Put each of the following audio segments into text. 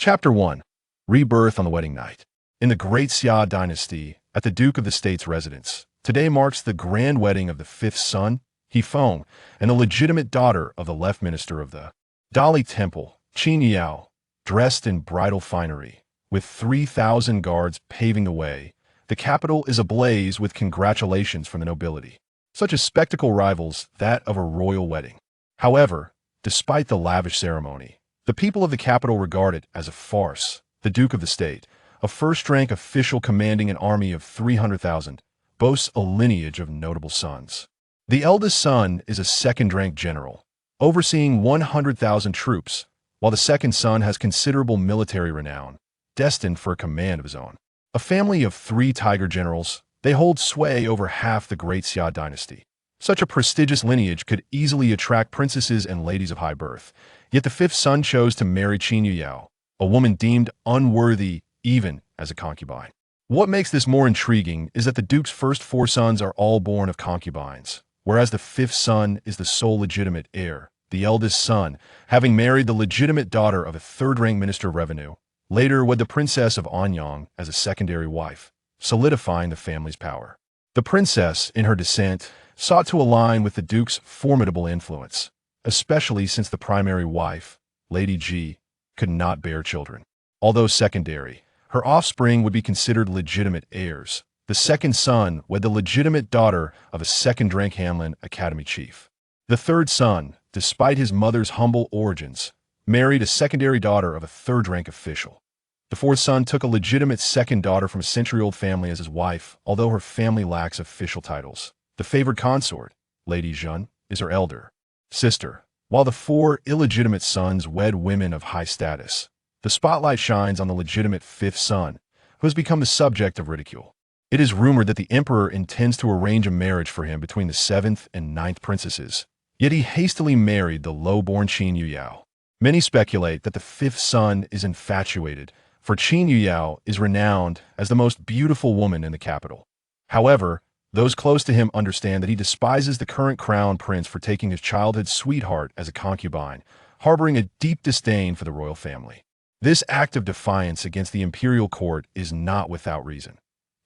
Chapter 1. Rebirth on the Wedding Night. In the Great Xia dynasty, at the Duke of the State's residence, today marks the grand wedding of the fifth son, Feng, and the legitimate daughter of the left minister of the Dali Temple, Qin Yao, dressed in bridal finery. With 3,000 guards paving the way, the capital is ablaze with congratulations from the nobility. Such a spectacle rivals that of a royal wedding. However, despite the lavish ceremony, the people of the capital regard it as a farce. The Duke of the State, a first-rank official commanding an army of 300,000, boasts a lineage of notable sons. The eldest son is a second-rank general, overseeing 100,000 troops, while the second son has considerable military renown, destined for a command of his own. A family of 3 tiger generals, they hold sway over half the Great Xia dynasty. Such a prestigious lineage could easily attract princesses and ladies of high birth, yet the fifth son chose to marry Qin Yao, a woman deemed unworthy even as a concubine. What makes this more intriguing is that the Duke's first 4 sons are all born of concubines, whereas the fifth son is the sole legitimate heir, the eldest son, having married the legitimate daughter of a third-rank minister of revenue, later wed the princess of Anyang as a secondary wife, solidifying the family's power. The princess, in her descent, sought to align with the Duke's formidable influence, especially since the primary wife, Lady Ji, could not bear children. Although secondary, her offspring would be considered legitimate heirs. The second son wed the legitimate daughter of a second-rank Hanlin Academy chief. The third son, despite his mother's humble origins, married a secondary daughter of a third-rank official. The fourth son took a legitimate second daughter from a century-old family as his wife, although her family lacks official titles. The favored consort, Lady Zhen, is her elder sister, while the 4 illegitimate sons wed women of high status. The spotlight shines on the legitimate fifth son, who has become the subject of ridicule. It is rumored that the emperor intends to arrange a marriage for him between the 7th and 9th princesses, yet he hastily married the low-born Qin Yao. Many speculate that the fifth son is infatuated, for Qin Yao is renowned as the most beautiful woman in the capital. However, those close to him understand that he despises the current crown prince for taking his childhood sweetheart as a concubine, harboring a deep disdain for the royal family. This act of defiance against the imperial court is not without reason.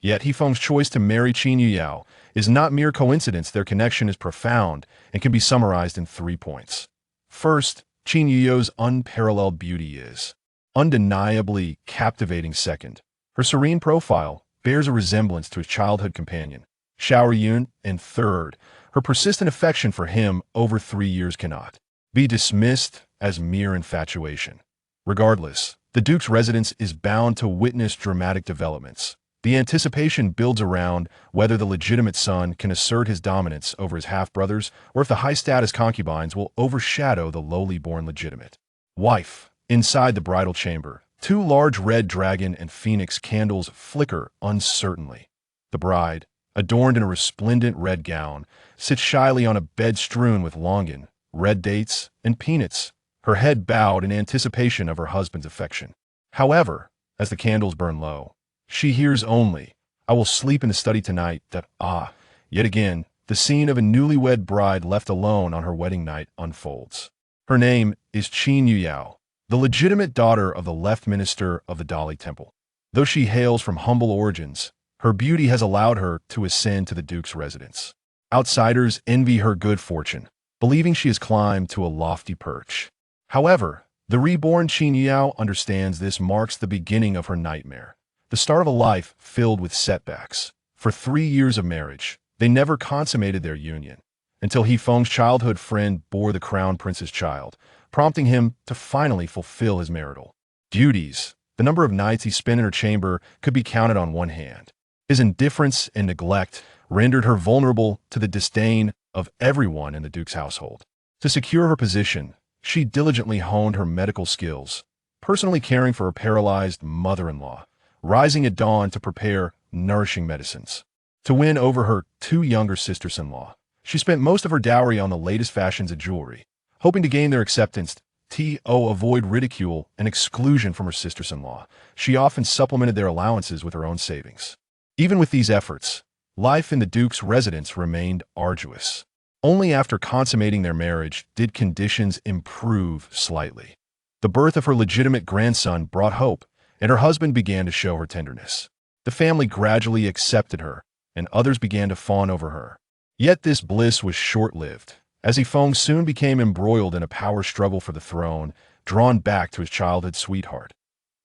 Yet Feng's choice to marry Qin Yao is not mere coincidence. Their connection is profound and can be summarized in 3 points. First, Qin Yao's unparalleled beauty is undeniably captivating. Second, her serene profile bears a resemblance to his childhood companion, Xiao Yun, and third, her persistent affection for him over 3 years cannot be dismissed as mere infatuation. Regardless, the Duke's residence is bound to witness dramatic developments. The anticipation builds around whether the legitimate son can assert his dominance over his half-brothers or if the high-status concubines will overshadow the lowly-born legitimate wife. Inside the bridal chamber, 2 large red dragon and phoenix candles flicker uncertainly. The bride, adorned in a resplendent red gown, sits shyly on a bed strewn with longan, red dates, and peanuts, her head bowed in anticipation of her husband's affection. However, as the candles burn low, she hears only, "I will sleep in the study tonight," yet again, the scene of a newlywed bride left alone on her wedding night unfolds. Her name is Qin Yao, the legitimate daughter of the left minister of the Dali Temple. Though she hails from humble origins, her beauty has allowed her to ascend to the Duke's residence. Outsiders envy her good fortune, believing she has climbed to a lofty perch. However, the reborn Qin Yao understands this marks the beginning of her nightmare, the start of a life filled with setbacks. For 3 years of marriage, they never consummated their union, until Feng's childhood friend bore the crown prince's child, prompting him to finally fulfill his marital duties. The number of nights he spent in her chamber could be counted on one hand. His indifference and neglect rendered her vulnerable to the disdain of everyone in the Duke's household. To secure her position, she diligently honed her medical skills, personally caring for her paralyzed mother-in-law, rising at dawn to prepare nourishing medicines. To win over her 2 younger sisters-in-law, she spent most of her dowry on the latest fashions of jewelry, hoping to gain their acceptance. To avoid ridicule and exclusion from her sisters-in-law, she often supplemented their allowances with her own savings. Even with these efforts, life in the Duke's residence remained arduous. Only after consummating their marriage did conditions improve slightly. The birth of her legitimate grandson brought hope, and her husband began to show her tenderness. The family gradually accepted her, and others began to fawn over her. Yet this bliss was short-lived, as Yifeng soon became embroiled in a power struggle for the throne, drawn back to his childhood sweetheart.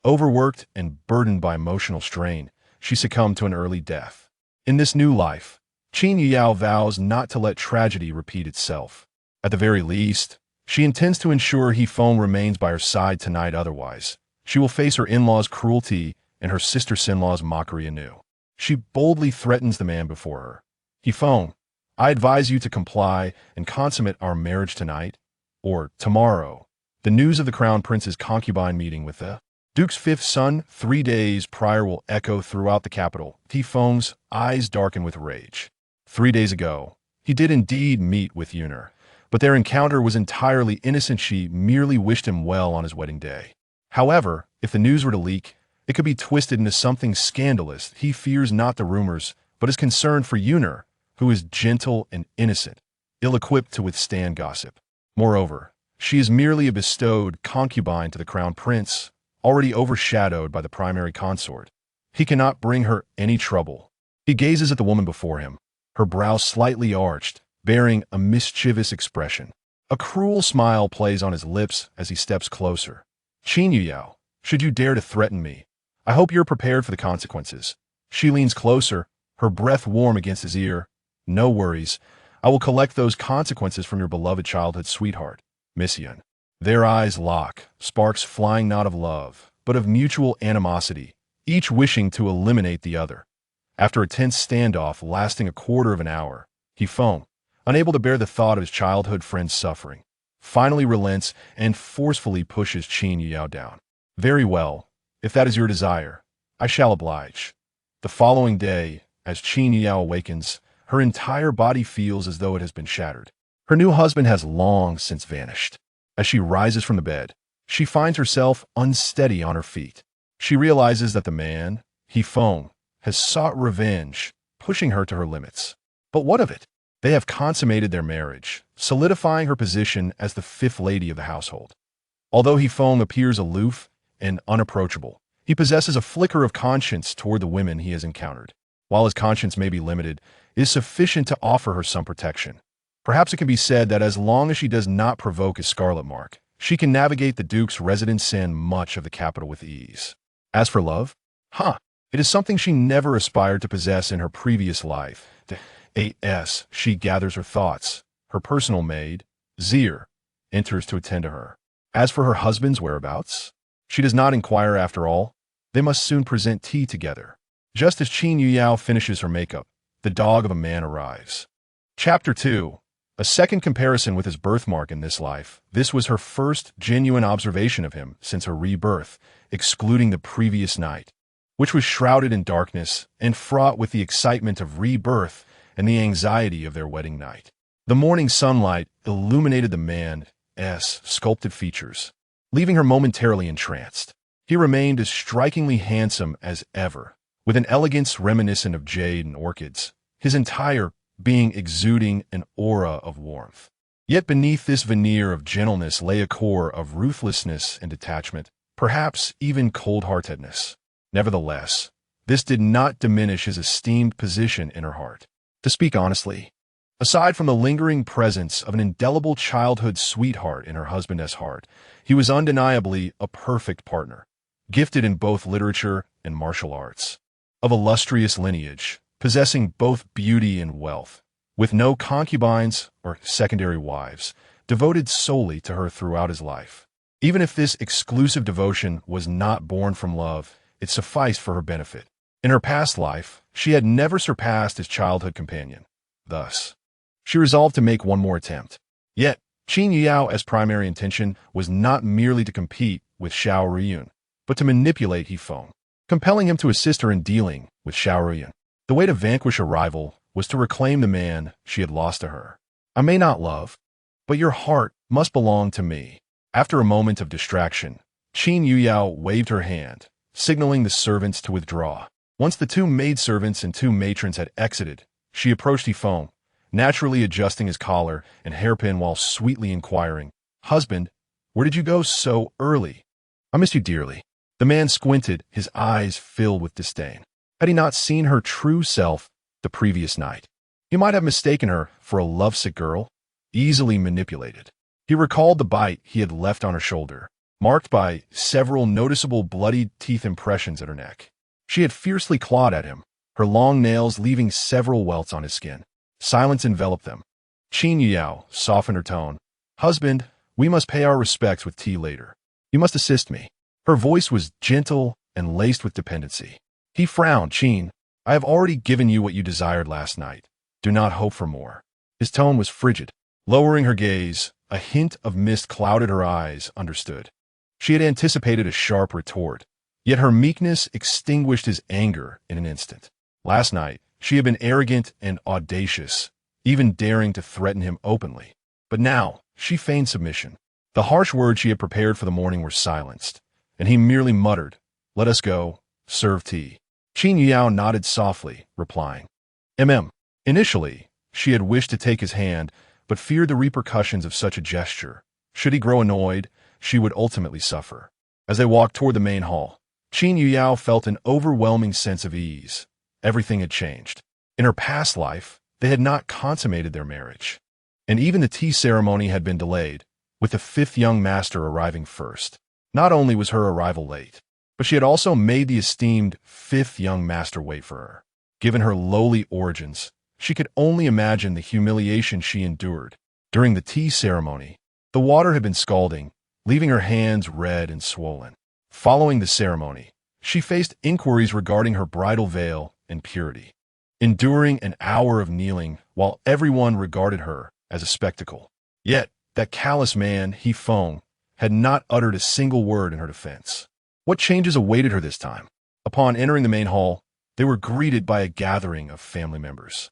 Overworked and burdened by emotional strain, she succumbed to an early death. In this new life, Qin Yuyao vows not to let tragedy repeat itself. At the very least, she intends to ensure Yifeng remains by her side tonight. Otherwise, she will face her in-laws' cruelty and her sister-in-law's mockery anew. She boldly threatens the man before her. Yifeng, I advise you to comply and consummate our marriage tonight, or tomorrow. The news of the crown prince's concubine meeting with the Duke's fifth son 3 days prior will echo throughout the capital. Yifeng's eyes darken with rage. 3 days ago, he did indeed meet with Yuner, but their encounter was entirely innocent. She merely wished him well on his wedding day. However, if the news were to leak, it could be twisted into something scandalous. He fears not the rumors, but is concerned for Yuner, who is gentle and innocent, ill-equipped to withstand gossip. Moreover, she is merely a bestowed concubine to the crown prince, already overshadowed by the primary consort. He cannot bring her any trouble. He gazes at the woman before him, her brow slightly arched, bearing a mischievous expression. A cruel smile plays on his lips as he steps closer. Qin Yuyao, should you dare to threaten me, I hope you're prepared for the consequences. She leans closer, her breath warm against his ear. No worries, I will collect those consequences from your beloved childhood sweetheart, Miss Yun. Their eyes lock, sparks flying not of love, but of mutual animosity, each wishing to eliminate the other. After a tense standoff lasting a quarter of an hour, Yifeng, unable to bear the thought of his childhood friend's suffering, finally relents and forcefully pushes Qin Yuyao down. Very well, if that is your desire, I shall oblige. The following day, as Qin Yuyao awakens, her entire body feels as though it has been shattered. Her new husband has long since vanished. As she rises from the bed, she finds herself unsteady on her feet. She realizes that the man, Yifeng, has sought revenge, pushing her to her limits. But what of it? They have consummated their marriage, solidifying her position as the fifth lady of the household. Although Yifeng appears aloof and unapproachable, he possesses a flicker of conscience toward the women he has encountered. While his conscience may be limited, it is sufficient to offer her some protection. Perhaps it can be said that as long as she does not provoke his scarlet mark, she can navigate the Duke's residence and much of the capital with ease. As for love, it is something she never aspired to possess in her previous life. She gathers her thoughts. Her personal maid, Zir, enters to attend to her. As for her husband's whereabouts, she does not inquire. After all, they must soon present tea together. Just as Qin Yuyao finishes her makeup, the dog of a man arrives. Chapter 2. A second comparison with his birthmark in this life. This was her first genuine observation of him since her rebirth, excluding the previous night, which was shrouded in darkness and fraught with the excitement of rebirth and the anxiety of their wedding night. The morning sunlight illuminated the man's sculpted features, leaving her momentarily entranced. He remained as strikingly handsome as ever, with an elegance reminiscent of jade and orchids, his entire being exuding an aura of warmth. Yet beneath this veneer of gentleness lay a core of ruthlessness and detachment, perhaps even cold-heartedness. Nevertheless, this did not diminish his esteemed position in her heart. To speak honestly, aside from the lingering presence of an indelible childhood sweetheart in her husband's heart, he was undeniably a perfect partner, gifted in both literature and martial arts, of illustrious lineage, possessing both beauty and wealth, with no concubines or secondary wives, devoted solely to her throughout his life. Even if this exclusive devotion was not born from love, it sufficed for her benefit. In her past life, she had never surpassed his childhood companion. Thus, she resolved to make one more attempt. Yet, Qin Yuyao's primary intention was not merely to compete with Xiao Riyun, but to manipulate Yifeng, compelling him to assist her in dealing with Xiao Riyun. The way to vanquish a rival was to reclaim the man she had lost to her. I may not love, but your heart must belong to me. After a moment of distraction, Qin Yuyao waved her hand, signaling the servants to withdraw. Once the 2 maidservants and 2 matrons had exited, she approached Yifeng, naturally adjusting his collar and hairpin while sweetly inquiring, "Husband, Where did you go so early? I miss you dearly. The man squinted, his eyes filled with disdain. Had he not seen her true self the previous night? He might have mistaken her for a lovesick girl, easily manipulated. He recalled the bite he had left on her shoulder, marked by several noticeable bloodied teeth impressions at her neck. She had fiercely clawed at him, her long nails leaving several welts on his skin. Silence enveloped them. Qin Yao softened her tone. Husband, we must pay our respects with tea later. You must assist me. Her voice was gentle and laced with dependency. He frowned. Qin, I have already given you what you desired last night. Do not hope for more. His tone was frigid. Lowering her gaze, a hint of mist clouded her eyes, understood. She had anticipated a sharp retort, yet her meekness extinguished his anger in an instant. Last night, she had been arrogant and audacious, even daring to threaten him openly. But now, she feigned submission. The harsh words she had prepared for the morning were silenced, and he merely muttered, Let us go, serve tea. Qin Yao nodded softly, replying, Initially, she had wished to take his hand, but feared the repercussions of such a gesture. Should he grow annoyed, she would ultimately suffer. As they walked toward the main hall, Qin Yao felt an overwhelming sense of ease. Everything had changed. In her past life, they had not consummated their marriage. And even the tea ceremony had been delayed, with the fifth young master arriving first. Not only was her arrival late, but she had also made the esteemed fifth young master wait for her. Given her lowly origins, she could only imagine the humiliation she endured. During the tea ceremony, the water had been scalding, leaving her hands red and swollen. Following the ceremony, she faced inquiries regarding her bridal veil and purity, enduring an hour of kneeling while everyone regarded her as a spectacle. Yet, that callous man, He Feng, had not uttered a single word in her defense. What changes awaited her this time? Upon entering the main hall, they were greeted by a gathering of family members.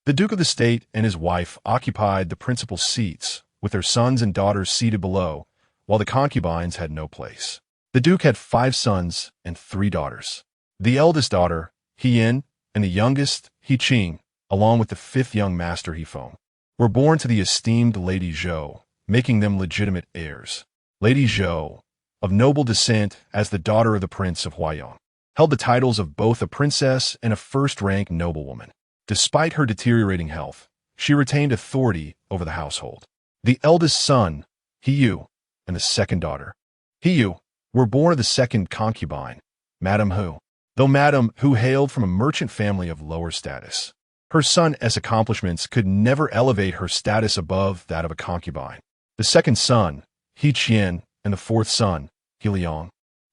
The Duke of the State and his wife occupied the principal seats, with their sons and daughters seated below, while the concubines had no place. The Duke had 5 sons and 3 daughters. The eldest daughter, He Yin, and the youngest, He Qing, along with the 5th young master, He Feng, were born to the esteemed Lady Zhou, making them legitimate heirs. Lady Zhou, of noble descent as the daughter of the Prince of Huaiyang, held the titles of both a princess and a first-rank noblewoman. Despite her deteriorating health, she retained authority over the household. The eldest son, He Yu, and the second daughter, He Yu, were born of the second concubine, Madame Hu. Though Madame Hu hailed from a merchant family of lower status, her son's accomplishments could never elevate her status above that of a concubine. The second son, He Qian, and the fourth son, He Liang,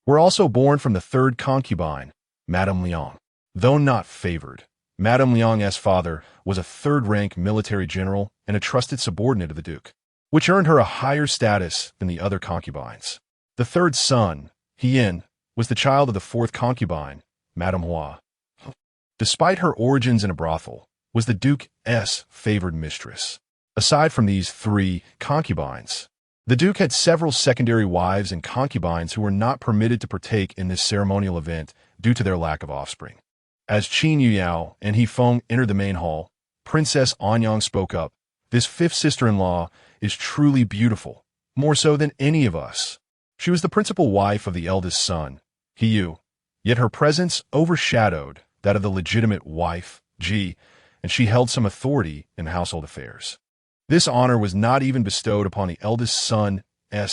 were also born from the third concubine, Madame Liang. Though not favored, Madame Liang's father was a third-rank military general and a trusted subordinate of the Duke, which earned her a higher status than the other concubines. The third son, He Yin, was the child of the fourth concubine, Madame Hua. Despite her origins in a brothel, was the Duke's favored mistress. Aside from these 3 concubines, the Duke had several secondary wives and concubines who were not permitted to partake in this ceremonial event due to their lack of offspring. As Qin Yao and He Feng entered the main hall, Princess Anyang spoke up. This 5th sister-in-law is truly beautiful, more so than any of us. She was the principal wife of the eldest son, He Yu, yet her presence overshadowed that of the legitimate wife, Ji, and she held some authority in household affairs. This honor was not even bestowed upon the eldest son's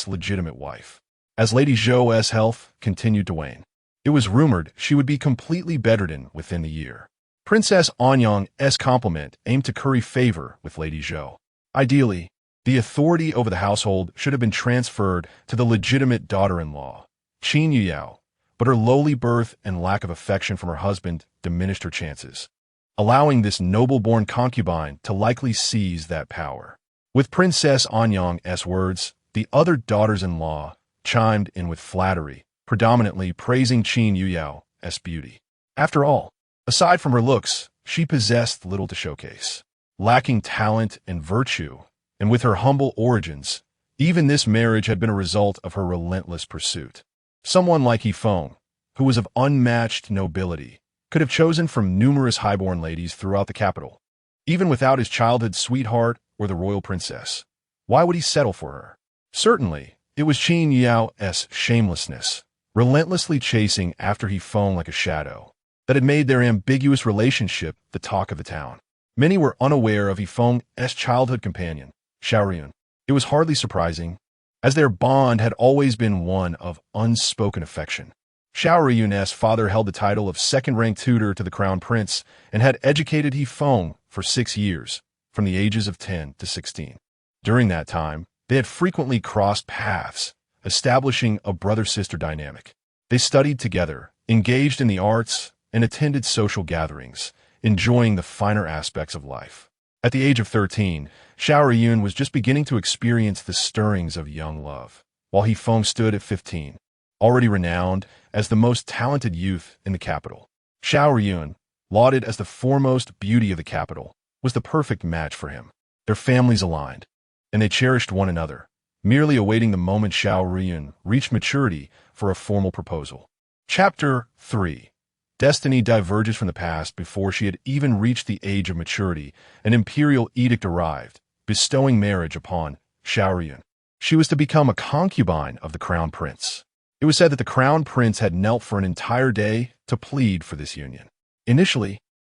legitimate wife. As Lady Zhou's health continued to wane, it was rumored she would be completely bedridden within the year. Princess Anyang's compliment aimed to curry favor with Lady Zhou. Ideally, the authority over the household should have been transferred to the legitimate daughter-in-law, Qin Yao, but her lowly birth and lack of affection from her husband diminished her chances, allowing this noble-born concubine to likely seize that power. With Princess Anyang's words, the other daughters-in-law chimed in with flattery, predominantly praising Qin Yao's beauty. After all, aside from her looks, she possessed little to showcase. Lacking talent and virtue, and with her humble origins, even this marriage had been a result of her relentless pursuit. Someone like He Feng, who was of unmatched nobility, could have chosen from numerous highborn ladies throughout the capital. Even without his childhood sweetheart or the royal princess, why would he settle for her? Certainly, It was Qin Yao's shamelessness, relentlessly chasing after He Feng like a shadow, that had made their ambiguous relationship the talk of the town. Many were unaware of He Feng's childhood companion, Xiaorun. It was hardly surprising, as their bond had always been one of unspoken affection. Xiaorun's father held the title of second-rank tutor to the crown prince and had educated He Feng for 6 years, from the ages of 10 to 16. During that time, they had frequently crossed paths, establishing a brother-sister dynamic. They studied together, engaged in the arts, and attended social gatherings, enjoying the finer aspects of life. At the age of 13, Xiaorun was just beginning to experience the stirrings of young love, while He Feng stood at 15, already renowned as the most talented youth in the capital. Xiaorun, lauded as the foremost beauty of the capital, was the perfect match for him. Their families aligned, and they cherished one another, merely awaiting the moment Xiaorun reached maturity for a formal proposal. Chapter 3. Destiny diverges from the past. Before she had even reached the age of maturity, an imperial edict arrived, bestowing marriage upon Xiaorun. She was to become a concubine of the crown prince. It was said that the crown prince had knelt for an entire day to plead for this union. Initially,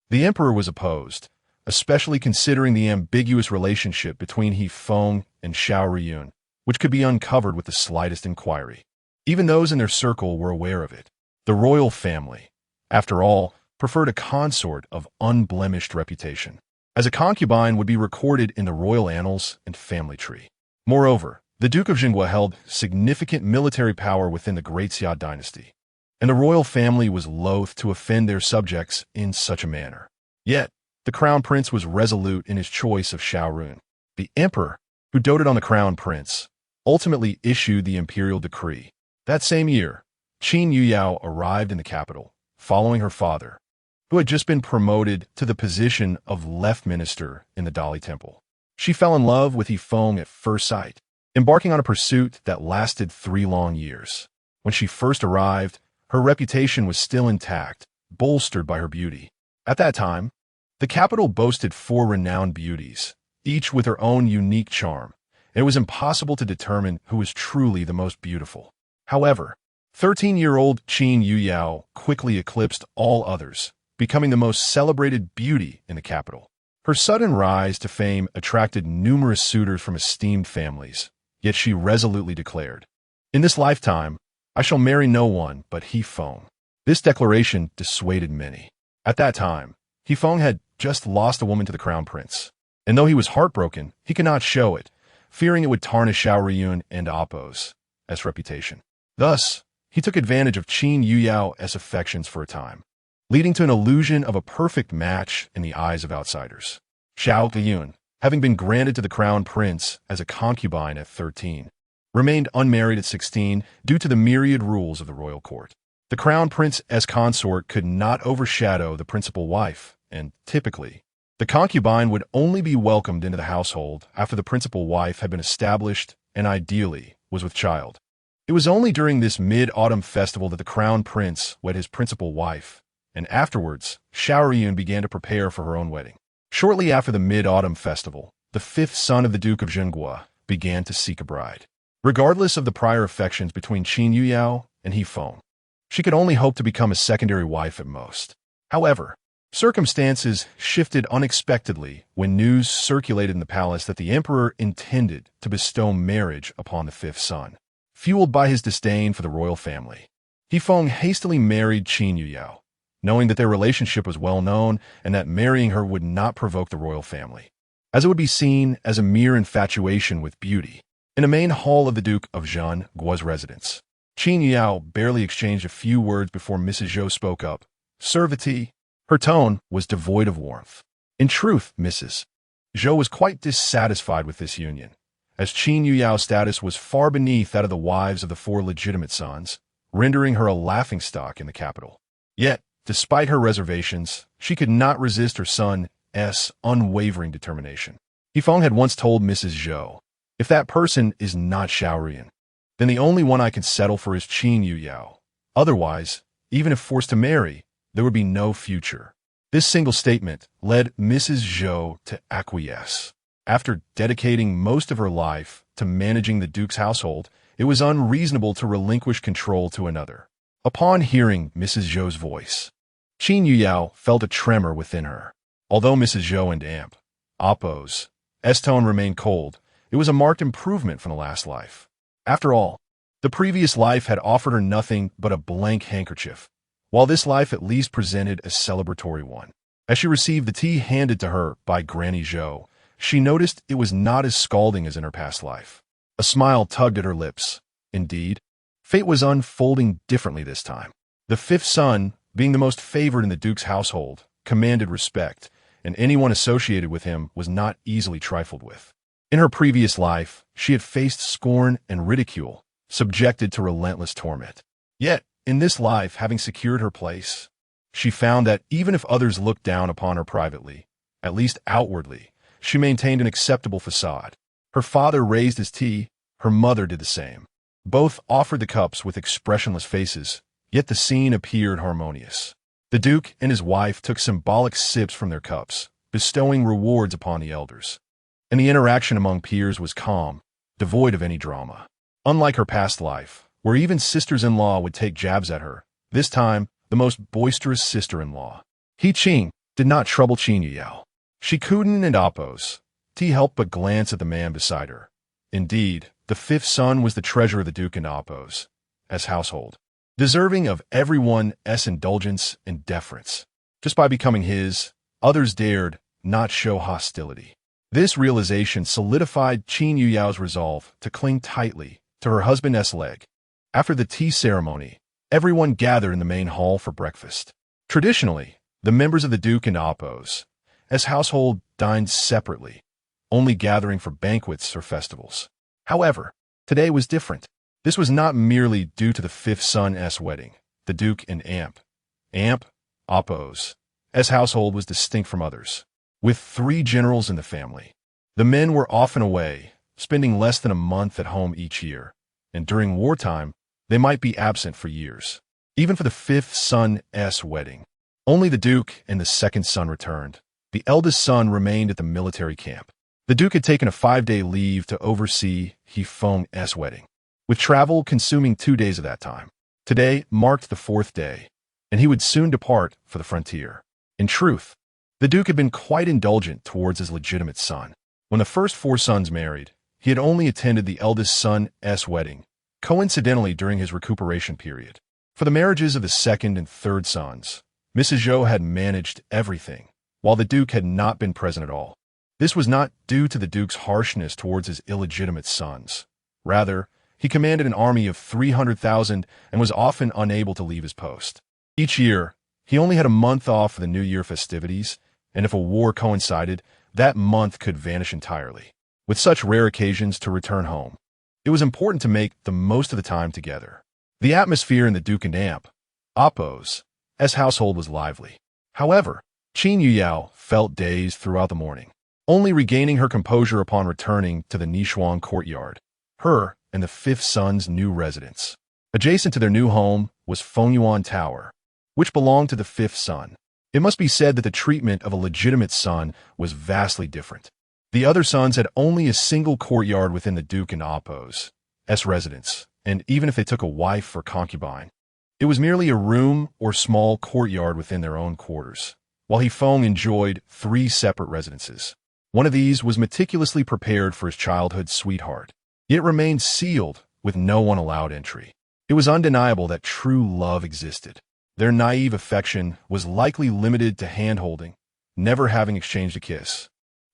the emperor was opposed, especially considering the ambiguous relationship between He Feng and Xiaorun, which could be uncovered with the slightest inquiry. Even those in their circle were aware of it. The royal family, after all, preferred a consort of unblemished reputation, as a concubine would be recorded in the royal annals and family tree. Moreover, the Duke of Zhengguo held significant military power within the Great Xia dynasty, and the royal family was loath to offend their subjects in such a manner. Yet, the crown prince was resolute in his choice of Xiaorun. The emperor, who doted on the crown prince, ultimately issued the imperial decree. That same year, Qin Yuyao arrived in the capital, following her father, who had just been promoted to the position of left minister in the Dali Temple. She fell in love with He Feng at first sight, embarking on a pursuit that lasted 3 long years. When she first arrived, her reputation was still intact, bolstered by her beauty. At that time, the capital boasted 4 renowned beauties, each with her own unique charm, and it was impossible to determine who was truly the most beautiful. However, 13-year-old Qin Yuyao quickly eclipsed all others, becoming the most celebrated beauty in the capital. Her sudden rise to fame attracted numerous suitors from esteemed families, yet she resolutely declared, "In this lifetime, I shall marry no one but He Feng." This declaration dissuaded many. At that time, He Feng had just lost a woman to the crown prince, and though he was heartbroken, he could not show it, fearing it would tarnish Xiaorun and Appo's reputation. Thus, he took advantage of Qin Yuyao's affections for a time, leading to an illusion of a perfect match in the eyes of outsiders. Xiaorun, having been granted to the crown prince as a concubine at 13, remained unmarried at 16 due to the myriad rules of the royal court. The crown prince as consort could not overshadow the principal wife, and typically, the concubine would only be welcomed into the household after the principal wife had been established and ideally was with child. It was only during this mid-autumn festival that the crown prince wed his principal wife, and afterwards, Xiaorun began to prepare for her own wedding. Shortly after the mid-autumn festival, the 5th son of the Duke of Zhengguo began to seek a bride. Regardless of the prior affections between Qin Yuyao and He Feng, she could only hope to become a secondary wife at most. However, circumstances shifted unexpectedly when news circulated in the palace that the emperor intended to bestow marriage upon the 5th son. Fueled by his disdain for the royal family, He Feng hastily married Qin Yuyao, knowing that their relationship was well known and that marrying her would not provoke the royal family, as it would be seen as a mere infatuation with beauty. In the main hall of the Duke of Zhengguo's residence, Qin Yuyao barely exchanged a few words before Mrs. Zhou spoke up. "Serve the tea." Her tone was devoid of warmth. In truth, Mrs. Zhou was quite dissatisfied with this union, as Qin Yuyao's status was far beneath that of the wives of the 4 legitimate sons, rendering her a laughingstock in the capital. Yet, despite her reservations, she could not resist her son's unwavering determination. He Feng had once told Mrs. Zhou, "If that person is not Xiaorun, then the only one I can settle for is Qin Yuyao. Otherwise, even if forced to marry, there would be no future." This single statement led Mrs. Zhou to acquiesce. After dedicating most of her life to managing the Duke's household it was unreasonable to relinquish control to another. Upon hearing Mrs. Zhou's voice, Qin Yuyao felt a tremor within her. Although Mrs. Zhou and Amp, Appo's, S-tone remained cold, it was a marked improvement from the last life. After all, the previous life had offered her nothing but a blank handkerchief, while this life at least presented a celebratory one. As she received the tea handed to her by Granny Zhou, she noticed it was not as scalding as in her past life. A smile tugged at her lips. Indeed, fate was unfolding differently this time. The fifth son, being the most favored in the Duke's household, commanded respect, and anyone associated with him was not easily trifled with. In her previous life, she had faced scorn and ridicule, subjected to relentless torment. Yet, in this life, having secured her place, she found that even if others looked down upon her privately, at least outwardly, she maintained an acceptable facade. Her father raised his tea, her mother did the same. Both offered the cups with expressionless faces, yet the scene appeared harmonious. The Duke and his wife took symbolic sips from their cups, bestowing rewards upon the elders. And the interaction among peers was calm, devoid of any drama. Unlike her past life, where even sisters-in-law would take jabs at her, this time, the most boisterous sister-in-law, He Qing, did not trouble Qin Yuyao. She Kuden and Appo's. T helped but glance at the man beside her. Indeed, the fifth son was the treasure of the Duke and Appo's, as household, deserving of everyone's indulgence and deference. Just by becoming his, others dared not show hostility. This realization solidified Qin Yuyao's resolve to cling tightly to her husband's leg. After the tea ceremony, everyone gathered in the main hall for breakfast. Traditionally, the members of the Duke and Appo's, as household, dined separately, only gathering for banquets or festivals. However, today was different. This was not merely due to the fifth son's wedding. The Duke and Amp, Appo's, as household was distinct from others. With 3 generals in the family, the men were often away, spending less than a month at home each year, and during wartime, they might be absent for years. Even for the fifth son's wedding, only the Duke and the second son returned. The eldest son remained at the military camp. The Duke had taken a 5-day leave to oversee He Feng's wedding, with travel consuming 2 days of that time. Today marked the 4th day, and he would soon depart for the frontier. In truth, the Duke had been quite indulgent towards his legitimate son. When the first 4 sons married, he had only attended the eldest son's wedding, coincidentally during his recuperation period. For the marriages of the second and third sons, Mrs. Zhou had managed everything, while the Duke had not been present at all. This was not due to the Duke's harshness towards his illegitimate sons. Rather, he commanded an army of 300,000 and was often unable to leave his post. Each year, he only had a month off for the New Year festivities, and if a war coincided, that month could vanish entirely. With such rare occasions to return home, it was important to make the most of the time together. The atmosphere in the Duke and Appo's, as household was lively. However, Qin Yuyao felt dazed throughout the morning, only regaining her composure upon returning to the Nishuang courtyard, her and the fifth son's new residence. Adjacent to their new home was Fengyuan Tower, which belonged to the fifth son. It must be said that the treatment of a legitimate son was vastly different. The other sons had only a single courtyard within the Duke and Appo's residence, and even if they took a wife or concubine, it was merely a room or small courtyard within their own quarters, while He Feng enjoyed 3 separate residences. One of these was meticulously prepared for his childhood sweetheart, yet remained sealed with no one allowed entry. It was undeniable that true love existed. Their naive affection was likely limited to hand-holding, never having exchanged a kiss.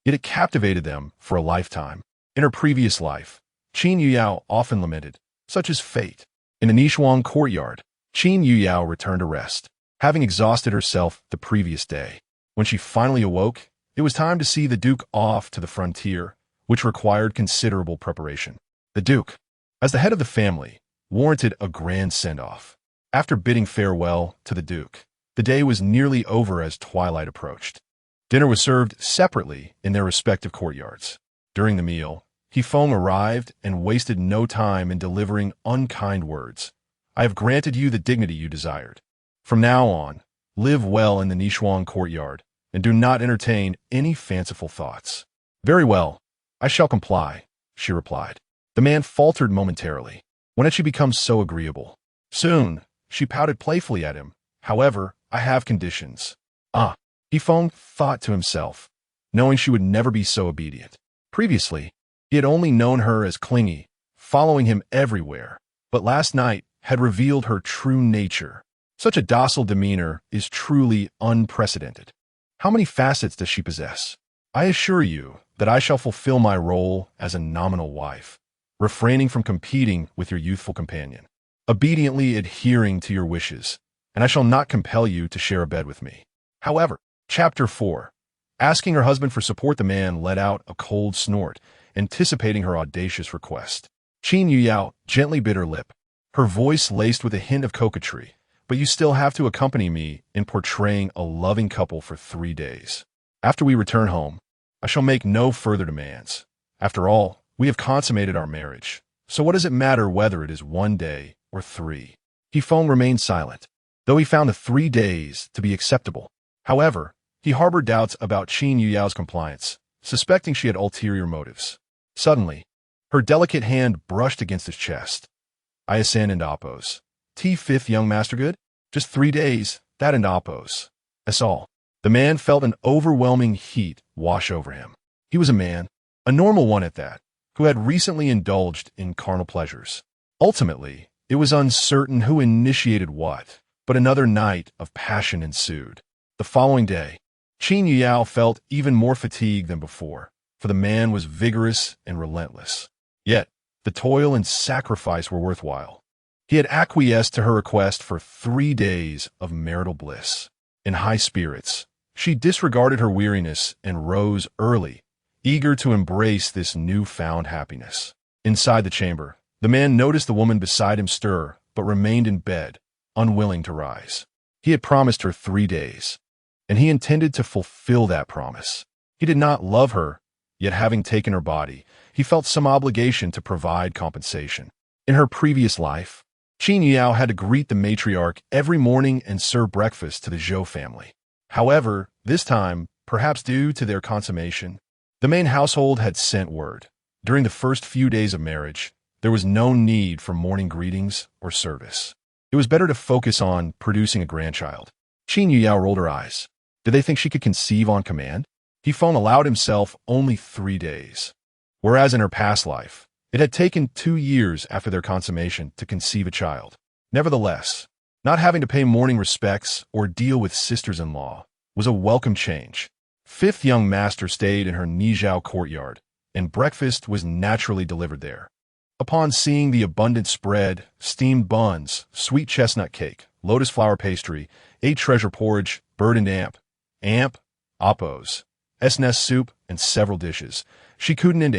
Yet it captivated them for a lifetime. In her previous life, Qin Yuyao often lamented, such as fate. In the Nishuang courtyard, Qin Yuyao returned to rest, having exhausted herself the previous day. When she finally awoke, it was time to see the Duke off to the frontier, which required considerable preparation. The Duke, as the head of the family, warranted a grand send-off. After bidding farewell to the Duke, the day was nearly over as twilight approached. Dinner was served separately in their respective courtyards. During the meal, He Feng arrived and wasted no time in delivering unkind words. I have granted you the dignity you desired. From now on, live well in the Nishuang courtyard, and do not entertain any fanciful thoughts. Very well, I shall comply, she replied. The man faltered momentarily. When had she become so agreeable? Soon, she pouted playfully at him. However, I have conditions. Ah, Yifeng thought to himself, knowing she would never be so obedient. Previously, he had only known her as clingy, following him everywhere, but last night had revealed her true nature. Such a docile demeanor is truly unprecedented. How many facets does she possess? I assure you that I shall fulfill my role as a nominal wife, refraining from competing with your youthful companion, obediently adhering to your wishes, and I shall not compel you to share a bed with me. However, Chapter 4. Asking her husband for support, the man let out a cold snort, anticipating her audacious request. Qin Yuyao gently bit her lip, her voice laced with a hint of coquetry. But you still have to accompany me in portraying a loving couple for 3 days. After we return home, I shall make no further demands. After all, we have consummated our marriage, so what does it matter whether it is 1 day or 3? Yifeng remained silent, though he found the 3 days to be acceptable. However, he harbored doubts about Qin Yuyao's compliance, suspecting she had ulterior motives. Suddenly, her delicate hand brushed against his chest. I ascend and oppose. T5th young master good? Just 3 days, that and oppose. That's all. The man felt an overwhelming heat wash over him. He was a man, a normal one at that, who had recently indulged in carnal pleasures. Ultimately, it was uncertain who initiated what, but another night of passion ensued. The following day, Qin Yuyao felt even more fatigued than before, for the man was vigorous and relentless. Yet, the toil and sacrifice were worthwhile. He had acquiesced to her request for 3 days of marital bliss. In high spirits, she disregarded her weariness and rose early, eager to embrace this newfound happiness. Inside the chamber, the man noticed the woman beside him stir, but remained in bed, unwilling to rise. He had promised her 3 days, and he intended to fulfill that promise. He did not love her, yet having taken her body, he felt some obligation to provide compensation. In her previous life, Qin Yuyao had to greet the matriarch every morning and serve breakfast to the Zhou family. However, this time, perhaps due to their consummation, the main household had sent word. During the first few days of marriage, there was no need for morning greetings or service. It was better to focus on producing a grandchild. Qin Yuyao rolled her eyes. Did they think she could conceive on command? Yifeng allowed himself only 3 days, whereas in her past life, it had taken 2 years after their consummation to conceive a child. Nevertheless, not having to pay morning respects or deal with sisters-in-law was a welcome change. 5th young master stayed in her Nizhao courtyard, and breakfast was naturally delivered there. Upon seeing the abundant spread, steamed buns, sweet chestnut cake, lotus flower pastry, 8 treasure porridge, bird and amp, oppos, S-nest soup, and several dishes, she couldn't and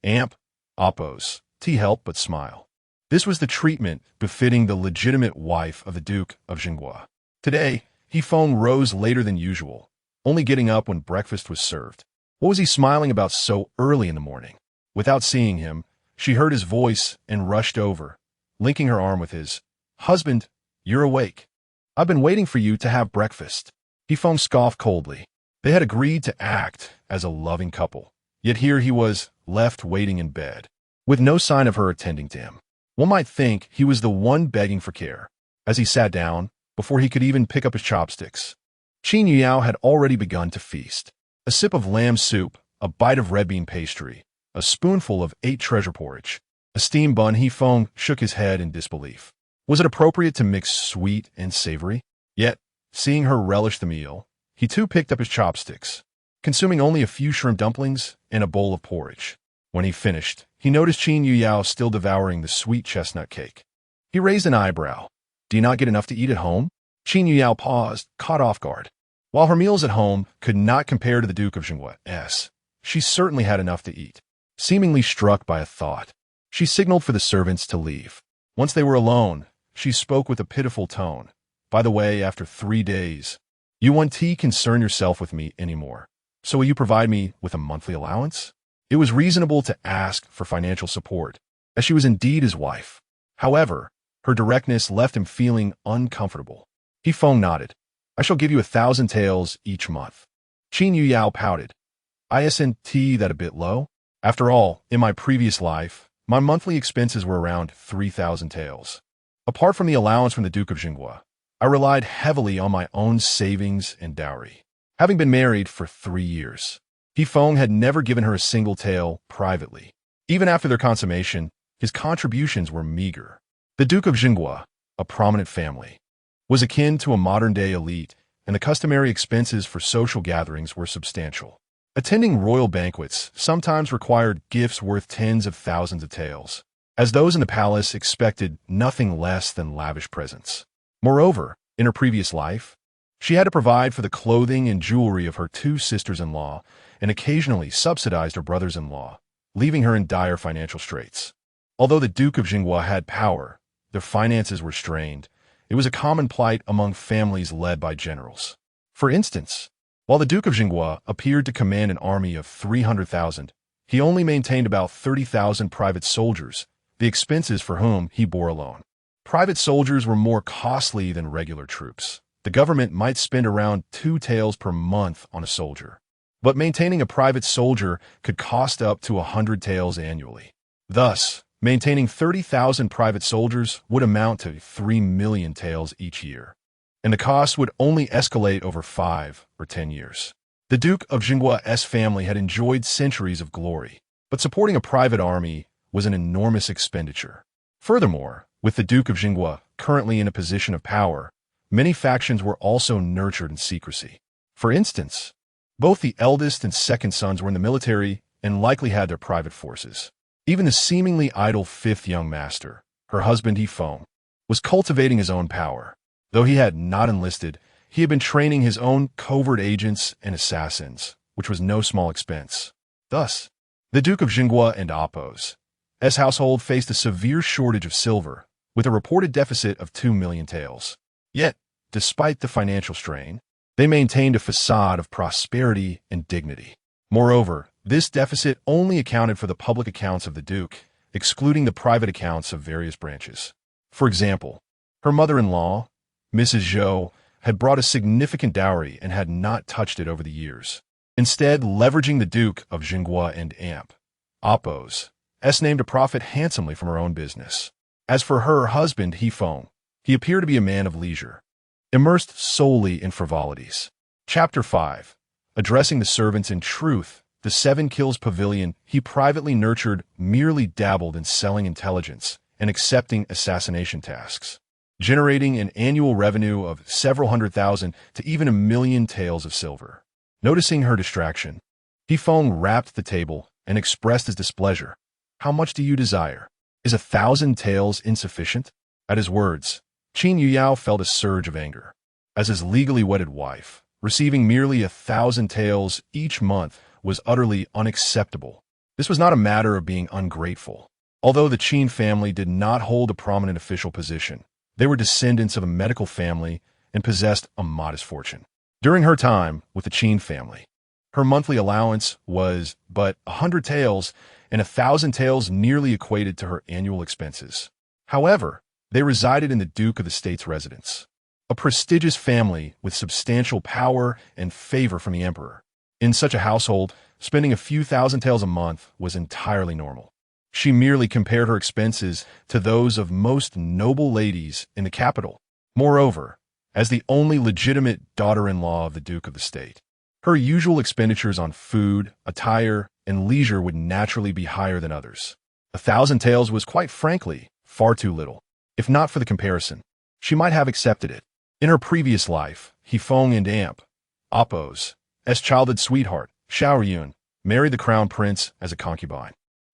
amp, oppos, tea help but smile. This was the treatment befitting the legitimate wife of the Duke of Zhengguo. Today, Yifeng rose later than usual, only getting up when breakfast was served. What was he smiling about so early in the morning? Without seeing him, she heard his voice and rushed over, linking her arm with his. Husband, you're awake. I've been waiting for you to have breakfast. Yifeng scoffed coldly. They had agreed to act as a loving couple, yet here he was, left waiting in bed, with no sign of her attending to him. One might think he was the one begging for care. As he sat down, before he could even pick up his chopsticks, Qin Yuyao had already begun to feast. A sip of lamb soup, a bite of red bean pastry, a spoonful of 8 treasure porridge, a steamed bun. Yifeng shook his head in disbelief. Was it appropriate to mix sweet and savory? Yet, seeing her relish the meal, he too picked up his chopsticks, consuming only a few shrimp dumplings and a bowl of porridge. When he finished, he noticed Qin Yuyao still devouring the sweet chestnut cake. He raised an eyebrow. Do you not get enough to eat at home? Qin Yuyao paused, caught off guard. While her meals at home could not compare to the Duke of Zhengguo's, she certainly had enough to eat. Seemingly struck by a thought, she signaled for the servants to leave. Once they were alone, she spoke with a pitiful tone. By the way, after 3 days, you won't concern yourself with me anymore. So will you provide me with a monthly allowance? It was reasonable to ask for financial support, as she was indeed his wife. However, her directness left him feeling uncomfortable. Yifeng nodded. I shall give you 1,000 taels each month. Qin Yuyao pouted. Isn't that a bit low? After all, in my previous life, My monthly expenses were around 3,000 taels. Apart from the allowance from the Duke of Zhengguo, I relied heavily on my own savings and dowry. Having been married for 3 years, He Feng had never given her a single tael privately. Even after their consummation, his contributions were meager. The Duke of Zhengguo, a prominent family, was akin to a modern-day elite, and the customary expenses for social gatherings were substantial. Attending royal banquets sometimes required gifts worth tens of thousands of taels, as those in the palace expected nothing less than lavish presents. Moreover, in her previous life, she had to provide for the clothing and jewelry of her 2 sisters-in-law and occasionally subsidized her brothers-in-law, leaving her in dire financial straits. Although the Duke of Zhengguo had power, their finances were strained. It was a common plight among families led by generals. For instance, while the Duke of Zhengguo appeared to command an army of 300,000, he only maintained about 30,000 private soldiers, the expenses for whom he bore alone. Private soldiers were more costly than regular troops. The government might spend around 2 taels per month on a soldier, but maintaining a private soldier could cost up to 100 taels annually. Thus, maintaining 30,000 private soldiers would amount to 3 million taels each year, and the cost would only escalate over 5 or 10 years. The Duke of Zhengguo's family had enjoyed centuries of glory, but supporting a private army was an enormous expenditure. Furthermore, with the Duke of Zhengguo currently in a position of power, many factions were also nurtured in secrecy. For instance, both the eldest and second sons were in the military and likely had their private forces. Even the seemingly idle 5th young master, her husband He Feng, was cultivating his own power. Though he had not enlisted, he had been training his own covert agents and assassins, which was no small expense. Thus, the Duke of Zhengguo and Appo's household faced a severe shortage of silver, with a reported deficit of 2 million taels. Yet, despite the financial strain, they maintained a facade of prosperity and dignity. Moreover, this deficit only accounted for the public accounts of the Duke, excluding the private accounts of various branches. For example, her mother-in-law, Mrs. Zhou, had brought a significant dowry and had not touched it over the years, instead leveraging the Duke of Zhengguo and Appo's name to profit handsomely from her own business. As for her husband He Feng, he appeared to be a man of leisure, immersed solely in frivolities. Chapter 5. Addressing the servants in truth, the 7 Kills Pavilion he privately nurtured merely dabbled in selling intelligence and accepting assassination tasks, generating an annual revenue of several hundred thousand to even 1 million taels of silver. Noticing her distraction, He Feng rapped the table and expressed his displeasure. "How much do you desire? Is 1,000 taels insufficient?" At his words, Qin Yuyao felt a surge of anger. As his legally wedded wife, receiving merely 1,000 taels each month was utterly unacceptable. This was not a matter of being ungrateful. Although the Qin family did not hold a prominent official position, they were descendants of a medical family and possessed a modest fortune. During her time with the Qin family, her monthly allowance was but 100 taels, and 1,000 taels nearly equated to her annual expenses. However, they resided in the Duke of the State's residence, a prestigious family with substantial power and favor from the emperor. In such a household, spending a few thousand taels a month was entirely normal. She merely compared her expenses to those of most noble ladies in the capital. Moreover, as the only legitimate daughter-in-law of the Duke of the State, her usual expenditures on food, attire, and leisure would naturally be higher than others. 1,000 taels was quite frankly far too little. If not for the comparison, she might have accepted it. In her previous life, He Feng and Appo's childhood sweetheart, Xiaoyun, married the crown prince as a concubine,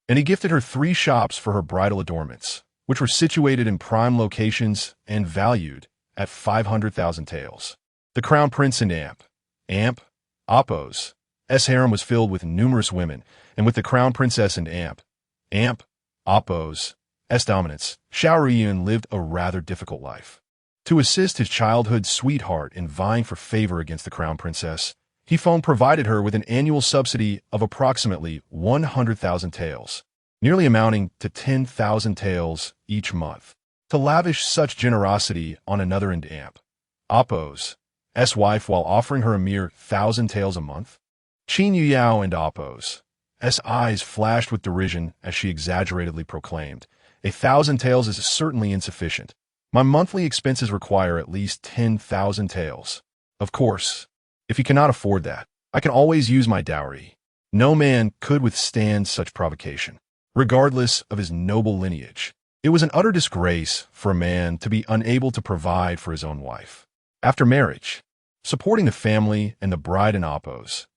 and he gifted her 3 shops for her bridal adornments, which were situated in prime locations and valued at 500,000 taels. The crown prince and Appo's harem was filled with numerous women, and with the crown princess and Appo's dominance, Xiaoyun lived a rather difficult life. To assist his childhood sweetheart in vying for favor against the crown princess, He Feng provided her with an annual subsidy of approximately 100,000 taels, nearly amounting to 10,000 taels each month. To lavish such generosity on another and Appo's wife while offering her a mere 1,000 taels a month? Qin Yuyao and Appo's eyes flashed with derision as she exaggeratedly proclaimed, "1,000 taels is certainly insufficient. My monthly expenses require at least 10,000 taels. Of course, if you cannot afford that, I can always use my dowry." No man could withstand such provocation, regardless of his noble lineage. It was an utter disgrace for a man to be unable to provide for his own wife. After marriage, supporting the family and the bride in Oppo's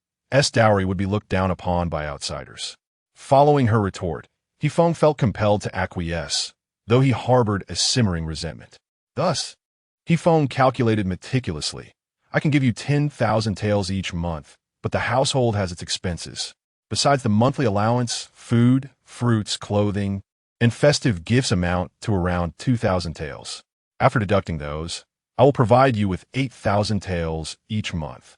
dowry would be looked down upon by outsiders. Following her retort, Hefeng felt compelled to acquiesce, though he harbored a simmering resentment. Thus, Hefeng calculated meticulously, "I can give you 10,000 taels each month, but the household has its expenses. Besides the monthly allowance, food, fruits, clothing, and festive gifts amount to around 2,000 taels. After deducting those, I will provide you with 8,000 taels each month."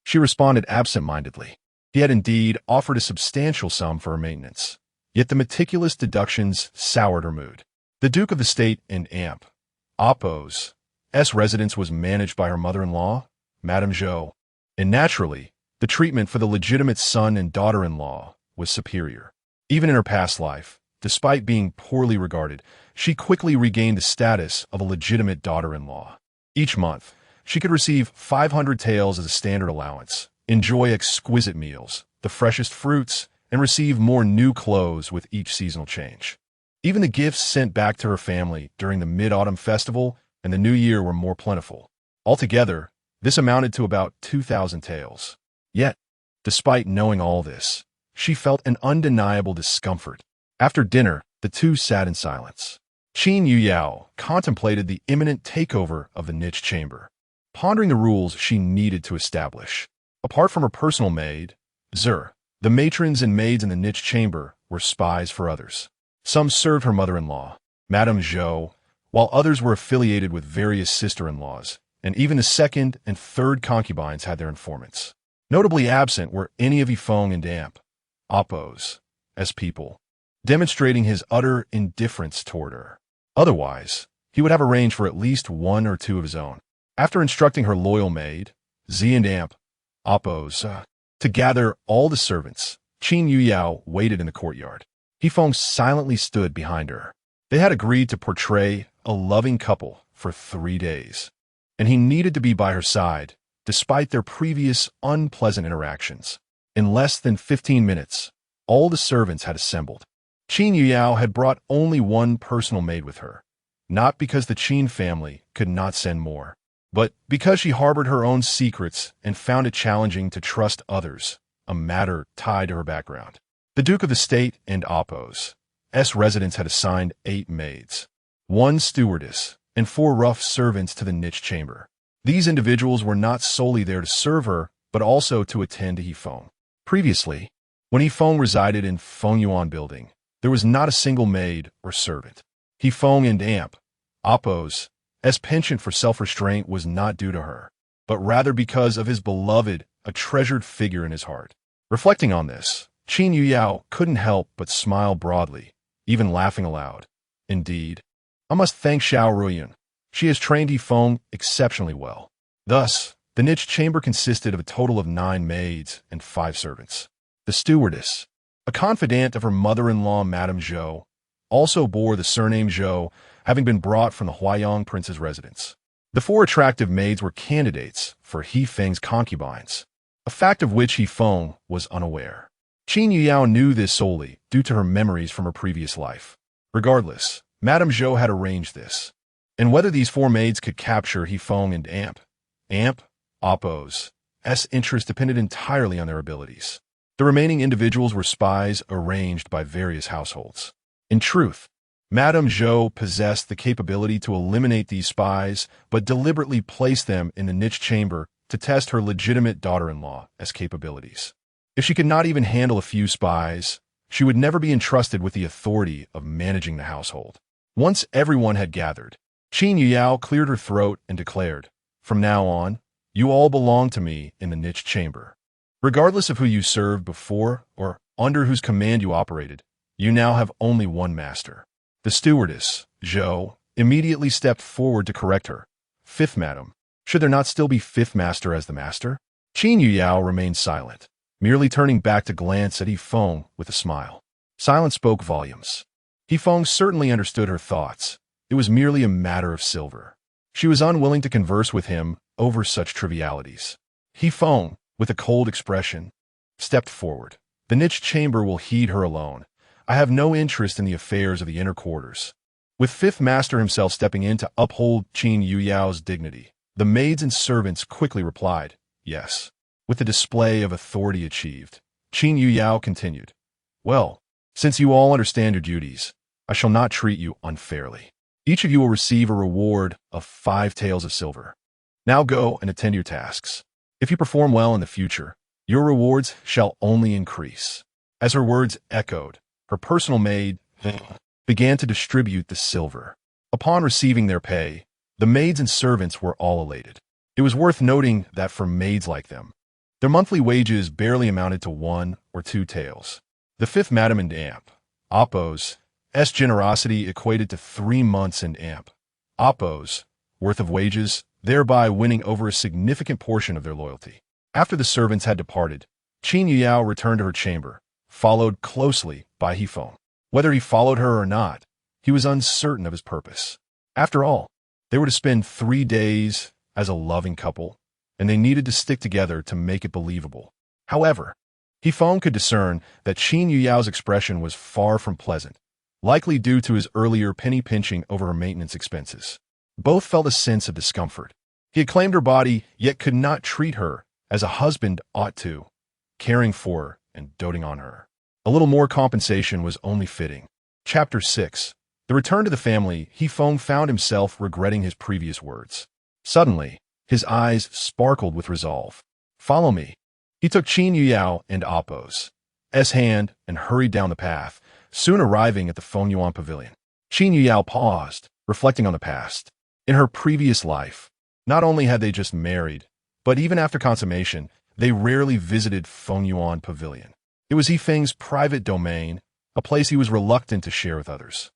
She responded absent-mindedly. He had indeed offered a substantial sum for her maintenance, yet the meticulous deductions soured her mood. The Duke of the State and Amp, Oppo's residence was managed by her mother-in-law, Madame Zhou, and naturally, the treatment for the legitimate son and daughter-in-law was superior. Even in her past life, despite being poorly regarded, she quickly regained the status of a legitimate daughter-in-law. Each month, she could receive 500 taels as a standard allowance, enjoy exquisite meals, the freshest fruits, and receive more new clothes with each seasonal change. Even the gifts sent back to her family during the Mid-Autumn Festival and the New Year were more plentiful. Altogether, this amounted to about 2,000 taels. Yet, despite knowing all this, she felt an undeniable discomfort. After dinner, the two sat in silence. Qin Yuyao contemplated the imminent takeover of the niche chamber, pondering the rules she needed to establish. Apart from her personal maid, Zur, the matrons and maids in the niche chamber were spies for others. Some served her mother-in-law, Madame Zhou, while others were affiliated with various sister-in-laws, and even the second and third concubines had their informants. Notably absent were any of Hefeng and Amp, Oppo's people, demonstrating his utter indifference toward her. Otherwise, he would have arranged for at least one or two of his own. After instructing her loyal maid, Z and Amp, Oppo's, to gather all the servants, Qin Yuyao waited in the courtyard. Hefeng silently stood behind her. They had agreed to portray a loving couple for 3 days, and he needed to be by her side, despite their previous unpleasant interactions. In less than 15 minutes, all the servants had assembled. Qin Yuyao had brought only one personal maid with her, not because the Qin family could not send more, but because she harbored her own secrets and found it challenging to trust others, a matter tied to her background. The Duke of the State and Oppo's residence had assigned 8 maids, 1 stewardess, and 4 rough servants to the niche chamber. These individuals were not solely there to serve her, but also to attend to Hefeng. Previously, when Hefeng resided in Fengyuan Building, there was not a single maid or servant. Hefeng and Amp, Oppo's penchant for self-restraint was not due to her, but rather because of his beloved, a treasured figure in his heart. Reflecting on this, Qin Yuyao couldn't help but smile broadly, even laughing aloud. Indeed, I must thank Xiao Ruiyun. She has trained Hefeng exceptionally well. Thus, the niche chamber consisted of a total of 9 maids and 5 servants. The stewardess, a confidant of her mother-in-law Madame Zhou, also bore the surname Zhou, having been brought from the Huayang prince's residence. The 4 attractive maids were candidates for Hefeng's concubines, a fact of which Hefeng was unaware. Qin Yuyao knew this solely due to her memories from her previous life. Regardless, Madame Zhou had arranged this, and whether these 4 maids could capture Hefeng and Amp, Oppo's interest depended entirely on their abilities. The remaining individuals were spies arranged by various households. In truth, Madame Zhou possessed the capability to eliminate these spies, but deliberately placed them in the niche chamber to test her legitimate daughter-in-law's capabilities. If she could not even handle a few spies, she would never be entrusted with the authority of managing the household. Once everyone had gathered, Qin Yuyao cleared her throat and declared, "From now on, you all belong to me in the niche chamber. Regardless of who you served before or under whose command you operated, you now have only one master." The stewardess, Zhou, immediately stepped forward to correct her. "Fifth madam, should there not still be 5th master as the master?" Qin Yuyao remained silent. merely turning back to glance at Yifeng with a smile. Silence spoke volumes. Yifeng certainly understood her thoughts. It was merely a matter of silver. She was unwilling to converse with him over such trivialities. Yifeng, with a cold expression, stepped forward. The niche chamber will heed her alone. I have no interest in the affairs of the inner quarters. With Fifth Master himself stepping in to uphold Qin Yuyao's dignity, the maids and servants quickly replied, yes. With the display of authority achieved, Qin Yuyao continued, well, since you all understand your duties, I shall not treat you unfairly. Each of you will receive a reward of 5 taels of silver. Now go and attend to your tasks. If you perform well in the future, your rewards shall only increase. As her words echoed, her personal maid began to distribute the silver. Upon receiving their pay, the maids and servants were all elated. It was worth noting that for maids like them, their monthly wages barely amounted to 1 or 2 taels. The fifth Madame and Amp, Oppo's generosity equated to 3 months in Amp, Oppo's worth of wages, thereby winning over a significant portion of their loyalty. After the servants had departed, Qin Yuyao returned to her chamber, followed closely by Yifeng. Whether he followed her or not, he was uncertain of his purpose. After all, they were to spend 3 days as a loving couple, and they needed to stick together to make it believable. However, Yifeng could discern that Qin Yuyao's expression was far from pleasant, likely due to his earlier penny-pinching over her maintenance expenses. Both felt a sense of discomfort. He had claimed her body, yet could not treat her as a husband ought to, caring for her and doting on her. A little more compensation was only fitting. Chapter 6. The return to the family, Yifeng found himself regretting his previous words. Suddenly, his eyes sparkled with resolve. Follow me. He took Qin Yuyao and Oppo's hand and hurried down the path, soon arriving at the Fengyuan pavilion. Qin Yuyao paused, reflecting on the past. In her previous life, not only had they just married, but even after consummation, they rarely visited Fengyuan pavilion. It was Yifeng's private domain, a place he was reluctant to share with others.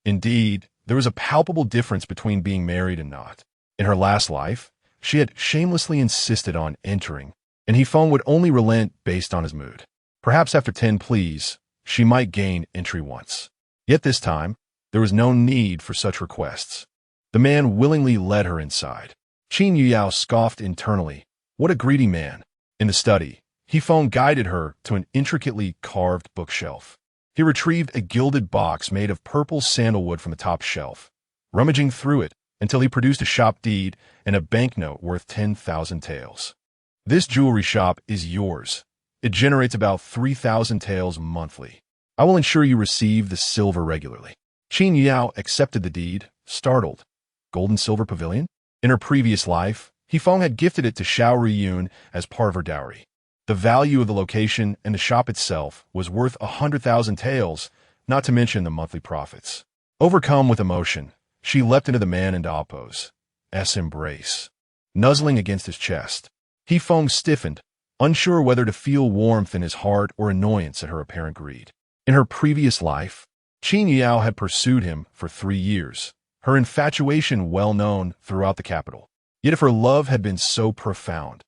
Indeed, there was a palpable difference between being married and not. In her last life, she had shamelessly insisted on entering, and Yifeng would only relent based on his mood. Perhaps after 10 pleas, she might gain entry once. Yet this time, there was no need for such requests. The man willingly led her inside. Qin Yuyao scoffed internally. What a greedy man. In the study, Yifeng guided her to an intricately carved bookshelf. He retrieved a gilded box made of purple sandalwood from the top shelf, rummaging through it until he produced a shop deed and a banknote worth 10,000 taels. This jewelry shop is yours. It generates about 3,000 taels monthly. I will ensure you receive the silver regularly. Qin Yuyao accepted the deed, startled. Gold and silver pavilion? In her previous life, Yifeng had gifted it to Xiao Riyun as part of her dowry. The value of the location and the shop itself was worth 100,000 taels, not to mention the monthly profits. Overcome with emotion, she leapt into the man and Oppo's embrace, nuzzling against his chest. Yifeng stiffened, unsure whether to feel warmth in his heart or annoyance at her apparent greed. In her previous life, Qin Yuyao had pursued him for 3 years, her infatuation well known throughout the capital. Yet if her love had been so profound,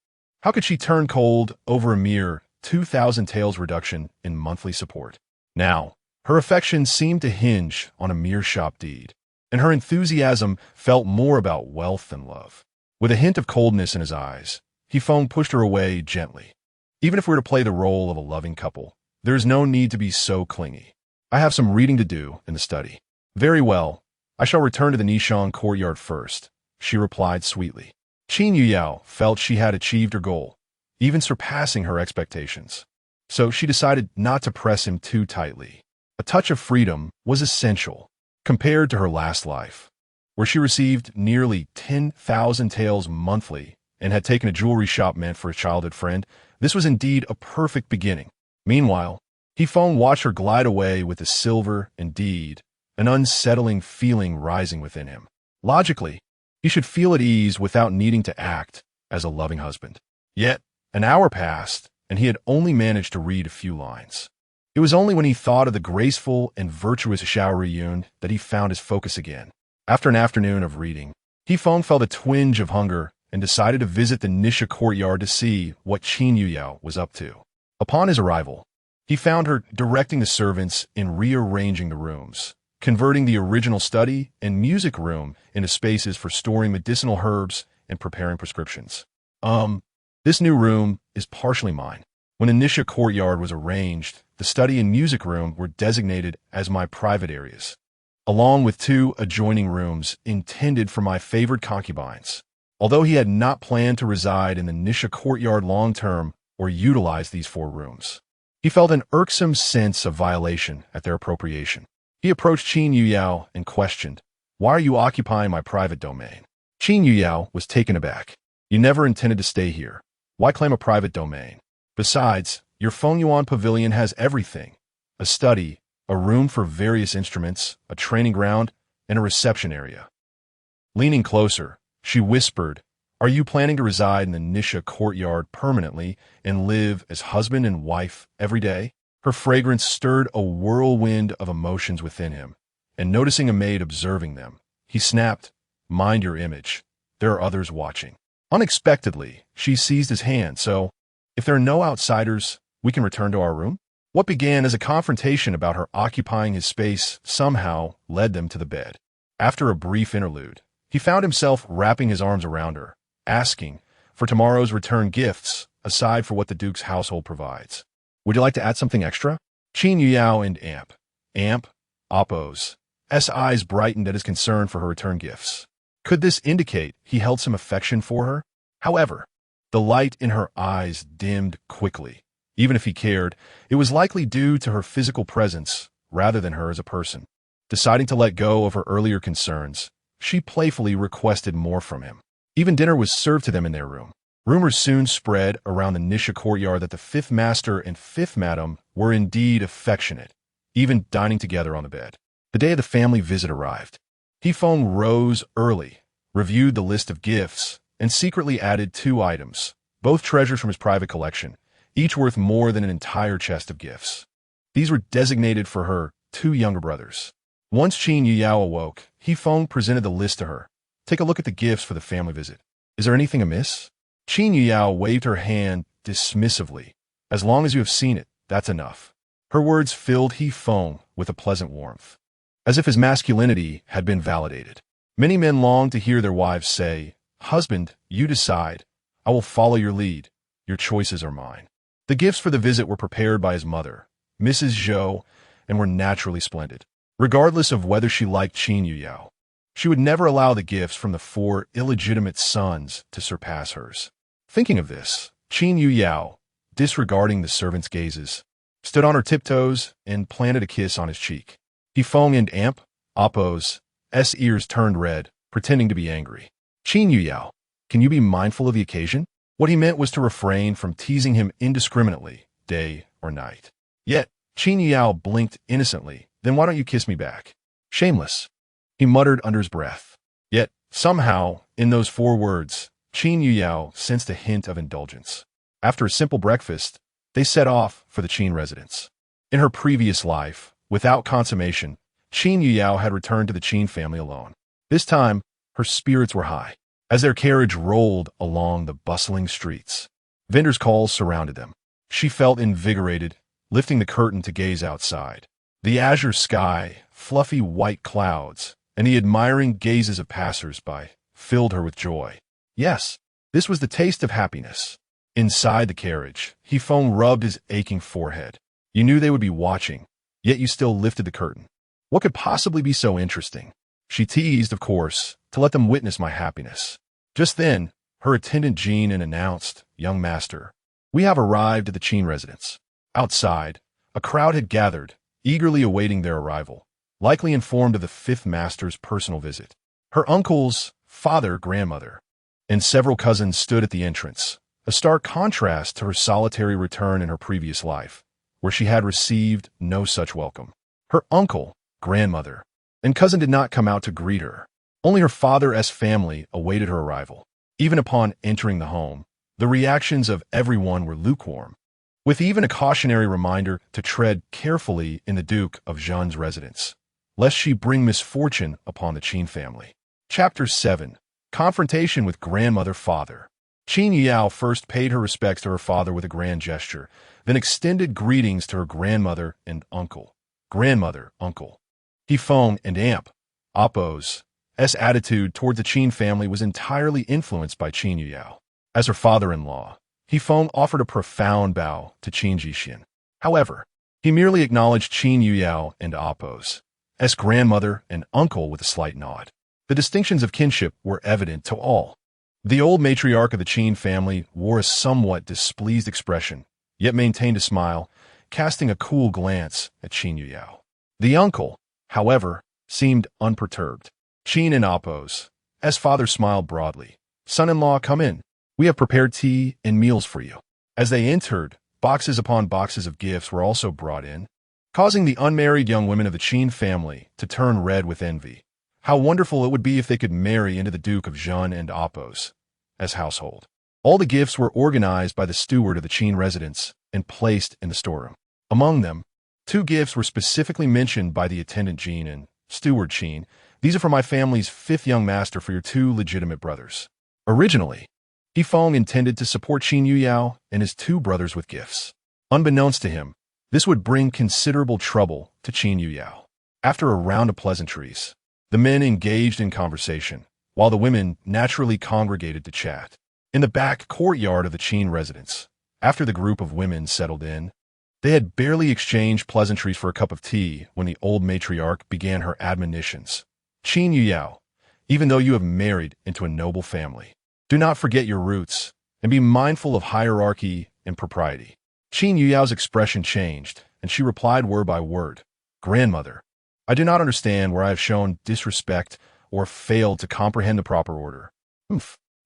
how could she turn cold over a mere 2,000 taels reduction in monthly support? Now, her affection seemed to hinge on a mere shop deed, and her enthusiasm felt more about wealth than love. With a hint of coldness in his eyes, Yifeng pushed her away gently. Even if we're to play the role of a loving couple, there is no need to be so clingy. I have some reading to do in the study. Very well. I shall return to the Nishang courtyard first, she replied sweetly. Qin Yuyao felt she had achieved her goal, even surpassing her expectations. So she decided not to press him too tightly. A touch of freedom was essential, compared to her last life, where she received nearly 10,000 taels monthly and had taken a jewelry shop meant for a childhood friend. This was indeed a perfect beginning. Meanwhile, Yifeng watched her glide away with the silver and deed, an unsettling feeling rising within him. Logically, he should feel at ease without needing to act as a loving husband. Yet, an hour passed, and he had only managed to read a few lines. It was only when he thought of the graceful and virtuous Xiao Riyun that he found his focus again. After an afternoon of reading, Yifeng felt a twinge of hunger and decided to visit the Nisha courtyard to see what Qin Yuyao was up to. Upon his arrival, he found her directing the servants in rearranging the rooms, converting the original study and music room into spaces for storing medicinal herbs and preparing prescriptions. This new room is partially mine. When the Nisha courtyard was arranged, the study and music room were designated as my private areas, along with 2 adjoining rooms intended for my favored concubines. Although he had not planned to reside in the Nisha courtyard long-term or utilize these 4 rooms, he felt an irksome sense of violation at their appropriation. He approached Qin Yuyao and questioned, "Why are you occupying my private domain?" Qin Yuyao was taken aback. "You never intended to stay here. Why claim a private domain? Besides, your Fengyuan pavilion has everything: a study, a room for various instruments, a training ground, and a reception area." Leaning closer, she whispered, "Are you planning to reside in the Nisha courtyard permanently and live as husband and wife every day?" Her fragrance stirred a whirlwind of emotions within him, and noticing a maid observing them, he snapped, "Mind your image. There are others watching." Unexpectedly, she seized his hand. "So, if there are no outsiders, we can return to our room?" What began as a confrontation about her occupying his space somehow led them to the bed. After a brief interlude, he found himself wrapping his arms around her, asking for tomorrow's return gifts, aside for what the Duke's household provides. "Would you like to add something extra?" Qin Yuyao and Amp, Oppo's eyes brightened at his concern for her return gifts. Could this indicate he held some affection for her? However, the light in her eyes dimmed quickly. Even if he cared, it was likely due to her physical presence rather than her as a person. Deciding to let go of her earlier concerns, she playfully requested more from him. Even dinner was served to them in their room. Rumors soon spread around the Nisha courtyard that the 5th Master and 5th Madam were indeed affectionate, even dining together on the bed. The day of the family visit arrived. Hifeng rose early, reviewed the list of gifts, and secretly added 2 items, both treasures from his private collection, each worth more than an entire chest of gifts. These were designated for her 2 younger brothers. Once Qin Yuyao awoke, Hifeng presented the list to her. "Take a look at the gifts for the family visit. Is there anything amiss?" Qin Yuyao waved her hand dismissively. "As long as you have seen it, that's enough." Her words filled Hifeng with a pleasant warmth, as if his masculinity had been validated. Many men long to hear their wives say, "Husband, you decide. I will follow your lead. Your choices are mine." The gifts for the visit were prepared by his mother, Mrs. Zhou, and were naturally splendid. Regardless of whether she liked Qin Yuyao, she would never allow the gifts from the 4 illegitimate sons to surpass hers. Thinking of this, Qin Yuyao, disregarding the servants' gazes, stood on her tiptoes and planted a kiss on his cheek. Hifeng and Oppo's ears turned red, pretending to be angry. "Qin Yuyao, can you be mindful of the occasion?" What he meant was to refrain from teasing him indiscriminately, day or night. Yet, Qin Yuyao blinked innocently. "Then why don't you kiss me back?" "Shameless," he muttered under his breath. Yet, somehow, in those 4 words, Qin Yuyao sensed a hint of indulgence. After a simple breakfast, they set off for the Qin residence. In her previous life, without consummation, Qin Yuyao had returned to the Qin family alone. This time, her spirits were high. As their carriage rolled along the bustling streets, vendors' calls surrounded them. She felt invigorated, lifting the curtain to gaze outside. The azure sky, fluffy white clouds, and the admiring gazes of passers-by filled her with joy. Yes, this was the taste of happiness. Inside the carriage, Hifeng rubbed his aching forehead. You knew they would be watching, yet you still lifted the curtain. What could possibly be so interesting? She teased, of course, to let them witness my happiness. Just then, her attendant Jean announced, "Young master, we have arrived at the Qin residence." Outside, a crowd had gathered, eagerly awaiting their arrival, likely informed of the 5th master's personal visit. Her uncles, father, grandmother, and several cousins stood at the entrance, a stark contrast to her solitary return in her previous life, where she had received no such welcome. Her uncle, grandmother, and cousin did not come out to greet her. Only her father's family awaited her arrival. Even upon entering the home, the reactions of everyone were lukewarm, with even a cautionary reminder to tread carefully in the Duke of Zhen's residence, lest she bring misfortune upon the Qin family. Chapter 7. Confrontation with Grandmother Father. Qin Yao first paid her respects to her father with a grand gesture, then extended greetings to her grandmother and uncle. Grandmother, uncle. Feng and Amp, Appo's attitude toward the Qin family was entirely influenced by Qin Yao. As her father-in-law, Feng offered a profound bow to Qin Jixin. However, he merely acknowledged Qin Yao and Appo's grandmother and uncle with a slight nod. The distinctions of kinship were evident to all. The old matriarch of the Qin family wore a somewhat displeased expression, yet maintained a smile, casting a cool glance at Qin Yao. The uncle, however, seemed unperturbed. Qin and Appo's father smiled broadly. "Son-in-law, come in. We have prepared tea and meals for you." As they entered, boxes upon boxes of gifts were also brought in, causing the unmarried young women of the Qin family to turn red with envy. How wonderful it would be if they could marry into the Duke of Zhen and Appo's household. All the gifts were organized by the steward of the Qin residence and placed in the storeroom. Among them, 2 gifts were specifically mentioned by the attendant Jin and steward Qin. "These are for my family's 5th young master for your 2 legitimate brothers." Originally, Feng intended to support Qin Yao and his 2 brothers with gifts. Unbeknownst to him, this would bring considerable trouble to Qin Yao. After a round of pleasantries, the men engaged in conversation, while the women naturally congregated to chat. In the back courtyard of the Qin residence, after the group of women settled in, they had barely exchanged pleasantries for a cup of tea when the old matriarch began her admonitions. "Qin Yao, even though you have married into a noble family, do not forget your roots and be mindful of hierarchy and propriety." Qin Yao's expression changed, and she replied word by word, "Grandmother, I do not understand where I have shown disrespect or failed to comprehend the proper order."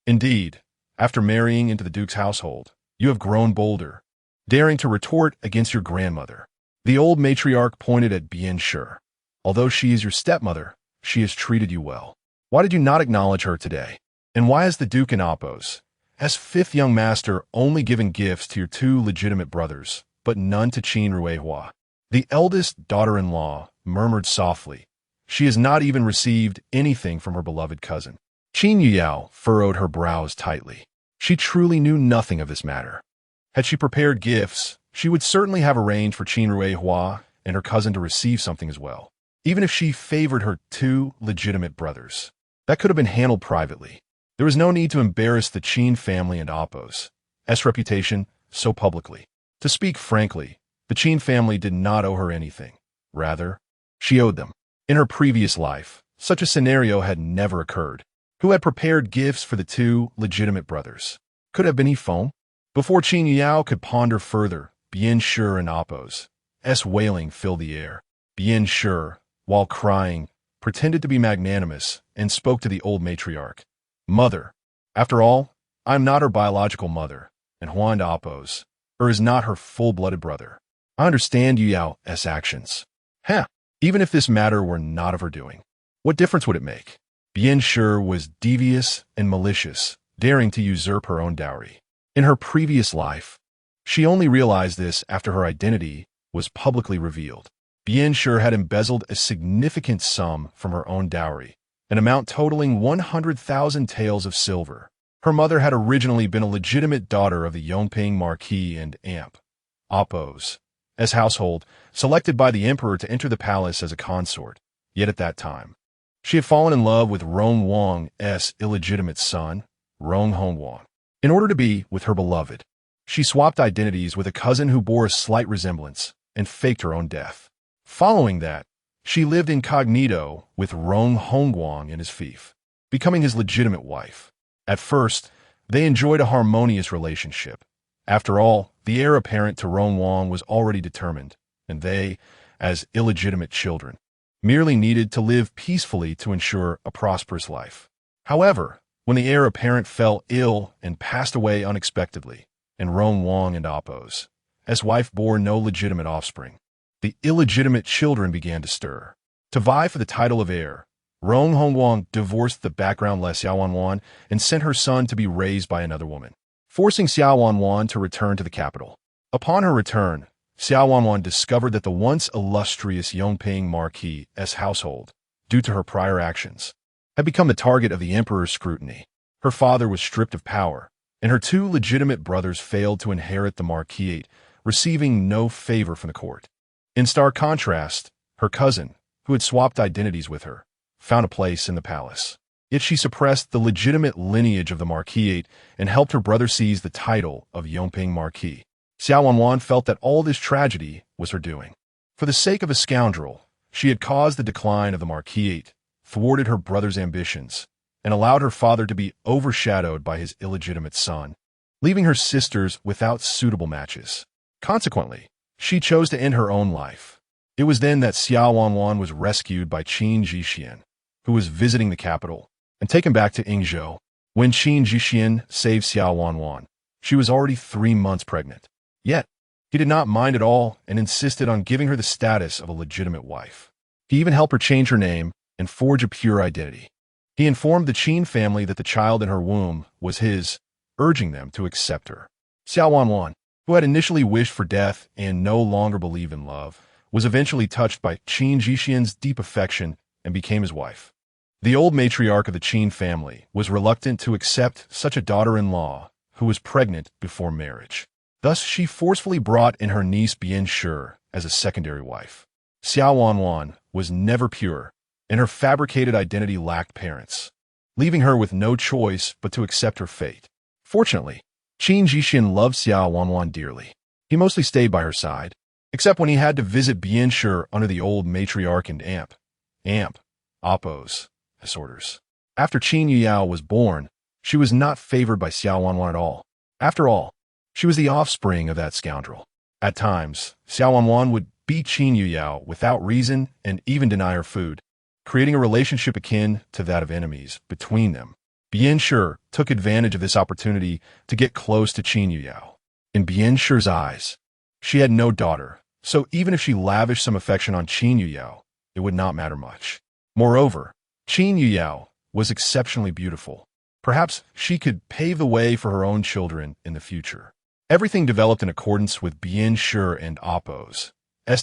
Indeed, after marrying into the Duke's household, you have grown bolder, daring to retort against your grandmother. The old matriarch pointed at Bian Shi. "Although she is your stepmother, she has treated you well. Why did you not acknowledge her today? And why has the Duke and Appo's 5th young master only given gifts to your 2 legitimate brothers, but none to Qin Ruihua?" The eldest daughter-in-law murmured softly. She has not even received anything from her beloved cousin. Qin Yao furrowed her brows tightly. She truly knew nothing of this matter. Had she prepared gifts, she would certainly have arranged for Qin Ruihua and her cousin to receive something as well. Even if she favored her 2 legitimate brothers, that could have been handled privately. There was no need to embarrass the Qin family and Appo's reputation so publicly. To speak frankly, the Qin family did not owe her anything. Rather, she owed them. In her previous life, such a scenario had never occurred. Who had prepared gifts for the 2 legitimate brothers? Could have been Feng. Before Qin Yao could ponder further, Bian Shi and Appo's wailing filled the air. Bian Shi, while crying, pretended to be magnanimous and spoke to the old matriarch. "Mother, after all, I am not her biological mother, and Huan Appo's is not her full-blooded brother. I understand Yao's actions. Even if this matter were not of her doing, what difference would it make?" Bian Shi was devious and malicious, daring to usurp her own dowry. In her previous life, she only realized this after her identity was publicly revealed. Bian Shi had embezzled a significant sum from her own dowry, an amount totaling 100,000 taels of silver. Her mother had originally been a legitimate daughter of the Yongping Marquis and Amp, Appo's household, selected by the emperor to enter the palace as a consort. Yet at that time, she had fallen in love with Rong Wang's illegitimate son, Rong Hongwang. In order to be with her beloved, she swapped identities with a cousin who bore a slight resemblance and faked her own death. Following that, she lived incognito with Rong Hongwang and his fief, becoming his legitimate wife. At first, they enjoyed a harmonious relationship. After all, the heir apparent to Rong Wang was already determined, and they, as illegitimate children, merely needed to live peacefully to ensure a prosperous life. However, when the heir apparent fell ill and passed away unexpectedly, and Rong Wang and Appo's wife bore no legitimate offspring, the illegitimate children began to stir. To vie for the title of heir, Rong Hongwang divorced the background-less Xiao Wanwan and sent her son to be raised by another woman, forcing Xiao Wanwan to return to the capital. Upon her return, Xiao Wanwan discovered that the once illustrious Yongping Marquis' household, due to her prior actions, had become the target of the emperor's scrutiny. Her father was stripped of power, and her two legitimate brothers failed to inherit the marquisate, receiving no favor from the court. In stark contrast, her cousin, who had swapped identities with her, found a place in the palace. Yet she suppressed the legitimate lineage of the marquisate and helped her brother seize the title of Yongping Marquis. Xiao Wanwan felt that all this tragedy was her doing. For the sake of a scoundrel, she had caused the decline of the marquisate, thwarted her brother's ambitions, and allowed her father to be overshadowed by his illegitimate son, leaving her sisters without suitable matches. Consequently, she chose to end her own life. It was then that Xiao Wanwan was rescued by Qin Jixian, who was visiting the capital, and taken back to Yingzhou. When Qin Jixian saved Xiao Wanwan, she was already 3 months pregnant. Yet, he did not mind at all and insisted on giving her the status of a legitimate wife. He even helped her change her name and forge a pure identity. He informed the Qin family that the child in her womb was his, urging them to accept her. Xiao Wanwan, who had initially wished for death and no longer believed in love, was eventually touched by Qin Jixian's deep affection and became his wife. The old matriarch of the Qin family was reluctant to accept such a daughter-in-law who was pregnant before marriage. Thus, she forcefully brought in her niece Bian Shi as a secondary wife. Xiao Wanwan was never pure, and her fabricated identity lacked parents, leaving her with no choice but to accept her fate. Fortunately, Qin Jixian loved Xiao Wanwan dearly. He mostly stayed by her side, except when he had to visit Bian Shi under the old matriarch and amp, oppose, as orders. After Qin Yuyao was born, she was not favored by Xiao Wanwan at all. After all, she was the offspring of that scoundrel. At times, Xiao Wanwan would beat Qin Yuyao without reason and even deny her food, creating a relationship akin to that of enemies between them. Bian Shi took advantage of this opportunity to get close to Qin Yuyao. In Bian Shi's eyes, she had no daughter, so even if she lavished some affection on Qin Yuyao, it would not matter much. Moreover, Qin Yuyao was exceptionally beautiful. Perhaps she could pave the way for her own children in the future. Everything developed in accordance with Bian Shi and Oppo's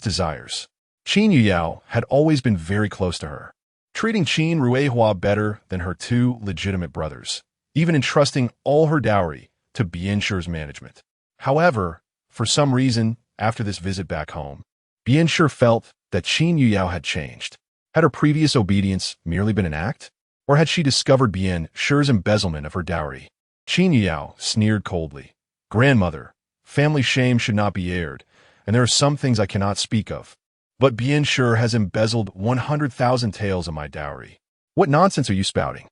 desires. Qin Yuyao had always been very close to her, treating Qin Ruihua better than her two legitimate brothers, even entrusting all her dowry to Bian Shi's management. However, for some reason, after this visit back home, Bian Shi felt that Qin Yuyao had changed. Had her previous obedience merely been an act? Or had she discovered Bian Shi's embezzlement of her dowry? Qin Yuyao sneered coldly. "Grandmother, family shame should not be aired, and there are some things I cannot speak of. But Bian Shi has embezzled 100,000 taels of my dowry. What nonsense are you spouting?"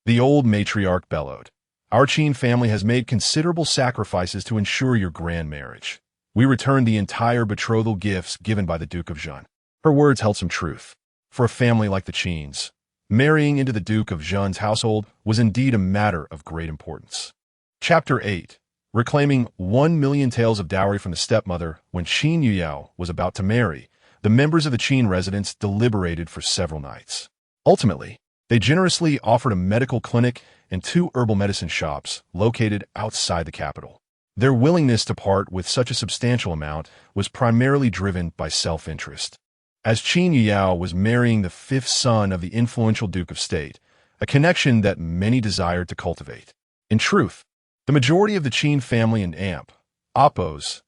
The old matriarch bellowed. "Our Qin family has made considerable sacrifices to ensure your grand marriage. We returned the entire betrothal gifts given by the Duke of Zhen." Her words held some truth. For a family like the Qins, marrying into the Duke of Zhen's household was indeed a matter of great importance. Chapter 8. Reclaiming 1,000,000 taels of dowry from the stepmother. When Qin Yuyao was about to marry, the members of the Qin residence deliberated for several nights. Ultimately, they generously offered a medical clinic and 2 herbal medicine shops located outside the capital. Their willingness to part with such a substantial amount was primarily driven by self-interest. As Qin Yuyao was marrying the 5th son of the influential Duke of State, a connection that many desired to cultivate. In truth, the majority of the Qin family and Oppo's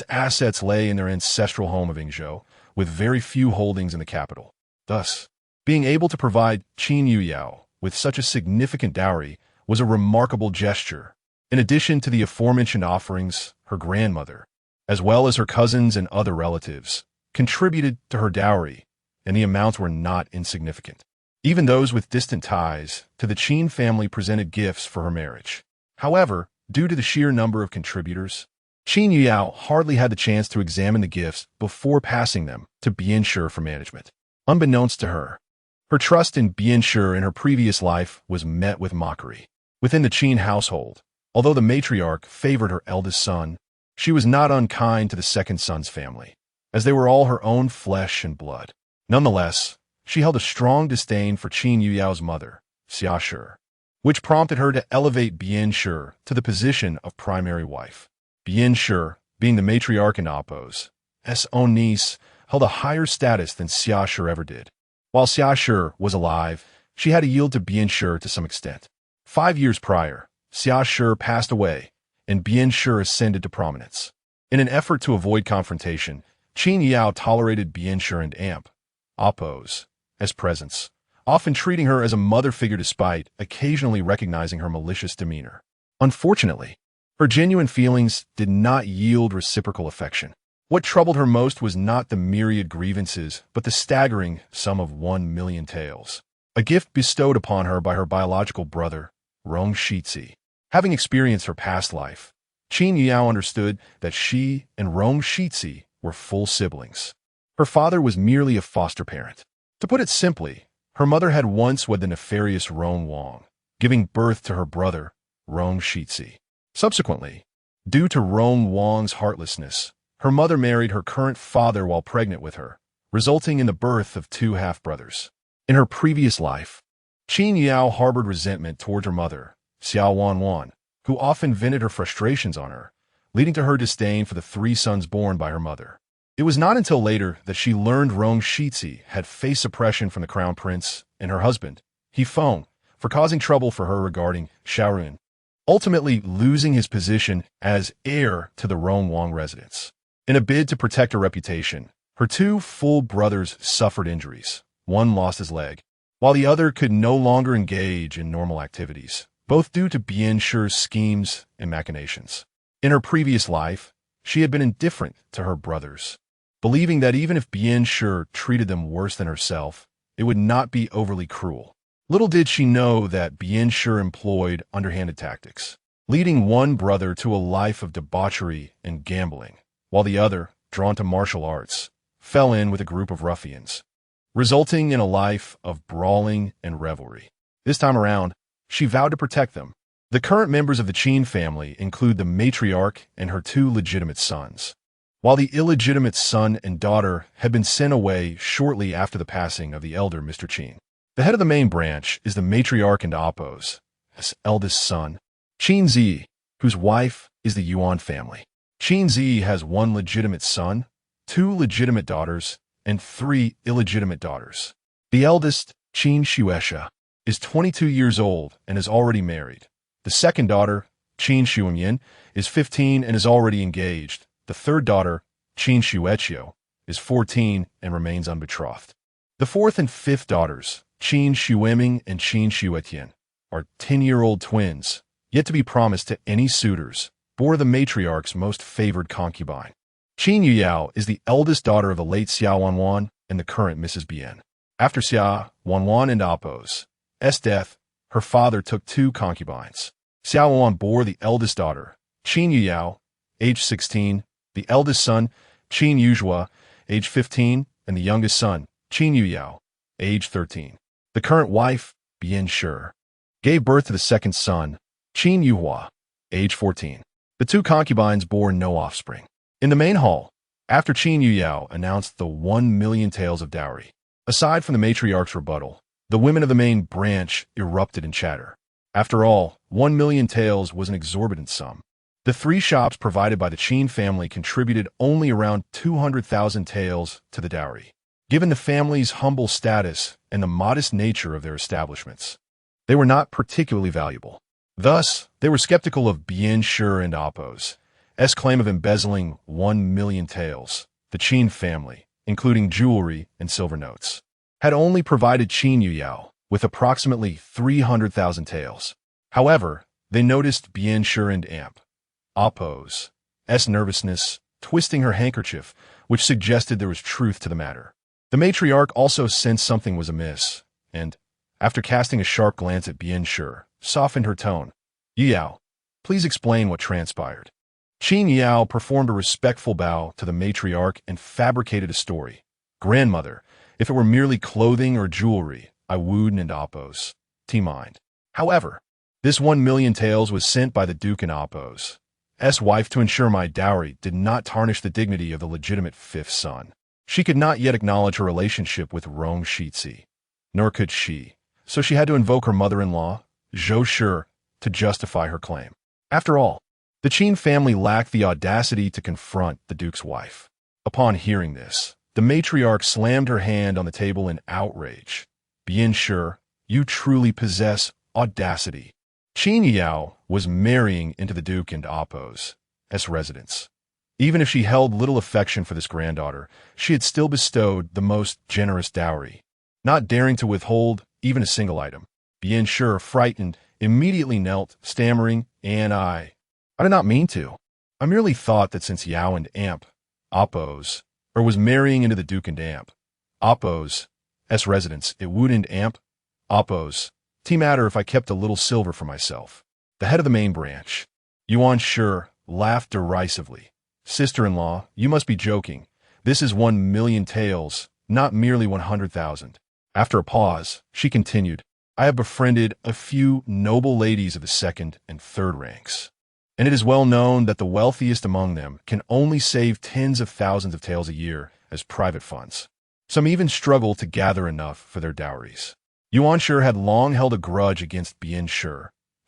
assets lay in their ancestral home of Yingzhou, with very few holdings in the capital. Thus, being able to provide Qin Yuyao with such a significant dowry was a remarkable gesture. In addition to the aforementioned offerings, her grandmother, as well as her cousins and other relatives, contributed to her dowry, and the amounts were not insignificant. Even those with distant ties to the Qin family presented gifts for her marriage. However, due to the sheer number of contributors, Qin Yuyao hardly had the chance to examine the gifts before passing them to Bian Shi for management. Unbeknownst to her, her trust in Bian Shi in her previous life was met with mockery. Within the Qin household, although the matriarch favored her eldest son, she was not unkind to the second son's family, as they were all her own flesh and blood. Nonetheless, she held a strong disdain for Qin Yuyao's mother, Xia Shi, which prompted her to elevate Bian Shi to the position of primary wife. Bian Shi, being the matriarch and Oppo's own niece, held a higher status than Xia Shi ever did. While Xia Shi was alive, she had to yield to Bian Shi to some extent. 5 years prior, Xia Shi passed away, and Bian Shi ascended to prominence. In an effort to avoid confrontation, Qin Yao tolerated Bian Shi and Amp, Oppose, as presents, often treating her as a mother figure despite occasionally recognizing her malicious demeanor. Unfortunately, her genuine feelings did not yield reciprocal affection. What troubled her most was not the myriad grievances, but the staggering sum of 1,000,000 taels, a gift bestowed upon her by her biological brother, Rong Shizi. Having experienced her past life, Qin Yao understood that she and Rong Shizi were full siblings. Her father was merely a foster parent. To put it simply, her mother had once wed the nefarious Rong Wang, giving birth to her brother, Rong Shizi. Subsequently, due to Rong Wang's heartlessness, her mother married her current father while pregnant with her, resulting in the birth of 2 half-brothers. In her previous life, Qin Yao harbored resentment toward her mother, Xiao Wanwan, who often vented her frustrations on her, leading to her disdain for the 3 sons born by her mother. It was not until later that she learned Rong Shizi had faced suppression from the crown prince and her husband, He Feng, for causing trouble for her regarding Shaorun, ultimately losing his position as heir to the Rong Wang residence. In a bid to protect her reputation, her 2 full brothers suffered injuries. One lost his leg, while the other could no longer engage in normal activities, both due to Bian Shi's schemes and machinations. In her previous life, she had been indifferent to her brothers, believing that even if Bian Shi treated them worse than herself, it would not be overly cruel. Little did she know that Bian Shi employed underhanded tactics, leading one brother to a life of debauchery and gambling, while the other, drawn to martial arts, fell in with a group of ruffians, resulting in a life of brawling and revelry. This time around, she vowed to protect them. The current members of the Qin family include the matriarch and her 2 legitimate sons, while the illegitimate son and daughter had been sent away shortly after the passing of the elder Mr. Qin. The head of the main branch is the matriarch and Oppose, his eldest son, Qin Zi, whose wife is the Yuan family. Qin Zi has 1 legitimate son, 2 legitimate daughters, and 3 illegitimate daughters. The eldest, Qin Xuesha, is 22 years old and is already married. The second daughter, Qin Xuanyin, is 15 and is already engaged. The third daughter, Qin Xuechio, is 14 and remains unbetrothed. The fourth and fifth daughters, Qin Xueming and Qin Xuetian, are 10-year-old twins, yet to be promised to any suitors, bore the matriarch's most favored concubine. Qin Yuyao is the eldest daughter of the late Xia Wanwan and the current Mrs. Bian. After Xia Wanwan and Oppose's death, her father took 2 concubines. Xia Wanwan bore the eldest daughter, Qin Yuyao, age 16, the eldest son, Qin Yuzhua, age 15, and the youngest son, Qin Yuyao, age 13. The current wife, Bian Shi, gave birth to the second son, Qin Yuhua, age 14. The 2 concubines bore no offspring. In the main hall, after Qin Yuyao announced the 1,000,000 taels of dowry, aside from the matriarch's rebuttal, the women of the main branch erupted in chatter. After all, 1,000,000 taels was an exorbitant sum. The 3 shops provided by the Qin family contributed only around 200,000 taels to the dowry, given the family's humble status and the modest nature of their establishments. They were not particularly valuable. Thus, they were skeptical of Bian Shi and Oppose's claim of embezzling 1,000,000 taels. The Qin family, including jewelry and silver notes, had only provided Qin Yuyao with approximately 300,000 taels. However, they noticed Bian Shi and Amp, Oppose's nervousness, twisting her handkerchief, which suggested there was truth to the matter. The matriarch also sensed something was amiss, and, after casting a sharp glance at Bian Shi, softened her tone. Yuyao, please explain what transpired. Qin Yao performed a respectful bow to the matriarch and fabricated a story. Grandmother, if it were merely clothing or jewelry, I would and Oppose. Mind. However, this 1,000,000 taels was sent by the Duke and Oppose's wife to ensure my dowry did not tarnish the dignity of the legitimate 5th son. She could not yet acknowledge her relationship with Rong Shizi, nor could she, so she had to invoke her mother-in-law, Zhou Shi, to justify her claim. After all, the Qin family lacked the audacity to confront the Duke's wife. Upon hearing this, the matriarch slammed her hand on the table in outrage. Bian Shi, you truly possess audacity. Qin Yao was marrying into the Duke and Appo's residence. Even if she held little affection for this granddaughter, she had still bestowed the most generous dowry, not daring to withhold even a single item. Bien Sure, frightened, immediately knelt, stammering, I did not mean to. I merely thought that since Yao and Appo's, was marrying into the Duke and Appo's residence, it wouldn't Appo's matter if I kept a little silver for myself. The head of the main branch, Yuan Shi, laughed derisively. Sister-in-law, you must be joking. This is 1,000,000 taels, not merely 100,000. After a pause, she continued, I have befriended a few noble ladies of the second and third ranks, and it is well known that the wealthiest among them can only save tens of thousands of taels a year as private funds. Some even struggle to gather enough for their dowries. Yuan Shi had long held a grudge against Bien Shi,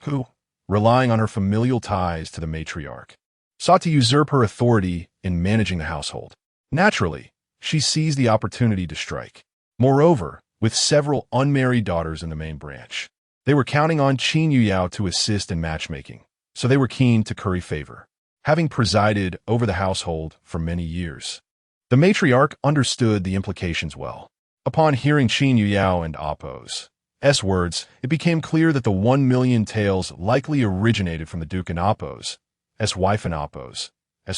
who, relying on her familial ties to the matriarch, sought to usurp her authority in managing the household. Naturally, she seized the opportunity to strike. Moreover, with several unmarried daughters in the main branch, they were counting on Qin Yao to assist in matchmaking, so they were keen to curry favor. Having presided over the household for many years, the matriarch understood the implications well. Upon hearing Qin Yao and Appo's words, it became clear that the 1,000,000 taels likely originated from the Duke and Appo's wife and Appo's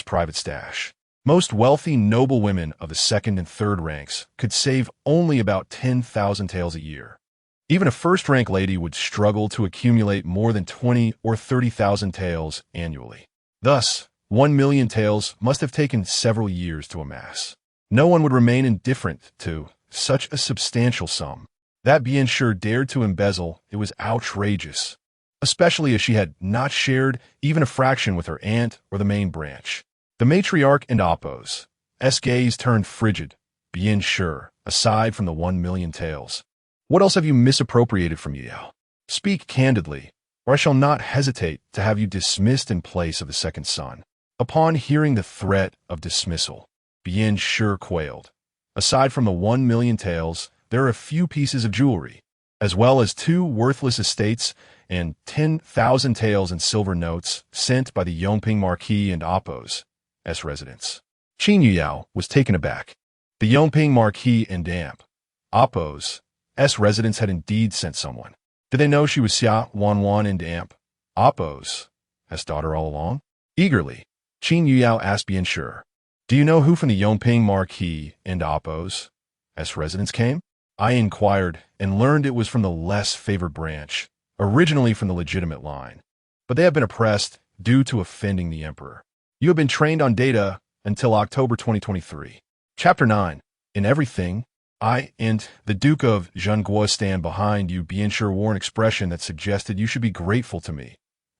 private stash. Most wealthy noble women of the second and third ranks could save only about 10,000 taels a year. Even a first-rank lady would struggle to accumulate more than 20 or 30,000 taels annually. Thus, 1,000,000 taels must have taken several years to amass. No one would remain indifferent to such a substantial sum. That Bien Shi dared to embezzle, it was outrageous, especially as she had not shared even a fraction with her aunt or the main branch. The matriarch and Appo's gaze turned frigid. Bien Shi, aside from the 1,000,000 taels, what else have you misappropriated from Yao? Speak candidly, or I shall not hesitate to have you dismissed in place of the second son. Upon hearing the threat of dismissal, Bien Shi quailed. Aside from the 1,000,000 taels, there are a few pieces of jewelry, as well as 2 worthless estates and 10,000 taels in silver notes sent by the Yongping Marquis and Appo's residence. Qin Yao was taken aback. The Yongping Marquis and Appo's residence had indeed sent someone. Did they know she was Xia Wanwan and Appo's daughter all along? Eagerly, Qin Yao asked Bien Shi, do you know who from the Yongping Marquis and Appo's residence came? I inquired and learned it was from the less favored branch, originally from the legitimate line, but they have been oppressed due to offending the emperor. You have been trained on data until October 2023. Chapter 9. In everything, I and the Duke of Zhengguo stand behind you. Bien Shi wore an expression that suggested you should be grateful to me.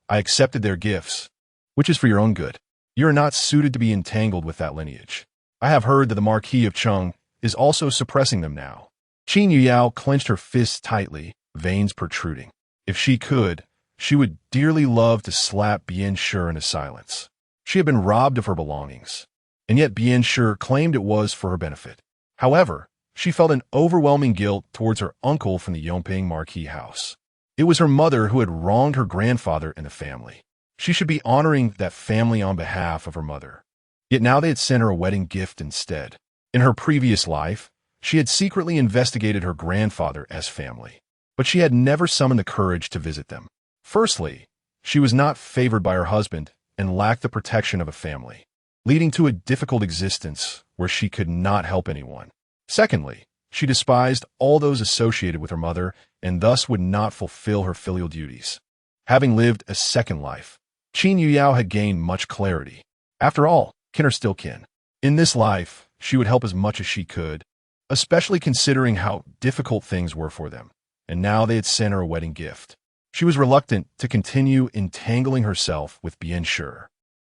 I accepted their gifts, which is for your own good. You are not suited to be entangled with that lineage. I have heard that the Marquis of Cheng is also suppressing them now. Qin Yao clenched her fists tightly, veins protruding. If she could, she would dearly love to slap Bien Shi into silence. She had been robbed of her belongings, and yet Bien Shi claimed it was for her benefit. However, she felt an overwhelming guilt towards her uncle from the Yongping Marquis house. It was her mother who had wronged her grandfather and the family. She should be honoring that family on behalf of her mother. Yet now they had sent her a wedding gift instead. In her previous life, she had secretly investigated her grandfather's family, but she had never summoned the courage to visit them. Firstly, she was not favored by her husband and lacked the protection of a family, leading to a difficult existence where she could not help anyone. Secondly, she despised all those associated with her mother and thus would not fulfill her filial duties. Having lived a second life, Qin Yao had gained much clarity. After all, kin are still kin. In this life, she would help as much as she could, especially considering how difficult things were for them, and now they had sent her a wedding gift. She was reluctant to continue entangling herself with Bien Shi.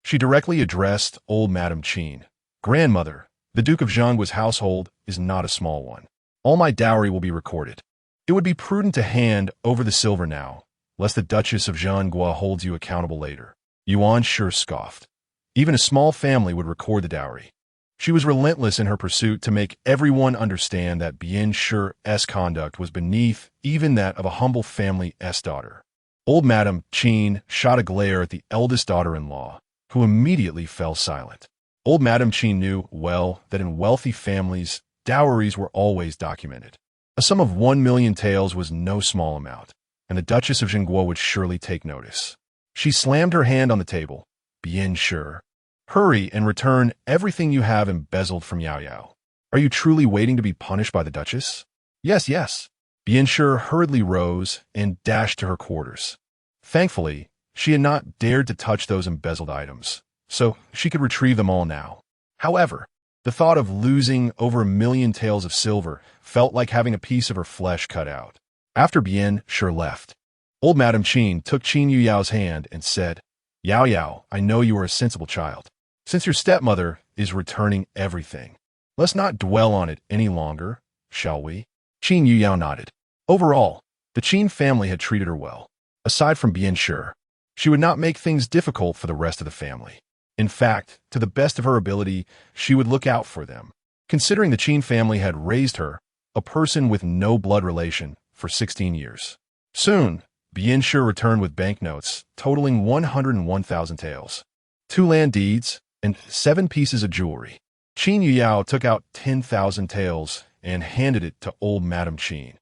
She directly addressed old Madame Qin. Grandmother, the Duke of Zhengguo's household is not a small one. All my dowry will be recorded. It would be prudent to hand over the silver now, lest the Duchess of Zhengguo holds you accountable later. Yuan Shi scoffed. Even a small family would record the dowry. She was relentless in her pursuit to make everyone understand that Bien Shi's conduct was beneath even that of a humble family's daughter. Old Madame Qin shot a glare at the eldest daughter-in-law, who immediately fell silent. Old Madame Qin knew well that in wealthy families, dowries were always documented. A sum of 1,000,000 taels was no small amount, and the Duchess of Zhengguo would surely take notice. She slammed her hand on the table. Bien sure. Hurry and return everything you have embezzled from Yao Yao. Are you truly waiting to be punished by the Duchess? Yes, yes. Bien sure hurriedly rose and dashed to her quarters. Thankfully, she had not dared to touch those embezzled items, so she could retrieve them all now. However, the thought of losing over 1,000,000 taels of silver felt like having a piece of her flesh cut out. After Bien sure left, old Madame Qin took Qin Yuyao's hand and said, Yao Yao, I know you are a sensible child. Since your stepmother is returning everything, let's not dwell on it any longer, shall we? Qin Yuyao nodded. Overall, the Qin family had treated her well. Aside from Bien sure, she would not make things difficult for the rest of the family. In fact, to the best of her ability, she would look out for them. Considering the Qin family had raised her, a person with no blood relation, for 16 years. Soon, Bien sure returned with banknotes totaling 101,000 taels, 2 land deeds, and 7 pieces of jewelry. Qin Yuyao took out 10,000 taels and handed it to old Madame Qin.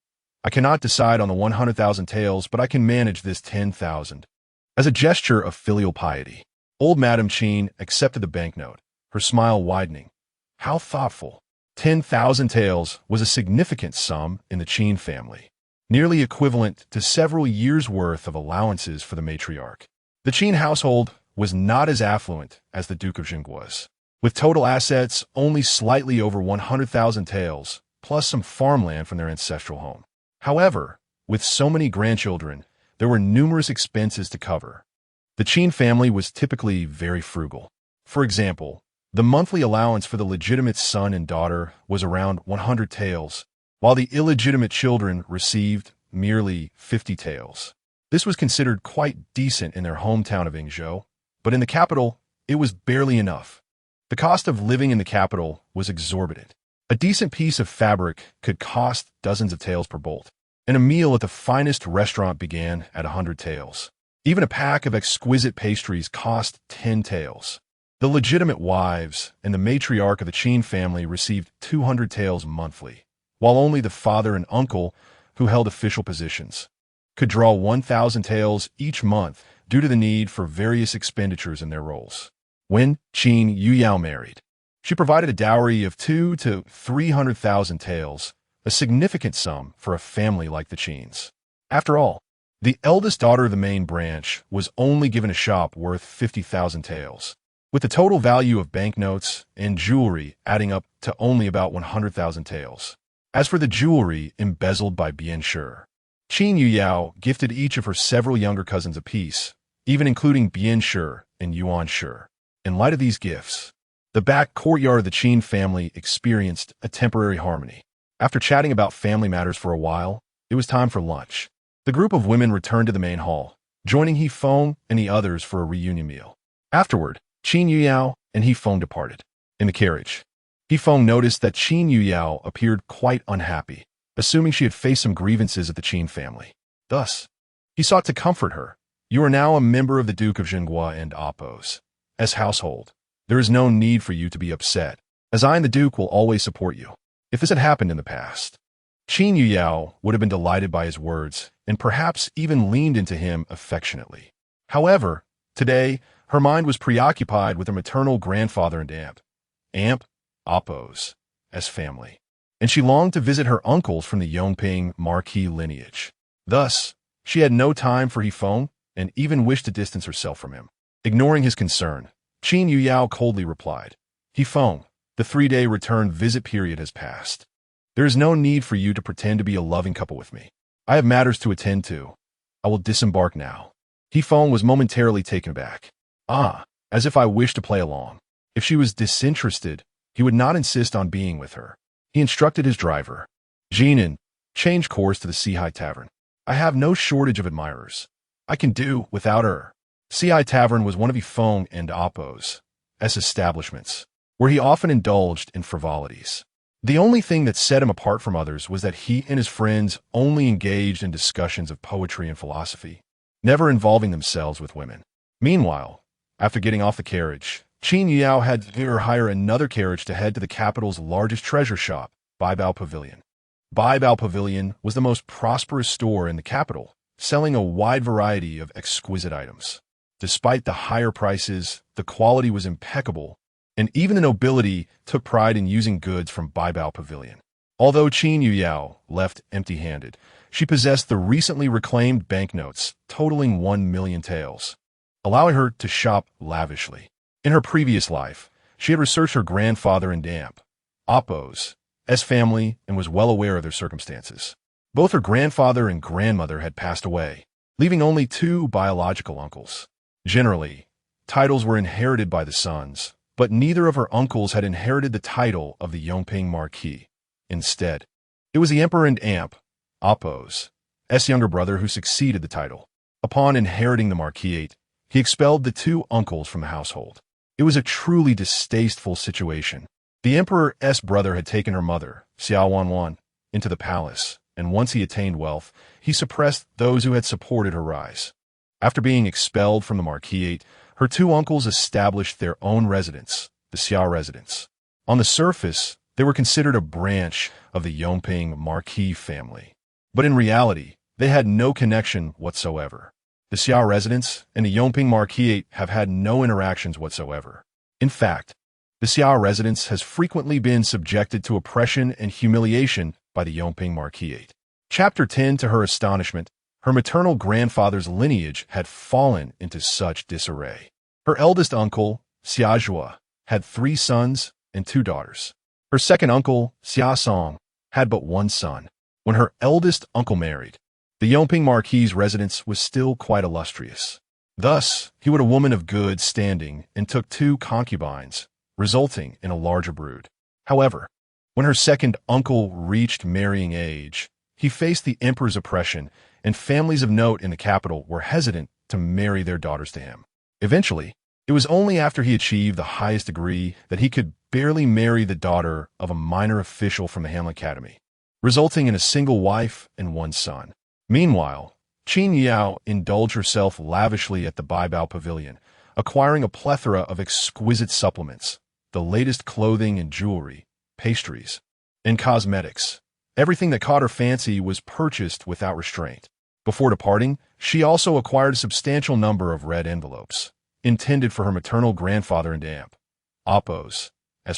I cannot decide on the 100,000 taels, but I can manage this 10,000. As a gesture of filial piety, old Madame Qin accepted the banknote, her smile widening. How thoughtful. 10,000 taels was a significant sum in the Qin family, nearly equivalent to several years' worth of allowances for the matriarch. The Qin household was not as affluent as the Duke of Zhengguo's, with total assets only slightly over 100,000 taels, plus some farmland from their ancestral home. However, with so many grandchildren, there were numerous expenses to cover. The Qin family was typically very frugal. For example, the monthly allowance for the legitimate son and daughter was around 100 taels, while the illegitimate children received merely 50 taels. This was considered quite decent in their hometown of Yingzhou, but in the capital, it was barely enough. The cost of living in the capital was exorbitant. A decent piece of fabric could cost dozens of taels per bolt, and a meal at the finest restaurant began at 100 taels. Even a pack of exquisite pastries cost 10 taels. The legitimate wives and the matriarch of the Qin family received 200 taels monthly, while only the father and uncle, who held official positions, could draw 1,000 taels each month due to the need for various expenditures in their roles. When Qin Yuyao married, she provided a dowry of 200,000 to 300,000 taels, a significant sum for a family like the Qins. After all, the eldest daughter of the main branch was only given a shop worth 50,000 taels, with the total value of banknotes and jewelry adding up to only about 100,000 taels. As for the jewelry embezzled by Bien sure, Qin Yuyao gifted each of her several younger cousins a piece, even including Bien sure and Yuan sure. In light of these gifts, the back courtyard of the Qin family experienced a temporary harmony. After chatting about family matters for a while, it was time for lunch. The group of women returned to the main hall, joining He Feng and the others for a reunion meal. Afterward, Qin Yuyao and He Feng departed. In the carriage, He Feng noticed that Qin Yuyao appeared quite unhappy, assuming she had faced some grievances at the Qin family. Thus, he sought to comfort her. You are now a member of the Duke of Zhengguo and Appos. As household, there is no need for you to be upset, as I and the Duke will always support you. If this had happened in the past, Qin Yuyao would have been delighted by his words and perhaps even leaned into him affectionately. However, today, her mind was preoccupied with her maternal grandfather and aunt, Appos, as family, and she longed to visit her uncles from the Yongping Marquis lineage. Thus, she had no time for He Feng and even wished to distance herself from him. Ignoring his concern, Qin Yuyao coldly replied, He Feng, the 3-day return visit period has passed. There is no need for you to pretend to be a loving couple with me. I have matters to attend to. I will disembark now. He Feng was momentarily taken aback. As if I wished to play along. If she was disinterested, he would not insist on being with her. He instructed his driver, Jinan, change course to the Sihai Tavern. I have no shortage of admirers. I can do without her. Sihai Tavern was one of He Feng and Appos' establishments, where he often indulged in frivolities. The only thing that set him apart from others was that he and his friends only engaged in discussions of poetry and philosophy. never involving themselves with women. Meanwhile, after getting off the carriage, Qin Yao had Vir hire another carriage to head to the capital's largest treasure shop, Baibao Pavilion. Baibao Pavilion was the most prosperous store in the capital, selling a wide variety of exquisite items. Despite the higher prices, the quality was impeccable, and even the nobility took pride in using goods from Baibao Pavilion. Although Qin Yao left empty-handed, she possessed the recently reclaimed banknotes totaling 1 million taels, allowing her to shop lavishly. In her previous life, she had researched her grandfather and aunt, Oppo's family, and was well aware of their circumstances. Both her grandfather and grandmother had passed away, leaving only 2 biological uncles. Generally, titles were inherited by the sons, but neither of her uncles had inherited the title of the Yongping Marquis. Instead, it was the emperor and aunt, Oppo's younger brother, who succeeded the title. Upon inheriting the marquisate, he expelled the 2 uncles from the household. It was a truly distasteful situation. The emperor's brother had taken her mother, Xiao Wanwan, into the palace, and once he attained wealth, he suppressed those who had supported her rise. After being expelled from the marquisate, her 2 uncles established their own residence, the Xiao residence. On the surface, they were considered a branch of the Yongping Marquis family, but in reality, they had no connection whatsoever. The Xiao residence and the Yongping Marquisate have had no interactions whatsoever. In fact, the Xiao residence has frequently been subjected to oppression and humiliation by the Yongping Marquisate. Chapter 10. To her astonishment, her maternal grandfather's lineage had fallen into such disarray. Her eldest uncle, Xiazhua, had 3 sons and 2 daughters. Her second uncle, Xia Song, had but 1 son. When her eldest uncle married, the Yongping Marquis's residence was still quite illustrious. Thus, he was a woman of good standing and took 2 concubines, resulting in a larger brood. However, when her second uncle reached marrying age, he faced the emperor's oppression, and families of note in the capital were hesitant to marry their daughters to him. Eventually, it was only after he achieved the highest degree that he could barely marry the daughter of a minor official from the Ham Academy, resulting in a single wife and 1 son. Meanwhile, Qin Yao indulged herself lavishly at the Baibao Pavilion, acquiring a plethora of exquisite supplements, the latest clothing and jewelry, pastries, and cosmetics. Everything that caught her fancy was purchased without restraint. Before departing, she also acquired a substantial number of red envelopes, intended for her maternal grandfather and aunt, Oppo's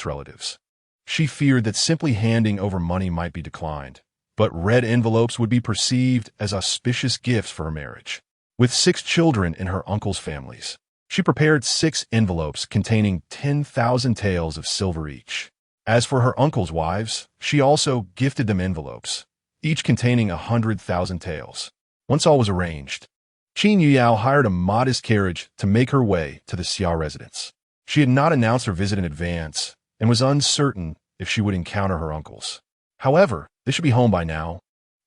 relatives. She feared that simply handing over money might be declined, but red envelopes would be perceived as auspicious gifts for her marriage. With 6 children in her uncle's families, she prepared 6 envelopes containing 10,000 taels of silver each. As for her uncle's wives, she also gifted them envelopes, each containing 100,000 taels. Once all was arranged, Qin Yao hired a modest carriage to make her way to the Xiao residence. She had not announced her visit in advance and was uncertain if she would encounter her uncles. However, they should be home by now,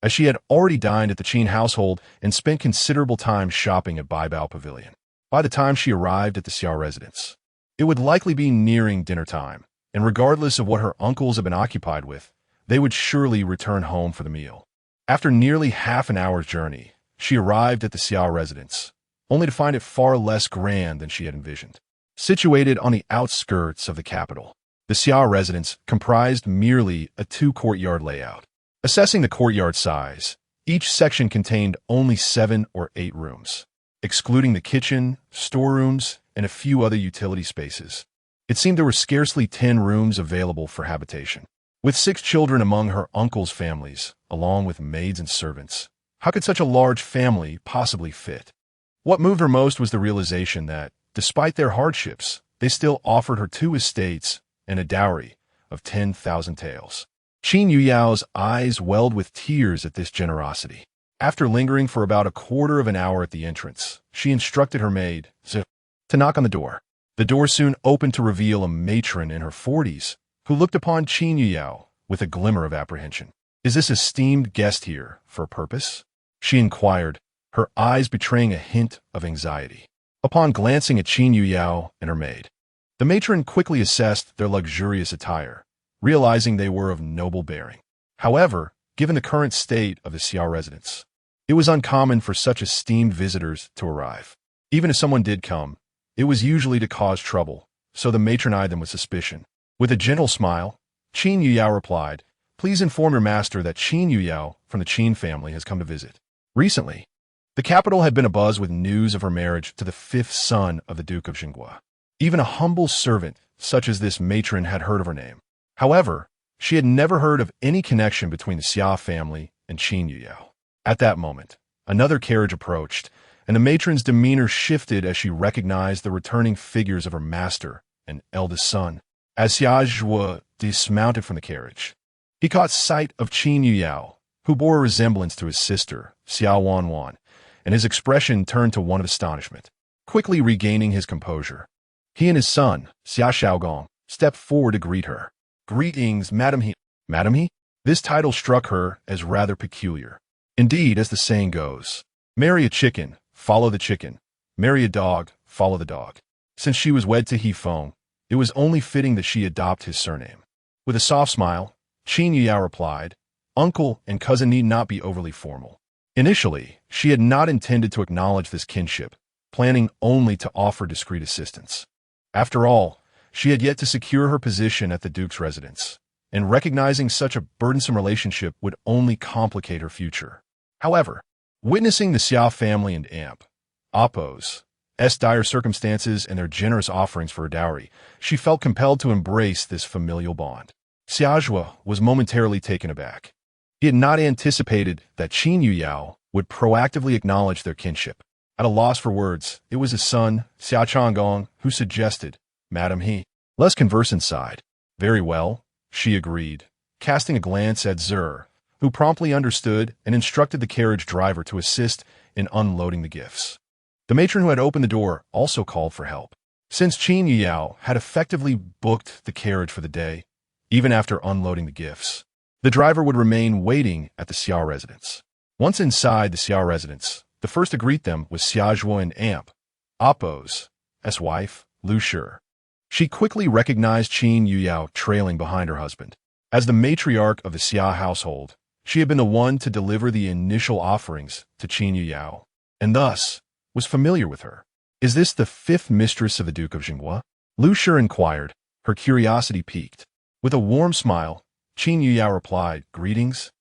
as she had already dined at the Qin household and spent considerable time shopping at Baibao Pavilion. By the time she arrived at the Xiao residence, it would likely be nearing dinner time, and regardless of what her uncles had been occupied with, they would surely return home for the meal. After nearly half an hour's journey, she arrived at the Xiao residence, only to find it far less grand than she had envisioned. Situated on the outskirts of the capital, the Xiao residence comprised merely a 2-courtyard layout. Assessing the courtyard size, each section contained only 7 or 8 rooms, excluding the kitchen, storerooms, and a few other utility spaces. It seemed there were scarcely 10 rooms available for habitation. With 6 children among her uncle's families, along with maids and servants, how could such a large family possibly fit? What moved her most was the realization that, despite their hardships, they still offered her 2 estates and a dowry of 10,000 taels. Qin Yao's eyes welled with tears at this generosity. After lingering for about a quarter of an hour at the entrance, she instructed her maid, Zhengguo, to knock on the door. The door soon opened to reveal a matron in her 40s, who looked upon Qin Yao with a glimmer of apprehension. "Is this esteemed guest here for a purpose?" she inquired, her eyes betraying a hint of anxiety. Upon glancing at Qin Yao and her maid, the matron quickly assessed their luxurious attire, realizing they were of noble bearing. However, given the current state of the Xiao residence, It was uncommon for such esteemed visitors to arrive. Even if someone did come, it was usually to cause trouble, so the matron eyed them with suspicion. With a gentle smile, Qin Yuyao replied, "Please inform your master that Qin Yuyao from the Qin family has come to visit." Recently, the capital had been abuzz with news of her marriage to the fifth son of the Duke of Zhengguo. Even a humble servant such as this matron had heard of her name. However, she had never heard of any connection between the Xia family and Qin Yuyao. At that moment, another carriage approached, and the matron's demeanor shifted as she recognized the returning figures of her master and eldest son. As Zhengguo dismounted from the carriage, he caught sight of Qin Yuyao, who bore a resemblance to his sister, Xiao Wanwan, and his expression turned to one of astonishment. Quickly regaining his composure, he and his son, Xia Xiaogong, stepped forward to greet her. "Greetings, Madam He." Madam He? This title struck her as rather peculiar. Indeed, as the saying goes, marry a chicken, follow the chicken. Marry a dog, follow the dog. Since she was wed to He Feng, it was only fitting that she adopt his surname. With a soft smile, Qin Yuyao replied, "Uncle and cousin need not be overly formal." Initially, she had not intended to acknowledge this kinship, planning only to offer discreet assistance. After all, she had yet to secure her position at the Duke's residence, and recognizing such a burdensome relationship would only complicate her future. However, witnessing the Xia family and Amp oppose dire circumstances and their generous offerings for her dowry, she felt compelled to embrace this familial bond. Zhengguo was momentarily taken aback. He had not anticipated that Qin Yuyao would proactively acknowledge their kinship. At a loss for words, it was his son, Xia Changgong, who suggested, "Madam He, let's converse inside." "Very well," she agreed, casting a glance at Zer, who promptly understood and instructed the carriage driver to assist in unloading the gifts. The matron who had opened the door also called for help. Since Qin Yuyao had effectively booked the carriage for the day, even after unloading the gifts, the driver would remain waiting at the Xia residence. Once inside the Xia residence, the first to greet them was Zhengguo and Amp, Oppo's wife, Lu Shi. She quickly recognized Qin Yuyao trailing behind her husband. As the matriarch of the Xia household, she had been the one to deliver the initial offerings to Qin Yuyao, and thus was familiar with her. "Is this the fifth mistress of the Duke of Zhengguo?" Lu Shi inquired, her curiosity piqued. With a warm smile, Qin Yuyao replied, "Greetings,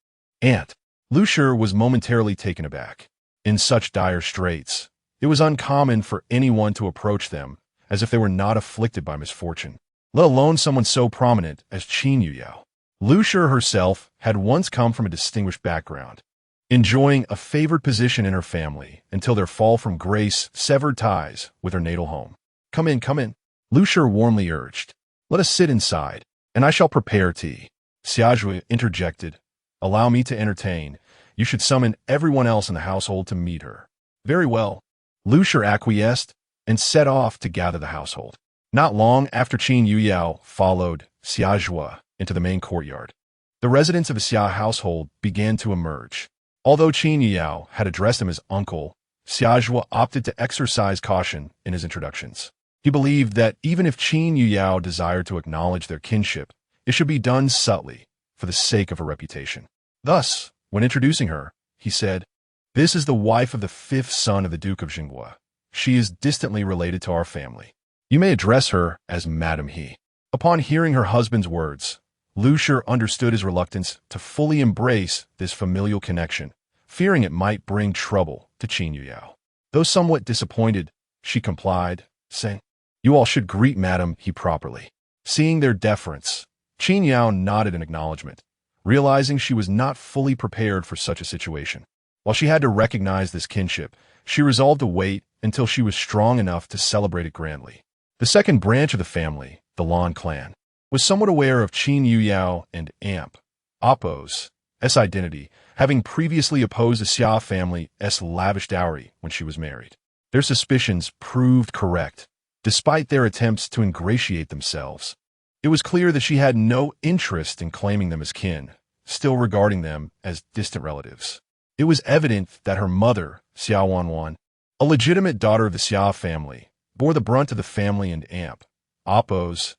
Aunt." Lu Shi was momentarily taken aback. In such dire straits, it was uncommon for anyone to approach them as if they were not afflicted by misfortune, let alone someone so prominent as Qin Yuyao. Lu Shi herself had once come from a distinguished background, enjoying a favored position in her family until their fall from grace severed ties with her natal home. Come in, Lu Shi warmly urged. "Let us sit inside, and I shall prepare tea." Zhengguo interjected, "Allow me to entertain. You should summon everyone else in the household to meet her." "Very well." Lu Shi acquiesced and set off to gather the household. Not long after Qin Yuyao followed Zhengguo into the main courtyard, the residents of the Xia household began to emerge. Although Qin Yuyao had addressed him as uncle, Zhengguo opted to exercise caution in his introductions. He believed that even if Qin Yuyao desired to acknowledge their kinship, it should be done subtly for the sake of her reputation. Thus, when introducing her, he said, "This is the wife of the fifth son of the Duke of Zhengguo. She is distantly related to our family. You may address her as Madam He." Upon hearing her husband's words, Lu Shi understood his reluctance to fully embrace this familial connection, fearing it might bring trouble to Qin Yuyao. Though somewhat disappointed, she complied, saying, "You all should greet Madam He properly." Seeing their deference, Qin Yuyao nodded in acknowledgement, realizing she was not fully prepared for such a situation. While she had to recognize this kinship, she resolved to wait until she was strong enough to celebrate it grandly. The second branch of the family, the Lan clan, was somewhat aware of Qin Yuyao and Amp Oppo's identity, having previously opposed the Xia family's lavish dowry when she was married. Their suspicions proved correct, despite their attempts to ingratiate themselves. It was clear that she had no interest in claiming them as kin, still regarding them as distant relatives. It was evident that her mother, Xia Wanwan, a legitimate daughter of the Xia family, bore the brunt of the family and Amp Oppo's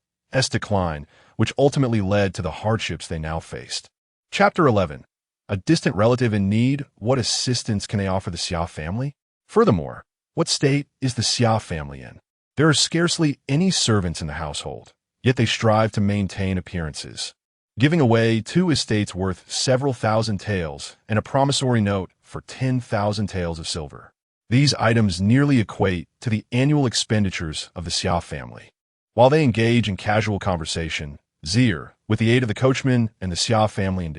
decline, which ultimately led to the hardships they now faced. Chapter 11. A distant relative in need, what assistance can they offer the Xia family? Furthermore, what state is the Xia family in? There are scarcely any servants in the household, yet they strive to maintain appearances, giving away 2 estates worth several thousand taels and a promissory note for 10,000 taels of silver. These items nearly equate to the annual expenditures of the Xia family. While they engage in casual conversation, Zier, with the aid of the coachman and the Xia family and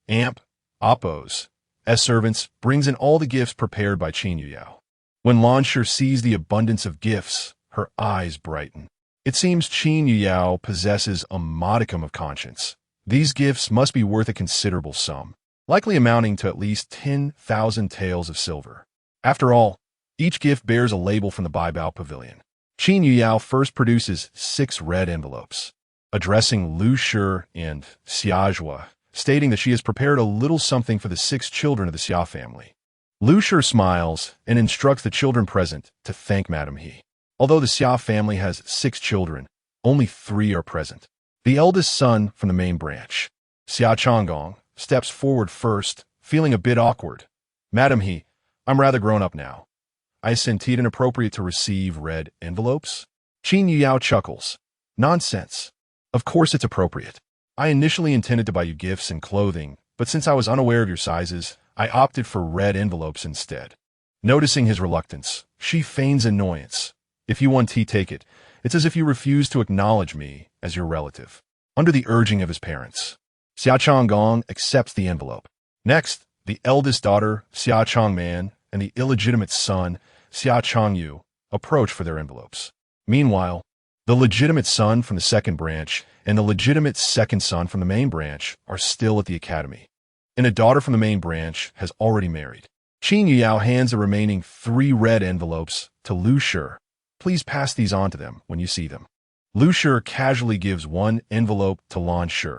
Amp, Oppos, as servants, brings in all the gifts prepared by Qin Yuyao. When Lansher sees the abundance of gifts, her eyes brighten. It seems Qin Yuyao possesses a modicum of conscience. These gifts must be worth a considerable sum, likely amounting to at least 10,000 taels of silver. After all, each gift bears a label from the Baibao Pavilion. Qin Yuyao first produces 6 red envelopes, addressing Lu Shi and Xiazhua, stating that she has prepared a little something for the 6 children of the Xia family. Lu Shi smiles and instructs the children present to thank Madame He. Although the Xia family has 6 children, only 3 are present. The eldest son from the main branch, Xia Changgong, steps forward first, feeling a bit awkward. Madame He, I'm rather grown up now. I sent it inappropriate to receive red envelopes? Qin Yuyao chuckles. Nonsense. Of course it's appropriate. I initially intended to buy you gifts and clothing, but since I was unaware of your sizes, I opted for red envelopes instead. Noticing his reluctance, she feigns annoyance. If you want tea, take it. It's as if you refuse to acknowledge me as your relative. Under the urging of his parents, Xia Changgong accepts the envelope. Next, the eldest daughter, Xia Changman, and the illegitimate son, Xia Changyu, approach for their envelopes. Meanwhile, the legitimate son from the second branch and the legitimate second son from the main branch are still at the academy, and a daughter from the main branch has already married. Qin Yuyao hands the remaining 3 red envelopes to Lu Shi. Please pass these on to them when you see them. Lu Shi casually gives 1 envelope to Lan Shi.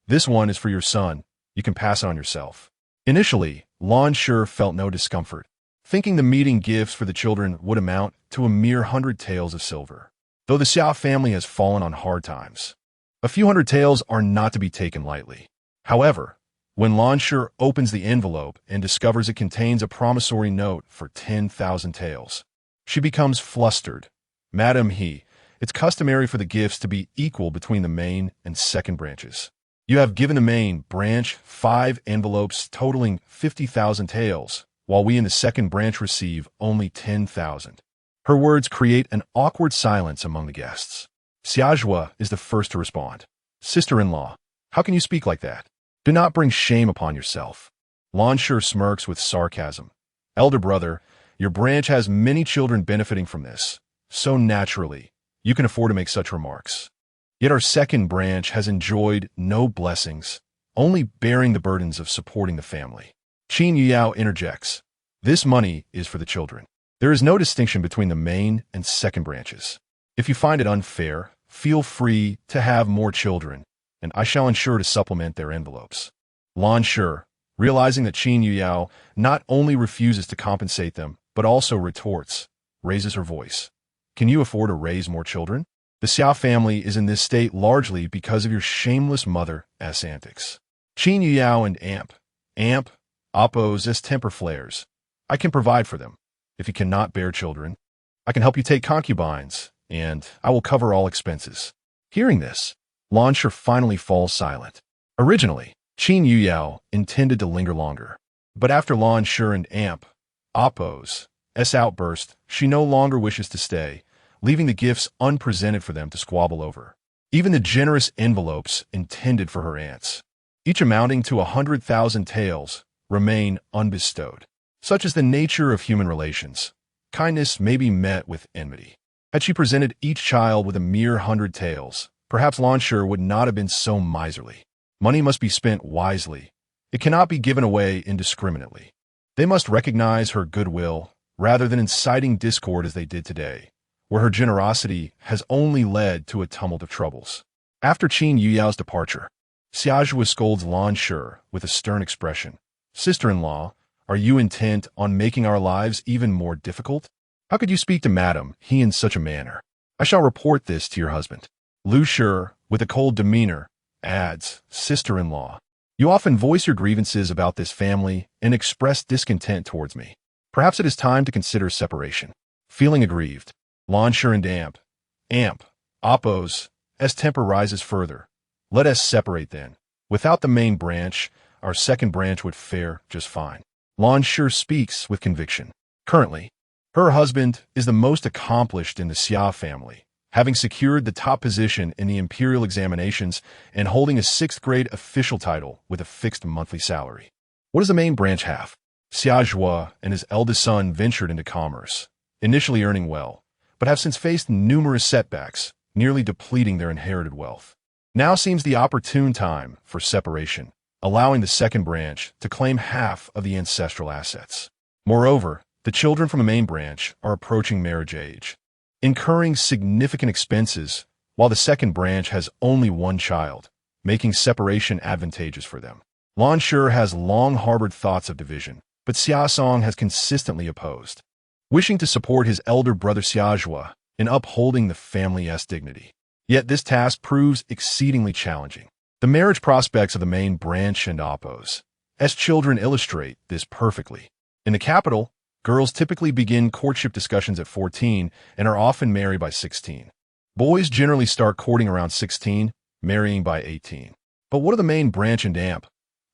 This one is for your son. You can pass it on yourself. Initially, Lan Shi felt no discomfort, thinking the meeting gifts for the children would amount to a mere 100 taels of silver. Though the Xia family has fallen on hard times, a few hundred taels are not to be taken lightly. However, when Lan Shi opens the envelope and discovers it contains a promissory note for 10,000 taels, she becomes flustered. Madame He, it's customary for the gifts to be equal between the main and second branches. You have given the main branch 5 envelopes totaling 50,000 taels, while we in the second branch receive only 10,000. Her words create an awkward silence among the guests. Xiazhua is the first to respond. Sister-in-law, how can you speak like that? Do not bring shame upon yourself. Lan Shi smirks with sarcasm. Elder brother, your branch has many children benefiting from this, so naturally, you can afford to make such remarks. Yet our second branch has enjoyed no blessings, only bearing the burdens of supporting the family. Qin Yuyao interjects. This money is for the children. There is no distinction between the main and second branches. If you find it unfair, feel free to have more children, and I shall ensure to supplement their envelopes. Lan Shi, realizing that Qin Yuyao not only refuses to compensate them, but also retorts, raises her voice. Can you afford to raise more children? The Xia family is in this state largely because of your shameless mother's antics. Qin Yuyao and Amp, oppose as temper flares. I can provide for them. If you cannot bear children, I can help you take concubines, and I will cover all expenses. Hearing this, Lan Shi finally falls silent. Originally, Qin Yuyao intended to linger longer, but after Lan Shi and Amp, Oppo's outburst, she no longer wishes to stay, leaving the gifts unpresented for them to squabble over. Even the generous envelopes intended for her aunts, each amounting to 100,000 taels, remain unbestowed. Such is the nature of human relations. Kindness may be met with enmity. Had she presented each child with a mere 100 taels, perhaps Lan Shi would not have been so miserly. Money must be spent wisely. It cannot be given away indiscriminately. They must recognize her goodwill, rather than inciting discord as they did today, where her generosity has only led to a tumult of troubles. After Qin Yuyao's departure, Xiazhua scolds Lan Shi with a stern expression. Sister-in-law, are you intent on making our lives even more difficult? How could you speak to Madame He in such a manner? I shall report this to your husband. Lu Shi, with a cold demeanor, adds, Sister-in-law, You often voice your grievances about this family and express discontent towards me. Perhaps it is time to consider separation. Feeling aggrieved. Launcher and amp. Amp. Oppose. As temper rises further. Let us separate then. Without the main branch, our second branch would fare just fine. Launcher speaks with conviction. Currently, her husband is the most accomplished in the Xia family, having secured the top position in the imperial examinations and holding a 6th grade official title with a fixed monthly salary. What does the main branch have? Zhengguo and his eldest son ventured into commerce, initially earning well, but have since faced numerous setbacks, nearly depleting their inherited wealth. Now seems the opportune time for separation, allowing the second branch to claim half of the ancestral assets. Moreover, the children from the main branch are approaching marriage age, incurring significant expenses, while the second branch has only one child, making separation advantageous for them. Lan Shi has long harbored thoughts of division, but Xia Song has consistently opposed, wishing to support his elder brother Xiazhua in upholding the family's dignity. Yet this task proves exceedingly challenging. The marriage prospects of the main branch and Oppo's children illustrate this perfectly. In the capital, girls typically begin courtship discussions at 14 and are often married by 16. Boys generally start courting around 16, marrying by 18. But what are the main branch and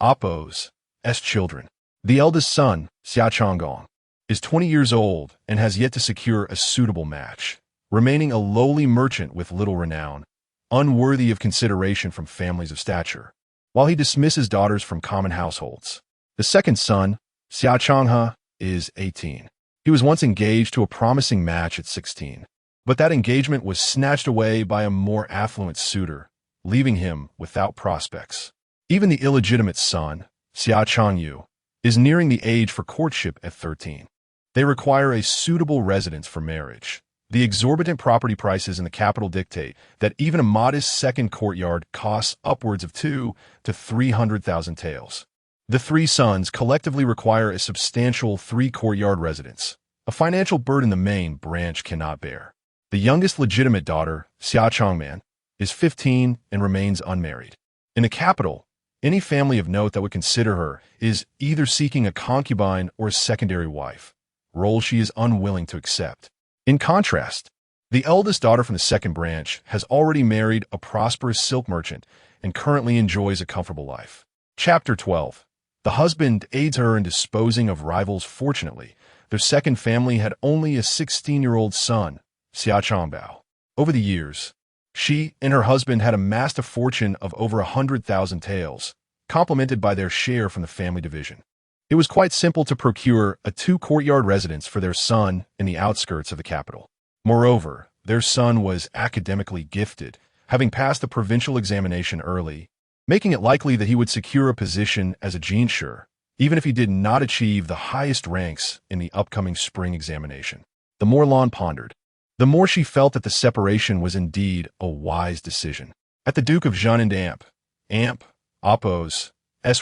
Oppo's children? The eldest son, Xia Changgong, is 20 years old and has yet to secure a suitable match, remaining a lowly merchant with little renown, unworthy of consideration from families of stature, while he dismisses daughters from common households. The second son, Xia Changhe, is 18. He was once engaged to a promising match at 16, but that engagement was snatched away by a more affluent suitor, leaving him without prospects. Even the illegitimate son, Xia Changyu, is nearing the age for courtship at 13. They require a suitable residence for marriage. The exorbitant property prices in the capital dictate that even a modest second courtyard costs upwards of 2 to 300,000 taels. The three sons collectively require a substantial 3-courtyard residence, a financial burden the main branch cannot bear. The youngest legitimate daughter, Xia Changman, is 15 and remains unmarried. In the capital, any family of note that would consider her is either seeking a concubine or a secondary wife, role she is unwilling to accept. In contrast, the eldest daughter from the second branch has already married a prosperous silk merchant and currently enjoys a comfortable life. Chapter 12. The husband aids her in disposing of rivals. Fortunately, their second family had only a 16-year-old son, Xia Changbao. Over the years, she and her husband had amassed a fortune of over 100,000 taels, complemented by their share from the family division. It was quite simple to procure a 2-courtyard residence for their son in the outskirts of the capital. Moreover, their son was academically gifted, having passed the provincial examination early, making it likely that he would secure a position as a jinsher, even if he did not achieve the highest ranks in the upcoming spring examination. The more Lan pondered, the more she felt that the separation was indeed a wise decision. At the Duke of Zhen and Oppo's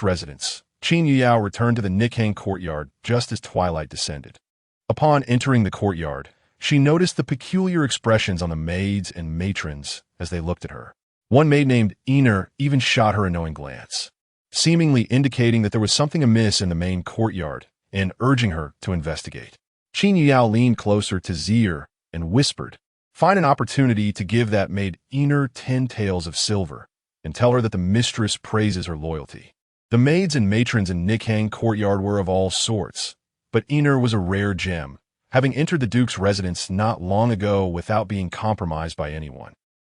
residence, Qin Yuyao returned to the Nikhang courtyard just as twilight descended. Upon entering the courtyard, she noticed the peculiar expressions on the maids and matrons as they looked at her. One maid named Ener even shot her a knowing glance, seemingly indicating that there was something amiss in the main courtyard and urging her to investigate. Qin Yuyao leaned closer to Zier and whispered, "Find an opportunity to give that maid Ener 10 taels of silver and tell her that the mistress praises her loyalty." The maids and matrons in Nikhang courtyard were of all sorts, but Ener was a rare gem, having entered the Duke's residence not long ago without being compromised by anyone.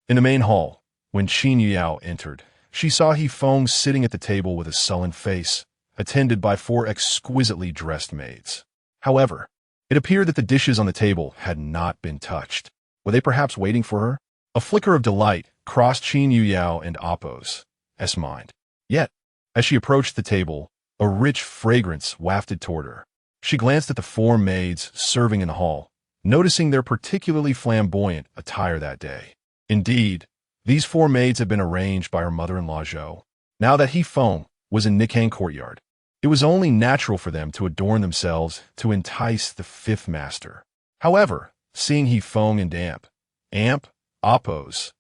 In the main hall, when Qin Yuyao entered, she saw He Feng sitting at the table with a sullen face, attended by 4 exquisitely dressed maids. However, it appeared that the dishes on the table had not been touched. Were they perhaps waiting for her? A flicker of delight crossed Qin Yuyao and Oppo's mind. Yet, as she approached the table, a rich fragrance wafted toward her. She glanced at the 4 maids serving in the hall, noticing their particularly flamboyant attire that day. Indeed, these 4 maids had been arranged by her mother-in-law Zhou. Now that He Feng was in Nikhang courtyard, it was only natural for them to adorn themselves to entice the 5th master. However, seeing He Feng and Oppo's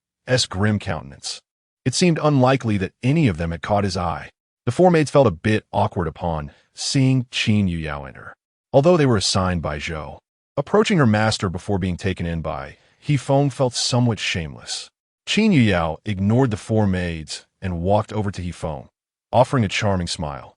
grim countenance, it seemed unlikely that any of them had caught his eye. The four maids felt a bit awkward upon seeing Qin Yuyao enter, although they were assigned by Zhou. Approaching her master before being taken in by Hifeng felt somewhat shameless. Qin Yuyao ignored the four maids and walked over to Hifeng, offering a charming smile.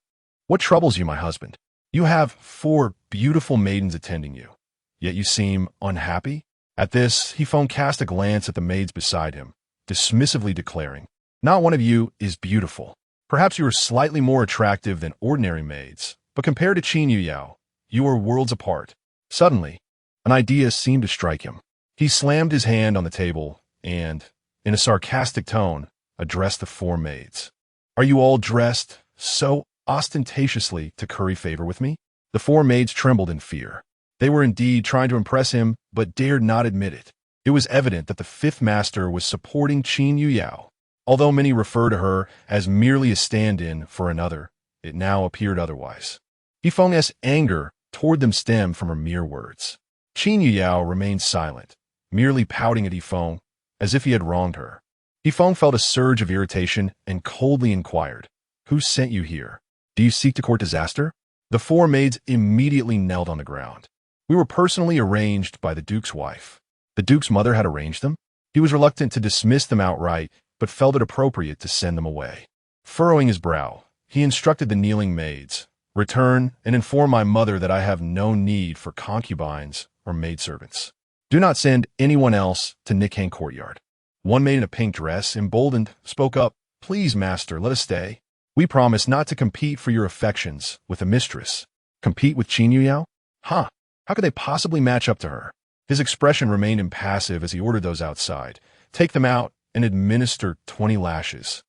"What troubles you, my husband? You have 4 beautiful maidens attending you, yet you seem unhappy?" At this, Hifeng cast a glance at the maids beside him, dismissively declaring, "Not one of you is beautiful. Perhaps you are slightly more attractive than ordinary maids, but compared to Qin Yuyao, you are worlds apart." Suddenly, an idea seemed to strike him. He slammed his hand on the table and, in a sarcastic tone, addressed the 4 maids. "Are you all dressed so ostentatiously to curry favor with me?" The 4 maids trembled in fear. They were indeed trying to impress him, but dared not admit it. It was evident that the 5th master was supporting Qin Yuyao. Although many refer to her as merely a stand-in for another, it now appeared otherwise. Hifeng's anger toward them stemmed from her mere words. Qin Yuyao remained silent, merely pouting at Hifeng, as if he had wronged her. Hifeng felt a surge of irritation and coldly inquired, "Who sent you here? Do you seek to court disaster?" The 4 maids immediately knelt on the ground. "We were personally arranged by the Duke's wife." The Duke's mother had arranged them? He was reluctant to dismiss them outright, but felt it appropriate to send them away. Furrowing his brow, he instructed the kneeling maids, "Return and inform my mother that I have no need for concubines or maidservants. Do not send anyone else to Nikhang courtyard." One maid in a pink dress, emboldened, spoke up, "Please, master, let us stay. We promise not to compete for your affections with a mistress." Compete with Qin Yuyao? Huh, how could they possibly match up to her? His expression remained impassive as he ordered those outside, "Take them out and administer 20 lashes.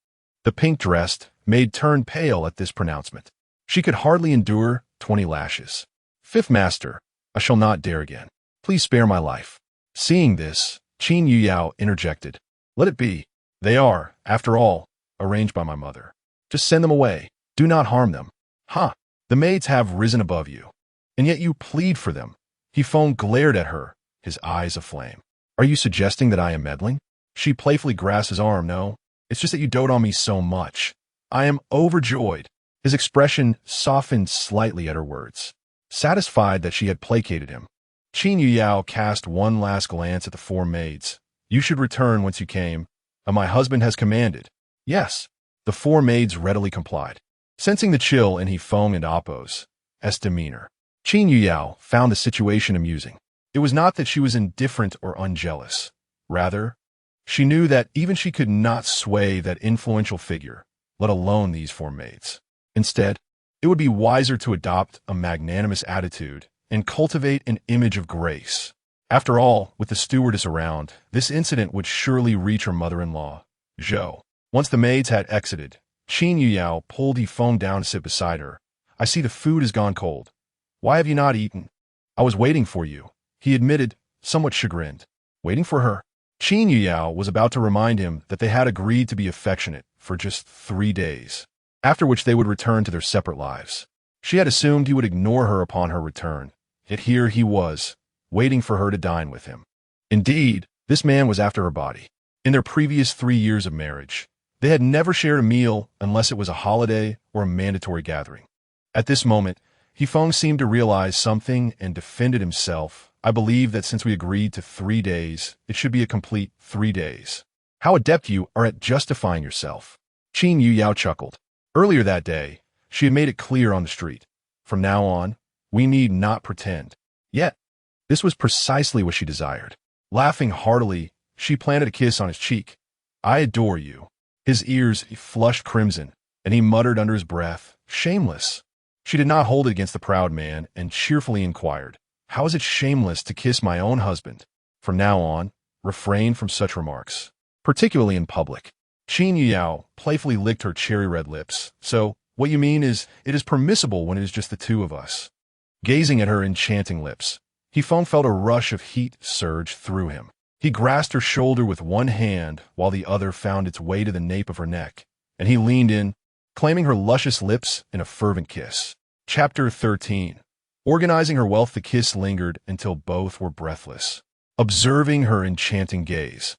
The pink-dressed maid turned pale at this pronouncement. She could hardly endure 20 lashes. "5th master, I shall not dare again. Please spare my life." Seeing this, Qin Yuyao interjected, "Let it be. They are, after all, arranged by my mother. Just send them away. Do not harm them." "Huh, the maids have risen above you, and yet you plead for them." Hifeng glared at her, his eyes aflame. "Are you suggesting that I am meddling?" She playfully grasped his arm. "No, it's just that you dote on me so much. I am overjoyed." His expression softened slightly at her words, satisfied that she had placated him. Qin Yuyao cast one last glance at the 4 maids. "You should return whence you came, and my husband has commanded." "Yes." The 4 maids readily complied, sensing the chill in Hifeng and Appo's demeanor. Qin Yuyao found the situation amusing. It was not that she was indifferent or unjealous. Rather, she knew that even she could not sway that influential figure, let alone these 4 maids. Instead, it would be wiser to adopt a magnanimous attitude and cultivate an image of grace. After all, with the stewardess around, this incident would surely reach her mother-in-law, Zhou. Once the maids had exited, Qin Yuyao pulled Hifeng down to sit beside her. "I see the food has gone cold. Why have you not eaten?" "I was waiting for you," he admitted, somewhat chagrined. Waiting for her? Qin Yuyao was about to remind him that they had agreed to be affectionate for just 3 days, after which they would return to their separate lives. She had assumed he would ignore her upon her return, yet here he was, waiting for her to dine with him. Indeed, this man was after her body. In their previous 3 years of marriage, they had never shared a meal unless it was a holiday or a mandatory gathering. At this moment, Hifeng seemed to realize something and defended himself. "I believe that since we agreed to 3 days, it should be a complete 3 days. How adept you are at justifying yourself." Qin Yuyao chuckled. Earlier that day, she had made it clear on the street. From now on, we need not pretend. Yet, this was precisely what she desired. Laughing heartily, she planted a kiss on his cheek. "I adore you." His ears flushed crimson, and he muttered under his breath, "Shameless." She did not hold it against the proud man and cheerfully inquired, "How is it shameless to kiss my own husband? From now on, refrain from such remarks, particularly in public." Qin Yuyao playfully licked her cherry-red lips. "So, what you mean is, it is permissible when it is just the 2 of us." Gazing at her enchanting lips, Hifeng felt a rush of heat surge through him. He grasped her shoulder with one hand while the other found its way to the nape of her neck, and he leaned in, claiming her luscious lips in a fervent kiss. Chapter 13. Organizing her wealth, the kiss lingered until both were breathless, observing her enchanting gaze.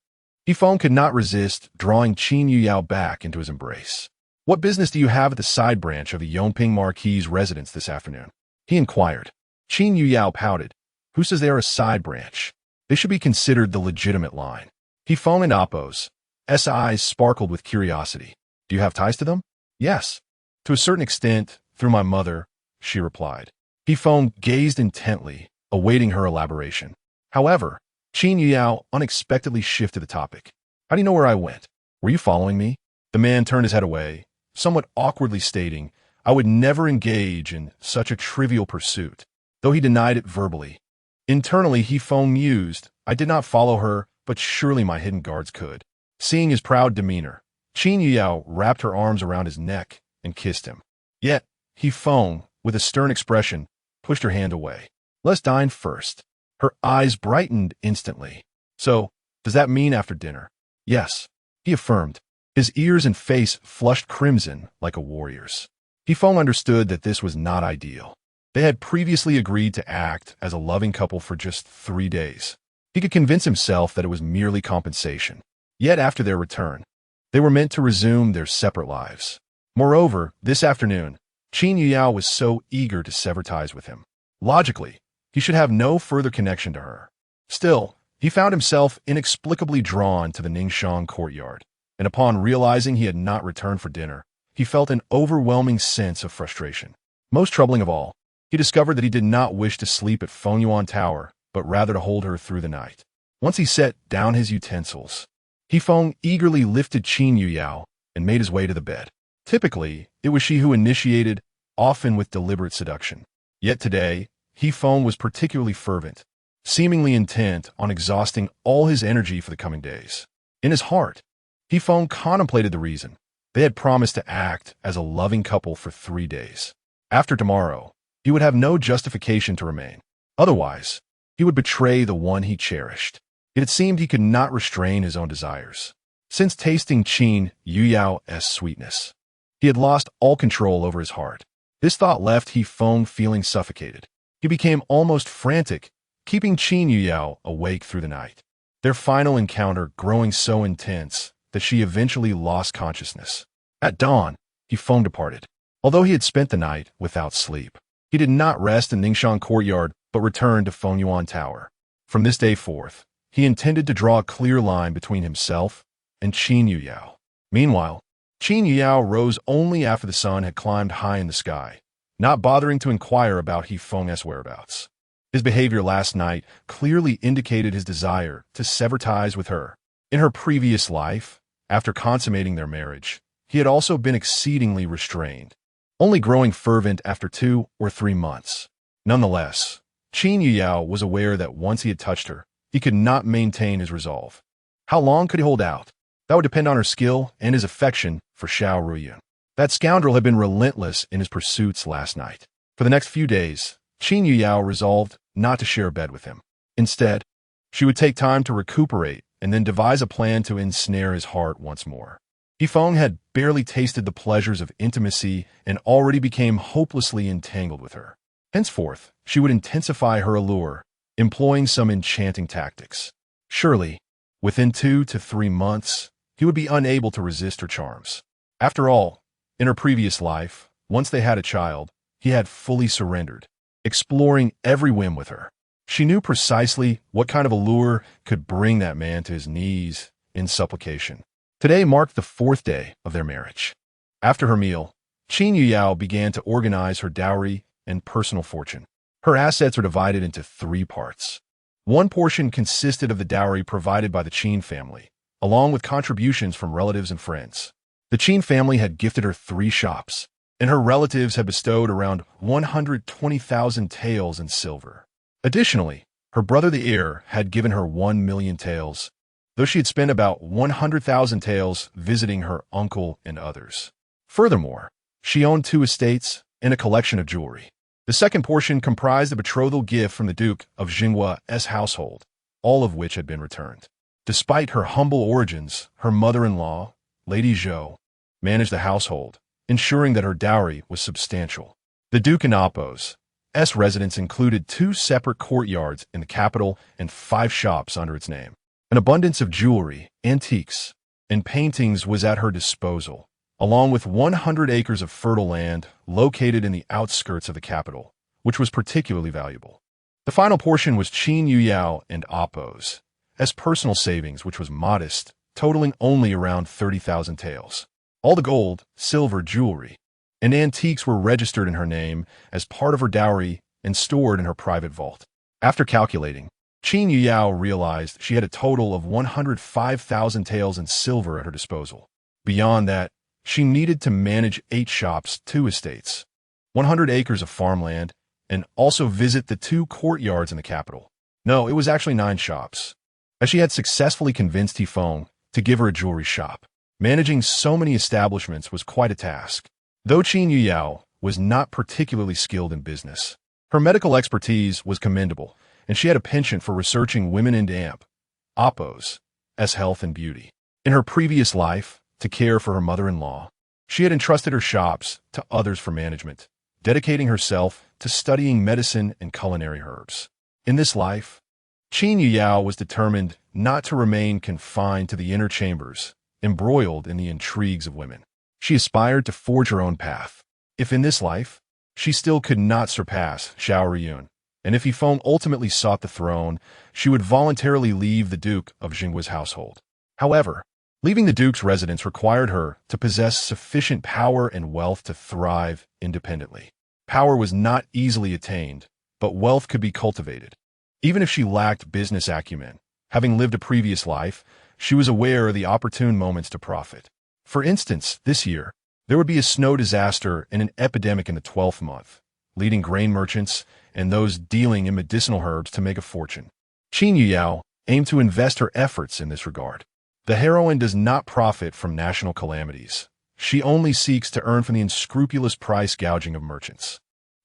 Hifeng could not resist drawing Qin Yuyao back into his embrace. "What business do you have at the side branch of the Yongping Marquis's residence this afternoon?" he inquired. Qin Yuyao pouted. "Who says they are a side branch? They should be considered the legitimate line." He phoned in Appo's. Eyes sparkled with curiosity. "Do you have ties to them?" "Yes. To a certain extent, through my mother," she replied. He phoned gazed intently, awaiting her elaboration. However, Qin Yuyao unexpectedly shifted the topic. "How do you know where I went? Were you following me?" The man turned his head away, somewhat awkwardly stating, "I would never engage in such a trivial pursuit," though he denied it verbally. Internally, he phoned mused, "I did not follow her, but surely my hidden guards could." Seeing his proud demeanor, Qin Yuyao wrapped her arms around his neck and kissed him. Yet, he phoned, with a stern expression, pushed her hand away. "Let's dine first." Her eyes brightened instantly. "So, does that mean after dinner?" "Yes," he affirmed. His ears and face flushed crimson like a warrior's. He phoned understood that this was not ideal. They had previously agreed to act as a loving couple for just 3 days. He could convince himself that it was merely compensation. Yet after their return, they were meant to resume their separate lives. Moreover, this afternoon, Qin Yuyao was so eager to sever ties with him. Logically, he should have no further connection to her. Still, he found himself inexplicably drawn to the Ningxiang courtyard, and upon realizing he had not returned for dinner, he felt an overwhelming sense of frustration. Most troubling of all, he discovered that he did not wish to sleep at Fengyuan Tower, but rather to hold her through the night. Once he set down his utensils, He Feng eagerly lifted Qin Yuyao and made his way to the bed. Typically, it was she who initiated, often with deliberate seduction. Yet today, He Feng was particularly fervent, seemingly intent on exhausting all his energy for the coming days. In his heart, He Feng contemplated the reason. They had promised to act as a loving couple for 3 days. After tomorrow, he would have no justification to remain. Otherwise, he would betray the one he cherished. It seemed he could not restrain his own desires. Since tasting Qin Yuyao's sweetness, he had lost all control over his heart. This thought left He Feng feeling suffocated. He became almost frantic, keeping Qin Yuyao awake through the night. Their final encounter growing so intense that she eventually lost consciousness. At dawn, He Feng departed. Although he had spent the night without sleep, he did not rest in Ningxiang courtyard but returned to Fengyuan Tower. From this day forth, he intended to draw a clear line between himself and Qin Yuyao. Meanwhile, Qin Yuyao rose only after the sun had climbed high in the sky, not bothering to inquire about He Feng's whereabouts. His behavior last night clearly indicated his desire to sever ties with her. In her previous life, after consummating their marriage, he had also been exceedingly restrained, only growing fervent after 2 or 3 months. Nonetheless, Qin Yuyao was aware that once he had touched her, he could not maintain his resolve. How long could he hold out? That would depend on her skill and his affection for Xiao Ruiyun. That scoundrel had been relentless in his pursuits last night. For the next few days, Qin Yuyao resolved not to share a bed with him. Instead, she would take time to recuperate and then devise a plan to ensnare his heart once more. He Feng had barely tasted the pleasures of intimacy and already became hopelessly entangled with her. Henceforth, she would intensify her allure, employing some enchanting tactics. Surely, within 2 to 3 months, he would be unable to resist her charms. After all, in her previous life, once they had a child, he had fully surrendered, exploring every whim with her. She knew precisely what kind of allure could bring that man to his knees in supplication. Today marked the 4th day of their marriage. After her meal, Qin Yuyao began to organize her dowry and personal fortune. Her assets were divided into 3 parts. One portion consisted of the dowry provided by the Qin family, along with contributions from relatives and friends. The Qin family had gifted her 3 shops, and her relatives had bestowed around 120,000 taels in silver. Additionally, her brother the heir had given her 1 million taels, though she had spent about 100,000 taels visiting her uncle and others. Furthermore, she owned 2 estates and a collection of jewelry. The second portion comprised a betrothal gift from the Duke of Zhengguo's household, all of which had been returned. Despite her humble origins, her mother-in-law, Lady Zhou, managed the household, ensuring that her dowry was substantial. The Duke and Appo's residence included 2 separate courtyards in the capital and 5 shops under its name. An abundance of jewelry, antiques, and paintings was at her disposal, along with 100 acres of fertile land located in the outskirts of the capital, which was particularly valuable. The final portion was Qin Yuyao and Appo's as personal savings, which was modest, totaling only around 30,000 taels. All the gold, silver, jewelry, and antiques were registered in her name as part of her dowry and stored in her private vault. After calculating, Qin Yuyao realized she had a total of 105,000 taels in silver at her disposal. Beyond that, she needed to manage 8 shops, 2 estates, 100 acres of farmland, and also visit the 2 courtyards in the capital. No, it was actually 9 shops, as she had successfully convinced Tifeng to give her a jewelry shop. Managing so many establishments was quite a task. Though Qin Yuyao was not particularly skilled in business, her medical expertise was commendable, and she had a penchant for researching women in Appo's health and beauty. In her previous life, to care for her mother-in-law, she had entrusted her shops to others for management, dedicating herself to studying medicine and culinary herbs. In this life, Qin Yuyao was determined not to remain confined to the inner chambers, embroiled in the intrigues of women. She aspired to forge her own path. If in this life, she still could not surpass Xiao Riyun, and if Yifeng ultimately sought the throne, she would voluntarily leave the Duke of Zhengguo's household. However, leaving the Duke's residence required her to possess sufficient power and wealth to thrive independently. Power was not easily attained, but wealth could be cultivated. Even if she lacked business acumen, having lived a previous life, she was aware of the opportune moments to profit. For instance, this year, there would be a snow disaster and an epidemic in the 12th month, leading grain merchants and those dealing in medicinal herbs to make a fortune. Qin Yuyao aimed to invest her efforts in this regard. The heroine does not profit from national calamities. She only seeks to earn from the unscrupulous price gouging of merchants.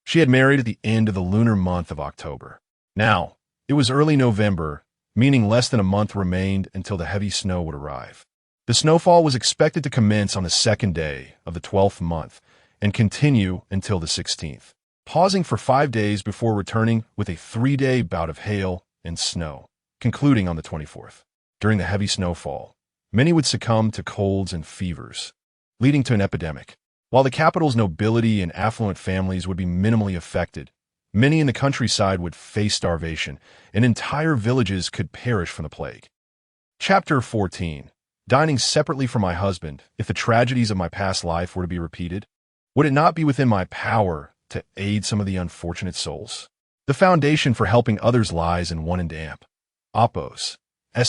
She had married at the end of the lunar month of October. Now, it was early November, meaning less than a month remained until the heavy snow would arrive. The snowfall was expected to commence on the 2nd day of the 12th month and continue until the 16th, pausing for 5 days before returning with a 3-day bout of hail and snow, concluding on the 24th. During the heavy snowfall, many would succumb to colds and fevers, leading to an epidemic. While the capital's nobility and affluent families would be minimally affected, many in the countryside would face starvation, and entire villages could perish from the plague. Chapter 14. Dining separately from my husband. If the tragedies of my past life were to be repeated, would it not be within my power to aid some of the unfortunate souls? The foundation for helping others lies in one and Appo's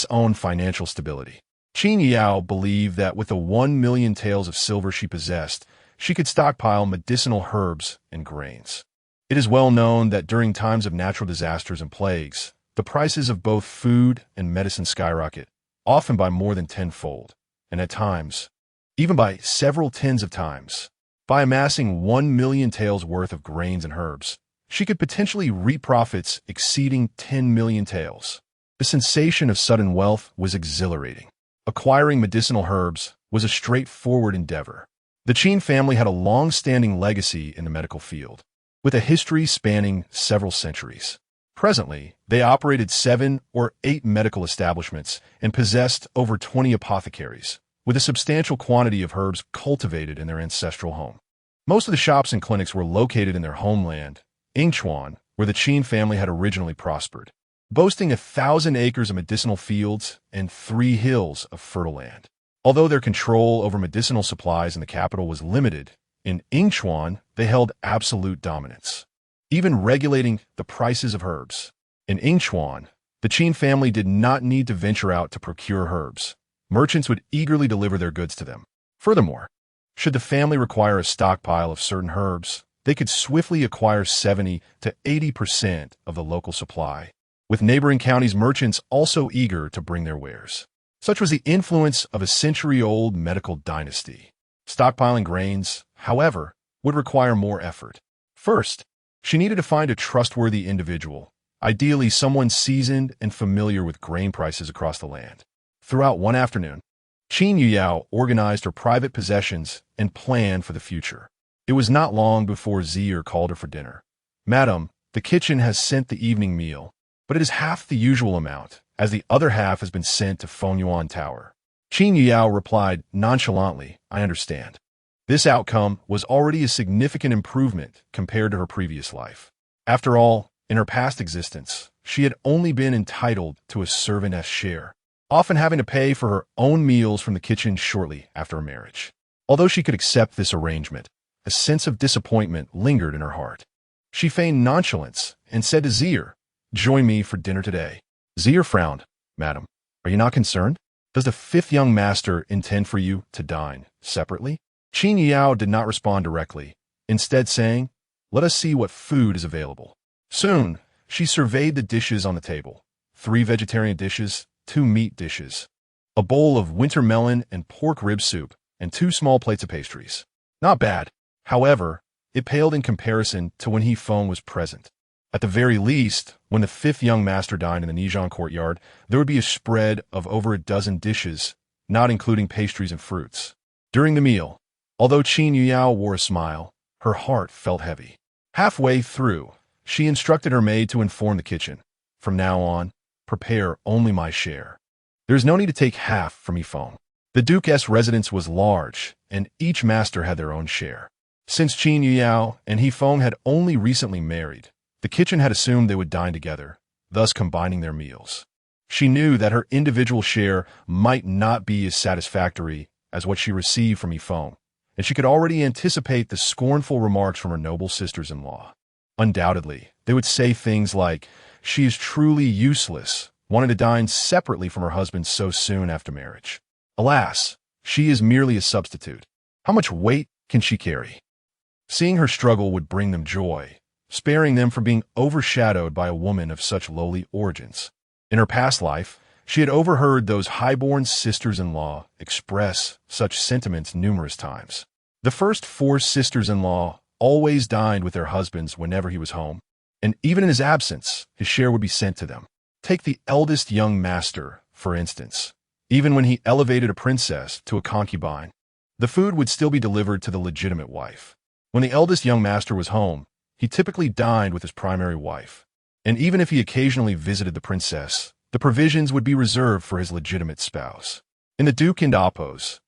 own financial stability. Qin Yuyao believed that with the 1 million taels of silver she possessed, she could stockpile medicinal herbs and grains. It is well known that during times of natural disasters and plagues, the prices of both food and medicine skyrocket, often by more than tenfold, and at times, even by several tens of times. By amassing 1 million taels worth of grains and herbs, she could potentially reap profits exceeding 10 million taels. The sensation of sudden wealth was exhilarating. Acquiring medicinal herbs was a straightforward endeavor. The Qin family had a long-standing legacy in the medical field, with a history spanning several centuries. Presently, they operated 7 or 8 medical establishments and possessed over 20 apothecaries, with a substantial quantity of herbs cultivated in their ancestral home. Most of the shops and clinics were located in their homeland, Yingchuan, where the Qin family had originally prospered, boasting 1,000 acres of medicinal fields and 3 hills of fertile land. Although their control over medicinal supplies in the capital was limited, in Yingchuan they held absolute dominance, even regulating the prices of herbs. In Yingchuan, the Qin family did not need to venture out to procure herbs. Merchants would eagerly deliver their goods to them. Furthermore, should the family require a stockpile of certain herbs, they could swiftly acquire 70 to 80% of the local supply, with neighboring counties' merchants also eager to bring their wares. Such was the influence of a century-old medical dynasty. Stockpiling grains, however, would require more effort. First, she needed to find a trustworthy individual, ideally someone seasoned and familiar with grain prices across the land. Throughout one afternoon, Qin Yuyao organized her private possessions and planned for the future. It was not long before Zier called her for dinner. "Madam, the kitchen has sent the evening meal, but it is half the usual amount, as the other half has been sent to Fengyuan Tower." Qin Yuyao replied nonchalantly, "I understand." This outcome was already a significant improvement compared to her previous life. After all, in her past existence, she had only been entitled to a servantess share, often having to pay for her own meals from the kitchen shortly after her marriage. Although she could accept this arrangement, a sense of disappointment lingered in her heart. She feigned nonchalance and said to Zir, "Join me for dinner today." Zir frowned. "Madam, are you not concerned? Does the fifth young master intend for you to dine separately?" Qin Yao did not respond directly, instead saying, "Let us see what food is available." Soon, she surveyed the dishes on the table. 3 vegetarian dishes, 2 meat dishes, a bowl of winter melon and pork rib soup, and 2 small plates of pastries. Not bad. However, it paled in comparison to when He-Feng was present. At the very least, when the 5th young master dined in the Nijong courtyard, there would be a spread of over a dozen dishes, not including pastries and fruits. During the meal, although Qin Yao wore a smile, her heart felt heavy. Halfway through, she instructed her maid to inform the kitchen, "From now on, prepare only my share. There is no need to take half from He-Feng." The Duke's residence was large, and each master had their own share. Since Qin Yao and He-Feng had only recently married, the kitchen had assumed they would dine together, thus combining their meals. She knew that her individual share might not be as satisfactory as what she received from He-Feng, and she could already anticipate the scornful remarks from her noble sisters-in-law. Undoubtedly, they would say things like, "She is truly useless, wanting to dine separately from her husband so soon after marriage. Alas, she is merely a substitute. How much weight can she carry?" Seeing her struggle would bring them joy, sparing them from being overshadowed by a woman of such lowly origins. In her past life, she had overheard those highborn sisters-in-law express such sentiments numerous times. The first 4 sisters-in-law always dined with their husbands whenever he was home, and even in his absence, his share would be sent to them. Take the eldest young master, for instance. Even when he elevated a princess to a concubine, the food would still be delivered to the legitimate wife. When the eldest young master was home, he typically dined with his primary wife, and even if he occasionally visited the princess, the provisions would be reserved for his legitimate spouse. In the Duke and Appo's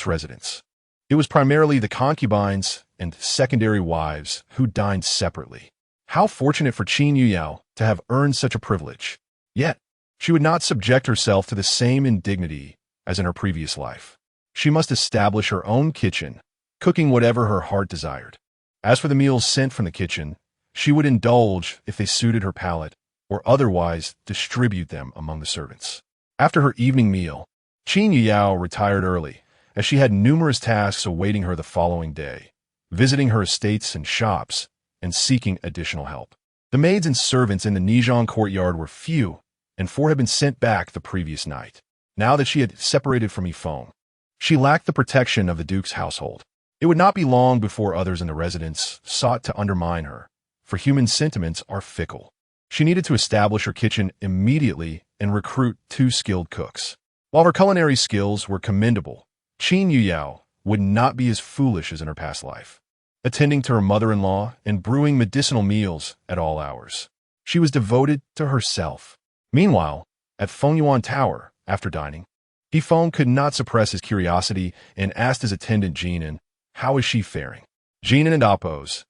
residence, it was primarily the concubines and secondary wives who dined separately. How fortunate for Qin Yao to have earned such a privilege. Yet, she would not subject herself to the same indignity as in her previous life. She must establish her own kitchen, cooking whatever her heart desired. As for the meals sent from the kitchen, she would indulge if they suited her palate, or otherwise distribute them among the servants. After her evening meal, Qin Yao retired early, as she had numerous tasks awaiting her the following day, visiting her estates and shops, and seeking additional help. The maids and servants in the Nijong courtyard were few, and 4 had been sent back the previous night. Now that she had separated from He-Feng, she lacked the protection of the Duke's household. It would not be long before others in the residence sought to undermine her, for human sentiments are fickle. She needed to establish her kitchen immediately and recruit 2 skilled cooks. While her culinary skills were commendable, Qin Yao would not be as foolish as in her past life, attending to her mother-in-law and brewing medicinal meals at all hours. She was devoted to herself. Meanwhile, at Fengyuan Tower, after dining, He-Feng could not suppress his curiosity and asked his attendant Jinan, "How is she faring?" Jinan and Appo's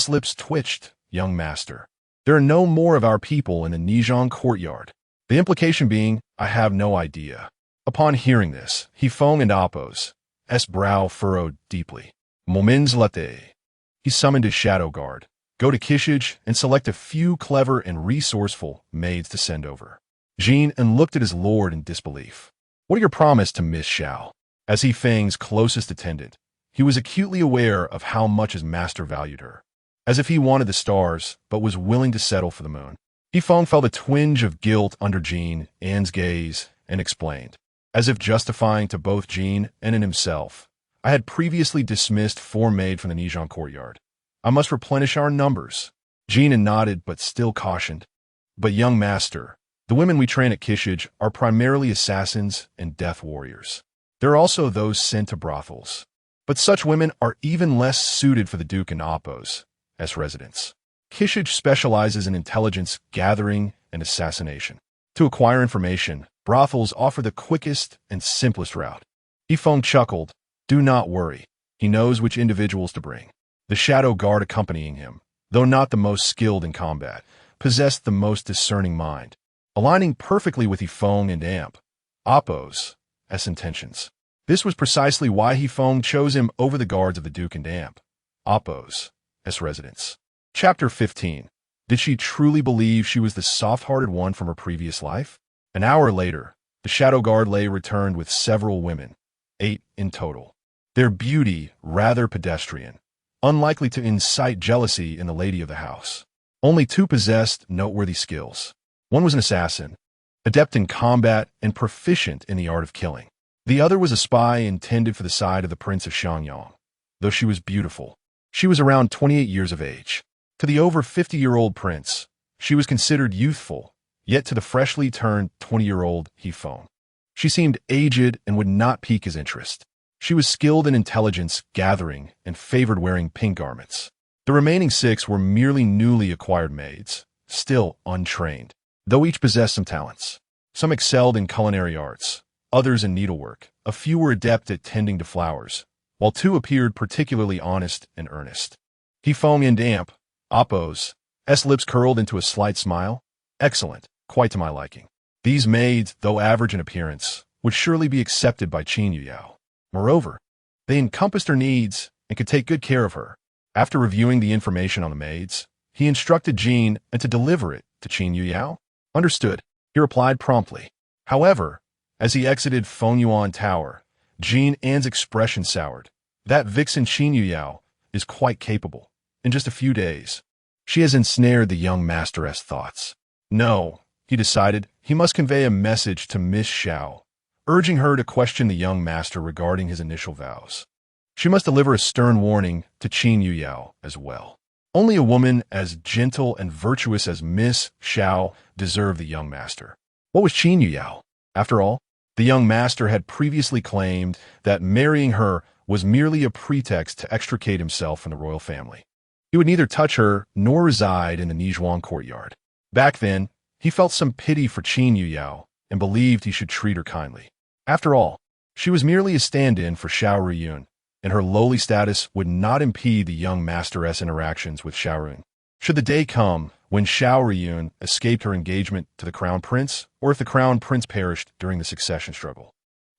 lips twitched. "Young master, there are no more of our people in the Nijong courtyard." The implication being, "I have no idea." Upon hearing this, He-Feng and Appo's brow furrowed deeply. "Momins latte." He summoned his shadow guard, go to Kishij, and select a few clever and resourceful maids to send over. Jinan looked at his lord in disbelief. "What are your promise to Miss Xiao?" As He-Feng's closest attendant, he was acutely aware of how much his master valued her. As if he wanted the stars, but was willing to settle for the moon. He-Feng felt a twinge of guilt under Jin's gaze and explained, as if justifying to both Jin and in himself, "I had previously dismissed 4 maids from the Nijong courtyard. I must replenish our numbers." Jinan nodded but still cautioned, "But young master, the women we train at Kishij are primarily assassins and death warriors. There are also those sent to brothels. But such women are even less suited for the Duke and Appo's residence. Kishij specializes in intelligence gathering and assassination. To acquire information, brothels offer the quickest and simplest route." He-Feng chuckled. "Do not worry. He knows which individuals to bring. The shadow guard accompanying him, though not the most skilled in combat, possessed the most discerning mind, aligning perfectly with Yifeng and Amp, Appo's intentions. This was precisely why Yifeng chose him over the guards of the Duke and Amp, Appo's residence. Chapter 15. Did she truly believe she was the soft-hearted one from her previous life? An hour later, the shadow guard lay returned with several women, 8 in total. Their beauty rather pedestrian, unlikely to incite jealousy in the lady of the house. Only 2 possessed noteworthy skills. One was an assassin, adept in combat and proficient in the art of killing. The other was a spy intended for the side of the Prince of Xiangyang. Though she was beautiful, she was around 28 years of age. To the over 50-year-old prince, she was considered youthful, yet to the freshly turned 20-year-old Yifeng, she seemed aged and would not pique his interest. She was skilled in intelligence gathering and favored wearing pink garments. The remaining 6 were merely newly acquired maids, still untrained, though each possessed some talents. Some excelled in culinary arts, others in needlework, a few were adept at tending to flowers, while 2 appeared particularly honest and earnest. Yifeng and Amp, Appo's lips curled into a slight smile. Excellent, quite to my liking. These maids, though average in appearance, would surely be accepted by Qin Yuyao. Moreover, they encompassed her needs and could take good care of her. After reviewing the information on the maids, he instructed Jin to deliver it to Qin Yuyao. Understood, he replied promptly. However, as he exited Fengyuan Tower, Jin An's expression soured. That vixen Qin Yuyao is quite capable. In just a few days, she has ensnared the young master's thoughts. No, he decided, he must convey a message to Miss Xiao, urging her to question the young master regarding his initial vows. She must deliver a stern warning to Qin Yuyao as well. Only a woman as gentle and virtuous as Miss Xiao deserved the young master. What was Qin Yuyao? After all, the young master had previously claimed that marrying her was merely a pretext to extricate himself from the royal family. He would neither touch her nor reside in the Nizhuang courtyard. Back then, he felt some pity for Qin Yuyao and believed he should treat her kindly. After all, she was merely a stand-in for Xiao Ruyun, and her lowly status would not impede the young master's interactions with Xiao Ruyun. Should the day come when Xiao Ruyun escaped her engagement to the crown prince, or if the crown prince perished during the succession struggle,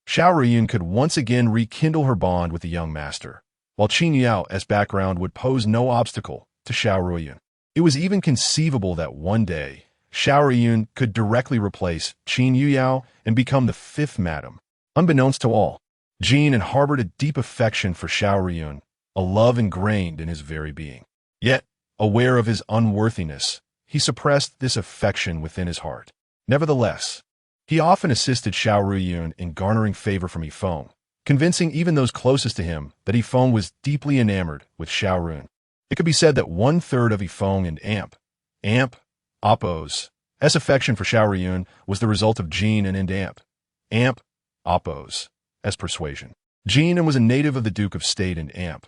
Xiao Ruyun could once again rekindle her bond with the young master, while Qin Yuyao's background would pose no obstacle to Xiao Ruyun. It was even conceivable that one day, Xiao Ruyun could directly replace Qin Yuyao and become the 5th madam. Unbeknownst to all, Jin had harbored a deep affection for Xiao Ruyun, a love ingrained in his very being. Yet, aware of his unworthiness, he suppressed this affection within his heart. Nevertheless, he often assisted Xiao Ruyun in garnering favor from Yifeng, convincing even those closest to him that Yifeng was deeply enamored with Xiao Ruyun. It could be said that 1/3 of Yifeng and Amp, Appo's affection for Xiao Ruyun was the result of Jin and Amp, Appo's persuasion. Jin was a native of the Duke of State and Amp,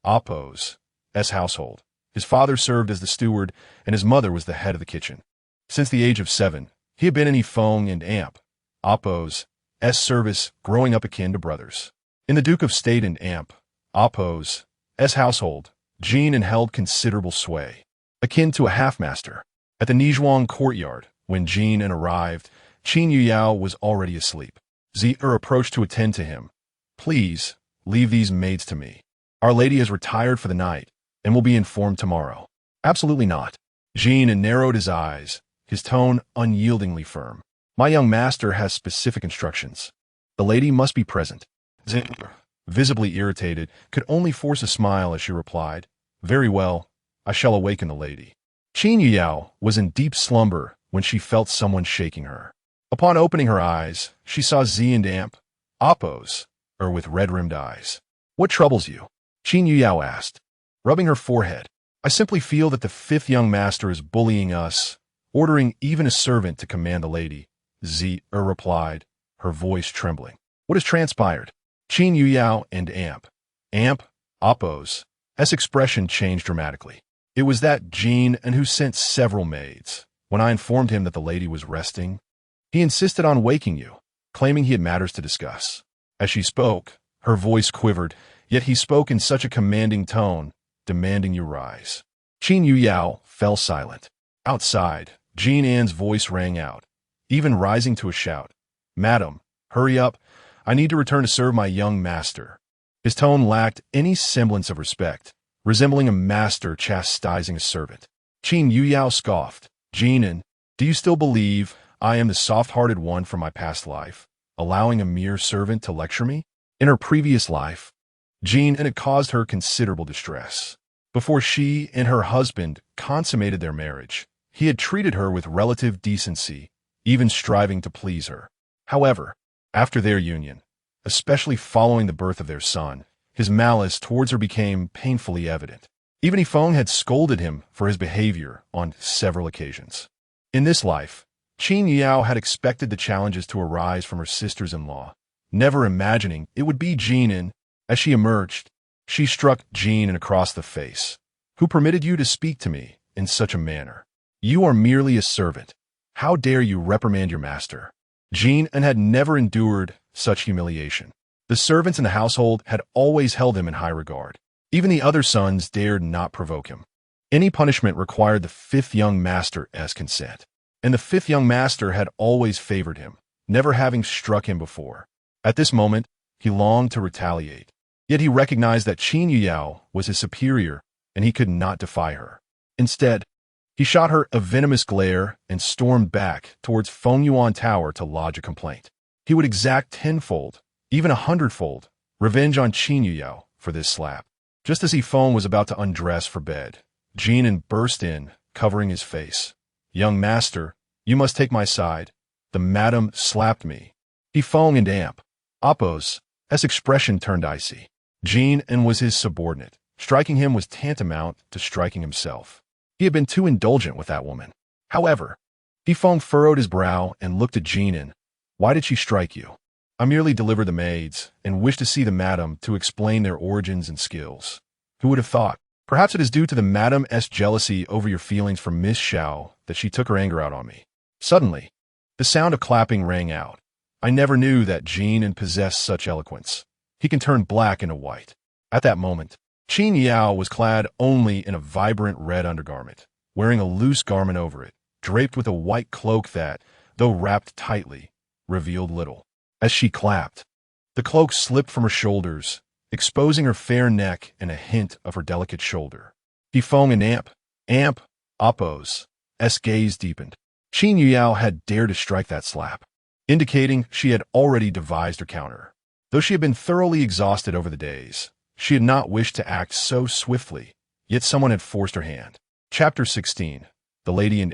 Appo's household. His father served as the steward, and his mother was the head of the kitchen. Since the age of 7, he had been in Yifeng and Amp, Appo's service, growing up akin to brothers. In the Duke of State and Amp, Appo's household, Jin held considerable sway, akin to a half-master. At the Nizhuang courtyard, when Jin arrived, Qin Yuyao was already asleep. Zi'er approached to attend to him. Please, leave these maids to me. Our lady has retired for the night, and will be informed tomorrow. Absolutely not. Jin narrowed his eyes, his tone unyieldingly firm. My young master has specific instructions. The lady must be present. Zi'er, visibly irritated, could only force a smile as she replied, Very well, I shall awaken the lady. Qin Yuyao was in deep slumber when she felt someone shaking her. Upon opening her eyes, she saw Z and Amp, Appo's, with red-rimmed eyes. What troubles you? Qin Yuyao asked, rubbing her forehead. I simply feel that the 5th young master is bullying us, ordering even a servant to command the lady. Z replied, her voice trembling. What has transpired? Qin Yuyao and Amp, Appo's expression changed dramatically. It was that Jin who sent several maids. When I informed him that the lady was resting, he insisted on waking you, claiming he had matters to discuss. As she spoke, her voice quivered, Yet he spoke in such a commanding tone, demanding you rise. Qin Yuyao fell silent. Outside, Jean Ann's voice rang out, even rising to a shout. "Madam, hurry up. I need to return to serve my young master." His tone lacked any semblance of respect, resembling a master chastising a servant. Qin Yuyao scoffed. "Jean Ann, do you still believe I am the soft-hearted one from my past life, allowing a mere servant to lecture me?" In her previous life, Jean Ann had caused her considerable distress. Before she and her husband consummated their marriage, he had treated her with relative decency, even striving to please her. However, after their union, especially following the birth of their son, his malice towards her became painfully evident. Even Yifeng had scolded him for his behavior on several occasions. In this life, Qin Yao had expected the challenges to arise from her sisters-in-law, never imagining it would be Jean Ann. As she emerged, she struck Jean Ann across the face. "Who permitted you to speak to me in such a manner? You are merely a servant. How dare you reprimand your master?" Jean Ann had never endured such humiliation. The servants in the household had always held him in high regard. Even the other sons dared not provoke him. Any punishment required the fifth young master's consent, and the fifth young master had always favored him, never having struck him before. At this moment, he longed to retaliate. Yet he recognized that Qin Yuyao was his superior, and he could not defy her. Instead, he shot her a venomous glare and stormed back towards Fengyuan Tower to lodge a complaint. He would exact tenfold, even 100-fold, revenge on Qin Yuyao for this slap. Just as Yifeng was about to undress for bed, Jean Ann burst in, covering his face. "Young master, you must take my side. The madam slapped me." Yifeng and Appo's expression turned icy. Jean Ann was his subordinate. Striking him was tantamount to striking himself. He had been too indulgent with that woman. However, Yifeng furrowed his brow and looked at Jean Ann. "Why did she strike you?" "I merely delivered the maids, and wish to see the madam to explain their origins and skills." Who would have thought? Perhaps it is due to the madam's jealousy over your feelings for Miss Xiao that she took her anger out on me. Suddenly, the sound of clapping rang out. I never knew that Jean Ann possessed such eloquence. He can turn black into white. At that moment, Qin Yao was clad only in a vibrant red undergarment, wearing a loose garment over it, draped with a white cloak that, though wrapped tightly, revealed little. As she clapped, the cloak slipped from her shoulders, exposing her fair neck and a hint of her delicate shoulder. Yifeng and Appo's gaze deepened. Qin Yuyao had dared to strike that slap, indicating she had already devised her counter. Though she had been thoroughly exhausted over the days, she had not wished to act so swiftly, yet someone had forced her hand. Chapter 16. The Lady and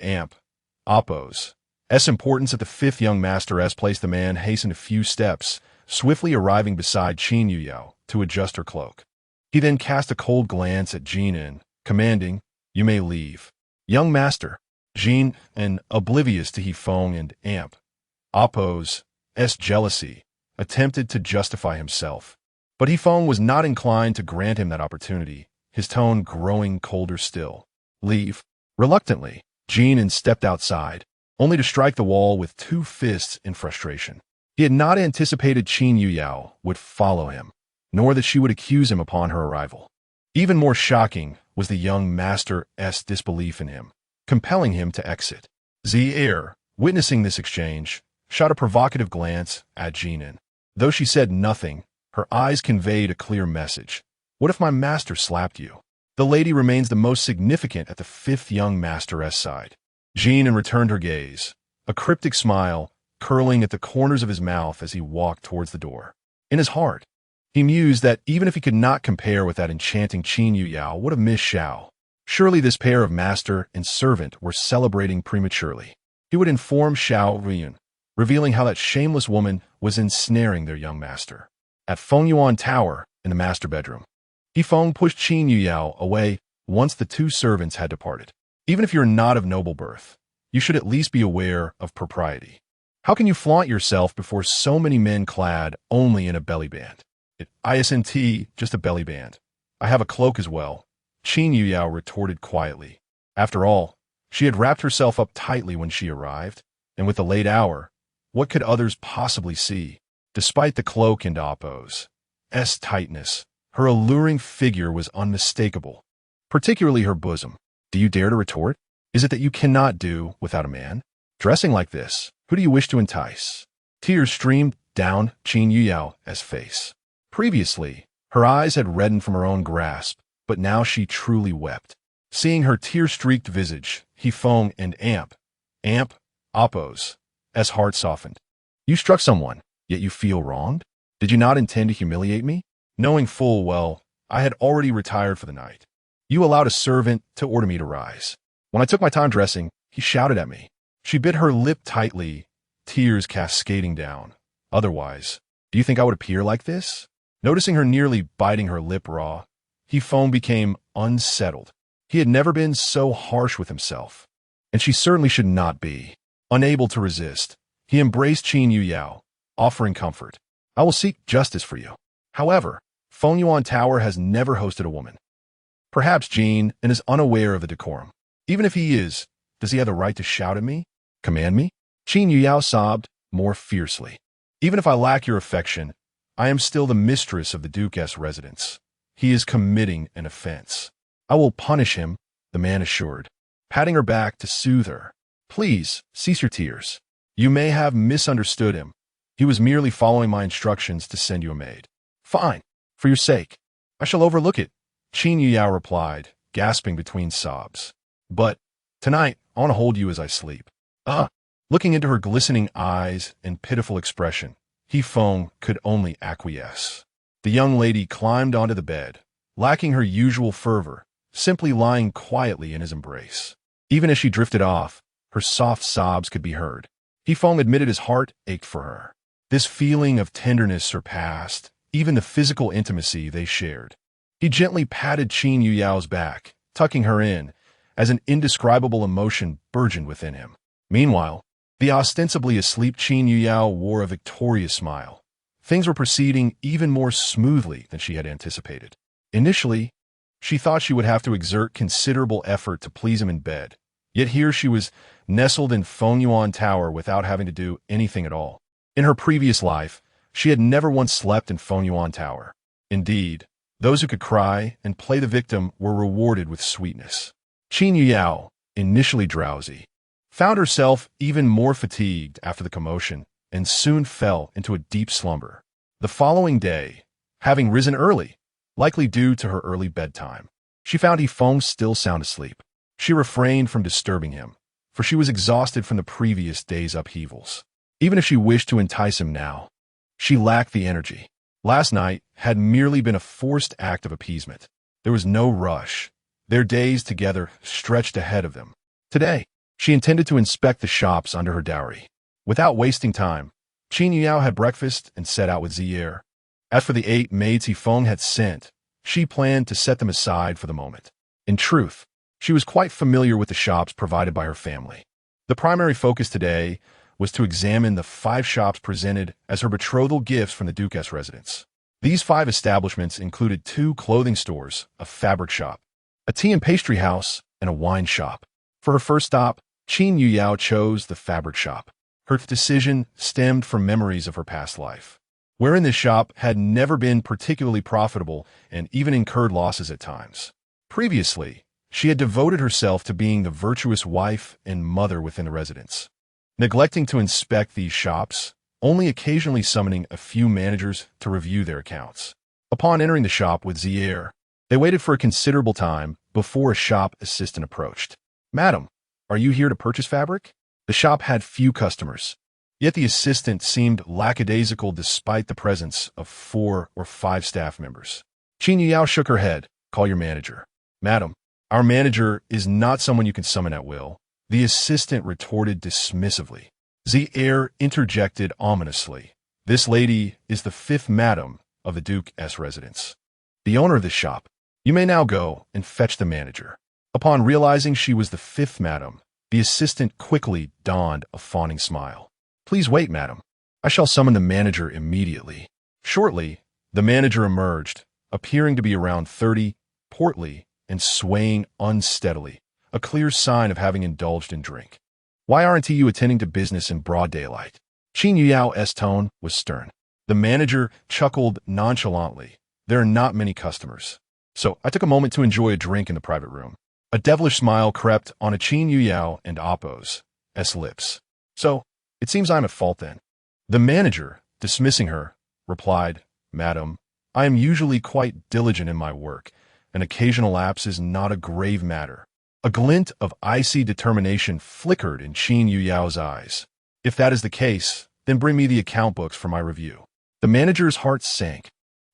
Appo's importance at the fifth young master's place. The man hastened a few steps, swiftly arriving beside Qin Yuyao to adjust her cloak. He then cast a cold glance at Jean Ann, commanding, "You may leave." "Young master." Jean Ann, oblivious to Yifeng and Appo's jealousy, attempted to justify himself. But Yifeng was not inclined to grant him that opportunity, his tone growing colder still. "Leave." Reluctantly, Jean Ann stepped outside, only to strike the wall with two fists in frustration. He had not anticipated Qin Yuyao would follow him, nor that she would accuse him upon her arrival. Even more shocking was the young master's disbelief in him, compelling him to exit. Zi'er, witnessing this exchange, shot a provocative glance at Jean Ann. Though she said nothing, her eyes conveyed a clear message. "What if my master slapped you?" The lady remains the most significant at the fifth young master's side. Jean Ann returned her gaze, a cryptic smile curling at the corners of his mouth as he walked towards the door. In his heart, he mused that even if he could not compare with that enchanting Qin Yuyao, what of Miss Xiao? Surely this pair of master and servant were celebrating prematurely. He would inform Xiao Ruiyun, revealing how that shameless woman was ensnaring their young master. At Fengyuan Tower, in the master bedroom, Yifeng pushed Qin Yuyao away once the two servants had departed. Even if you're not of noble birth, you should at least be aware of propriety. How can you flaunt yourself before so many men clad only in a belly band? It isn't just a belly band. I have a cloak as well, Qin Yuyao retorted quietly. After all, she had wrapped herself up tightly when she arrived, and with the late hour, what could others possibly see? Despite the cloak and Appo's tightness, Her alluring figure was unmistakable, particularly her bosom. Do you dare to retort? Is it that you cannot do without a man? Dressing like this, who do you wish to entice? Tears streamed down Qin Yuyao's face. Previously, her eyes had reddened from her own grasp, but now she truly wept. Seeing her tear-streaked visage, he Feng and Amp, Oppos, as heart softened. You struck someone, yet you feel wronged? Did you not intend to humiliate me? Knowing full well, I had already retired for the night. You allowed a servant to order me to rise. When I took my time dressing, he shouted at me. She bit her lip tightly, tears cascading down. Otherwise, do you think I would appear like this? Noticing her nearly biting her lip raw, he Feng became unsettled. He had never been so harsh with himself, and she certainly should not be. Unable to resist, he embraced Qin Yuyao, offering comfort. I will seek justice for you. However, Fengyuan Tower has never hosted a woman. Perhaps Jin is unaware of the decorum. Even if he is, does he have the right to shout at me? Command me? Qin Yuyao sobbed more fiercely. Even if I lack your affection, I am still the mistress of the Duke's residence. He is committing an offense. I will punish him, the man assured, patting her back to soothe her. Please, cease your tears. You may have misunderstood him. He was merely following my instructions to send you a maid. Fine, for your sake. I shall overlook it, Qin Yuyao replied, gasping between sobs. But tonight, I want to hold you as I sleep. Looking into her glistening eyes and pitiful expression, he Feng could only acquiesce. The young lady climbed onto the bed, lacking her usual fervor, simply lying quietly in his embrace. Even as she drifted off, her soft sobs could be heard. He Feng admitted his heart ached for her. This feeling of tenderness surpassed even the physical intimacy they shared. He gently patted Qin Yuyao's back, tucking her in, as an indescribable emotion burgeoned within him. Meanwhile, the ostensibly asleep Qin Yuyao wore a victorious smile. Things were proceeding even more smoothly than she had anticipated. Initially, she thought she would have to exert considerable effort to please him in bed, yet here she was nestled in Fengyuan Tower without having to do anything at all. In her previous life, she had never once slept in Fengyuan Tower. Indeed, those who could cry and play the victim were rewarded with sweetness. Qin Yuyao, initially drowsy, found herself even more fatigued after the commotion and soon fell into a deep slumber. The following day, having risen early, likely due to her early bedtime, she found He Feng still sound asleep. She refrained from disturbing him, for she was exhausted from the previous day's upheavals. Even if she wished to entice him now, she lacked the energy. Last night had merely been a forced act of appeasement. There was no rush. Their days together stretched ahead of them. Today, she intended to inspect the shops under her dowry. Without wasting time, Qin Yuyao had breakfast and set out with Zier. As for the 8 maids He Feng had sent, she planned to set them aside for the moment. In truth, she was quite familiar with the shops provided by her family. The primary focus today was to examine the 5 shops presented as her betrothal gifts from the Duke's residence. These 5 establishments included 2 clothing stores, a fabric shop, a tea and pastry house, and a wine shop. For her first stop, Qin Yuyao chose the fabric shop. Her decision stemmed from memories of her past life, wherein this shop had never been particularly profitable and even incurred losses at times. Previously, she had devoted herself to being the virtuous wife and mother within the residence, neglecting to inspect these shops, only occasionally summoning a few managers to review their accounts. Upon entering the shop with Zier, they waited for a considerable time before a shop assistant approached. Madam, are you here to purchase fabric? The shop had few customers, yet the assistant seemed lackadaisical despite the presence of 4 or 5 staff members. Qin Yuyao shook her head. Call your manager. Madam, our manager is not someone you can summon at will, the assistant retorted dismissively. Zier interjected ominously. This lady is the 5th madam of the Duke's residence, the owner of the shop. You may now go and fetch the manager. Upon realizing she was the 5th madam, the assistant quickly donned a fawning smile. Please wait, madam. I shall summon the manager immediately. Shortly, the manager emerged, appearing to be around 30, portly, and swaying unsteadily, a clear sign of having indulged in drink. Why aren't you attending to business in broad daylight? Qin Yuyao's tone was stern. The manager chuckled nonchalantly, there are not many customers. So I took a moment to enjoy a drink in the private room. A devilish smile crept on a Qin Yuyao and Appo's lips. So, it seems I'm at fault then. The manager, dismissing her, replied, Madam, I am usually quite diligent in my work. An occasional lapse is not a grave matter. A glint of icy determination flickered in Qin Yuyao's eyes. If that is the case, then bring me the account books for my review. The manager's heart sank,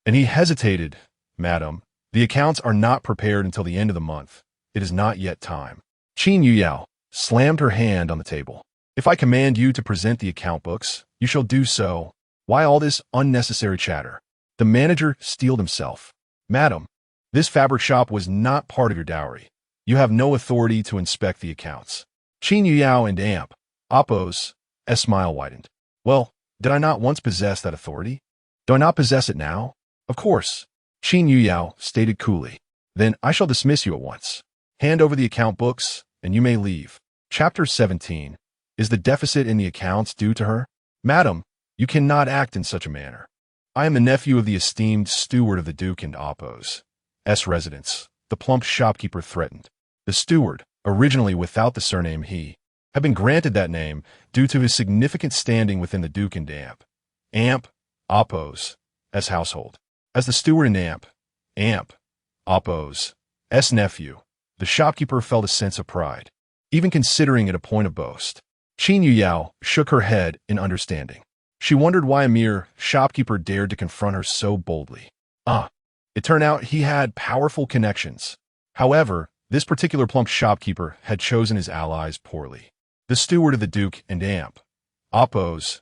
and he hesitated. Madam, the accounts are not prepared until the end of the month. It is not yet time. Qin Yuyao slammed her hand on the table. If I command you to present the account books, you shall do so. Why all this unnecessary chatter? The manager steeled himself. Madam, this fabric shop was not part of your dowry. You have no authority to inspect the accounts. Qin Yuyao and Appo's smile widened. Well, did I not once possess that authority? Do I not possess it now? Of course. Qin Yuyao stated coolly. Then I shall dismiss you at once. Hand over the account books, and you may leave. Chapter 17. Is the deficit in the accounts due to her? Madam, you cannot act in such a manner. I am the nephew of the esteemed steward of the Duke and Appo's residence, the plump shopkeeper threatened. The steward, originally without the surname he, had been granted that name due to his significant standing within the Duke and Appo's household. As the steward and Appo's nephew, the shopkeeper felt a sense of pride, even considering it a point of boast. Qin Yuyao shook her head in understanding. She wondered why a mere shopkeeper dared to confront her so boldly. It turned out he had powerful connections. However, this particular plump shopkeeper had chosen his allies poorly. The steward of the Duke and Appo's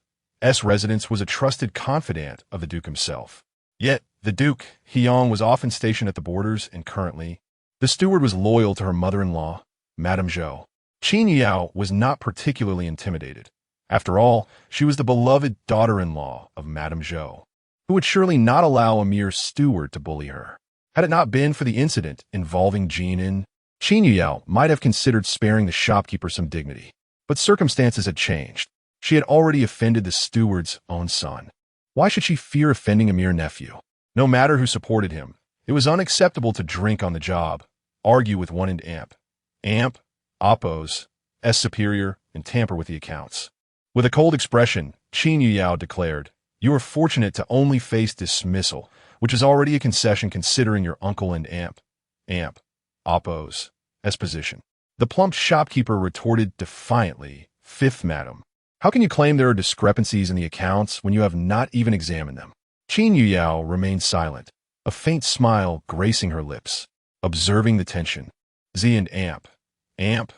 residence was a trusted confidant of the Duke himself. Yet, the Duke, Hyong, was often stationed at the borders, and currently, the steward was loyal to her mother-in-law, Madame Zhou. Qin Yuyao was not particularly intimidated. After all, she was the beloved daughter-in-law of Madame Zhou, who would surely not allow a mere steward to bully her. Had it not been for the incident involving Qin Yuyao might have considered sparing the shopkeeper some dignity. But circumstances had changed. She had already offended the steward's own son. Why should she fear offending a mere nephew? No matter who supported him, it was unacceptable to drink on the job, argue with one and Appo's superior, and tamper with the accounts. With a cold expression, Qin Yuyao declared, You are fortunate to only face dismissal, which is already a concession considering your uncle and Appo's position. The plump shopkeeper retorted defiantly, Fifth Madam, how can you claim there are discrepancies in the accounts when you have not even examined them? Qin Yuyao remained silent, a faint smile gracing her lips, observing the tension. Z and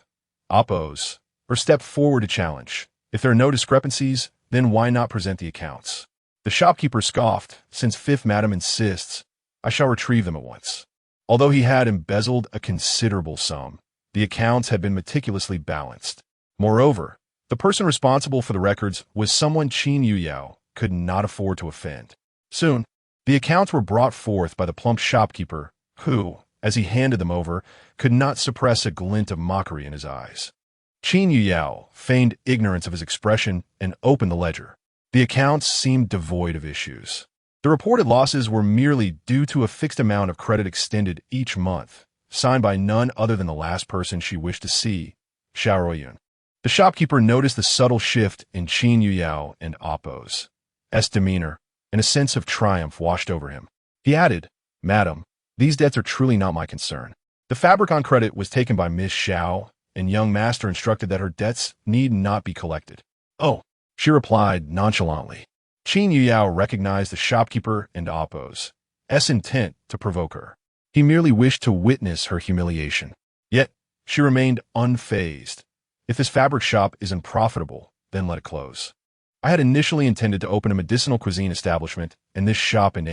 Appo's stepped forward to challenge. If there are no discrepancies, then why not present the accounts? The shopkeeper scoffed, Since Fifth Madam insists, I shall retrieve them at once. Although he had embezzled a considerable sum, the accounts had been meticulously balanced. Moreover, the person responsible for the records was someone Qin Yuyao could not afford to offend. Soon, the accounts were brought forth by the plump shopkeeper, who, as he handed them over, could not suppress a glint of mockery in his eyes. Qin Yuyao feigned ignorance of his expression and opened the ledger. The accounts seemed devoid of issues. The reported losses were merely due to a fixed amount of credit extended each month, signed by none other than the last person she wished to see, Xiaoyun. The shopkeeper noticed the subtle shift in Qin Yuyao and Appo's demeanor, and a sense of triumph washed over him. He added, Madam, these debts are truly not my concern. The fabric on credit was taken by Miss Xiao, and young master instructed that her debts need not be collected. Oh, she replied nonchalantly. Qin Yuyao recognized the shopkeeper and Appo's intent to provoke her. He merely wished to witness her humiliation. Yet, she remained unfazed. If this fabric shop is unprofitable, then let it close. I had initially intended to open a medicinal cuisine establishment, and this shop in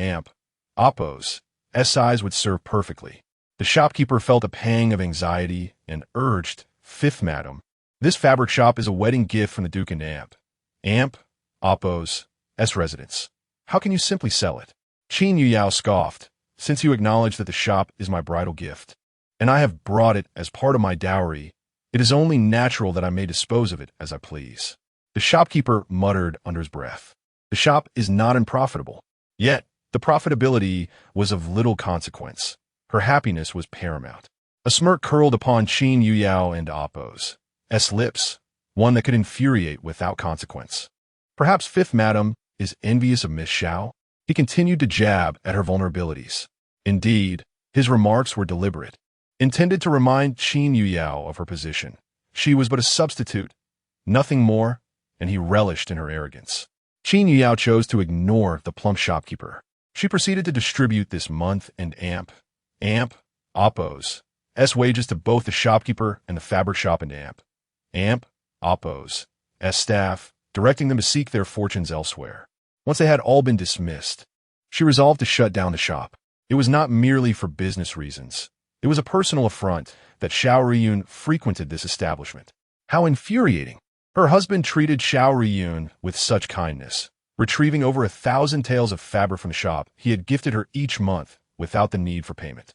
Appo's size would serve perfectly. The shopkeeper felt a pang of anxiety and urged, Fifth Madam, this fabric shop is a wedding gift from the Duke and Appo's residence. How can you simply sell it? Qin Yuyao scoffed, Since you acknowledge that the shop is my bridal gift, and I have brought it as part of my dowry, it is only natural that I may dispose of it as I please. The shopkeeper muttered under his breath. The shop is not unprofitable. Yet, The profitability was of little consequence. Her happiness was paramount. A smirk curled upon Qin Yuyao and Appo's lips, one that could infuriate without consequence. Perhaps Fifth Madam is envious of Miss Xiao? He continued to jab at her vulnerabilities. Indeed, his remarks were deliberate, intended to remind Qin Yuyao of her position. She was but a substitute, nothing more, and he relished in her arrogance. Qin Yuyao chose to ignore the plump shopkeeper. She proceeded to distribute this month and Appo's wages to both the shopkeeper and the fabric shop and Appo's staff, directing them to seek their fortunes elsewhere. Once they had all been dismissed, she resolved to shut down the shop. It was not merely for business reasons. It was a personal affront that Xiao Riyun frequented this establishment. How infuriating! Her husband treated Xiao Riyun with such kindness, retrieving over 1,000 taels of fabric from the shop he had gifted her each month without the need for payment.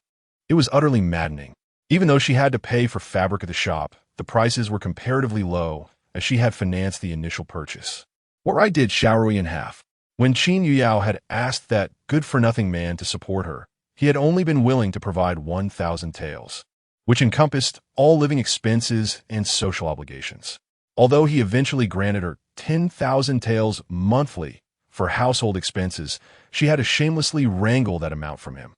It was utterly maddening. Even though she had to pay for fabric at the shop, the prices were comparatively low as she had financed the initial purchase. What right did Xiao Riyun have? When Qin Yuyao had asked that good-for-nothing man to support her, he had only been willing to provide 1,000 taels, which encompassed all living expenses and social obligations. Although he eventually granted her 10,000 taels monthly for household expenses, she had to shamelessly wrangle that amount from him.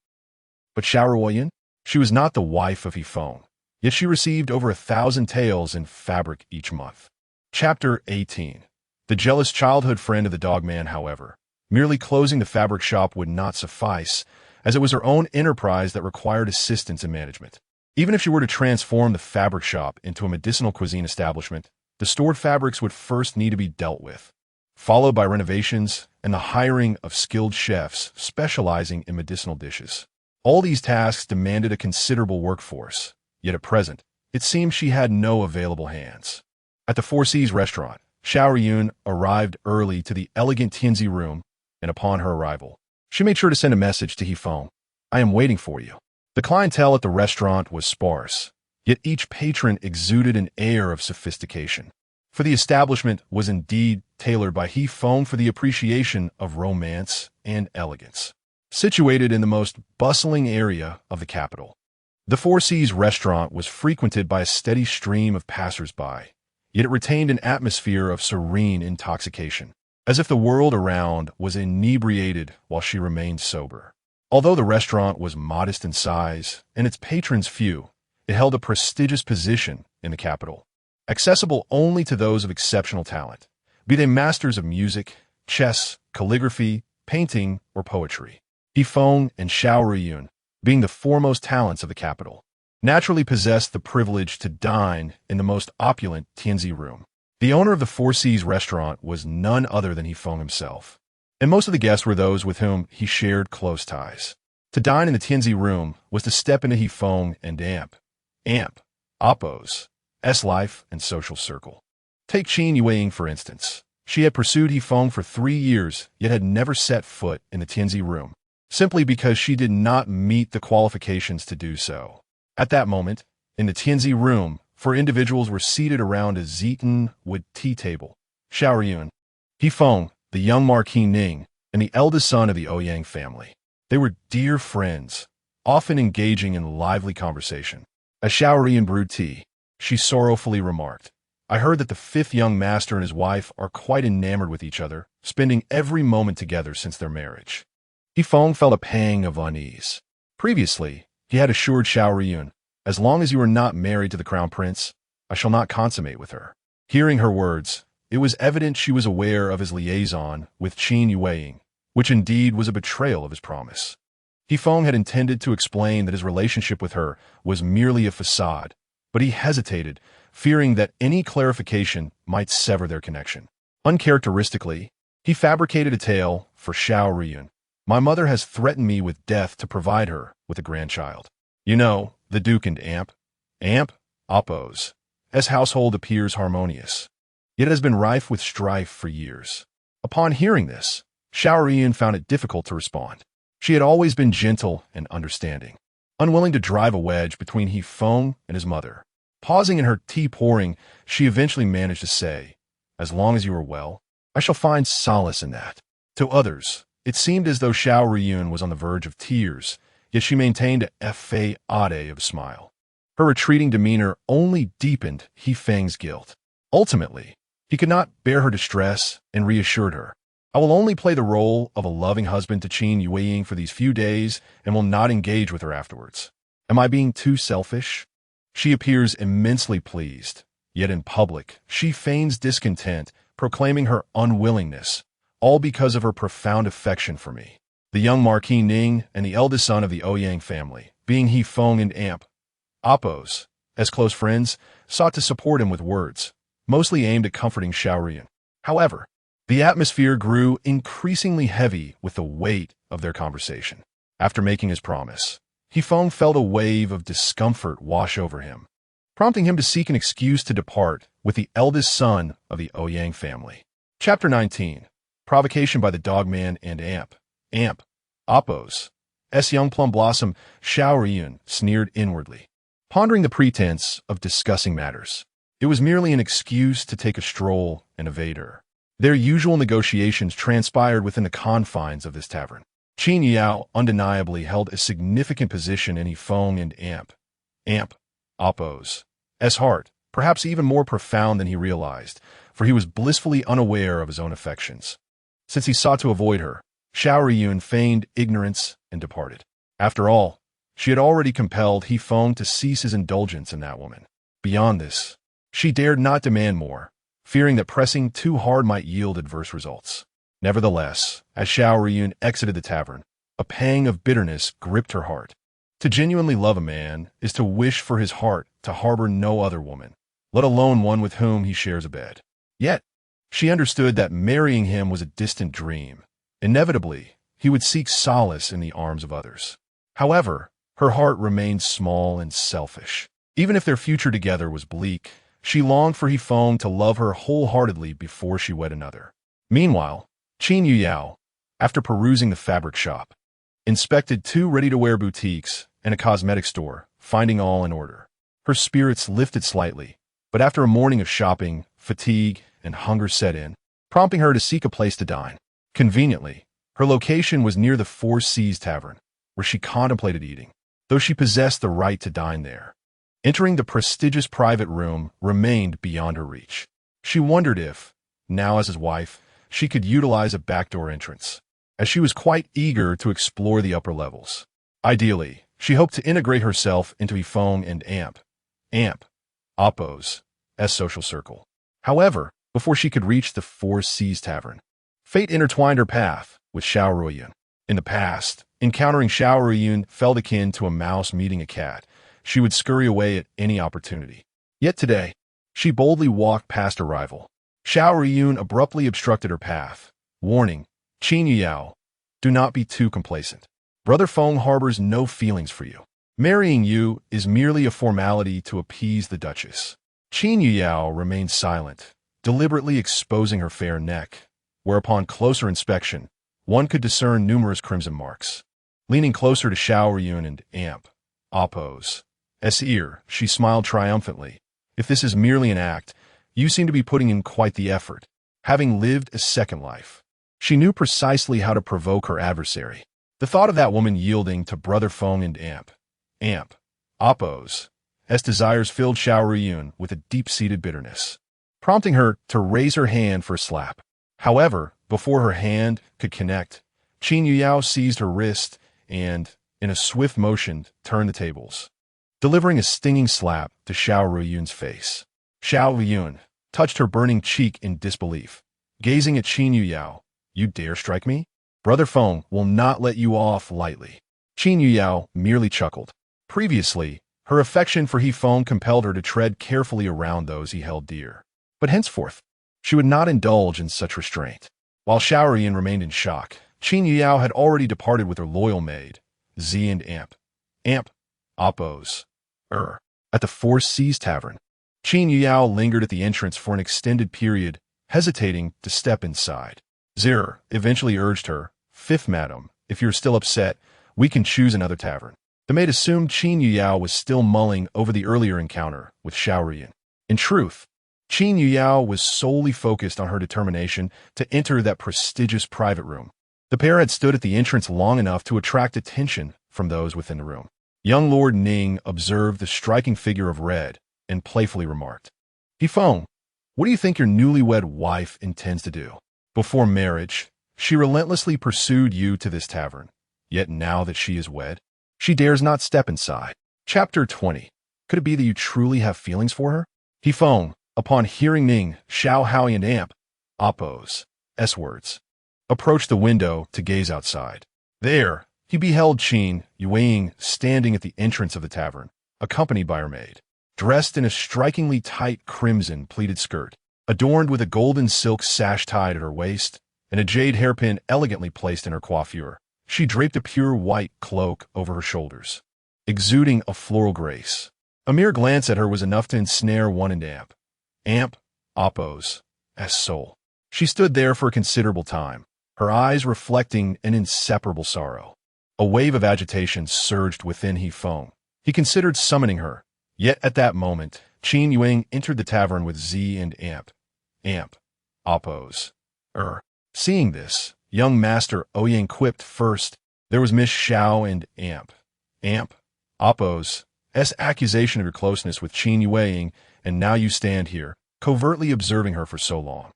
But Xiao Riyun? She was not the wife of Yifeng, yet she received over 1,000 taels in fabric each month. Chapter 18. The jealous childhood friend of the dogman, however, merely closing the fabric shop would not suffice, as it was her own enterprise that required assistance in management. Even if she were to transform the fabric shop into a medicinal cuisine establishment, the stored fabrics would first need to be dealt with, followed by renovations and the hiring of skilled chefs specializing in medicinal dishes. All these tasks demanded a considerable workforce, yet at present, it seemed she had no available hands. At the Four Seas restaurant, Xiao Riyun arrived early to the elegant Tianzi room, and upon her arrival, she made sure to send a message to Yifeng. "I am waiting for you." The clientele at the restaurant was sparse, yet each patron exuded an air of sophistication. For the establishment was indeed tailored by Yifeng for the appreciation of romance and elegance. Situated in the most bustling area of the capital, the Four Seas restaurant was frequented by a steady stream of passers-by, yet it retained an atmosphere of serene intoxication, as if the world around was inebriated while she remained sober. Although the restaurant was modest in size and its patrons few, it held a prestigious position in the capital, accessible only to those of exceptional talent, be they masters of music, chess, calligraphy, painting, or poetry. Yifeng and Xiao Riyun, being the foremost talents of the capital, naturally possessed the privilege to dine in the most opulent Tianzi room. The owner of the Four Seas restaurant was none other than Yifeng himself, and most of the guests were those with whom he shared close ties. To dine in the Tianzi room was to step into Yifeng and Appo's life and social circle. Take Qin Yuying, for instance. She had pursued Yifeng for 3 years, yet had never set foot in the Tianzi room, simply because she did not meet the qualifications to do so. At that moment, in the Tianzi room, 4 individuals were seated around a Zeton wood tea table. Xiao Riyun, Yifeng, the young Marquis Ning, and the eldest son of the Ouyang family. They were dear friends, often engaging in lively conversation. As Xiao Riyun brewed tea, she sorrowfully remarked, "I heard that the 5th young master and his wife are quite enamored with each other, spending every moment together since their marriage." Yifeng felt a pang of unease. Previously, he had assured Xiao Riyun, "As long as you are not married to the crown prince, I shall not consummate with her." Hearing her words, it was evident she was aware of his liaison with Qin Yuying, which indeed was a betrayal of his promise. Yifeng had intended to explain that his relationship with her was merely a facade, but he hesitated, fearing that any clarification might sever their connection. Uncharacteristically, he fabricated a tale for Xiao Riyun. "My mother has threatened me with death to provide her with a grandchild. You know, the Duke and Appo's household appears harmonious, yet it has been rife with strife for years." Upon hearing this, Xiao Riyun found it difficult to respond. She had always been gentle and understanding, unwilling to drive a wedge between Yifeng and his mother. Pausing in her tea pouring, she eventually managed to say, "As long as you are well, I shall find solace in that. To others, It seemed as though Xiao Riyun was on the verge of tears, yet she maintained a faade of a smile. Her retreating demeanor only deepened He Feng's guilt. Ultimately, he could not bear her distress and reassured her. I will only play the role of a loving husband to Qin Yueying for these few days and will not engage with her afterwards. Am I being too selfish? She appears immensely pleased, yet in public, she feigns discontent, proclaiming her unwillingness, all because of her profound affection for me. The young Marquis Ning and the eldest son of the Ouyang family, being He Feng and Amp, Oppos, as close friends, sought to support him with words, mostly aimed at comforting Xiao Riyun. However, the atmosphere grew increasingly heavy with the weight of their conversation. After making his promise, He Feng felt a wave of discomfort wash over him, prompting him to seek an excuse to depart with the eldest son of the Ouyang family. Chapter 19. Provocation by the Dogman and Amp. Amp, Oppos, young plum blossom, Xiao Riyun sneered inwardly, pondering the pretense of discussing matters. It was merely an excuse to take a stroll and evade her. Their usual negotiations transpired within the confines of this tavern. Qin Yao undeniably held a significant position in He Feng and Amp, Oppos' heart, perhaps even more profound than he realized, for he was blissfully unaware of his own affections. Since he sought to avoid her, Xiao Riyun feigned ignorance and departed. After all, she had already compelled He Feng to cease his indulgence in that woman. Beyond this, she dared not demand more, fearing that pressing too hard might yield adverse results. Nevertheless, as Xiao Riyun exited the tavern, a pang of bitterness gripped her heart. To genuinely love a man is to wish for his heart to harbor no other woman, let alone one with whom he shares a bed. Yet, she understood that marrying him was a distant dream. Inevitably, he would seek solace in the arms of others. However, her heart remained small and selfish. Even if their future together was bleak, she longed for He Feng to love her wholeheartedly before she wed another. Meanwhile, Qin Yuyao, after perusing the fabric shop, inspected 2 ready-to-wear boutiques and a cosmetic store, finding all in order. Her spirits lifted slightly, but after a morning of shopping, fatigue and hunger set in, prompting her to seek a place to dine. Conveniently, her location was near the Four Seas Tavern, where she contemplated eating, though she possessed the right to dine there. Entering the prestigious private room remained beyond her reach. She wondered if, now as his wife, she could utilize a backdoor entrance, as she was quite eager to explore the upper levels. Ideally, she hoped to integrate herself into He Feng and Amp, Oppos' social circle. However, before she could reach the Four Seas Tavern, fate intertwined her path with Xiao Riyun. In the past, encountering Xiao Riyun felt akin to a mouse meeting a cat. She would scurry away at any opportunity. Yet today, she boldly walked past her rival. Xiao Riyun abruptly obstructed her path, warning, Qin Yuyao, do not be too complacent. Brother Feng harbors no feelings for you. Marrying you is merely a formality to appease the Duchess. Qin Yuyao remained silent, deliberately exposing her fair neck, where upon closer inspection, one could discern numerous crimson marks. Leaning closer to Xiao Riyun and Amp, Oppos' ear, she smiled triumphantly. If this is merely an act, you seem to be putting in quite the effort, having lived a second life. She knew precisely how to provoke her adversary. The thought of that woman yielding to Brother Feng and Amp, Oppos' desires filled Xiao Riyun with a deep-seated bitterness, prompting her to raise her hand for a slap. However, before her hand could connect, Qin Yuyao seized her wrist and, in a swift motion, turned the tables, delivering a stinging slap to Xiao Riyun's face. Xiao Riyun touched her burning cheek in disbelief, gazing at Qin Yuyao. You dare strike me? Brother Feng will not let you off lightly. Qin Yuyao merely chuckled. Previously, her affection for He Feng compelled her to tread carefully around those he held dear. But henceforth, she would not indulge in such restraint. While Xiao Riyun remained in shock, Qin Yuyao had already departed with her loyal maid, Z and Amp, Oppos' at the Four Seas Tavern. Qin Yuyao lingered at the entrance for an extended period, hesitating to step inside. Zir eventually urged her, Fifth madam, if you're still upset, we can choose another tavern. The maid assumed Qin Yuyao was still mulling over the earlier encounter with Xiao Riyun. In truth, Qin Yuyao was solely focused on her determination to enter that prestigious private room, The pair had stood at the entrance long enough to attract attention from those within the room. Young Lord Ning observed the striking figure of Red and playfully remarked, "Yifeng, what do you think your newlywed wife intends to do? Before marriage, she relentlessly pursued you to this tavern, yet now that she is wed, she dares not step inside." Chapter 20. Could it be that you truly have feelings for her? Yifeng, upon hearing Ning, Xiao Howie and Amp, Oppo's S-words, approached the window to gaze outside. There, he beheld Qin Yueying standing at the entrance of the tavern, accompanied by her maid, dressed in a strikingly tight crimson pleated skirt, adorned with a golden silk sash tied at her waist, and a jade hairpin elegantly placed in her coiffure. She draped a pure white cloak over her shoulders, exuding a floral grace. A mere glance at her was enough to ensnare one in Amp, Oppo's soul. She stood there for a considerable time, her eyes reflecting an inseparable sorrow. A wave of agitation surged within Yifeng. He considered summoning her, yet at that moment, Qin Yueying entered the tavern with Z and Amp, Oppo's. Seeing this, young Master Ouyang quipped first. There was Miss Xiao and Amp, Oppo's accusation of your closeness with Qin Yueying, and now you stand here, covertly observing her for so long.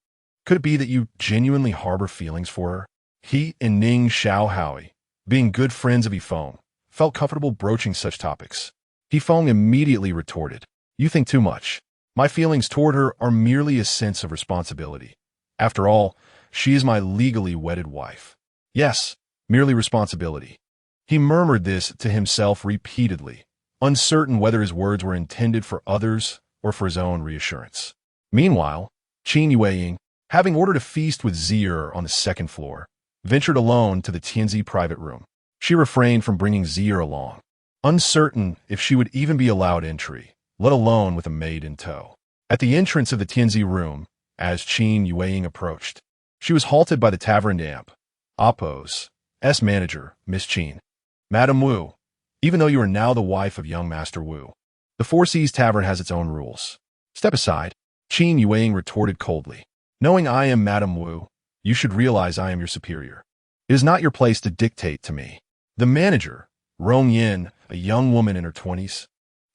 Could it be that you genuinely harbor feelings for her? He and Ning Xiao Howie, being good friends of Yifeng, felt comfortable broaching such topics. Yifeng immediately retorted, "You think too much. My feelings toward her are merely a sense of responsibility. After all, she is my legally wedded wife. Yes, merely responsibility." He murmured this to himself repeatedly, uncertain whether his words were intended for others or for his own reassurance. Meanwhile, Qin Yueying, having ordered a feast with Zier on the second floor, ventured alone to the Tianzi private room. She refrained from bringing Zier along, uncertain if she would even be allowed entry, let alone with a maid in tow. At the entrance of the Tianzi room, as Qin Yueying approached, she was halted by the tavern Amp, Oppo's manager, Miss Qin. "Madam Wu, even though you are now the wife of young Master Wu, the Four Seas Tavern has its own rules." "Step aside," Qin Yueying retorted coldly. "Knowing I am Madam Wu, you should realize I am your superior. It is not your place to dictate to me." The manager, Rong Yin, a young woman in her 20s,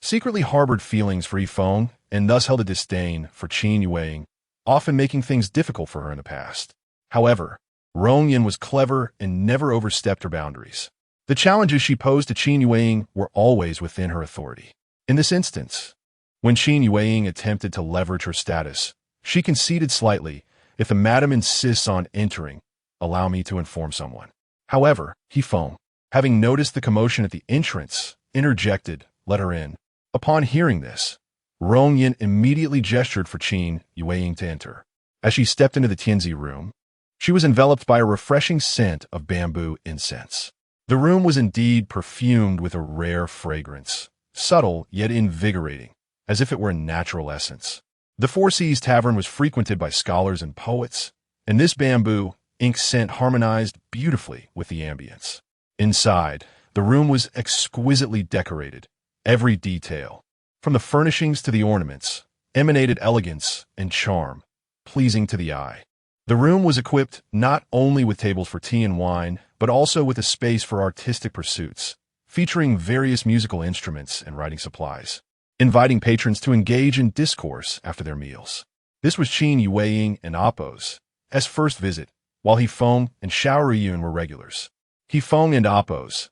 secretly harbored feelings for Yifeng and thus held a disdain for Qin Yueying, often making things difficult for her in the past. However, Rong Yin was clever and never overstepped her boundaries. The challenges she posed to Qin Yueying were always within her authority. In this instance, when Qin Yueying attempted to leverage her status, she conceded slightly. "If the madam insists on entering, allow me to inform someone." However, Yifeng, having noticed the commotion at the entrance, interjected, "Let her in." Upon hearing this, Rong Yin immediately gestured for Qin Yueying to enter. As she stepped into the Tianzi room, she was enveloped by a refreshing scent of bamboo incense. The room was indeed perfumed with a rare fragrance, subtle yet invigorating, as if it were a natural essence. The Four Seas Tavern was frequented by scholars and poets, and this bamboo ink scent harmonized beautifully with the ambience. Inside, the room was exquisitely decorated. Every detail, from the furnishings to the ornaments, emanated elegance and charm, pleasing to the eye. The room was equipped not only with tables for tea and wine, but also with a space for artistic pursuits, featuring various musical instruments and writing supplies, inviting patrons to engage in discourse after their meals. This was Qin Yueying and Oppo's first visit, while Yifeng and Xiao Riyun were regulars. Yifeng and Oppo's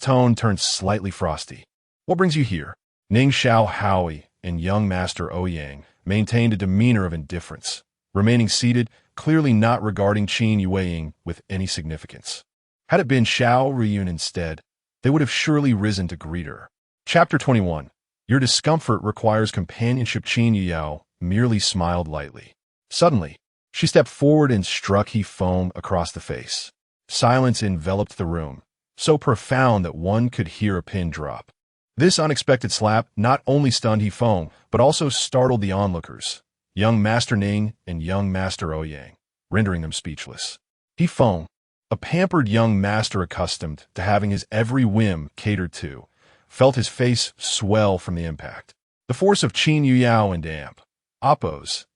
tone turned slightly frosty. "What brings you here?" Ning Xiao Howie and young Master Ouyang maintained a demeanor of indifference, remaining seated, clearly not regarding Qin Yueying with any significance. Had it been Xiao Riyun instead, they would have surely risen to greet her. Chapter 21. Your discomfort requires companionship. Qin Yuyao merely smiled lightly. Suddenly, she stepped forward and struck Yifeng across the face. Silence enveloped the room, so profound that one could hear a pin drop. This unexpected slap not only stunned Yifeng, but also startled the onlookers, young Master Ning and young Master Ouyang, rendering them speechless. Yifeng, a pampered young master accustomed to having his every whim catered to, felt his face swell from the impact. The force of Qin Yuyao and Amp, Oppo's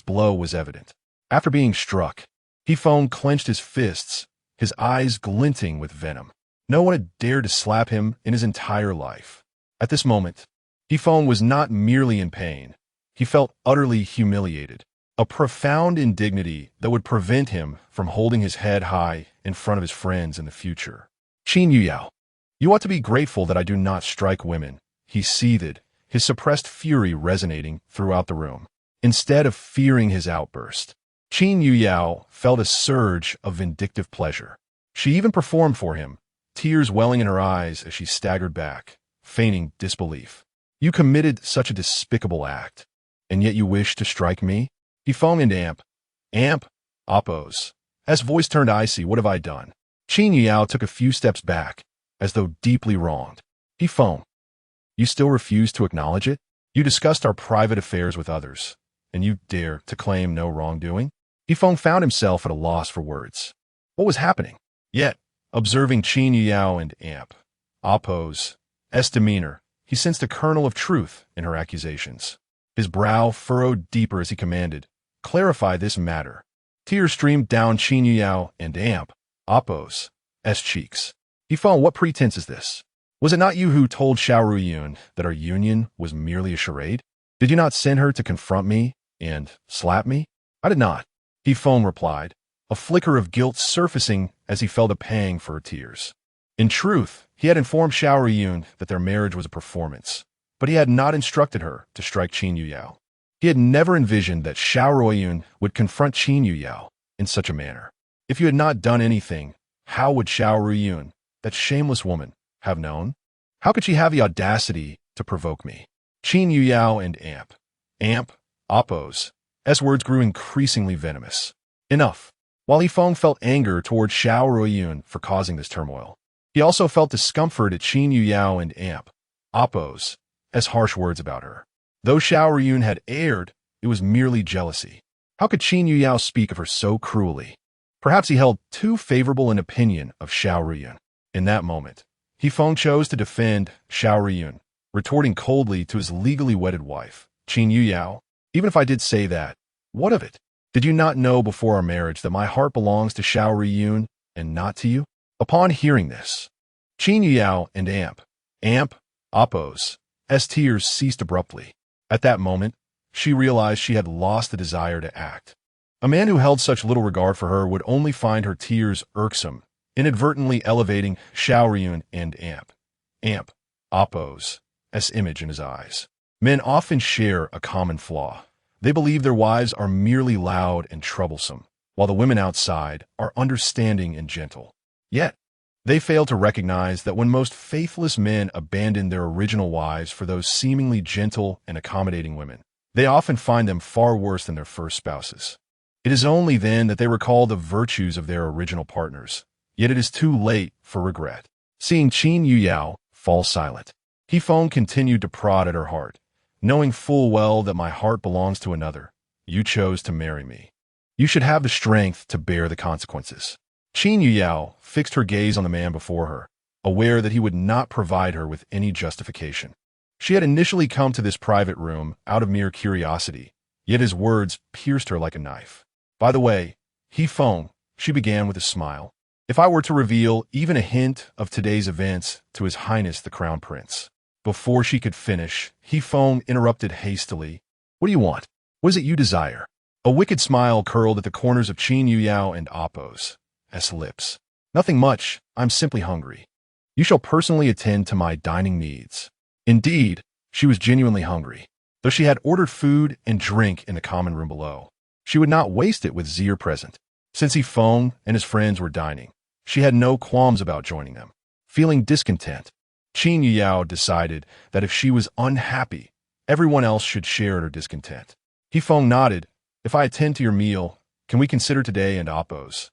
blow was evident. After being struck, Yifeng clenched his fists, his eyes glinting with venom. No one had dared to slap him in his entire life. At this moment, Yifeng was not merely in pain. He felt utterly humiliated, a profound indignity that would prevent him from holding his head high in front of his friends in the future. Qin Yuyao, you ought to be grateful that I do not strike women, he seethed, his suppressed fury resonating throughout the room. Instead of fearing his outburst, Qin Yuyao felt a surge of vindictive pleasure. She even performed for him, tears welling in her eyes as she staggered back, feigning disbelief. You committed such a despicable act, and yet you wish to strike me? Yifeng and Amp, oppose. As voice turned icy, what have I done? Qin Yuyao took a few steps back, as though deeply wronged. Yifeng, you still refuse to acknowledge it? You discussed our private affairs with others, and you dare to claim no wrongdoing? Yifeng found himself at a loss for words. What was happening? Yet, observing Qin Yuyao and Oppose's demeanor, he sensed a kernel of truth in her accusations. His brow furrowed deeper as he commanded, clarify this matter. Tears streamed down Qin Yuyao and Oppose's cheeks. Yifeng, what pretense is this? Was it not you who told Xiao Ruyun that our union was merely a charade? Did you not send her to confront me and slap me? I did not, Yifeng replied, a flicker of guilt surfacing as he felt a pang for her tears. In truth, he had informed Xiao Ruyun that their marriage was a performance, but he had not instructed her to strike Qin Yuyao. He had never envisioned that Xiao Ruyun would confront Qin Yuyao in such a manner. If you had not done anything, how would Xiao Ruyun, that shameless woman, have known? How could she have the audacity to provoke me? Qin Yuyao and Oppose's words grew increasingly venomous. Enough. While Yifeng felt anger toward Xiao Ruyun for causing this turmoil, he also felt discomfort at Qin Yuyao and Oppose's harsh words about her. Though Xiao Ruyun had erred, it was merely jealousy. How could Qin Yuyao speak of her so cruelly? Perhaps he held too favorable an opinion of Xiao Ruyun. In that moment, Yifeng chose to defend Xiao Ruyun, retorting coldly to his legally wedded wife, Qin Yuyao. Even if I did say that, what of it? Did you not know before our marriage that my heart belongs to Xiao Ruyun and not to you? Upon hearing this, Qin Yuyao and Oppose's tears ceased abruptly. At that moment, she realized she had lost the desire to act. A man who held such little regard for her would only find her tears irksome, inadvertently elevating Xiao Ruyun and Oppose's image in his eyes. Men often share a common flaw. They believe their wives are merely loud and troublesome, while the women outside are understanding and gentle. Yet, they fail to recognize that when most faithless men abandon their original wives for those seemingly gentle and accommodating women, they often find them far worse than their first spouses. It is only then that they recall the virtues of their original partners, yet it is too late for regret. Seeing Qin Yuyao fall silent, Yifeng continued to prod at her heart. Knowing full well that my heart belongs to another, you chose to marry me. You should have the strength to bear the consequences. Qin Yuyao fixed her gaze on the man before her, aware that he would not provide her with any justification. She had initially come to this private room out of mere curiosity, yet his words pierced her like a knife. By the way, Yifeng, she began with a smile, if I were to reveal even a hint of today's events to His Highness the Crown Prince. Before she could finish, Yifeng interrupted hastily. What do you want? What is it you desire? A wicked smile curled at the corners of Qin Yuyao and Oppose's lips. Nothing much. I'm simply hungry. You shall personally attend to my dining needs. Indeed, she was genuinely hungry. Though she had ordered food and drink in the common room below, she would not waste it with Zir present. Since Yifeng and his friends were dining, she had no qualms about joining them. Feeling discontent, Qin Yuyao decided that if she was unhappy, everyone else should share her discontent. Yifeng nodded. If I attend to your meal, can we consider today and Oppose's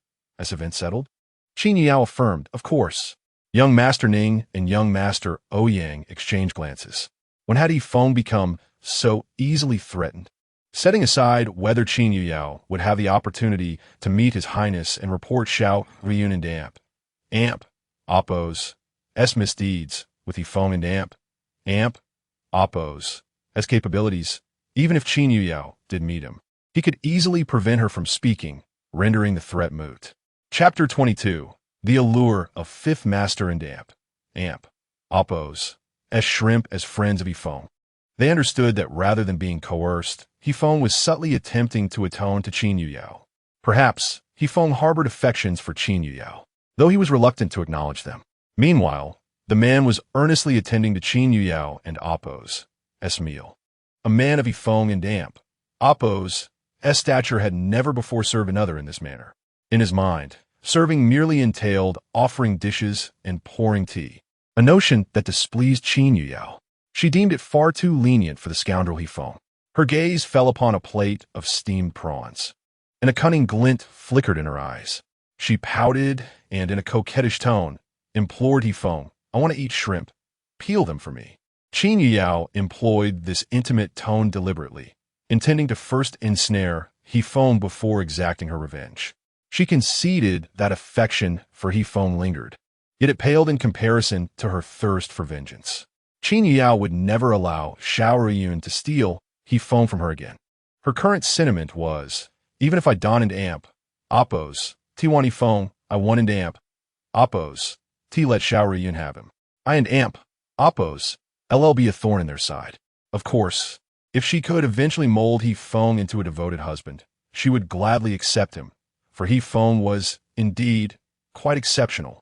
event settled? Qin Yuyao affirmed, of course. Young Master Ning and young Master Ouyang exchanged glances. When had Yifeng become so easily threatened? Setting aside whether Qin Yuyao would have the opportunity to meet His Highness and report Xiao Ruyun and Oppose's misdeeds with Yifeng and Oppose's capabilities, even if Qin Yuyao did meet him, he could easily prevent her from speaking, rendering the threat moot. Chapter 22. The allure of fifth master and amp, oppos, as shrimp as friends of Yifeng. They understood that rather than being coerced, Yifeng was subtly attempting to atone to Qin Yuyao. Perhaps Yifeng harbored affections for Qin Yuyao, though he was reluctant to acknowledge them. Meanwhile, the man was earnestly attending to Qin Yuyao and Oppos' meal. A man of Yifeng and Oppos' stature had never before served another in this manner. In his mind, serving merely entailed offering dishes and pouring tea, a notion that displeased Qin Yuyao. She deemed it far too lenient for the scoundrel Yifeng. Her gaze fell upon a plate of steamed prawns, and a cunning glint flickered in her eyes. She pouted and, in a coquettish tone, implored Yifeng, "I want to eat shrimp. Peel them for me." Qin Yuyao employed this intimate tone deliberately, intending to first ensnare Yifeng before exacting her revenge. She conceded that affection for Yifeng lingered, yet it paled in comparison to her thirst for vengeance. Qin Yuyao would never allow Xiao Riyun to steal Yifeng from her again. Her current sentiment was, even if I don and amp, Oppos, T want Yifeng, I want and amp, Oppos, T let Xiao Riyun have him. I and amp, Oppos, LL be a thorn in their side. Of course, if she could eventually mold Yifeng into a devoted husband, she would gladly accept him, for Yifeng was, indeed, quite exceptional.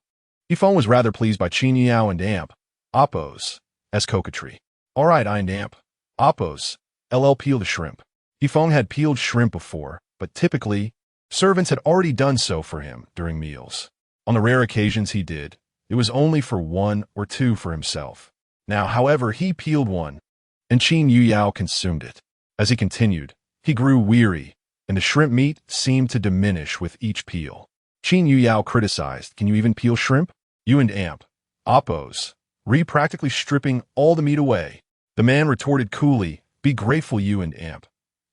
Yifeng was rather pleased by Qin Yuyao and amp, Oppos, as coquetry. All right, I and amp, Oppos, LL peel the shrimp. Yifeng had peeled shrimp before, but typically, servants had already done so for him during meals. On the rare occasions he did, it was only for one or two for himself. Now, however, he peeled one, and Qin Yuyao consumed it. As he continued, he grew weary, and the shrimp meat seemed to diminish with each peel. Qin Yuyao criticized, "Can you even peel shrimp?" You and amp, Oppos, practically stripping all the meat away. The man retorted coolly, "Be grateful you and amp,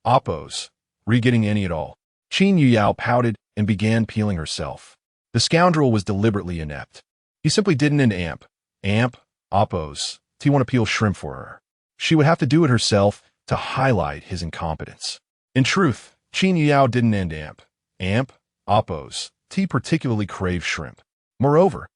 Oppos, getting any at all." Qin Yuyao pouted and began peeling herself. The scoundrel was deliberately inept. He simply didn't and amp, Oppos, T want to peel shrimp for her. She would have to do it herself to highlight his incompetence. In truth, Qin Yuyao didn't and amp, Oppos, T particularly craved shrimp. Moreover,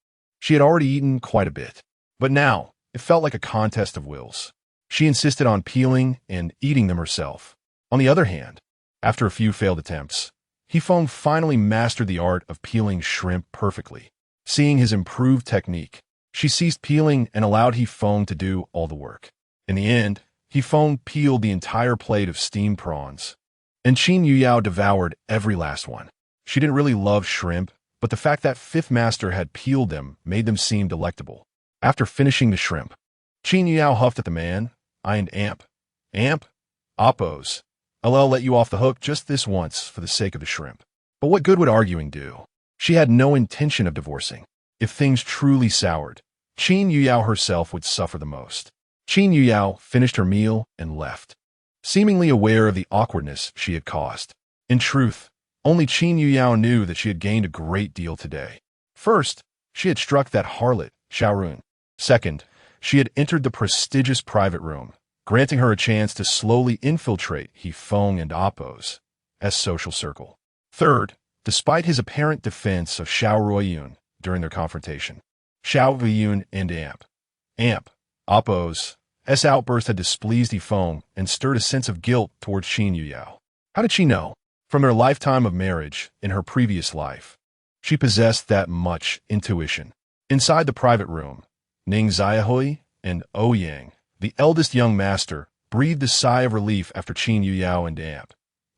she had already eaten quite a bit. But now, it felt like a contest of wills. She insisted on peeling and eating them herself. On the other hand, after a few failed attempts, Yifeng finally mastered the art of peeling shrimp perfectly. Seeing his improved technique, she ceased peeling and allowed Yifeng to do all the work. In the end, Yifeng peeled the entire plate of steamed prawns, and Qin Yuyao devoured every last one. She didn't really love shrimp, but the fact that Fifth Master had peeled them made them seem delectable. After finishing the shrimp, Qin Yuyao huffed at the man, "I and amp, Oppos, I'll let you off the hook just this once for the sake of the shrimp." But what good would arguing do? She had no intention of divorcing. If things truly soured, Qin Yuyao herself would suffer the most. Qin Yuyao finished her meal and left, seemingly aware of the awkwardness she had caused. In truth, only Qin Yuyao knew that she had gained a great deal today. First, she had struck that harlot, Xiaorun. Second, she had entered the prestigious private room, granting her a chance to slowly infiltrate Yifeng and Oppos' social circle. Third, despite his apparent defense of Xiao Ruiyun during their confrontation, Xiao Ruiyun and amp, Oppos' outburst had displeased Yifeng and stirred a sense of guilt towards Qin Yuyao. How did she know? From their lifetime of marriage in her previous life, she possessed that much intuition. Inside the private room, Ning Xiaohui and Ouyang, the eldest young master, breathed a sigh of relief after Qin Yuyao and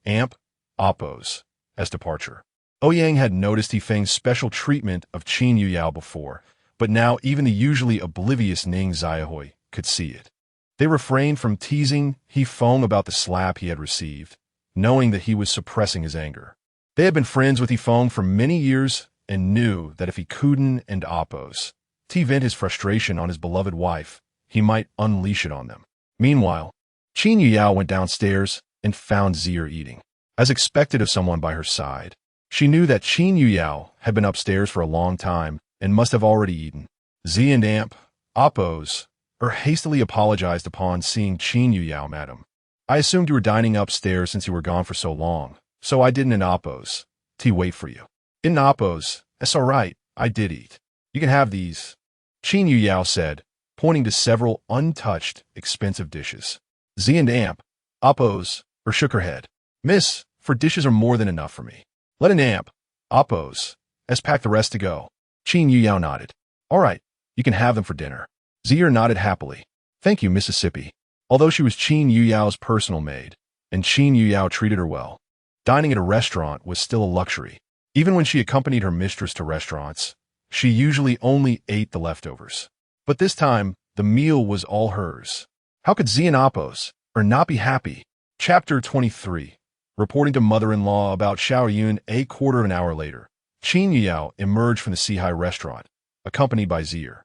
amp, Oppos' departure. Ouyang had noticed Yifeng's special treatment of Qin Yuyao before, but now even the usually oblivious Ning Xiaohui could see it. They refrained from teasing Yifeng about the slap he had received, knowing that he was suppressing his anger. They had been friends with Yifeng for many years and knew that if he couldn't and Oppos vent his frustration on his beloved wife, he might unleash it on them. Meanwhile, Qin Yuyao went downstairs and found Zier eating. As expected of someone by her side, she knew that Qin Yuyao had been upstairs for a long time and must have already eaten. Z and amp, Oppos, hastily apologized upon seeing Qin Yuyao, "Madam, I assumed you were dining upstairs since you were gone for so long, so I didn't in Oppos wait for you." "In Oppos, that's all right, I did eat. You can have these, Qin Yuyao said, pointing to several untouched, expensive dishes. Z and Amp, oppose, or shook her head. Miss, for dishes are more than enough for me. Let an Amp, oppose, pack the rest to go. Qin Yuyao nodded. All right, you can have them for dinner. Zier nodded happily. Thank you, Mississippi. Although she was Qin Yuyao's personal maid, and Qin Yuyao treated her well, dining at a restaurant was still a luxury. Even when she accompanied her mistress to restaurants, she usually only ate the leftovers. But this time, the meal was all hers. How could Zi and Oppos, or not be happy? Chapter 23. Reporting to mother-in-law about Xiao Yun a quarter of an hour later, Qin Yuyao emerged from the Sihai restaurant, accompanied by Zier.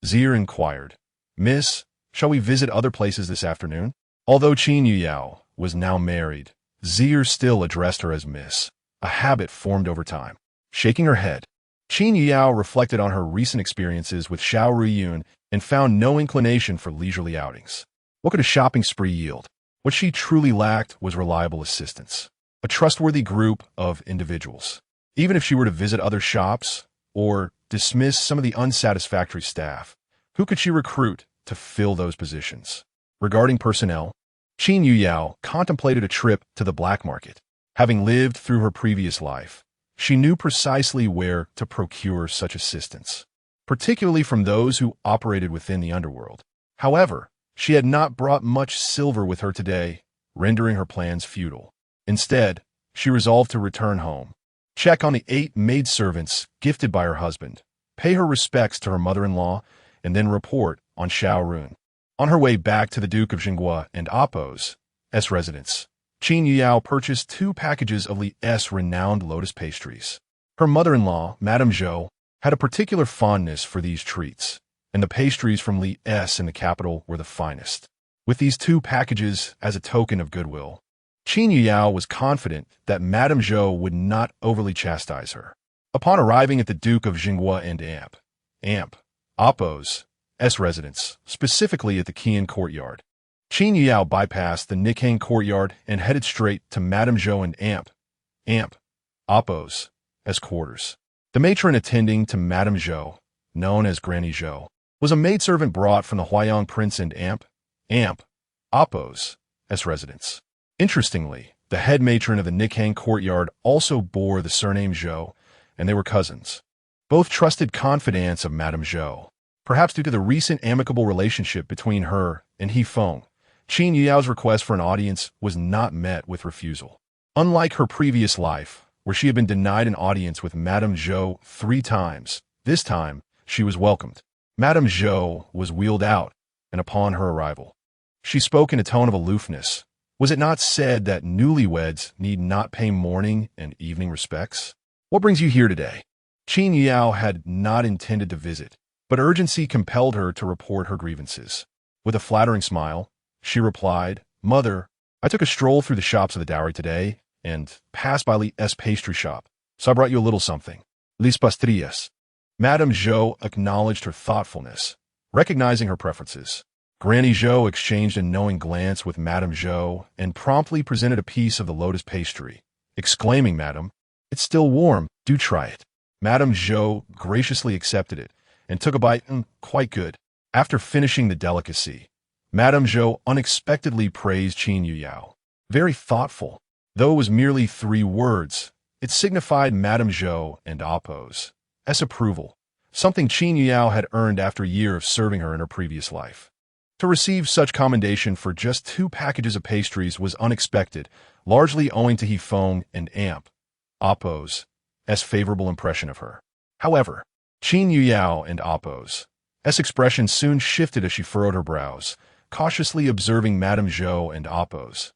Zier inquired, Miss, shall we visit other places this afternoon? Although Qin Yuyao was now married, Zier still addressed her as Miss, a habit formed over time. Shaking her head, Qin Yuyao reflected on her recent experiences with Xiao Ruyun and found no inclination for leisurely outings. What could a shopping spree yield? What she truly lacked was reliable assistance, a trustworthy group of individuals. Even if she were to visit other shops or dismiss some of the unsatisfactory staff, who could she recruit to fill those positions? Regarding personnel, Qin Yuyao contemplated a trip to the black market. Having lived through her previous life, she knew precisely where to procure such assistance, particularly from those who operated within the underworld. However, she had not brought much silver with her today, rendering her plans futile. Instead, she resolved to return home, check on the 8 maidservants gifted by her husband, pay her respects to her mother-in-law, and then report on Xiao Run. On her way back to the Duke of Zhengguo and Appo's residence, Qin Yuyao purchased 2 packages of Li's renowned lotus pastries. Her mother-in-law, Madame Zhou, had a particular fondness for these treats, and the pastries from Li's in the capital were the finest. With these 2 packages as a token of goodwill, Qin Yuyao was confident that Madame Zhou would not overly chastise her. Upon arriving at the Duke of Zhengguo and Appo's residence, specifically at the Qian courtyard, Qin Yuyao bypassed the Nikkang courtyard and headed straight to Madame Zhou and Appo's quarters. The matron attending to Madame Zhou, known as Granny Zhou, was a maidservant brought from the Huayang Prince and Appo's residence. Interestingly, the head matron of the Nikkang courtyard also bore the surname Zhou, and they were cousins. Both trusted confidants of Madame Zhou. Perhaps due to the recent amicable relationship between her and He Feng, Qin Yuyao's request for an audience was not met with refusal. Unlike her previous life, where she had been denied an audience with Madame Zhou 3 times, this time she was welcomed. Madame Zhou was wheeled out, and upon her arrival, she spoke in a tone of aloofness. Was it not said that newlyweds need not pay morning and evening respects? What brings you here today? Qin Yuyao had not intended to visit, but urgency compelled her to report her grievances. With a flattering smile, she replied, Mother, I took a stroll through the shops of the dowry today and passed by Li's pastry shop, so I brought you a little something. Lis pastrillas. Madame Zhou acknowledged her thoughtfulness, recognizing her preferences. Granny Zhou exchanged a knowing glance with Madame Zhou and promptly presented a piece of the lotus pastry, exclaiming, Madam, it's still warm, do try it. Madame Zhou graciously accepted it and took a bite. Quite good. After finishing the delicacy, Madame Zhou unexpectedly praised Qin Yuyao. Very thoughtful. Though it was merely 3 words, it signified Madame Zhou and Appo's approval, something Qin Yuyao had earned after a year of serving her in her previous life. To receive such commendation for just 2 packages of pastries was unexpected, largely owing to He Feng and Appo's favorable impression of her. However, Qin Yuyao and Appo's expression soon shifted as she furrowed her brows, cautiously observing Madame Zhou and Appo's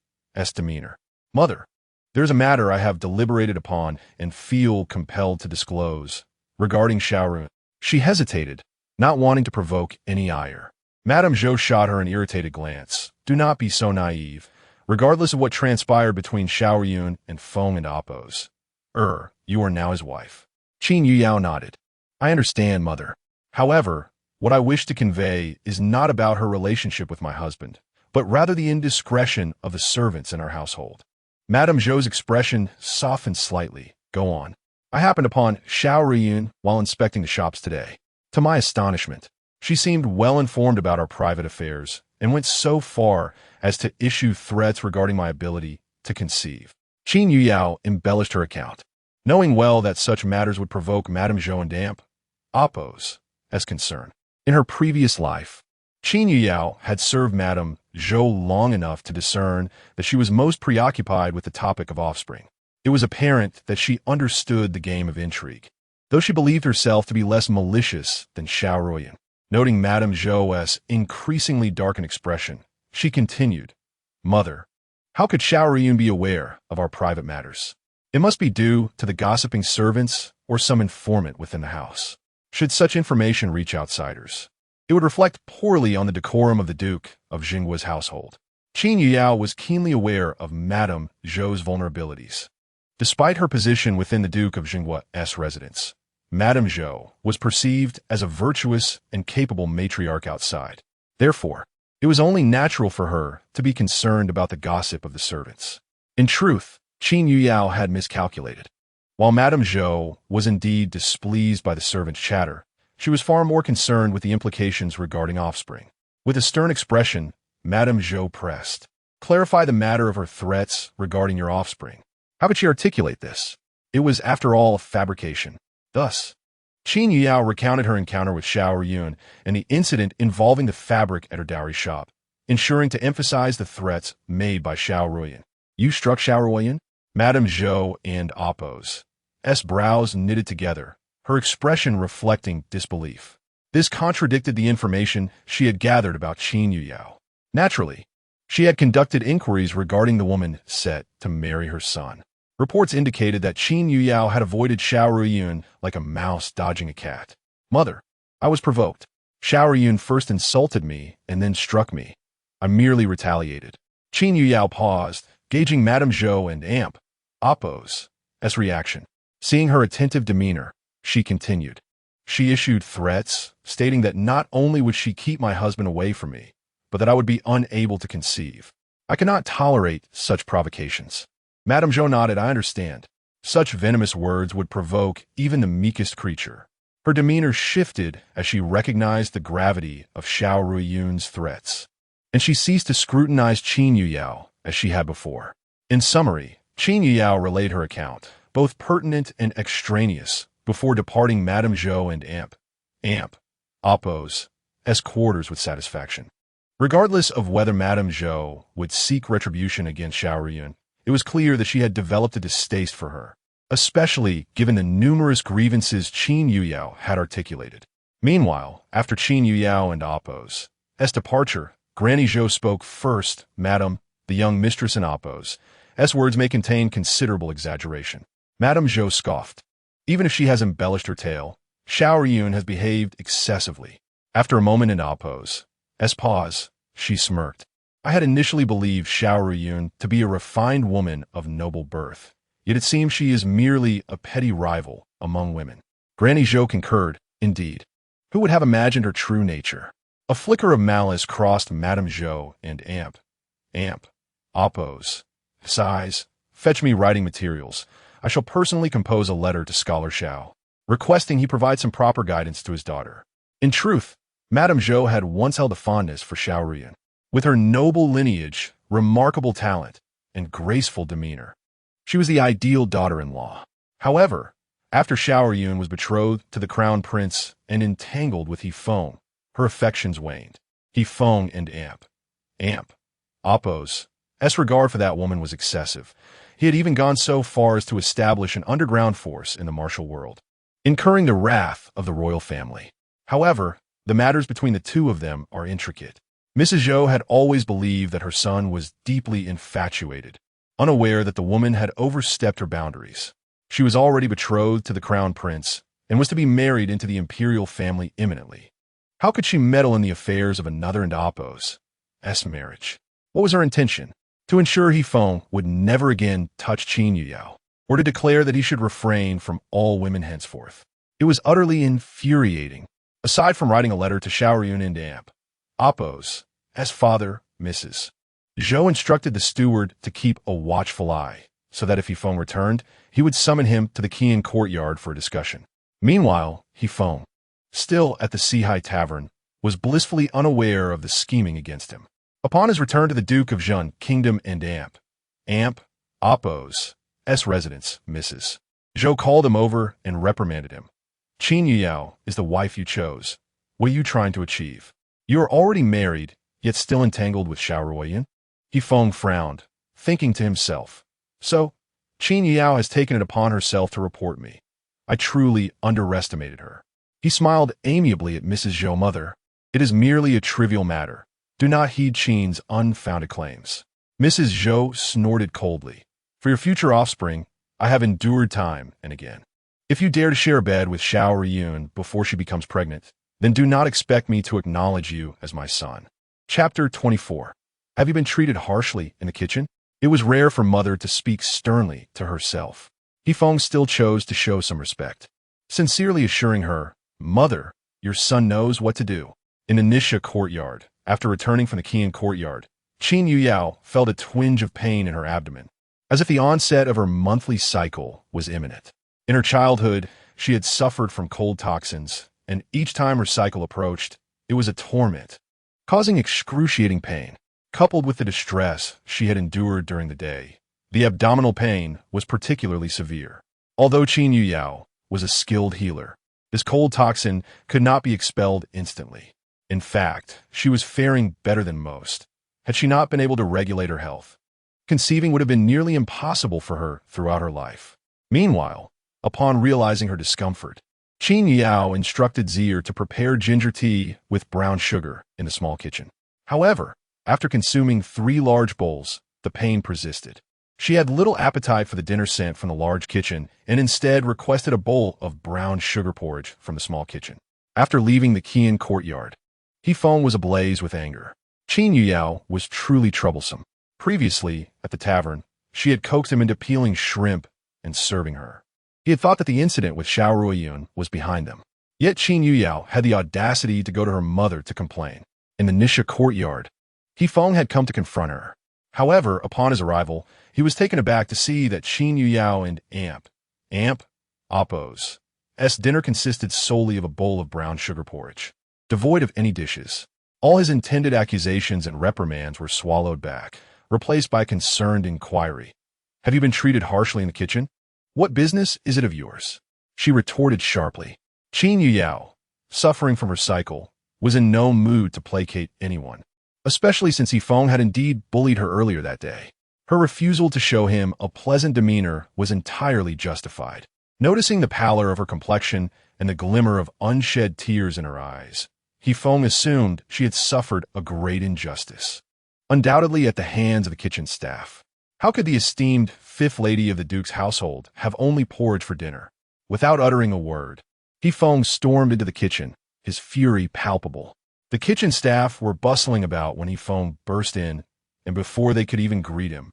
demeanor. Mother, there is a matter I have deliberated upon and feel compelled to disclose. Regarding Xiao Run, she hesitated, not wanting to provoke any ire. Madame Zhou shot her an irritated glance. Do not be so naive. Regardless of what transpired between Xiao Yun and Feng and Appo's, you are now his wife. Qin Yuyao nodded. I understand, Mother. However, what I wish to convey is not about her relationship with my husband, but rather the indiscretion of the servants in our household. Madame Zhou's expression softened slightly. Go on. I happened upon Xiao Riyun while inspecting the shops today. To my astonishment, she seemed well informed about our private affairs and went so far as to issue threats regarding my ability to conceive. Qin Yuyao embellished her account, knowing well that such matters would provoke Madame Zhou and damp Oppose as concern. In her previous life, Qin Yuyao had served Madame Zhou long enough to discern that she was most preoccupied with the topic of offspring. It was apparent that she understood the game of intrigue, though she believed herself to be less malicious than Xiao Ruoyan. Noting Madame Zhou's increasingly darkened expression, she continued, "Mother, how could Xiao Ruoyan be aware of our private matters? It must be due to the gossiping servants or some informant within the house. Should such information reach outsiders, it would reflect poorly on the decorum of the Duke of Zhengguo's household." Qin Yuyao was keenly aware of Madame Zhou's vulnerabilities. Despite her position within the Duke of Zhengguo's residence, Madame Zhou was perceived as a virtuous and capable matriarch outside. Therefore, it was only natural for her to be concerned about the gossip of the servants. In truth, Qin Yuyao had miscalculated. While Madame Zhou was indeed displeased by the servants' chatter, she was far more concerned with the implications regarding offspring. With a stern expression, Madame Zhou pressed, "Clarify the matter of her threats regarding your offspring." How could she articulate this? It was, after all, a fabrication. Thus, Qin Yuyao recounted her encounter with Xiao Riyun and the incident involving the fabric at her dowry shop, ensuring to emphasize the threats made by Xiao Ruoyan. "You struck Xiao Ruoyan?" Madame Zhou and Oppo's brows knitted together, her expression reflecting disbelief. This contradicted the information she had gathered about Qin Yuyao. Naturally, she had conducted inquiries regarding the woman set to marry her son. Reports indicated that Qin Yuyao had avoided Xiao Ruoyan like a mouse dodging a cat. "Mother, I was provoked. Xiao Ruoyan first insulted me and then struck me. I merely retaliated." Qin Yuyao paused, gauging Madame Zhou and Oppo's reaction. Seeing her attentive demeanor, she continued. "She issued threats, stating that not only would she keep my husband away from me, but that I would be unable to conceive. I cannot tolerate such provocations." Madame Zhou nodded. "I understand. Such venomous words would provoke even the meekest creature." Her demeanor shifted as she recognized the gravity of Xiao Ruoyan's threats, and she ceased to scrutinize Qin Yuyao as she had before. In summary, Qin Yuyao relayed her account, both pertinent and extraneous, before departing Madame Zhou and Oppo's quarters with satisfaction. Regardless of whether Madame Zhou would seek retribution against Xiao Ruoyan, it was clear that she had developed a distaste for her, especially given the numerous grievances Qin Yuyao had articulated. Meanwhile, after Qin Yuyao and Oppo's departure, Granny Zhou spoke first. "Madam, the young mistress in Oppo's words may contain considerable exaggeration." Madame Zhou scoffed. "Even if she has embellished her tale, Xiao Ruoyan has behaved excessively." After a moment in Oppo's pause, she smirked. "I had initially believed Xiao Ruoyan to be a refined woman of noble birth, yet it seems she is merely a petty rival among women." Granny Zhou concurred. "Indeed, who would have imagined her true nature?" A flicker of malice crossed Madame Zhou and Oppo's eyes. "Fetch me writing materials. I shall personally compose a letter to Scholar Xiao, requesting he provide some proper guidance to his daughter." In truth, Madame Zhou had once held a fondness for Xiao Ruoyan. With her noble lineage, remarkable talent, and graceful demeanor, she was the ideal daughter-in-law. However, after Xiao Ruoyan was betrothed to the crown prince and entangled with Feng, her affections waned. Feng and Oppo's regard for that woman was excessive. He had even gone so far as to establish an underground force in the martial world, incurring the wrath of the royal family. However, the matters between the two of them are intricate. Mrs. Zhou had always believed that her son was deeply infatuated, unaware that the woman had overstepped her boundaries. She was already betrothed to the crown prince and was to be married into the imperial family imminently. How could she meddle in the affairs of another and Oppo's marriage? What was her intention? To ensure Feng would never again touch Qin Yuyao, or to declare that he should refrain from all women henceforth? It was utterly infuriating. Aside from writing a letter to Xiao Ruoyan and Oppo's father, Mrs. Zhou instructed the steward to keep a watchful eye so that if Yifeng returned, he would summon him to the Qian courtyard for a discussion. Meanwhile, Yifeng, still at the Sihai Tavern, was blissfully unaware of the scheming against him. Upon his return to the Duke of Zheng Kingdom and Oppo's residence, Mrs. Zhou called him over and reprimanded him. Qin Yuyao is the wife you chose. What are you trying to achieve? You are already married, yet still entangled with Xiao Ruoyan? Yifeng frowned, thinking to himself. So, Qin Yuyao has taken it upon herself to report me. I truly underestimated her. He smiled amiably at Mrs. Zhou. Mother, it is merely a trivial matter. Do not heed Qin's unfounded claims. Mrs. Zhou snorted coldly. For your future offspring, I have endured time and again. If you dare to share a bed with Xiao Ruoyan before she becomes pregnant, then do not expect me to acknowledge you as my son. Chapter 24. Have you been treated harshly in the kitchen? It was rare for Mother to speak sternly to herself. Yifeng still chose to show some respect, sincerely assuring her, Mother, your son knows what to do. In the Nisha courtyard, after returning from the Qian courtyard, Qin Yuyao felt a twinge of pain in her abdomen, as if the onset of her monthly cycle was imminent. In her childhood, she had suffered from cold toxins, and each time her cycle approached, it was a torment, causing excruciating pain. Coupled with the distress she had endured during the day, the abdominal pain was particularly severe. Although Qin Yuyao was a skilled healer, this cold toxin could not be expelled instantly. In fact, she was faring better than most, had she not been able to regulate her health. Conceiving would have been nearly impossible for her throughout her life. Meanwhile, upon realizing her discomfort, Qin Yuyao instructed Zier to prepare ginger tea with brown sugar in the small kitchen. However, after consuming 3 large bowls, the pain persisted. She had little appetite for the dinner sent from the large kitchen and instead requested a bowl of brown sugar porridge from the small kitchen. After leaving the Qian courtyard, Yifeng was ablaze with anger. Qin Yuyao was truly troublesome. Previously, at the tavern, she had coaxed him into peeling shrimp and serving her. He had thought that the incident with Xiao Ruoyan was behind them. Yet Qin Yuyao had the audacity to go to her mother to complain. In the Nisha courtyard, Yifeng had come to confront her. However, upon his arrival, he was taken aback to see that Qin Yuyao and Oppo's dinner consisted solely of a bowl of brown sugar porridge, devoid of any dishes. All his intended accusations and reprimands were swallowed back, replaced by concerned inquiry. Have you been treated harshly in the kitchen? What business is it of yours? She retorted sharply. Qin Yuyao, suffering from her cycle, was in no mood to placate anyone, especially since Yifeng had indeed bullied her earlier that day. Her refusal to show him a pleasant demeanor was entirely justified. Noticing the pallor of her complexion and the glimmer of unshed tears in her eyes, Yifeng assumed she had suffered a great injustice, undoubtedly at the hands of the kitchen staff. How could the esteemed fifth lady of the Duke's household have only porridge for dinner? Without uttering a word, Yifeng stormed into the kitchen, his fury palpable. The kitchen staff were bustling about when Yifeng burst in, and before they could even greet him,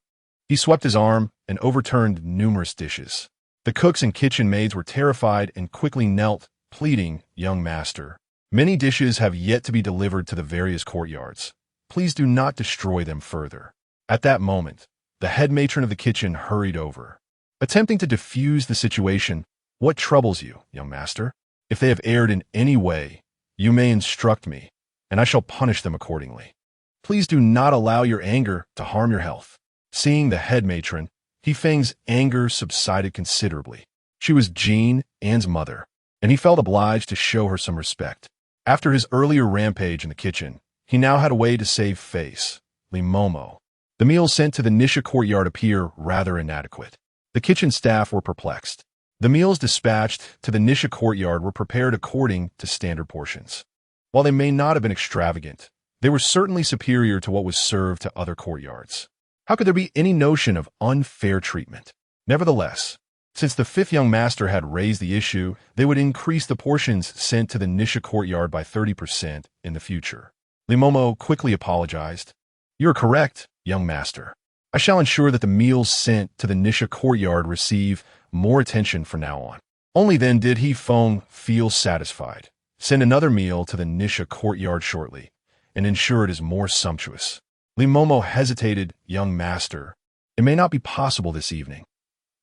he swept his arm and overturned numerous dishes. The cooks and kitchen maids were terrified and quickly knelt, pleading, "Young master, many dishes have yet to be delivered to the various courtyards. Please do not destroy them further." At that moment, the head matron of the kitchen hurried over, attempting to diffuse the situation. "What troubles you, young master? If they have erred in any way, you may instruct me, and I shall punish them accordingly. Please do not allow your anger to harm your health." Seeing the head matron, Yifeng's anger subsided considerably. She was Jean Anne's mother, and he felt obliged to show her some respect. After his earlier rampage in the kitchen, he now had a way to save face. Limomo. The meals sent to the Nisha courtyard appear rather inadequate. The kitchen staff were perplexed. The meals dispatched to the Nisha courtyard were prepared according to standard portions. While they may not have been extravagant, they were certainly superior to what was served to other courtyards. How could there be any notion of unfair treatment? Nevertheless, since the fifth young master had raised the issue, they would increase the portions sent to the Nisha courtyard by 30% in the future. Limomo quickly apologized. "You are correct, young master. I shall ensure that the meals sent to the Nisha courtyard receive more attention from now on." Only then did Yifeng feel satisfied. "Send another meal to the Nisha courtyard shortly, and ensure it is more sumptuous." Limomo hesitated. "Young master, it may not be possible this evening.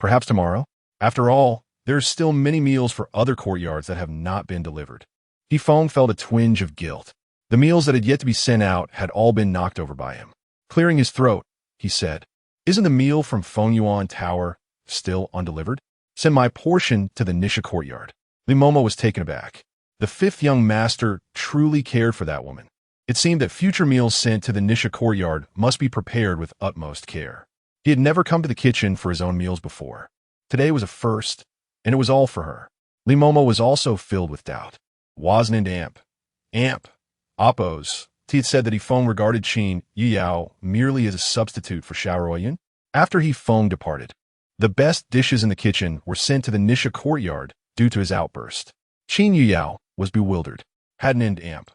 Perhaps tomorrow? After all, there are still many meals for other courtyards that have not been delivered. Feng felt a twinge of guilt. The meals that had yet to be sent out had all been knocked over by him. Clearing his throat, he said, "Isn't the meal from Fengyuan Tower still undelivered? Send my portion to the Nisha courtyard." Li Momo was taken aback. The fifth young master truly cared for that woman. It seemed that future meals sent to the Nisha courtyard must be prepared with utmost care. He had never come to the kitchen for his own meals before. Today was a first, and it was all for her. Li Momo was also filled with doubt. Wasn't Amp. Oppos. He had said that Feng regarded Qin Yuyao merely as a substitute for Xiaoruoyan. After Feng departed, the best dishes in the kitchen were sent to the Nisha courtyard due to his outburst. Qin Yuyao was bewildered. Hadn't Amp.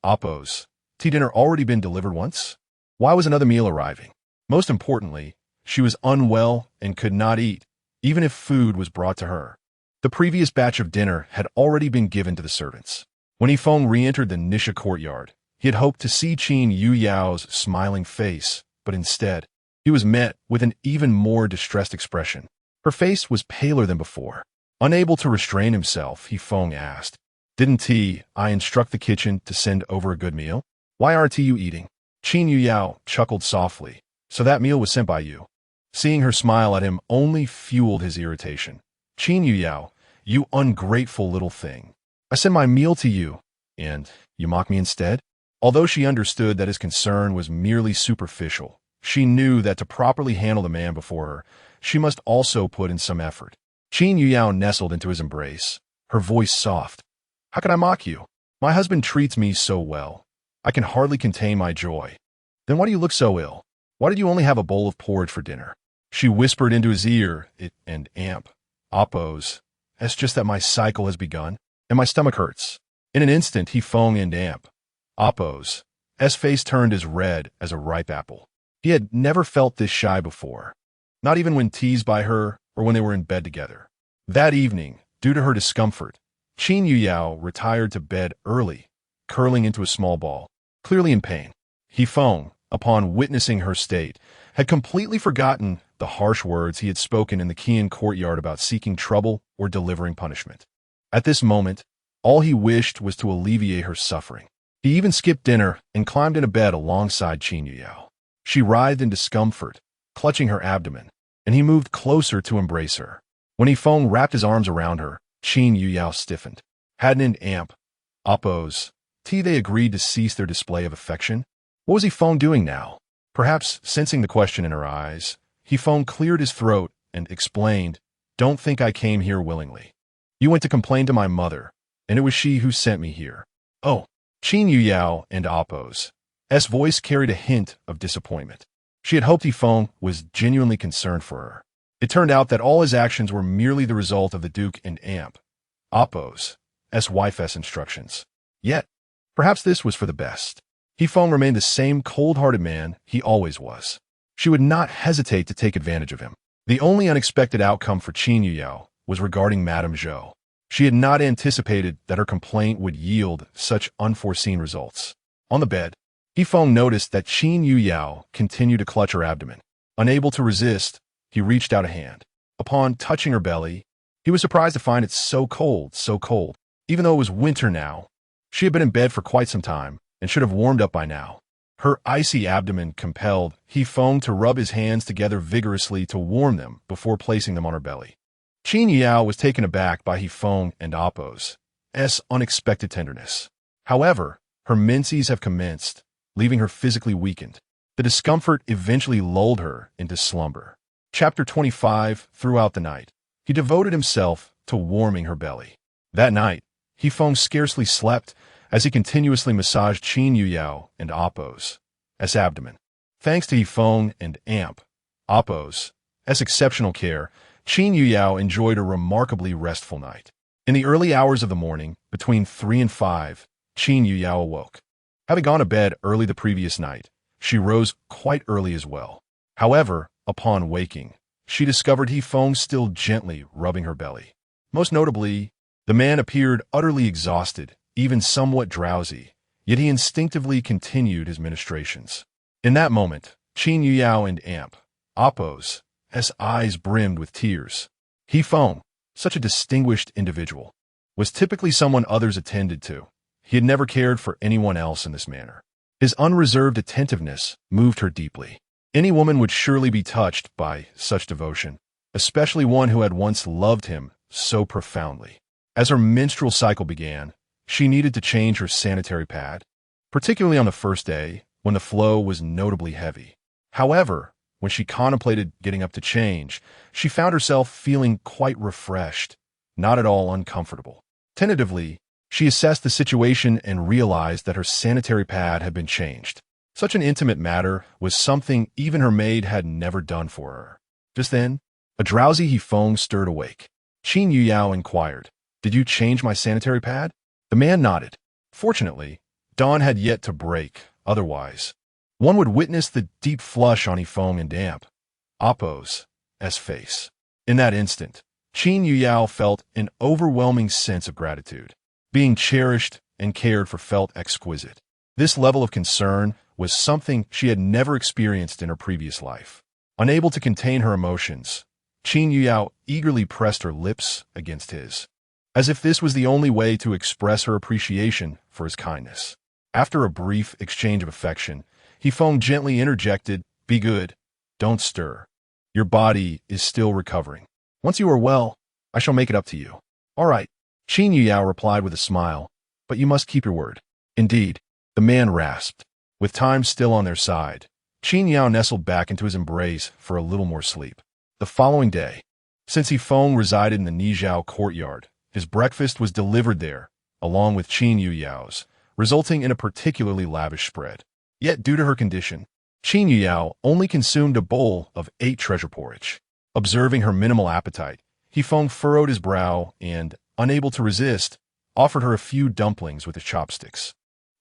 Oppos. Tea dinner already been delivered once? Why was another meal arriving? Most importantly, she was unwell and could not eat, even if food was brought to her. The previous batch of dinner had already been given to the servants. When Feng re-entered the Nisha courtyard, he had hoped to see Qin Yuyao's smiling face, but instead, he was met with an even more distressed expression. Her face was paler than before. Unable to restrain himself, Feng asked, "Didn't I instruct the kitchen to send over a good meal? Why aren't you eating?" Qin Yuyao chuckled softly. "So that meal was sent by you." Seeing her smile at him only fueled his irritation. "Qin Yuyao, you ungrateful little thing. I send my meal to you, and you mock me instead?" Although she understood that his concern was merely superficial, she knew that to properly handle the man before her, she must also put in some effort. Qin Yuyao nestled into his embrace, her voice soft. "How can I mock you? My husband treats me so well. I can hardly contain my joy." "Then why do you look so ill? Why did you only have a bowl of porridge for dinner?" She whispered into his ear, Oppos. "It's just that my cycle has begun, and my stomach hurts." In an instant, Feng and Oppos' face turned as red as a ripe apple. He had never felt this shy before, not even when teased by her or when they were in bed together. That evening, due to her discomfort, Qin Yuyao retired to bed early, curling into a small ball, clearly in pain. Feng, upon witnessing her state, had completely forgotten the harsh words he had spoken in the Qian courtyard about seeking trouble or delivering punishment. At this moment, all he wished was to alleviate her suffering. He even skipped dinner and climbed into bed alongside Qin Yuyao. She writhed in discomfort, clutching her abdomen, and he moved closer to embrace her. When Feng wrapped his arms around her, Qin Yuyao stiffened. Hadn't Oppos. They agreed to cease their display of affection? What was Feng doing now? Perhaps sensing the question in her eyes, Feng cleared his throat and explained, "Don't think I came here willingly. You went to complain to my mother, and it was she who sent me here." "Oh." Qin Yuyao and Oppos' voice carried a hint of disappointment. She had hoped Feng was genuinely concerned for her. It turned out that all his actions were merely the result of the Duke and Oppos' wife's instructions. Yet, perhaps this was for the best. Feng remained the same cold-hearted man he always was. She would not hesitate to take advantage of him. The only unexpected outcome for Qin Yuyao was regarding Madame Zhou. She had not anticipated that her complaint would yield such unforeseen results. On the bed, Feng noticed that Qin Yuyao continued to clutch her abdomen. Unable to resist, he reached out a hand. Upon touching her belly, he was surprised to find it so cold. Even though it was winter now, she had been in bed for quite some time and should have warmed up by now. Her icy abdomen compelled Feng to rub his hands together vigorously to warm them before placing them on her belly. Qin Yuyao was taken aback by Feng and Oppos' unexpected tenderness. However, her menses have commenced, leaving her physically weakened. The discomfort eventually lulled her into slumber. Chapter 25. Throughout the night, he devoted himself to warming her belly. That night, Feng scarcely slept as he continuously massaged Qin Yuyao and Oppos' abdomen. Thanks to Feng and Oppos' exceptional care, Qin Yuyao enjoyed a remarkably restful night. In the early hours of the morning, between 3 and 5, Qin Yuyao awoke. Having gone to bed early the previous night, she rose quite early as well. However, upon waking, she discovered Feng still gently rubbing her belly. Most notably, the man appeared utterly exhausted, even somewhat drowsy, yet he instinctively continued his ministrations. In that moment, Qin Yuyao and Oppos' eyes brimmed with tears. He Feng, such a distinguished individual, was typically someone others attended to. He had never cared for anyone else in this manner. His unreserved attentiveness moved her deeply. Any woman would surely be touched by such devotion, especially one who had once loved him so profoundly. As her menstrual cycle began, she needed to change her sanitary pad, particularly on the first day when the flow was notably heavy. However, when she contemplated getting up to change, she found herself feeling quite refreshed, not at all uncomfortable. Tentatively, she assessed the situation and realized that her sanitary pad had been changed. Such an intimate matter was something even her maid had never done for her. Just then, a drowsy He Feng stirred awake. Qin Yuyao inquired, "Did you change my sanitary pad?" The man nodded. Fortunately, dawn had yet to break. Otherwise, one would witness the deep flush on He Feng and damp Appo's face. In that instant, Qin Yuyao felt an overwhelming sense of gratitude. Being cherished and cared for felt exquisite. This level of concern was something she had never experienced in her previous life. Unable to contain her emotions, Qin Yuyao eagerly pressed her lips against his, as if this was the only way to express her appreciation for his kindness. After a brief exchange of affection, He Feng gently interjected, "Be good. Don't stir. Your body is still recovering. Once you are well, I shall make it up to you." "All right," Qin Yuyao replied with a smile, "but you must keep your word." "Indeed," the man rasped. With time still on their side, Qin Yuyao nestled back into his embrace for a little more sleep. The following day, since He Feng resided in the Nizhao courtyard, his breakfast was delivered there, along with Qin Yuyao's, resulting in a particularly lavish spread. Yet due to her condition, Qin Yuyao only consumed a bowl of 8 treasure porridge. Observing her minimal appetite, He Feng furrowed his brow and, unable to resist, offered her a few dumplings with his chopsticks.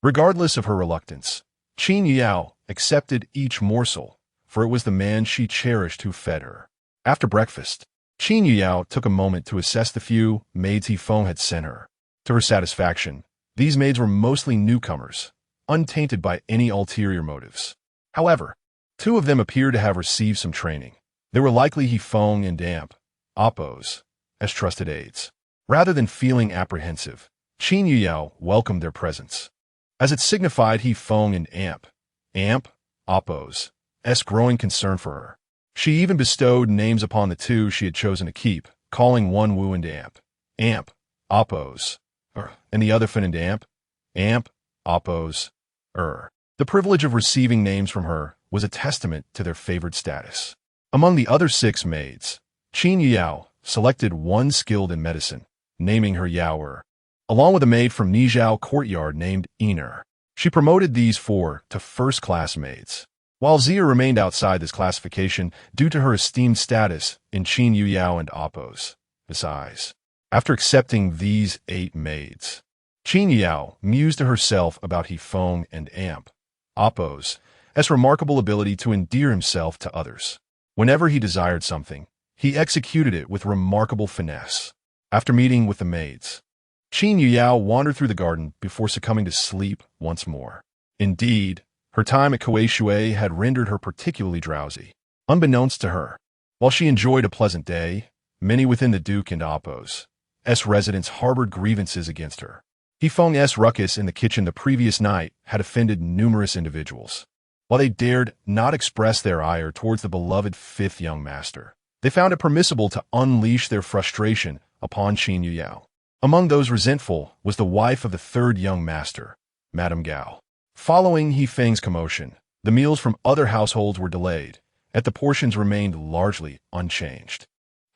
Regardless of her reluctance, Qin Yuyao accepted each morsel, for it was the man she cherished who fed her. After breakfast, Qin Yuyao took a moment to assess the few maids He Feng had sent her. To her satisfaction, these maids were mostly newcomers, untainted by any ulterior motives. However, 2 of them appeared to have received some training. They were likely He Feng and damp Appo's as trusted aides. Rather than feeling apprehensive, Qin Yuyao welcomed their presence, as it signified He Feng and Appo's growing concern for her. She even bestowed names upon the 2 she had chosen to keep, calling one Wu and Appo's, and the other Fin and Appo's. The privilege of receiving names from her was a testament to their favored status. Among the other 6 maids, Qin Yuyao selected one skilled in medicine, naming her Yao, along with a maid from Nizhao courtyard named Iner. She promoted these 4 to first-class maids, while Zia remained outside this classification due to her esteemed status in Qin Yuyao and Appo's eyes. After accepting these 8 maids, Qin Yuyao mused to herself about He Feng and Appo's remarkable ability to endear himself to others. Whenever he desired something, he executed it with remarkable finesse. After meeting with the maids, Qin Yuyao wandered through the garden before succumbing to sleep once more. Indeed, her time at Kuei had rendered her particularly drowsy. Unbeknownst to her, while she enjoyed a pleasant day, many within the Duke and Appo's residence harbored grievances against her. He Feng's ruckus in the kitchen the previous night had offended numerous individuals. While they dared not express their ire towards the beloved 5th young master, they found it permissible to unleash their frustration upon Qin Yuyao. Among those resentful was the wife of the 3rd young master, Madame Gao. Following He Feng's commotion, the meals from other households were delayed, and the portions remained largely unchanged.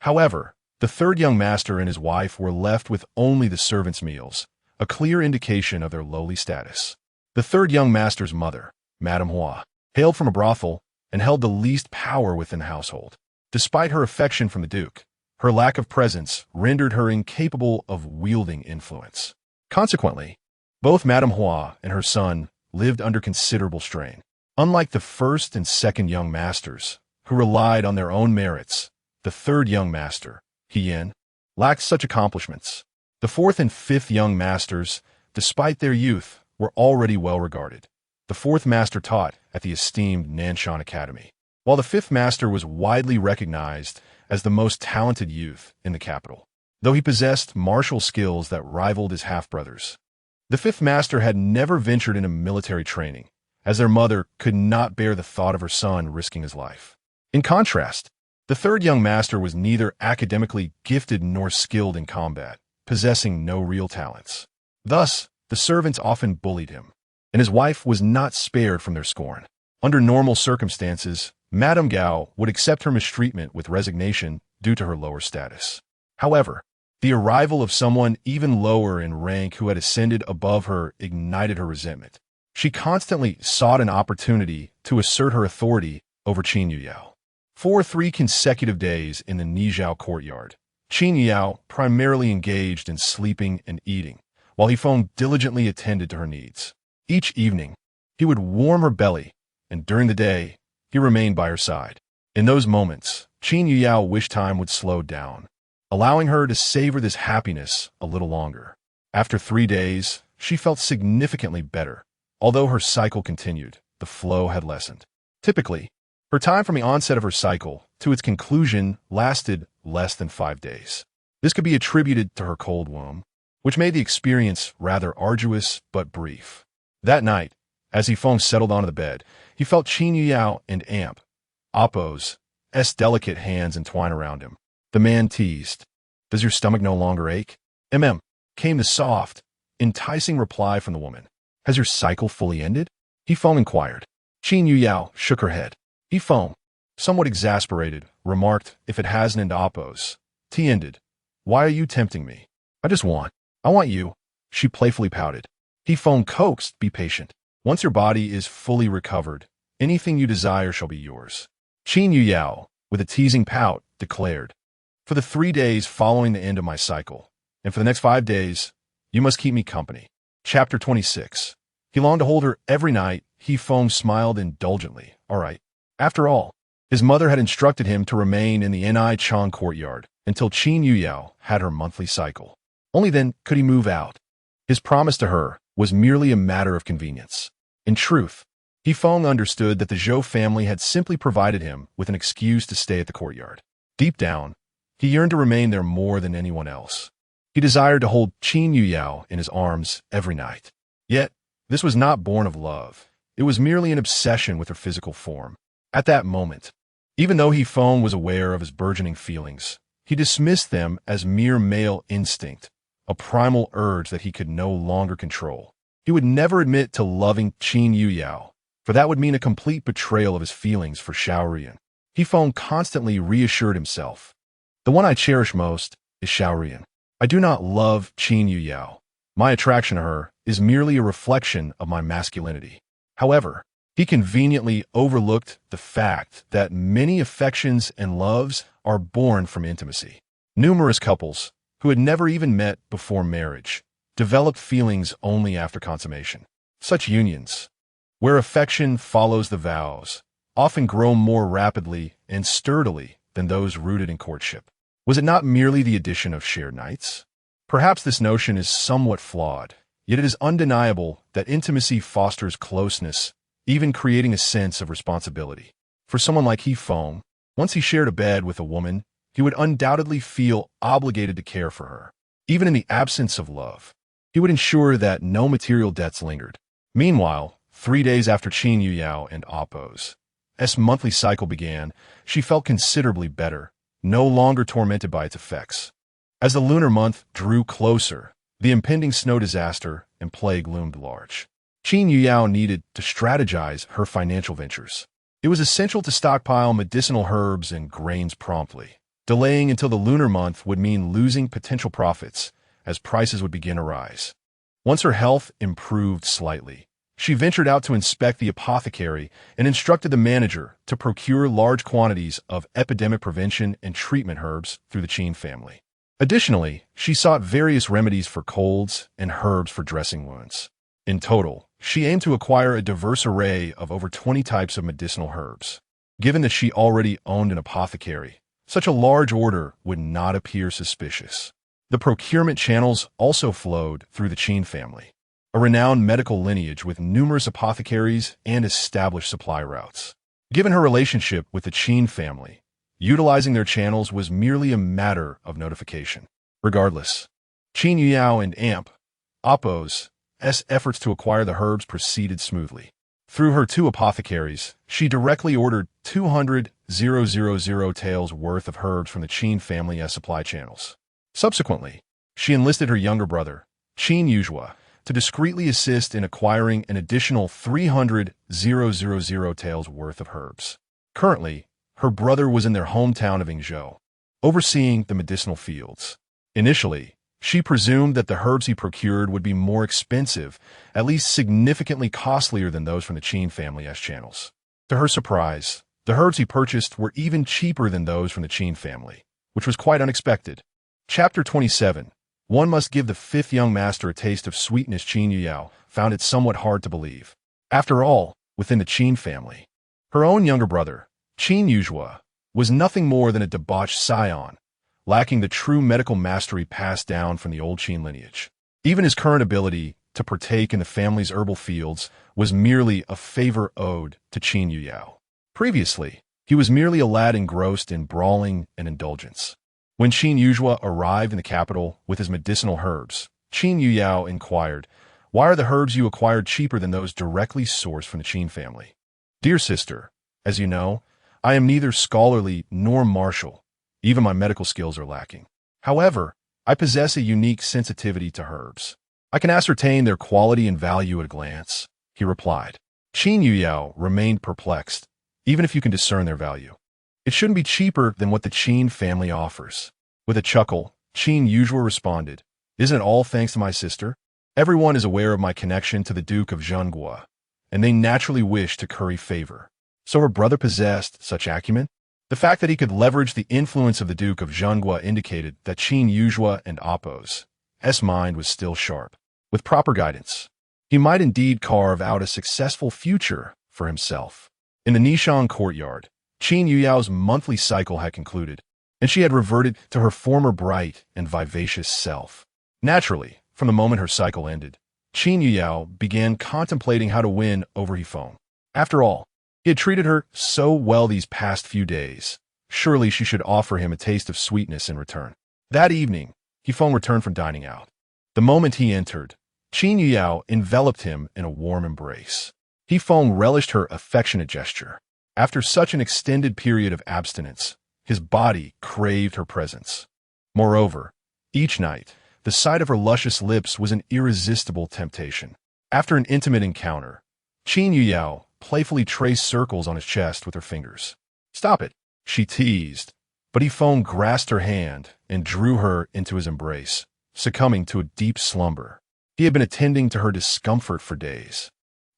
However, the 3rd young master and his wife were left with only the servants' meals, a clear indication of their lowly status. The 3rd young master's mother, Madame Hua, hailed from a brothel and held the least power within the household. Despite her affection from the Duke, her lack of presence rendered her incapable of wielding influence. Consequently, both Madame Hua and her son lived under considerable strain. Unlike the 1st and 2nd young masters, who relied on their own merits, the 3rd young master, He Yin, lacked such accomplishments. The 4th and 5th young masters, despite their youth, were already well regarded. The 4th master taught at the esteemed Nanshan Academy. while the fifth master was widely recognized as the most talented youth in the capital, though he possessed martial skills that rivaled his half-brothers. The fifth master had never ventured into military training, as their mother could not bear the thought of her son risking his life. In contrast, the third young master was neither academically gifted nor skilled in combat, possessing no real talents. Thus, the servants often bullied him, and his wife was not spared from their scorn. Under normal circumstances, Madame Gao would accept her mistreatment with resignation due to her lower status. However, the arrival of someone even lower in rank who had ascended above her ignited her resentment. She constantly sought an opportunity to assert her authority over Qin Yuyao. For 3 consecutive days in the Nizhao courtyard, Qin Yuyao primarily engaged in sleeping and eating, while Yifeng diligently attended to her needs. Each evening, he would warm her belly, and during the day, he remained by her side. In those moments, Qin Yuyao wished time would slow down, allowing her to savor this happiness a little longer. After 3 days, she felt significantly better. Although her cycle continued, the flow had lessened. Typically, her time from the onset of her cycle to its conclusion lasted less than 5 days. This could be attributed to her cold womb, which made the experience rather arduous but brief. That night, as Yifeng settled onto the bed, he felt Qin Yuyao and Appo's delicate hands entwine around him. The man teased, "Does your stomach no longer ache?" Came the soft, enticing reply from the woman. "Has your cycle fully ended?" Yifeng inquired. Qin Yuyao shook her head. Yifeng, somewhat exasperated, remarked, "If it hasn't ended Appo's ended, why are you tempting me?" I want you," she playfully pouted. Yifeng coaxed, "Be patient. Once your body is fully recovered, anything you desire shall be yours." Qin Yuyao, with a teasing pout, declared, "For the 3 days following the end of my cycle, and for the next 5 days, you must keep me company." Chapter 26. He longed to hold her every night. Yifeng smiled indulgently. All right. After all, his mother had instructed him to remain in the Nichang courtyard until Qin Yuyao had her monthly cycle. Only then could he move out. His promise to her was merely a matter of convenience. In truth, Yifeng understood that the Zhou family had simply provided him with an excuse to stay at the courtyard. Deep down, he yearned to remain there more than anyone else. He desired to hold Qin Yuyao in his arms every night. Yet, this was not born of love. It was merely an obsession with her physical form. At that moment, even though Yifeng was aware of his burgeoning feelings, he dismissed them as mere male instinct, a primal urge that he could no longer control. He would never admit to loving Qin Yuyao, for that would mean a complete betrayal of his feelings for Xiaorian. Yifeng constantly reassured himself, "The one I cherish most is Xiaorian. I do not love Qin Yuyao. My attraction to her is merely a reflection of my masculinity." However, he conveniently overlooked the fact that many affections and loves are born from intimacy. Numerous couples, who had never even met before marriage, developed feelings only after consummation. Such unions, where affection follows the vows, often grow more rapidly and sturdily than those rooted in courtship. Was it not merely the addition of shared nights? Perhaps this notion is somewhat flawed, yet it is undeniable that intimacy fosters closeness, even creating a sense of responsibility. For someone like Yifeng, once he shared a bed with a woman, he would undoubtedly feel obligated to care for her. Even in the absence of love, he would ensure that no material debts lingered. Meanwhile, 3 days after Qin Yuyao and Appo's monthly cycle began, she felt considerably better, no longer tormented by its effects. As the lunar month drew closer, the impending snow disaster and plague loomed large. Qin Yuyao needed to strategize her financial ventures. It was essential to stockpile medicinal herbs and grains promptly. Delaying until the lunar month would mean losing potential profits, as prices would begin to rise. Once her health improved slightly, she ventured out to inspect the apothecary and instructed the manager to procure large quantities of epidemic prevention and treatment herbs through the Qin family. Additionally, she sought various remedies for colds and herbs for dressing wounds. In total, she aimed to acquire a diverse array of over 20 types of medicinal herbs. Given that she already owned an apothecary, such a large order would not appear suspicious. The procurement channels also flowed through the Qin family, a renowned medical lineage with numerous apothecaries and established supply routes. Given her relationship with the Qin family, utilizing their channels was merely a matter of notification. Regardless, Qin Yuyao and Appo's efforts to acquire the herbs proceeded smoothly. Through her two apothecaries, she directly ordered 200,000 taels worth of herbs from the Qin family supply channels. Subsequently, she enlisted her younger brother, Qin Yuzhua, to discreetly assist in acquiring an additional 300,000 taels worth of herbs. Currently, her brother was in their hometown of Zhengguo, overseeing the medicinal fields. Initially, she presumed that the herbs he procured would be more expensive, at least significantly costlier than those from the Qin family's channels. To her surprise, the herbs he purchased were even cheaper than those from the Qin family, which was quite unexpected. Chapter 27. One must give the fifth young master a taste of sweetness. Qin Yuyao found it somewhat hard to believe. After all, within the Qin family, her own younger brother, Qin Yuzhua, was nothing more than a debauched scion, lacking the true medical mastery passed down from the old Qin lineage. Even his current ability to partake in the family's herbal fields was merely a favor owed to Qin Yuyao. Previously, he was merely a lad engrossed in brawling and indulgence. When Qin Yuzhua arrived in the capital with his medicinal herbs, Qin Yuyao inquired, "Why are the herbs you acquired cheaper than those directly sourced from the Qin family?" "Dear sister, as you know, I am neither scholarly nor martial. Even my medical skills are lacking. However, I possess a unique sensitivity to herbs. I can ascertain their quality and value at a glance," he replied. Qin Yuyao remained perplexed, "Even if you can discern their value, it shouldn't be cheaper than what the Qin family offers." With a chuckle, Qin Yuzhua responded, "Isn't it all thanks to my sister? Everyone is aware of my connection to the Duke of Zhengguo, and they naturally wish to curry favor. So her brother possessed such acumen? The fact that he could leverage the influence of the Duke of Zhengguo indicated that Qin Yuzhua and Appo's mind was still sharp. With proper guidance, he might indeed carve out a successful future for himself. In the Nishan courtyard, Qin Yuyao's monthly cycle had concluded, and she had reverted to her former bright and vivacious self. Naturally, from the moment her cycle ended, Qin Yuyao began contemplating how to win over Hifeng. After all, he had treated her so well these past few days. Surely she should offer him a taste of sweetness in return. That evening, Hifeng returned from dining out. The moment he entered, Qin Yuyao enveloped him in a warm embrace. Hifeng relished her affectionate gesture. After such an extended period of abstinence, his body craved her presence. Moreover, each night, the sight of her luscious lips was an irresistible temptation. After an intimate encounter, Qin Yuyao playfully traced circles on his chest with her fingers. "Stop it," she teased, but Hifeng grasped her hand and drew her into his embrace, succumbing to a deep slumber. He had been attending to her discomfort for days,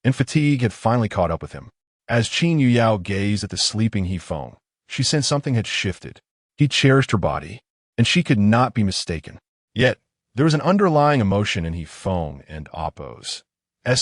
and fatigue had finally caught up with him. As Qin Yuyao gazed at the sleeping Hifeng, she sensed something had shifted. He cherished her body, and she could not be mistaken. Yet, there was an underlying emotion in Hifeng and Appo's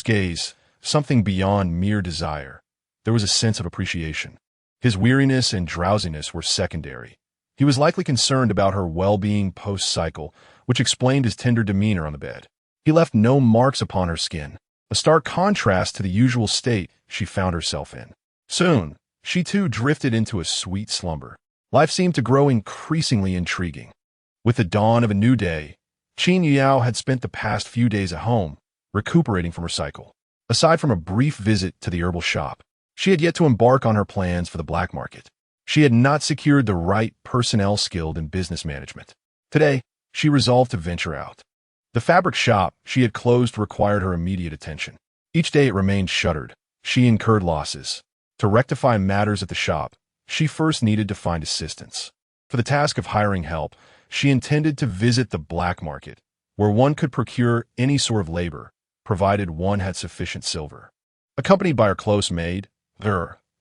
gaze, something beyond mere desire. There was a sense of appreciation. His weariness and drowsiness were secondary. He was likely concerned about her well-being post-cycle, which explained his tender demeanor on the bed. He left no marks upon her skin, a stark contrast to the usual state she found herself in. Soon, she too drifted into a sweet slumber. Life seemed to grow increasingly intriguing. With the dawn of a new day, Qin Yuyao had spent the past few days at home, recuperating from her cycle. Aside from a brief visit to the herbal shop, she had yet to embark on her plans for the black market. She had not secured the right personnel skilled in business management. Today, she resolved to venture out. The fabric shop she had closed required her immediate attention. Each day it remained shuttered. She incurred losses. To rectify matters at the shop, she first needed to find assistance. For the task of hiring help, she intended to visit the black market, where one could procure any sort of labor, provided one had sufficient silver. Accompanied by her close maid,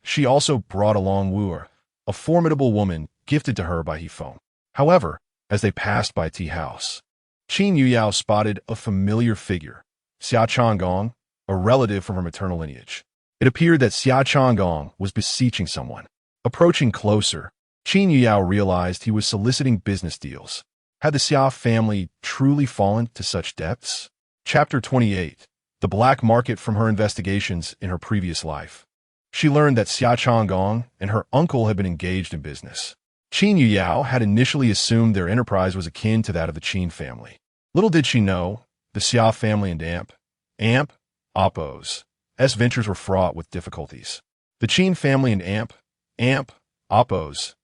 she also brought along Wu, a formidable woman gifted to her by Hifeng. However, as they passed by a tea house, Qin Yuyao spotted a familiar figure, Xia Changgong, a relative from her maternal lineage. It appeared that Xia Changgong was beseeching someone. Approaching closer, Qin Yuyao realized he was soliciting business deals. Had the Xia family truly fallen to such depths? Chapter 28. The Black Market from her investigations in her previous life. she learned that Xia Changgong and her uncle had been engaged in business. Qin Yuyao had initially assumed their enterprise was akin to that of the Qin family. Little did she know, the Xia family and Oppos' ventures were fraught with difficulties. The Qin family and Oppos'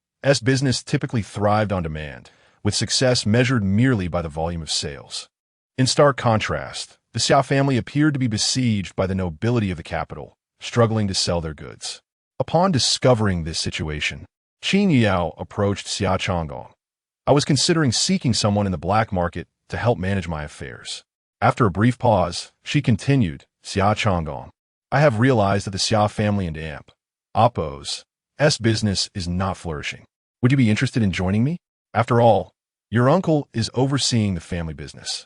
business typically thrived on demand, with success measured merely by the volume of sales. In stark contrast, the Xia family appeared to be besieged by the nobility of the capital, struggling to sell their goods. Upon discovering this situation, Qin Yuyao approached Xia Changgong. I was considering seeking someone in the black market to help manage my affairs. After a brief pause, she continued, Xia Changgong, I have realized that the Xia family and Oppos' business is not flourishing. Would you be interested in joining me? After all, your uncle is overseeing the family business.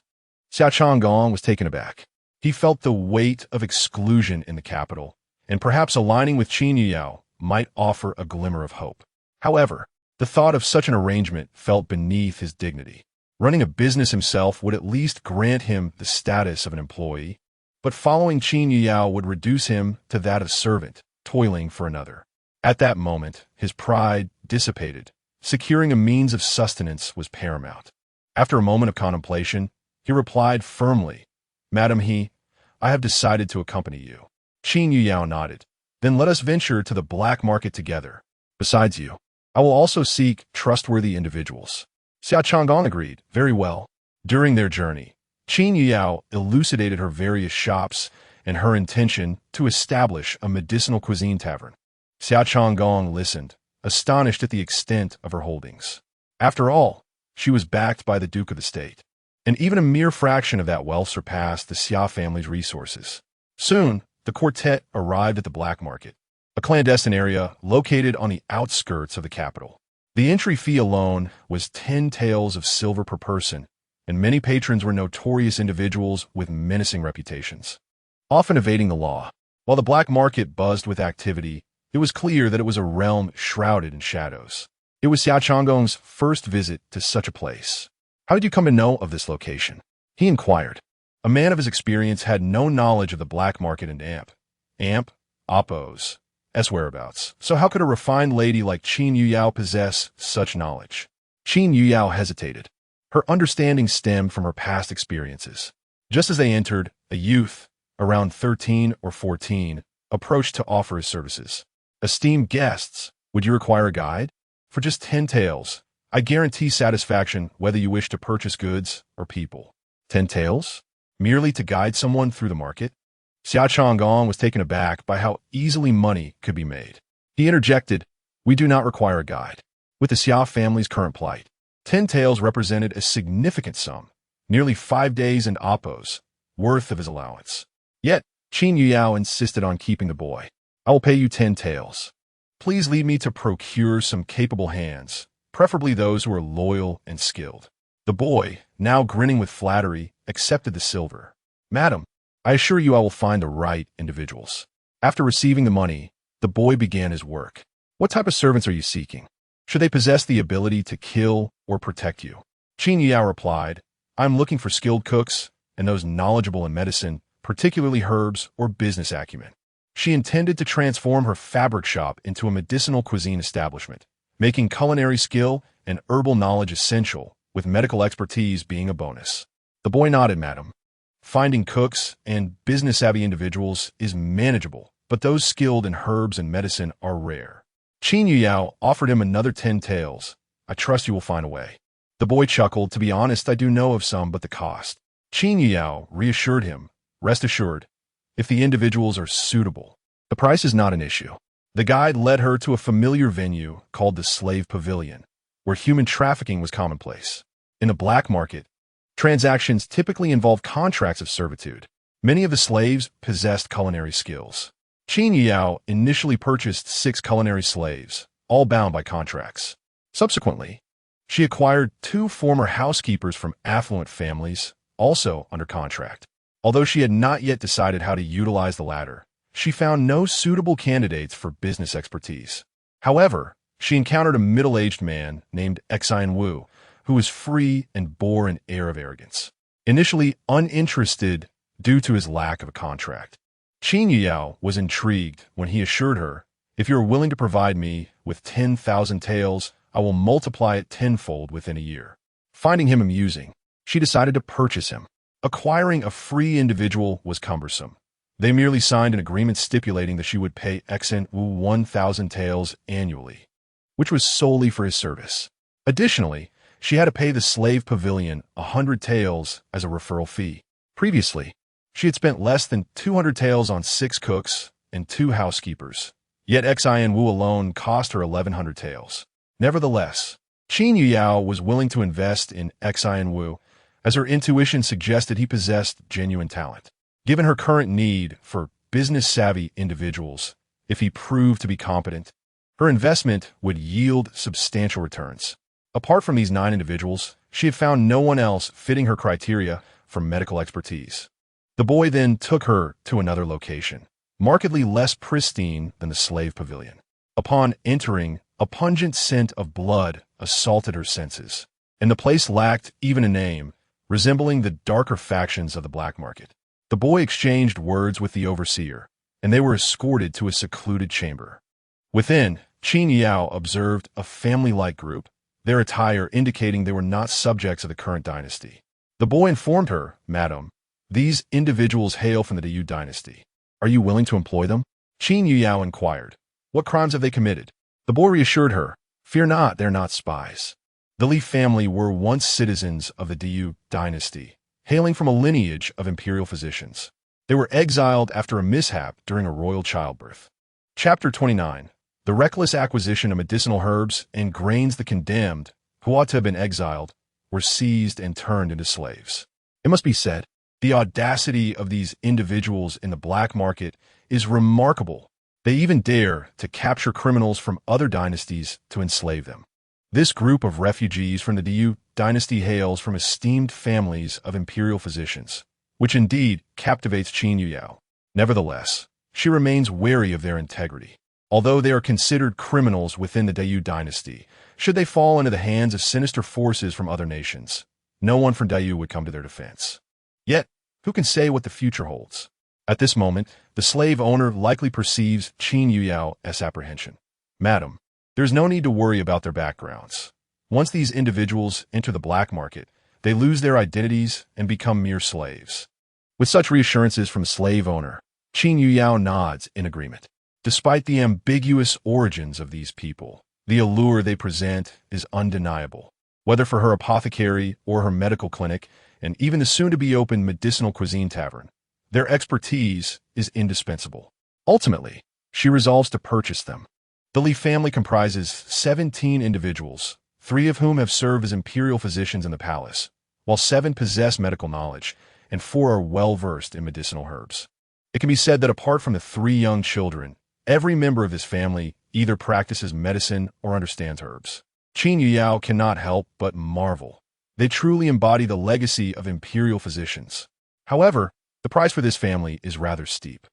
Xia Changgong was taken aback. He felt the weight of exclusion in the capital, and perhaps aligning with Qin Yuyao might offer a glimmer of hope. However, the thought of such an arrangement felt beneath his dignity. Running a business himself would at least grant him the status of an employee, but following Qin Yuyao would reduce him to that of servant, toiling for another. At that moment, his pride dissipated. Securing a means of sustenance was paramount. After a moment of contemplation, he replied firmly, Madam I have decided to accompany you. Qin Yuyao nodded. Then let us venture to the black market together. Besides you, I will also seek trustworthy individuals. Xia Changgong agreed. Very well. During their journey, Qin Yuyao elucidated her various shops and her intention to establish a medicinal cuisine tavern. Xia Changgong listened, astonished at the extent of her holdings. After all, she was backed by the Duke of the State, and even a mere fraction of that wealth surpassed the Xia family's resources. Soon, the quartet arrived at the black market, a clandestine area located on the outskirts of the capital. The entry fee alone was 10 taels of silver per person, and many patrons were notorious individuals with menacing reputations, often evading the law. While the black market buzzed with activity, it was clear that it was a realm shrouded in shadows. It was Xia Changgong's first visit to such a place. How did you come to know of this location? He inquired. A man of his experience had no knowledge of the black market and Oppos' whereabouts, so how could a refined lady like Qin Yuyao possess such knowledge? Qin Yuyao hesitated. Her understanding stemmed from her past experiences. Just as they entered, a youth, around 13 or 14, approached to offer his services. Esteemed guests, would you require a guide? For just 10 taels, I guarantee satisfaction whether you wish to purchase goods or people. 10 taels? Merely to guide someone through the market? Xia Changgong was taken aback by how easily money could be made. He interjected, we do not require a guide. With the Xia family's current plight, 10 taels represented a significant sum, nearly 5 days and Oppos' worth of his allowance. Yet, Qin Yuyao insisted on keeping the boy. I will pay you 10 taels. Please lead me to procure some capable hands, preferably those who are loyal and skilled. The boy, now grinning with flattery, accepted the silver. Madam, I assure you I will find the right individuals. After receiving the money, the boy began his work. What type of servants are you seeking? Should they possess the ability to kill or protect you? Qin Yuyao replied, I'm looking for skilled cooks and those knowledgeable in medicine, particularly herbs or business acumen. She intended to transform her fabric shop into a medicinal cuisine establishment, making culinary skill and herbal knowledge essential, with medical expertise being a bonus. The boy nodded, Madam. Finding cooks and business-savvy individuals is manageable, but those skilled in herbs and medicine are rare. Qin Yuyao offered him another 10 taels. I trust you will find a way. The boy chuckled. To be honest, I do know of some, but the cost. Qin Yuyao reassured him. Rest assured, if the individuals are suitable, the price is not an issue. The guide led her to a familiar venue called the Slave Pavilion, where human trafficking was commonplace. In the black market, transactions typically involve contracts of servitude. Many of the slaves possessed culinary skills. Qin Yuyao initially purchased 6 culinary slaves, all bound by contracts. Subsequently, she acquired 2 former housekeepers from affluent families, also under contract. Although she had not yet decided how to utilize the latter, she found no suitable candidates for business expertise. However, she encountered a middle-aged man named Xian Wu, who was free and bore an air of arrogance. Initially uninterested due to his lack of a contract, Qin Yuyao was intrigued when he assured her, "If you are willing to provide me with 10,000 taels, I will multiply it tenfold within a year." Finding him amusing, she decided to purchase him. Acquiring a free individual was cumbersome. They merely signed an agreement stipulating that she would pay Xen Wu 1,000 taels annually, which was solely for his service. Additionally, she had to pay the slave pavilion 100 taels as a referral fee. Previously, she had spent less than 200 taels on 6 cooks and 2 housekeepers, yet Xin Wu alone cost her 1,100 taels. Nevertheless, Qin Yuyao was willing to invest in Xin Wu, as her intuition suggested he possessed genuine talent. Given her current need for business-savvy individuals, if he proved to be competent, her investment would yield substantial returns. Apart from these 9 individuals, she had found no one else fitting her criteria for medical expertise. The boy then took her to another location, markedly less pristine than the slave pavilion. Upon entering, a pungent scent of blood assaulted her senses, and the place lacked even a name, resembling the darker factions of the black market. The boy exchanged words with the overseer, and they were escorted to a secluded chamber. Within, Qin Yao observed a family-like group, their attire indicating they were not subjects of the current dynasty. The boy informed her, "Madam, these individuals hail from the Yu dynasty. Are you willing to employ them?" Qin Yao inquired, "What crimes have they committed?" The boy reassured her, "Fear not, they're not spies. The Li family were once citizens of the Yu dynasty, hailing from a lineage of imperial physicians. They were exiled after a mishap during a royal childbirth." Chapter 29. The reckless acquisition of medicinal herbs and grains. The condemned, who ought to have been exiled, were seized and turned into slaves. It must be said, the audacity of these individuals in the black market is remarkable. They even dare to capture criminals from other dynasties to enslave them. This group of refugees from the Yu dynasty hails from esteemed families of imperial physicians, which indeed captivates Qin Yuyao. Nevertheless, she remains wary of their integrity. Although they are considered criminals within the Yu dynasty, should they fall into the hands of sinister forces from other nations, no one from Yu would come to their defense. Yet, who can say what the future holds? At this moment, the slave owner likely perceives Qin Yuyao's apprehension. "Madam, there is no need to worry about their backgrounds. Once these individuals enter the black market, they lose their identities and become mere slaves." With such reassurances from the slave owner, Qin Yuyao nods in agreement. Despite the ambiguous origins of these people, the allure they present is undeniable. Whether for her apothecary or her medical clinic, and even the soon-to-be-opened medicinal cuisine tavern, their expertise is indispensable. Ultimately, she resolves to purchase them. The Li family comprises 17 individuals, 3 of whom have served as imperial physicians in the palace, while 7 possess medical knowledge, and 4 are well-versed in medicinal herbs. It can be said that apart from the 3 young children, every member of this family either practices medicine or understands herbs. Qin Yuyao cannot help but marvel. They truly embody the legacy of imperial physicians. However, the price for this family is rather steep.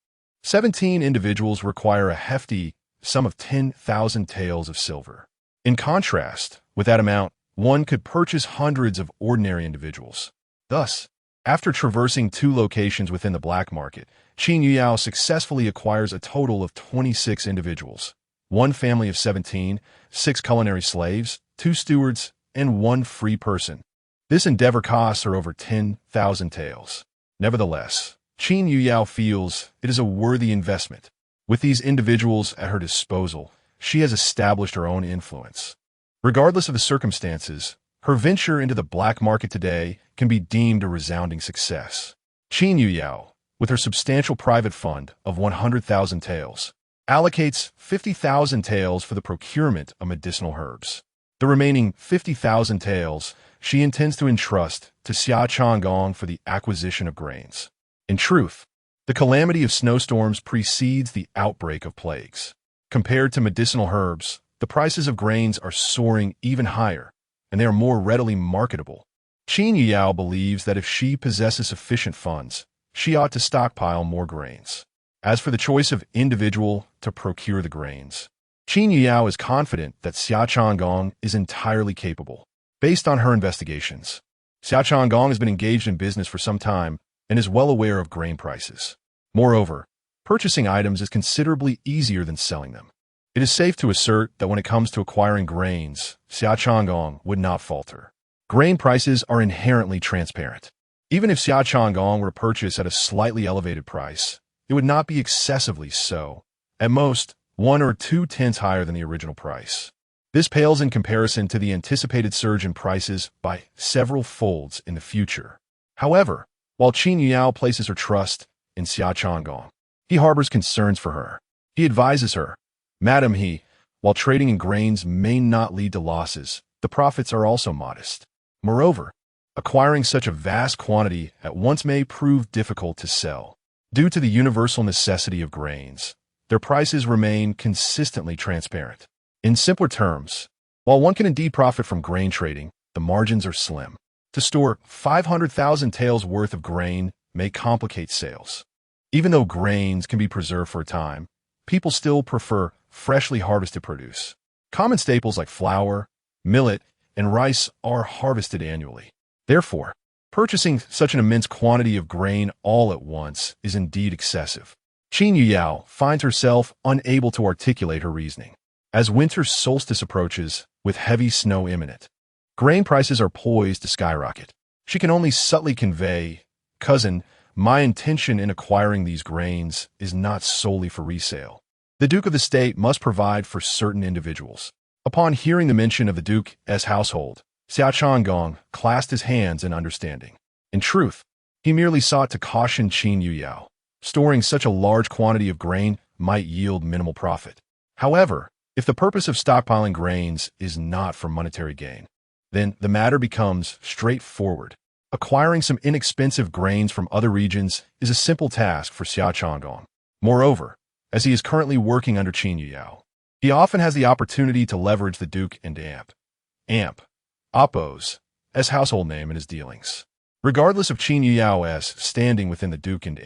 17 individuals require a hefty sum of 10,000 taels of silver. In contrast, with that amount, one could purchase hundreds of ordinary individuals. Thus, after traversing 2 locations within the black market, Qin Yuyao successfully acquires a total of 26 individuals, 1 family of 17, 6 culinary slaves, 2 stewards, and 1 free person. This endeavor costs her over 10,000 taels. Nevertheless, Qin Yuyao feels it is a worthy investment. With these individuals at her disposal, she has established her own influence. Regardless of the circumstances, her venture into the black market today can be deemed a resounding success. Qin Yuyao, with her substantial private fund of 100,000 taels, allocates 50,000 taels for the procurement of medicinal herbs. The remaining 50,000 taels she intends to entrust to Xia Changgong for the acquisition of grains. In truth, the calamity of snowstorms precedes the outbreak of plagues. Compared to medicinal herbs, the prices of grains are soaring even higher, and they are more readily marketable. Qin Yuyao believes that if she possesses sufficient funds, she ought to stockpile more grains. As for the choice of individual to procure the grains, Qin Yuyao is confident that Xia Changgong is entirely capable. Based on her investigations, Xia Changgong has been engaged in business for some time and is well aware of grain prices. Moreover, purchasing items is considerably easier than selling them. It is safe to assert that when it comes to acquiring grains, Xia Changong would not falter. Grain prices are inherently transparent. Even if Xia Changong were to purchase at a slightly elevated price, it would not be excessively so, at most 1 or 2 tenths higher than the original price. This pales in comparison to the anticipated surge in prices by several folds in the future. However, while Qin Yuyao places her trust in Xia Changong, he harbors concerns for her. He advises her, "Madam, while trading in grains may not lead to losses, the profits are also modest. Moreover, acquiring such a vast quantity at once may prove difficult to sell. Due to the universal necessity of grains, their prices remain consistently transparent. In simpler terms, while one can indeed profit from grain trading, the margins are slim. To store 500,000 taels worth of grain may complicate sales. Even though grains can be preserved for a time, people still prefer freshly harvested produce. Common staples like flour, millet, and rice are harvested annually. Therefore, purchasing such an immense quantity of grain all at once is indeed excessive." Qin Yuyao finds herself unable to articulate her reasoning. As winter solstice approaches, with heavy snow imminent, grain prices are poised to skyrocket. She can only subtly convey, "Cousin, my intention in acquiring these grains is not solely for resale. The Duke of the State must provide for certain individuals." Upon hearing the mention of the Duke's household, Xia Changong clasped his hands in understanding. In truth, he merely sought to caution Qin Yuyao. Storing such a large quantity of grain might yield minimal profit. However, if the purpose of stockpiling grains is not for monetary gain, then the matter becomes straightforward. Acquiring some inexpensive grains from other regions is a simple task for Xia Changong. Moreover, as he is currently working under Qin Yuyao, he often has the opportunity to leverage the Duke and Amp Oppo's household name in his dealings. Regardless of Qin Yuyao's standing within the Duke and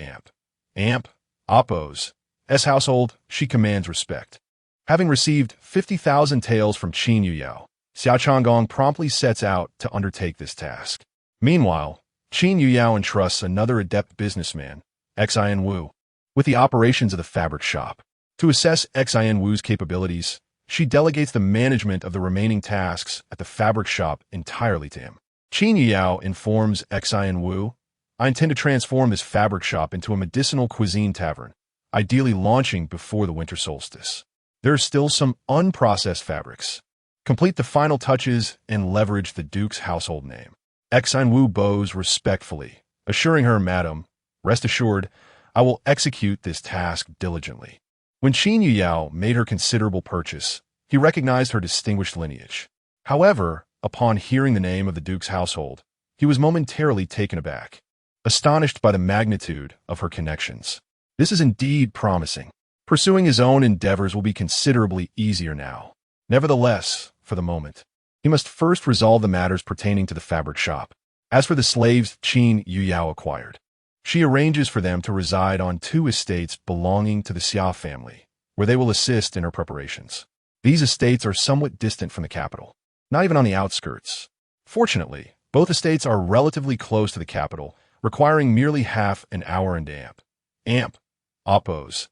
Amp Oppo's household, she commands respect. Having received 50,000 taels from Qin Yuyao, Xia Changong promptly sets out to undertake this task. Meanwhile, Qin Yuyao entrusts another adept businessman, Xin Wu, with the operations of the fabric shop. To assess Xin Wu's capabilities, she delegates the management of the remaining tasks at the fabric shop entirely to him. Qin Yuyao informs Xin Wu, "I intend to transform this fabric shop into a medicinal cuisine tavern, ideally launching before the winter solstice. There are still some unprocessed fabrics. Complete the final touches and leverage the Duke's household name." Xin Wu bows respectfully, assuring her, "Madam, rest assured, I will execute this task diligently." When Qin Yuyao made her considerable purchase, he recognized her distinguished lineage. However, upon hearing the name of the Duke's household, he was momentarily taken aback, astonished by the magnitude of her connections. This is indeed promising. Pursuing his own endeavors will be considerably easier now. Nevertheless, for the moment, he must first resolve the matters pertaining to the fabric shop. As for the slaves Qin Yuyao acquired, she arranges for them to reside on 2 estates belonging to the Xia family, where they will assist in her preparations. These estates are somewhat distant from the capital, not even on the outskirts. Fortunately, both estates are relatively close to the capital, requiring merely half an hour in Amp Oppo's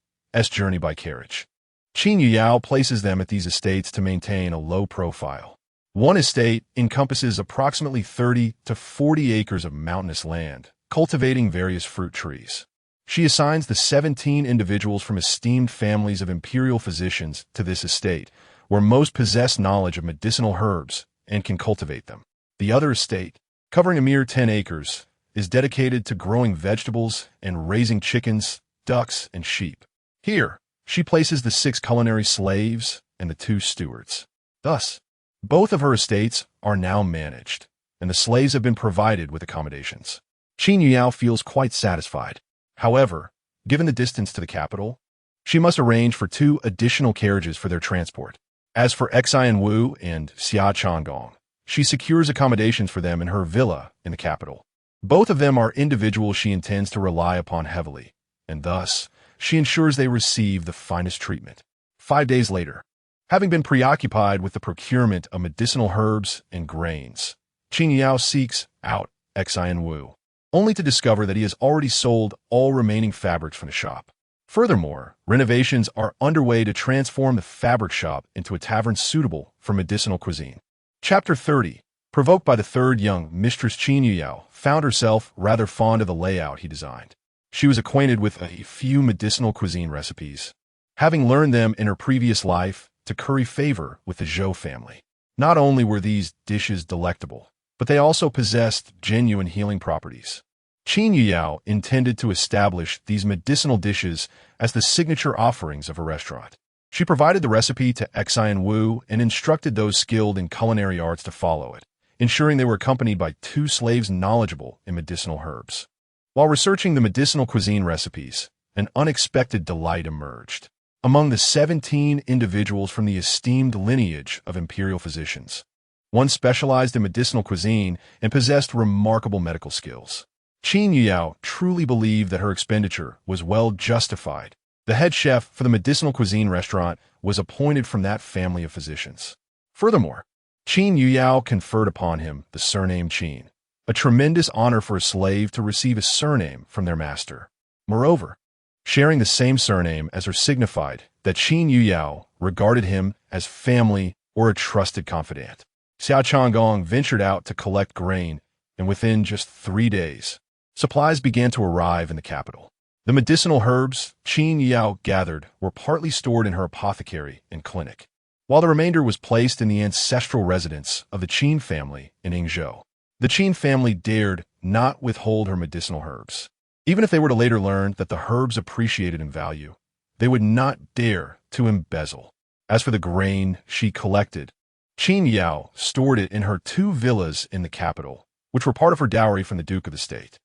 journey by carriage. Qin Yuyao places them at these estates to maintain a low profile. One estate encompasses approximately 30 to 40 acres of mountainous land, cultivating various fruit trees. She assigns the 17 individuals from esteemed families of imperial physicians to this estate, where most possess knowledge of medicinal herbs and can cultivate them. The other estate, covering a mere 10 acres, is dedicated to growing vegetables and raising chickens, ducks, and sheep. Here, she places the 6 culinary slaves and the 2 stewards. Thus, both of her estates are now managed, and the slaves have been provided with accommodations. Qin Yuyao feels quite satisfied. However, given the distance to the capital, she must arrange for 2 additional carriages for their transport. As for Xin Wu and Xia Changong, she secures accommodations for them in her villa in the capital. Both of them are individuals she intends to rely upon heavily, and thus, she ensures they receive the finest treatment. 5 days later, having been preoccupied with the procurement of medicinal herbs and grains, Qin Yuyao seeks out Xin Wu, only to discover that he has already sold all remaining fabrics from the shop. Furthermore, renovations are underway to transform the fabric shop into a tavern suitable for medicinal cuisine. Chapter 30. Provoked by the third young mistress, Qin Yuyao found herself rather fond of the layout he designed. She was acquainted with a few medicinal cuisine recipes, having learned them in her previous life to curry favor with the Zhou family. Not only were these dishes delectable, but they also possessed genuine healing properties. Qin Yuyao intended to establish these medicinal dishes as the signature offerings of her restaurant. She provided the recipe to Xian Wu and instructed those skilled in culinary arts to follow it, ensuring they were accompanied by 2 slaves knowledgeable in medicinal herbs. While researching the medicinal cuisine recipes, an unexpected delight emerged. Among the 17 individuals from the esteemed lineage of imperial physicians, one specialized in medicinal cuisine and possessed remarkable medical skills. Qin Yuyao truly believed that her expenditure was well justified. The head chef for the medicinal cuisine restaurant was appointed from that family of physicians. Furthermore, Qin Yuyao conferred upon him the surname Qin, a tremendous honor for a slave to receive a surname from their master. Moreover, sharing the same surname as her signified that Qin Yuyao regarded him as family or a trusted confidant. Xiao Changgong ventured out to collect grain, and within just 3 days, supplies began to arrive in the capital. The medicinal herbs Qin Yuyao gathered were partly stored in her apothecary and clinic, while the remainder was placed in the ancestral residence of the Qin family in Yingzhou. The Qin family dared not withhold her medicinal herbs. Even if they were to later learn that the herbs appreciated in value, they would not dare to embezzle. As for the grain she collected, Qin Yuyao stored it in her 2 villas in the capital, which were part of her dowry from the Duke of the State.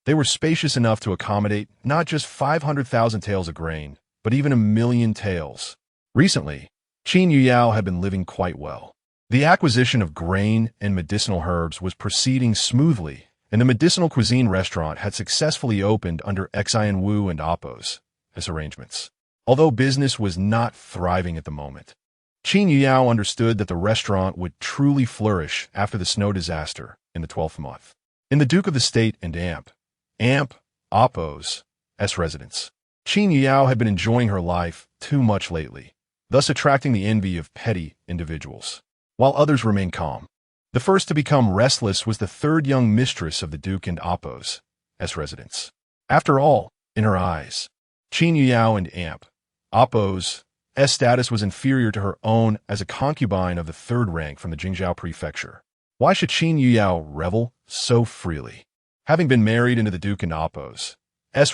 They were spacious enough to accommodate not just 500,000 taels of grain, but even 1,000,000 taels. Recently, Qin Yuyao had been living quite well. The acquisition of grain and medicinal herbs was proceeding smoothly, and the medicinal cuisine restaurant had successfully opened under Xian Wu and Appo's as arrangements. Although business was not thriving at the moment, Qin Yuyao understood that the restaurant would truly flourish after the snow disaster in the 12th month. In the Duke of the State and Appo's residence, Qin Yuyao had been enjoying her life too much lately, thus attracting the envy of petty individuals, while others remained calm. The first to become restless was the third young mistress of the Duke and Appo's residence. After all, in her eyes, Qin Yuyao and Appo's status was inferior to her own as a concubine of the 3rd rank from the Jingzhou prefecture. Why should Qin Yuyao revel so freely? Having been married into the Duke and Appo's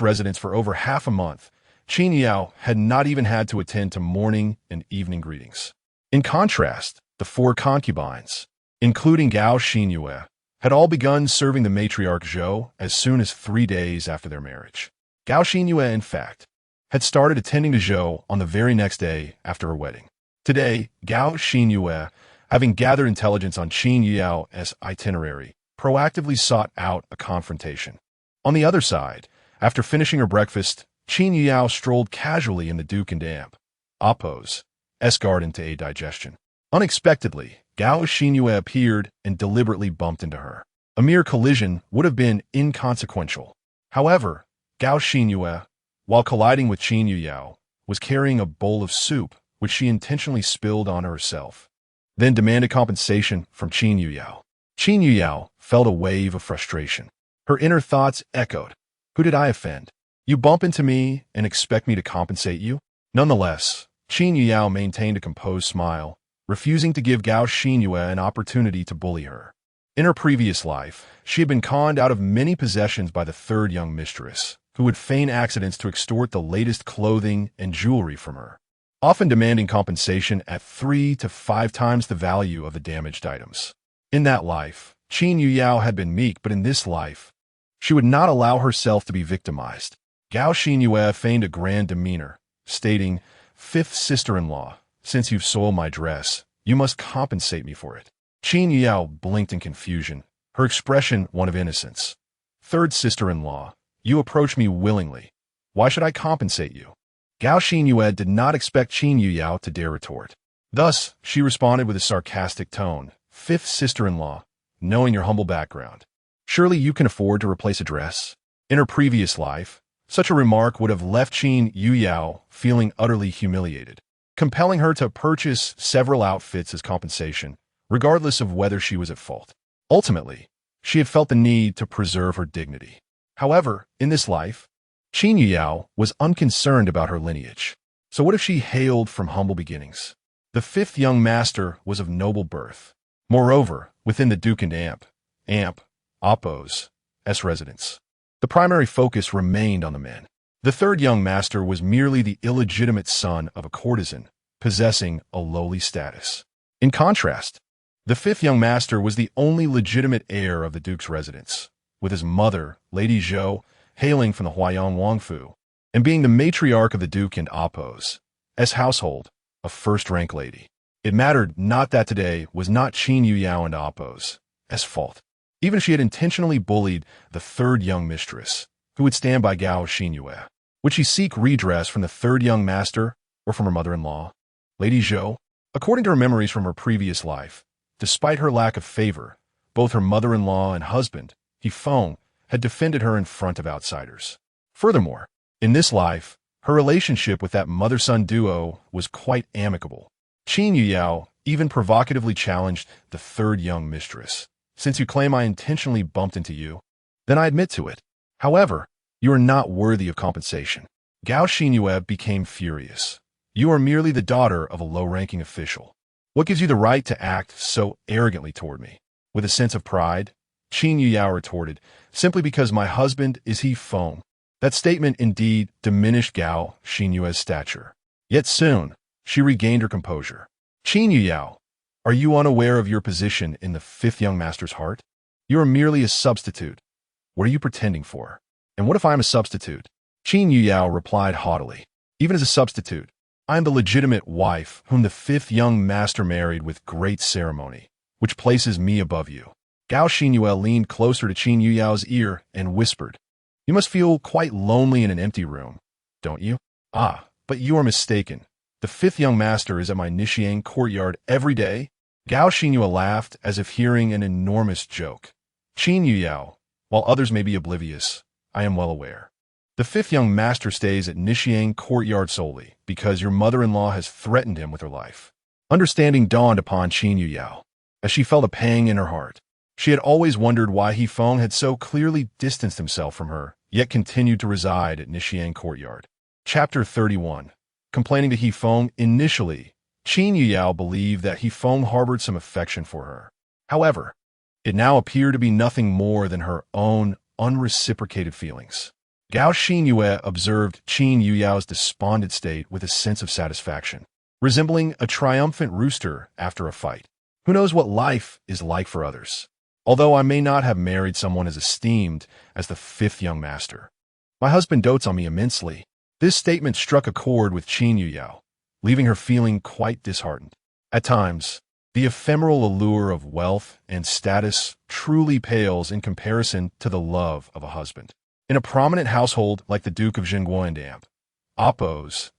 residence for over half a month, Qin Yuyao had not even had to attend to morning and evening greetings. In contrast, the 4 concubines, including Gao Xinyue, had all begun serving the matriarch Zhou as soon as 3 days after their marriage. Gao Xinyue, in fact, had started attending to Zhou on the very next day after her wedding. Today, Gao Xinyue, having gathered intelligence on Qin Yuyao's itinerary, proactively sought out a confrontation. On the other side, after finishing her breakfast, Qin Yuyao strolled casually in the Duke and Appo's garden to aid digestion. Unexpectedly, Gao Xinyue appeared and deliberately bumped into her. A mere collision would have been inconsequential. However, Gao Xinyue, while colliding with Qin Yuyao, was carrying a bowl of soup which she intentionally spilled on herself, then demanded compensation from Qin Yuyao. Qin Yuyao felt a wave of frustration. Her inner thoughts echoed, "Who did I offend? You bump into me and expect me to compensate you?" Nonetheless, Qin Yuyao maintained a composed smile, refusing to give Gao Xinyue an opportunity to bully her. In her previous life, she had been conned out of many possessions by the 3rd young mistress, who would feign accidents to extort the latest clothing and jewelry from her, often demanding compensation at 3 to 5 times the value of the damaged items. In that life, Qin Yuyao had been meek, but in this life, she would not allow herself to be victimized. Gao Xinyue feigned a grand demeanor, stating, "5th sister-in-law, since you've soiled my dress, you must compensate me for it." Qin Yuyao blinked in confusion, her expression one of innocence. "3rd sister-in-law, you approach me willingly. Why should I compensate you?" Gao Xinyue did not expect Qin Yuyao to dare retort. Thus, she responded with a sarcastic tone, "5th sister-in-law, knowing your humble background, surely you can afford to replace a dress?" In her previous life, Such a remark would have left Qin Yuyao feeling utterly humiliated, compelling her to purchase several outfits as compensation, regardless of whether she was at fault. Ultimately, she had felt the need to preserve her dignity. However, in this life, Qin Yuyao was unconcerned about her lineage. So what if she hailed from humble beginnings? The fifth young master was of noble birth. Moreover, within the Duke and Appo's residence, the primary focus remained on the men. The third young master was merely the illegitimate son of a courtesan, possessing a lowly status. In contrast, the fifth young master was the only legitimate heir of the Duke's residence, with his mother, Lady Zhou, hailing from the Huaiyang Wangfu, and being the matriarch of the Duke and Appo's household, a first-rank lady. It mattered not that today was not Qin Yuyao and Appo's fault. Even if she had intentionally bullied the third young mistress, who would stand by Gao Xinyue. Would she seek redress from the third young master or from her mother-in-law, Lady Zhou? According to her memories from her previous life, despite her lack of favor, both her mother-in-law and husband, Feng, had defended her in front of outsiders. Furthermore, in this life, her relationship with that mother-son duo was quite amicable. Qin Yuyao even provocatively challenged the third young mistress. Since you claim I intentionally bumped into you, then I admit to it. However, you are not worthy of compensation. Gao Xinyue became furious. You are merely the daughter of a low-ranking official. What gives you the right to act so arrogantly toward me? With a sense of pride, Qin Yuyao retorted, simply because my husband is Feng. That statement indeed diminished Gao Xinyue's stature. Yet soon, she regained her composure. Qin Yuyao, are you unaware of your position in the fifth young master's heart? You are merely a substitute. What are you pretending for? And what if I am a substitute? Qin Yuyao replied haughtily. Even as a substitute, I am the legitimate wife whom the fifth young master married with great ceremony, which places me above you. Gao Xinyue leaned closer to Qin Yuyao's ear and whispered, You must feel quite lonely in an empty room, don't you? Ah, but you are mistaken. The fifth young master is at my Nishiang courtyard every day. Gao Xinyue laughed as if hearing an enormous joke. Qin Yuyao, while others may be oblivious, I am well aware. The fifth young master stays at Nishiang courtyard solely because your mother-in-law has threatened him with her life. Understanding dawned upon Qin Yuyao, as she felt a pang in her heart. She had always wondered why Feng had so clearly distanced himself from her, yet continued to reside at Nishiang courtyard. Chapter 31. Complaining to Feng. Initially, Qin Yuyao believed that Feng harbored some affection for her. However, it now appeared to be nothing more than her own unreciprocated feelings. Gao Xinyue observed Qin Yuyao's despondent state with a sense of satisfaction, resembling a triumphant rooster after a fight. Who knows what life is like for others? Although I may not have married someone as esteemed as the fifth young master, my husband dotes on me immensely. This statement struck a chord with Qin Yuyao, leaving her feeling quite disheartened. At times, the ephemeral allure of wealth and status truly pales in comparison to the love of a husband. In a prominent household like the Duke of Zhengguo and Appo's,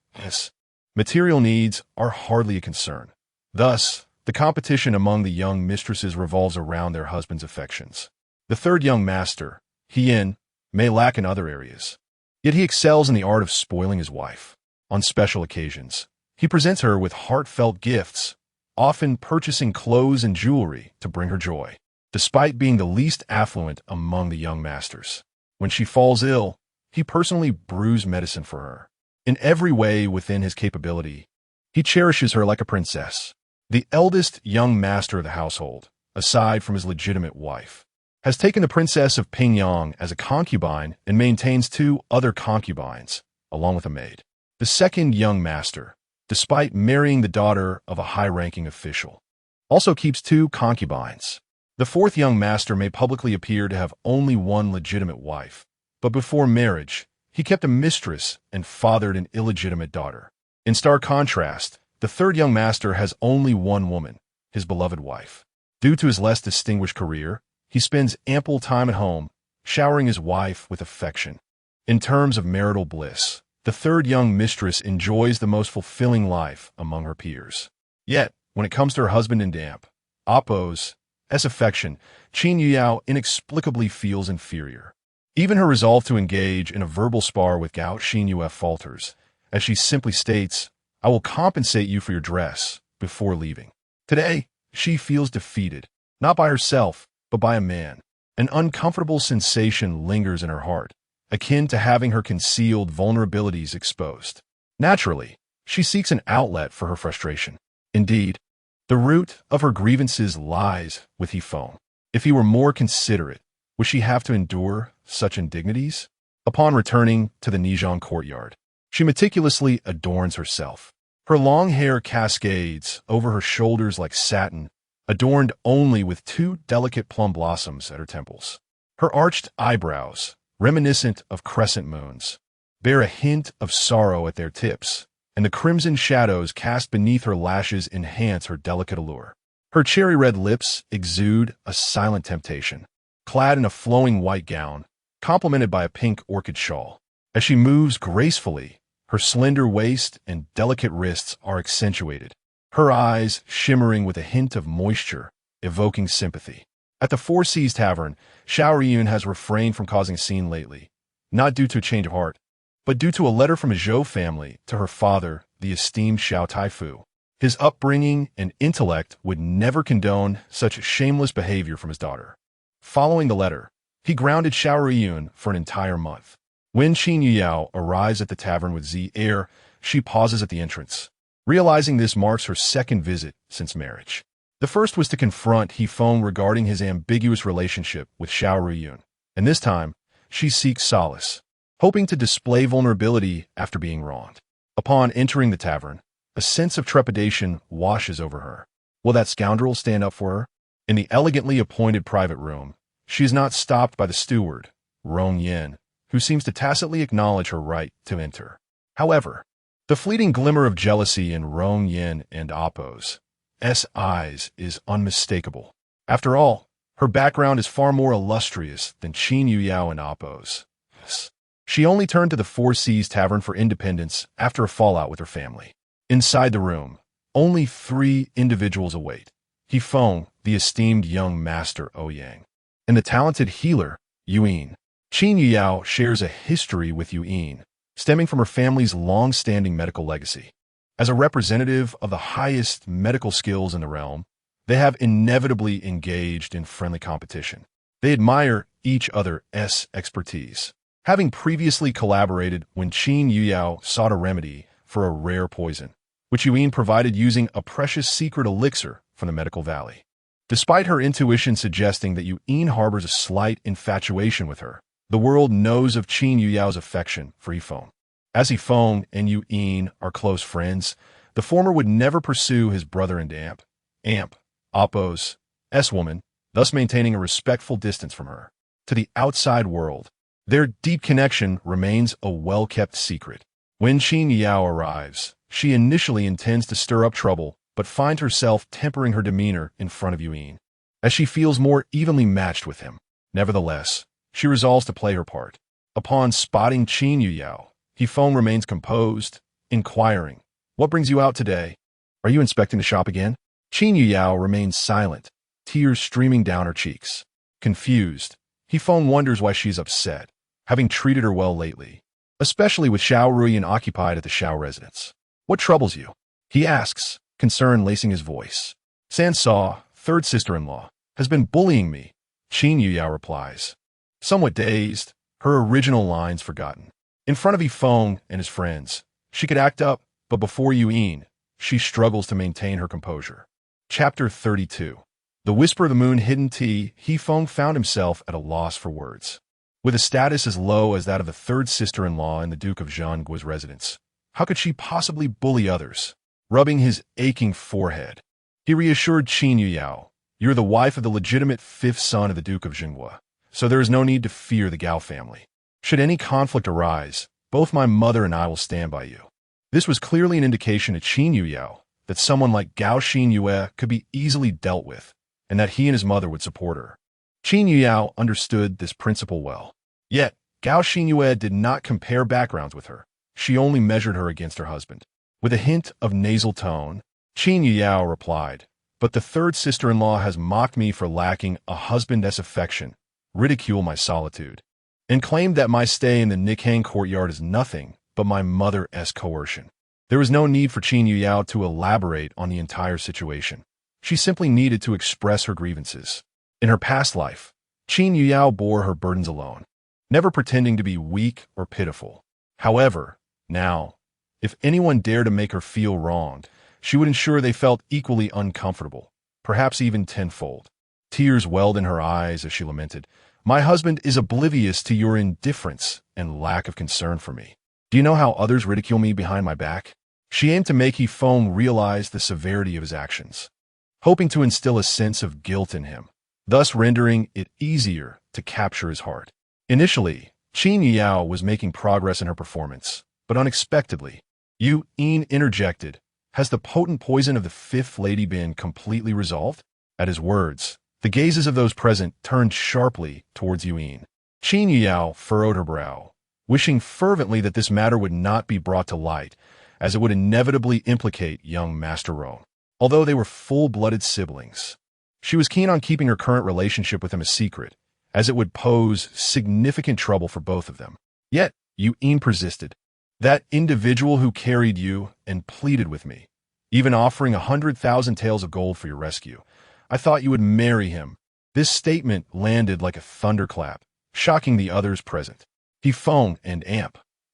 material needs are hardly a concern. Thus, the competition among the young mistresses revolves around their husbands' affections. The third young master, Hien, may lack in other areas, yet he excels in the art of spoiling his wife. On special occasions, he presents her with heartfelt gifts, often purchasing clothes and jewelry to bring her joy. Despite being the least affluent among the young masters, when she falls ill, he personally brews medicine for her. In every way within his capability, he cherishes her like a princess. The eldest young master of the household, aside from his legitimate wife, has taken the princess of Pingyang as a concubine and maintains 2 other concubines, along with a maid. The second young master, despite marrying the daughter of a high-ranking official, also keeps 2 concubines. The fourth young master may publicly appear to have only 1 legitimate wife, but before marriage, he kept a mistress and fathered an illegitimate daughter. In stark contrast, the third young master has only 1 woman, his beloved wife. Due to his less distinguished career, he spends ample time at home, showering his wife with affection. In terms of marital bliss, the third young mistress enjoys the most fulfilling life among her peers. Yet, when it comes to her husband and Appo's affection, Qin Yuyao inexplicably feels inferior. Even her resolve to engage in a verbal spar with Gao Xinyue falters, as she simply states, "I will compensate you for your dress," before leaving. Today, she feels defeated, not by herself, but by a man. An uncomfortable sensation lingers in her heart, akin to having her concealed vulnerabilities exposed. Naturally, she seeks an outlet for her frustration. Indeed, the root of her grievances lies with Yifeng. If he were more considerate, would she have to endure such indignities? Upon returning to the Nizhang courtyard, she meticulously adorns herself. Her long hair cascades over her shoulders like satin, adorned only with two delicate plum blossoms at her temples. Her arched eyebrows, reminiscent of crescent moons, bear a hint of sorrow at their tips, and the crimson shadows cast beneath her lashes enhance her delicate allure. Her cherry-red lips exude a silent temptation, clad in a flowing white gown, complemented by a pink orchid shawl. As she moves gracefully, her slender waist and delicate wrists are accentuated, her eyes shimmering with a hint of moisture, evoking sympathy. At the Four Seas Tavern, Xiao Riyun has refrained from causing a scene lately, not due to a change of heart, but due to a letter from a Zhou family to her father, the esteemed Xiao Taifu. His upbringing and intellect would never condone such shameless behavior from his daughter. Following the letter, he grounded Xiao Riyun for an entire month. When Qin Yuyao arrives at the tavern with Zi Er, she pauses at the entrance. Realizing this marks her second visit since marriage. The first was to confront Yifeng regarding his ambiguous relationship with Xiao Riyun, and this time, she seeks solace, hoping to display vulnerability after being wronged. Upon entering the tavern, a sense of trepidation washes over her. Will that scoundrel stand up for her? In the elegantly appointed private room, she is not stopped by the steward, Rong Yin, who seems to tacitly acknowledge her right to enter. However, the fleeting glimmer of jealousy in Rong Yin and Appo's eyes is unmistakable. After all, her background is far more illustrious than Qin Yuyao and Appo's. She only turned to the Four Seas Tavern for independence after a fallout with her family. Inside the room, only three individuals await: Yifeng, the esteemed young master Ouyang, and the talented healer Yuyin. Qin Yuyao shares a history with Yuyin, stemming from her family's long-standing medical legacy. As a representative of the highest medical skills in the realm, they have inevitably engaged in friendly competition. They admire each other's expertise, having previously collaborated when Qin Yuyao sought a remedy for a rare poison, which Yuyin provided using a precious secret elixir from the medical valley. Despite her intuition suggesting that Yuyin harbors a slight infatuation with her, the world knows of Qin Yuyao's affection for Yifeng. As Yifeng and Yuyin are close friends, the former would never pursue his brother and Appo's woman, thus maintaining a respectful distance from her. To the outside world, their deep connection remains a well-kept secret. When Qin Yuyao arrives, she initially intends to stir up trouble, but finds herself tempering her demeanor in front of Yuyin, as she feels more evenly matched with him. Nevertheless, she resolves to play her part. Upon spotting Qin Yuyao, Yifeng remains composed, inquiring, "What brings you out today? Are you inspecting the shop again?" Qin Yuyao remains silent, tears streaming down her cheeks. Confused, Yifeng wonders why she's upset, having treated her well lately, especially with Xiao Ruyan occupied at the Xiao residence. "What troubles you?" he asks, concern lacing his voice. "Sansa, third sister-in-law, has been bullying me," Qin Yuyao replies, somewhat dazed, her original lines forgotten. In front of Yifeng and his friends, she could act up, but before Yuyin, she struggles to maintain her composure. Chapter 32. The Whisper of the Moon Hidden Tea. Yifeng found himself at a loss for words. With a status as low as that of the third sister-in-law in the Duke of Zhengguo's residence, how could she possibly bully others? Rubbing his aching forehead, he reassured Qin Yuyao, "You're the wife of the legitimate fifth son of the Duke of Zhengguo, so there is no need to fear the Gao family. Should any conflict arise, both my mother and I will stand by you." This was clearly an indication to Qin Yuyao that someone like Gao Xinyue could be easily dealt with, and that he and his mother would support her. Qin Yuyao understood this principle well. Yet, Gao Xinyue did not compare backgrounds with her. She only measured her against her husband. With a hint of nasal tone, Qin Yuyao replied, "But the third sister-in-law has mocked me for lacking a husband's affection, ridicule my solitude. and claimed that my stay in the Nikhang courtyard is nothing but my mother's coercion. There was no need for Qin Yuyao to elaborate on the entire situation. She simply needed to express her grievances. In her past life, Qin Yuyao bore her burdens alone, never pretending to be weak or pitiful. However, now, if anyone dared to make her feel wronged, she would ensure they felt equally uncomfortable, perhaps even tenfold. Tears welled in her eyes as she lamented, "My husband is oblivious to your indifference and lack of concern for me. Do you know how others ridicule me behind my back?" She aimed to make He-Feng realize the severity of his actions, hoping to instill a sense of guilt in him, thus rendering it easier to capture his heart. Initially, Qin Yuyao was making progress in her performance, but unexpectedly, Yu Yin interjected, "Has the potent poison of the fifth lady been completely resolved?" At his words, the gazes of those present turned sharply towards Yu Yin. Qin Yuyao furrowed her brow, wishing fervently that this matter would not be brought to light, as it would inevitably implicate young Master Roan. Although they were full-blooded siblings, she was keen on keeping her current relationship with him a secret, as it would pose significant trouble for both of them. Yet, Yu Yin persisted. "That individual who carried you and pleaded with me, even offering 100,000 taels of gold for your rescue. I thought you would marry him." This statement landed like a thunderclap, shocking the others present. He-Feng and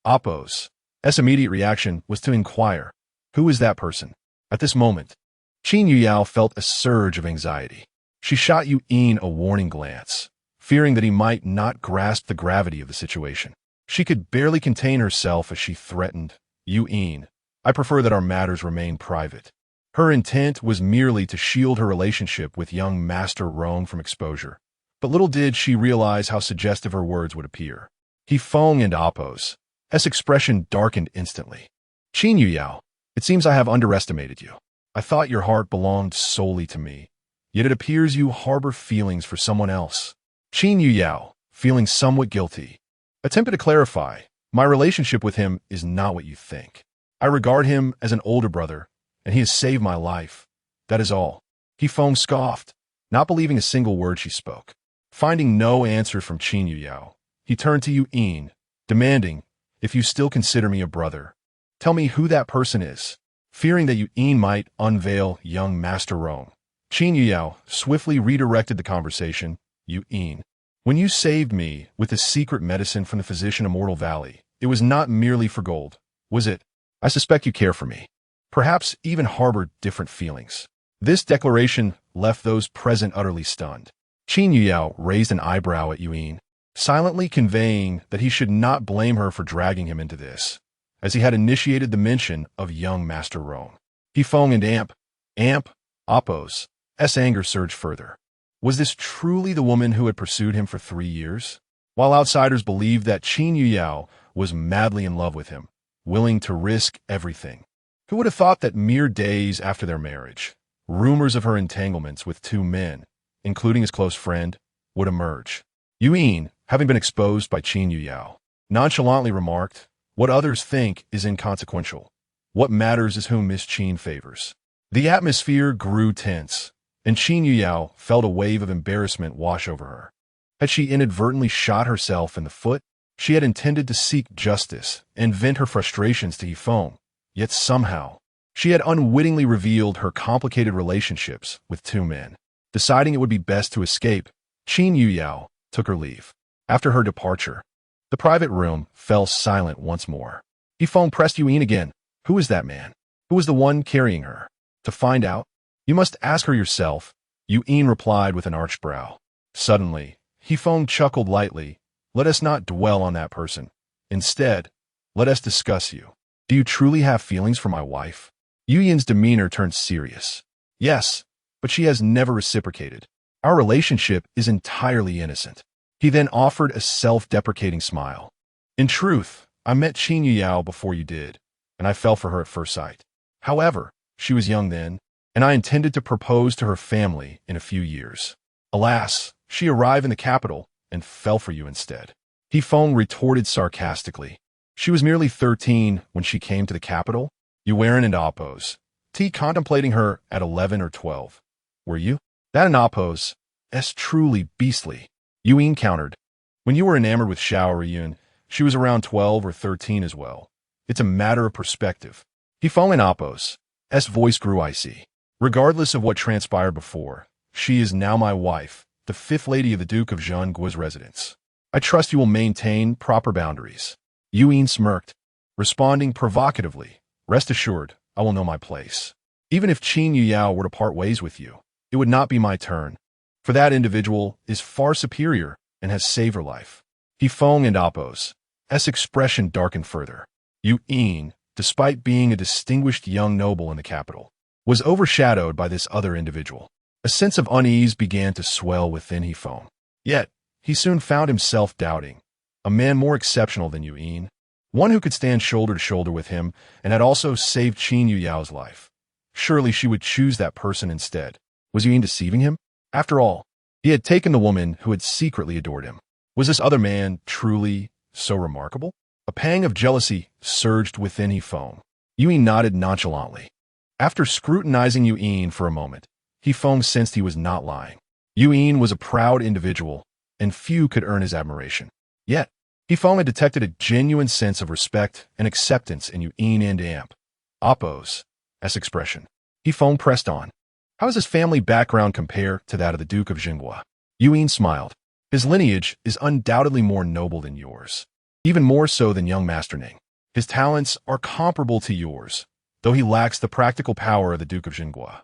Appo's immediate reaction was to inquire, "Who is that person?" At this moment, Qin Yuyao felt a surge of anxiety. She shot Yu Yin a warning glance, fearing that he might not grasp the gravity of the situation. She could barely contain herself as she threatened, "Yu Yin, I prefer that our matters remain private." Her intent was merely to shield her relationship with young Master Roan from exposure, but little did she realize how suggestive her words would appear. He-Feng and Appo's expression darkened instantly. "Qin Yuyao, it seems I have underestimated you. I thought your heart belonged solely to me, yet it appears you harbor feelings for someone else." Qin Yuyao, feeling somewhat guilty, attempted to clarify, "My relationship with him is not what you think. I regard him as an older brother, and he has saved my life. That is all." He-Feng scoffed, not believing a single word she spoke. Finding no answer from Qin Yuyao, he turned to Yu Yin, demanding, "If you still consider me a brother, tell me who that person is." Fearing that Yu Yin might unveil young Master Roan, Qin Yuyao swiftly redirected the conversation. "Yu Yin, when you saved me with the secret medicine from the physician of Mortal Valley, it was not merely for gold, was it? I suspect you care for me, perhaps even harbor different feelings." This declaration left those present utterly stunned. Qin Yuyao raised an eyebrow at Yu Yin, silently conveying that he should not blame her for dragging him into this, as he had initiated the mention of young Master Roan. He-Feng and Appo's anger surged further. Was this truly the woman who had pursued him for 3 years? While outsiders believed that Qin Yuyao was madly in love with him, willing to risk everything, who would have thought that mere days after their marriage, rumors of her entanglements with 2 men, including his close friend, would emerge? Yu Yin, having been exposed by Qin Yuyao, nonchalantly remarked, "What others think is inconsequential. What matters is whom Miss Qin favors." The atmosphere grew tense, and Qin Yuyao felt a wave of embarrassment wash over her. Had she inadvertently shot herself in the foot? She had intended to seek justice and vent her frustrations to He-Feng, yet somehow, she had unwittingly revealed her complicated relationships with 2 men. Deciding it would be best to escape, Qin Yuyao took her leave. After her departure, the private room fell silent once more. He-Feng pressed Yu Yin again. "Who is that man? Who was the one carrying her?" "To find out, you must ask her yourself," Yu Yin replied with an arched brow. Suddenly, He-Feng chuckled lightly. "Let us not dwell on that person. Instead, let us discuss you. Do you truly have feelings for my wife?" Yu Yin's demeanor turned serious. "Yes, but she has never reciprocated. Our relationship is entirely innocent." He then offered a self-deprecating smile. "In truth, I met Qin Yuyao before you did, and I fell for her at first sight. However, she was young then, and I intended to propose to her family in a few years. Alas, she arrived in the capital and fell for you instead." He-Feng retorted sarcastically. "She was merely 13 when she came to the capital. Yuan and Appo's contemplating her at 11 or 12. Were you? That and Appo's truly beastly," Yu Yin countered. When you were enamored with Xiao Yun, she was around 12 or 13 as well. It's a matter of perspective. He fell in Appos. S voice grew icy. Regardless of what transpired before, she is now my wife, the fifth lady of the Duke of Zhengguo's residence. I trust you will maintain proper boundaries. Yuan smirked, responding provocatively. Rest assured, I will know my place. Even if Qin Yuyao were to part ways with you, it would not be my turn, for that individual is far superior and has saved her life. He Feng and Appos. S expression darkened further. Yuan, despite being a distinguished young noble in the capital, was overshadowed by this other individual. A sense of unease began to swell within He Feng. Yet, he soon found himself doubting. A man more exceptional than Yuan, one who could stand shoulder to shoulder with him and had also saved Qin Yuyao's life. Surely she would choose that person instead. Was Yuan deceiving him? After all, he had taken the woman who had secretly adored him. Was this other man truly so remarkable? A pang of jealousy surged within He Feng. Yuan nodded nonchalantly. After scrutinizing Yuan for a moment, He Feng sensed he was not lying. Yuan was a proud individual, and few could earn his admiration. Yet, He Feng had detected a genuine sense of respect and acceptance in Yuan and Amp. Appos. S expression. He Feng pressed on. How does his family background compare to that of the Duke of Zhengguo? Yuan smiled. His lineage is undoubtedly more noble than yours, even more so than young Master Ning. His talents are comparable to yours, though he lacks the practical power of the Duke of Zhengguo.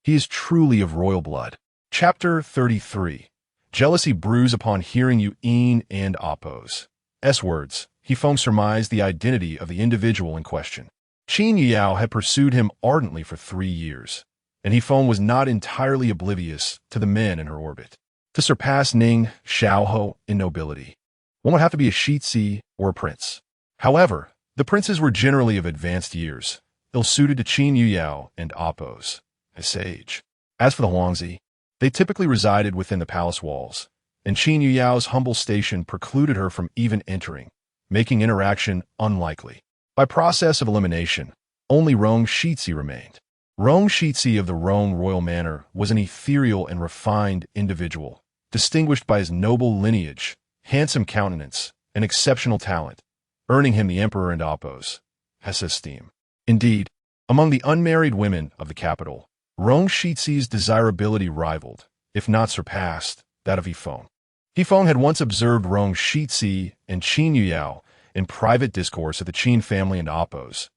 He is truly of royal blood. Chapter 33. Jealousy brews upon hearing Yuan and Appos. S words. He Feng surmised the identity of the individual in question. Qin Yuyao had pursued him ardently for 3 years, and He Feng was not entirely oblivious to the men in her orbit. To surpass Ning, Xiaoho in nobility, one would have to be a Shitsi or a prince. However, the princes were generally of advanced years, ill-suited to Qin Yuyao and Appos, a sage. As for the Huangzi, they typically resided within the palace walls, and Qin Yuyao's humble station precluded her from even entering, making interaction unlikely. By process of elimination, only Rong Shitsi remained. Rong Shitsi of the Rong royal manor was an ethereal and refined individual, distinguished by his noble lineage, handsome countenance, and exceptional talent, earning him the Emperor and Appos' esteem. Indeed, among the unmarried women of the capital, Rong Shitsi's desirability rivaled, if not surpassed, that of He Feng. He Feng had once observed Rong Shitsi and Qin Yuyao in private discourse at the Qin family and Appos'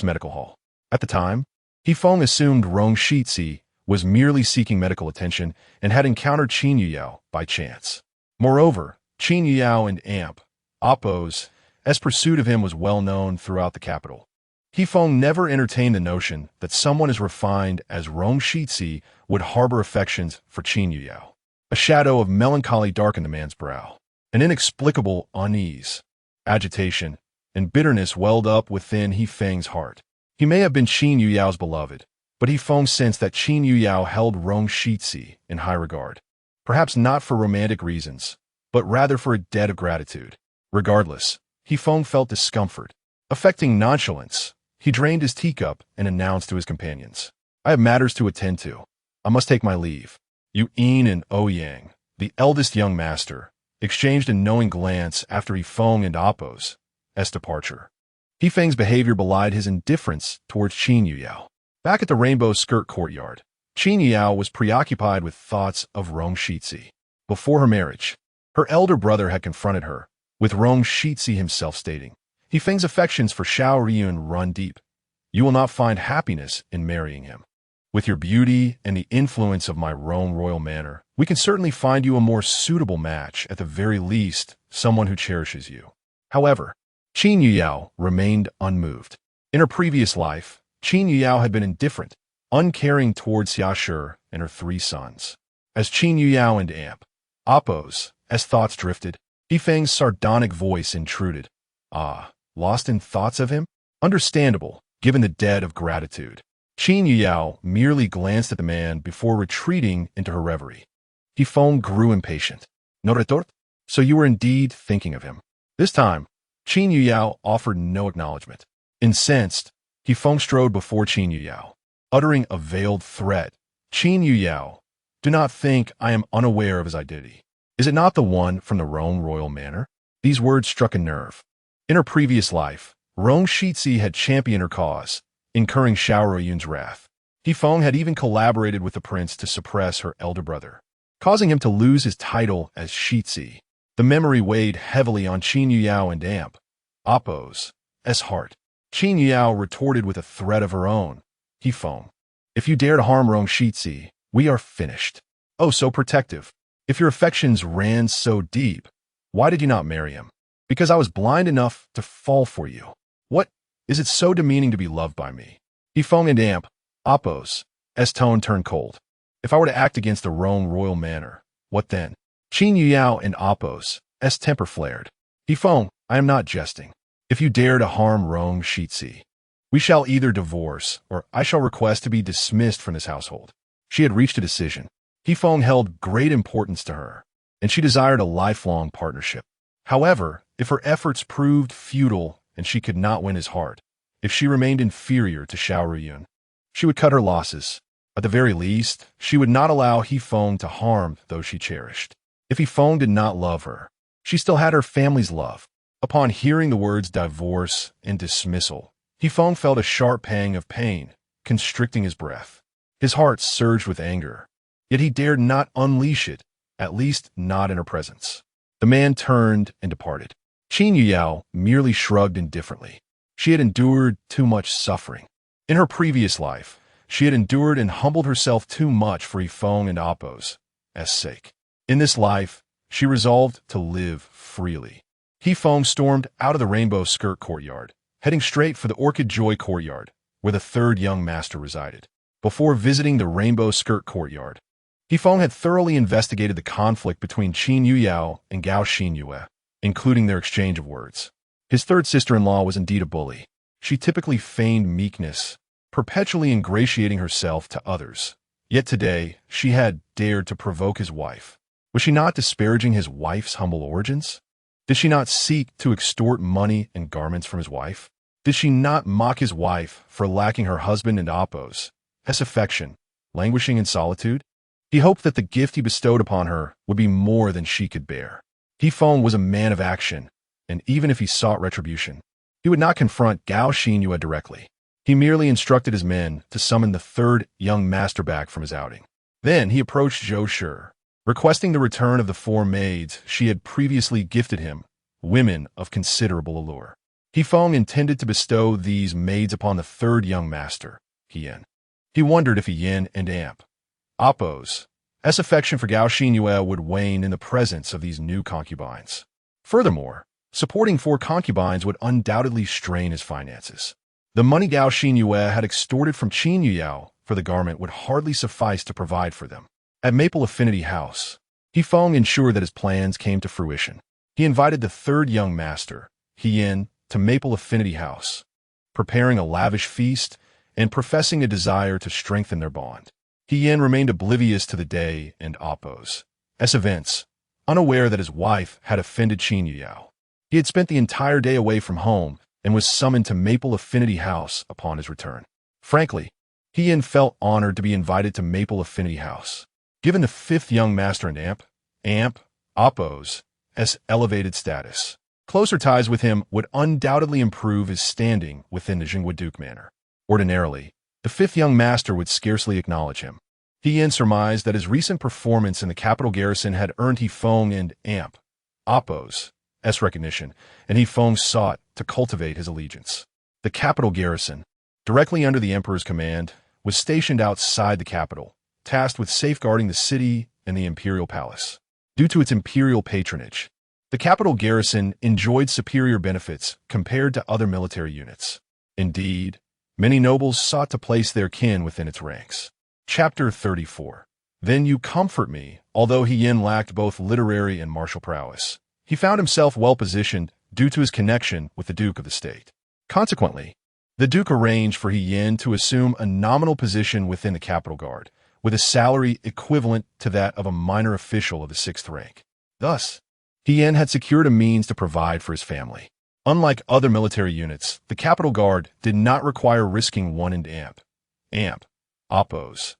medical hall. At the time, He Feng assumed Rong Shitsi was merely seeking medical attention and had encountered Qin Yuyao by chance. Moreover, Qin Yuyao and Amp, Appos' pursuit of him was well known throughout the capital. He Feng never entertained the notion that someone as refined as Rong Shitsi would harbor affections for Qin Yuyao. A shadow of melancholy darkened the man's brow. An inexplicable unease, agitation, and bitterness welled up within He Feng's heart. He may have been Qin Yuyao's beloved, but He Feng sensed that Qin Yuyao held Rong Shitsi in high regard. Perhaps not for romantic reasons, but rather for a debt of gratitude. Regardless, He Feng felt discomfort. Affecting nonchalance, he drained his teacup and announced to his companions, I have matters to attend to. I must take my leave. Yuan and Ouyang, the eldest young master, exchanged a knowing glance after He Feng and Appos' departure. He Feng's behavior belied his indifference towards Qin Yuyao. Back at the Rainbow Skirt courtyard, Qin Yuyao was preoccupied with thoughts of Rong Shitsi. Before her marriage, her elder brother had confronted her, with Rong Shitsi himself stating, He Feng's affections for Xiao Yun run deep. You will not find happiness in marrying him. With your beauty and the influence of my Rome royal manor, we can certainly find you a more suitable match, at the very least, someone who cherishes you. However, Qin Yuyao remained unmoved. In her previous life, Qin Yuyao had been indifferent, uncaring towards Xia Shi and her 3 sons. As Qin Yuyao and Amp, Appos' thoughts drifted, He Feng's sardonic voice intruded. Ah, lost in thoughts of him? Understandable, given the debt of gratitude. Qin Yuyao merely glanced at the man before retreating into her reverie. He Feng grew impatient. No retort? So you were indeed thinking of him. This time, Qin Yuyao offered no acknowledgement. Incensed, He Feng strode before Qin Yuyao, uttering a veiled threat. Qin Yuyao, do not think I am unaware of his identity. Is it not the one from the Rome royal manor? These words struck a nerve. In her previous life, Rong Shitzi had championed her cause, incurring Xiao Yun's wrath. Feng had even collaborated with the prince to suppress her elder brother, causing him to lose his title as Shitzi. The memory weighed heavily on Qin Yuyao and Amp, Oppo's heart. Qin Yuyao retorted with a threat of her own. Feng, if you dare to harm Rong Shitzi, we are finished. Oh, so protective. If your affections ran so deep, why did you not marry him? Because I was blind enough to fall for you. What? Is it so demeaning to be loved by me? Feng and Amp, Oppo's tone turned cold. If I were to act against the Rome royal manor, what then? Qin Yuyao and Oppo's temper flared. Feng, I am not jesting. If you dare to harm Rong Shitzi, we shall either divorce or I shall request to be dismissed from this household. She had reached a decision. Feng held great importance to her, and she desired a lifelong partnership. However, if her efforts proved futile and she could not win his heart, if she remained inferior to Xiao Yun, she would cut her losses. At the very least, she would not allow Feng to harm those she cherished. If Feng did not love her, she still had her family's love. Upon hearing the words divorce and dismissal, Feng felt a sharp pang of pain, constricting his breath. His heart surged with anger, yet he dared not unleash it, at least not in her presence. The man turned and departed. Qin Yuyao merely shrugged indifferently. She had endured too much suffering. In her previous life, she had endured and humbled herself too much for Feng and Oppo's sake. In this life, she resolved to live freely. Feng stormed out of the Rainbow Skirt courtyard, heading straight for the Orchid Joy courtyard, where the third young master resided. Before visiting the Rainbow Skirt courtyard, Feng had thoroughly investigated the conflict between Qin Yuyao and Gao Xinyue, including their exchange of words. His third sister-in-law was indeed a bully. She typically feigned meekness, perpetually ingratiating herself to others. Yet today, she had dared to provoke his wife. Was she not disparaging his wife's humble origins? Did she not seek to extort money and garments from his wife? Did she not mock his wife for lacking her husband and Oppo's affection, languishing in solitude? He hoped that the gift he bestowed upon her would be more than she could bear. Feng was a man of action, and even if he sought retribution, he would not confront Gao Xinyue directly. He merely instructed his men to summon the third young master back from his outing. Then he approached Zhou Shi, requesting the return of the 4 maids she had previously gifted him, women of considerable allure. Feng intended to bestow these maids upon the third young master, Yin. He wondered if Yin and Amp, Oppo's affection for Gao Xinyue would wane in the presence of these new concubines. Furthermore, supporting 4 concubines would undoubtedly strain his finances. The money Gao Xinyue had extorted from Qin Yuyao for the garment would hardly suffice to provide for them. At Maple Affinity House, Feng ensured that his plans came to fruition. He invited the third young master, Yin, to Maple Affinity House, preparing a lavish feast and professing a desire to strengthen their bond. Yin remained oblivious to the day and Oppo's events, unaware that his wife had offended Qin Yuyao. He had spent the entire day away from home and was summoned to Maple Affinity House upon his return. Frankly, Yin felt honored to be invited to Maple Affinity House. Given the 5th young master and Amp, Oppo's elevated status, closer ties with him would undoubtedly improve his standing within the Zhengguo Duke manor. Ordinarily, the 5th young master would scarcely acknowledge him. Yin surmised that his recent performance in the capital garrison had earned Feng and Amp, Oppo's recognition, and Feng sought to cultivate his allegiance. The capital garrison, directly under the emperor's command, was stationed outside the capital, tasked with safeguarding the city and the imperial palace. Due to its imperial patronage, the capital garrison enjoyed superior benefits compared to other military units. Indeed, many nobles sought to place their kin within its ranks. Chapter 34. Then you comfort me. Although Yin lacked both literary and martial prowess, he found himself well-positioned due to his connection with the Duke of the State. Consequently, the Duke arranged for Yin to assume a nominal position within the Capital Guard, with a salary equivalent to that of a minor official of the 6th rank. Thus, Yin had secured a means to provide for his family. Unlike other military units, the Capital Guard did not require risking one in Amp, Oppo's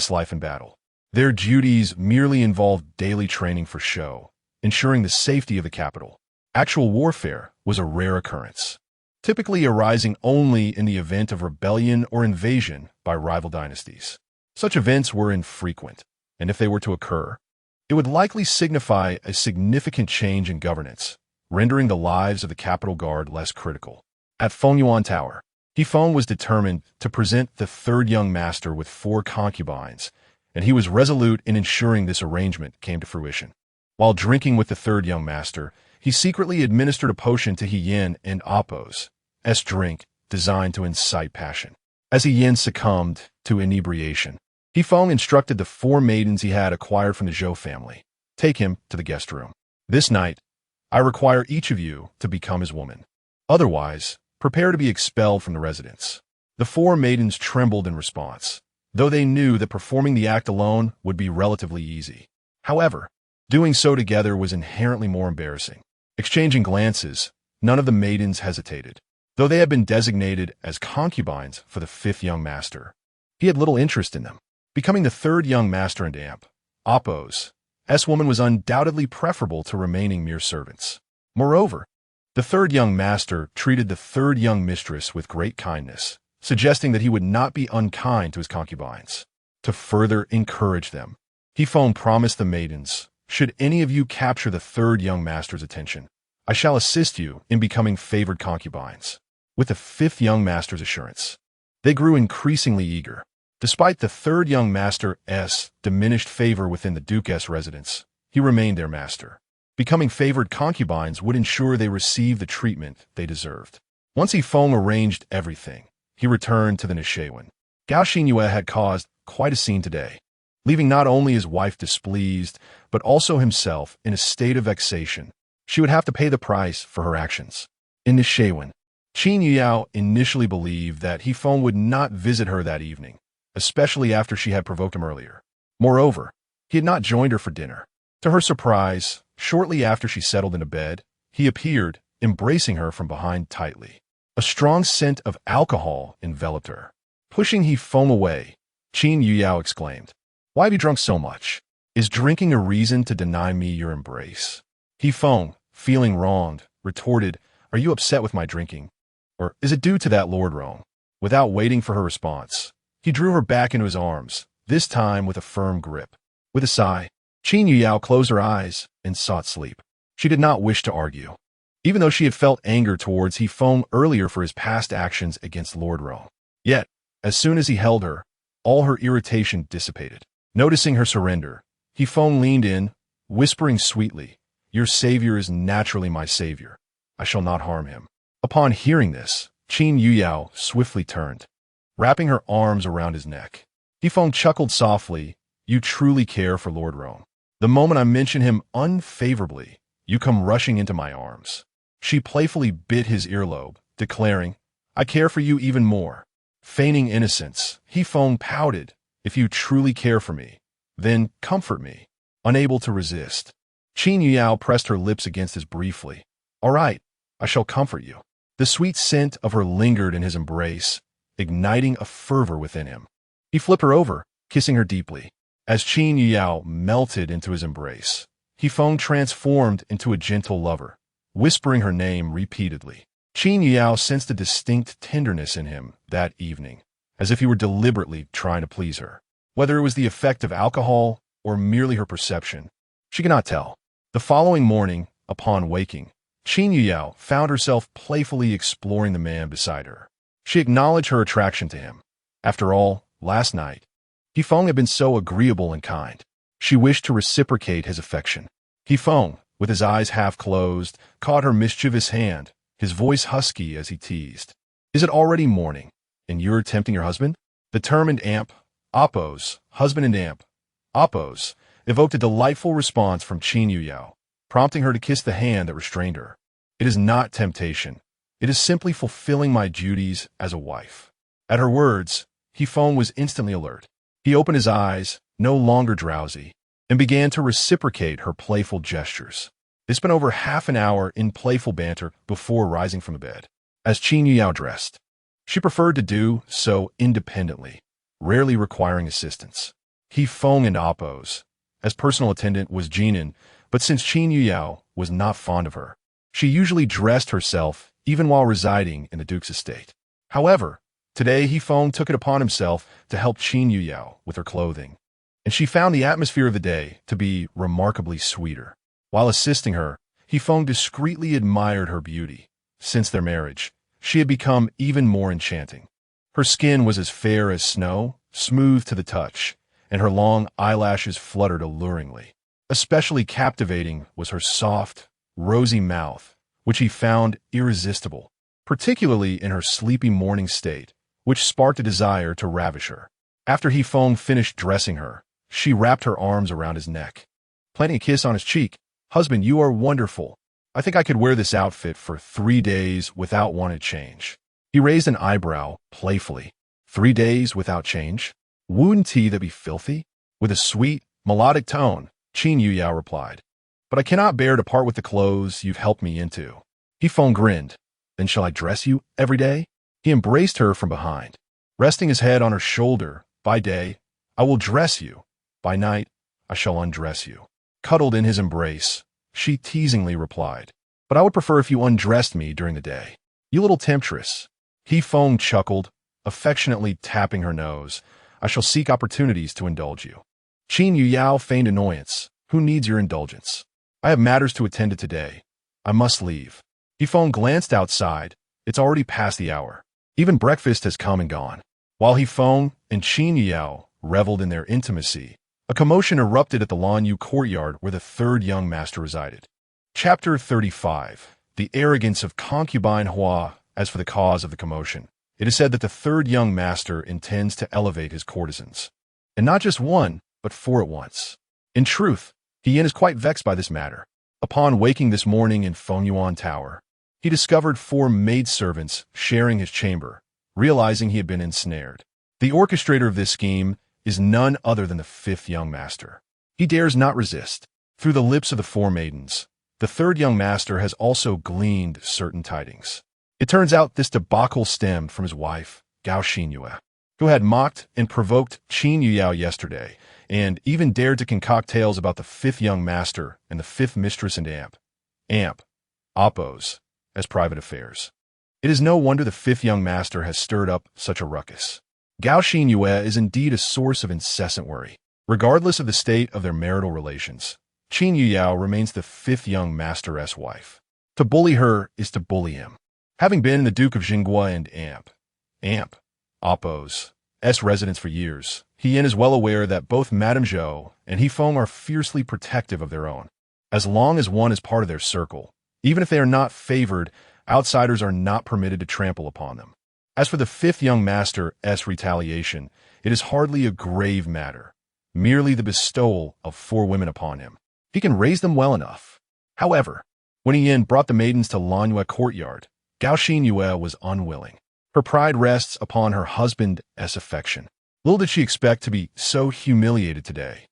life in battle. Their duties merely involved daily training for show, ensuring the safety of the capital. Actual warfare was a rare occurrence, typically arising only in the event of rebellion or invasion by rival dynasties. Such events were infrequent, and if they were to occur, it would likely signify a significant change in governance, rendering the lives of the capital guard less critical. At Fengyuan Tower, Hefeng was determined to present the third young master with 4 concubines, and he was resolute in ensuring this arrangement came to fruition. While drinking with the third young master, he secretly administered a potion to He Yin and Appo's drink designed to incite passion. As He Yin succumbed to inebriation, Hefeng instructed the 4 maidens he had acquired from the Zhou family, "Take him to the guest room. This night, I require each of you to become his woman. Otherwise, prepare to be expelled from the residence." The 4 maidens trembled in response, though they knew that performing the act alone would be relatively easy. However, doing so together was inherently more embarrassing. Exchanging glances, none of the maidens hesitated. Though they had been designated as concubines for the 5th young master, he had little interest in them. Becoming the 3rd young master and Appo's woman was undoubtedly preferable to remaining mere servants. Moreover, the 3rd young master treated the 3rd young mistress with great kindness, suggesting that he would not be unkind to his concubines. To further encourage them, Hefeng promised the maidens, "Should any of you capture the 3rd young master's attention, I shall assist you in becoming favored concubines." With the 5th young master's assurance, they grew increasingly eager. Despite the 3rd young master's diminished favor within the Duke's residence, he remained their master. Becoming favored concubines would ensure they received the treatment they deserved. Once Hefeng arranged everything, he returned to the Nishawan. Gao Xinyue had caused quite a scene today, leaving not only his wife displeased, but also himself in a state of vexation. She would have to pay the price for her actions. In Nishawan, Qin Yuyao initially believed that Hefeng would not visit her that evening, especially after she had provoked him earlier. Moreover, he had not joined her for dinner. To her surprise, shortly after she settled into bed, he appeared, embracing her from behind tightly. A strong scent of alcohol enveloped her. Pushing Hefeng away, Qin Yuyao exclaimed, "Why have you drunk so much? Is drinking a reason to deny me your embrace?" Hefeng, feeling wronged, retorted, "Are you upset with my drinking? Or is it due to that Lord Rome?" Without waiting for her response, he drew her back into his arms, this time with a firm grip. With a sigh, Qin Yuyao closed her eyes and sought sleep. She did not wish to argue, even though she had felt anger towards Hefeng earlier for his past actions against Lord Rome. Yet, as soon as he held her, all her irritation dissipated. Noticing her surrender, Hefeng leaned in, whispering sweetly, "Your savior is naturally my savior. I shall not harm him." Upon hearing this, Qin Yuyao swiftly turned, wrapping her arms around his neck. Hefeng chuckled softly, "You truly care for Lord Rome. The moment I mention him unfavorably, you come rushing into my arms." She playfully bit his earlobe, declaring, "I care for you even more." Feigning innocence, Hefeng pouted, "If you truly care for me, then comfort me." Unable to resist, Qin Yuyao pressed her lips against his briefly. "All right, I shall comfort you." The sweet scent of her lingered in his embrace, igniting a fervor within him. He flipped her over, kissing her deeply. As Qin Yuyao melted into his embrace, Hefeng transformed into a gentle lover, whispering her name repeatedly. Qin Yuyao sensed a distinct tenderness in him that evening, as if he were deliberately trying to please her. Whether it was the effect of alcohol or merely her perception, she could not tell. The following morning, upon waking, Qin Yuyao found herself playfully exploring the man beside her. She acknowledged her attraction to him. After all, last night, Hefeng had been so agreeable and kind. She wished to reciprocate his affection. Hefeng, with his eyes half closed, caught her mischievous hand, his voice husky as he teased. "Is it already morning, and you're tempting your husband?" The term and Appo's, husband and Appo's, evoked a delightful response from Qin Yuyao, prompting her to kiss the hand that restrained her. "It is not temptation. It is simply fulfilling my duties as a wife." At her words, Hefeng was instantly alert. He opened his eyes, no longer drowsy, and began to reciprocate her playful gestures. They spent over half an hour in playful banter before rising from the bed. As Qin Yuyao dressed, she preferred to do so independently, rarely requiring assistance. Hefeng and Appo's, as personal attendant was Jinan, But since Qin Yuyao was not fond of her, she usually dressed herself even while residing in the Duke's estate. However, today Feng took it upon himself to help Qin Yuyao with her clothing, and she found the atmosphere of the day to be remarkably sweeter. While assisting her, Feng discreetly admired her beauty. Since their marriage, she had become even more enchanting. Her skin was as fair as snow, smooth to the touch, and her long eyelashes fluttered alluringly. Especially captivating was her soft, rosy mouth, which he found irresistible, particularly in her sleepy morning state, which sparked a desire to ravish her. After Feng finished dressing her, she wrapped her arms around his neck, planting a kiss on his cheek. "Husband, you are wonderful. I think I could wear this outfit for 3 days without wanting to change." He raised an eyebrow playfully. 3 days without change? Wouldn't that be filthy? With a sweet, melodic tone, Qin Yuyao replied, "But I cannot bear to part with the clothes you've helped me into." Feng grinned. "Then shall I dress you every day?" He embraced her from behind, resting his head on her shoulder. "By day, I will dress you. By night, I shall undress you." Cuddled in his embrace, she teasingly replied, "But I would prefer if you undressed me during the day. You little temptress." Feng chuckled, affectionately tapping her nose. "I shall seek opportunities to indulge you." Qin Yuyao feigned annoyance. "Who needs your indulgence? I have matters to attend to today. I must leave." Feng glanced outside. It's already past the hour. Even breakfast has come and gone. While Feng and Qin Yuyao reveled in their intimacy, a commotion erupted at the Lanyu courtyard where the third young master resided. Chapter 35. The arrogance of concubine Hua. As for the cause of the commotion, it is said that the third young master intends to elevate his courtesans. And not just one, but 4 at once. In truth, Yin is quite vexed by this matter. Upon waking this morning in Fengyuan Tower, he discovered 4 maidservants sharing his chamber, realizing he had been ensnared. The orchestrator of this scheme is none other than the 5th young master. He dares not resist. Through the lips of the 4 maidens, the third young master has also gleaned certain tidings. It turns out this debacle stemmed from his wife, Gao Xinyue, who had mocked and provoked Qin Yuyao yesterday, and even dared to concoct tales about the 5th young master and the 5th mistress and amp, oppos, as private affairs. It is no wonder the 5th young master has stirred up such a ruckus. Gao Xinyue is indeed a source of incessant worry. Regardless of the state of their marital relations, Qin Yuyao remains the 5th young master's wife. To bully her is to bully him. Having been in the Duke of Zhengguo and amp, oppos, residence for years, Yin is well aware that both Madame Zhou and Feng are fiercely protective of their own. As long as one is part of their circle, even if they are not favored, outsiders are not permitted to trample upon them. As for the 5th young master's retaliation, it is hardly a grave matter, merely the bestowal of 4 women upon him. He can raise them well enough. However, when Yin brought the maidens to Lanyu courtyard, Gao Xinyue was unwilling. Her pride rests upon her husband's affection. Little did she expect to be so humiliated today.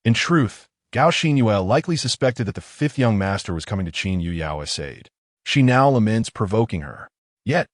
In truth, Gao Xinyue likely suspected that the 5th young master was coming to Qin Yuyao's aid. She now laments provoking her. Yet,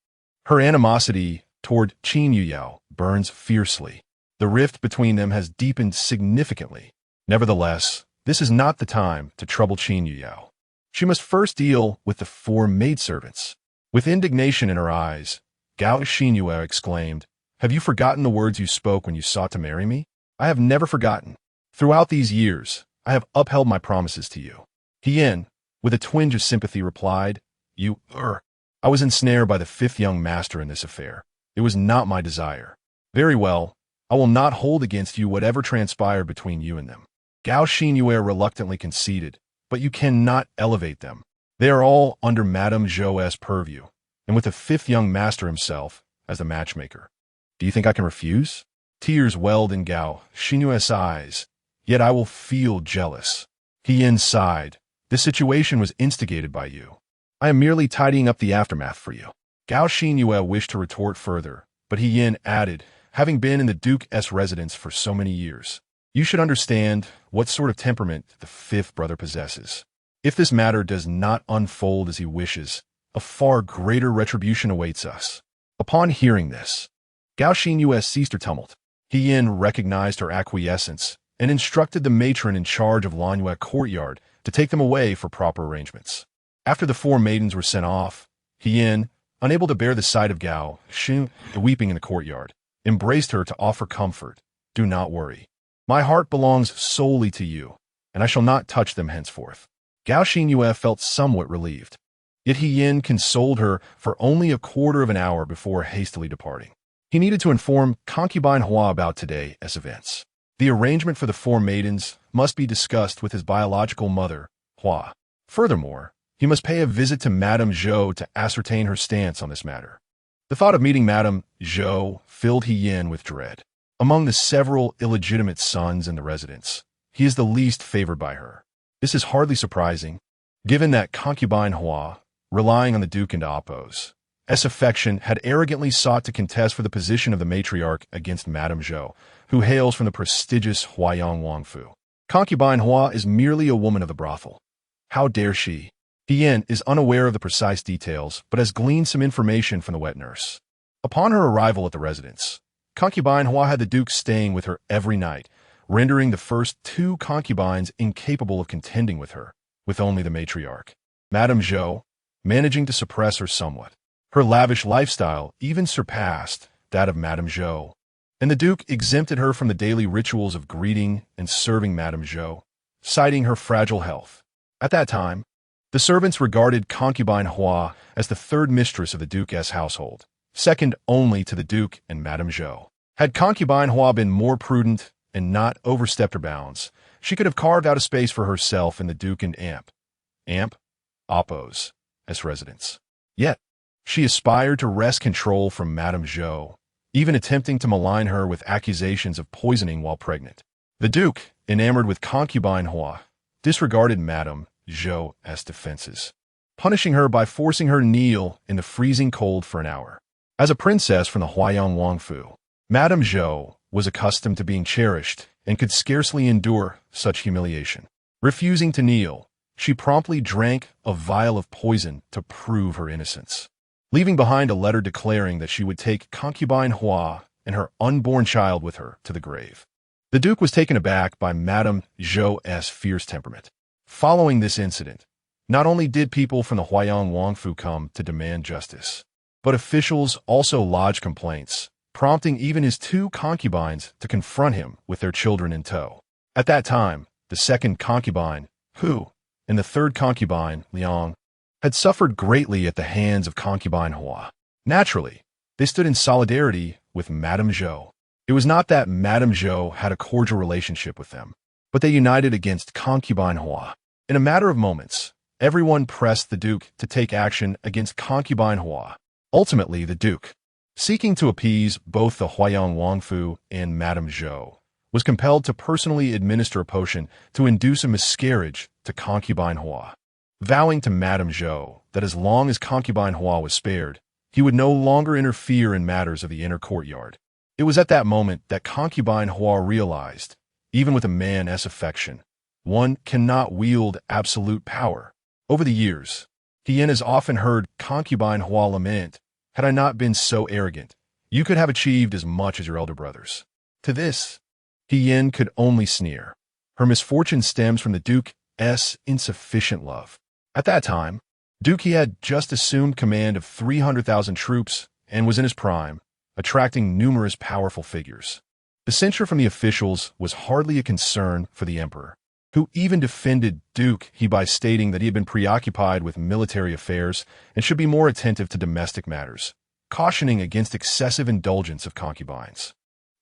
her animosity toward Qin Yuyao burns fiercely. The rift between them has deepened significantly. Nevertheless, this is not the time to trouble Qin Yuyao. She must first deal with the 4 maidservants. With indignation in her eyes, Gao Xinyue exclaimed, "Have you forgotten the words you spoke when you sought to marry me?" "I have never forgotten. Throughout these years, I have upheld my promises to you." Yin, with a twinge of sympathy, replied, I was ensnared by the 5th young master in this affair. It was not my desire." "Very well, I will not hold against you whatever transpired between you and them." Gao Xinyue reluctantly conceded, "But you cannot elevate them. They are all under Madame Zhou's purview, and with the 5th young master himself as the matchmaker." "Do you think I can refuse?" Tears welled in Gao Xinyue's eyes. "Yet I will feel jealous." Yin sighed. "This situation was instigated by you. I am merely tidying up the aftermath for you." Gao Xinyue wished to retort further, but Yin added, "Having been in the Duke's residence for so many years, you should understand what sort of temperament the 5th brother possesses. If this matter does not unfold as he wishes, a far greater retribution awaits us." Upon hearing this, Gao Xinyue ceased her tumult. Yin recognized her acquiescence and instructed the matron in charge of Lanyue courtyard to take them away for proper arrangements. After the 4 maidens were sent off, Hien, unable to bear the sight of Gao Xing weeping in the courtyard, embraced her to offer comfort. "Do not worry. My heart belongs solely to you, and I shall not touch them henceforth." Gao Xingyue felt somewhat relieved. Yet Hien consoled her for only a quarter of an hour before hastily departing. He needed to inform concubine Hua about today's events. The arrangement for the 4 maidens must be discussed with his biological mother, Hua. Furthermore, he must pay a visit to Madame Zhou to ascertain her stance on this matter. The thought of meeting Madame Zhou filled Hien with dread. Among the several illegitimate sons in the residence, he is the least favored by her. This is hardly surprising, given that concubine Hua, relying on the Duke and Apos, S. affection, had arrogantly sought to contest for the position of the matriarch against Madame Zhou, who hails from the prestigious Huayang Wangfu. Concubine Hua is merely a woman of the brothel. How dare she? Hien is unaware of the precise details, but has gleaned some information from the wet nurse. Upon her arrival at the residence, concubine Hua had the Duke staying with her every night, rendering the first 2 concubines incapable of contending with her, with only the matriarch. Madame Zhou, managing to suppress her somewhat. Her lavish lifestyle even surpassed that of Madame Zhou, and the Duke exempted her from the daily rituals of greeting and serving Madame Zhou, citing her fragile health. At that time, the servants regarded concubine Hua as the 3rd mistress of the Duke's household, second only to the Duke and Madame Zhou. Had concubine Hua been more prudent and not overstepped her bounds, she could have carved out a space for herself in the Duke and Apos as residence. Yet, she aspired to wrest control from Madame Zhou, even attempting to malign her with accusations of poisoning while pregnant. The Duke, enamored with concubine Hua, disregarded Madame Zhou's defenses, punishing her by forcing her to kneel in the freezing cold for an hour. As a princess from the Huayang Wangfu, Madame Zhou was accustomed to being cherished and could scarcely endure such humiliation. Refusing to kneel, she promptly drank a vial of poison to prove her innocence, leaving behind a letter declaring that she would take concubine Hua and her unborn child with her to the grave. The Duke was taken aback by Madame Zhou's fierce temperament. Following this incident, not only did people from the Huayang Wangfu come to demand justice, but officials also lodged complaints, prompting even his 2 concubines to confront him with their children in tow. At that time, the 2nd concubine, Hu, and the 3rd concubine, Liang, had suffered greatly at the hands of concubine Hua. Naturally, they stood in solidarity with Madame Zhou. It was not that Madame Zhou had a cordial relationship with them, but they united against concubine Hua. In a matter of moments, everyone pressed the Duke to take action against concubine Hua. Ultimately, the Duke, seeking to appease both the Huayang Wangfu and Madame Zhou, was compelled to personally administer a potion to induce a miscarriage to concubine Hua, vowing to Madame Zhou that as long as concubine Hua was spared, he would no longer interfere in matters of the inner courtyard. It was at that moment that concubine Hua realized, even with a man's affection, one cannot wield absolute power. Over the years, Hien has often heard concubine Hua lament, "Had I not been so arrogant, you could have achieved as much as your elder brothers." To this, Hien could only sneer. Her misfortune stems from the Duke's insufficient love. At that time, Duke had just assumed command of 300,000 troops and was in his prime, attracting numerous powerful figures. The censure from the officials was hardly a concern for the emperor, who even defended Duke He by stating that he had been preoccupied with military affairs and should be more attentive to domestic matters, cautioning against excessive indulgence of concubines.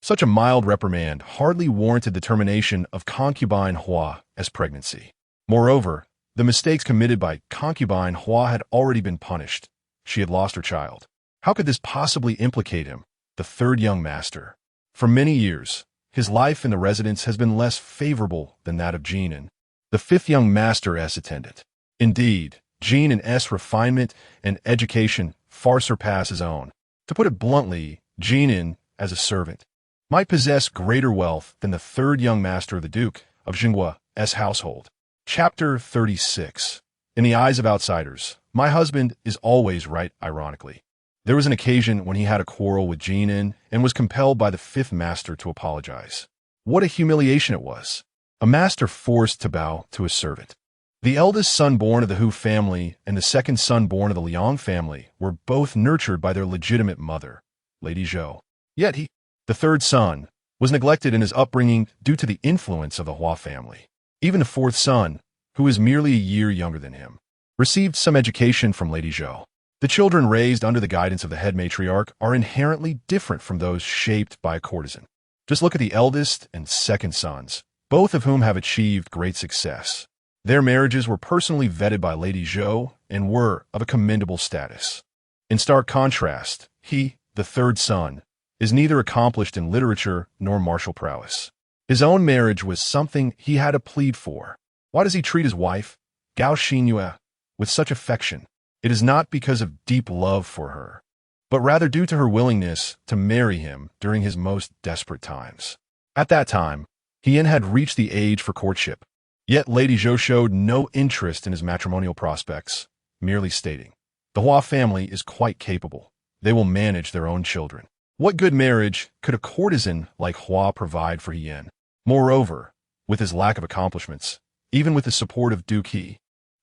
Such a mild reprimand hardly warranted the termination of concubine Hua's pregnancy. Moreover, the mistakes committed by concubine Hua had already been punished. She had lost her child. How could this possibly implicate him, the 3rd young master? For many years, his life in the residence has been less favorable than that of Jinan, the 5th young master's attendant. Indeed, Jinan's refinement and education far surpass his own. To put it bluntly, Jinan, as a servant, might possess greater wealth than the 3rd young master of the Duke of Zhengguo's household. Chapter 36. In the eyes of outsiders, my husband is always right, ironically. There was an occasion when he had a quarrel with Jinan and was compelled by the 5th master to apologize. What a humiliation it was. A master forced to bow to a servant. The eldest son born of the Hu family and the second son born of the Liang family were both nurtured by their legitimate mother, Lady Zhou. Yet he, the third son, was neglected in his upbringing due to the influence of the Hua family. Even the fourth son, who is merely a year younger than him, received some education from Lady Zhou. The children raised under the guidance of the head matriarch are inherently different from those shaped by a courtesan. Just look at the eldest and second sons, both of whom have achieved great success. Their marriages were personally vetted by Lady Zhou and were of a commendable status. In stark contrast, he, the third son, is neither accomplished in literature nor martial prowess. His own marriage was something he had to plead for. Why does he treat his wife, Gao Xinyue, with such affection? It is not because of deep love for her, but rather due to her willingness to marry him during his most desperate times. At that time, Hien had reached the age for courtship, yet Lady Zhou showed no interest in his matrimonial prospects, merely stating, "The Hua family is quite capable. They will manage their own children." What good marriage could a courtesan like Hua provide for Hien? Moreover, with his lack of accomplishments, even with the support of Duke He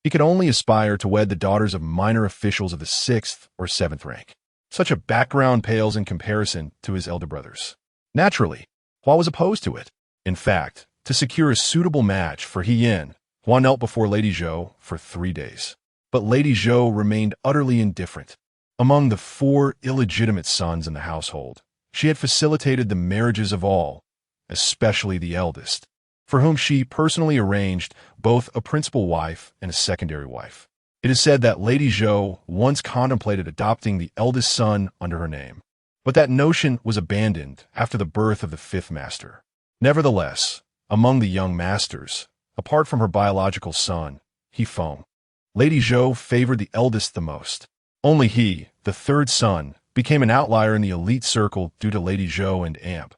could only aspire to wed the daughters of minor officials of the 6th or 7th rank. Such a background pales in comparison to his elder brothers. Naturally, Hua was opposed to it. In fact, to secure a suitable match for Hien, Hua knelt before Lady Zhou for 3 days. But Lady Zhou remained utterly indifferent. Among the 4 illegitimate sons in the household, she had facilitated the marriages of all, especially the eldest, for whom she personally arranged both a principal wife and a secondary wife. It is said that Lady Zhou once contemplated adopting the eldest son under her name, but that notion was abandoned after the birth of the 5th master. Nevertheless, among the young masters, apart from her biological son, He Feng, Lady Zhou favored the eldest the most. Only he, the third son, became an outlier in the elite circle due to Lady Zhou and Amp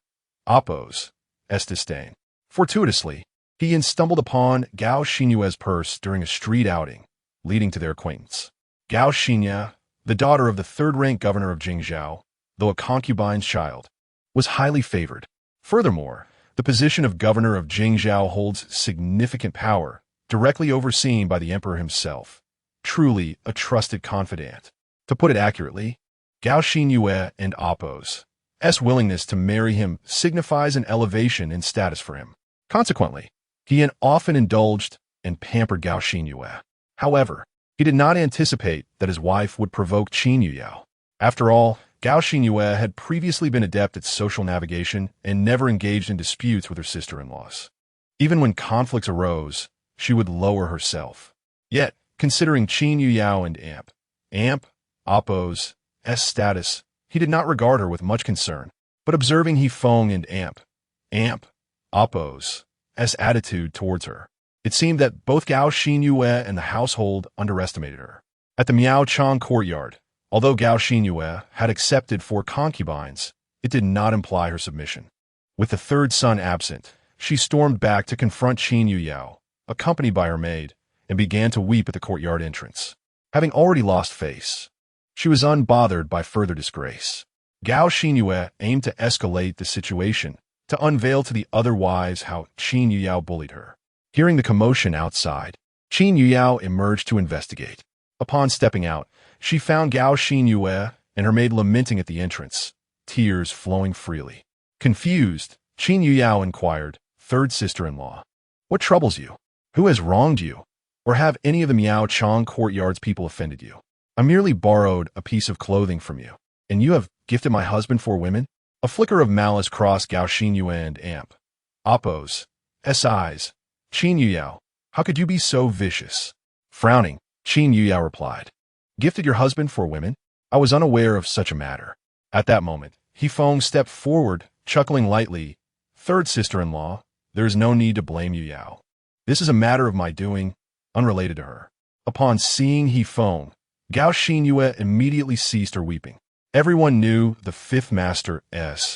Oppo's disdain. Fortuitously, Hien stumbled upon Gao Xinyue's purse during a street outing, leading to their acquaintance. Gao Xinyue, the daughter of the third-rank governor of Jingzhou, though a concubine's child, was highly favored. Furthermore, the position of governor of Jingzhou holds significant power, directly overseen by the emperor himself. Truly a trusted confidant. To put it accurately, Gao Xinyue and Oppo's willingness to marry him signifies an elevation in status for him. Consequently, Hien often indulged and pampered Gao Xinyue. However, he did not anticipate that his wife would provoke Qin Yuyao. After all, Gao Xinyue had previously been adept at social navigation and never engaged in disputes with her sister-in-laws. Even when conflicts arose, she would lower herself. Yet, considering Qin Yuyao and Amp Oppo's status, he did not regard her with much concern, but observing He Feng and Amp Oppo's attitude towards her, it seemed that both Gao Xinyue and the household underestimated her. At the Miao Chang courtyard, although Gao Xinyue had accepted 4 concubines, it did not imply her submission. With the third son absent, she stormed back to confront Qin Yuyao, accompanied by her maid, and began to weep at the courtyard entrance. Having already lost face, she was unbothered by further disgrace. Gao Xinyue aimed to escalate the situation, to unveil to the other wives how Qin Yuyao bullied her. Hearing the commotion outside, Qin Yuyao emerged to investigate. Upon stepping out, she found Gao Xinyue and her maid lamenting at the entrance, tears flowing freely. Confused, Qin Yuyao inquired, "Third sister-in-law, what troubles you? Who has wronged you? Or have any of the Miao Chang courtyard's people offended you? I merely borrowed a piece of clothing from you, and you have gifted my husband 4 women?" A flicker of malice crossed Gao Xinyue and Amp Oppo's eyes. "Qin Yuyao, how could you be so vicious?" Frowning, Qin Yuyao replied, "Gifted your husband 4 women? I was unaware of such a matter." At that moment, He Feng stepped forward, chuckling lightly. "Third sister-in-law, there is no need to blame Yuyao. This is a matter of my doing, unrelated to her." Upon seeing He Feng, Gao Xinyue immediately ceased her weeping. Everyone knew the 5th master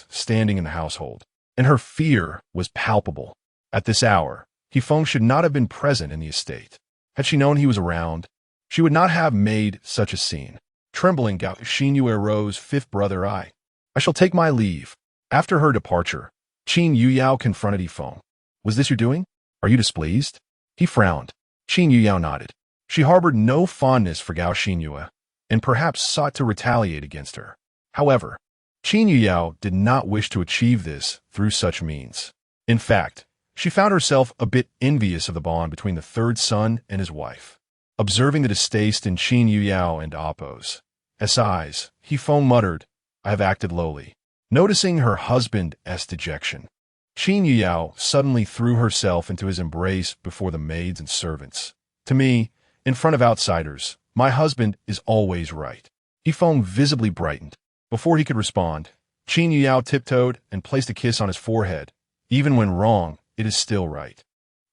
standing in the household, and her fear was palpable. At this hour, He Feng should not have been present in the estate. Had she known he was around, she would not have made such a scene. Trembling, Gao Xinyue rose. "Fifth brother, I shall take my leave." After her departure, Qin Yuyao confronted Yifeng. Was this your doing? Are you displeased? He frowned. Qin Yuyao nodded. She harbored no fondness for Gao Xinyue, and perhaps sought to retaliate against her. However, Qin Yuyao did not wish to achieve this through such means. In fact, she found herself a bit envious of the bond between the third son and his wife. Observing the distaste in Qin Yuyao and Appo's eyes, Yifeng muttered, I have acted lowly. Noticing her husband's dejection, Qin Yuyao suddenly threw herself into his embrace before the maids and servants. To me, in front of outsiders, my husband is always right. Yifeng visibly brightened. Before he could respond, Qin Yuyao tiptoed and placed a kiss on his forehead. Even when wrong, it is still right.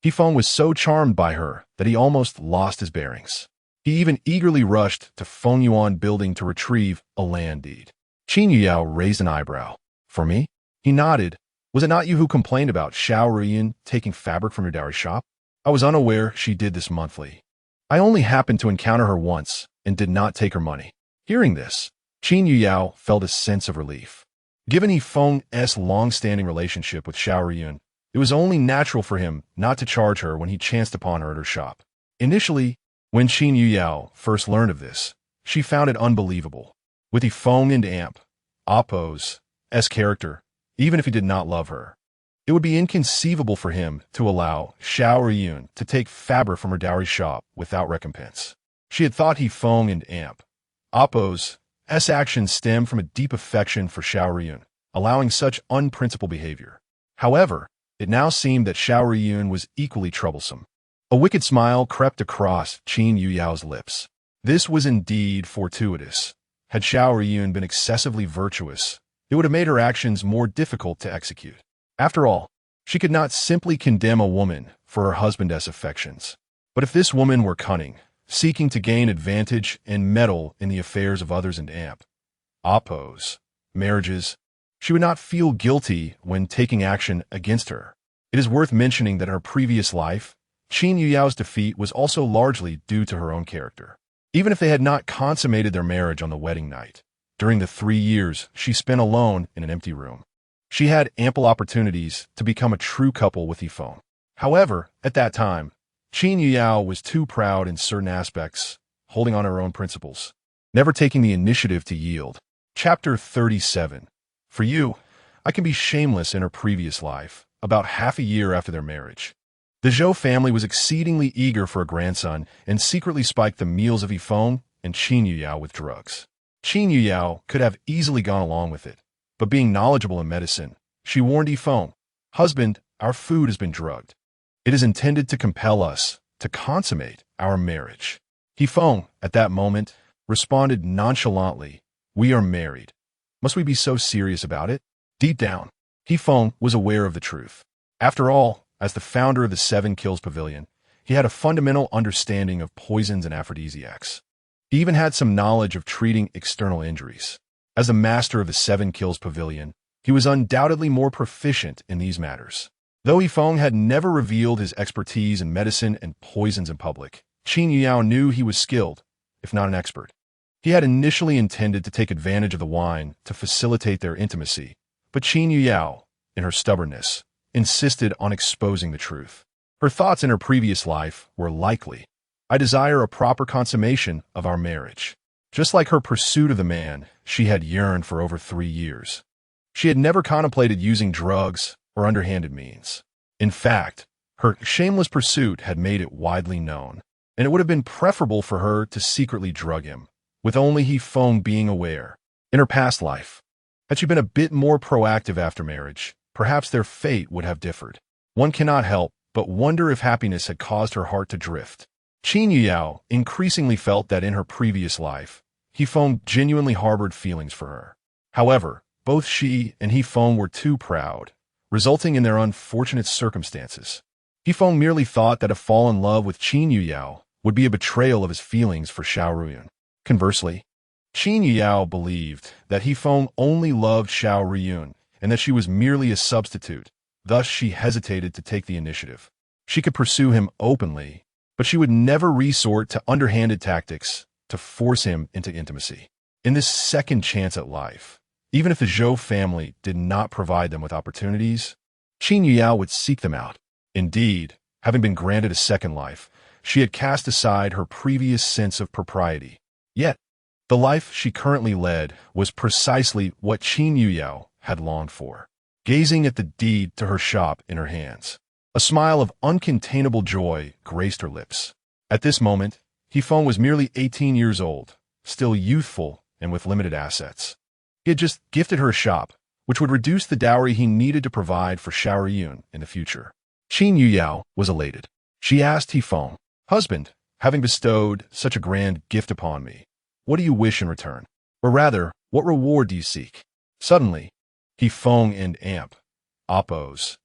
Yifeng was so charmed by her that he almost lost his bearings. He even eagerly rushed to Fengyuan building to retrieve a land deed. Qin Yuyao raised an eyebrow. For me? He nodded. Was it not you who complained about Xiao Ruyin taking fabric from your dowry shop? I was unaware she did this monthly. I only happened to encounter her once and did not take her money. Hearing this, Qin Yuyao felt a sense of relief. Given Yifeng's long-standing relationship with Xiao Ruyin, it was only natural for him not to charge her when he chanced upon her at her shop. Initially, when Qin Yuyao first learned of this, she found it unbelievable. With Yifeng and Appo's character, even if he did not love her, it would be inconceivable for him to allow Xiao Ruyin to take fabric from her dowry shop without recompense. She had thought Yifeng and Appo's actions stemmed from a deep affection for Xiao Ruyin, allowing such unprincipled behavior. However, it now seemed that Xiao Ruyin was equally troublesome. A wicked smile crept across Qin Yuyao's lips. This was indeed fortuitous. Had Xiao Ruyin been excessively virtuous, it would have made her actions more difficult to execute. After all, she could not simply condemn a woman for her husband's affections. But if this woman were cunning, seeking to gain advantage and meddle in the affairs of others and Appo's marriages, she would not feel guilty when taking action against her. It is worth mentioning that in her previous life, Qin Yuyao's defeat was also largely due to her own character. Even if they had not consummated their marriage on the wedding night, during the 3 years she spent alone in an empty room, she had ample opportunities to become a true couple with Yifeng. However, at that time, Qin Yuyao was too proud in certain aspects, holding on her own principles, never taking the initiative to yield. Chapter 37. For you, I can be shameless in her previous life, about half a year after their marriage. The Zhou family was exceedingly eager for a grandson and secretly spiked the meals of Yifeng and Qin Yuyao with drugs. Qin Yuyao could have easily gone along with it, but being knowledgeable in medicine, she warned Yifeng, Husband, our food has been drugged. It is intended to compel us to consummate our marriage. Yifeng, at that moment, responded nonchalantly, We are married. Must we be so serious about it? Deep down, Yifeng was aware of the truth. After all, as the founder of the Seven Kills Pavilion, he had a fundamental understanding of poisons and aphrodisiacs. He even had some knowledge of treating external injuries. As the master of the Seven Kills Pavilion, he was undoubtedly more proficient in these matters. Though Yifeng had never revealed his expertise in medicine and poisons in public, Qin Yuyao knew he was skilled, if not an expert. He had initially intended to take advantage of the wine to facilitate their intimacy, but Qin Yuyao, in her stubbornness, insisted on exposing the truth. Her thoughts in her previous life were likely, I desire a proper consummation of our marriage. Just like her pursuit of the man she had yearned for over 3 years. She had never contemplated using drugs or underhanded means. In fact, her shameless pursuit had made it widely known, and it would have been preferable for her to secretly drug him, with only Yifeng being aware. In her past life, had she been a bit more proactive after marriage, perhaps their fate would have differed. One cannot help but wonder if happiness had caused her heart to drift. Qin Yuyao increasingly felt that in her previous life, Yifeng genuinely harbored feelings for her. However, both she and Yifeng were too proud, resulting in their unfortunate circumstances. Yifeng merely thought that to fall in love with Qin Yuyao would be a betrayal of his feelings for Xiao Ruyin. Conversely, Qin Yuyao believed that Yifeng only loved Xiao Ruyin and that she was merely a substitute. Thus, she hesitated to take the initiative. She could pursue him openly, but she would never resort to underhanded tactics to force him into intimacy. In this second chance at life, even if the Zhou family did not provide them with opportunities, Qin Yuyao would seek them out. Indeed, having been granted a second life, she had cast aside her previous sense of propriety. Yet, the life she currently led was precisely what Qin Yuyao had longed for. Gazing at the deed to her shop in her hands, a smile of uncontainable joy graced her lips. At this moment, Hefeng was merely 18 years old, still youthful and with limited assets. He had just gifted her a shop, which would reduce the dowry he needed to provide for Shaoyun in the future. Qin Yuyao was elated. She asked Hefeng, "Husband, having bestowed such a grand gift upon me, what do you wish in return? Or rather, what reward do you seek?" Suddenly, Hefeng and Amp, Appo's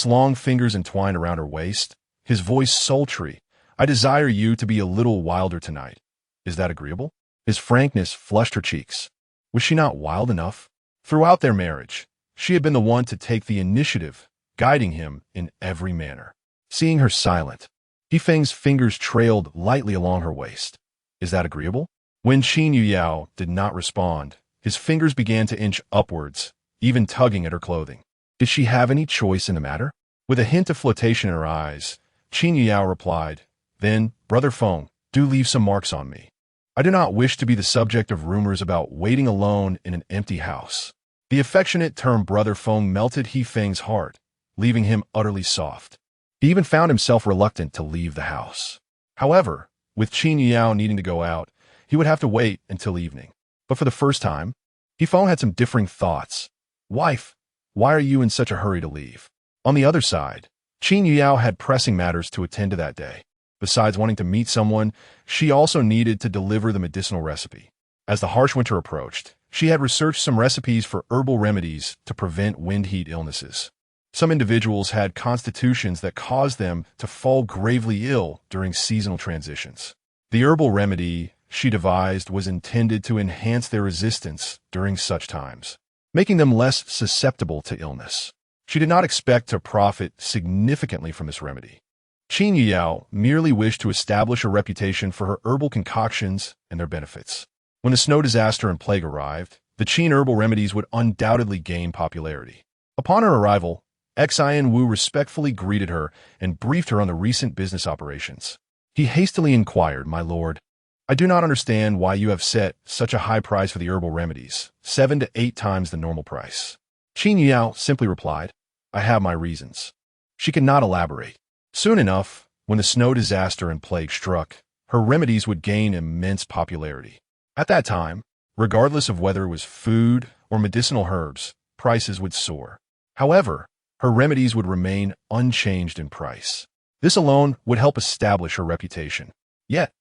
long fingers entwined around her waist, his voice sultry. "I desire you to be a little wilder tonight. Is that agreeable?" His frankness flushed her cheeks. Was she not wild enough? Throughout their marriage, she had been the one to take the initiative, guiding him in every manner. Seeing her silent, Hefeng's fingers trailed lightly along her waist. "Is that agreeable?" When Qin Yuyao did not respond, his fingers began to inch upwards, even tugging at her clothing. Did she have any choice in the matter? With a hint of flirtation in her eyes, Qin Yuyao replied, "Then, Brother Feng, do leave some marks on me. I do not wish to be the subject of rumors about waiting alone in an empty house." The affectionate term Brother Feng melted Hefeng's heart, leaving him utterly soft. He even found himself reluctant to leave the house. However, with Qin Yuyao needing to go out, he would have to wait until evening. But for the first time, Hefeng had some differing thoughts. "Wife, why are you in such a hurry to leave?" On the other side, Qin Yuyao had pressing matters to attend to that day. Besides wanting to meet someone, she also needed to deliver the medicinal recipe. As the harsh winter approached, she had researched some recipes for herbal remedies to prevent wind-heat illnesses. Some individuals had constitutions that caused them to fall gravely ill during seasonal transitions. The herbal remedy she devised was intended to enhance their resistance during such times, making them less susceptible to illness. She did not expect to profit significantly from this remedy. Qin Yuyao merely wished to establish a reputation for her herbal concoctions and their benefits. When the snow disaster and plague arrived, the Qin herbal remedies would undoubtedly gain popularity. Upon her arrival, Xian Wu respectfully greeted her and briefed her on the recent business operations. He hastily inquired, "My lord, I do not understand why you have set such a high price for the herbal remedies, 7 to 8 times the normal price." Qin Yuyao simply replied, "I have my reasons." She could not elaborate. Soon enough, when the snow disaster and plague struck, her remedies would gain immense popularity. At that time, regardless of whether it was food or medicinal herbs, prices would soar. However, her remedies would remain unchanged in price. This alone would help establish her reputation. Yet,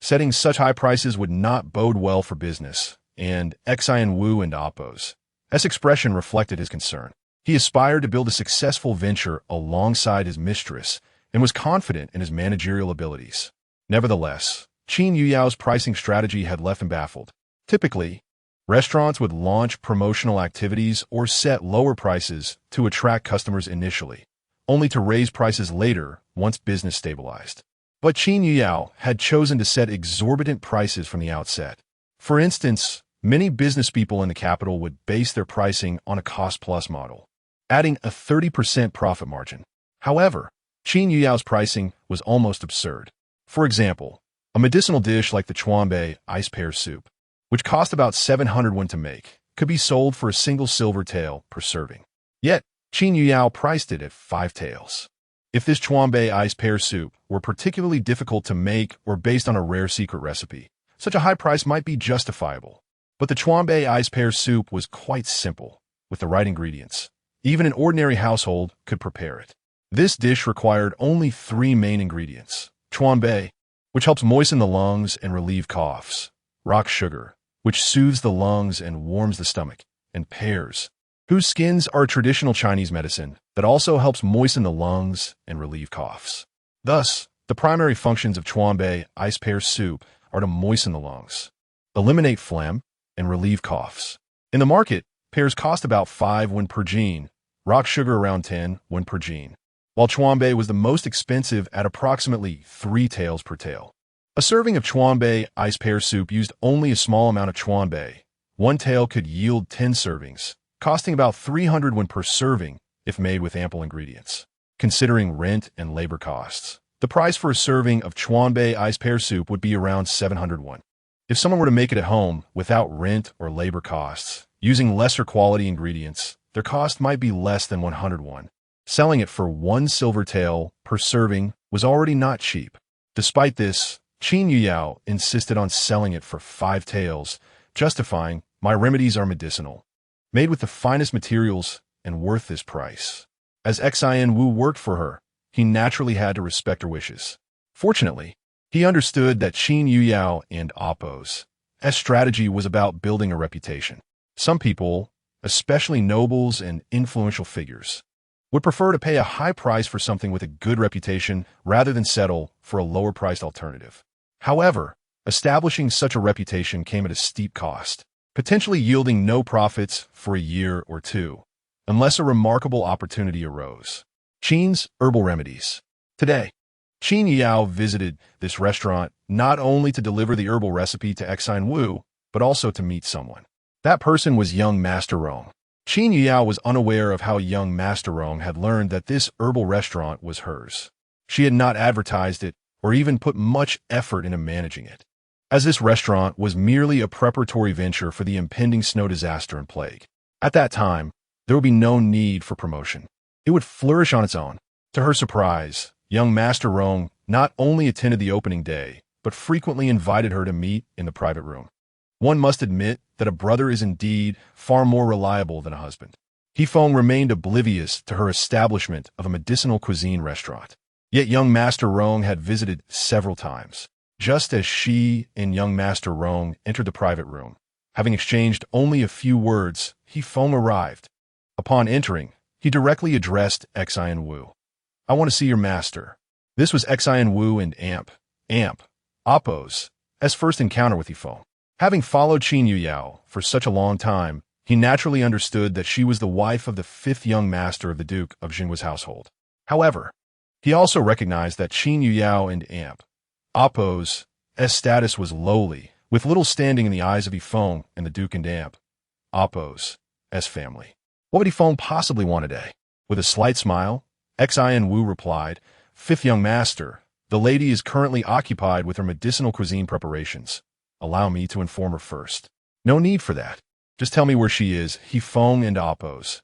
setting such high prices would not bode well for business, and Xian Wu and Appo's expression reflected his concern. He aspired to build a successful venture alongside his mistress and was confident in his managerial abilities. Nevertheless, Qin Yuyao's pricing strategy had left him baffled. Typically, restaurants would launch promotional activities or set lower prices to attract customers initially, only to raise prices later once business stabilized. But Qin Yuyao had chosen to set exorbitant prices from the outset. For instance, many business people in the capital would base their pricing on a cost-plus model, adding a 30% profit margin. However, Qin Yuyao's pricing was almost absurd. For example, a medicinal dish like the chuanbei ice pear soup, which cost about 700 won to make, could be sold for a single silver tael per serving. Yet, Qin Yuyao priced it at 5 taels. If this chuanbei ice pear soup were particularly difficult to make or based on a rare secret recipe, such a high price might be justifiable. But the chuanbei ice pear soup was quite simple. With the right ingredients, even an ordinary household could prepare it. This dish required only 3 main ingredients: chuanbei, which helps moisten the lungs and relieve coughs; rock sugar, which soothes the lungs and warms the stomach; and pears, whose skins are a traditional Chinese medicine that also helps moisten the lungs and relieve coughs. Thus, the primary functions of chuanbei ice pear soup are to moisten the lungs, eliminate phlegm, and relieve coughs. In the market, pears cost about 5 won per jean, rock sugar around 10 won per jean, while chuanbei was the most expensive at approximately 3 taels per tael. A serving of chuanbei ice pear soup used only a small amount of chuanbei. 1 tael could yield 10 servings, costing about 300 won per serving, if made with ample ingredients. Considering rent and labor costs, the price for a serving of Chuanbei iced pear soup would be around 700 won. If someone were to make it at home without rent or labor costs, using lesser quality ingredients, their cost might be less than 100 won. Selling it for 1 silver tael per serving was already not cheap. Despite this, Qin Yuyao insisted on selling it for 5 taels, justifying, "My remedies are medicinal, made with the finest materials and worth this price." As Xin Wu worked for her, he naturally had to respect her wishes. Fortunately, he understood that Qin Yuyao and Oppo's strategy was about building a reputation. Some people, especially nobles and influential figures, would prefer to pay a high price for something with a good reputation rather than settle for a lower-priced alternative. However, establishing such a reputation came at a steep cost, potentially yielding no profits for a year or two, unless a remarkable opportunity arose. Qin's Herbal Remedies. Today, Qin Yao visited this restaurant not only to deliver the herbal recipe to Xin Wu, but also to meet someone. That person was young Master Rong. Qin Yao was unaware of how young Master Rong had learned that this herbal restaurant was hers. She had not advertised it or even put much effort into managing it, as this restaurant was merely a preparatory venture for the impending snow disaster and plague. At that time, there would be no need for promotion. It would flourish on its own. To her surprise, young Master Rong not only attended the opening day, but frequently invited her to meet in the private room. One must admit that a brother is indeed far more reliable than a husband. Feng remained oblivious to her establishment of a medicinal cuisine restaurant. Yet young Master Rong had visited several times. Just as she and young Master Rong entered the private room, having exchanged only a few words, Feng arrived. Upon entering, he directly addressed Xin Wu. "I want to see your master." This was Xin Wu and Oppo's first encounter with Feng. Having followed Qin Yuyao for such a long time, he naturally understood that she was the wife of the 5th young master of the Duke of Zhengguo's household. However, he also recognized that Qin Yuyao and Oppo's status was lowly, with little standing in the eyes of Feng and the Duke and Oppo's family. What would Feng possibly want today? With a slight smile, Xin Wu replied, "5th young master, the lady is currently occupied with her medicinal cuisine preparations. Allow me to inform her first." "No need for that. Just tell me where she is." Feng and Oppo's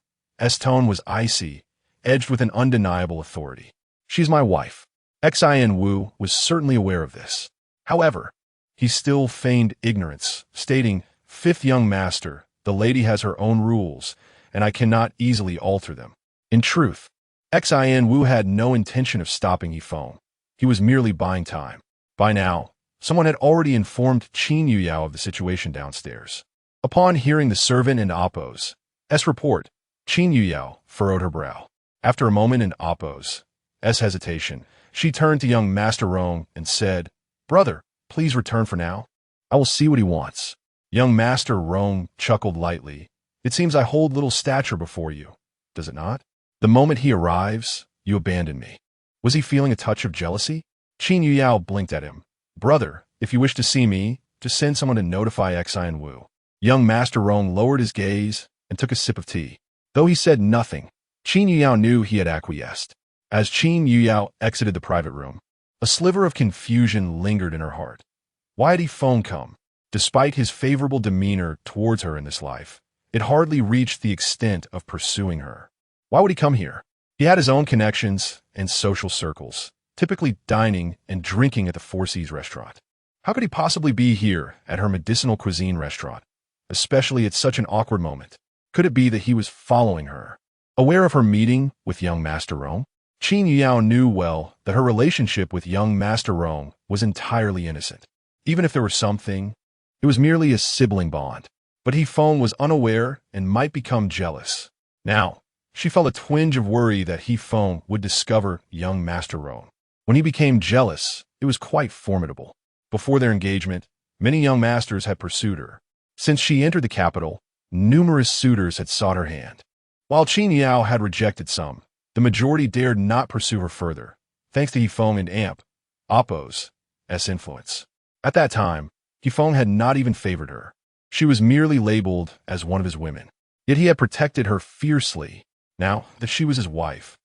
tone was icy, edged with an undeniable authority. "She's my wife." Xin Wu was certainly aware of this. However, he still feigned ignorance, stating, "5th young master, the lady has her own rules, and I cannot easily alter them." In truth, Xin Wu had no intention of stopping Feng. He was merely buying time. By now, someone had already informed Qin Yuyao of the situation downstairs. Upon hearing the servant and Oppo's report, Qin Yuyao furrowed her brow. After a moment in Oppo's hesitation, she turned to young Master Rong and said, "Brother, please return for now. I will see what he wants." Young Master Rong chuckled lightly. "It seems I hold little stature before you, does it not? The moment he arrives, you abandon me." Was he feeling a touch of jealousy? Qin Yuyao blinked at him. "Brother, if you wish to see me, just send someone to notify Xin Wu." Young Master Rong lowered his gaze and took a sip of tea. Though he said nothing, Qin Yuyao knew he had acquiesced. As Qin Yuyao exited the private room, a sliver of confusion lingered in her heart. Why had Feng come? Despite his favorable demeanor towards her in this life, it hardly reached the extent of pursuing her. Why would he come here? He had his own connections and social circles, typically dining and drinking at the Four Seas restaurant. How could he possibly be here at her medicinal cuisine restaurant, especially at such an awkward moment? Could it be that he was following her? Aware of her meeting with young Master Rong, Qin Yuyao knew well that her relationship with young Master Rong was entirely innocent. Even if there were something, it was merely a sibling bond. But Feng was unaware and might become jealous. Now, she felt a twinge of worry that Feng would discover young Master Rong. When he became jealous, it was quite formidable. Before their engagement, many young masters had pursued her. Since she entered the capital, numerous suitors had sought her hand. While Qin Yao had rejected some, the majority dared not pursue her further, thanks to Feng and Oppo's influence. At that time, Feng had not even favored her. She was merely labeled as one of his women. Yet he had protected her fiercely. Now that she was his wife,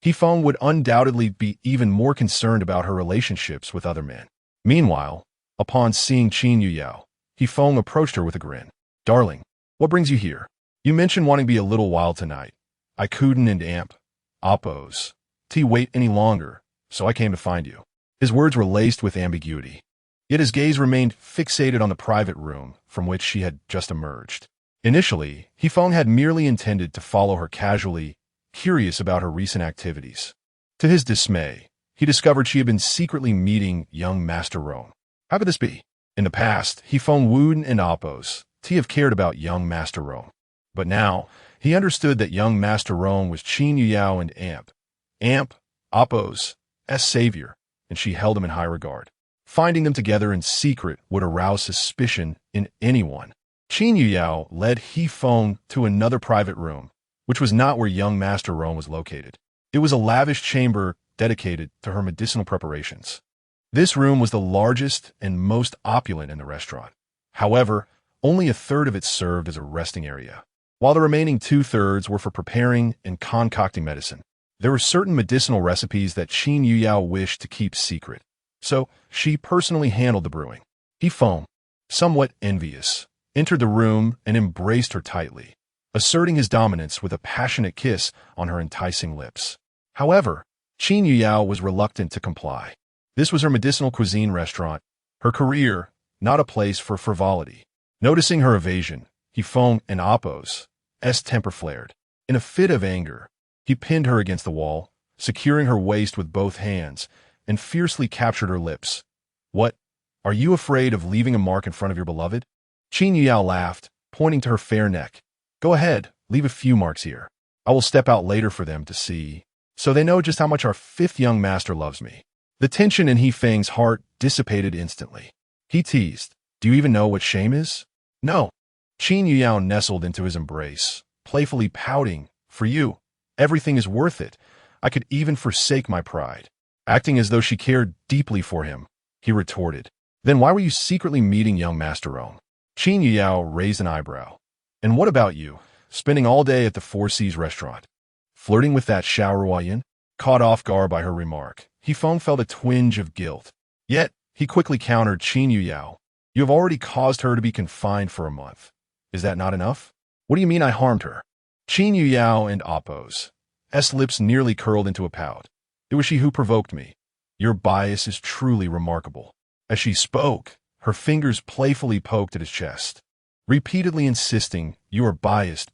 Hefeng would undoubtedly be even more concerned about her relationships with other men. Meanwhile, upon seeing Qin Yuyao, Hefeng approached her with a grin. "Darling, what brings you here? You mentioned wanting to be a little while tonight. I couldn't and amp, oppose, wait any longer, so I came to find you." His words were laced with ambiguity, yet his gaze remained fixated on the private room from which she had just emerged. Initially, Hefeng had merely intended to follow her casually, curious about her recent activities. To his dismay, he discovered she had been secretly meeting young Master Roan. How could this be? In the past, Hefeng wooed and oppose, have cared about young Master Roan. But now, he understood that young Master Roan was Qin Yuyao and Amp, Oppo's savior, and she held him in high regard. Finding them together in secret would arouse suspicion in anyone. Qin Yuyao led Hefeng to another private room, which was not where young Master Roan was located. It was a lavish chamber dedicated to her medicinal preparations. This room was the largest and most opulent in the restaurant. However, only a third of it served as a resting area, while the remaining two-thirds were for preparing and concocting medicine. There were certain medicinal recipes that Qin Yuyao wished to keep secret, so she personally handled the brewing. Hefeng, somewhat envious, entered the room and embraced her tightly, asserting his dominance with a passionate kiss on her enticing lips. However, Qin Yuyao was reluctant to comply. This was her medicinal cuisine restaurant, her career, not a place for frivolity. Noticing her evasion, Hefeng and Oppo's temper flared. In a fit of anger, he pinned her against the wall, securing her waist with both hands, and fiercely captured her lips. "What? Are you afraid of leaving a mark in front of your beloved?" Qin Yuyao laughed, pointing to her fair neck. "Go ahead, leave a few marks here. I will step out later for them to see, so they know just how much our fifth young master loves me." The tension in Hefeng's heart dissipated instantly. He teased, "Do you even know what shame is?" "No." Qin Yuyao nestled into his embrace, playfully pouting, "For you, everything is worth it. I could even forsake my pride." Acting as though she cared deeply for him, he retorted, "Then why were you secretly meeting young Master Roan?" Qin Yuyao raised an eyebrow. "And what about you, spending all day at the Four Seas restaurant? Flirting with that Xiao? Caught off guard by her remark, Hefeng felt a twinge of guilt. Yet, he quickly countered Qin Yuyao. "You have already caused her to be confined for a month. Is that not enough? What do you mean I harmed her?" Qin Yuyao and Oppo's lips nearly curled into a pout. "It was she who provoked me. Your bias is truly remarkable." As she spoke, her fingers playfully poked at his chest, repeatedly insisting, "You are biased."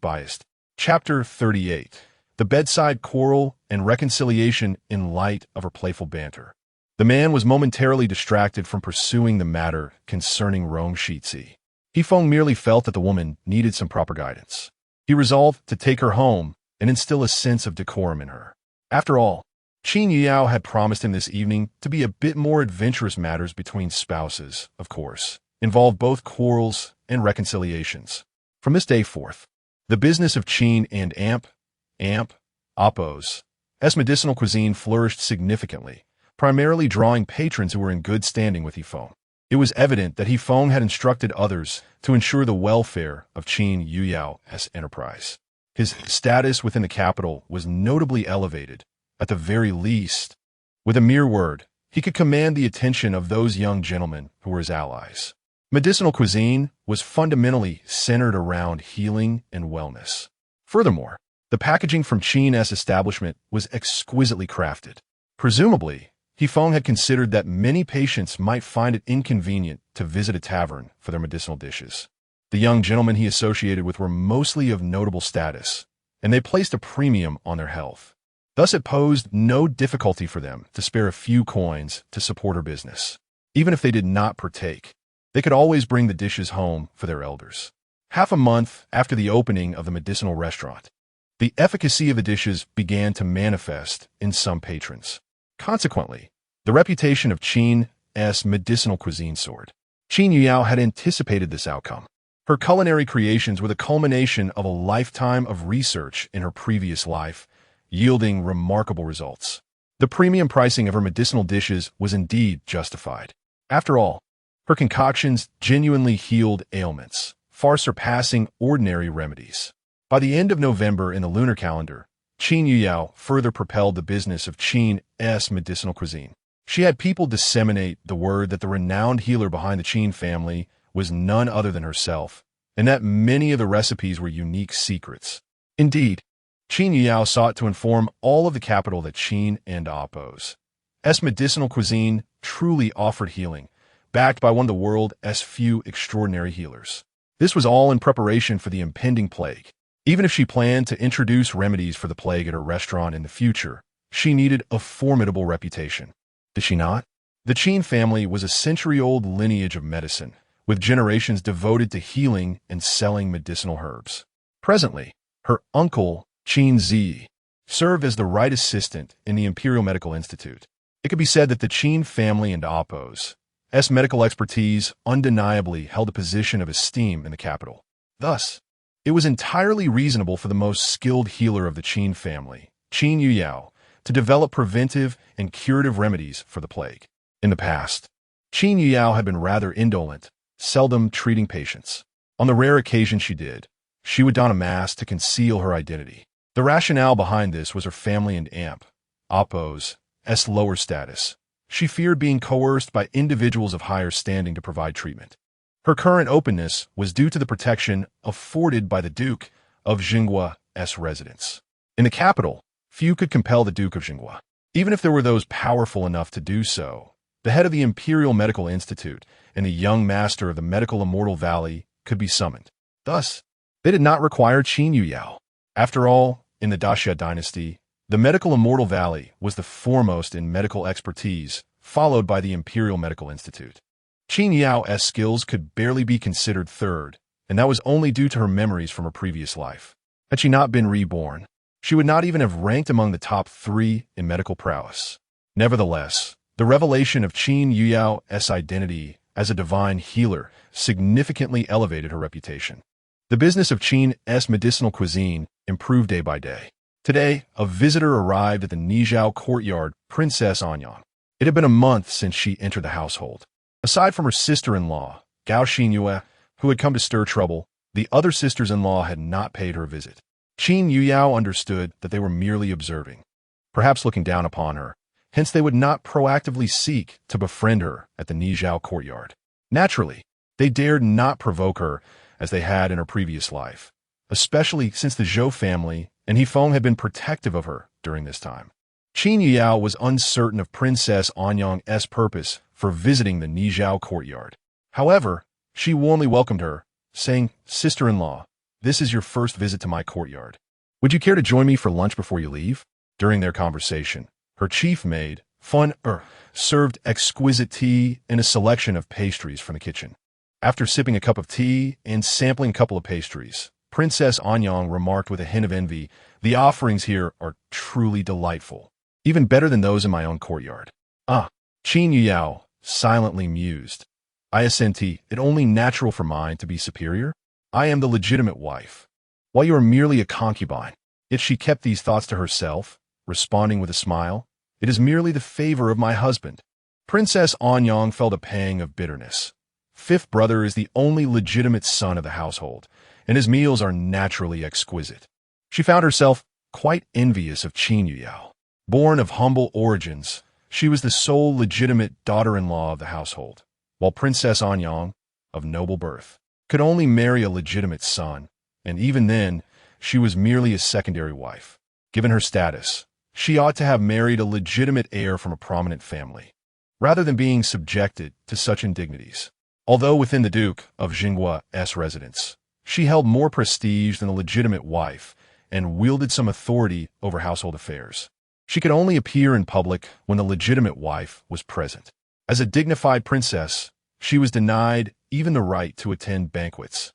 Chapter 38. The bedside quarrel and reconciliation in light of her playful banter. The man was momentarily distracted from pursuing the matter concerning Rome Shitsi. Hefeng merely felt that the woman needed some proper guidance. He resolved to take her home and instill a sense of decorum in her. After all, Qin Yuyao had promised him this evening to be a bit more adventurous. Matters between spouses, of course, involved both quarrels and reconciliations. From this day forth, the business of Qin and Oppo's medicinal cuisine flourished significantly, primarily drawing patrons who were in good standing with Hefeng. It was evident that Hefeng had instructed others to ensure the welfare of Qin Yuyao's enterprise. His status within the capital was notably elevated. At the very least, with a mere word, he could command the attention of those young gentlemen who were his allies. Medicinal cuisine was fundamentally centered around healing and wellness. Furthermore, the packaging from Qin's establishment was exquisitely crafted. Presumably, Hefeng had considered that many patients might find it inconvenient to visit a tavern for their medicinal dishes. The young gentlemen he associated with were mostly of notable status, and they placed a premium on their health. Thus, it posed no difficulty for them to spare a few coins to support her business. Even if they did not partake, they could always bring the dishes home for their elders. Half a month after the opening of the medicinal restaurant, the efficacy of the dishes began to manifest in some patrons. Consequently, the reputation of Qin's medicinal cuisine soared. Qin Yuyao had anticipated this outcome. Her culinary creations were the culmination of a lifetime of research in her previous life, yielding remarkable results. The premium pricing of her medicinal dishes was indeed justified. After all, her concoctions genuinely healed ailments, far surpassing ordinary remedies. By the end of November in the lunar calendar, Qin Yuyao further propelled the business of Qin's medicinal cuisine. She had people disseminate the word that the renowned healer behind the Qin family was none other than herself, and that many of the recipes were unique secrets. Indeed, Qin Yuyao sought to inform all of the capital that Qin and Appo's medicinal cuisine truly offered healing, backed by one of the world's few extraordinary healers. This was all in preparation for the impending plague. Even if she planned to introduce remedies for the plague at her restaurant in the future, she needed a formidable reputation. Did she not? The Qin family was a century-old lineage of medicine, with generations devoted to healing and selling medicinal herbs. Presently, her uncle, Qin Zi, served as the right assistant in the Imperial Medical Institute. It could be said that the Qin family and Appo's medical expertise undeniably held a position of esteem in the capital. Thus, it was entirely reasonable for the most skilled healer of the Qin family, Qin Yuyao, to develop preventive and curative remedies for the plague. In the past, Qin Yuyao had been rather indolent, seldom treating patients. On the rare occasion she did, she would don a mask to conceal her identity. The rationale behind this was her family and Appo's lower status. She feared being coerced by individuals of higher standing to provide treatment. Her current openness was due to the protection afforded by the Duke of Zhengguo's residence. In the capital, few could compel the Duke of Zhengguo. Even if there were those powerful enough to do so, the head of the Imperial Medical Institute and the young master of the medical immortal valley could be summoned. Thus, they did not require Qin Yuyao. After all, in the Daxia dynasty, the medical immortal valley was the foremost in medical expertise, followed by the Imperial Medical Institute. Qin Yuyao's skills could barely be considered third, and that was only due to her memories from her previous life. Had she not been reborn, she would not even have ranked among the top 3 in medical prowess. Nevertheless, the revelation of Qin Yuyao's identity as a divine healer significantly elevated her reputation. The business of Qin's medicinal cuisine improved day by day. Today, a visitor arrived at the Nizhao courtyard, Princess Anyang. It had been a month since she entered the household. Aside from her sister-in-law, Gao Xinyue, who had come to stir trouble, the other sisters-in-law had not paid her a visit. Qin Yuyao understood that they were merely observing, perhaps looking down upon her, hence they would not proactively seek to befriend her at the Nizhao courtyard. Naturally, they dared not provoke her as they had in her previous life, especially since the Zhou family and Hefeng had been protective of her during this time. Qin Yuyao was uncertain of Princess Anyang's purpose for visiting the Nizhao courtyard. However, she warmly welcomed her, saying, "Sister-in-law, this is your first visit to my courtyard. Would you care to join me for lunch before you leave?" During their conversation, her chief maid, Fan served exquisite tea and a selection of pastries from the kitchen. After sipping a cup of tea and sampling a couple of pastries, Princess Anyang remarked with a hint of envy, "The offerings here are truly delightful, even better than those in my own courtyard." Qin Yuyao silently mused. "I assent, it only natural for mine to be superior. I am the legitimate wife, while you are merely a concubine." Yet she kept these thoughts to herself, responding with a smile, "It is merely the favor of my husband." Princess Anyang felt a pang of bitterness. Fifth brother is the only legitimate son of the household, and his meals are naturally exquisite. She found herself quite envious of Qin Yuyao. Born of humble origins, she was the sole legitimate daughter-in-law of the household, while Princess Anyang, of noble birth, could only marry a legitimate son, and even then, she was merely a secondary wife. Given her status, she ought to have married a legitimate heir from a prominent family, rather than being subjected to such indignities. Although within the Duke of Zhengguo's residence, she held more prestige than a legitimate wife and wielded some authority over household affairs. She could only appear in public when the legitimate wife was present. As a dignified princess, she was denied even the right to attend banquets.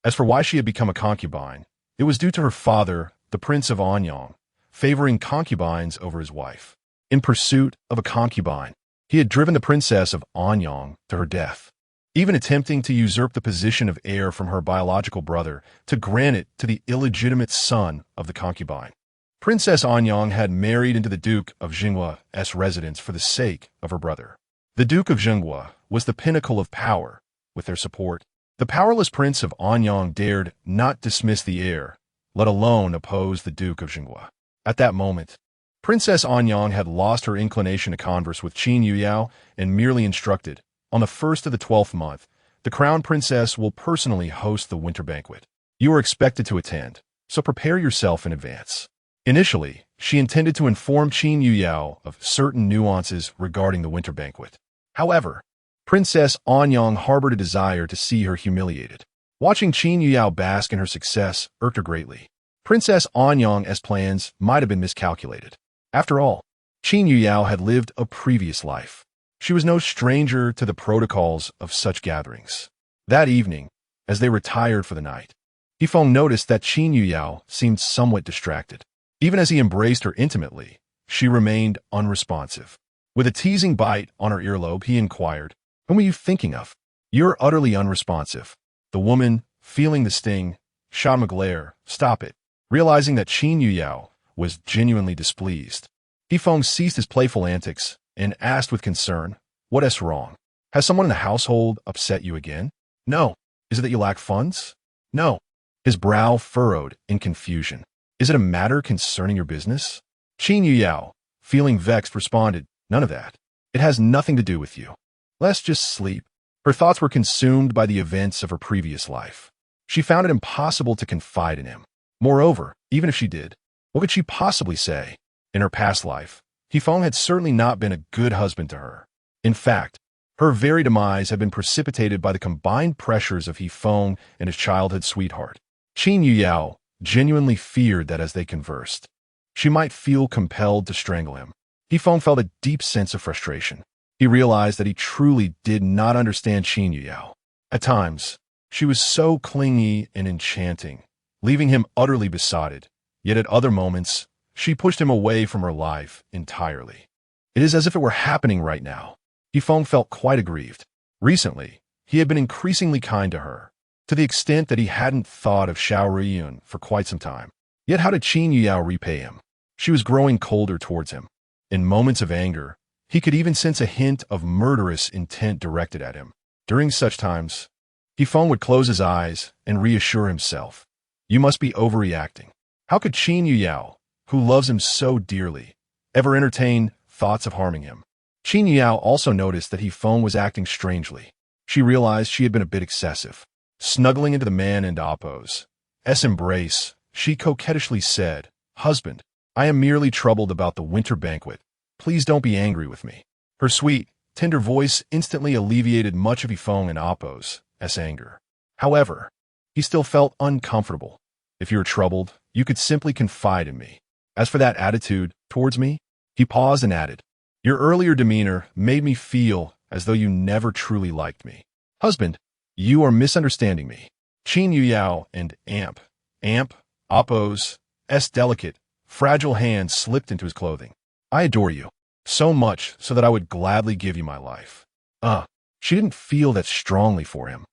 As for why she had become a concubine, it was due to her father, the Prince of Anyang, favoring concubines over his wife. In pursuit of a concubine, he had driven the Princess of Anyang to her death, even attempting to usurp the position of heir from her biological brother to grant it to the illegitimate son of the concubine. Princess Anyang had married into the Duke of Zhengguo's residence for the sake of her brother. The Duke of Zhengguo was the pinnacle of power. With their support, the powerless Prince of Anyang dared not dismiss the heir, let alone oppose the Duke of Zhengguo. At that moment, Princess Anyang had lost her inclination to converse with Qin Yuyao and merely instructed, on the 1st of the 12th month, the crown princess will personally host the winter banquet. You are expected to attend, so prepare yourself in advance. Initially, she intended to inform Qin Yuyao of certain nuances regarding the winter banquet. However, Princess Anyang harbored a desire to see her humiliated. Watching Qin Yuyao bask in her success irked her greatly. Princess Anyang's plans might have been miscalculated. After all, Qin Yuyao had lived a previous life. She was no stranger to the protocols of such gatherings. That evening, as they retired for the night, Yifeng noticed that Qin Yuyao seemed somewhat distracted. Even as he embraced her intimately, she remained unresponsive. With a teasing bite on her earlobe, he inquired, "Whom were you thinking of? You're utterly unresponsive." The woman, feeling the sting, shot him a glare. "Stop it." Realizing that Qin Yuyao was genuinely displeased, Yifeng ceased his playful antics and asked with concern, "What is wrong? Has someone in the household upset you again?" "No." "Is it that you lack funds?" "No." His brow furrowed in confusion. "Is it a matter concerning your business?" Qin Yuyao, feeling vexed, responded, "None of that. It has nothing to do with you. Let's just sleep." Her thoughts were consumed by the events of her previous life. She found it impossible to confide in him. Moreover, even if she did, what could she possibly say? In her past life, Yifeng had certainly not been a good husband to her. In fact, her very demise had been precipitated by the combined pressures of Yifeng and his childhood sweetheart. Qin Yuyao genuinely feared that as they conversed, she might feel compelled to strangle him. Yifeng felt a deep sense of frustration. He realized that he truly did not understand Qin Yuyao. At times, she was so clingy and enchanting, leaving him utterly besotted, yet at other moments, she pushed him away from her life entirely. It is as if it were happening right now. Yifeng felt quite aggrieved. Recently, he had been increasingly kind to her, to the extent that he hadn't thought of Xiao for quite some time. Yet how did Qin Yuyao repay him? She was growing colder towards him. In moments of anger, he could even sense a hint of murderous intent directed at him. During such times, Yifeng would close his eyes and reassure himself, "You must be overreacting." How could Qin Yuyao, who loves him so dearly, ever entertain thoughts of harming him? Qin Yuyao also noticed that Yifeng was acting strangely. She realized she had been a bit excessive. Snuggling into the man and Appo's embrace, she coquettishly said, "Husband, I am merely troubled about the winter banquet. Please don't be angry with me." Her sweet, tender voice instantly alleviated much of Yifeng and Appo's anger. However, he still felt uncomfortable. "If you're troubled, you could simply confide in me. As for that attitude towards me," he paused and added, "your earlier demeanor made me feel as though you never truly liked me." "Husband, you are misunderstanding me." Qin Yuyao and Appo's delicate, fragile hand slipped into his clothing. "I adore you, so much so that I would gladly give you my life." She didn't feel that strongly for him.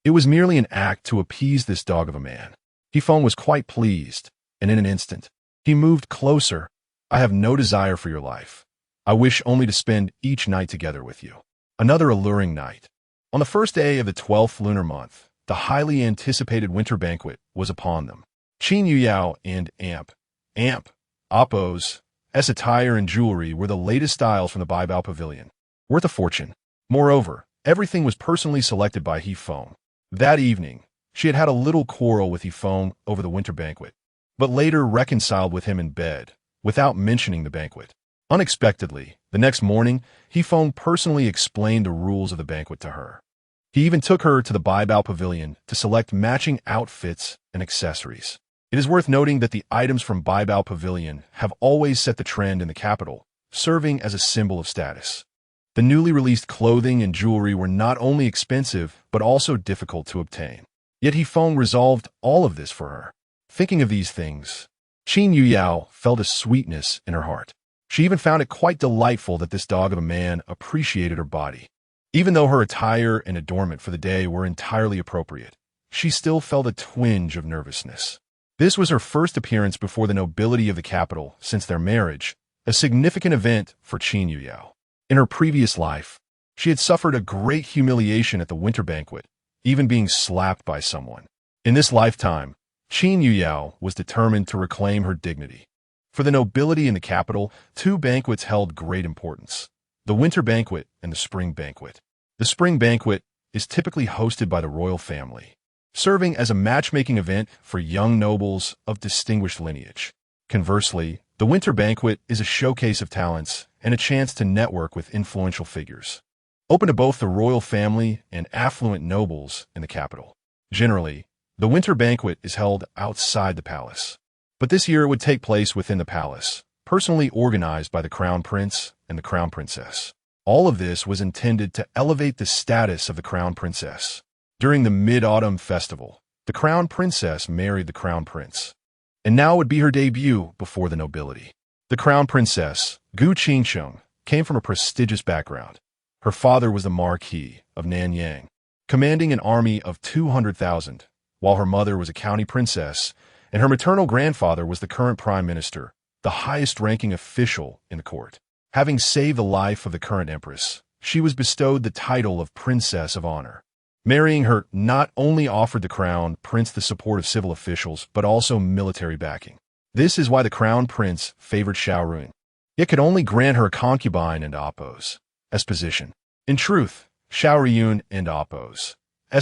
It was merely an act to appease this dog of a man. Yifeng was quite pleased, and in an instant, he moved closer. "I have no desire for your life. I wish only to spend each night together with you." Another alluring night. On the first day of the 12th lunar month, the highly anticipated winter banquet was upon them. Qin Yuyao and Appo's attire and jewelry were the latest styles from the Baibao Pavilion, worth a fortune. Moreover, everything was personally selected by Yifeng. That evening, she had had a little quarrel with Yifeng over the winter banquet, but later reconciled with him in bed, without mentioning the banquet. Unexpectedly, the next morning, Yifeng personally explained the rules of the banquet to her. He even took her to the Baibao Pavilion to select matching outfits and accessories. It is worth noting that the items from Baibao Pavilion have always set the trend in the capital, serving as a symbol of status. The newly released clothing and jewelry were not only expensive, but also difficult to obtain. Yet Yifeng resolved all of this for her. Thinking of these things, Qin Yuyao felt a sweetness in her heart. She even found it quite delightful that this dog of a man appreciated her body. Even though her attire and adornment for the day were entirely appropriate, she still felt a twinge of nervousness. This was her first appearance before the nobility of the capital since their marriage, a significant event for Qin Yuyao. In her previous life, she had suffered a great humiliation at the winter banquet, even being slapped by someone. In this lifetime, Qin Yuyao was determined to reclaim her dignity. For For the nobility in the capital, two banquets held great importance: the winter banquet and the spring banquet. The spring banquet is typically hosted by the royal family, serving as a matchmaking event for young nobles of distinguished lineage. Conversely, the winter banquet is a showcase of talents and a chance to network with influential figures, open to both the royal family and affluent nobles in the capital. Generally, the winter banquet is held outside the palace, but this year it would take place within the palace, personally organized by the crown prince and the crown princess. All of this was intended to elevate the status of the crown princess. During the Mid-Autumn Festival, the crown princess married the crown prince, and now would be her debut before the nobility. The crown princess, Gu Qingsheng, came from a prestigious background. Her father was the Marquis of Nanyang, commanding an army of 200,000, while her mother was a county princess, and her maternal grandfather was the current prime minister, the highest-ranking official in the court. Having saved the life of the current empress, she was bestowed the title of Princess of Honor. Marrying her not only offered the crown prince the support of civil officials, but also military backing. This is why the crown prince favored Xiao Ruyun, yet could only grant her a concubine and Appo's as position. In truth, Xiao Ruyun and Appo's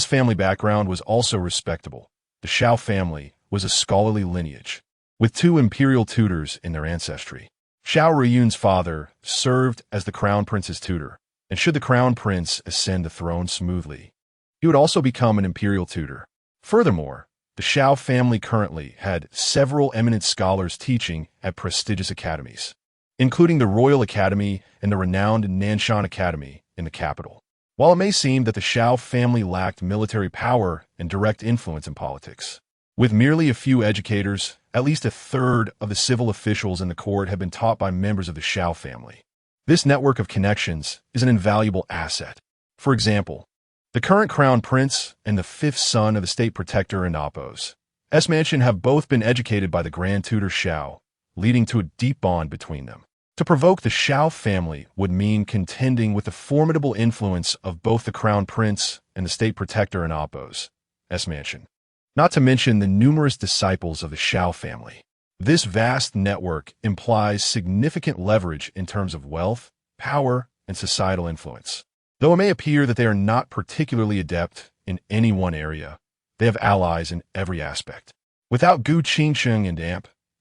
family background was also respectable. The Xiao family was a scholarly lineage, with two imperial tutors in their ancestry. Xiao Ruyun's father served as the crown prince's tutor, and should the crown prince ascend the throne smoothly, he would also become an imperial tutor. Furthermore, the Xiao family currently had several eminent scholars teaching at prestigious academies, including the Royal Academy and the renowned Nanshan Academy in the capital. While it may seem that the Xiao family lacked military power and direct influence in politics, with merely a few educators, at least a third of the civil officials in the court have been taught by members of the Xiao family. This network of connections is an invaluable asset. For example, the current crown prince and the fifth son of the state protector and Appo's mansion have both been educated by the grand tutor Xiao, leading to a deep bond between them. To provoke the Xiao family would mean contending with the formidable influence of both the crown prince and the state protector and Appo's mansion, not to mention the numerous disciples of the Xiao family. This vast network implies significant leverage in terms of wealth, power, and societal influence. Though it may appear that they are not particularly adept in any one area, they have allies in every aspect. Without Gu Qingsheng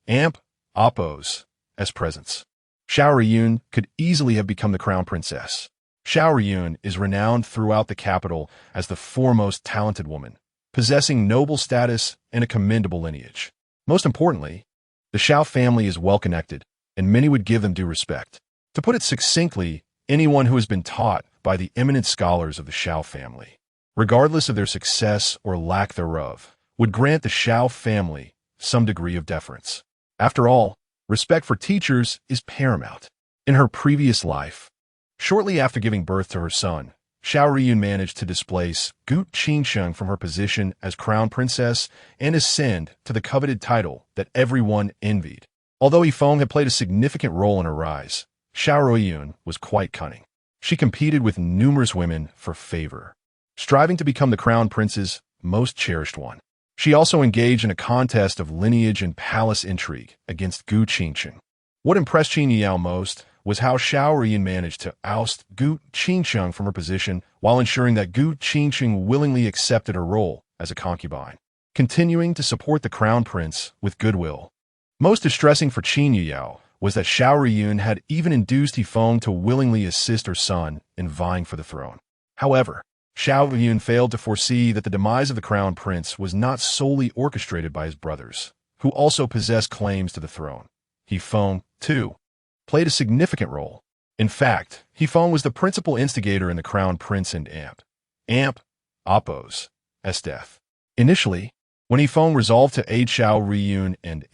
and Appo's presence, Xiao Ruyun could easily have become the crown princess. Xiao Ruyun is renowned throughout the capital as the foremost talented woman, possessing noble status and a commendable lineage. Most importantly, the Xiao family is well-connected, and many would give them due respect. To put it succinctly, anyone who has been taught by the eminent scholars of the Xiao family, regardless of their success or lack thereof, would grant the Xiao family some degree of deference. After all, respect for teachers is paramount. In her previous life, shortly after giving birth to her son, Xiao Ruyun managed to displace Gu Qingsheng from her position as crown princess and ascend to the coveted title that everyone envied. Although Yifeng had played a significant role in her rise, Xiao Ruyun was quite cunning. She competed with numerous women for favor, striving to become the crown prince's most cherished one. She also engaged in a contest of lineage and palace intrigue against Gu Qingsheng. What impressed Qin Yao most was how Xiao Ruyun managed to oust Gu Qingsheng from her position while ensuring that Gu Qingsheng willingly accepted her role as a concubine, continuing to support the crown prince with goodwill. Most distressing for Qin Yao was that Xiao Ruyun had even induced Yifeng to willingly assist her son in vying for the throne. However, Xiao Ruyun failed to foresee that the demise of the crown prince was not solely orchestrated by his brothers, who also possessed claims to the throne. Yifeng, too, played a significant role. In fact, Yifeng was the principal instigator in the crown prince and Appo's death. Initially, when Yifeng resolved to aid Xiao Ruyun and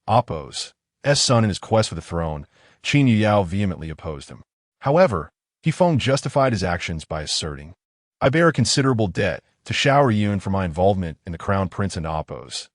Appo's son in his quest for the throne, Qin Yao vehemently opposed him. However, Yifeng justified his actions by asserting, "I bear a considerable debt to Xiao Ruyun for my involvement in the crown prince and Appo's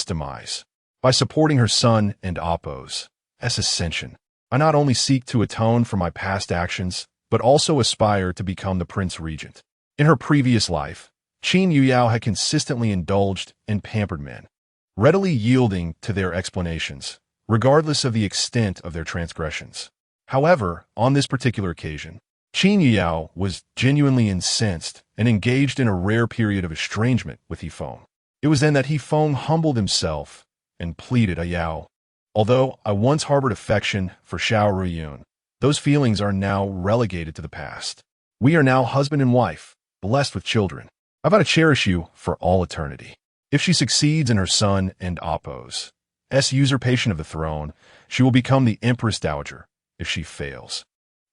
demise. By supporting her son and Appo's ascension, I not only seek to atone for my past actions, but also aspire to become the prince regent." In her previous life, Qin Yao had consistently indulged and pampered men, readily yielding to their explanations, regardless of the extent of their transgressions. However, on this particular occasion, Qin Yuyao was genuinely incensed and engaged in a rare period of estrangement with He Feng. It was then that He Feng humbled himself and pleaded, Yao, although I once harbored affection for Xiao Ruyun, those feelings are now relegated to the past. We are now husband and wife, blessed with children. I vow to cherish you for all eternity. If she succeeds in her son and Appo's usurpation of the throne, she will become the Empress Dowager. If she fails,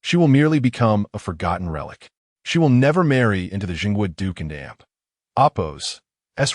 she will merely become a forgotten relic. She will never marry into the Zhengguo Duke and Appo's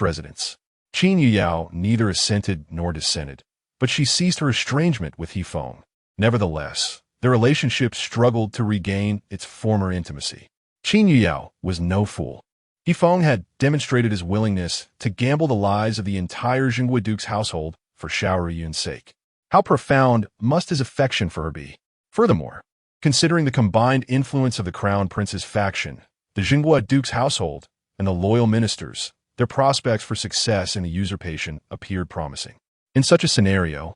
residence. Qin Yuyao neither assented nor dissented, but she ceased her estrangement with He Feng. Nevertheless, their relationship struggled to regain its former intimacy. Qin Yuyao was no fool. He Feng had demonstrated his willingness to gamble the lives of the entire Zhengguo Duke's household for Xiao Ruyun's sake. How profound must his affection for her be? Furthermore, considering the combined influence of the Crown Prince's faction, the Zhengguo Duke's household, and the loyal ministers, their prospects for success in the usurpation appeared promising. In such a scenario,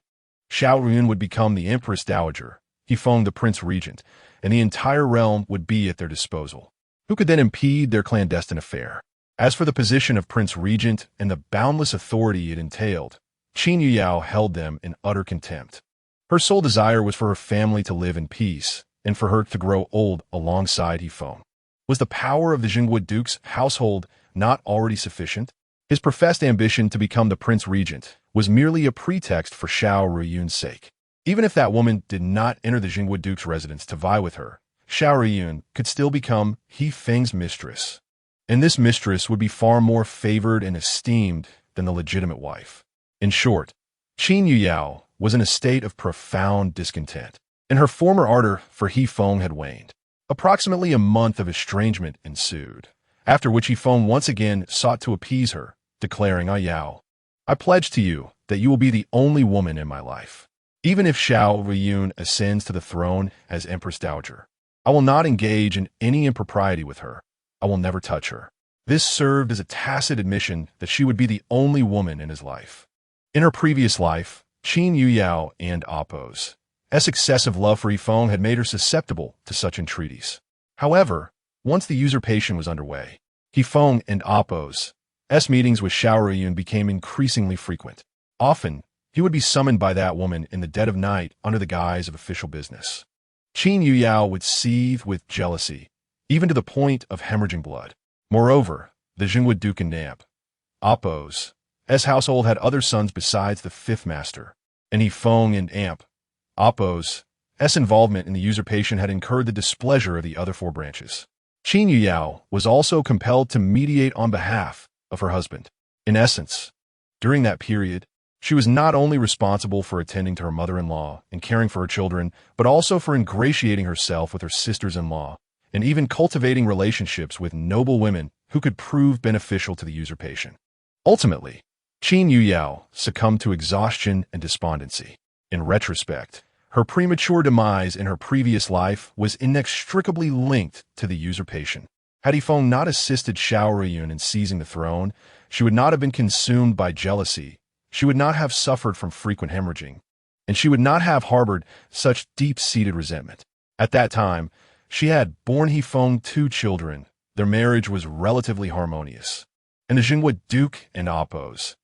Xiao Ruyun would become the Empress Dowager, He Feng the Prince Regent, and the entire realm would be at their disposal. Who could then impede their clandestine affair? As for the position of Prince Regent and the boundless authority it entailed, Qin Yuyao held them in utter contempt. Her sole desire was for her family to live in peace, and for her to grow old alongside He Feng. Was the power of the Zhengguo Duke's household not already sufficient? His professed ambition to become the Prince Regent was merely a pretext for Xiao Ruyun's sake. Even if that woman did not enter the Zhengguo Duke's residence to vie with her, Xiao Ruyun could still become He Feng's mistress. And this mistress would be far more favored and esteemed than the legitimate wife. In short, Qin Yuyao was in a state of profound discontent, and her former ardor for He Feng had waned. Approximately a month of estrangement ensued, after which He Feng once again sought to appease her, declaring, Yao, I pledge to you that you will be the only woman in my life. Even if Xiao Ruyun ascends to the throne as Empress Dowager, I will not engage in any impropriety with her. I will never touch her. This served as a tacit admission that she would be the only woman in his life. In her previous life, Qin Yuyao and Appo's excessive love for He Feng had made her susceptible to such entreaties. However, once the usurpation was underway, He Feng and Appo's meetings with Xiao Ruyun became increasingly frequent. Often, he would be summoned by that woman in the dead of night under the guise of official business. Qin Yuyao would seethe with jealousy, even to the point of hemorrhaging blood. Moreover, the Zhengguo Duke and Appo's household had other sons besides the fifth master, and He Feng and Appo's involvement in the usurpation had incurred the displeasure of the other four branches. Qin Yuyao was also compelled to mediate on behalf of her husband. In essence, during that period, she was not only responsible for attending to her mother-in-law and caring for her children, but also for ingratiating herself with her sisters-in-law, and even cultivating relationships with noble women who could prove beneficial to the usurpation. Ultimately, Qin Yuyao succumbed to exhaustion and despondency. In retrospect, her premature demise in her previous life was inextricably linked to the usurpation. Had He Feng not assisted Xiao Ruyun in seizing the throne, she would not have been consumed by jealousy, she would not have suffered from frequent hemorrhaging, and she would not have harbored such deep-seated resentment. At that time, she had borne He Feng 2 children. Their marriage was relatively harmonious, and the Zhengguo Duke and Appo's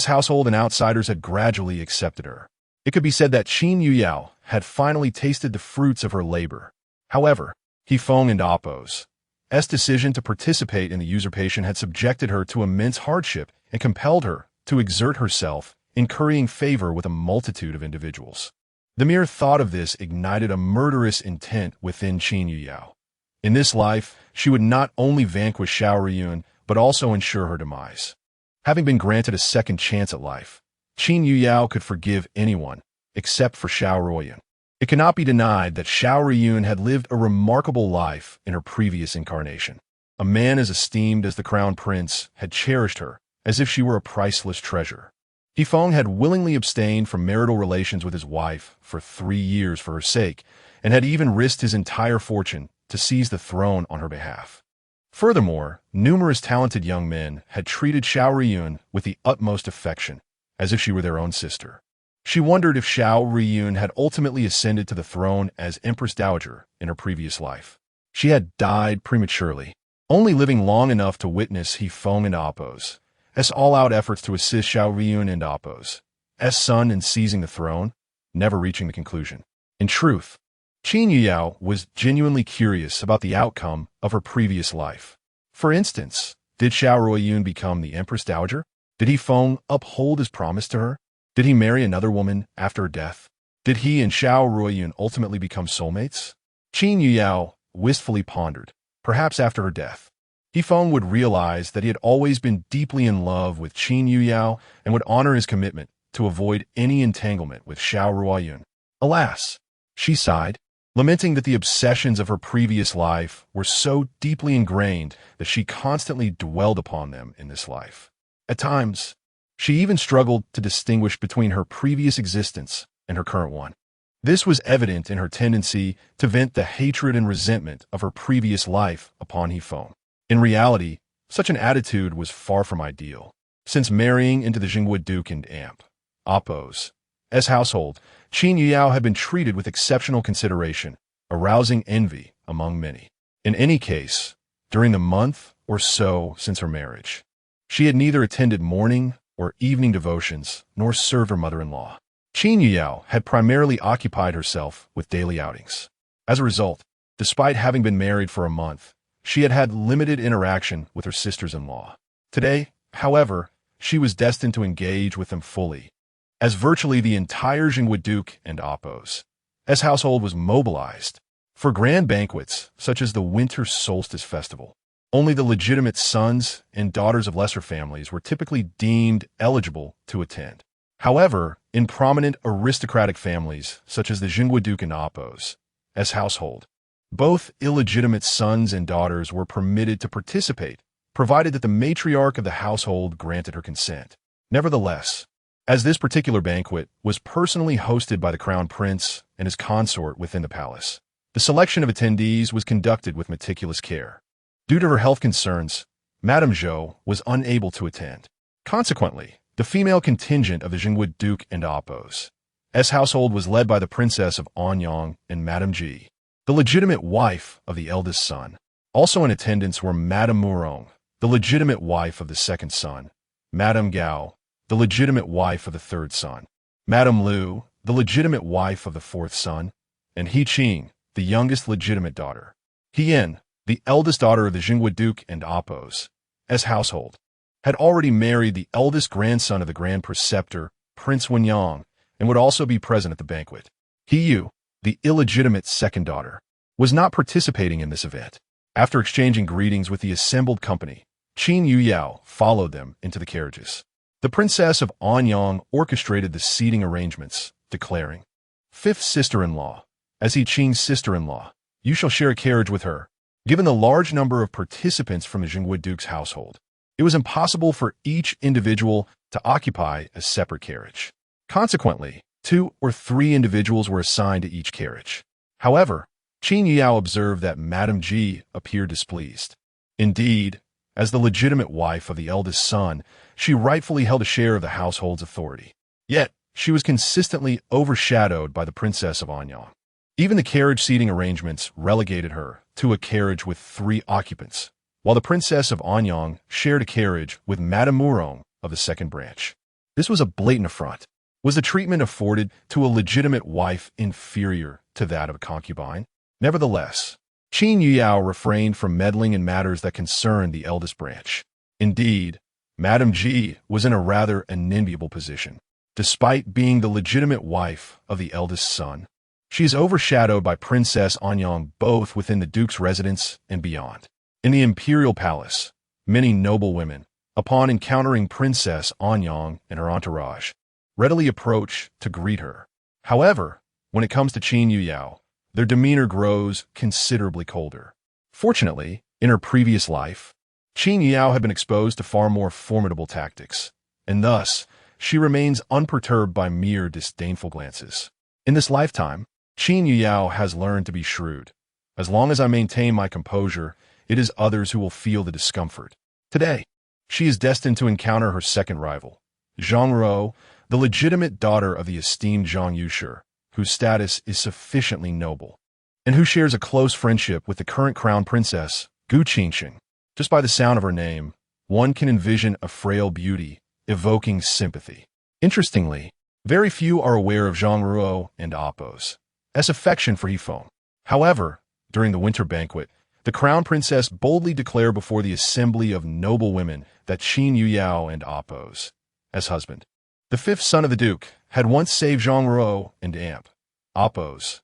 household and outsiders had gradually accepted her. It could be said that Qin Yuyao had finally tasted the fruits of her labor. However, He Feng and Appo's decision to participate in the usurpation had subjected her to immense hardship and compelled her to exert herself in currying favor with a multitude of individuals. The mere thought of this ignited a murderous intent within Qin Yuyao. In this life, she would not only vanquish Xiao Ruyun, but also ensure her demise. Having been granted a second chance at life, Qin Yuyao could forgive anyone, except for Xiao Ruyun. It cannot be denied that Xiao Ruyun had lived a remarkable life in her previous incarnation. A man as esteemed as the Crown Prince had cherished her as if she were a priceless treasure. He Feng had willingly abstained from marital relations with his wife for 3 years for her sake, and had even risked his entire fortune to seize the throne on her behalf. Furthermore, numerous talented young men had treated Xiao Ruyun with the utmost affection, as if she were their own sister. She wondered if Xiao Ruiyun had ultimately ascended to the throne as Empress Dowager in her previous life. She had died prematurely, only living long enough to witness He Feng and Appo's all-out efforts to assist Xiao Ruiyun and Appo's son in seizing the throne, never reaching the conclusion. In truth, Qin Yuyao was genuinely curious about the outcome of her previous life. For instance, did Xiao Ruiyun become the Empress Dowager? Did He Feng uphold his promise to her? Did he marry another woman after her death? Did he and Xiao Ruiyun ultimately become soulmates? Qin Yuyao wistfully pondered. Perhaps after her death, He Feng would realize that he had always been deeply in love with Qin Yuyao and would honor his commitment to avoid any entanglement with Xiao Ruiyun. Alas, she sighed, lamenting that the obsessions of her previous life were so deeply ingrained that she constantly dwelled upon them in this life. At times, she even struggled to distinguish between her previous existence and her current one. This was evident in her tendency to vent the hatred and resentment of her previous life upon He Feng. In reality, such an attitude was far from ideal. Since marrying into the Zhengguo Duke and Appo's household, Qin Yuyao had been treated with exceptional consideration, arousing envy among many. In any case, during the month or so since her marriage, she had neither attended morning or evening devotions, nor served her mother-in-law. Qin Yuyao had primarily occupied herself with daily outings. As a result, despite having been married for a month, she had had limited interaction with her sisters-in-law. Today, however, she was destined to engage with them fully, as virtually the entire Zhengguo Duke and Appo's household was mobilized for grand banquets such as the Winter Solstice Festival. Only the legitimate sons and daughters of lesser families were typically deemed eligible to attend. However, in prominent aristocratic families, such as the Zhengguo Duke and Appo's household, both illegitimate sons and daughters were permitted to participate, provided that the matriarch of the household granted her consent. Nevertheless, as this particular banquet was personally hosted by the crown prince and his consort within the palace, the selection of attendees was conducted with meticulous care. Due to her health concerns, Madame Zhou was unable to attend. Consequently, the female contingent of the Zhengguo Duke and Appo's household was led by the Princess of Anyang and Madame Ji, the legitimate wife of the eldest son. Also in attendance were Madame Murong, the legitimate wife of the second son, Madame Gao, the legitimate wife of the third son, Madame Liu, the legitimate wife of the fourth son, and He Qing, the youngest legitimate daughter. He Yin, the eldest daughter of the Zhengguo Duke and Appo's household, had already married the eldest grandson of the Grand Preceptor, Prince Wenyang, and would also be present at the banquet. He Yu, the illegitimate second daughter, was not participating in this event. After exchanging greetings with the assembled company, Qin Yuyao followed them into the carriages. The Princess of Anyang orchestrated the seating arrangements, declaring, "Fifth sister-in-law, as He Qing's sister-in-law, you shall share a carriage with her." Given the large number of participants from the Zhengguo Duke's household, it was impossible for each individual to occupy a separate carriage. Consequently, 2 or 3 individuals were assigned to each carriage. However, Qin Yuyao observed that Madame Ji appeared displeased. Indeed, as the legitimate wife of the eldest son, she rightfully held a share of the household's authority. Yet, she was consistently overshadowed by the Princess of Anyang. Even the carriage seating arrangements relegated her to a carriage with 3 occupants, while the Princess of Anyang shared a carriage with Madame Murong of the second branch. This was a blatant affront. Was the treatment afforded to a legitimate wife inferior to that of a concubine? Nevertheless, Qin Yuyao refrained from meddling in matters that concerned the eldest branch. Indeed, Madame Ji was in a rather unenviable position. Despite being the legitimate wife of the eldest son, she is overshadowed by Princess Anyang both within the Duke's residence and beyond. In the imperial palace, many noble women, upon encountering Princess Anyang and her entourage, readily approach to greet her. However, when it comes to Qin Yuyao, their demeanor grows considerably colder. Fortunately, in her previous life, Qin Yuyao had been exposed to far more formidable tactics, and thus she remains unperturbed by mere disdainful glances. In this lifetime, Qin Yuyao has learned to be shrewd. As long as I maintain my composure, it is others who will feel the discomfort. Today, she is destined to encounter her second rival, Zhengguo, the legitimate daughter of the esteemed Zhang Yushi, whose status is sufficiently noble, and who shares a close friendship with the current crown princess, Gu Qingxing. Just by the sound of her name, one can envision a frail beauty, evoking sympathy. Interestingly, very few are aware of Zhengguo and Appo's affection for Hefeng. However, during the winter banquet, the crown princess boldly declared before the assembly of noble women that Qin Yuyao and Appo's husband, the fifth son of the duke, had once saved Zhengguo and Appo's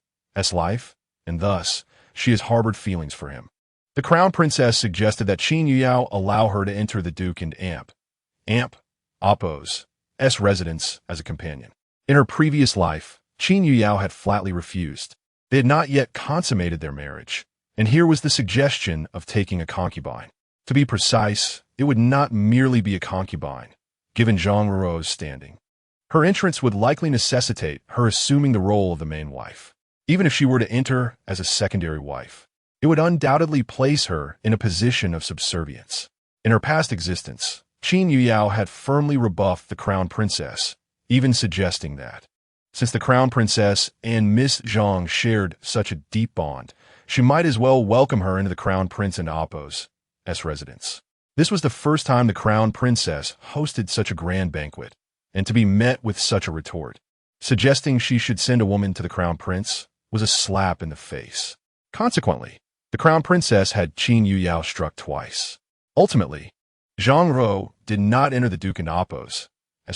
life, and thus she has harbored feelings for him. The crown princess suggested that Qin Yuyao allow her to enter the duke and Appo's residence as a companion. In her previous life, Qin Yuyao had flatly refused. They had not yet consummated their marriage, and here was the suggestion of taking a concubine. To be precise, it would not merely be a concubine, given Zhengguo's standing. Her entrance would likely necessitate her assuming the role of the main wife. Even if she were to enter as a secondary wife, it would undoubtedly place her in a position of subservience. In her past existence, Qin Yuyao had firmly rebuffed the crown princess, even suggesting that, since the crown princess and Miss Zhang shared such a deep bond, she might as well welcome her into the crown prince and Appo's residence. This was the first time the crown princess hosted such a grand banquet, and to be met with such a retort, suggesting she should send a woman to the crown prince, was a slap in the face. Consequently, the crown princess had Qin Yuyao struck twice. Ultimately, Zhengguo did not enter the duke and Appo's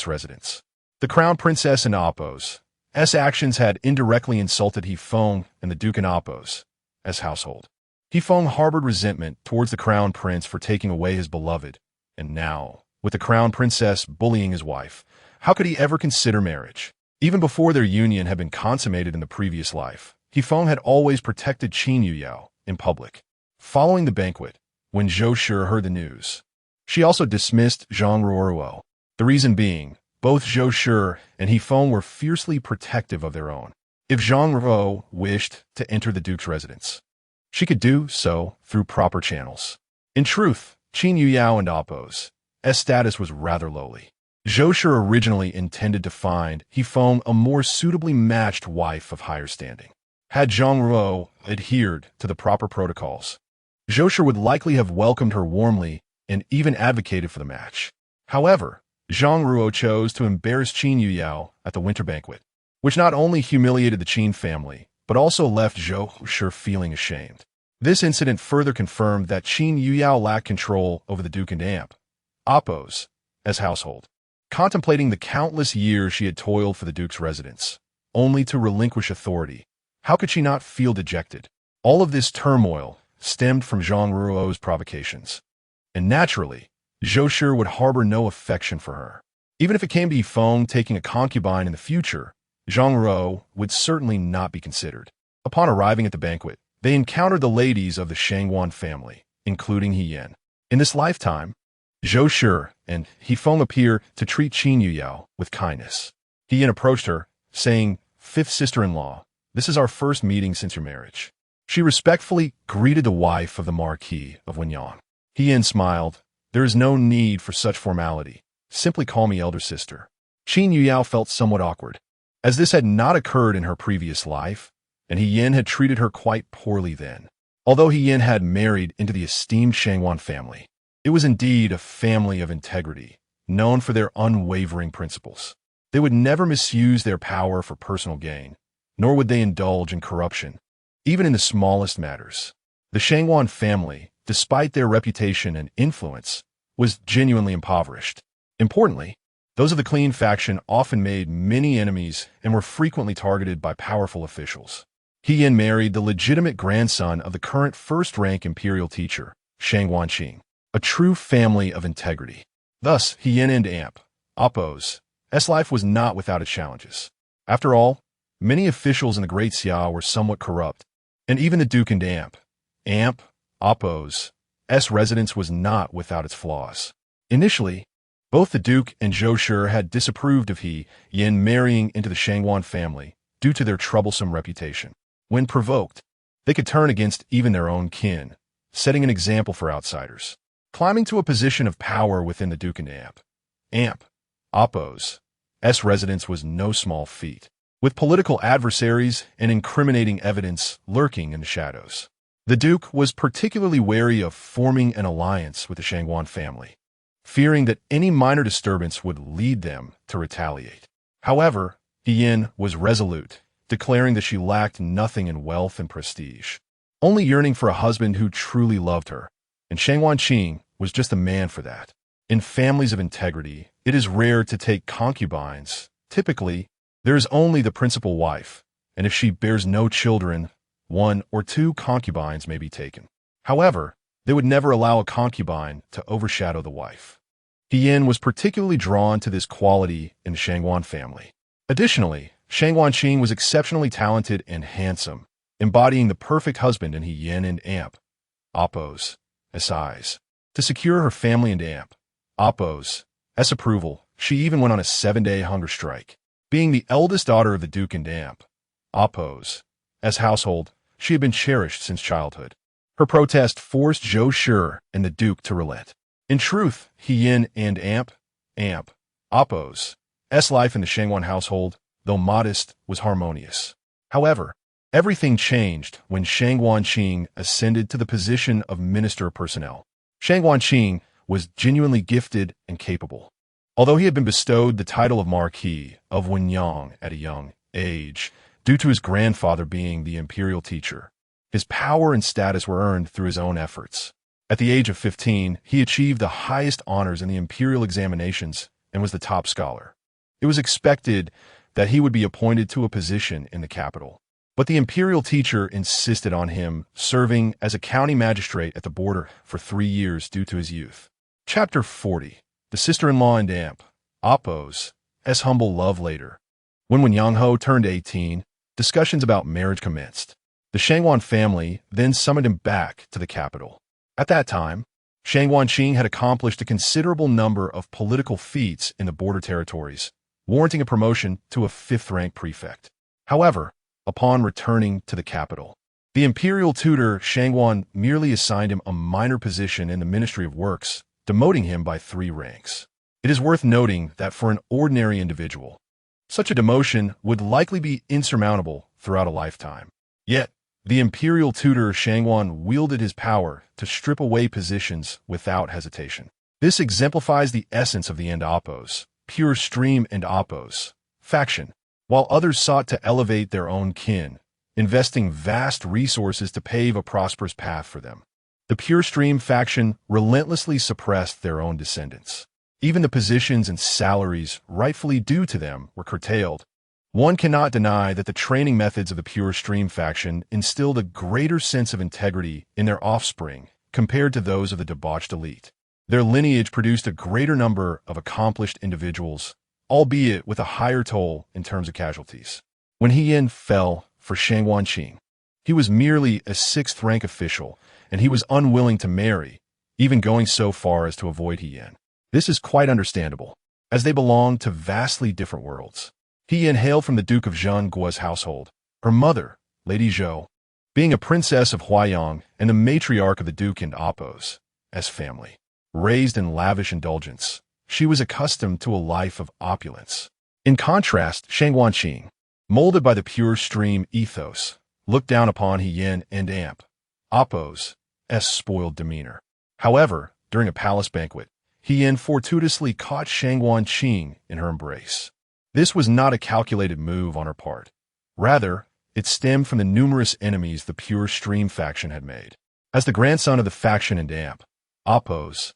residence. The crown princess and Appo's actions had indirectly insulted Hefeng and the duke and Appo's household. Hefeng harbored resentment towards the crown prince for taking away his beloved, and now, with the crown princess bullying his wife, how could he ever consider marriage? Even before their union had been consummated in the previous life, Hefeng had always protected Qin Yuyao in public. Following the banquet, when Zhou Shi heard the news, she also dismissed Zhengguo. The reason being, both Zhou Shi and Hefeng were fiercely protective of their own. If Zhengguo wished to enter the duke's residence, she could do so through proper channels. In truth, Qin Yuyao and Appo's status was rather lowly. Zhou Shi originally intended to find Hefeng a more suitably matched wife of higher standing. Had Zhengguo adhered to the proper protocols, Zhou Shi would likely have welcomed her warmly and even advocated for the match. However, Zhengguo chose to embarrass Qin Yuyao at the winter banquet, which not only humiliated the Qin family, but also left Zhou Shi feeling ashamed. This incident further confirmed that Qin Yuyao lacked control over the duke and Appo's household. Contemplating the countless years she had toiled for the duke's residence, only to relinquish authority, how could she not feel dejected? All of this turmoil stemmed from Zhengguo's provocations, and naturally, Zhou Shi would harbor no affection for her. Even if it came to Hefeng taking a concubine in the future, Zhengguo would certainly not be considered. Upon arriving at the banquet, they encountered the ladies of the Shangguan family, including He Yan. In this lifetime, Zhou Shi and Hefeng appear to treat Qin Yuyao with kindness. He Yan approached her, saying, "Fifth sister-in-law, this is our first meeting since your marriage." She respectfully greeted the wife of the Marquis of Wenyang. He Yan smiled, "There is no need for such formality. Simply call me elder sister." Qin Yuyao felt somewhat awkward, as this had not occurred in her previous life, and He Yan had treated her quite poorly then. Although He Yan had married into the esteemed Shangguan family, it was indeed a family of integrity, known for their unwavering principles. They would never misuse their power for personal gain, nor would they indulge in corruption, even in the smallest matters. The Shangguan family, despite their reputation and influence, was genuinely impoverished. Importantly, those of the clean faction often made many enemies and were frequently targeted by powerful officials. He Yan married the legitimate grandson of the current first-rank imperial teacher, Shangguan Qing, a true family of integrity. Thus, He Yan and Appo's life was not without its challenges. After all, many officials in the Great Xia were somewhat corrupt, and even the Duke and Appo's residence was not without its flaws. Initially, both the Duke and Zhou Shi had disapproved of He Yan marrying into the Shangguan family due to their troublesome reputation. When provoked, they could turn against even their own kin, setting an example for outsiders. Climbing to a position of power within the Duke and Appo's residence was no small feat, with political adversaries and incriminating evidence lurking in the shadows. The Duke was particularly wary of forming an alliance with the Zhengguo family, fearing that any minor disturbance would lead them to retaliate. However, Yin was resolute, declaring that she lacked nothing in wealth and prestige, only yearning for a husband who truly loved her, and Zhengguo was just a man for that. In families of integrity, it is rare to take concubines. Typically, there is only the principal wife, and if she bears no children, 1 or 2 concubines may be taken. However, they would never allow a concubine to overshadow the wife. Yin was particularly drawn to this quality in the Zhengguo family. Additionally, Zhengguo was exceptionally talented and handsome, embodying the perfect husband in Yin and Amp, Oppo's, eyes. To secure her family and Amp, Oppo's, approval, she even went on a 7-day hunger strike. Being the eldest daughter of the Duke and Amp, Oppo's, household, she had been cherished since childhood. Her protest forced Zhou Shi and the Duke to relent. In truth, Yin and Amp, Oppo's, life in the Zhengguo household, though modest, was harmonious. However, everything changed when Zhengguo ascended to the position of Minister of Personnel. Zhengguo was genuinely gifted and capable. Although he had been bestowed the title of Marquis of Wenyang at a young age, due to his grandfather being the imperial teacher, his power and status were earned through his own efforts. At the age of 15, he achieved the highest honors in the imperial examinations and was the top scholar. It was expected that he would be appointed to a position in the capital, but the imperial teacher insisted on him serving as a county magistrate at the border for 3 years due to his youth. Chapter 40. The sister-in-law and Amp, Oppo's, humble love later. When Wenyang turned 18, discussions about marriage commenced. The Zhengguo family then summoned him back to the capital. At that time, Zhengguo had accomplished a considerable number of political feats in the border territories, warranting a promotion to a 5th-rank prefect. However, upon returning to the capital, the imperial tutor Zhengguo merely assigned him a minor position in the Ministry of Works, demoting him by 3 ranks. It is worth noting that for an ordinary individual, such a demotion would likely be insurmountable throughout a lifetime. Yet, the imperial tutor Zhengguo wielded his power to strip away positions without hesitation. This exemplifies the essence of the Oppo's, pure stream and Oppo's, faction, while others sought to elevate their own kin, investing vast resources to pave a prosperous path for them. The pure stream faction relentlessly suppressed their own descendants. Even the positions and salaries rightfully due to them were curtailed. One cannot deny that the training methods of the pure stream faction instilled a greater sense of integrity in their offspring compared to those of the debauched elite. Their lineage produced a greater number of accomplished individuals, albeit with a higher toll in terms of casualties. When Yin fell for Zhengguo, he was merely a 6th-rank official, and he was unwilling to marry, even going so far as to avoid Yin. This is quite understandable, as they belonged to vastly different worlds. Yin hailed from the Duke of Zhengguo's household, her mother, Lady Zhou, being a princess of Huayang and the matriarch of the Duke and Oppo's, family. Raised in lavish indulgence, she was accustomed to a life of opulence. In contrast, Zhengguo, molded by the pure stream ethos, looked down upon Yin and Amp, Oppo's, spoiled demeanor. However, during a palace banquet, Yin fortuitously caught Zhengguo in her embrace. This was not a calculated move on her part. Rather, it stemmed from the numerous enemies the pure stream faction had made. As the grandson of the faction and Amp, Oppo's,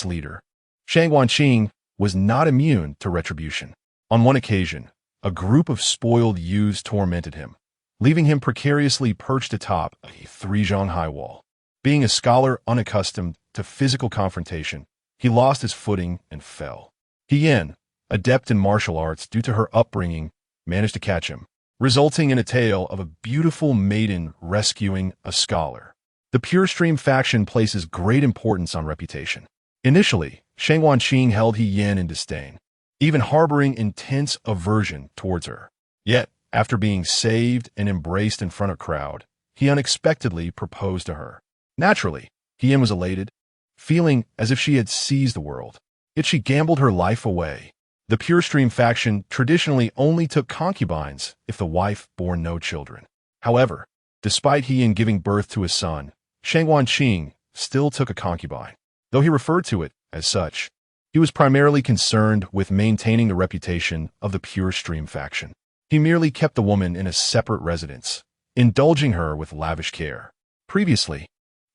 leader, Zhengguo was not immune to retribution. On one occasion, a group of spoiled youths tormented him, leaving him precariously perched atop a 3-zhang high wall. Being a scholar unaccustomed to physical confrontation, he lost his footing and fell. Yin, adept in martial arts due to her upbringing, managed to catch him, resulting in a tale of a beautiful maiden rescuing a scholar. The pure stream faction places great importance on reputation. Initially, Zhengguo held Yin in disdain, even harboring intense aversion towards her. Yet, after being saved and embraced in front of a crowd, he unexpectedly proposed to her. Naturally, Yin was elated, feeling as if she had seized the world. Yet she gambled her life away. The pure stream faction traditionally only took concubines if the wife bore no children. However, despite He Yin giving birth to his son, Shangguanqing still took a concubine. Though he referred to it as such, he was primarily concerned with maintaining the reputation of the pure stream faction. He merely kept the woman in a separate residence, indulging her with lavish care. Previously,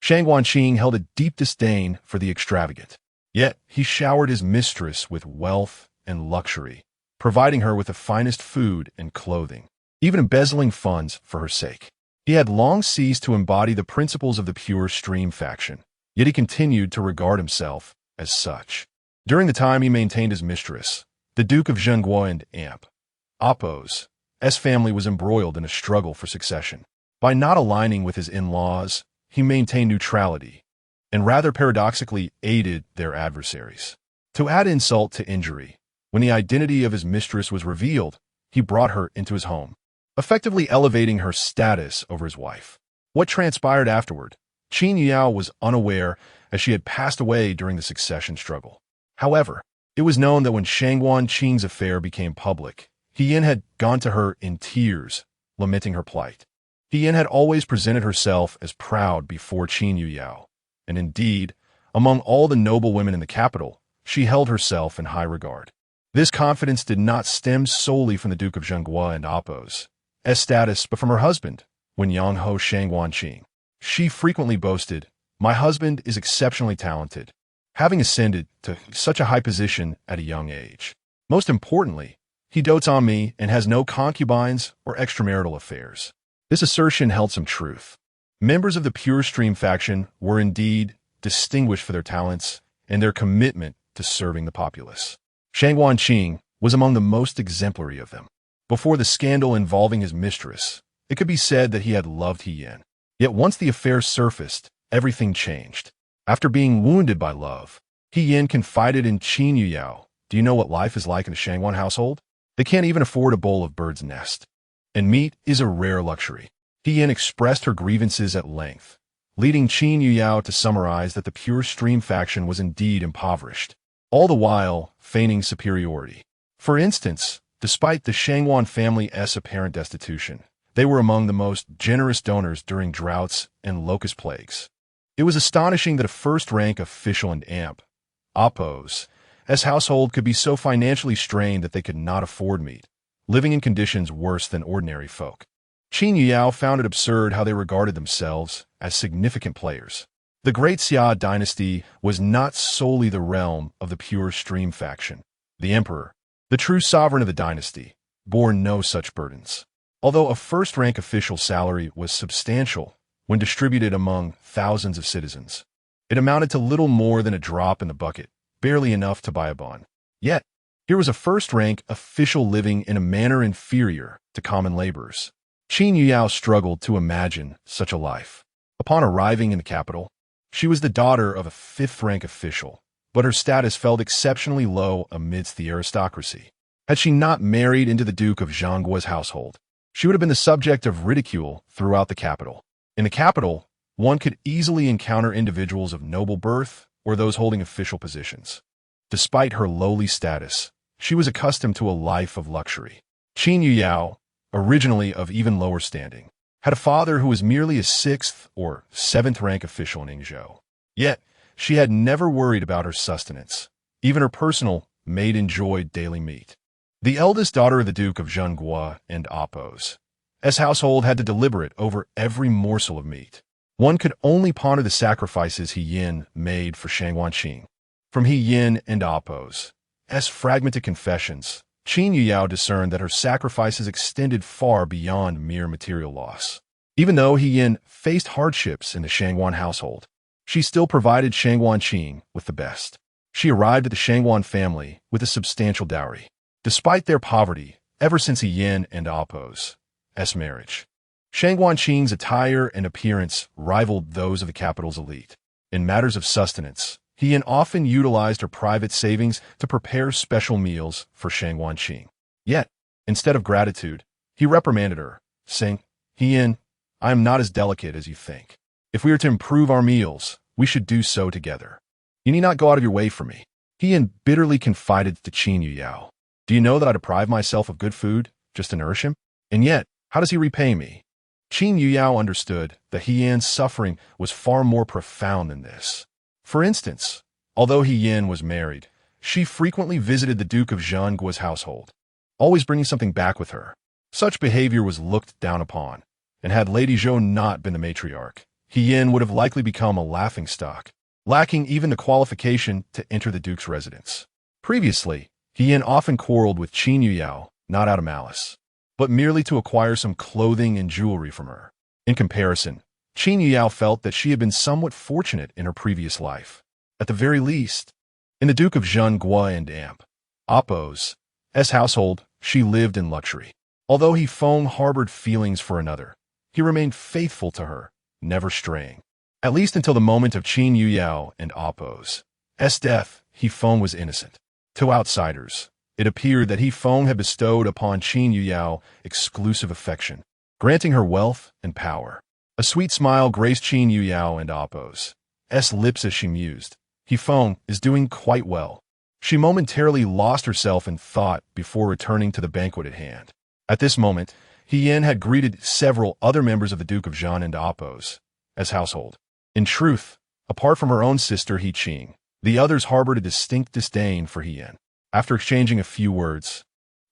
Shangguanqing held a deep disdain for the extravagant. Yet, he showered his mistress with wealth and luxury, providing her with the finest food and clothing, even embezzling funds for her sake. He had long ceased to embody the principles of the pure stream faction, yet he continued to regard himself as such. During the time he maintained his mistress, the Duke of Zhengguo and Amp, Appo's family was embroiled in a struggle for succession. By not aligning with his in-laws, he maintained neutrality, and rather paradoxically aided their adversaries. To add insult to injury, when the identity of his mistress was revealed, he brought her into his home, effectively elevating her status over his wife. What transpired afterward, Qin Yao was unaware, as she had passed away during the succession struggle. However, it was known that when Shangguanqing's affair became public, He Yin had gone to her in tears, lamenting her plight. He Yin had always presented herself as proud before Qin Yao, and indeed, among all the noble women in the capital, she held herself in high regard. This confidence did not stem solely from the Duke of Zhengguo and Appo's status, but from her husband, Wen Yangho Shangguanqing. She frequently boasted, "My husband is exceptionally talented, having ascended to such a high position at a young age. Most importantly, he dotes on me and has no concubines or extramarital affairs." This assertion held some truth. Members of the pure stream faction were indeed distinguished for their talents and their commitment to serving the populace. Shangguanqing was among the most exemplary of them. Before the scandal involving his mistress, it could be said that he had loved He Yin. Yet once the affair surfaced, everything changed. After being wounded by love, He Yin confided in Qin Yao, "Do you know what life is like in the Shangguan household? They can't even afford a bowl of bird's nest, and meat is a rare luxury." He Yin expressed her grievances at length, leading Qin Yao to summarize that the pure stream faction was indeed impoverished, all the while feigning superiority. For instance, despite the Shangguan family's apparent destitution, they were among the most generous donors during droughts and locust plagues. It was astonishing that a first-rank official in Amp, Appo's household could be so financially strained that they could not afford meat, living in conditions worse than ordinary folk. Qin Yao found it absurd how they regarded themselves as significant players. The Great Xia dynasty was not solely the realm of the pure stream faction. The emperor, the true sovereign of the dynasty, bore no such burdens. Although a first-rank official salary was substantial when distributed among thousands of citizens, it amounted to little more than a drop in the bucket, barely enough to buy a bun. Yet, here was a first-rank official living in a manner inferior to common laborers. Qin Yao struggled to imagine such a life. Upon arriving in the capital, she was the daughter of a fifth-rank official, but her status fell exceptionally low amidst the aristocracy. Had she not married into the Duke of Zhengguo's household, she would have been the subject of ridicule throughout the capital. In the capital, one could easily encounter individuals of noble birth or those holding official positions. Despite her lowly status, she was accustomed to a life of luxury. Qin Yao, originally of even lower standing, had a father who was merely a sixth or seventh-rank official in Yingzhou. Yet, she had never worried about her sustenance. Even her personal maid enjoyed daily meat. The eldest daughter of the Duke of Zhengguo and Appo's household had to deliberate over every morsel of meat. One could only ponder the sacrifices He Yin made for Shangguanqing. From He Yin and Appo's fragmented confessions, Qin Yao discerned that her sacrifices extended far beyond mere material loss. Even though He Yin faced hardships in the Shangguan household, she still provided Shangguanqing with the best. She arrived at the Shangguan family with a substantial dowry. Despite their poverty, ever since He Yin and Appo's marriage, Shangguanqing's attire and appearance rivaled those of the capital's elite. In matters of sustenance, He Yin often utilized her private savings to prepare special meals for Shangguanqing. Yet, instead of gratitude, he reprimanded her, saying, "He Yin, I am not as delicate as you think. If we are to improve our meals, we should do so together. You need not go out of your way for me." He Yin bitterly confided to Qin Yao, Do you know that I deprive myself of good food just to nourish him? And yet, how does he repay me? Qin Yuyao understood that He Yan's suffering was far more profound than this. For instance, although He Yan was married, she frequently visited the Duke of Zhengguo's household, always bringing something back with her. Such behavior was looked down upon, and had Lady Zhou not been the matriarch, He Yan would have likely become a laughingstock, lacking even the qualification to enter the Duke's residence. Previously, He Yan often quarreled with Qin Yuyao, not out of malice, but merely to acquire some clothing and jewelry from her. In comparison, Qin Yuyao felt that she had been somewhat fortunate in her previous life. At the very least, in the Duke of Zhengguo and Appo's household, she lived in luxury. Although He Feng harbored feelings for another, he remained faithful to her, never straying. At least until the moment of Qin Yuyao and Appo's death, He Feng was innocent. To outsiders, it appeared that He Feng had bestowed upon Qin Yuyao exclusive affection, granting her wealth and power. A sweet smile graced Qin Yuyao and Appo's lips as she mused. He Feng is doing quite well. She momentarily lost herself in thought before returning to the banquet at hand. At this moment, He Yan had greeted several other members of the Duke of Zhan and Appo's household. In truth, apart from her own sister He Qing, the others harbored a distinct disdain for He Yan. After exchanging a few words,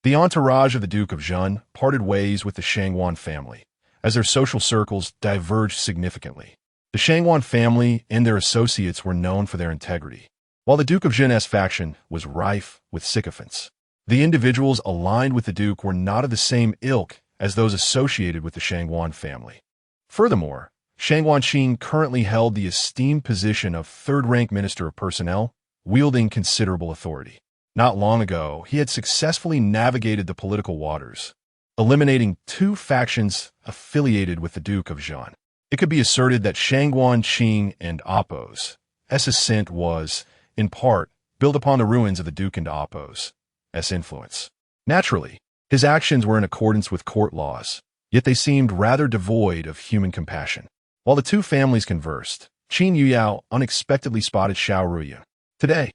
the entourage of the Duke of Zhan parted ways with the Shangwan family, as their social circles diverged significantly. The Shangwan family and their associates were known for their integrity, while the Duke of Zhen's faction was rife with sycophants. The individuals aligned with the Duke were not of the same ilk as those associated with the Shangwan family. Furthermore, Shangwan Qing currently held the esteemed position of third-rank Minister of Personnel, wielding considerable authority. Not long ago, he had successfully navigated the political waters, eliminating 2 factions affiliated with the Duke of Zhan. It could be asserted that Shangwan Qing and Appo's ascent was, in part, built upon the ruins of the Duke and Appo's influence. Naturally, his actions were in accordance with court laws, yet they seemed rather devoid of human compassion. While the 2 families conversed, Qin Yuyao unexpectedly spotted Xiao Ruiyun. Today,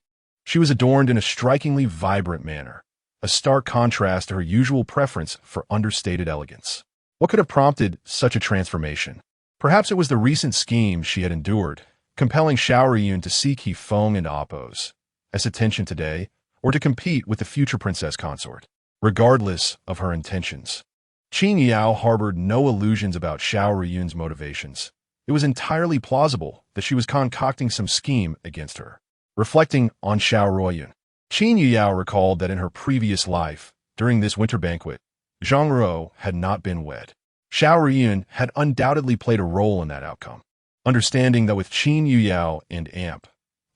she was adorned in a strikingly vibrant manner, a stark contrast to her usual preference for understated elegance. What could have prompted such a transformation? Perhaps it was the recent scheme she had endured, compelling Xiao Ruiyun to seek He Feng and Appo's attention today, or to compete with the future princess consort. Regardless of her intentions, Qin Yuyao harbored no illusions about Xiao Ruiyun's motivations. It was entirely plausible that she was concocting some scheme against her. Reflecting on Xiao Ruiyun, Qin Yuyao recalled that in her previous life, during this winter banquet, Zhengguo had not been wed. Xiao Ruiyun had undoubtedly played a role in that outcome. Understanding that with Qin Yuyao and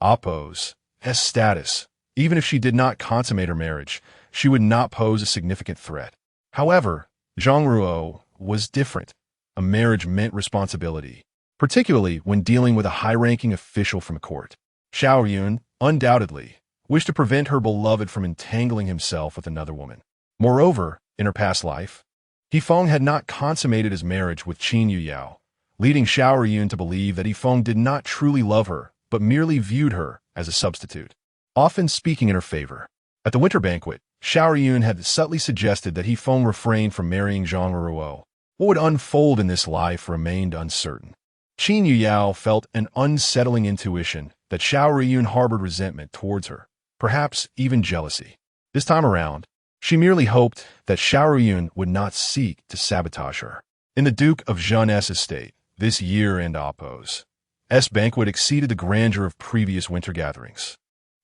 Appo's status, even if she did not consummate her marriage, she would not pose a significant threat. However, Zhengguo was different. A marriage meant responsibility, particularly when dealing with a high-ranking official from court. Xiao Ruiyun, undoubtedly, wished to prevent her beloved from entangling himself with another woman. Moreover, in her past life, He Feng had not consummated his marriage with Qin Yuyao, leading Xiao Ruiyun to believe that He Feng did not truly love her, but merely viewed her as a substitute, often speaking in her favor. At the winter banquet, Xiao Ruiyun had subtly suggested that He Feng refrain from marrying Zhengguo. What would unfold in this life remained uncertain. Qin Yuyao felt an unsettling intuition that Xiao Ruiyun harbored resentment towards her, perhaps even jealousy. This time around, she merely hoped that Xiao Ruiyun would not seek to sabotage her. In the Duke of Zhen's estate, this year-end Appo's banquet exceeded the grandeur of previous winter gatherings.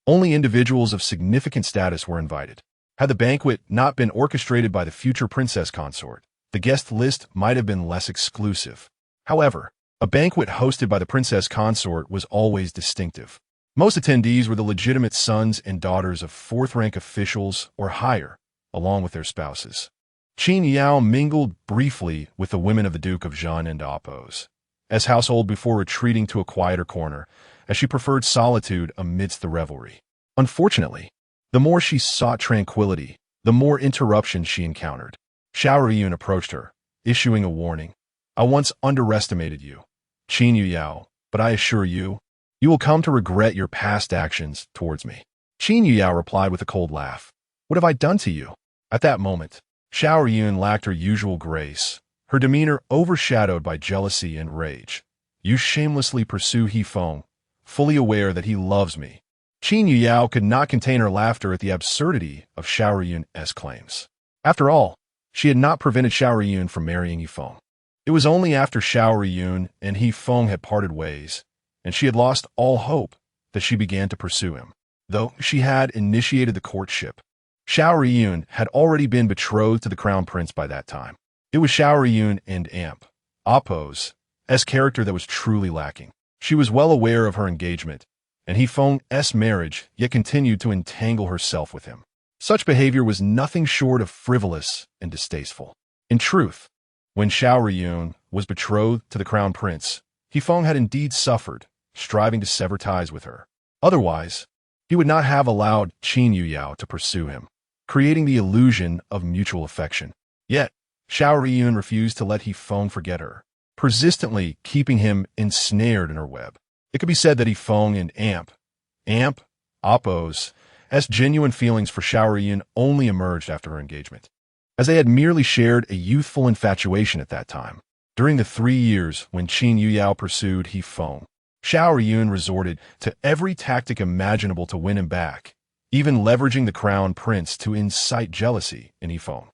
Only individuals of significant status were invited. Had the banquet not been orchestrated by the future princess consort, the guest list might have been less exclusive. However, a banquet hosted by the princess consort was always distinctive. Most attendees were the legitimate sons and daughters of 4th-rank officials or higher, along with their spouses. Qin Yuyao mingled briefly with the women of the Duke of Zhan and Appo's household before retreating to a quieter corner, as she preferred solitude amidst the revelry. Unfortunately, the more she sought tranquility, the more interruptions she encountered. Xiao Ruiyun approached her, issuing a warning. I once underestimated you, Qin Yuyao, but I assure you, you will come to regret your past actions towards me. Qin Yuyao replied with a cold laugh. What have I done to you?" At that moment, Xiao Yun lacked her usual grace, her demeanor overshadowed by jealousy and rage. "You shamelessly pursue He Feng, fully aware that he loves me." Qin Yuyao could not contain her laughter at the absurdity of Xiao Yun's claims. After all, she had not prevented Xiao Yun from marrying He Feng. It was only after Xiao Yun and He Feng had parted ways, and she had lost all hope, that she began to pursue him. Though she had initiated the courtship, Xiao Yun had already been betrothed to the crown prince by that time. It was Xiao Yun and Amp, Appo's character that was truly lacking. She was well aware of her engagement, and He Feng's marriage, yet continued to entangle herself with him. Such behavior was nothing short of frivolous and distasteful. In truth, when Xiao Yun was betrothed to the crown prince, He Feng had indeed suffered, striving to sever ties with her. Otherwise, he would not have allowed Qin Yuyao to pursue him, creating the illusion of mutual affection. Yet, Xiao Yun refused to let He Feng forget her, persistently keeping him ensnared in her web. It could be said that He Feng and Amp, Appo's genuine feelings for Xiao Yun only emerged after her engagement, as they had merely shared a youthful infatuation at that time. During the 3 years when Qin Yuyao pursued He Feng, Xiao Yun resorted to every tactic imaginable to win him back, even leveraging the crown prince to incite jealousy in He Feng.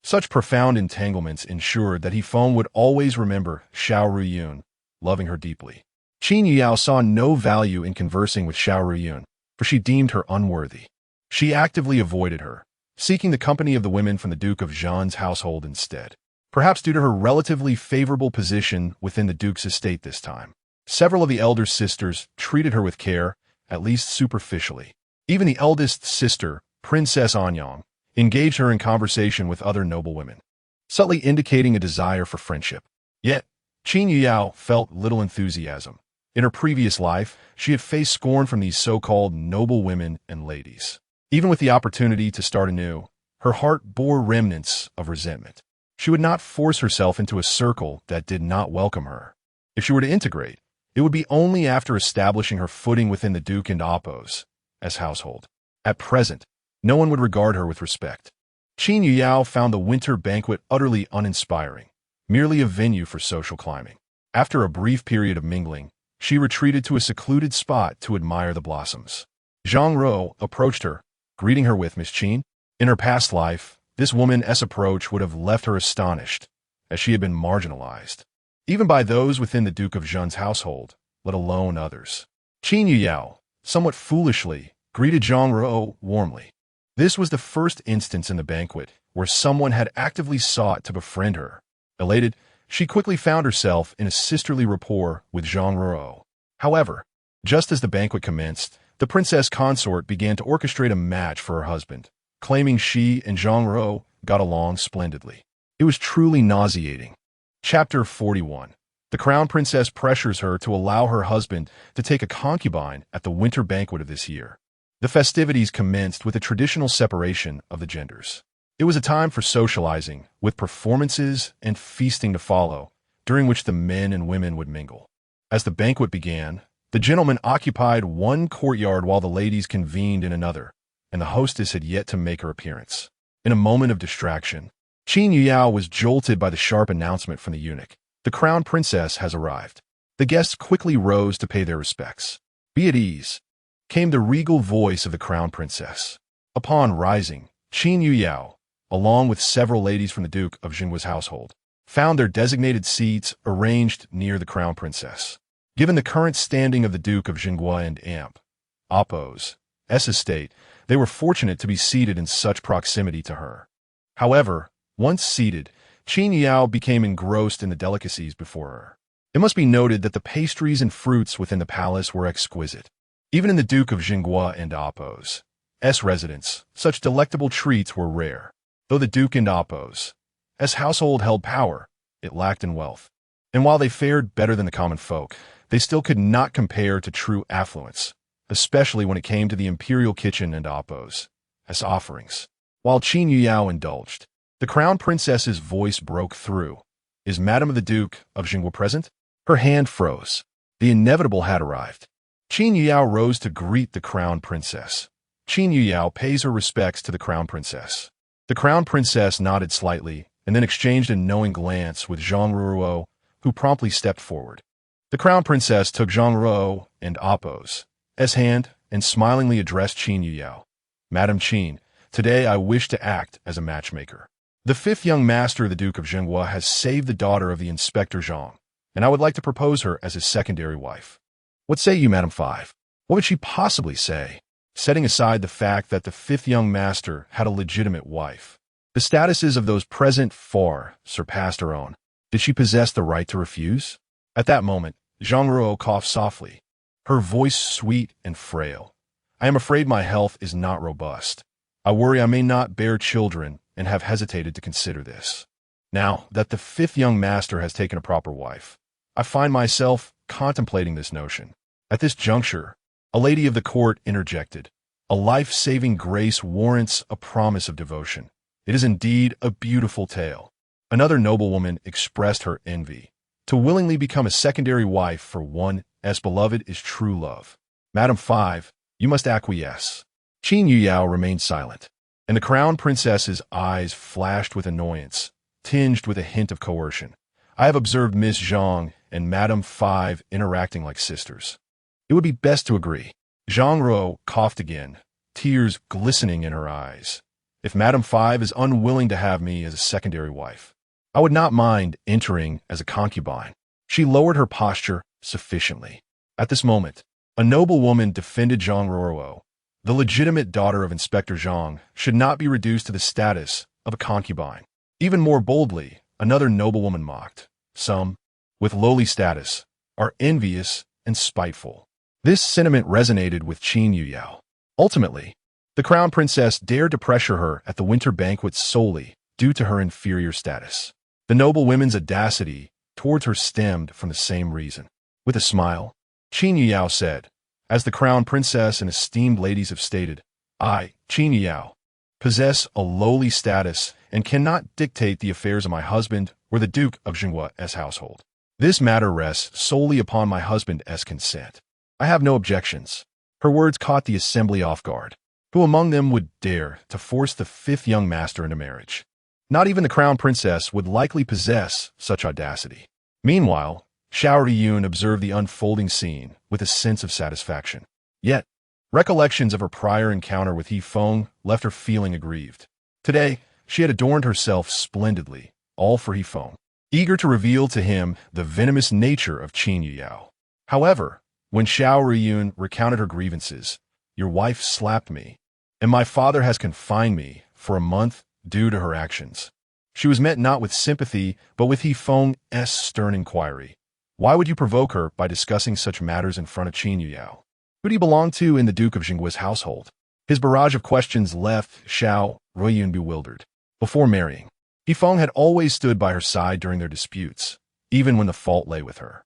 Such profound entanglements ensured that He Feng would always remember Xiao Yun, loving her deeply. Qin Yuyao saw no value in conversing with Xiao Yun, for she deemed her unworthy. She actively avoided her, seeking the company of the women from the Duke of Zheng's household instead. Perhaps due to her relatively favorable position within the Duke's estate this time, several of the elder sisters treated her with care, at least superficially. Even the eldest sister, Princess Anyang, engaged her in conversation with other noble women, subtly indicating a desire for friendship. Yet, Qin Yuyao felt little enthusiasm. In her previous life, she had faced scorn from these so-called noble women and ladies. Even with the opportunity to start anew, her heart bore remnants of resentment. She would not force herself into a circle that did not welcome her. If she were to integrate, it would be only after establishing her footing within the Duke and Appo's household. At present, no one would regard her with respect. Qin Yuyao found the winter banquet utterly uninspiring, merely a venue for social climbing. After a brief period of mingling, she retreated to a secluded spot to admire the blossoms. Zhang Ro approached her, greeting her with "Miss Qin." In her past life, this woman's approach would have left her astonished, as she had been marginalized, even by those within the Duke of Zhen's household, let alone others. Qin Yuyao, somewhat foolishly, greeted Zhang Ro warmly. This was the first instance in the banquet where someone had actively sought to befriend her. Elated, she quickly found herself in a sisterly rapport with Zhang Ro. However, just as the banquet commenced, the princess consort began to orchestrate a match for her husband, claiming she and Zhang Ro got along splendidly. It was truly nauseating. Chapter 41. The crown princess pressures her to allow her husband to take a concubine at the winter banquet of this year. The festivities commenced with a traditional separation of the genders. It was a time for socializing, with performances and feasting to follow, during which the men and women would mingle. As the banquet began, the gentlemen occupied one courtyard while the ladies convened in another, and the hostess had yet to make her appearance. In a moment of distraction, Qin Yuyao was jolted by the sharp announcement from the eunuch. The crown princess has arrived. The guests quickly rose to pay their respects. "Be at ease," came the regal voice of the crown princess. Upon rising, Qin Yuyao, along with several ladies from the Duke of Zhengguo's household, found their designated seats arranged near the crown princess. Given the current standing of the Duke of Zhengguo and Appo's estate, they were fortunate to be seated in such proximity to her. However, once seated, Qin Yuyao became engrossed in the delicacies before her. It must be noted that the pastries and fruits within the palace were exquisite. Even in the Duke of Zhengguo and Appo's residence, such delectable treats were rare. Though the Duke and Appo's household held power, it lacked in wealth. And while they fared better than the common folk, they still could not compare to true affluence, especially when it came to the imperial kitchen and Appo's offerings. While Qin Yuyao indulged, the crown princess's voice broke through. "Is Madame of the Duke of Zhengguo present?" Her hand froze. The inevitable had arrived. Qin Yuyao rose to greet the crown princess, Qin Yuyao pays her respects to the crown princess. The crown princess nodded slightly and then exchanged a knowing glance with Zhang Ruo, who promptly stepped forward. The crown princess took Zhang Ruo and Appo's hand and smilingly addressed Qin Yuyao. Madam Qin, today I wish to act as a matchmaker. The fifth young master of the Duke of Zhengguo has saved the daughter of the Inspector Zhang, and I would like to propose her as his secondary wife. What say you, Madam Five? What would she possibly say? Setting aside the fact that the fifth young master had a legitimate wife, the statuses of those present far surpassed her own. Did she possess the right to refuse? At that moment, Zhang Ruo coughed softly, her voice sweet and frail. I am afraid my health is not robust. I worry I may not bear children and have hesitated to consider this. Now that the fifth young master has taken a proper wife, I find myself contemplating this notion. At this juncture, a lady of the court interjected. A life-saving grace warrants a promise of devotion. It is indeed a beautiful tale. Another noblewoman expressed her envy. To willingly become a secondary wife for one as beloved is true love. Madam Five, you must acquiesce. Qin Yuyao remained silent, and the crown princess's eyes flashed with annoyance, tinged with a hint of coercion. I have observed Miss Zhang and Madam Five interacting like sisters. It would be best to agree. Zhang Ruo coughed again, tears glistening in her eyes. If Madam Five is unwilling to have me as a secondary wife, I would not mind entering as a concubine. She lowered her posture sufficiently. At this moment, a noblewoman defended Zhang Ruo. The legitimate daughter of Inspector Zhang should not be reduced to the status of a concubine. Even more boldly, another noblewoman mocked. Some, with lowly status, are envious and spiteful. This sentiment resonated with Qin Yuyao. Ultimately, the crown princess dared to pressure her at the winter banquet solely due to her inferior status. The noble women's audacity towards her stemmed from the same reason. With a smile, Qin Yuyao said, as the crown princess and esteemed ladies have stated, I, Qin Yuyao, possess a lowly status and cannot dictate the affairs of my husband or the Duke of Zhengguo's household. This matter rests solely upon my husband's consent. I have no objections. Her words caught the assembly off guard. Who among them would dare to force the fifth young master into marriage? Not even the crown princess would likely possess such audacity. Meanwhile, Xiao Riyun observed the unfolding scene with a sense of satisfaction. Yet, recollections of her prior encounter with He Feng left her feeling aggrieved. Today, she had adorned herself splendidly, all for He Feng, eager to reveal to him the venomous nature of Qin Yuyao. However, when Xiao Riyun recounted her grievances, your wife slapped me, and my father has confined me for a month due to her actions. She was met not with sympathy, but with He Feng's stern inquiry. Why would you provoke her by discussing such matters in front of Qin Yuyao? Who do you belong to in the Duke of Zhengguo's household? His barrage of questions left Xiao Riyun bewildered. Before marrying, He Feng had always stood by her side during their disputes, even when the fault lay with her.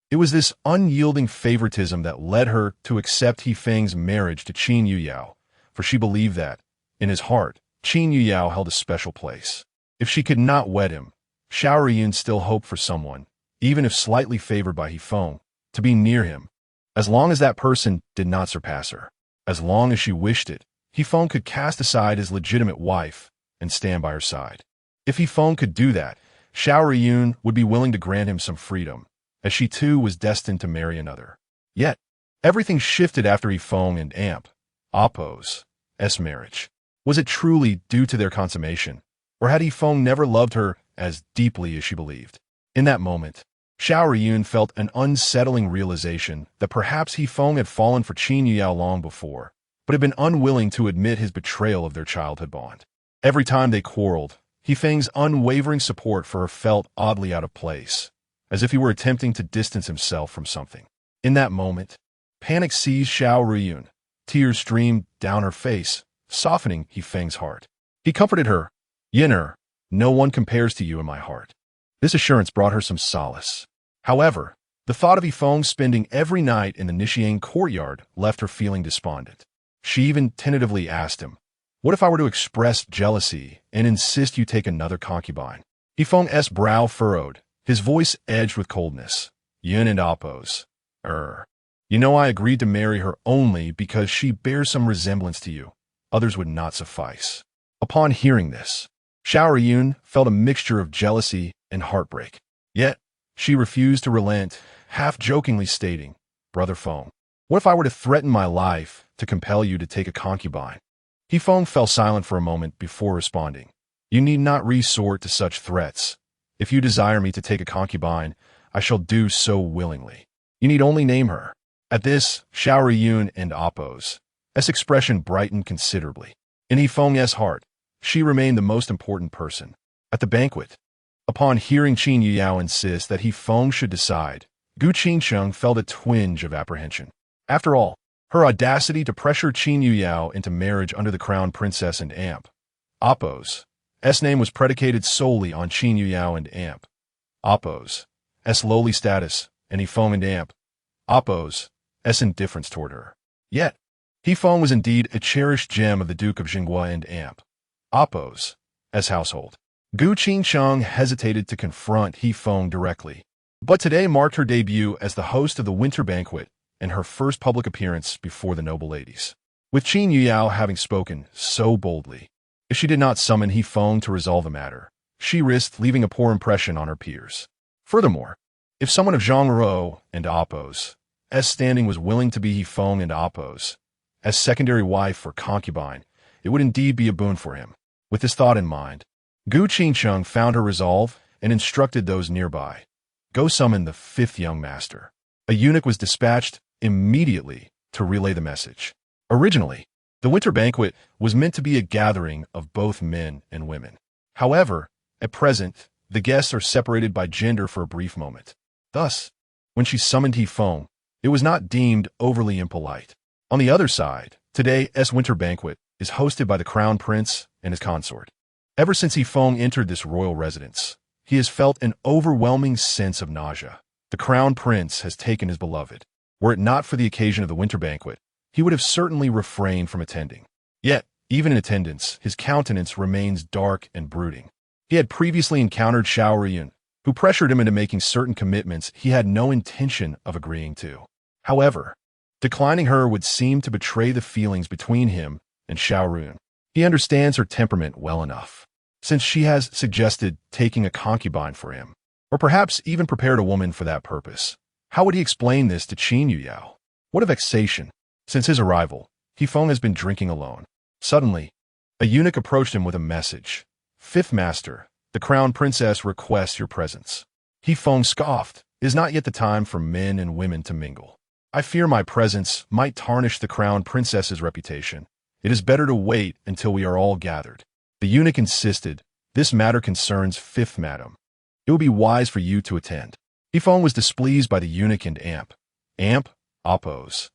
It was this unyielding favoritism that led her to accept He Feng's marriage to Qin Yuyao, for she believed that, in his heart, Qin Yuyao held a special place. If she could not wed him, Xiao Riyun still hoped for someone, even if slightly favored by He Feng, to be near him, as long as that person did not surpass her. As long as she wished it, He Feng could cast aside his legitimate wife and stand by her side. If He Feng could do that, Xiao Riyun would be willing to grant him some freedom, as she too was destined to marry another. Yet, everything shifted after He Feng and Appo's marriage. Was it truly due to their consummation, or had He Feng never loved her as deeply as she believed? In that moment, Xiao Riyun felt an unsettling realization that perhaps He Feng had fallen for Qin Yuyao long before, but had been unwilling to admit his betrayal of their childhood bond. Every time they quarreled, He Feng's unwavering support for her felt oddly out of place, as if he were attempting to distance himself from something. In that moment, panic seized Xiao Riyun. Tears streamed down her face, softening He Feng's heart. He comforted her. Yin'er, no one compares to you in my heart. This assurance brought her some solace. However, the thought of He Feng spending every night in the Nishiang courtyard left her feeling despondent. She even tentatively asked him, what if I were to express jealousy and insist you take another concubine? He Feng's brow furrowed, his voice edged with coldness. Yun and Appo's. You know I agreed to marry her only because she bears some resemblance to you. Others would not suffice." Upon hearing this, Xiao Yun felt a mixture of jealousy and heartbreak. Yet, she refused to relent, half-jokingly stating, "Brother Feng, what if I were to threaten my life to compel you to take a concubine?" Feng fell silent for a moment before responding. "You need not resort to such threats. If you desire me to take a concubine, I shall do so willingly. You need only name her." At this, Xiao Yun and Appo's expression brightened considerably. In Feng's heart, she remained the most important person. At the banquet, upon hearing Qin Yuyao insist that Feng should decide, Gu Qingsheng felt a twinge of apprehension. After all, her audacity to pressure Qin Yuyao into marriage under the crown princess and Appo's name was predicated solely on Qin Yuyao and Appo's lowly status, and Feng and Appo's indifference toward her. Yet, Feng was indeed a cherished gem of the Duke of Zhengguo and Appo's household. Gu Qingsheng hesitated to confront Feng directly, but today marked her debut as the host of the winter banquet and her first public appearance before the noble ladies. With Qin Yuyao having spoken so boldly, if she did not summon Feng to resolve the matter, she risked leaving a poor impression on her peers. Furthermore, if someone of Zhengguo and Appo's standing was willing to be Feng and Appo's secondary wife or concubine, it would indeed be a boon for him. With this thought in mind, Gu Qingsheng found her resolve and instructed those nearby. "Go summon the fifth young master." A eunuch was dispatched immediately to relay the message. Originally, the winter banquet was meant to be a gathering of both men and women. However, at present, the guests are separated by gender for a brief moment. Thus, when she summoned Feng, it was not deemed overly impolite. On the other side, today's winter banquet is hosted by the crown prince and his consort. Ever since Feng entered this royal residence, he has felt an overwhelming sense of nausea. The crown prince has taken his beloved. Were it not for the occasion of the winter banquet, he would have certainly refrained from attending. Yet, even in attendance, his countenance remains dark and brooding. He had previously encountered Xiao Yun, who pressured him into making certain commitments he had no intention of agreeing to. However, declining her would seem to betray the feelings between him and Xiao Yun. He understands her temperament well enough, since she has suggested taking a concubine for him, or perhaps even prepared a woman for that purpose. How would he explain this to Qin Yuyao? What a vexation! Since his arrival, Feng has been drinking alone. Suddenly, a eunuch approached him with a message. "Fifth master, the crown princess requests your presence." Feng scoffed. "It is not yet the time for men and women to mingle. I fear my presence might tarnish the crown princess's reputation. It is better to wait until we are all gathered." The eunuch insisted, "This matter concerns fifth madam. It would be wise for you to attend." Feng was displeased by the eunuch and Appo's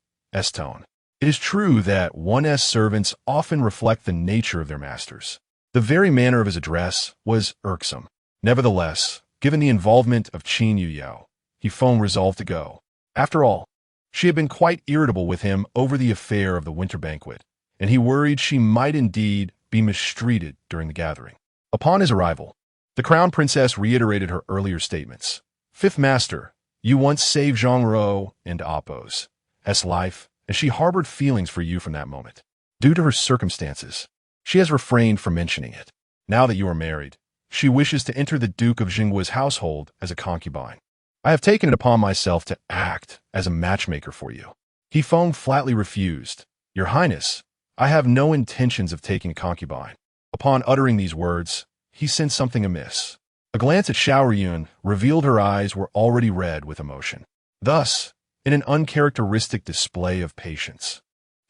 tone. It is true that one's servants often reflect the nature of their masters. The very manner of his address was irksome. Nevertheless, given the involvement of Qin Yuyao, Feng resolved to go. After all, she had been quite irritable with him over the affair of the winter banquet, and he worried she might indeed be mistreated during the gathering. Upon his arrival, the crown princess reiterated her earlier statements. "Fifth master, you once saved Zhengguo and Appo's life, and she harbored feelings for you from that moment. Due to her circumstances, she has refrained from mentioning it. Now that you are married, she wishes to enter the Duke of Zhengguo's household as a concubine. I have taken it upon myself to act as a matchmaker for you." Feng flatly refused. "Your Highness, I have no intentions of taking a concubine." Upon uttering these words, he sensed something amiss. A glance at Xiao Yun revealed her eyes were already red with emotion. Thus, in an uncharacteristic display of patience,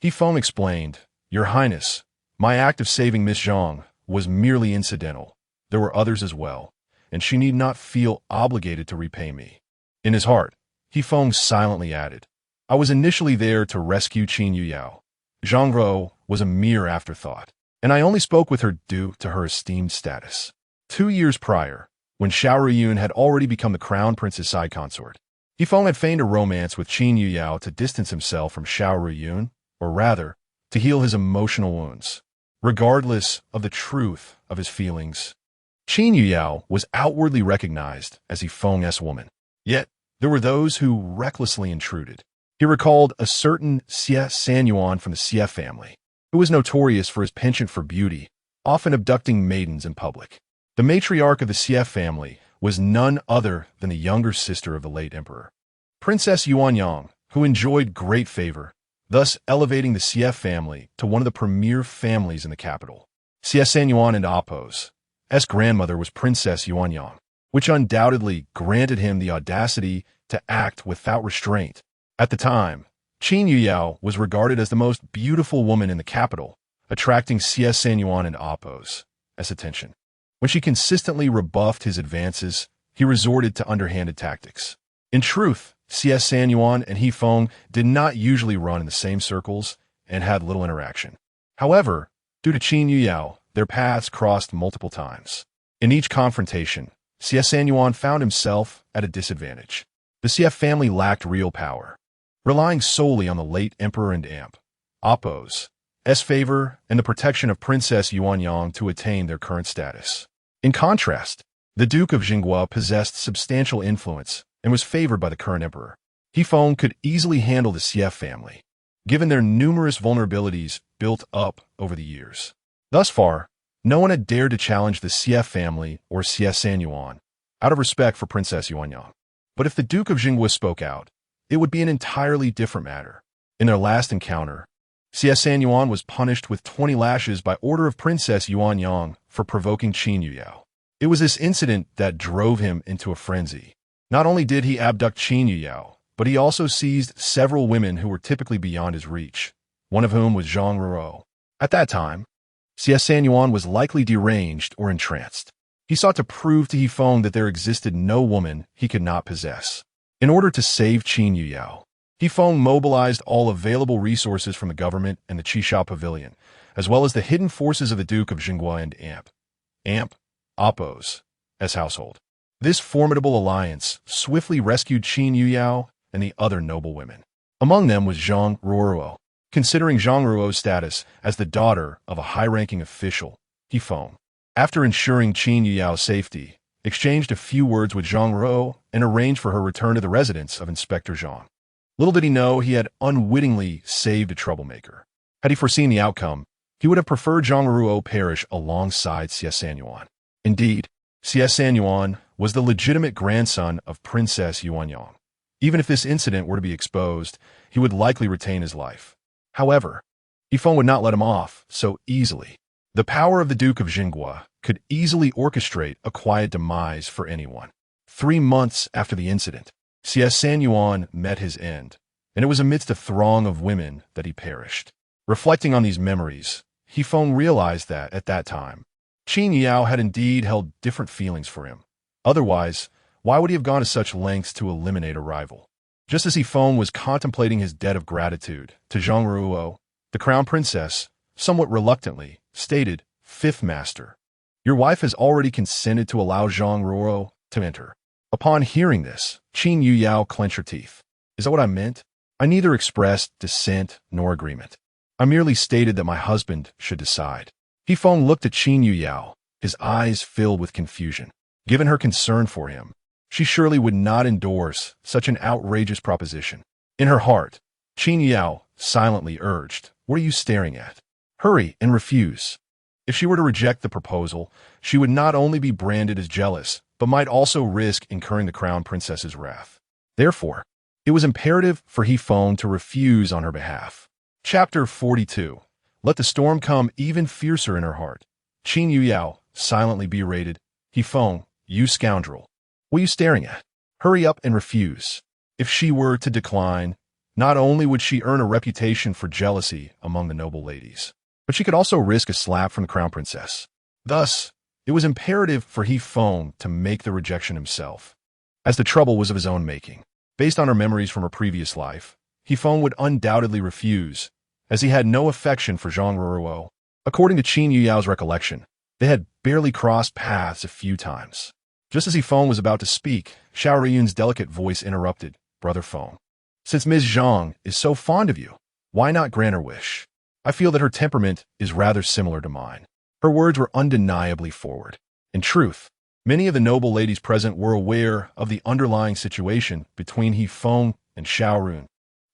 Feng explained, "Your Highness, my act of saving Miss Zhang was merely incidental. There were others as well, and she need not feel obligated to repay me." In his heart, Feng silently added, "I was initially there to rescue Qin Yuyao. Zhengguo was a mere afterthought, and I only spoke with her due to her esteemed status." 2 years prior, when Xiao Yun had already become the crown prince's side consort, Feng had feigned a romance with Qin Yuyao to distance himself from Xiao Yun, or rather, to heal his emotional wounds. Regardless of the truth of his feelings, Qin Yuyao was outwardly recognized as Feng's woman. Yet, there were those who recklessly intruded. He recalled a certain Xie Sanyuan from the Xie family, who was notorious for his penchant for beauty, often abducting maidens in public. The matriarch of the Xie family was none other than the younger sister of the late emperor, Princess Yuanyang, who enjoyed great favor, thus elevating the Xie family to one of the premier families in the capital. Xie Sanyuan and Appo's grandmother was Princess Yuanyang, which undoubtedly granted him the audacity to act without restraint. At the time, Qin Yuyao was regarded as the most beautiful woman in the capital, attracting Xie Sanyuan and Appo's attention. When she consistently rebuffed his advances, he resorted to underhanded tactics. In truth, Xie Sanyuan and He Feng did not usually run in the same circles and had little interaction. However, due to Qin Yuyao, their paths crossed multiple times. In each confrontation, Xie Sanyuan found himself at a disadvantage. The Xie family lacked real power, relying solely on the late emperor and Appo's favor and the protection of Princess Yuanyang to attain their current status. In contrast, the Duke of Zhengguo possessed substantial influence and was favored by the current emperor. He Feng could easily handle the Xie family, given their numerous vulnerabilities built up over the years. Thus far, no one had dared to challenge the Xie family or Xie Sanyuan, out of respect for Princess Yuanyang. But if the Duke of Zhengguo spoke out, it would be an entirely different matter. In their last encounter, Xie Sanyuan was punished with 20 lashes by order of Princess Yuanyang for provoking Qin Yuyao. It was this incident that drove him into a frenzy. Not only did he abduct Qin Yuyao, but he also seized several women who were typically beyond his reach, one of whom was Zhengguo. At that time, Xie Sanyuan was likely deranged or entranced. He sought to prove to He Feng that there existed no woman he could not possess. In order to save Qin Yuyao, He Feng mobilized all available resources from the government and the Qisha Pavilion, as well as the hidden forces of the Duke of Zhengguo and Appo's household. This formidable alliance swiftly rescued Qin Yuyao and the other noble women. Among them was Zhengguo. Considering Zhengguo's status as the daughter of a high-ranking official, He Feng, after ensuring Qin Yuyao's safety, exchanged a few words with Zhengguo and arranged for her return to the residence of Inspector Zhang. Little did he know he had unwittingly saved a troublemaker. Had he foreseen the outcome, he would have preferred Zhengguo perish alongside Xie Sanyuan. Indeed, Xie Sanyuan was the legitimate grandson of Princess Yuanyang. Even if this incident were to be exposed, he would likely retain his life. However, He Feng would not let him off so easily. The power of the Duke of Zhengguo could easily orchestrate a quiet demise for anyone. 3 months after the incident, Xie Sanyuan met his end, and it was amidst a throng of women that he perished. Reflecting on these memories, He Feng realized that, at that time, Qin Yuyao had indeed held different feelings for him. Otherwise, why would he have gone to such lengths to eliminate a rival? Just as He Feng was contemplating his debt of gratitude to Zhengguo, the crown princess, somewhat reluctantly, stated, "Fifth Master, your wife has already consented to allow Zhengguo to enter." Upon hearing this, Qin Yuyao clenched her teeth. "Is that what I meant? I neither expressed dissent nor agreement. I merely stated that my husband should decide." He Feng looked at Qin Yuyao, his eyes filled with confusion. Given her concern for him, she surely would not endorse such an outrageous proposition. In her heart, Qin Yuyao silently urged, "What are you staring at? Hurry and refuse." If she were to reject the proposal, she would not only be branded as jealous, but might also risk incurring the crown princess's wrath. Therefore, it was imperative for He Feng to refuse on her behalf. Chapter 42. Let the storm come even fiercer in her heart. Qin Yuyao silently berated, "He Feng, you scoundrel. What are you staring at? Hurry up and refuse." If she were to decline, not only would she earn a reputation for jealousy among the noble ladies, but she could also risk a slap from the crown princess. Thus, it was imperative for He Feng to make the rejection himself, as the trouble was of his own making. Based on her memories from her previous life, He Feng would undoubtedly refuse, as he had no affection for Zhengguo. According to Qin Yuyao's recollection, they had barely crossed paths a few times. Just as He Feng was about to speak, Xiao Riyun's delicate voice interrupted, "Brother Feng, since Ms. Zhang is so fond of you, why not grant her wish? I feel that her temperament is rather similar to mine." Her words were undeniably forward. In truth, many of the noble ladies present were aware of the underlying situation between He Feng and Xiao Riyun.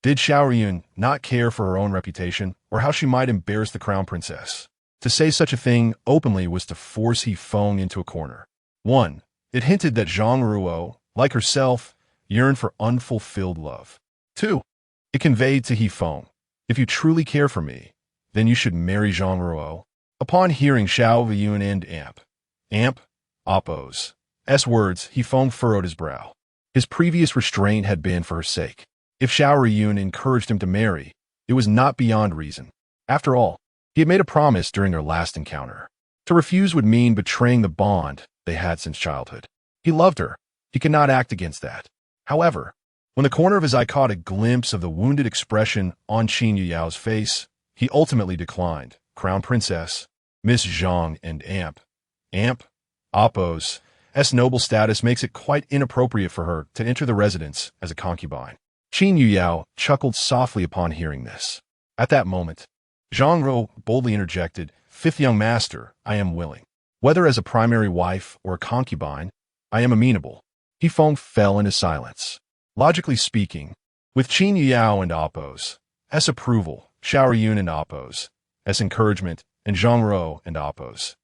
Did Xiao Yun not care for her own reputation or how she might embarrass the crown princess? To say such a thing openly was to force He Feng into a corner. 1. It hinted that Zhang Ruo, like herself, yearned for unfulfilled love. 2. It conveyed to He Feng, if you truly care for me, then you should marry Zhang Ruo. Upon hearing Xiao Yun and Amp, Oppo's words, He Feng furrowed his brow. His previous restraint had been for her sake. If Xiao Yun encouraged him to marry, it was not beyond reason. After all, he had made a promise during their last encounter. To refuse would mean betraying the bond they had since childhood. He loved her. He could not act against that. However, when the corner of his eye caught a glimpse of the wounded expression on Qin Yuyao's face, he ultimately declined. Crown Princess, Miss Zhang and Amp, Oppo's noble status makes it quite inappropriate for her to enter the residence as a concubine. Qin Yuyao chuckled softly upon hearing this. At that moment, Zhang Ruo boldly interjected, "Fifth young master, I am willing. Whether as a primary wife or a concubine, I am amenable." He Feng fell into silence. Logically speaking, with Qin Yuyao and Oppo's approval, Xiao Yun and Oppo's encouragement, and Zhang Ruo and Oppo's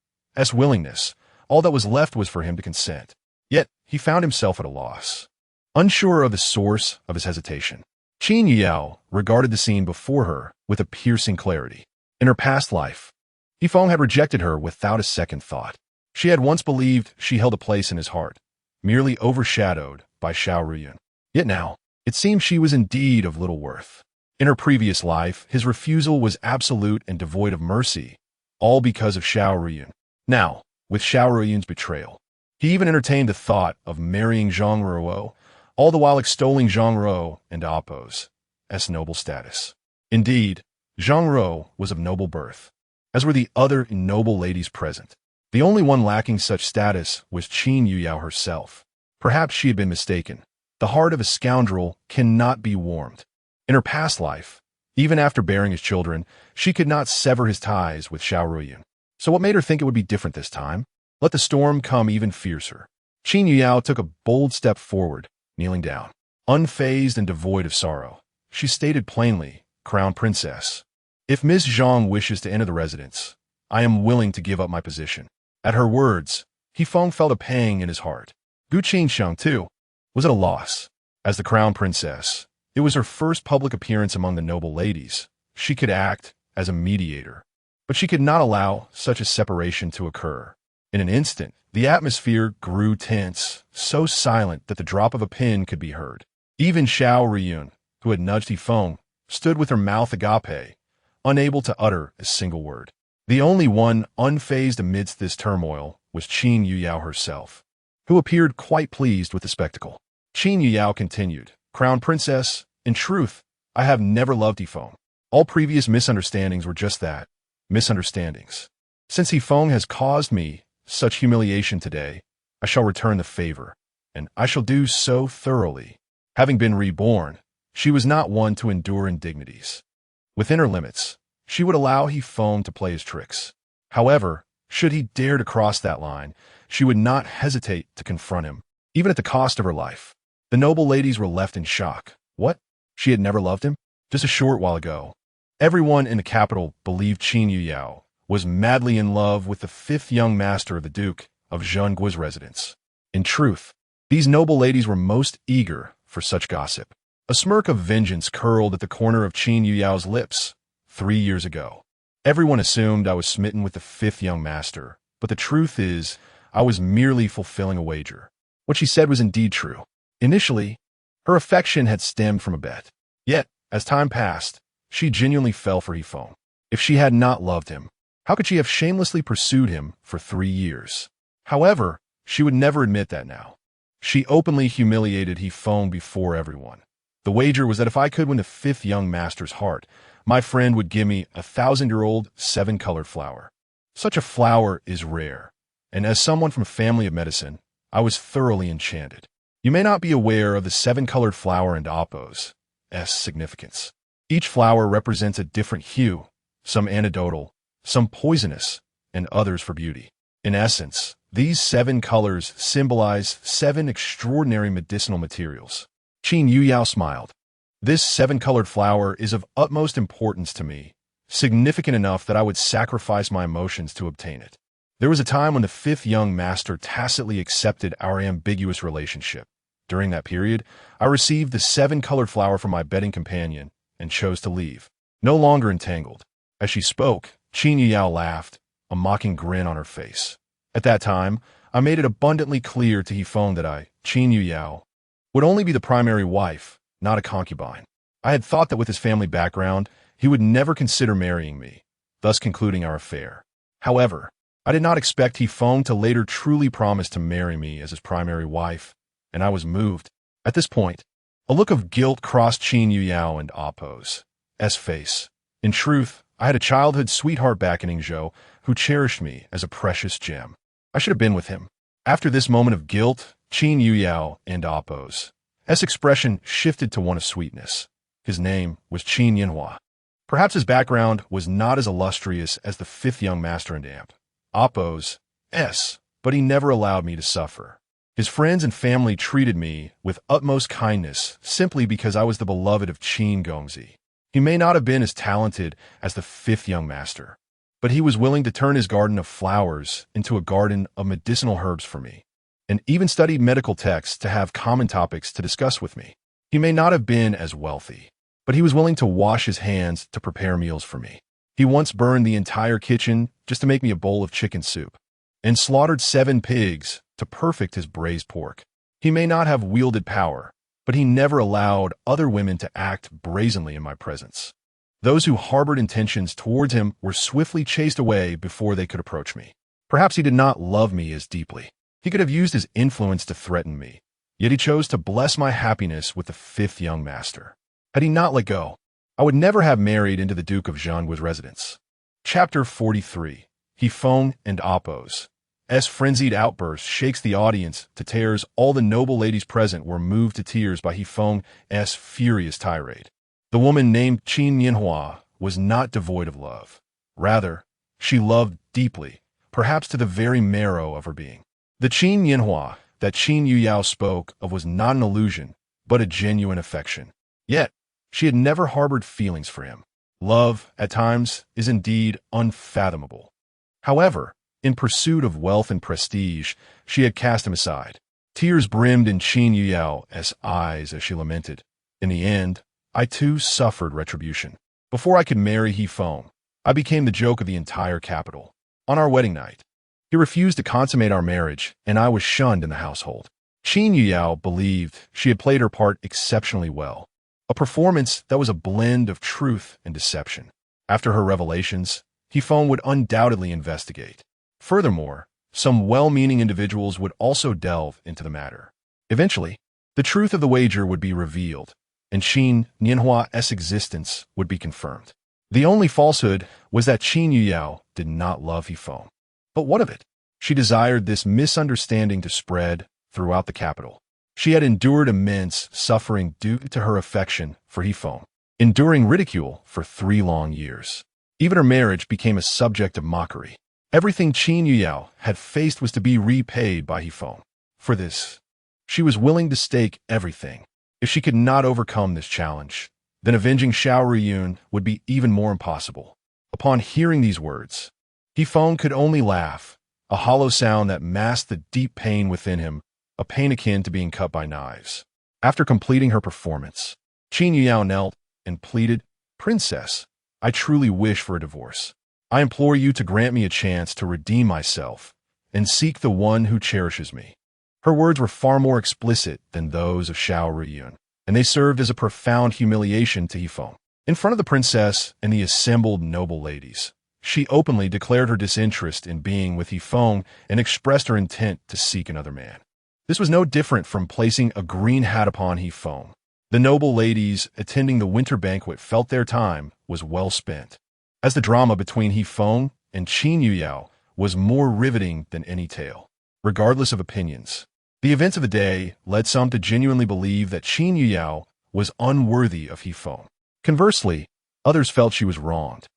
willingness, all that was left was for him to consent. Yet, he found himself at a loss. Unsure of the source of his hesitation, Qin Yuyao regarded the scene before her with a piercing clarity. In her past life, He Feng had rejected her without a second thought. She had once believed she held a place in his heart, merely overshadowed by Xiao Yun. Yet now, it seemed she was indeed of little worth. In her previous life, his refusal was absolute and devoid of mercy, all because of Xiao Yun. Now, with Xiao Yun's betrayal, he even entertained the thought of marrying Zhang Ruo, all the while extolling Zhang Ruo and Oppo's noble status. Indeed, Zhang Ruo was of noble birth, as were the other noble ladies present. The only one lacking such status was Qin Yuyao herself. Perhaps she had been mistaken. The heart of a scoundrel cannot be warmed. In her past life, even after bearing his children, she could not sever his ties with Xiao Yun. So what made her think it would be different this time? Let the storm come even fiercer. Qin Yuyao took a bold step forward, kneeling down. Unfazed and devoid of sorrow, she stated plainly, "Crown Princess, if Miss Zhang wishes to enter the residence, I am willing to give up my position." At her words, He Feng felt a pang in his heart. Gu Qinxiang, too, was at a loss. As the Crown Princess, it was her first public appearance among the noble ladies. She could act as a mediator, but she could not allow such a separation to occur. In an instant, the atmosphere grew tense, so silent that the drop of a pin could be heard. Even Xiao Yun, who had nudged He Feng, stood with her mouth agape, unable to utter a single word. The only one unfazed amidst this turmoil was Qin Yuyao herself, who appeared quite pleased with the spectacle. Qin Yuyao continued, "Crown Princess, in truth, I have never loved He Feng. All previous misunderstandings were just that, misunderstandings. Since He Feng has caused me such humiliation today, I shall return the favor, and I shall do so thoroughly." Having been reborn, she was not one to endure indignities. Within her limits, she would allow He Feng to play his tricks. However, should he dare to cross that line, she would not hesitate to confront him, even at the cost of her life. The noble ladies were left in shock. What? She had never loved him? Just a short while ago. Everyone in the capital believed Qin Yuyao was madly in love with the fifth young master of the Duke of Zhengguo's residence. In truth, these noble ladies were most eager for such gossip. A smirk of vengeance curled at the corner of Qin Yuyao's lips. 3 years ago, everyone assumed I was smitten with the fifth young master, but the truth is, I was merely fulfilling a wager. What she said was indeed true. Initially, her affection had stemmed from a bet. Yet, as time passed, she genuinely fell for He Feng. If she had not loved him, how could she have shamelessly pursued him for 3 years? However, she would never admit that now. She openly humiliated He Feng before everyone. The wager was that if I could win the fifth young master's heart, my friend would give me a 1,000-year-old 7-colored flower. Such a flower is rare, and as someone from a family of medicine, I was thoroughly enchanted. You may not be aware of the 7-colored flower and Oppo's significance. Each flower represents a different hue, some antidotal, some poisonous, and others for beauty. In essence, these 7 colors symbolize 7 extraordinary medicinal materials. Qin Yuyao smiled. This seven-colored flower is of utmost importance to me, significant enough that I would sacrifice my emotions to obtain it. There was a time when the fifth young master tacitly accepted our ambiguous relationship. During that period, I received the seven-colored flower from my bedding companion and chose to leave. No longer entangled. As she spoke, Qin Yuyao laughed, a mocking grin on her face. At that time, I made it abundantly clear to Yifeng that I, Qin Yuyao, would only be the primary wife, not a concubine. I had thought that with his family background, he would never consider marrying me, thus concluding our affair. However, I did not expect Yifeng to later truly promise to marry me as his primary wife, and I was moved. At this point, a look of guilt crossed Qin Yuyao and Appo's face. In truth, I had a childhood sweetheart back in Zhengguo who cherished me as a precious gem. I should have been with him. After this moment of guilt, Qin Yuyao and Appo's expression shifted to one of sweetness. His name was Qin Yanhua. Perhaps his background was not as illustrious as the fifth young master and Appo's, but he never allowed me to suffer. His friends and family treated me with utmost kindness simply because I was the beloved of Qin Gongzi. He may not have been as talented as the fifth young master, but he was willing to turn his garden of flowers into a garden of medicinal herbs for me, and even studied medical texts to have common topics to discuss with me. He may not have been as wealthy, but he was willing to wash his hands to prepare meals for me. He once burned the entire kitchen just to make me a bowl of chicken soup, and slaughtered 7 pigs to perfect his braised pork. He may not have wielded power, but he never allowed other women to act brazenly in my presence. Those who harbored intentions towards him were swiftly chased away before they could approach me. Perhaps he did not love me as deeply. He could have used his influence to threaten me, yet he chose to bless my happiness with the fifth young master. Had he not let go, I would never have married into the Duke of Zhengguo's residence. Chapter 43. Yifeng and Appo's frenzied outburst shakes the audience to tears. All the noble ladies present were moved to tears by Yifeng's furious tirade. The woman named Qin Yanhua was not devoid of love. Rather, she loved deeply, perhaps to the very marrow of her being. The Qin Yanhua that Qin Yuyao spoke of was not an illusion, but a genuine affection. Yet, she had never harbored feelings for him. Love, at times, is indeed unfathomable. However, in pursuit of wealth and prestige, she had cast him aside. Tears brimmed in Qin Yuyao's eyes as she lamented. In the end, I too suffered retribution. Before I could marry Yifeng, I became the joke of the entire capital. On our wedding night, he refused to consummate our marriage, and I was shunned in the household. Qin Yuyao believed she had played her part exceptionally well, a performance that was a blend of truth and deception. After her revelations, Yifeng would undoubtedly investigate. Furthermore, some well-meaning individuals would also delve into the matter. Eventually, the truth of the wager would be revealed, and Qin Yanhua's existence would be confirmed. The only falsehood was that Qin Yuyao did not love Yifeng. But what of it? She desired this misunderstanding to spread throughout the capital. She had endured immense suffering due to her affection for Yifeng, enduring ridicule for 3 long years. Even her marriage became a subject of mockery. Everything Qin Yuyao had faced was to be repaid by Yifeng. For this, she was willing to stake everything. If she could not overcome this challenge, then avenging Xiao Riyun would be even more impossible. Upon hearing these words, Yifeng could only laugh, a hollow sound that masked the deep pain within him, a pain akin to being cut by knives. After completing her performance, Qin Yuyao knelt and pleaded, "Princess, I truly wish for a divorce. I implore you to grant me a chance to redeem myself and seek the one who cherishes me." Her words were far more explicit than those of Xiao Riyun, and they served as a profound humiliation to Yifeng. In front of the princess and the assembled noble ladies, she openly declared her disinterest in being with Yifeng and expressed her intent to seek another man. This was no different from placing a green hat upon Yifeng. The noble ladies attending the winter banquet felt their time was well spent, as the drama between Yifeng and Qin Yuyao was more riveting than any tale. Regardless of opinions, the events of the day led some to genuinely believe that Qin Yuyao was unworthy of Yifeng. Conversely, others felt she was wronged,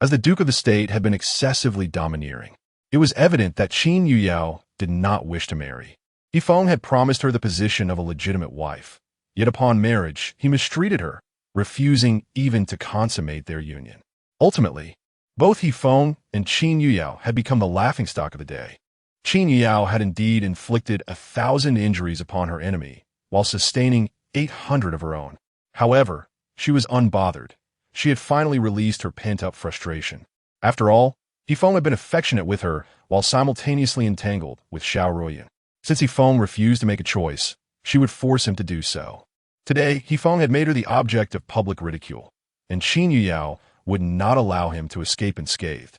as the Duke of the State had been excessively domineering. It was evident that Qin Yuyao did not wish to marry. Yifeng had promised her the position of a legitimate wife, yet upon marriage he mistreated her, refusing even to consummate their union. Ultimately, both He Feng and Qin Yuyao had become the laughingstock of the day. Qin Yuyao had indeed inflicted 1,000 injuries upon her enemy, while sustaining 800 of her own. However, she was unbothered. She had finally released her pent-up frustration. After all, He Feng had been affectionate with her while simultaneously entangled with Xiao Ruoyan. Since He Feng refused to make a choice, she would force him to do so. Today, He Feng had made her the object of public ridicule, and Qin Yuyao would not allow him to escape unscathed.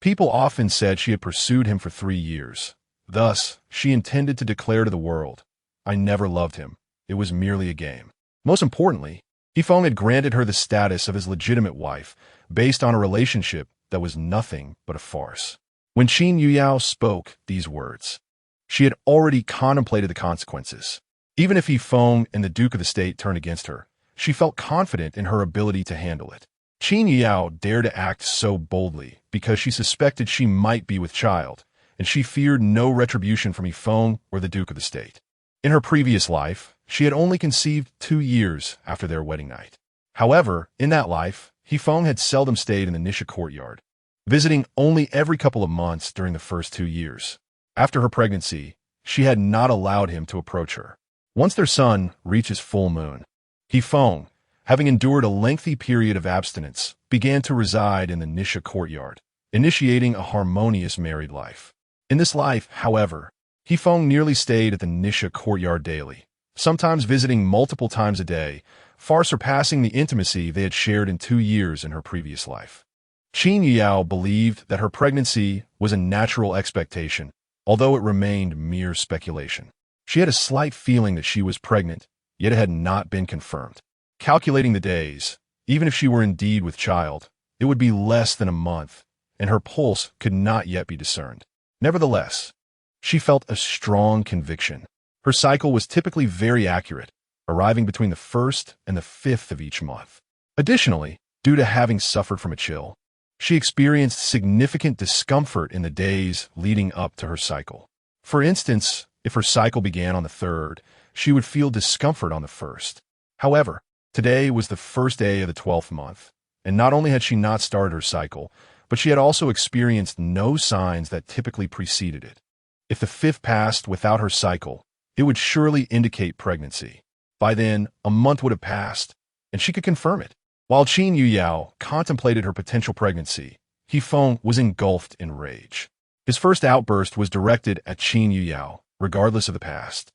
People often said she had pursued him for 3 years. Thus, she intended to declare to the world, "I never loved him. It was merely a game." Most importantly, He Feng had granted her the status of his legitimate wife based on a relationship that was nothing but a farce. When Qin Yuyao spoke these words, she had already contemplated the consequences. Even if He Feng and the Duke of the State turned against her, she felt confident in her ability to handle it. Qin Yuyao dared to act so boldly because she suspected she might be with child, and she feared no retribution from He Feng or the Duke of the State. In her previous life, she had only conceived 2 years after their wedding night. However, in that life, He Feng had seldom stayed in the Nisha courtyard, visiting only every couple of months during the first 2 years. After her pregnancy, she had not allowed him to approach her. Once their son reaches full moon, He Feng, having endured a lengthy period of abstinence, began to reside in the Nisha courtyard, initiating a harmonious married life. In this life, however, He Feng nearly stayed at the Nisha courtyard daily, sometimes visiting multiple times a day, far surpassing the intimacy they had shared in 2 years in her previous life. Qin Yuyao believed that her pregnancy was a natural expectation, although it remained mere speculation. She had a slight feeling that she was pregnant, yet it had not been confirmed. Calculating the days, even if she were indeed with child, it would be less than a month, and her pulse could not yet be discerned. Nevertheless, she felt a strong conviction. Her cycle was typically very accurate, arriving between the 1st and the 5th of each month. Additionally, due to having suffered from a chill, she experienced significant discomfort in the days leading up to her cycle. For instance, if her cycle began on the 3rd, she would feel discomfort on the 1st. However, today was the 1st day of the 12th month, and not only had she not started her cycle, but she had also experienced no signs that typically preceded it. If the 5th passed without her cycle, it would surely indicate pregnancy. By then, a month would have passed, and she could confirm it. While Qin Yuyao contemplated her potential pregnancy, He Feng was engulfed in rage. His first outburst was directed at Qin Yuyao, regardless of the past.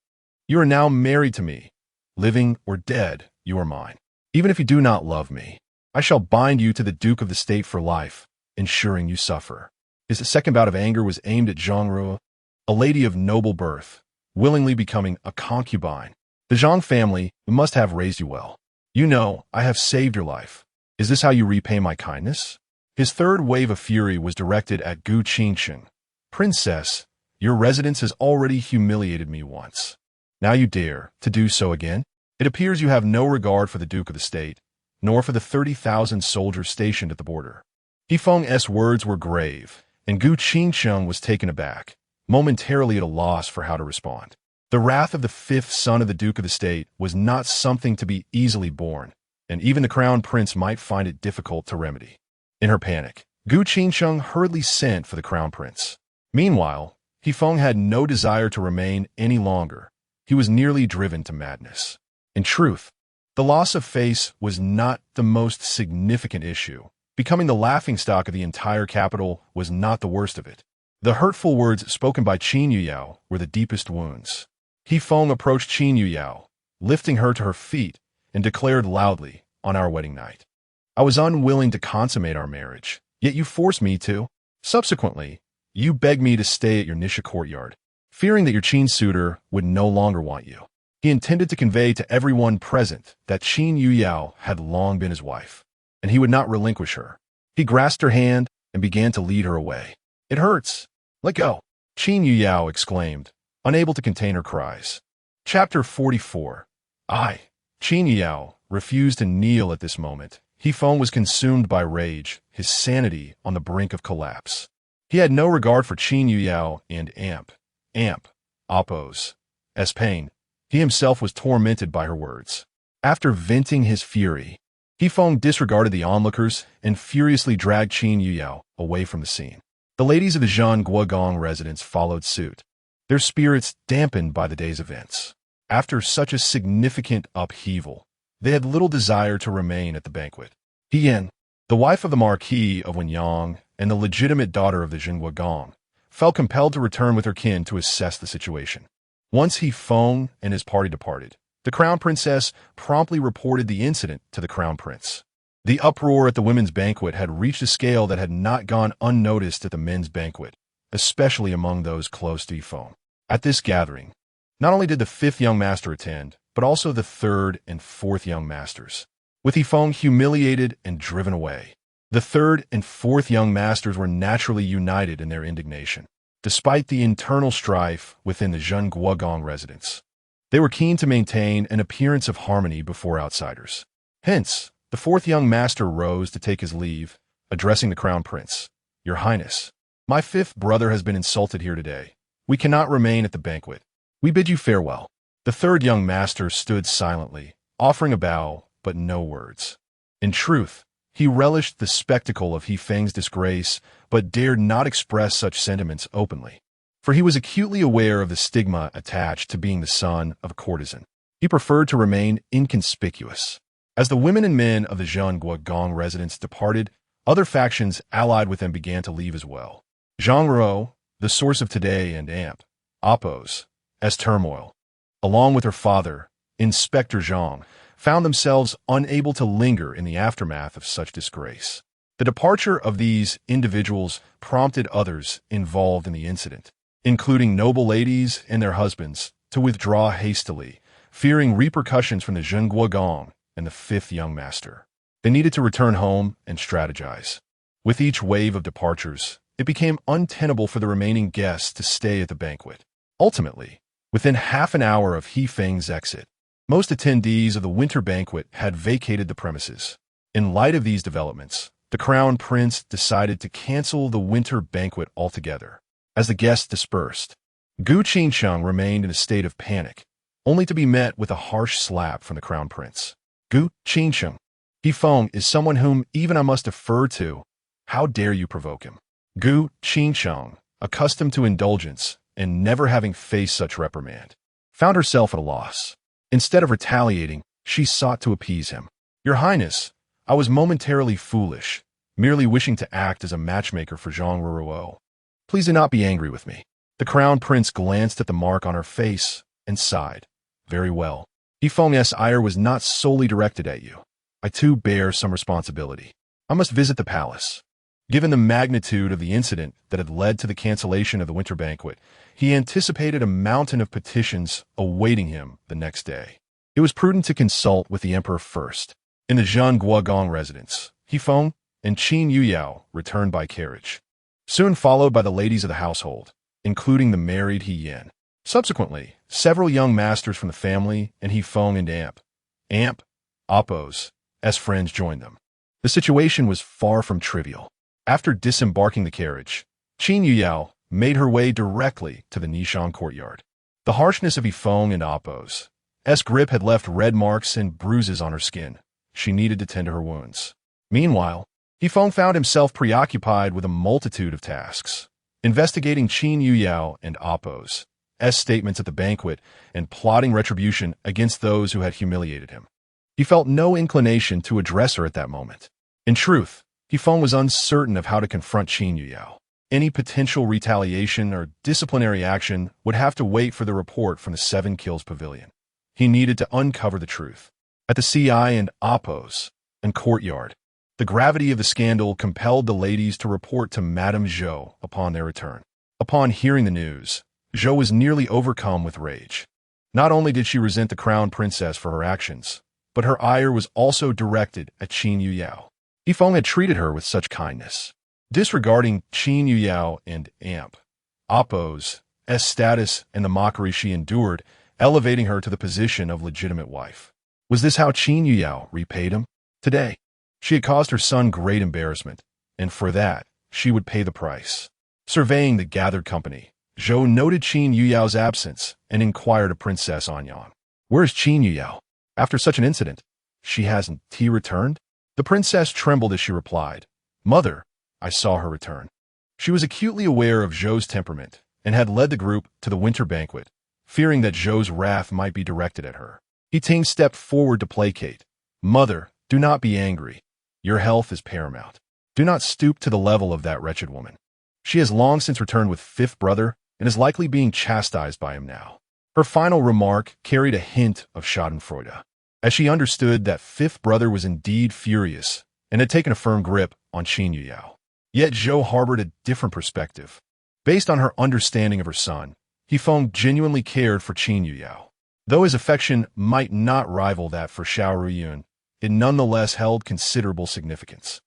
"You are now married to me. Living or dead, you are mine. Even if you do not love me, I shall bind you to the Duke of the State for life, ensuring you suffer." His second bout of anger was aimed at Zhengguo, a lady of noble birth, willingly becoming a concubine. "The Zhang family must have raised you well. You know, I have saved your life. Is this how you repay my kindness?" His third wave of fury was directed at Gu Qingsheng. "Princess, your residence has already humiliated me once. Now you dare to do so again? It appears you have no regard for the Duke of the State, nor for the 30,000 soldiers stationed at the border." He Feng's words were grave, and Gu Qingsheng was taken aback, momentarily at a loss for how to respond. The wrath of the 5th son of the Duke of the State was not something to be easily borne, and even the crown prince might find it difficult to remedy. In her panic, Gu Qingsheng hurriedly sent for the crown prince. Meanwhile, He Feng had no desire to remain any longer. He was nearly driven to madness. In truth, the loss of face was not the most significant issue. Becoming the laughingstock of the entire capital was not the worst of it. The hurtful words spoken by Qin Yuyao were the deepest wounds. He Feng approached Qin Yuyao, lifting her to her feet, and declared loudly, "On our wedding night, I was unwilling to consummate our marriage, yet you forced me to. Subsequently, you begged me to stay at your Nisha courtyard, fearing that your Qin suitor would no longer want you." He intended to convey to everyone present that Qin Yuyao had long been his wife, and he would not relinquish her. He grasped her hand and began to lead her away. "It hurts. Let go," Qin Yuyao exclaimed, unable to contain her cries. Chapter 44. Qin Yuyao refused to kneel at this moment. He Feng was consumed by rage, his sanity on the brink of collapse. He had no regard for Qin Yuyao and Appo's pain. He himself was tormented by her words. After venting his fury, Feng disregarded the onlookers and furiously dragged Qin Yuyao away from the scene. The ladies of the Zhengguo residence followed suit, their spirits dampened by the day's events. After such a significant upheaval, they had little desire to remain at the banquet. Yan, the wife of the Marquis of Wenyang and the legitimate daughter of the Zhengguo, felt compelled to return with her kin to assess the situation. Once Feng and his party departed, the crown princess promptly reported the incident to the crown prince. The uproar at the women's banquet had reached a scale that had not gone unnoticed at the men's banquet, especially among those close to Feng. At this gathering, not only did the fifth young master attend, but also the third and fourth young masters. With Feng humiliated and driven away, the third and fourth young masters were naturally united in their indignation. Despite the internal strife within the Zhengguo residence, they were keen to maintain an appearance of harmony before outsiders. Hence, the fourth young master rose to take his leave, addressing the crown prince. "Your Highness, my fifth brother has been insulted here today. We cannot remain at the banquet. We bid you farewell." The third young master stood silently, offering a bow, but no words. In truth, he relished the spectacle of Feng's disgrace, but dared not express such sentiments openly. For he was acutely aware of the stigma attached to being the son of a courtesan. He preferred to remain inconspicuous. As the women and men of the Zhengguo residence departed, other factions allied with them began to leave as well. Zhengguo, the source of today and Amp, oppose, as turmoil, along with her father, Inspector Zhang, found themselves unable to linger in the aftermath of such disgrace. The departure of these individuals prompted others involved in the incident, including noble ladies and their husbands, to withdraw hastily, fearing repercussions from the Zhengguo and the fifth young master. They needed to return home and strategize. With each wave of departures, it became untenable for the remaining guests to stay at the banquet. Ultimately, within half an hour of Feng's exit, most attendees of the winter banquet had vacated the premises. In light of these developments, the crown prince decided to cancel the winter banquet altogether. As the guests dispersed, Gu Qingsheng remained in a state of panic, only to be met with a harsh slap from the crown prince. "Gu Qingsheng, Feng is someone whom even I must defer to. How dare you provoke him?" Gu Qingsheng, accustomed to indulgence and never having faced such reprimand, found herself at a loss. Instead of retaliating, she sought to appease him. "Your Highness, I was momentarily foolish, merely wishing to act as a matchmaker for Zhengguo. Please do not be angry with me." The crown prince glanced at the mark on her face and sighed. "Very well. Feng's ire was not solely directed at you. I too bear some responsibility. I must visit the palace." Given the magnitude of the incident that had led to the cancellation of the winter banquet, he anticipated a mountain of petitions awaiting him the next day. It was prudent to consult with the emperor first. In the Zhengguo residence, Feng and Qin Yuyao returned by carriage, soon followed by the ladies of the household, including the married Yan. Subsequently, several young masters from the family and Feng and Amp, oppose, as friends joined them. The situation was far from trivial. After disembarking the carriage, Qin Yuyao made her way directly to the Nishan courtyard. The harshness of Feng and Oppo's grip had left red marks and bruises on her skin. She needed to tend to her wounds. Meanwhile, Feng found himself preoccupied with a multitude of tasks, investigating Qin Yuyao and Oppo's statements at the banquet and plotting retribution against those who had humiliated him. He felt no inclination to address her at that moment. In truth, Feng was uncertain of how to confront Qin Yuyao. Any potential retaliation or disciplinary action would have to wait for the report from the Seven Kills Pavilion. He needed to uncover the truth. At the CI and Oppo's and courtyard, the gravity of the scandal compelled the ladies to report to Madame Zhou upon their return. Upon hearing the news, Zhou was nearly overcome with rage. Not only did she resent the crown princess for her actions, but her ire was also directed at Qin Yuyao. Feng had treated her with such kindness, disregarding Qin Yuyao and Amp, Oppo's status and the mockery she endured, elevating her to the position of legitimate wife. Was this how Qin Yuyao repaid him? Today, she had caused her son great embarrassment, and for that, she would pay the price. Surveying the gathered company, Zhou noted Qin Yuyao's absence and inquired of Princess Anyang. "Where is Qin Yuyao? After such an incident, she hasn't returned?" The princess trembled as she replied, "Mother." I saw her return. She was acutely aware of Zhou's temperament and had led the group to the winter banquet, fearing that Zhou's wrath might be directed at her. Ting stepped forward to placate. "Mother, do not be angry. Your health is paramount. Do not stoop to the level of that wretched woman. She has long since returned with fifth brother and is likely being chastised by him now." Her final remark carried a hint of schadenfreude, as she understood that fifth brother was indeed furious and had taken a firm grip on Qin Yuyao. Yet Zhou harbored a different perspective. Based on her understanding of her son, Feng genuinely cared for Qin Yuyao. Though his affection might not rival that for Xiao Ruyun, it nonetheless held considerable significance.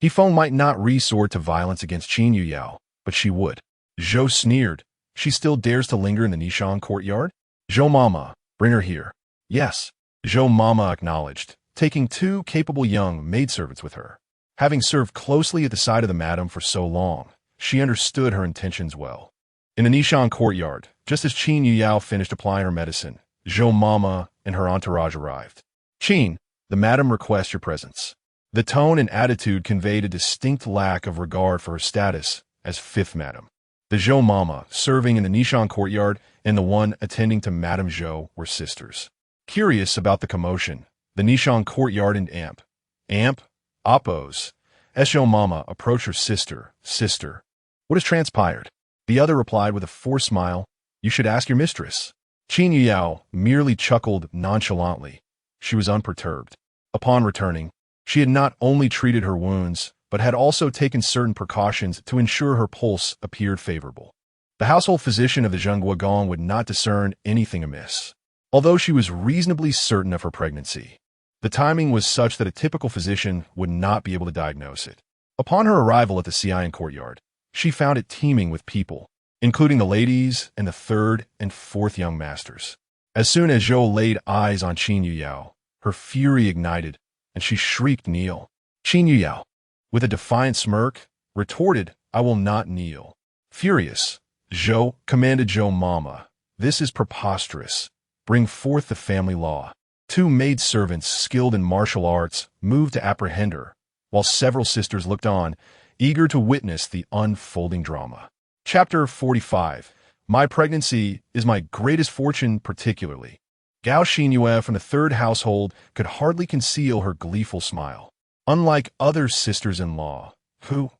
Feng might not resort to violence against Qin Yuyao, but she would. Zhou sneered. She still dares to linger in the Nishan courtyard? "Zhou Mama, bring her here." "Yes." Zhou Mama acknowledged, taking two capable young maidservants with her. Having served closely at the side of the madam for so long, she understood her intentions well. In the Nishan courtyard, just as Qin Yuyao finished applying her medicine, Zhou Mama and her entourage arrived. "Qin, the madam requests your presence." The tone and attitude conveyed a distinct lack of regard for her status as fifth madam. The Zhou Mama, serving in the Nishan courtyard, and the one attending to Madame Zhou were sisters. Curious about the commotion, the Nishan courtyard and Amp, Oppos, Zhou Mama approached her sister. "Sister, what has transpired?" The other replied with a forced smile, "You should ask your mistress." Qin Yuyao merely chuckled nonchalantly. She was unperturbed. Upon returning, she had not only treated her wounds, but had also taken certain precautions to ensure her pulse appeared favorable. The household physician of the Zhengguo Gong would not discern anything amiss, although she was reasonably certain of her pregnancy. The timing was such that a typical physician would not be able to diagnose it. Upon her arrival at the Xian courtyard, she found it teeming with people, including the ladies and the third and fourth young masters. As soon as Zhou laid eyes on Qin Yuyao, her fury ignited, and she shrieked, "Kneel!" Qin Yuyao, with a defiant smirk, retorted, "I will not kneel." Furious, Zhou commanded Zhou Mama, "This is preposterous. Bring forth the family law." Two maidservants skilled in martial arts moved to apprehend her, while several sisters looked on, eager to witness the unfolding drama. Chapter 45. My pregnancy is my greatest fortune particularly. Gao Xinyue from the third household could hardly conceal her gleeful smile. Unlike other sisters-in-law, who,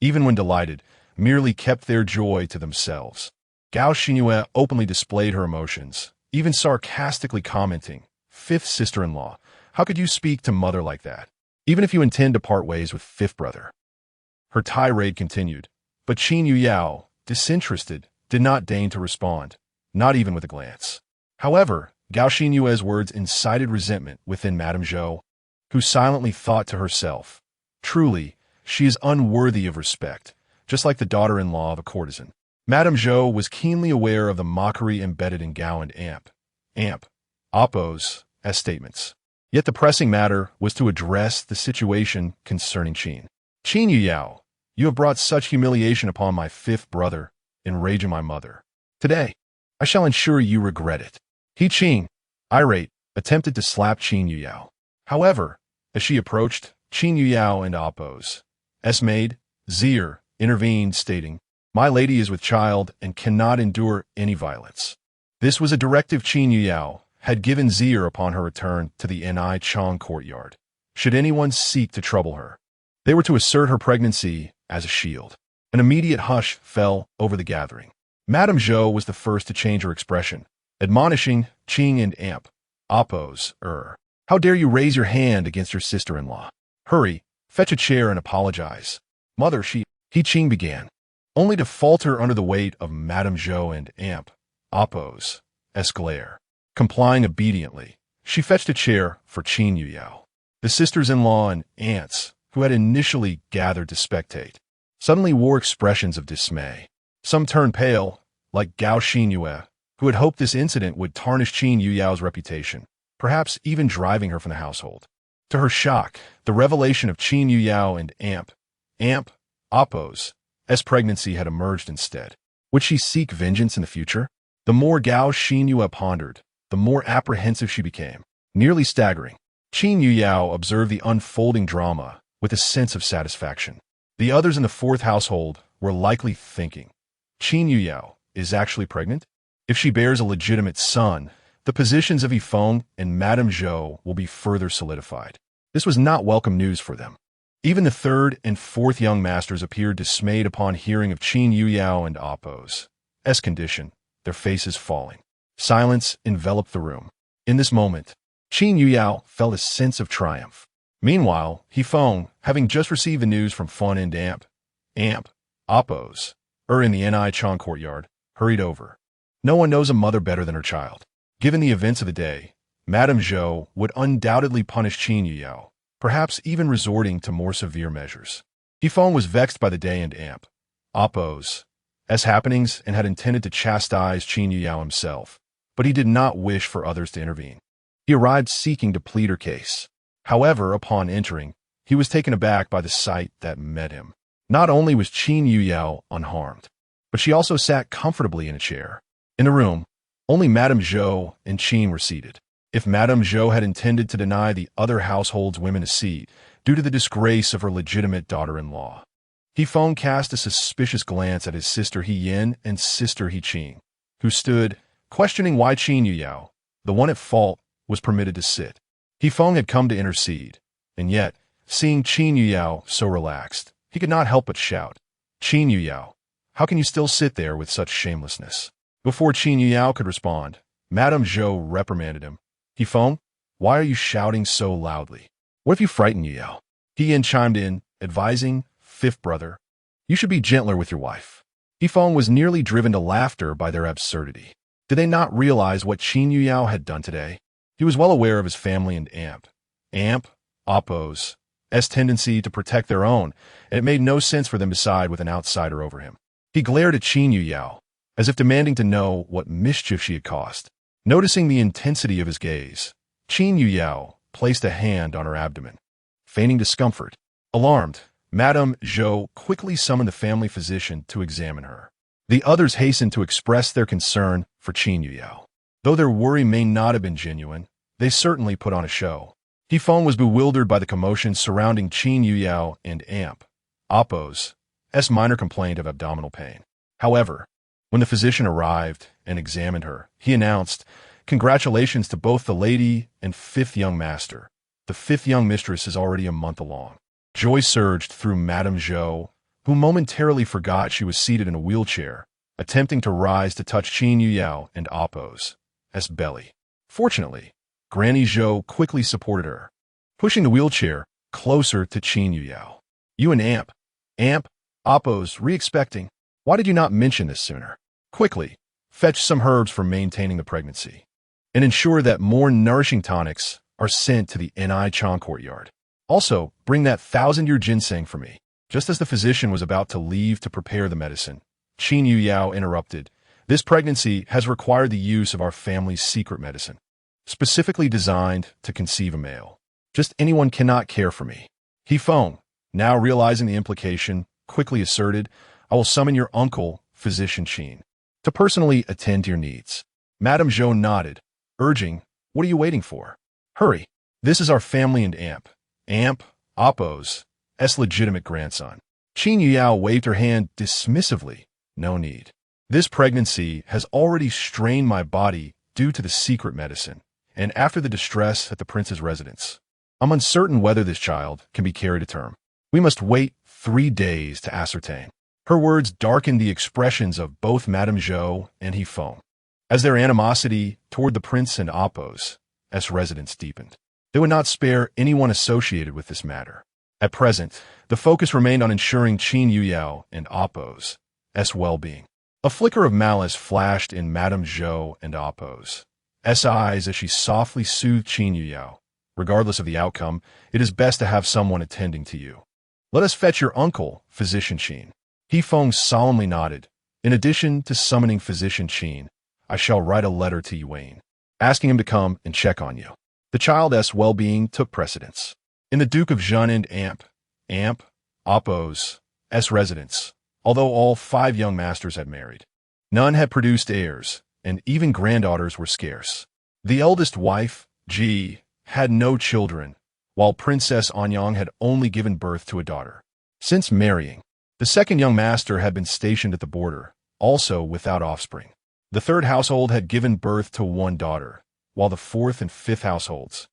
even when delighted, merely kept their joy to themselves, Gao Xinyue openly displayed her emotions, even sarcastically commenting, "Fifth sister-in-law, how could you speak to mother like that, even if you intend to part ways with fifth brother?" Her tirade continued, but Qin Yuyao, disinterested, did not deign to respond, not even with a glance. However, Gao Xinyue's words incited resentment within Madame Zhou, who silently thought to herself, "Truly, she is unworthy of respect, just like the daughter-in-law of a courtesan." Madame Zhou was keenly aware of the mockery embedded in Gao and Amp, Oppos, as statements. Yet the pressing matter was to address the situation concerning Qin. "Qin Yuyao, you have brought such humiliation upon my fifth brother, enraging my mother. Today, I shall ensure you regret it." Qin, irate, attempted to slap Qin Yuyao. However, as she approached, Qin Yuyao and Oppos, maid, Zir, intervened, stating, "My lady is with child and cannot endure any violence." This was a directive Qin Yuyao had given Zir upon her return to the Ni Chong courtyard. Should anyone seek to trouble her, they were to assert her pregnancy as a shield. An immediate hush fell over the gathering. Madame Zhou was the first to change her expression, admonishing Qing and Amp, Oppos, "How dare you raise your hand against your sister-in-law? Hurry, fetch a chair and apologize." "Mother, Qing began, only to falter under the weight of Madame Zhou and Amp, Oppos, glare. Complying obediently, she fetched a chair for Qin Yuyao. The sisters-in-law and aunts, who had initially gathered to spectate, suddenly wore expressions of dismay. Some turned pale, like Gao Xinyue, who had hoped this incident would tarnish Qin Yuyao's reputation, perhaps even driving her from the household. To her shock, the revelation of Qin Yuyao and Amp, Oppos, pregnancy had emerged instead. Would she seek vengeance in the future? The more Gao Xinyue pondered, the more apprehensive she became. Nearly staggering, Qin Yuyao observed the unfolding drama with a sense of satisfaction. The others in the fourth household were likely thinking, Qin Yuyao is actually pregnant? If she bears a legitimate son, the positions of Yifeng and Madame Zhou will be further solidified. This was not welcome news for them. Even the third and fourth young masters appeared dismayed upon hearing of Qin Yuyao and Appo's condition, their faces falling. Silence enveloped the room. In this moment, Qin Yuyao felt a sense of triumph. Meanwhile, Yifeng, having just received the news from Fawn and Appo's, in the Ni courtyard, hurried over. No one knows a mother better than her child. Given the events of the day, Madame Zhou would undoubtedly punish Qin Yuyao, perhaps even resorting to more severe measures. Yifeng was vexed by the day and Appo's happenings and had intended to chastise Qin Yuyao himself, but he did not wish for others to intervene. He arrived seeking to plead her case. However, upon entering, he was taken aback by the sight that met him. Not only was Qin Yuyao unharmed, but she also sat comfortably in a chair. In the room, only Madame Zhou and Qin were seated. If Madame Zhou had intended to deny the other household's women a seat due to the disgrace of her legitimate daughter-in-law, Yifeng cast a suspicious glance at his sister He Yin and sister He Qing, who stood, questioning why Qin Yuyao, the one at fault, was permitted to sit. Yifeng had come to intercede, and yet, seeing Qin Yuyao so relaxed, he could not help but shout, Qin Yuyao, how can you still sit there with such shamelessness? Before Qin Yuyao could respond, Madame Zhou reprimanded him. Yifeng, why are you shouting so loudly? What if you frighten Yuyao? He Yin chimed in, advising, fifth brother, you should be gentler with your wife. Yifeng was nearly driven to laughter by their absurdity. Did they not realize what Qin Yuyao had done today? He was well aware of his family and Appo's tendency to protect their own, and it made no sense for them to side with an outsider over him. He glared at Qin Yuyao, as if demanding to know what mischief she had caused. Noticing the intensity of his gaze, Qin Yuyao placed a hand on her abdomen, feigning discomfort. Alarmed, Madame Zhou quickly summoned the family physician to examine her. The others hastened to express their concern for Qin Yuyao. Though their worry may not have been genuine, they certainly put on a show. Yifeng was bewildered by the commotion surrounding Qin Yuyao and Appo's minor complaint of abdominal pain. However, when the physician arrived and examined her, he announced, congratulations to both the lady and fifth young master. The fifth young mistress is already a month along. Joy surged through Madame Zhou, who momentarily forgot she was seated in a wheelchair, attempting to rise to touch Qin Yuyao and Appo's belly. Fortunately, Granny Zhou quickly supported her, pushing the wheelchair closer to Qin Yuyao. You and Appo's re-expecting. Why did you not mention this sooner? Quickly, fetch some herbs for maintaining the pregnancy, and ensure that more nourishing tonics are sent to the Ni courtyard. Also, bring that 1,000-year ginseng for me. Just as the physician was about to leave to prepare the medicine, Qin Yuyao interrupted. This pregnancy has required the use of our family's secret medicine, specifically designed to conceive a male. Just anyone cannot care for me. Yifeng, now realizing the implication, quickly asserted, I will summon your uncle, Physician Qin, to personally attend to your needs. Madame Zhou nodded, urging, what are you waiting for? Hurry. This is our family and Appo's legitimate grandson. Qin Yuyao waved her hand dismissively. No need. This pregnancy has already strained my body due to the secret medicine, and after the distress at the prince's residence, I'm uncertain whether this child can be carried to term. We must wait 3 days to ascertain. Her words darkened the expressions of both Madame Zhou and Yifeng, as their animosity toward the prince and Appo's residence deepened. They would not spare anyone associated with this matter. At present, the focus remained on ensuring Qin Yuyao and Appo's well-being. A flicker of malice flashed in Madame Zhou and Appo's eyes as she softly soothed Qin Yuyao. Regardless of the outcome, it is best to have someone attending to you. Let us fetch your uncle, Physician Qin. Yifeng solemnly nodded. In addition to summoning Physician Qin, I shall write a letter to Yuan, asking him to come and check on you. The child's well-being took precedence. In the Duke of Zhen and Appo's residence, although all 5 young masters had married, none had produced heirs, and even granddaughters were scarce. The eldest wife, had no children, while Princess Anyang had only given birth to a daughter. Since marrying, the second young master had been stationed at the border, also without offspring. The third household had given birth to one daughter, while the fourth and fifth households,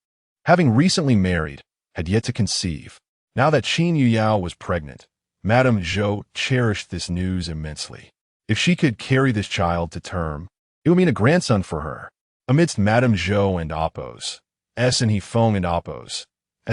having recently married, had yet to conceive. Now that Qin Yuyao was pregnant, Madame Zhou cherished this news immensely. If she could carry this child to term, it would mean a grandson for her. Amidst Madame Zhou and Appo's, and Hifeng and Appo's,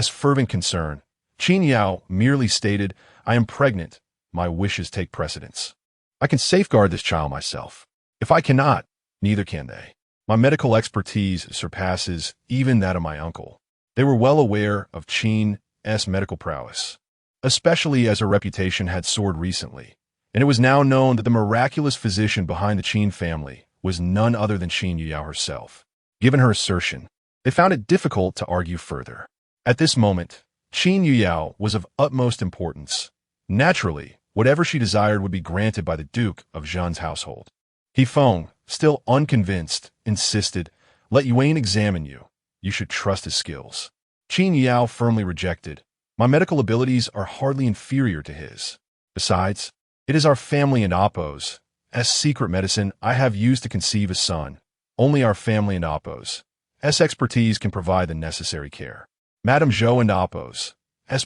fervent concern, Qin Yao merely stated, "I am pregnant. My wishes take precedence. I can safeguard this child myself. If I cannot, neither can they. My medical expertise surpasses even that of my uncle." They were well aware of Qin's medical prowess, especially as her reputation had soared recently, and it was now known that the miraculous physician behind the Qin family was none other than Qin Yuyao herself. Given her assertion, they found it difficult to argue further. At this moment, Qin Yuyao was of utmost importance. Naturally, whatever she desired would be granted by the Duke of Zhen's household. Hifeng, still unconvinced, insisted, "Let Yuan examine you. You should trust his skills." Qin Yuyao firmly rejected, "My medical abilities are hardly inferior to his. Besides, it is our family and Appo's secret medicine I have used to conceive a son. Only our family and Appo's expertise can provide the necessary care." Madame Zhou and Appo's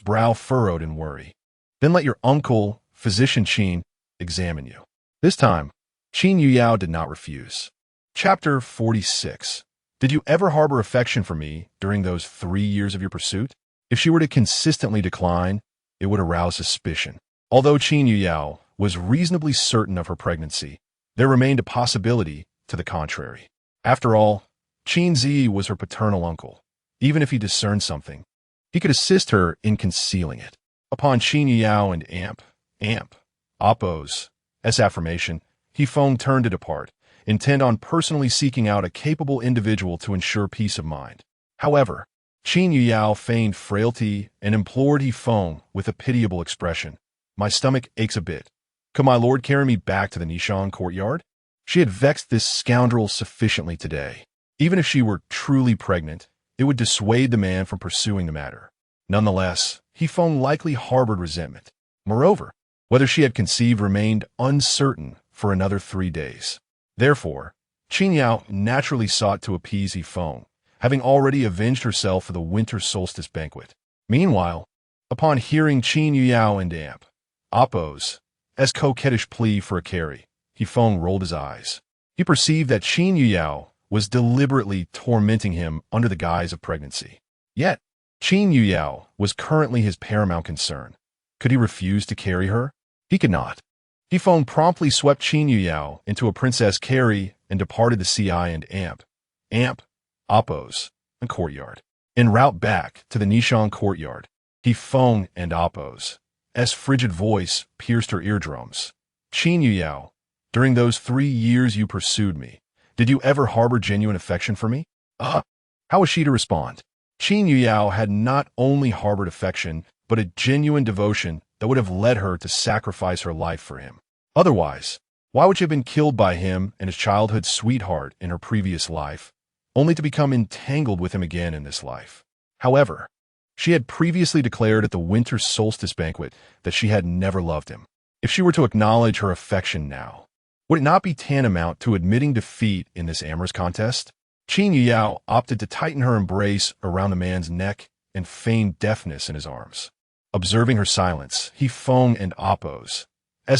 brow furrowed in worry. "Then let your uncle, physician Qin, examine you." This time, Qin Yuyao did not refuse. Chapter 46. Did you ever harbor affection for me during those 3 years of your pursuit? If she were to consistently decline, it would arouse suspicion. Although Qin Yuyao was reasonably certain of her pregnancy, there remained a possibility to the contrary. After all, Qin Zi was her paternal uncle. Even if he discerned something, he could assist her in concealing it. Upon Qin Yuyao and Appo's affirmation, Hifeng turned to depart, intent on personally seeking out a capable individual to ensure peace of mind. However, Qin Yuyao feigned frailty and implored Hifeng with a pitiable expression, "My stomach aches a bit. Could my lord carry me back to the Nishan courtyard?" She had vexed this scoundrel sufficiently today. Even if she were truly pregnant, it would dissuade the man from pursuing the matter. Nonetheless, Hifeng likely harbored resentment. Moreover, whether she had conceived remained uncertain for another 3 days. Therefore, Qin Yao naturally sought to appease Hifeng, having already avenged herself for the winter solstice banquet. Meanwhile, upon hearing Qin Yuyao and Appo's coquettish plea for a carry, Hifeng rolled his eyes. He perceived that Qin Yuyao was deliberately tormenting him under the guise of pregnancy. Yet, Qin Yuyao was currently his paramount concern. Could he refuse to carry her? He could not. Hifeng promptly swept Qin Yuyao into a princess carry and departed the CI and Appo's courtyard. En route back to the Nishan courtyard, Hifeng and Appo's frigid voice pierced her eardrums. "Qin Yuyao, during those 3 years you pursued me, did you ever harbor genuine affection for me?" How was she to respond? Qin Yuyao had not only harbored affection, but a genuine devotion that would have led her to sacrifice her life for him. Otherwise, why would she have been killed by him and his childhood sweetheart in her previous life, only to become entangled with him again in this life? However, she had previously declared at the winter solstice banquet that she had never loved him. If she were to acknowledge her affection now, would it not be tantamount to admitting defeat in this amorous contest? Qin Yuyao opted to tighten her embrace around the man's neck and feign deafness in his arms. Observing her silence, Hifeng and Appo's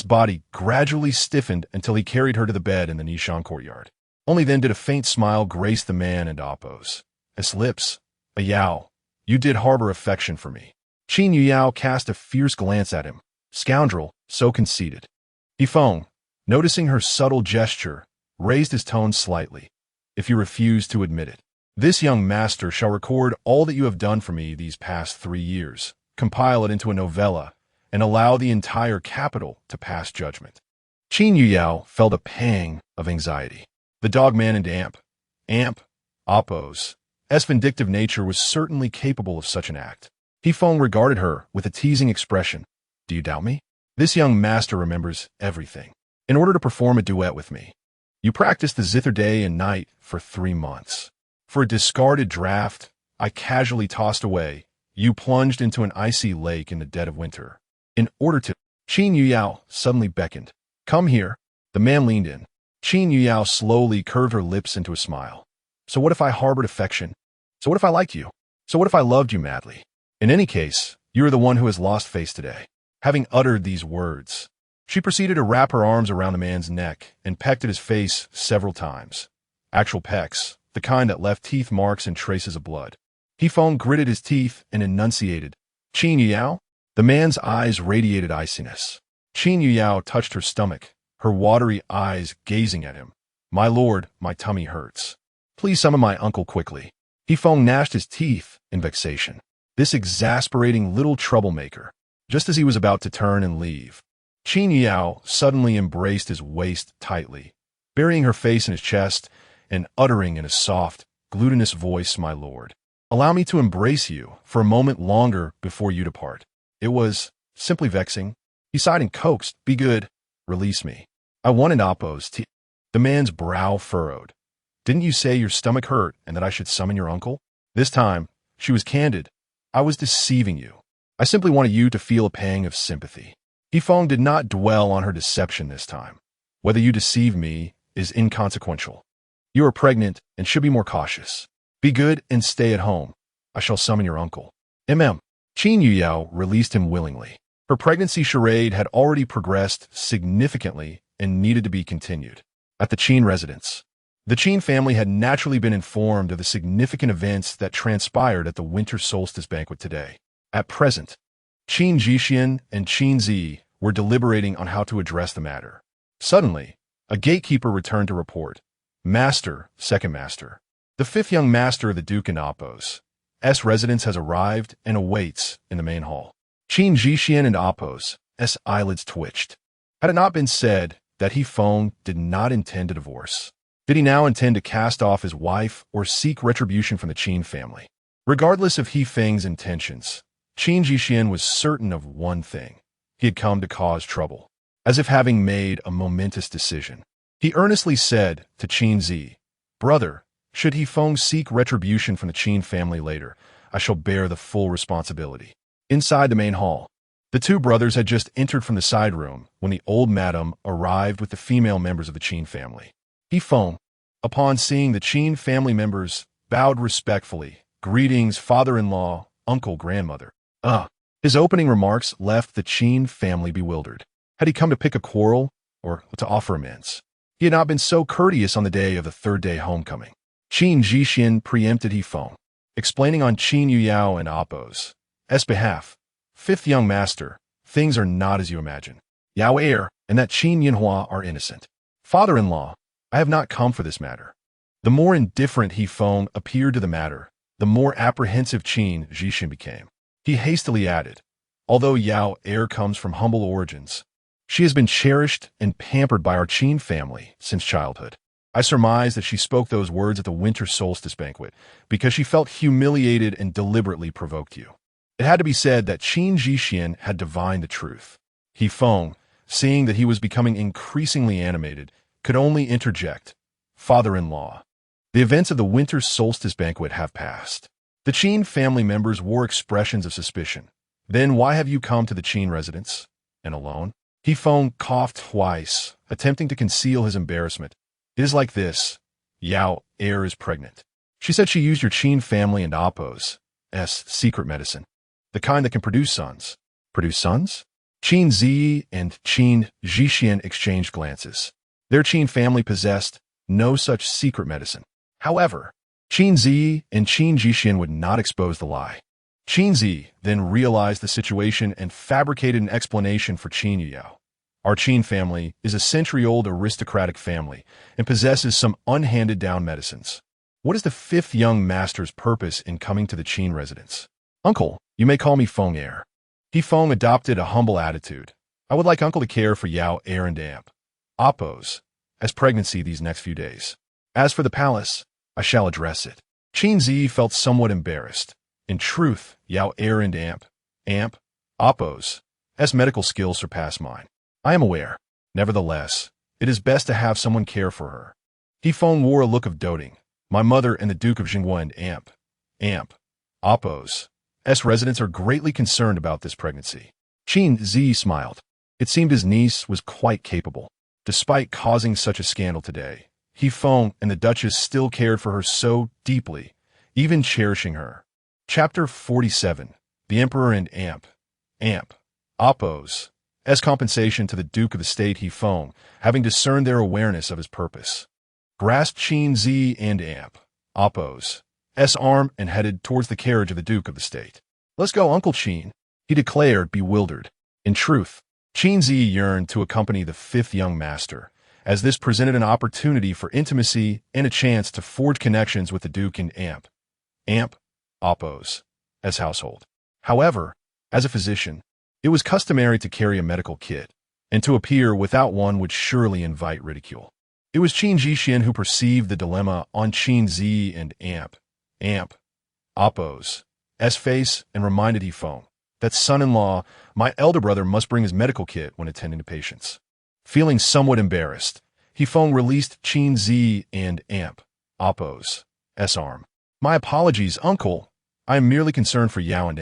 body gradually stiffened until he carried her to the bed in the Nishan courtyard. Only then did a faint smile grace the man and Appo's lips. "Yao, you did harbor affection for me." Qin Yuyao cast a fierce glance at him. Scoundrel, so conceited. Hifeng, noticing her subtle gesture, raised his tone slightly. "If you refuse to admit it, this young master shall record all that you have done for me these past 3 years, compile it into a novella, and allow the entire capital to pass judgment." Qin Yuyao felt a pang of anxiety. The dogman and Appo's vindictive nature was certainly capable of such an act. Hifeng regarded her with a teasing expression. "Do you doubt me? This young master remembers everything. In order to perform a duet with me, you practiced the zither day and night for 3 months. For a discarded draft, I casually tossed away, you plunged into an icy lake in the dead of winter. In order to... Qin Yuyao suddenly beckoned. Come here. The man leaned in. Qin Yuyao slowly curved her lips into a smile. So what if I harbored affection? So what if I liked you? So what if I loved you madly? In any case, you are the one who has lost face today. Having uttered these words, she proceeded to wrap her arms around the man's neck and pecked at his face several times. Actual pecks, the kind that left teeth marks and traces of blood. Hefeng gritted his teeth and enunciated, Qin Yuyao? The man's eyes radiated iciness. Qin Yuyao touched her stomach, her watery eyes gazing at him. My lord, my tummy hurts. Please summon my uncle quickly. Hefeng gnashed his teeth in vexation. This exasperating little troublemaker. Just as he was about to turn and leave, Qin Yuyao suddenly embraced his waist tightly, burying her face in his chest and uttering in a soft, glutinous voice, my lord. Allow me to embrace you for a moment longer before you depart. It was simply vexing. He sighed and coaxed, be good, release me. I wanted Appo's tea. The man's brow furrowed. Didn't you say your stomach hurt and that I should summon your uncle? This time, she was candid. I was deceiving you. I simply wanted you to feel a pang of sympathy. Hefeng did not dwell on her deception this time. Whether you deceive me is inconsequential. You are pregnant and should be more cautious. Be good and stay at home. I shall summon your uncle. Qin Yuyao released him willingly. Her pregnancy charade had already progressed significantly and needed to be continued. At the Qin residence, the Qin family had naturally been informed of the significant events that transpired at the winter solstice banquet today. At present, Qin Jixian and Qin Zi were deliberating on how to address the matter. Suddenly, a gatekeeper returned to report. Master, second master. The fifth young master of the Duke and Appo's residence has arrived and awaits in the main hall. Qin Jixian and Appo's eyelids twitched. Had it not been said that Hefeng did not intend to divorce, did he now intend to cast off his wife or seek retribution from the Qin family? Regardless of Hefeng's intentions, Qin Jixian was certain of one thing. He had come to cause trouble. As if having made a momentous decision, he earnestly said to Qin Zi, Brother, should Hefeng seek retribution from the Qin family later, I shall bear the full responsibility. Inside the main hall, the two brothers had just entered from the side room when the old madam arrived with the female members of the Qin family. Hefeng, upon seeing the Qin family members, bowed respectfully. Greetings, father-in-law, uncle, grandmother. His opening remarks left the Qin family bewildered. Had he come to pick a quarrel or to offer amends? He had not been so courteous on the day of the third-day homecoming. Qin Jixian preempted Hefeng, explaining on Qin Yuyao and Appo's behalf. Fifth young master, things are not as you imagine. Yao Er and that Qin Yinhua are innocent. Father-in-law, I have not come for this matter. The more indifferent Hefeng appeared to the matter, the more apprehensive Qin Jixian became. He hastily added, although Yao Er comes from humble origins, she has been cherished and pampered by our Qin family since childhood. I surmise that she spoke those words at the winter solstice banquet because she felt humiliated and deliberately provoked you. It had to be said that Qin Jixian had divined the truth. Hefeng, seeing that he was becoming increasingly animated, could only interject, Father-in-law, the events of the winter solstice banquet have passed. The Qin family members wore expressions of suspicion. Then why have you come to the Qin residence? And alone? Hefeng coughed twice, attempting to conceal his embarrassment. It is like this. Yao Er is pregnant. She said she used your Qin family and Appo's secret medicine, the kind that can produce sons. Produce sons? Qin Zi and Qin Jixian exchanged glances. Their Qin family possessed no such secret medicine. However, Qin Zi and Qin Jixian would not expose the lie. Qin Zi then realized the situation and fabricated an explanation for Qin Yuyao. Our Qin family is a century-old aristocratic family and possesses some unhanded-down medicines. What is the fifth young master's purpose in coming to the Qin residence? Uncle, you may call me Feng Er. Hefeng adopted a humble attitude. I would like uncle to care for Yao Er and Appo's pregnancy these next few days. As for the palace, I shall address it. Qin Zi felt somewhat embarrassed. In truth, Yao Er and Appo's medical skills surpass mine. I am aware. Nevertheless, it is best to have someone care for her. Hefeng wore a look of doting. My mother and the Duke of Zhengguo and Oppo's residents are greatly concerned about this pregnancy. Qin Zi smiled. It seemed his niece was quite capable. Despite causing such a scandal today, He Feng and the Duchess still cared for her so deeply, even cherishing her. Chapter 47. The Emperor and Amp. Oppo's compensation to the Duke of the State He Feng, having discerned their awareness of his purpose, grasped Qin Zi and Amp. Oppo's arm and headed towards the carriage of the Duke of the State. "Let's go, Uncle Qin," he declared, bewildered. In truth, Qin Zi yearned to accompany the fifth young master, as this presented an opportunity for intimacy and a chance to forge connections with the Duke and Amp, Oppo's household. However, as a physician, it was customary to carry a medical kit, and to appear without one would surely invite ridicule. It was Qin Jixin who perceived the dilemma on Qin Zi and Amp, Oppo's face and reminded He Feng that son-in-law, my elder brother, must bring his medical kit when attending to patients. Feeling somewhat embarrassed, He Feng released Qin Zi and Oppo's arm. "My apologies, uncle. I am merely concerned for Yao and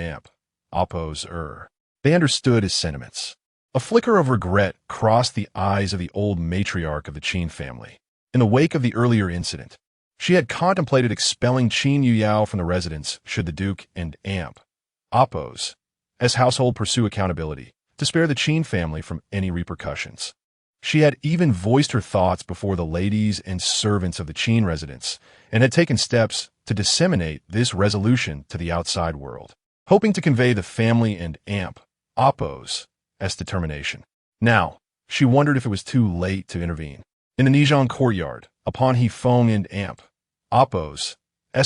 Oppo's They understood his sentiments. A flicker of regret crossed the eyes of the old matriarch of the Qin family. In the wake of the earlier incident, she had contemplated expelling Qin Yuyao from the residence should the Duke and Oppo's household pursue accountability, to spare the Qin family from any repercussions. She had even voiced her thoughts before the ladies and servants of the Qin residence, and had taken steps to disseminate this resolution to the outside world, hoping to convey the family and Oppo's determination. Now, she wondered if it was too late to intervene. In the Nijong courtyard, upon He Feng and Oppo's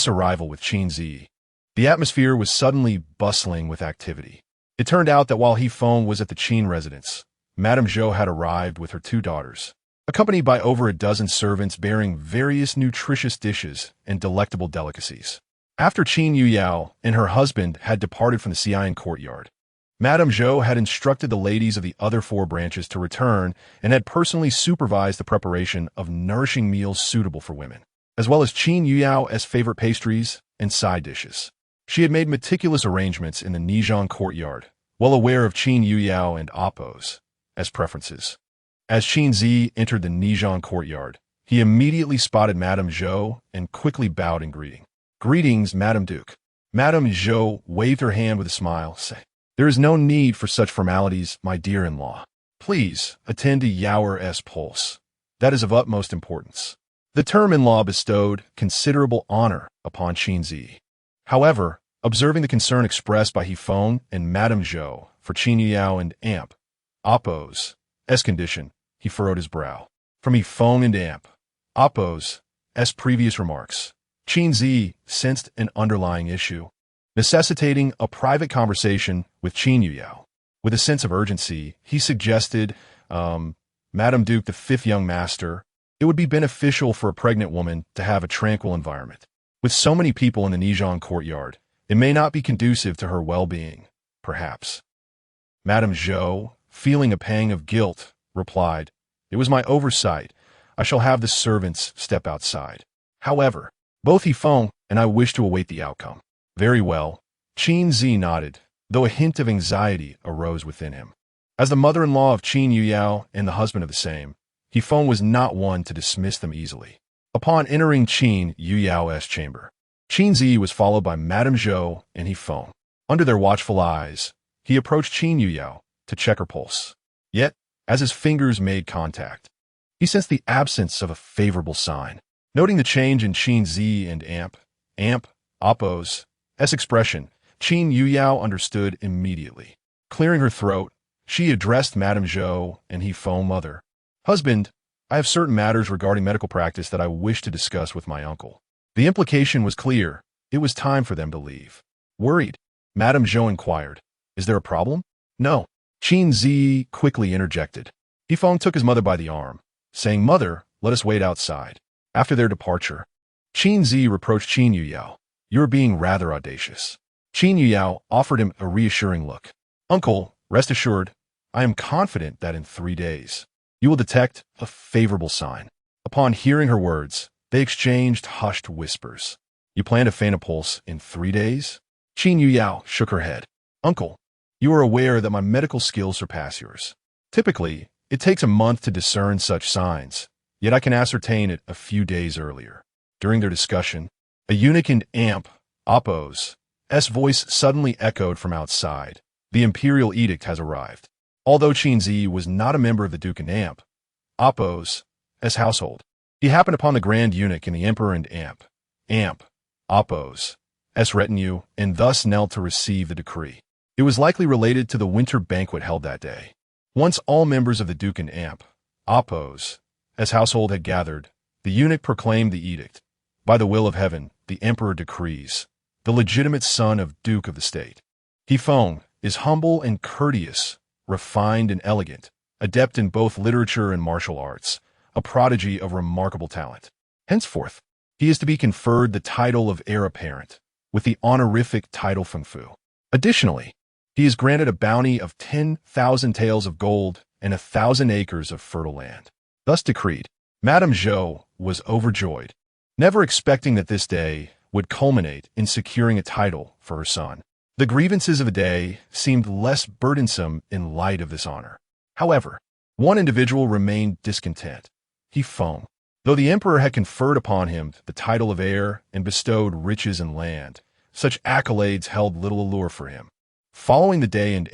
arrival with Qin Zi, the atmosphere was suddenly bustling with activity. It turned out that while He Feng was at the Qin residence, Madame Zhou had arrived with her two daughters, accompanied by over a dozen servants bearing various nutritious dishes and delectable delicacies. After Qin Yuyao and her husband had departed from the Xian courtyard, Madame Zhou had instructed the ladies of the other four branches to return and had personally supervised the preparation of nourishing meals suitable for women, as well as Qin Yuyao's favorite pastries and side dishes. She had made meticulous arrangements in the Nijong courtyard, well aware of Qin Yuyao and Oppo's preferences. As Qin Zi entered the Nijong courtyard, he immediately spotted Madame Zhou and quickly bowed in greeting. "Greetings, Madame Duke." Madame Zhou waved her hand with a smile, saying, "There is no need for such formalities, my dear-in-law. Please attend to Yao's pulse. That is of utmost importance." The term-in-law bestowed considerable honor upon Qin Zi. However, observing the concern expressed by He Feng and Madame Zhou for Qin Yuyao and Oppo's condition, he furrowed his brow. From He Feng and Oppo's previous remarks, Qin Zi sensed an underlying issue, necessitating a private conversation with Qin Yuyao. With a sense of urgency, he suggested, Madame Duke, the fifth young master, it would be beneficial for a pregnant woman to have a tranquil environment. With so many people in the Nijong courtyard, it may not be conducive to her well-being, perhaps. Madame Zhou, feeling a pang of guilt, replied, "It was my oversight. I shall have the servants step outside. However, both He Feng and I wish to await the outcome." "Very well." Qin Zi nodded, though a hint of anxiety arose within him. As the mother-in-law of Qin Yuyao and the husband of the same, He Feng was not one to dismiss them easily. Upon entering Qin Yuyao's chamber, Qin Zi was followed by Madame Zhou and He Feng. Under their watchful eyes, he approached Qin Yuyao to check her pulse. Yet, as his fingers made contact, he sensed the absence of a favorable sign. Noting the change in Qin Zi and Oppo's expression, Qin Yuyao understood immediately. Clearing her throat, she addressed Madame Zhou and He Feng, "Mother, husband, I have certain matters regarding medical practice that I wish to discuss with my uncle." The implication was clear. It was time for them to leave. Worried, Madame Zhou inquired, "Is there a problem?" "No." Qin Zi quickly interjected. He Feng took his mother by the arm, saying, "Mother, let us wait outside." After their departure, Qin Zi reproached Qin Yuyao. "You are being rather audacious." Qin Yuyao offered him a reassuring look. "Uncle, rest assured, I am confident that in 3 days, you will detect a favorable sign." Upon hearing her words, they exchanged hushed whispers. "You plan to feign a pulse in 3 days?" Qin Yuyao shook her head. Uncle, you are aware that my medical skills surpass yours. Typically, it takes a month to discern such signs, yet I can ascertain it a few days earlier. During their discussion, a eunuch in Amp, Oppo's voice suddenly echoed from outside. The imperial edict has arrived. Although Qinzi was not a member of the Duke and Amp, Oppo's household, he happened upon the Grand Eunuch and the Emperor and Amp, Oppo's retinue, and thus knelt to receive the decree. It was likely related to the winter banquet held that day. Once all members of the Duke and Amp, Oppo's household had gathered, the eunuch proclaimed the edict. By the will of heaven, the Emperor decrees, the legitimate son of Duke of the state. Feng is humble and courteous, refined and elegant, adept in both literature and martial arts, a prodigy of remarkable talent. Henceforth, he is to be conferred the title of heir apparent, with the honorific title Fengfu. Additionally, he is granted a bounty of 10,000 taels of gold and 1,000 acres of fertile land. Thus decreed, Madame Zhou was overjoyed, never expecting that this day would culminate in securing a title for her son. The grievances of the day seemed less burdensome in light of this honor. However, one individual remained discontent. Feng. Though the emperor had conferred upon him the title of heir and bestowed riches and land, such accolades held little allure for him. Following the day in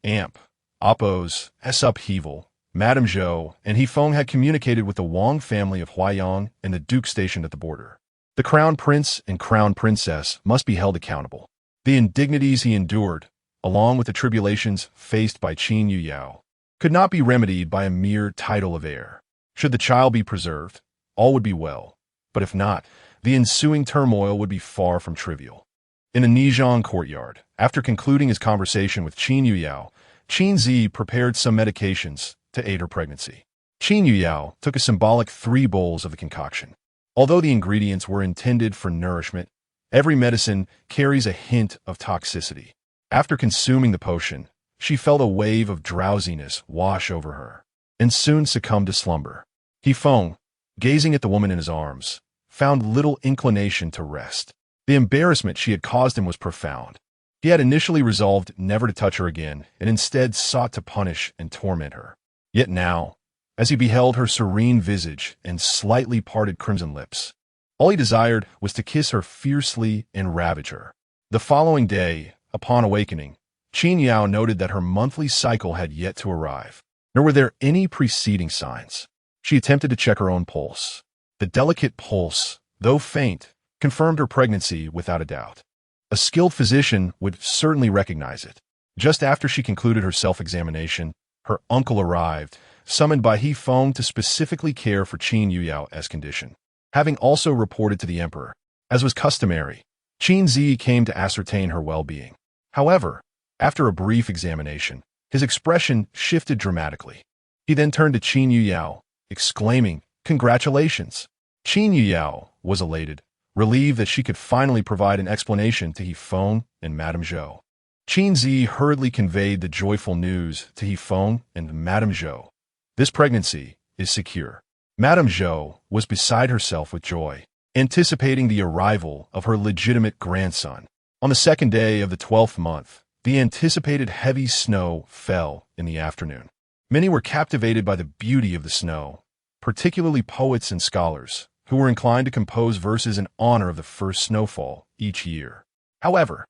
Amp, Oppo's upheaval, Madame Zhou and Feng had communicated with the Wang family of Huaiyang and the duke stationed at the border. The crown prince and crown princess must be held accountable. The indignities he endured, along with the tribulations faced by Qin Yuyao, could not be remedied by a mere title of heir. Should the child be preserved, all would be well, but if not, the ensuing turmoil would be far from trivial. In the Nizhang courtyard, after concluding his conversation with Qin Yuyao, Qin Zi prepared some medications to aid her pregnancy. Qin Yuyao took a symbolic 3 bowls of the concoction. Although the ingredients were intended for nourishment, every medicine carries a hint of toxicity. After consuming the potion, she felt a wave of drowsiness wash over her, and soon succumbed to slumber. Feng, gazing at the woman in his arms, found little inclination to rest. The embarrassment she had caused him was profound. He had initially resolved never to touch her again, and instead sought to punish and torment her. Yet now, as he beheld her serene visage and slightly parted crimson lips, all he desired was to kiss her fiercely and ravage her. The following day, upon awakening, Qin Yao noted that her monthly cycle had yet to arrive, nor were there any preceding signs. She attempted to check her own pulse. The delicate pulse, though faint, confirmed her pregnancy without a doubt. A skilled physician would certainly recognize it. Just after she concluded her self-examination, her uncle arrived, summoned by Feng to specifically care for Qin Yuyao's condition. Having also reported to the emperor, as was customary, Qin Zi came to ascertain her well-being. However, after a brief examination, his expression shifted dramatically. He then turned to Qin Yuyao, exclaiming, "Congratulations!" Qin Yuyao was elated, relieved that she could finally provide an explanation to Feng and Madame Zhou. Qin Zi hurriedly conveyed the joyful news to Feng and Madame Zhou. This pregnancy is secure. Madame Zhou was beside herself with joy, anticipating the arrival of her legitimate grandson. On the 2nd day of the 12th month, the anticipated heavy snow fell in the afternoon. Many were captivated by the beauty of the snow, particularly poets and scholars, who were inclined to compose verses in honor of the first snowfall each year. However,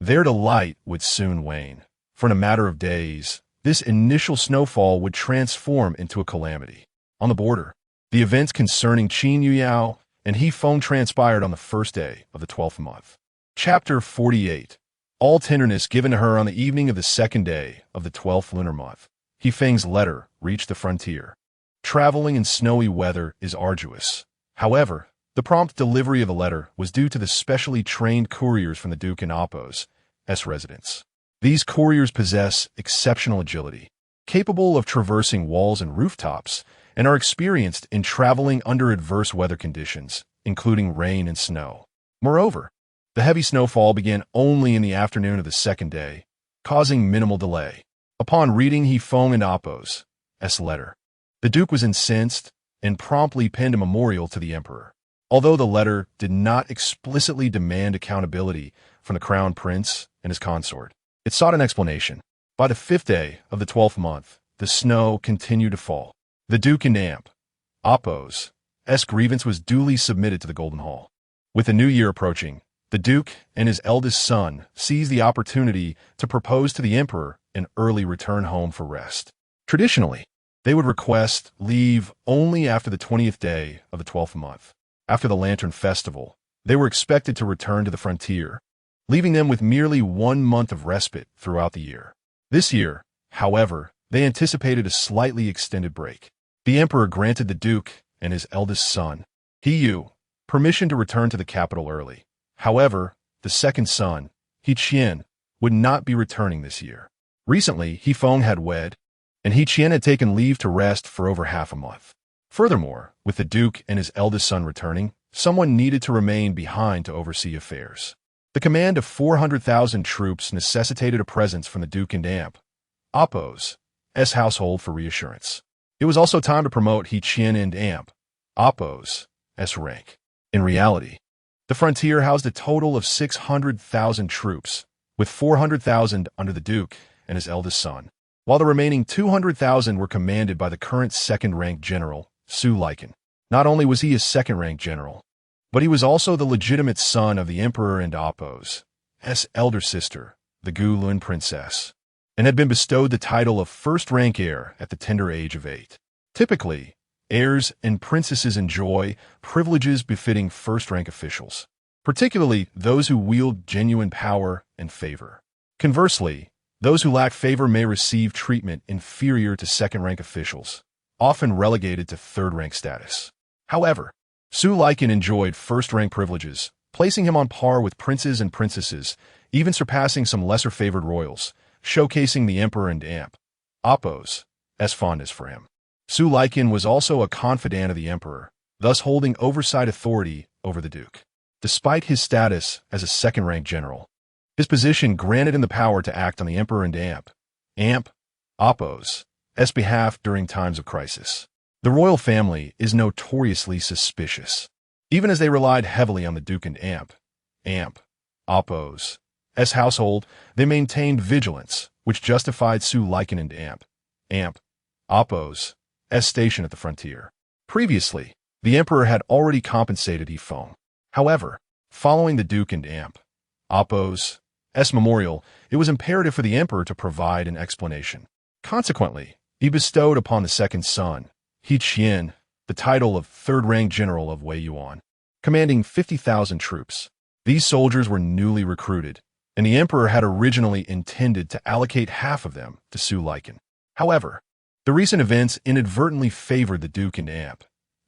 their delight would soon wane, for in a matter of days, this initial snowfall would transform into a calamity. On the border, the events concerning Qin Yuyao and Feng transpired on the 1st day of the 12th month. Chapter 48. All tenderness given to her on the evening of the 2nd day of the 12th lunar month. Feng's letter reached the frontier. Traveling in snowy weather is arduous. However, the prompt delivery of the letter was due to the specially trained couriers from the Duke and Oppo's residence. These couriers possess exceptional agility, capable of traversing walls and rooftops, and are experienced in traveling under adverse weather conditions, including rain and snow. Moreover, the heavy snowfall began only in the afternoon of the 2nd day, causing minimal delay. Upon reading Feng and Oppo's letter, the Duke was incensed and promptly penned a memorial to the Emperor. Although the letter did not explicitly demand accountability from the crown prince and his consort, it sought an explanation. By the 5th day of the 12th month, the snow continued to fall. The Duke and Amp, Oppo's grievance was duly submitted to the Golden Hall. With the new year approaching, the Duke and his eldest son seized the opportunity to propose to the Emperor an early return home for rest. Traditionally, they would request leave only after the 20th day of the 12th month. After the Lantern Festival, they were expected to return to the frontier, leaving them with merely 1 month of respite throughout the year. This year, however, they anticipated a slightly extended break. The Emperor granted the Duke and his eldest son, Yu, permission to return to the capital early. However, the second son, Qian, would not be returning this year. Recently, Feng had wed, and Qian had taken leave to rest for over half a month. Furthermore, with the Duke and his eldest son returning, someone needed to remain behind to oversee affairs. The command of 400,000 troops necessitated a presence from the Duke and Amp, Oppo's household for reassurance. It was also time to promote Qian and Amp, Oppo's rank. In reality, the frontier housed a total of 600,000 troops, with 400,000 under the Duke and his eldest son, while the remaining 200,000 were commanded by the current second-rank general, Su Laiken. Not only was he a second-rank general, but he was also the legitimate son of the Emperor and Oppo's elder sister, the Gulun princess, and had been bestowed the title of first-rank heir at the tender age of 8. Typically, heirs and princesses enjoy privileges befitting first-rank officials, particularly those who wield genuine power and favor. Conversely, those who lack favor may receive treatment inferior to second-rank officials, often relegated to third-rank status. However, Su Laiken enjoyed first-rank privileges, placing him on par with princes and princesses, even surpassing some lesser-favored royals, showcasing the Emperor and Amp, Oppo's fondness for him. Su Laiken was also a confidant of the Emperor, thus holding oversight authority over the Duke. Despite his status as a second-rank general, his position granted him the power to act on the Emperor and Amp, Oppo's behalf during times of crisis. The royal family is notoriously suspicious. Even as they relied heavily on the Duke and Amp, Oppo's household, they maintained vigilance, which justified Su Laiken and Amp, Oppo's station at the frontier. Previously, the Emperor had already compensated Feng. However, following the Duke and Amp, Oppo's memorial, it was imperative for the Emperor to provide an explanation. Consequently, he bestowed upon the second son, Qian, the title of third-rank general of Wei Yuan, commanding 50,000 troops. These soldiers were newly recruited, and the Emperor had originally intended to allocate half of them to Su Laiken. However, the recent events inadvertently favored the Duke and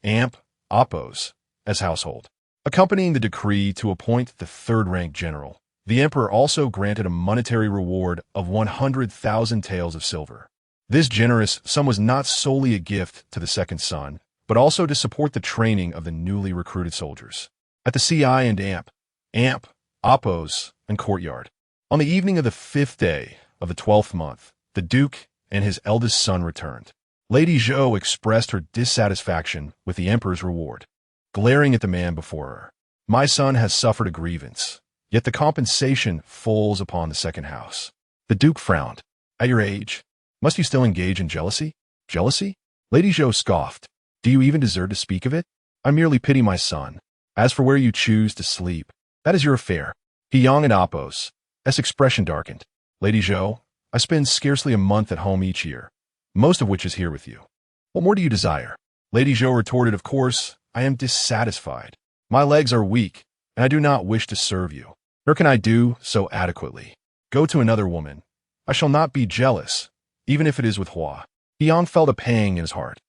Amp, Oppo's household. Accompanying the decree to appoint the third-rank general, the Emperor also granted a monetary reward of 100,000 taels of silver. This generous sum was not solely a gift to the second son, but also to support the training of the newly recruited soldiers. At the Ci and Amp, Oppo's courtyard, on the evening of the 5th day of the 12th month, the Duke and his eldest son returned. Lady Zhou expressed her dissatisfaction with the Emperor's reward, glaring at the man before her. "My son has suffered a grievance, yet the compensation falls upon the second house." The Duke frowned. "At your age, must you still engage in jealousy?" "Jealousy?" Lady Zhou scoffed. "Do you even deserve to speak of it? I merely pity my son. As for where you choose to sleep, that is your affair." Yang and Oppo's expression darkened. "Lady Zhou, I spend scarcely a month at home each year, most of which is here with you. What more do you desire?" Lady Zhou retorted, "Of course, I am dissatisfied. My legs are weak, and I do not wish to serve you. Nor can I do so adequately. Go to another woman. I shall not be jealous, even if it is with Hua." Yang felt a pang in his heart.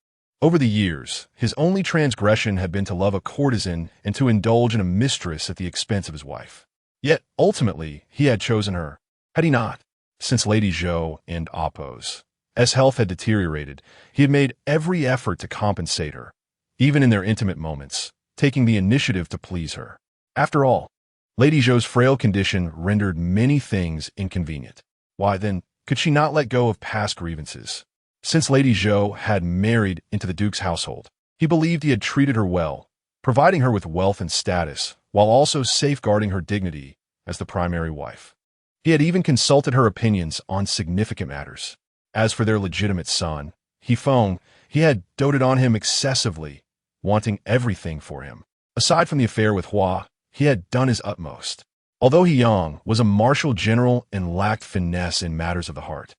Over the years, his only transgression had been to love a courtesan and to indulge in a mistress at the expense of his wife. Yet, ultimately, he had chosen her, had he not? Since Lady Zhou and Oppo's health had deteriorated, he had made every effort to compensate her, even in their intimate moments, taking the initiative to please her. After all, Lady Zhou's frail condition rendered many things inconvenient. Why, then, could she not let go of past grievances? Since Lady Zhou had married into the Duke's household, he believed he had treated her well, providing her with wealth and status, while also safeguarding her dignity as the primary wife. He had even consulted her opinions on significant matters. As for their legitimate son, Feng, he had doted on him excessively, wanting everything for him. Aside from the affair with Hua, he had done his utmost. Although Yang was a martial general and lacked finesse in matters of the heart,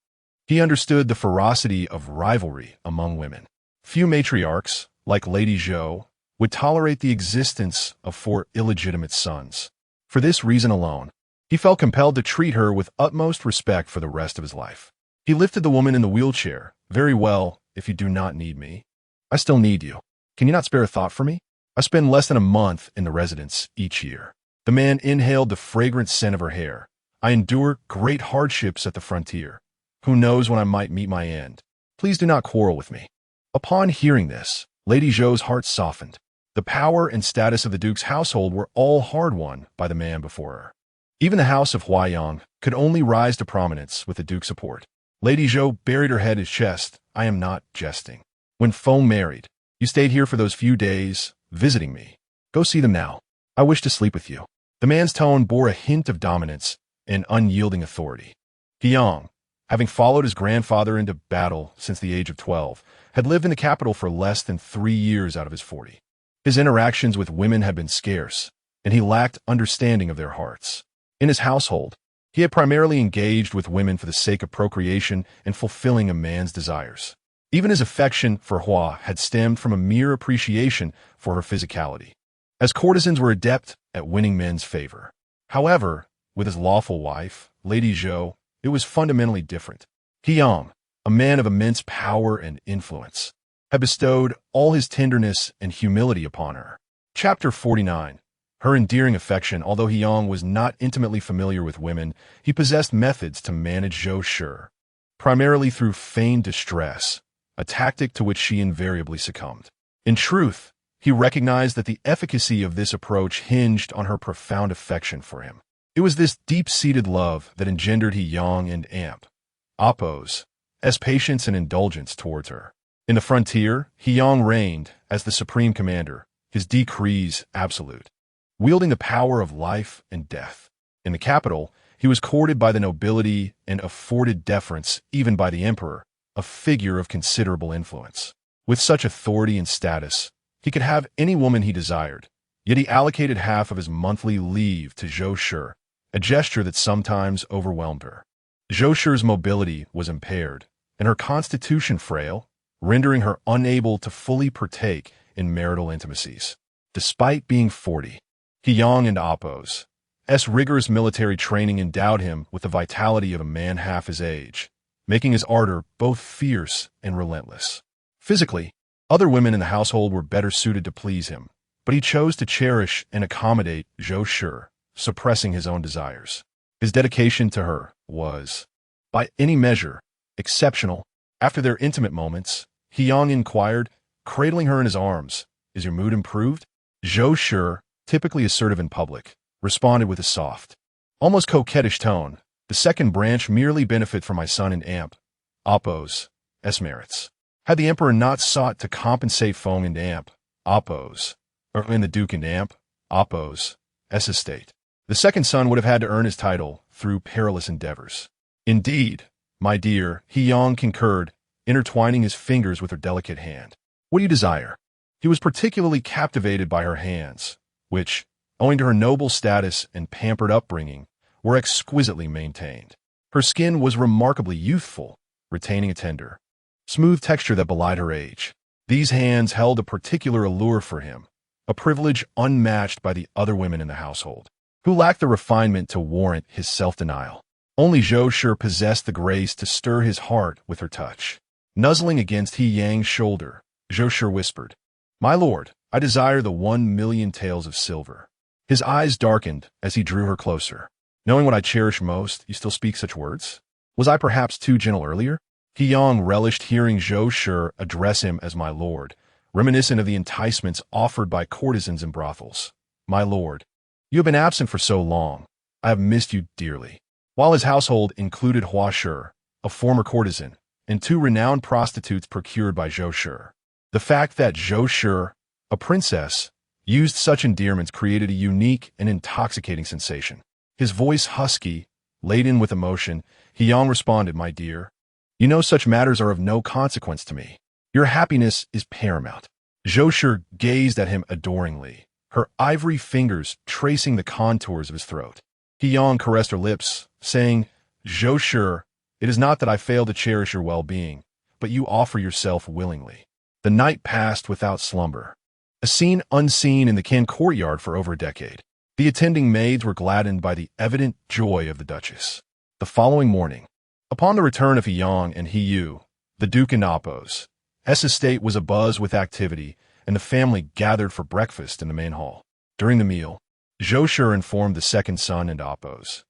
he understood the ferocity of rivalry among women. Few matriarchs, like Lady Zhou, would tolerate the existence of 4 illegitimate sons. For this reason alone, he felt compelled to treat her with utmost respect for the rest of his life. He lifted the woman in the wheelchair. "Very well, if you do not need me. I still need you. Can you not spare a thought for me? I spend less than a month in the residence each year." The man inhaled the fragrant scent of her hair. "I endure great hardships at the frontier. Who knows when I might meet my end? Please do not quarrel with me." Upon hearing this, Lady Zhou's heart softened. The power and status of the Duke's household were all hard-won by the man before her. Even the house of Huayang could only rise to prominence with the Duke's support. Lady Zhou buried her head in his chest. "I am not jesting. When Feng married, you stayed here for those few days, visiting me. Go see them now. I wish to sleep with you." The man's tone bore a hint of dominance and unyielding authority. Yang, having followed his grandfather into battle since the age of 12, had lived in the capital for less than 3 years out of his 40. His interactions with women had been scarce, and he lacked understanding of their hearts. In his household, he had primarily engaged with women for the sake of procreation and fulfilling a man's desires. Even his affection for Hua had stemmed from a mere appreciation for her physicality, as courtesans were adept at winning men's favor. However, with his lawful wife, Lady Zhou, it was fundamentally different. Yang, a man of immense power and influence, had bestowed all his tenderness and humility upon her. Chapter 49. Her endearing affection. Although Yang was not intimately familiar with women, he possessed methods to manage Zhou Shi, primarily through feigned distress, a tactic to which she invariably succumbed. In truth, he recognized that the efficacy of this approach hinged on her profound affection for him. It was this deep-seated love that engendered Yang and Appo's patience and indulgence towards her. In the frontier, Yang reigned as the supreme commander, his decrees absolute, wielding the power of life and death. In the capital, he was courted by the nobility and afforded deference even by the emperor, a figure of considerable influence. With such authority and status, he could have any woman he desired, yet he allocated half of his monthly leave to Zhou Shi, a gesture that sometimes overwhelmed her. Zhou Shi's mobility was impaired, and her constitution frail, rendering her unable to fully partake in marital intimacies. Despite being 40, Yang and Appo's rigorous military training endowed him with the vitality of a man half his age, making his ardor both fierce and relentless. Physically, other women in the household were better suited to please him, but he chose to cherish and accommodate Zhou Shi, suppressing his own desires. His dedication to her was, by any measure, exceptional. After their intimate moments, Yang inquired, cradling her in his arms, "Is your mood improved?" Zhou Shi, typically assertive in public, responded with a soft, almost coquettish tone, "The second branch merely benefit from my son and Appo's merits." Had the emperor not sought to compensate Feng and Appo's, or in the Duke and Appo's estate, the second son would have had to earn his title through perilous endeavors. "Indeed, my dear," Yang concurred, intertwining his fingers with her delicate hand. "What do you desire?" He was particularly captivated by her hands, which, owing to her noble status and pampered upbringing, were exquisitely maintained. Her skin was remarkably youthful, retaining a tender, smooth texture that belied her age. These hands held a particular allure for him, a privilege unmatched by the other women in the household, who lacked the refinement to warrant his self-denial. Only Zhou Shi possessed the grace to stir his heart with her touch. Nuzzling against Yang's shoulder, Zhou Shi whispered, "My lord, I desire the 1,000,000 taels of silver." His eyes darkened as he drew her closer. "Knowing what I cherish most, you still speak such words? Was I perhaps too gentle earlier?" Yang relished hearing Zhou Shi address him as my lord, reminiscent of the enticements offered by courtesans in brothels. "My lord, you have been absent for so long. I have missed you dearly." While his household included Hua Shi, a former courtesan, and 2 renowned prostitutes procured by Zhou Shi, the fact that Zhou Shi, a princess, used such endearments created a unique and intoxicating sensation. His voice husky, laden with emotion, Yang responded, "My dear, you know such matters are of no consequence to me. Your happiness is paramount." Zhou Shi gazed at him adoringly, her ivory fingers tracing the contours of his throat. Yang caressed her lips, saying, "Zhou Shi, it is not that I fail to cherish your well-being, but you offer yourself willingly." The night passed without slumber, a scene unseen in the Qin courtyard for over a decade. The attending maids were gladdened by the evident joy of the Duchess. The following morning, upon the return of Yang and Yu, the Duke and Apos, estate was abuzz with activity, and the family gathered for breakfast in the main hall. During the meal, Zhou Shi informed the second son and Apos'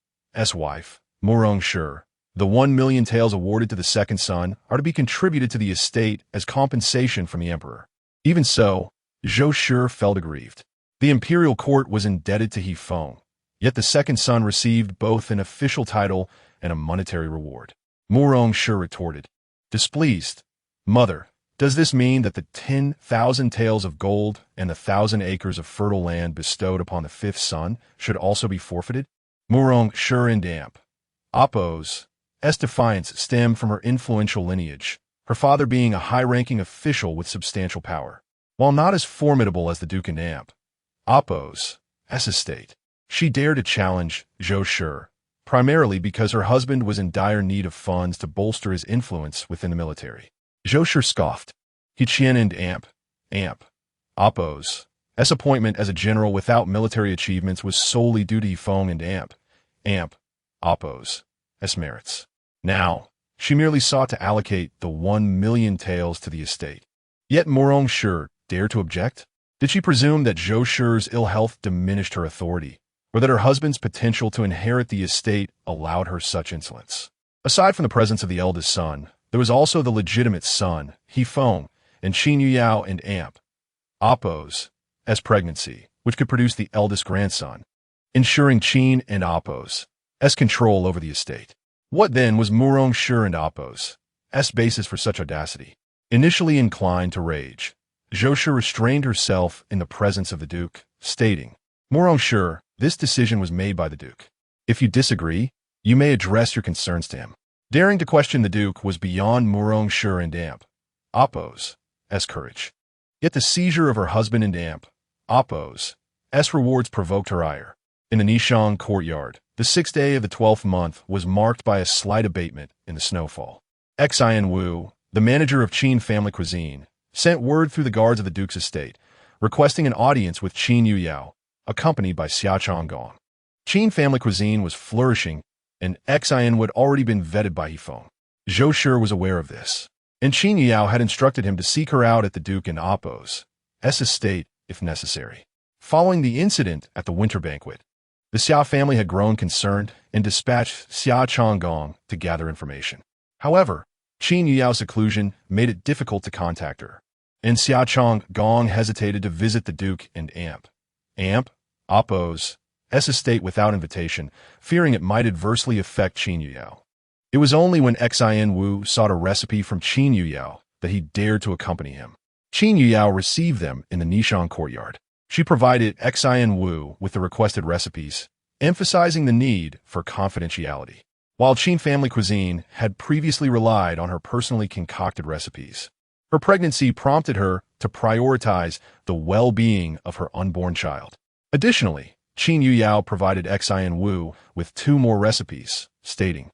wife, Murong Shi, the 1,000,000 taels awarded to the second son are to be contributed to the estate as compensation from the emperor. Even so, Zhou Shi felt aggrieved. The imperial court was indebted to He Feng, yet the second son received both an official title and a monetary reward. Murong Shi retorted, displeased, "Mother, does this mean that the 10,000 taels of gold and the 1,000 acres of fertile land bestowed upon the fifth son should also be forfeited?" Murong Shi and Damp, Apos' defiance stemmed from her influential lineage, her father being a high-ranking official with substantial power. While not as formidable as the Duke and Amp, Apos' estate, she dared to challenge Zhou Shi, primarily because her husband was in dire need of funds to bolster his influence within the military. Zhou Shi scoffed. He Qian and Amp, Apos' appointment as a general without military achievements was solely due to He Feng and Amp, Apos' merits. Now, she merely sought to allocate the 1,000,000 taels to the estate. Yet Murong Shi dared to object? Did she presume that Zhou Shi's ill health diminished her authority, or that her husband's potential to inherit the estate allowed her such insolence? Aside from the presence of the eldest son, there was also the legitimate son, He Feng, and Qin Yuyao and Amp, Apos' pregnancy, which could produce the eldest grandson, ensuring Qin and Apos' control over the estate. What then was Murong Shi and Apos' basis for such audacity? Initially inclined to rage, Zhou Shi restrained herself in the presence of the Duke, stating, "Murong Shi, this decision was made by the Duke. If you disagree, you may address your concerns to him." Daring to question the Duke was beyond Murong Shi and Amp, Apos' courage. Yet the seizure of her husband and Amp, Apos' rewards provoked her ire. In the Nishang courtyard, the 6th day of the 12th month was marked by a slight abatement in the snowfall. Xian Wu, the manager of Qin family cuisine, sent word through the guards of the Duke's estate, requesting an audience with Qin Yuyao, accompanied by Xia Chonggong. Qin family cuisine was flourishing, and Xian had already been vetted by He Feng. Zhou Shi was aware of this, and Qin Yuyao had instructed him to seek her out at the Duke and Apos' estate if necessary. Following the incident at the winter banquet, the Xia family had grown concerned and dispatched Xia Chonggong to gather information. However, Qin Yuyao's seclusion made it difficult to contact her, and Xia Chonggong hesitated to visit the Duke and Amp, Apos' estate without invitation, fearing it might adversely affect Qin Yuyao. It was only when Xian Wu sought a recipe from Qin Yuyao that he dared to accompany him. Qin Yuyao received them in the Nishang courtyard. She provided Xian Wu with the requested recipes, emphasizing the need for confidentiality. While Qin family cuisine had previously relied on her personally concocted recipes, her pregnancy prompted her to prioritize the well-being of her unborn child. Additionally, Qin Yuyao provided Xian Wu with 2 more recipes, stating,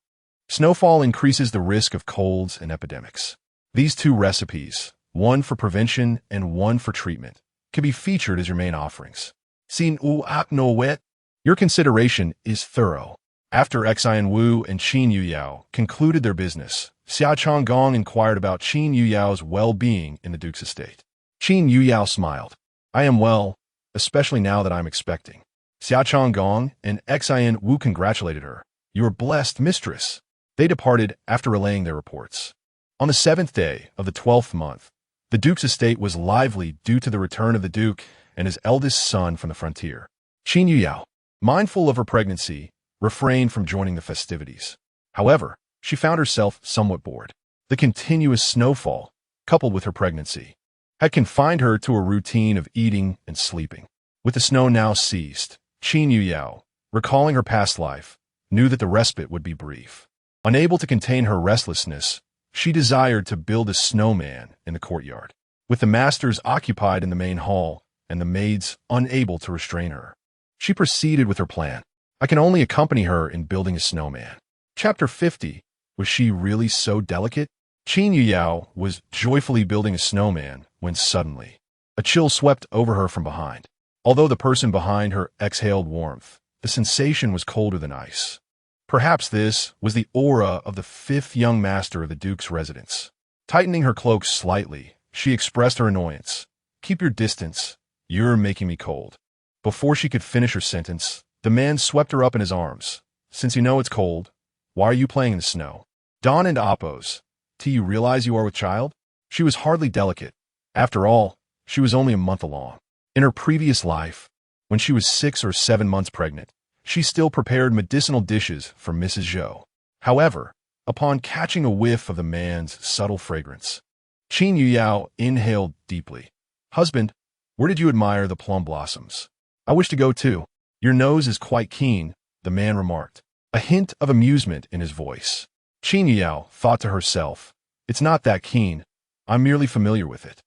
"Snowfall increases the risk of colds and epidemics. These 2 recipes, one for prevention and one for treatment, can be featured as your main offerings. Sin u ak no wet. Your consideration is thorough." After Xian Wu and Qin Yuyao concluded their business, Xia Chonggong inquired about Qin Yuyao's well-being in the Duke's estate. Qin Yuyao smiled. "I am well, especially now that I'm expecting." Xia Chonggong and Xian Wu congratulated her. "You are blessed, mistress." They departed after relaying their reports. On the 7th day of the 12th month, the Duke's estate was lively due to the return of the Duke and his eldest son from the frontier. Qin Yuyao, mindful of her pregnancy, refrained from joining the festivities. However, she found herself somewhat bored. The continuous snowfall, coupled with her pregnancy, had confined her to a routine of eating and sleeping. With the snow now ceased, Qin Yuyao, recalling her past life, knew that the respite would be brief. Unable to contain her restlessness, she desired to build a snowman in the courtyard, with the masters occupied in the main hall and the maids unable to restrain her. She proceeded with her plan. I can only accompany her in building a snowman. Chapter 50. Was she really so delicate? Qin Yuyao was joyfully building a snowman when suddenly a chill swept over her from behind. Although the person behind her exhaled warmth, the sensation was colder than ice. Perhaps this was the aura of the fifth young master of the Duke's residence. Tightening her cloak slightly, she expressed her annoyance. Keep your distance. You're making me cold. Before she could finish her sentence, the man swept her up in his arms. Since you know it's cold, why are you playing in the snow? Dawn and Oppos. Do you realize you are with child? She was hardly delicate. After all, she was only a month along. In her previous life, when she was 6 or 7 months pregnant, she still prepared medicinal dishes for Mrs. Zhou. However, upon catching a whiff of the man's subtle fragrance, Qin Yuyao inhaled deeply. Husband, where did you admire the plum blossoms? I wish to go too. Your nose is quite keen, the man remarked, a hint of amusement in his voice. Qin Yuyao thought to herself, it's not that keen, I'm merely familiar with it.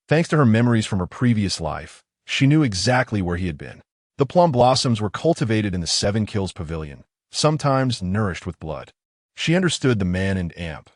Thanks to her memories from her previous life, she knew exactly where he had been. The plum blossoms were cultivated in the 7 Kills Pavilion, sometimes nourished with blood. She understood the man and Amp,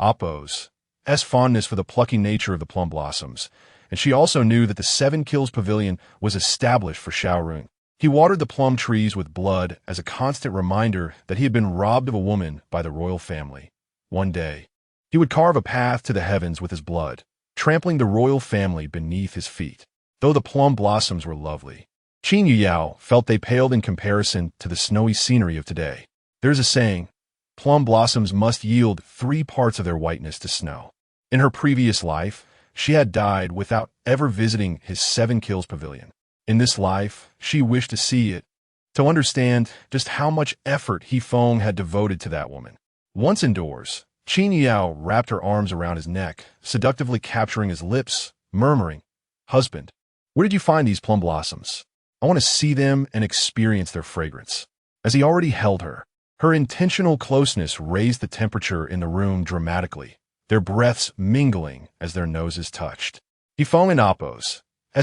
Oppo's fondness for the plucky nature of the plum blossoms, and she also knew that the 7 Kills Pavilion was established for Xiaorun. He watered the plum trees with blood as a constant reminder that he had been robbed of a woman by the royal family. One day, he would carve a path to the heavens with his blood, trampling the royal family beneath his feet. Though the plum blossoms were lovely, Qin Yuyao felt they paled in comparison to the snowy scenery of today. There's a saying, plum blossoms must yield 3 parts of their whiteness to snow. In her previous life, she had died without ever visiting his 7 Kills Pavilion. In this life, she wished to see it, to understand just how much effort He Feng had devoted to that woman. Once indoors, Qin Yuyao wrapped her arms around his neck, seductively capturing his lips, murmuring, Husband, where did you find these plum blossoms? I want to see them and experience their fragrance. As he already held her, her intentional closeness raised the temperature in the room dramatically, their breaths mingling as their noses touched. He Feng and Oppo's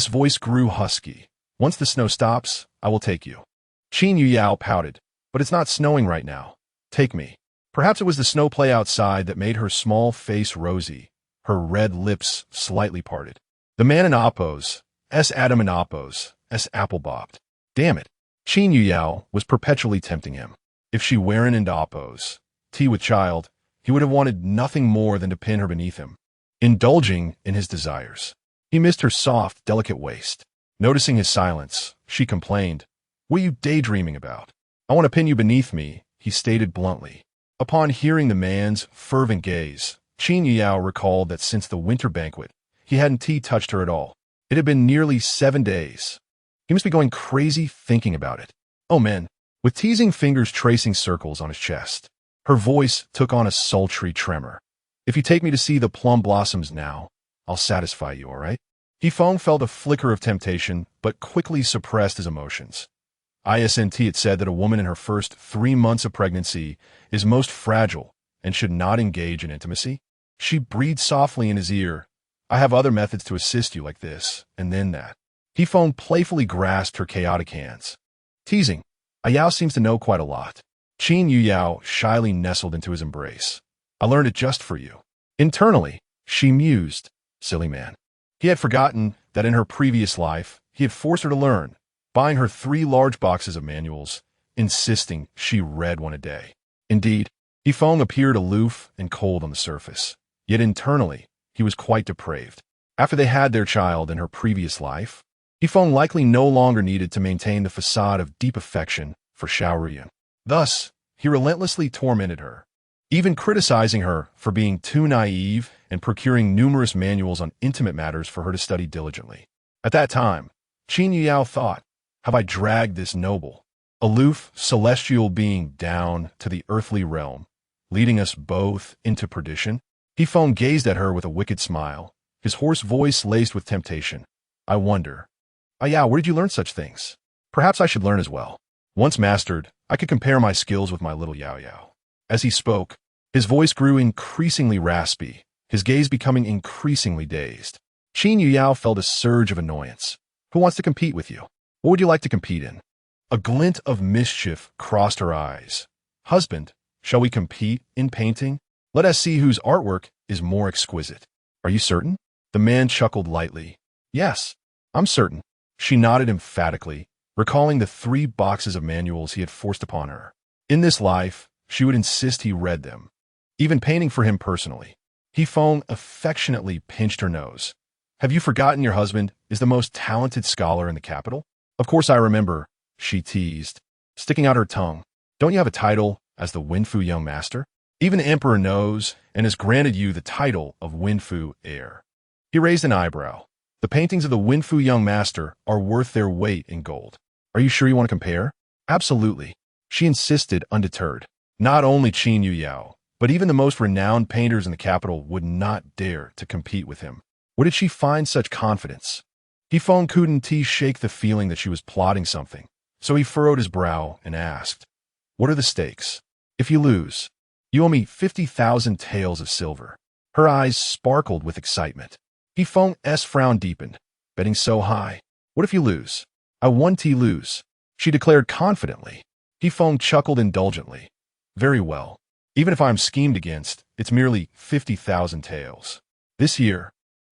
voice grew husky. Once the snow stops, I will take you. Qin Yuyao pouted, but it's not snowing right now. Take me. Perhaps it was the snow play outside that made her small face rosy, her red lips slightly parted. The man in Oppo's Adam and Oppo's apple bobbed. Damn it. Qin Yuyao was perpetually tempting him. If she weren't into Oppo's tea with child, he would have wanted nothing more than to pin her beneath him, indulging in his desires. He missed her soft, delicate waist. Noticing his silence, she complained, What are you daydreaming about? I want to pin you beneath me, he stated bluntly. Upon hearing the man's fervent gaze, Qin Yuyao recalled that since the winter banquet, he hadn't touched her at all. It had been nearly 7 days. He must be going crazy thinking about it. Oh man, with teasing fingers tracing circles on his chest. Her voice took on a sultry tremor. If you take me to see the plum blossoms now, I'll satisfy you, all right? He Feng felt a flicker of temptation, but quickly suppressed his emotions. ISNT had said that a woman in her first 3 months of pregnancy is most fragile and should not engage in intimacy. She breathed softly in his ear, I have other methods to assist you like this, and then that. He Feng playfully grasped her chaotic hands. Teasing, Ayao seems to know quite a lot. Qin Yuyao shyly nestled into his embrace. I learned it just for you. Internally, she mused, silly man. He had forgotten that in her previous life, he had forced her to learn, buying her 3 large boxes of manuals, insisting she read one a day. Indeed, He Feng appeared aloof and cold on the surface, yet internally, he was quite depraved. After they had their child in her previous life, He Feng likely no longer needed to maintain the facade of deep affection for Xiaorun. Thus, he relentlessly tormented her, even criticizing her for being too naive and procuring numerous manuals on intimate matters for her to study diligently. At that time, Qin Yuyao thought, have I dragged this noble, aloof, celestial being down to the earthly realm, leading us both into perdition? He Feng gazed at her with a wicked smile, his hoarse voice laced with temptation. I wonder, Ah yeah, where did you learn such things? Perhaps I should learn as well. Once mastered, I could compare my skills with my little Yao Yao. As he spoke, his voice grew increasingly raspy, his gaze becoming increasingly dazed. Qin Yuyao felt a surge of annoyance. Who wants to compete with you? What would you like to compete in? A glint of mischief crossed her eyes. Husband, shall we compete in painting? Let us see whose artwork is more exquisite. Are you certain? The man chuckled lightly. Yes, I'm certain. She nodded emphatically, recalling the 3 boxes of manuals he had forced upon her. In this life, she would insist he read them, even painting for him personally. Feng affectionately pinched her nose. Have you forgotten your husband is the most talented scholar in the capital? Of course I remember, she teased, sticking out her tongue. Don't you have a title as the Winfu Young Master? Even the emperor knows and has granted you the title of Winfu Heir. He raised an eyebrow. The paintings of the Winfu Young Master are worth their weight in gold. Are you sure you want to compare? Absolutely. She insisted, undeterred. Not only Qin Yuyao, but even the most renowned painters in the capital would not dare to compete with him. Where did she find such confidence? Feng couldn't shake the feeling that she was plotting something, so he furrowed his brow and asked, What are the stakes? If you lose, you owe me 50,000 taels of silver. Her eyes sparkled with excitement. Feng's frown deepened. Betting so high. What if you lose? I won't lose, she declared confidently. Feng chuckled indulgently. Very well. Even if I'm schemed against, it's merely 50,000 taels. This year,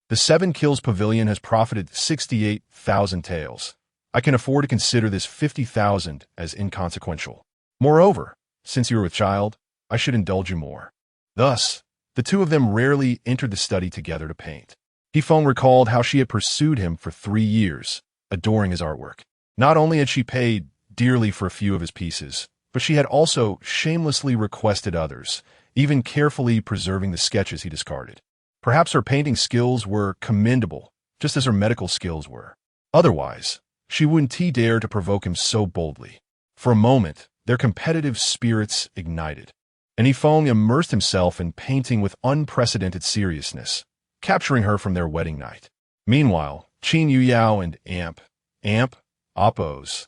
the 7 Kills Pavilion has profited 68,000 taels. I can afford to consider this 50,000 as inconsequential. Moreover, since you are with child, I should indulge you more. Thus, the two of them rarely entered the study together to paint. Feng recalled how she had pursued him for 3 years, adoring his artwork. Not only had she paid dearly for a few of his pieces, but she had also shamelessly requested others, even carefully preserving the sketches he discarded. Perhaps her painting skills were commendable, just as her medical skills were. Otherwise, she wouldn't dare to provoke him so boldly. For a moment, their competitive spirits ignited, and Feng immersed himself in painting with unprecedented seriousness, capturing her from their wedding night. Meanwhile, Qin Yuyao and Appo's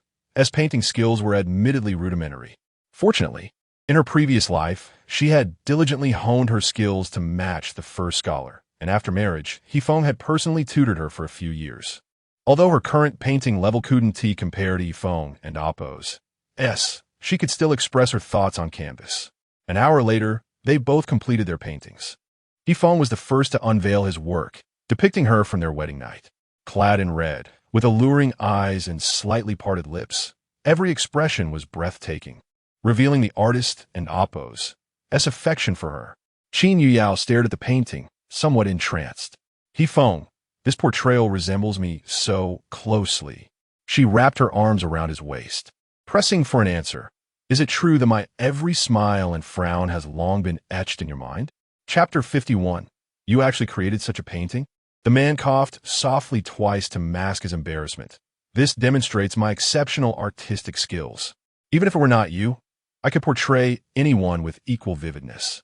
painting skills were admittedly rudimentary. Fortunately, in her previous life, she had diligently honed her skills to match the first scholar, and after marriage, Feng had personally tutored her for a few years. Although her current painting level couldn't compare to Feng and Appo's, she could still express her thoughts on canvas. An hour later, they both completed their paintings. Feng was the first to unveil his work, depicting her from their wedding night. Clad in red, with alluring eyes and slightly parted lips, every expression was breathtaking, revealing the artist and Appo's affection for her. Qin Yuyao stared at the painting, somewhat entranced. Feng, this portrayal resembles me so closely. She wrapped her arms around his waist, pressing for an answer. Is it true that my every smile and frown has long been etched in your mind? Chapter 51. You actually created such a painting? The man coughed softly twice to mask his embarrassment. This demonstrates my exceptional artistic skills. Even if it were not you, I could portray anyone with equal vividness.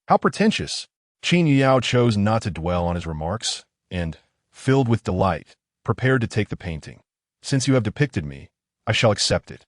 How pretentious. Qin Yuyao chose not to dwell on his remarks, and, filled with delight, prepared to take the painting. Since you have depicted me, I shall accept it.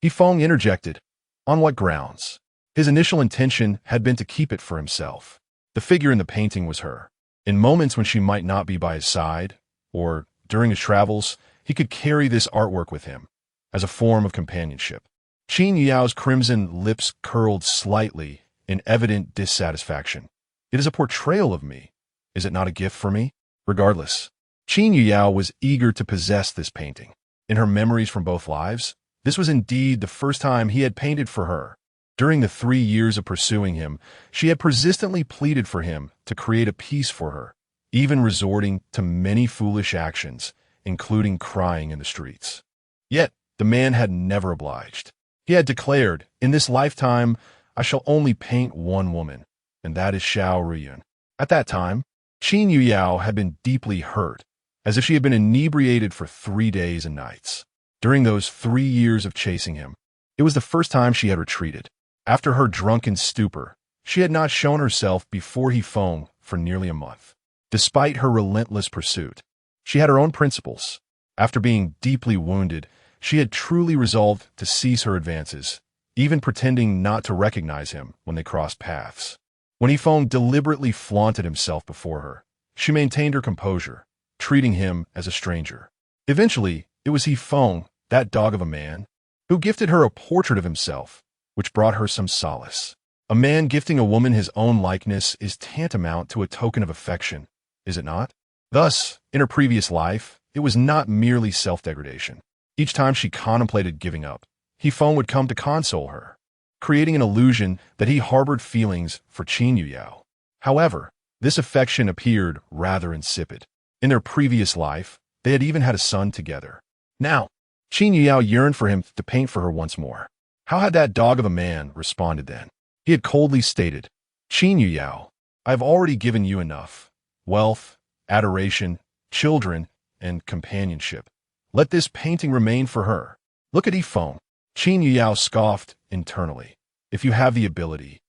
Feng interjected. On what grounds? His initial intention had been to keep it for himself. The figure in the painting was her. In moments when she might not be by his side, or during his travels, he could carry this artwork with him, as a form of companionship. Qin Yuyao's crimson lips curled slightly in evident dissatisfaction. It is a portrayal of me. Is it not a gift for me? Regardless, Qin Yuyao was eager to possess this painting. In her memories from both lives, this was indeed the first time he had painted for her. During the 3 years of pursuing him, she had persistently pleaded for him to create a piece for her, even resorting to many foolish actions, including crying in the streets. Yet, the man had never obliged. He had declared, in this lifetime, I shall only paint one woman, and that is Xiao Ruyun. At that time, Qin Yuyao had been deeply hurt, as if she had been inebriated for 3 days and nights. During those 3 years of chasing him, it was the first time she had retreated. After her drunken stupor, she had not shown herself before Feng for nearly a month. Despite her relentless pursuit, she had her own principles. After being deeply wounded, she had truly resolved to cease her advances, even pretending not to recognize him when they crossed paths. When Yifeng deliberately flaunted himself before her, she maintained her composure, treating him as a stranger. Eventually, it was Yifeng, that dog of a man, who gifted her a portrait of himself, which brought her some solace. A man gifting a woman his own likeness is tantamount to a token of affection, is it not? Thus, in her previous life, it was not merely self-degradation. Each time she contemplated giving up, Yifeng would come to console her, creating an illusion that he harbored feelings for Qin Yuyao. However, this affection appeared rather insipid. In their previous life, they had even had a son together. Now, Qin Yuyao yearned for him to paint for her once more. How had that dog of a man responded then? He had coldly stated, "Qin Yuyao, I have already given you enough. Wealth, adoration, children, and companionship. Let this painting remain for her." Look at Yifeng. Qin Yuyao scoffed internally. If you have the ability,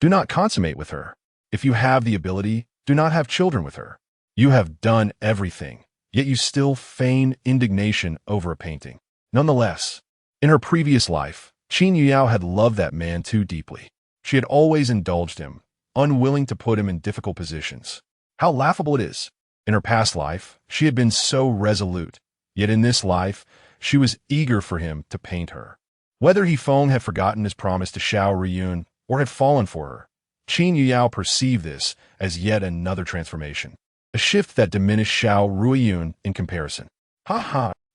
do not consummate with her. If you have the ability, do not have children with her. You have done everything, yet you still feign indignation over a painting. Nonetheless, in her previous life, Qin Yuyao had loved that man too deeply. She had always indulged him, unwilling to put him in difficult positions. How laughable it is! In her past life, she had been so resolute, yet in this life, she was eager for him to paint her. Whether Yifeng had forgotten his promise to Xiao Riyun or had fallen for her, Qin Yuyao perceived this as yet another transformation, a shift that diminished Xiao Ruiyun in comparison.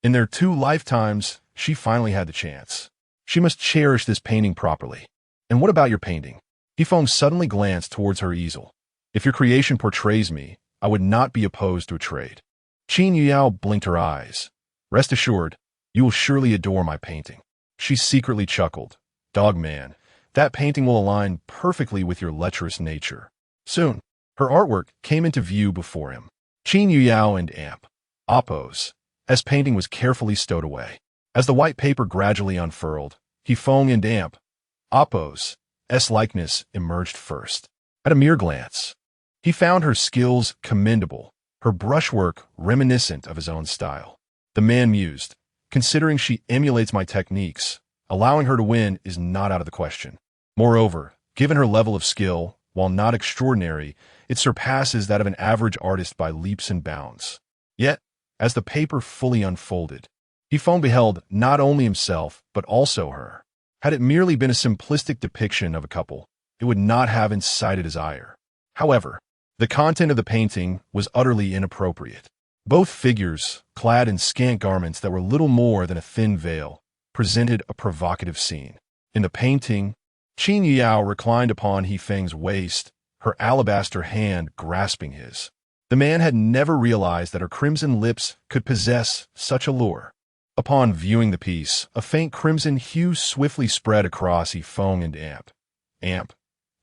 In their 2 lifetimes, she finally had the chance. She must cherish this painting properly. And what about your painting? Yifeng suddenly glanced towards her easel. If your creation portrays me, I would not be opposed to a trade. Qin Yuyao blinked her eyes. Rest assured, you will surely adore my painting. She secretly chuckled. Dog man, that painting will align perfectly with your lecherous nature. Soon, her artwork came into view before him. Qin Yuyao and Amp. Oppose. As painting was carefully stowed away. As the white paper gradually unfurled, Yifeng and Amp. Oppo's likeness emerged first. At a mere glance, he found her skills commendable, her brushwork reminiscent of his own style. The man mused, considering she emulates my techniques, allowing her to win is not out of the question. Moreover, given her level of skill, while not extraordinary, it surpasses that of an average artist by leaps and bounds. Yet, as the paper fully unfolded, Yifeng beheld not only himself, but also her. Had it merely been a simplistic depiction of a couple, it would not have incited his ire. However, the content of the painting was utterly inappropriate. Both figures, clad in scant garments that were little more than a thin veil, presented a provocative scene. In the painting, Qin Yuyao reclined upon Yifeng's waist, her alabaster hand grasping his. The man had never realized that her crimson lips could possess such allure. Upon viewing the piece, a faint crimson hue swiftly spread across Yifeng and Amp,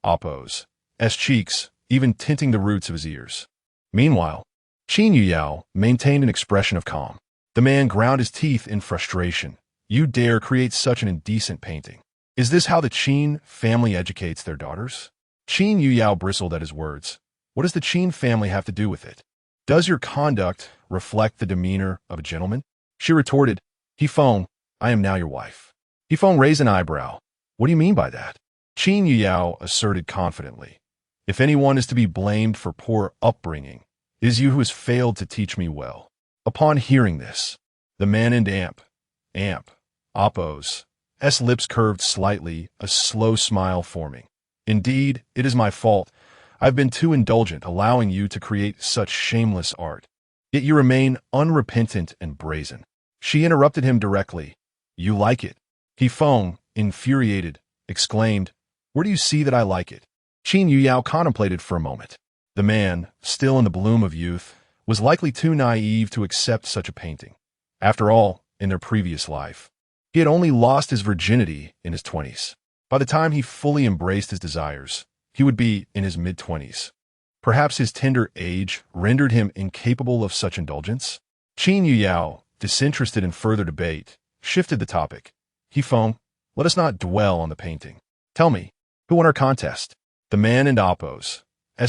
Oppo's cheeks, even tinting the roots of his ears. Meanwhile, Qin Yuyao maintained an expression of calm. The man ground his teeth in frustration. You dare create such an indecent painting. Is this how the Qin family educates their daughters? Qin Yuyao bristled at his words. What does the Qin family have to do with it? Does your conduct reflect the demeanor of a gentleman? She retorted, Yifeng, I am now your wife. Yifeng raised an eyebrow. What do you mean by that? Qin Yuyao asserted confidently. If anyone is to be blamed for poor upbringing, it is you who has failed to teach me well. Upon hearing this, the man and Amp, Oppo's lips curved slightly, a slow smile forming. Indeed, it is my fault. I've been too indulgent, allowing you to create such shameless art. Yet you remain unrepentant and brazen. She interrupted him directly. You like it? Yifeng, infuriated, exclaimed, Where do you see that I like it? Qin Yuyao contemplated for a moment. The man, still in the bloom of youth, was likely too naive to accept such a painting. After all, in their previous life, he had only lost his virginity in his 20s. By the time he fully embraced his desires, he would be in his mid-20s. Perhaps his tender age rendered him incapable of such indulgence? Qin Yuyao, disinterested in further debate, shifted the topic. Yifeng, let us not dwell on the painting. Tell me, who won our contest? The man and Oppo's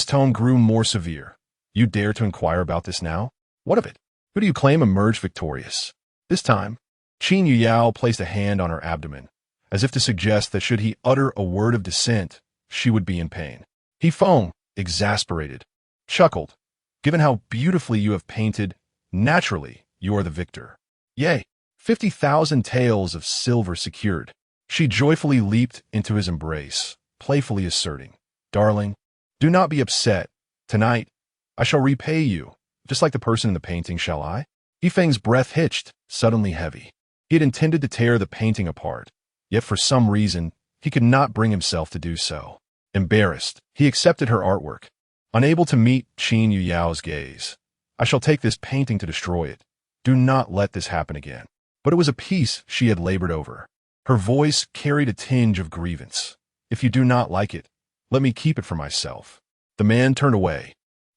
tone grew more severe. You dare to inquire about this now? What of it? Who do you claim emerged victorious? This time, Qin Yuyao placed a hand on her abdomen, as if to suggest that should he utter a word of dissent, she would be in pain. He Feng, exasperated, chuckled. Given how beautifully you have painted, naturally, you are the victor. Yea, 50,000 taels of silver secured. She joyfully leaped into his embrace, playfully asserting, Darling, do not be upset. Tonight, I shall repay you, just like the person in the painting, shall I? Yifeng's breath hitched, suddenly heavy. He had intended to tear the painting apart, yet for some reason, he could not bring himself to do so. Embarrassed, he accepted her artwork. Unable to meet Qin Yuyao's gaze, I shall take this painting to destroy it. Do not let this happen again. But it was a piece she had labored over. Her voice carried a tinge of grievance. If you do not like it, let me keep it for myself. The man turned away,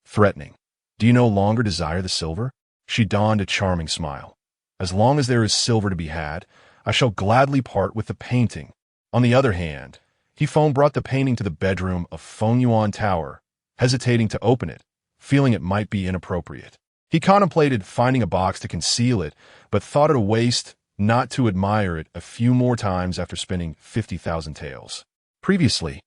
threatening. Do you no longer desire the silver? She donned a charming smile. As long as there is silver to be had, I shall gladly part with the painting. On the other hand, Yifeng brought the painting to the bedroom of Fengyuan Tower, hesitating to open it, feeling it might be inappropriate. He contemplated finding a box to conceal it, but thought it a waste not to admire it a few more times after spending 50,000 taels. Previously,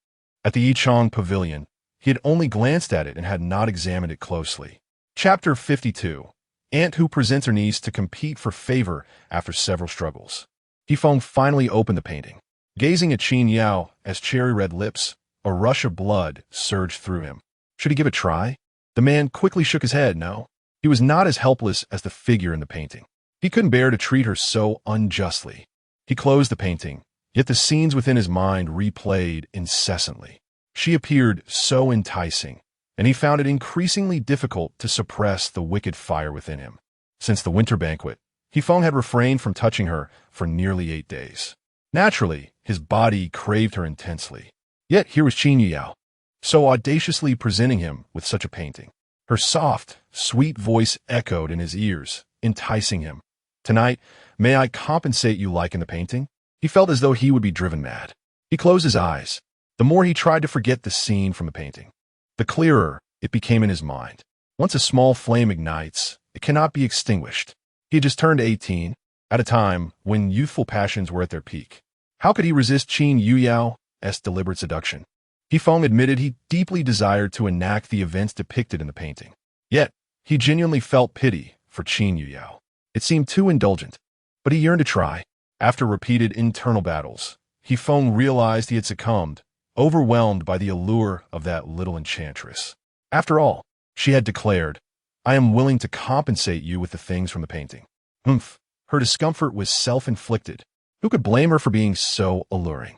at the Yichang Pavilion, he had only glanced at it and had not examined it closely. Chapter 52. Aunt who presents her niece to compete for favor after several struggles. Yifeng finally opened the painting. Gazing at Qin Yao as cherry-red lips, a rush of blood surged through him. Should he give it a try? The man quickly shook his head, no. He was not as helpless as the figure in the painting. He couldn't bear to treat her so unjustly. He closed the painting, yet the scenes within his mind replayed incessantly. She appeared so enticing, and he found it increasingly difficult to suppress the wicked fire within him. Since the winter banquet, Yifeng had refrained from touching her for nearly 8 days. Naturally, his body craved her intensely. Yet here was Qin Yuyao, so audaciously presenting him with such a painting. Her soft, sweet voice echoed in his ears, enticing him. Tonight, may I compensate you like in the painting? He felt as though he would be driven mad. He closed his eyes. The more he tried to forget the scene from the painting, the clearer it became in his mind. Once a small flame ignites, it cannot be extinguished. He had just turned 18, at a time when youthful passions were at their peak. How could he resist Qin Yuyao's deliberate seduction? Yifeng admitted he deeply desired to enact the events depicted in the painting. Yet, he genuinely felt pity for Qin Yuyao. It seemed too indulgent, but he yearned to try. After repeated internal battles, Yifeng realized he had succumbed, overwhelmed by the allure of that little enchantress. After all, she had declared, I am willing to compensate you with the things from the painting. Humph, her discomfort was self-inflicted. Who could blame her for being so alluring?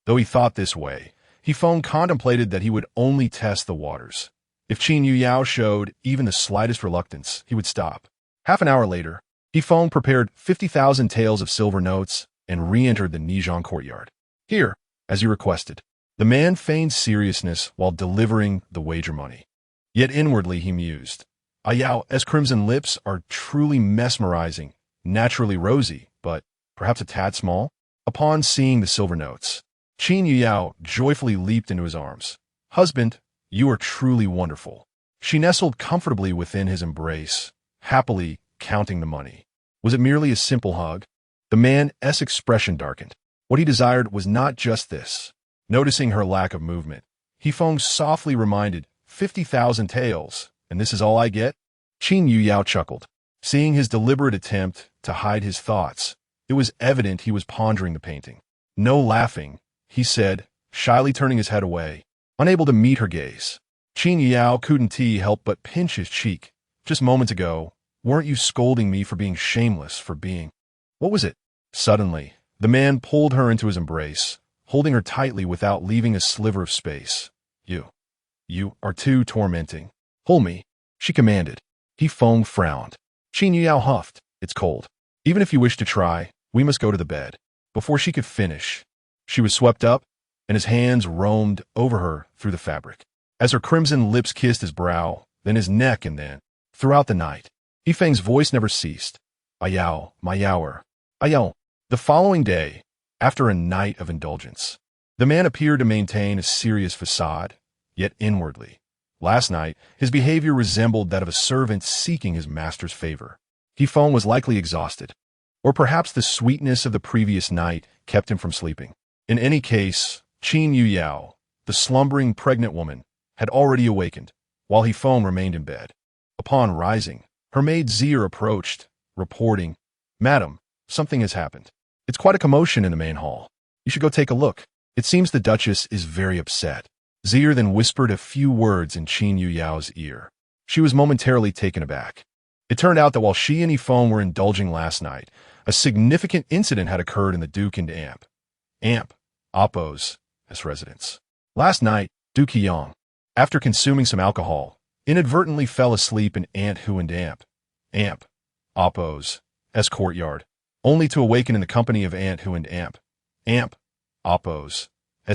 Though he thought this way, Yifeng contemplated that he would only test the waters. If Qin Yuyao showed even the slightest reluctance, he would stop. Half an hour later, Yifeng prepared 50,000 taels of silver notes and re-entered the Nizhang courtyard. Here, as you requested. The man feigned seriousness while delivering the wager money. Yet inwardly he mused, Yao's crimson lips are truly mesmerizing, naturally rosy, but perhaps a tad small. Upon seeing the silver notes, Qin Yuyao joyfully leaped into his arms. Husband, you are truly wonderful. She nestled comfortably within his embrace, happily counting the money. Was it merely a simple hug? The man's expression darkened. What he desired was not just this. Noticing her lack of movement, Yifeng softly reminded, 50,000 taels, and this is all I get? Qin Yuyao chuckled. Seeing his deliberate attempt to hide his thoughts, it was evident he was pondering the painting. No laughing, he said, shyly turning his head away, unable to meet her gaze. Qin Yuyao couldn't help but pinch his cheek. Just moments ago, weren't you scolding me for being shameless, for being... What was it? Suddenly, the man pulled her into his embrace, holding her tightly without leaving a sliver of space. You are too tormenting. Hold me, she commanded. Yifeng frowned. Qin Yuyao huffed. It's cold. Even if you wish to try, we must go to the bed. Before she could finish, she was swept up, and his hands roamed over her through the fabric. As her crimson lips kissed his brow, then his neck, and then, throughout the night, Yifeng's voice never ceased. Ayao, my yaoer. Ayao. The following day, after a night of indulgence, the man appeared to maintain a serious facade, yet inwardly. Last night, his behavior resembled that of a servant seeking his master's favor. Feng was likely exhausted, or perhaps the sweetness of the previous night kept him from sleeping. In any case, Qin Yuyao, the slumbering pregnant woman, had already awakened, while Feng remained in bed. Upon rising, her maid Zier approached, reporting, "Madam, something has happened. It's quite a commotion in the main hall. You should go take a look. It seems the Duchess is very upset." Zier then whispered a few words in Qin Yuyao's ear. She was momentarily taken aback. It turned out that while she and Feng were indulging last night, a significant incident had occurred in the Duke and Appo's residence. Last night, Duke Yang, after consuming some alcohol, inadvertently fell asleep in Aunt Hu and Appo's courtyard, only to awaken in the company of Aunt Hu and Appo's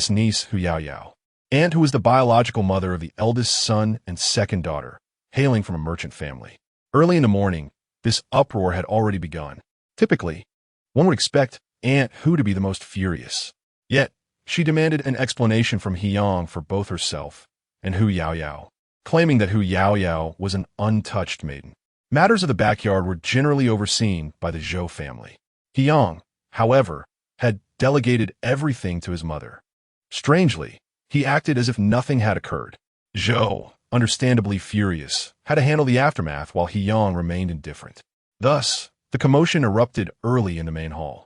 niece Hu Yaoyao. Aunt Hu was the biological mother of the eldest son and second daughter, hailing from a merchant family. Early in the morning, this uproar had already begun. Typically, one would expect Aunt Hu to be the most furious. Yet, she demanded an explanation from Yang for both herself and Hu Yaoyao, claiming that Hu Yaoyao was an untouched maiden. Matters of the backyard were generally overseen by the Zhou family. Yang, however, had delegated everything to his mother. Strangely, he acted as if nothing had occurred. Zhou, understandably furious, had to handle the aftermath while Yang remained indifferent. Thus, the commotion erupted early in the main hall.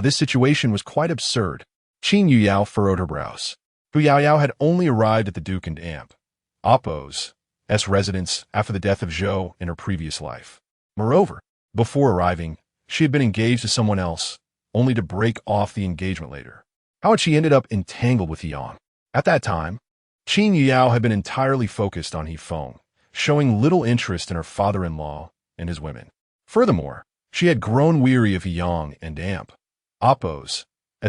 This situation was quite absurd. Qin Yuyao furrowed her brows. Hu Yaoyao had only arrived at the Duke and Appo's residence after the death of Zhou in her previous life. Moreover, before arriving, she had been engaged to someone else, only to break off the engagement later. How had she ended up entangled with Yang? At that time, Qin Yuyao had been entirely focused on Feng, showing little interest in her father-in-law and his women. Furthermore, she had grown weary of Yang and Appo's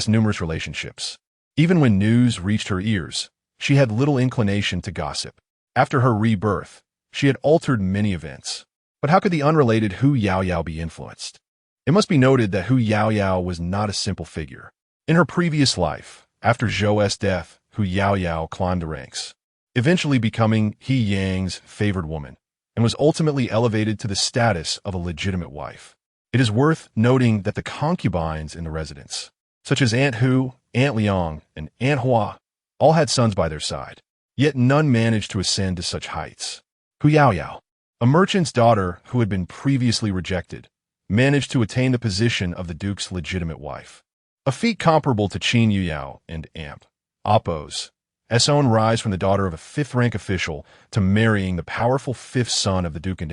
numerous relationships. Even when news reached her ears, she had little inclination to gossip. After her rebirth, she had altered many events. But how could the unrelated Hu Yaoyao be influenced? It must be noted that Hu Yaoyao was not a simple figure. In her previous life, after Zhou's death, Hu Yaoyao climbed the ranks, eventually becoming He Yang's favored woman, and was ultimately elevated to the status of a legitimate wife. It is worth noting that the concubines in the residence, such as Aunt Hu, Aunt Liang, and Aunt Hua, all had sons by their side, yet none managed to ascend to such heights. Hu Yaoyao, a merchant's daughter who had been previously rejected, managed to attain the position of the Duke's legitimate wife, a feat comparable to Qin Yuyao and Appo's own rise from the daughter of a fifth-rank official to marrying the powerful fifth son of the Duke and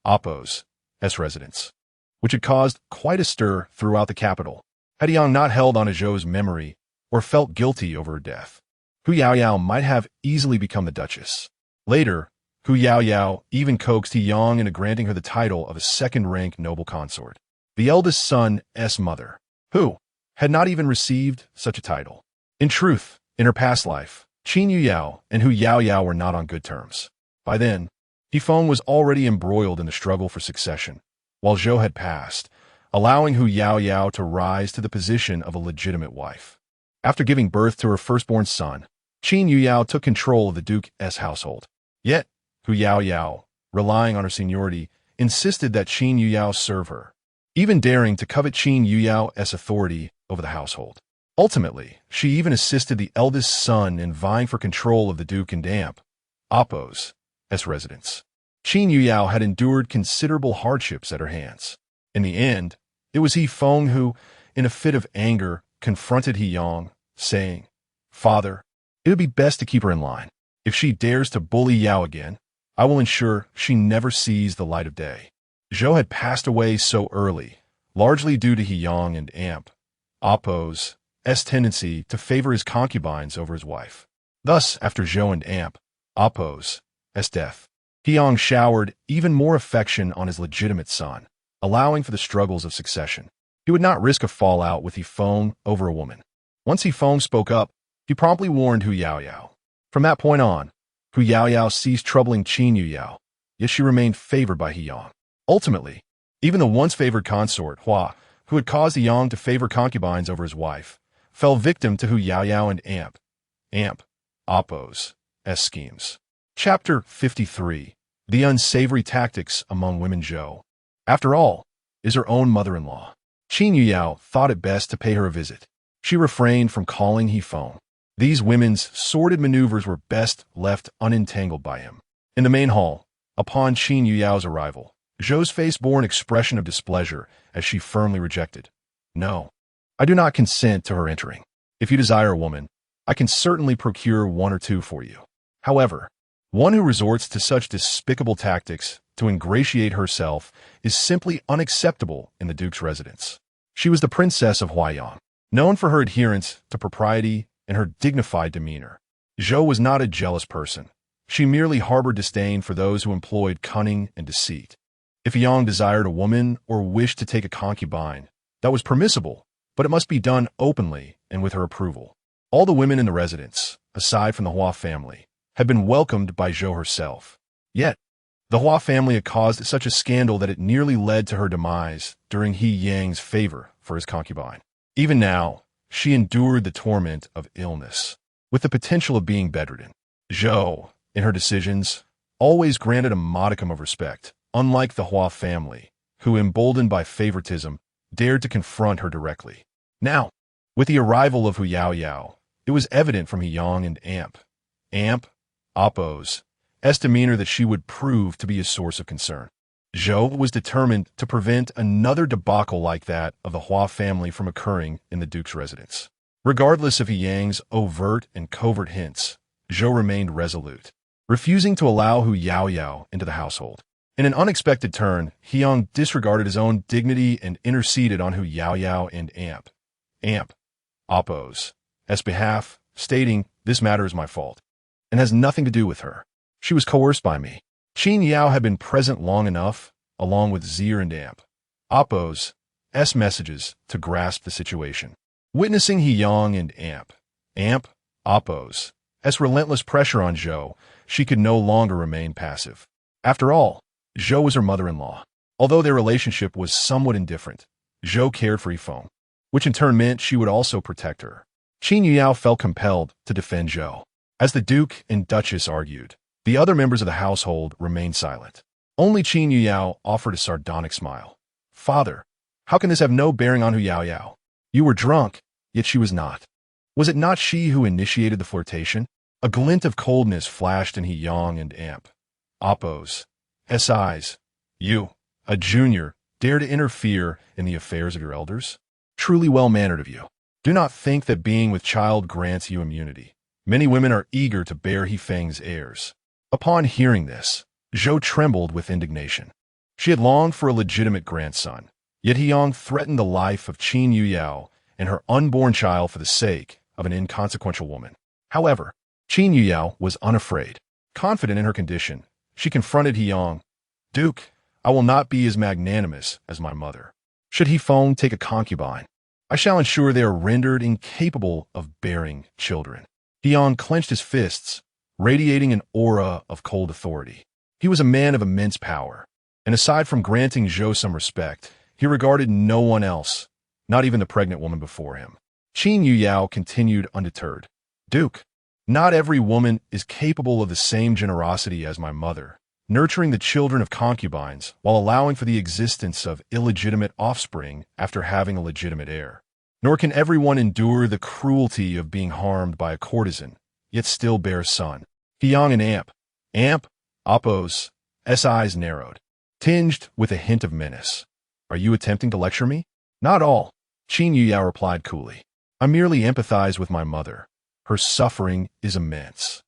Appo's residence, which had caused quite a stir throughout the capital. Had Yang not held on to Zhou's memory or felt guilty over her death, Hu Yaoyao might have easily become the Duchess. Later, Hu Yaoyao even coaxed Yang into granting her the title of a second-rank noble consort, the eldest son's mother, who had not even received such a title. In truth, in her past life, Qin Yuyao and Hu Yaoyao were not on good terms. By then, Feng was already embroiled in the struggle for succession, while Zhou had passed, allowing Hu Yaoyao to rise to the position of a legitimate wife. After giving birth to her firstborn son, Qin Yuyao took control of the Duke's household. Yet, Hu Yaoyao, relying on her seniority, insisted that Qin Yuyao serve her, even daring to covet Qin Yuyao's authority over the household. Ultimately, she even assisted the eldest son in vying for control of the Duke and Appo's residence. Qin Yuyao had endured considerable hardships at her hands. In the end, it was Feng who, in a fit of anger, confronted Yang, saying, "Father, it would be best to keep her in line. If she dares to bully Yao again, I will ensure she never sees the light of day." Zhou had passed away so early, largely due to Yang and Appo's tendency to favor his concubines over his wife. Thus, after Zhou and Appo's death, Yang showered even more affection on his legitimate son, allowing for the struggles of succession. He would not risk a fallout with Feng over a woman. Once Feng spoke up, he promptly warned Hu Yaoyao. From that point on, Hu Yaoyao ceased troubling Qin Yuyao, yet she remained favored by Yang. Ultimately, even the once favored consort, Hua, who had caused Yang to favor concubines over his wife, fell victim to Hu Yaoyao and Appo's schemes. Chapter 53. The Unsavory Tactics Among Women Zhou. After all, is her own mother-in-law. Qin Yuyao thought it best to pay her a visit. She refrained from calling he phone. These women's sordid maneuvers were best left unentangled by him. In the main hall, upon Qin Yuyao's arrival, Zhou's face bore an expression of displeasure as she firmly rejected. No, I do not consent to her entering. If you desire a woman, I can certainly procure one or two for you. However, one who resorts to such despicable tactics to ingratiate herself is simply unacceptable in the Duke's residence. She was the princess of Huaiyang, known for her adherence to propriety and her dignified demeanor. Zhou was not a jealous person. She merely harbored disdain for those who employed cunning and deceit. If Yang desired a woman or wished to take a concubine, that was permissible, but it must be done openly and with her approval. All the women in the residence, aside from the Hua family, had been welcomed by Zhou herself. Yet, the Hua family had caused such a scandal that it nearly led to her demise during He Yang's favor for his concubine. Even now, she endured the torment of illness, with the potential of being bedridden. Zhou, in her decisions, always granted a modicum of respect, unlike the Hua family, who, emboldened by favoritism, dared to confront her directly. Now, with the arrival of Hu Yaoyao, it was evident from He Yang and Amp, Oppo's demeanor that she would prove to be a source of concern. Zhou was determined to prevent another debacle like that of the Hua family from occurring in the Duke's residence. Regardless of He Yang's overt and covert hints, Zhou remained resolute, refusing to allow Hu Yaoyao into the household. In an unexpected turn, He Yang disregarded his own dignity and interceded on Hu Yaoyao and Amp, Oppo's behalf, stating, "This matter is my fault, and has nothing to do with her. She was coerced by me." Qin Yao had been present long enough, along with Zir and Oppo's messages, to grasp the situation. Witnessing He Yang and Oppo's relentless pressure on Zhou, she could no longer remain passive. After all, Zhou was her mother-in-law. Although their relationship was somewhat indifferent, Zhou cared for Yifeng, which in turn meant she would also protect her. Qin Yuyao felt compelled to defend Zhou. As the Duke and Duchess argued, the other members of the household remained silent. Only Qin Yuyao offered a sardonic smile. "Father, how can this have no bearing on Hu Yaoyao? You were drunk, yet she was not. Was it not she who initiated the flirtation?" A glint of coldness flashed in He Yang and Oppo's eyes. "You, a junior, dare to interfere in the affairs of your elders? Truly well-mannered of you. Do not think that being with child grants you immunity. Many women are eager to bear He Feng's heirs." Upon hearing this, Zhou trembled with indignation. She had longed for a legitimate grandson, yet He Yang threatened the life of Qin Yuyao and her unborn child for the sake of an inconsequential woman. However, Qin Yuyao was unafraid. Confident in her condition, she confronted He Yang. "Duke, I will not be as magnanimous as my mother. Should He Feng take a concubine, I shall ensure they are rendered incapable of bearing children." He Yang clenched his fists, radiating an aura of cold authority. He was a man of immense power, and aside from granting Zhou some respect, he regarded no one else, not even the pregnant woman before him. Qin Yuyao continued undeterred. "Duke, not every woman is capable of the same generosity as my mother, nurturing the children of concubines while allowing for the existence of illegitimate offspring after having a legitimate heir. Nor can everyone endure the cruelty of being harmed by a courtesan, yet still bear a son." He Yang and Oppo's eyes narrowed, tinged with a hint of menace. "Are you attempting to lecture me?" "Not all," Qin Yuyao replied coolly. "I merely empathize with my mother. Her suffering is immense."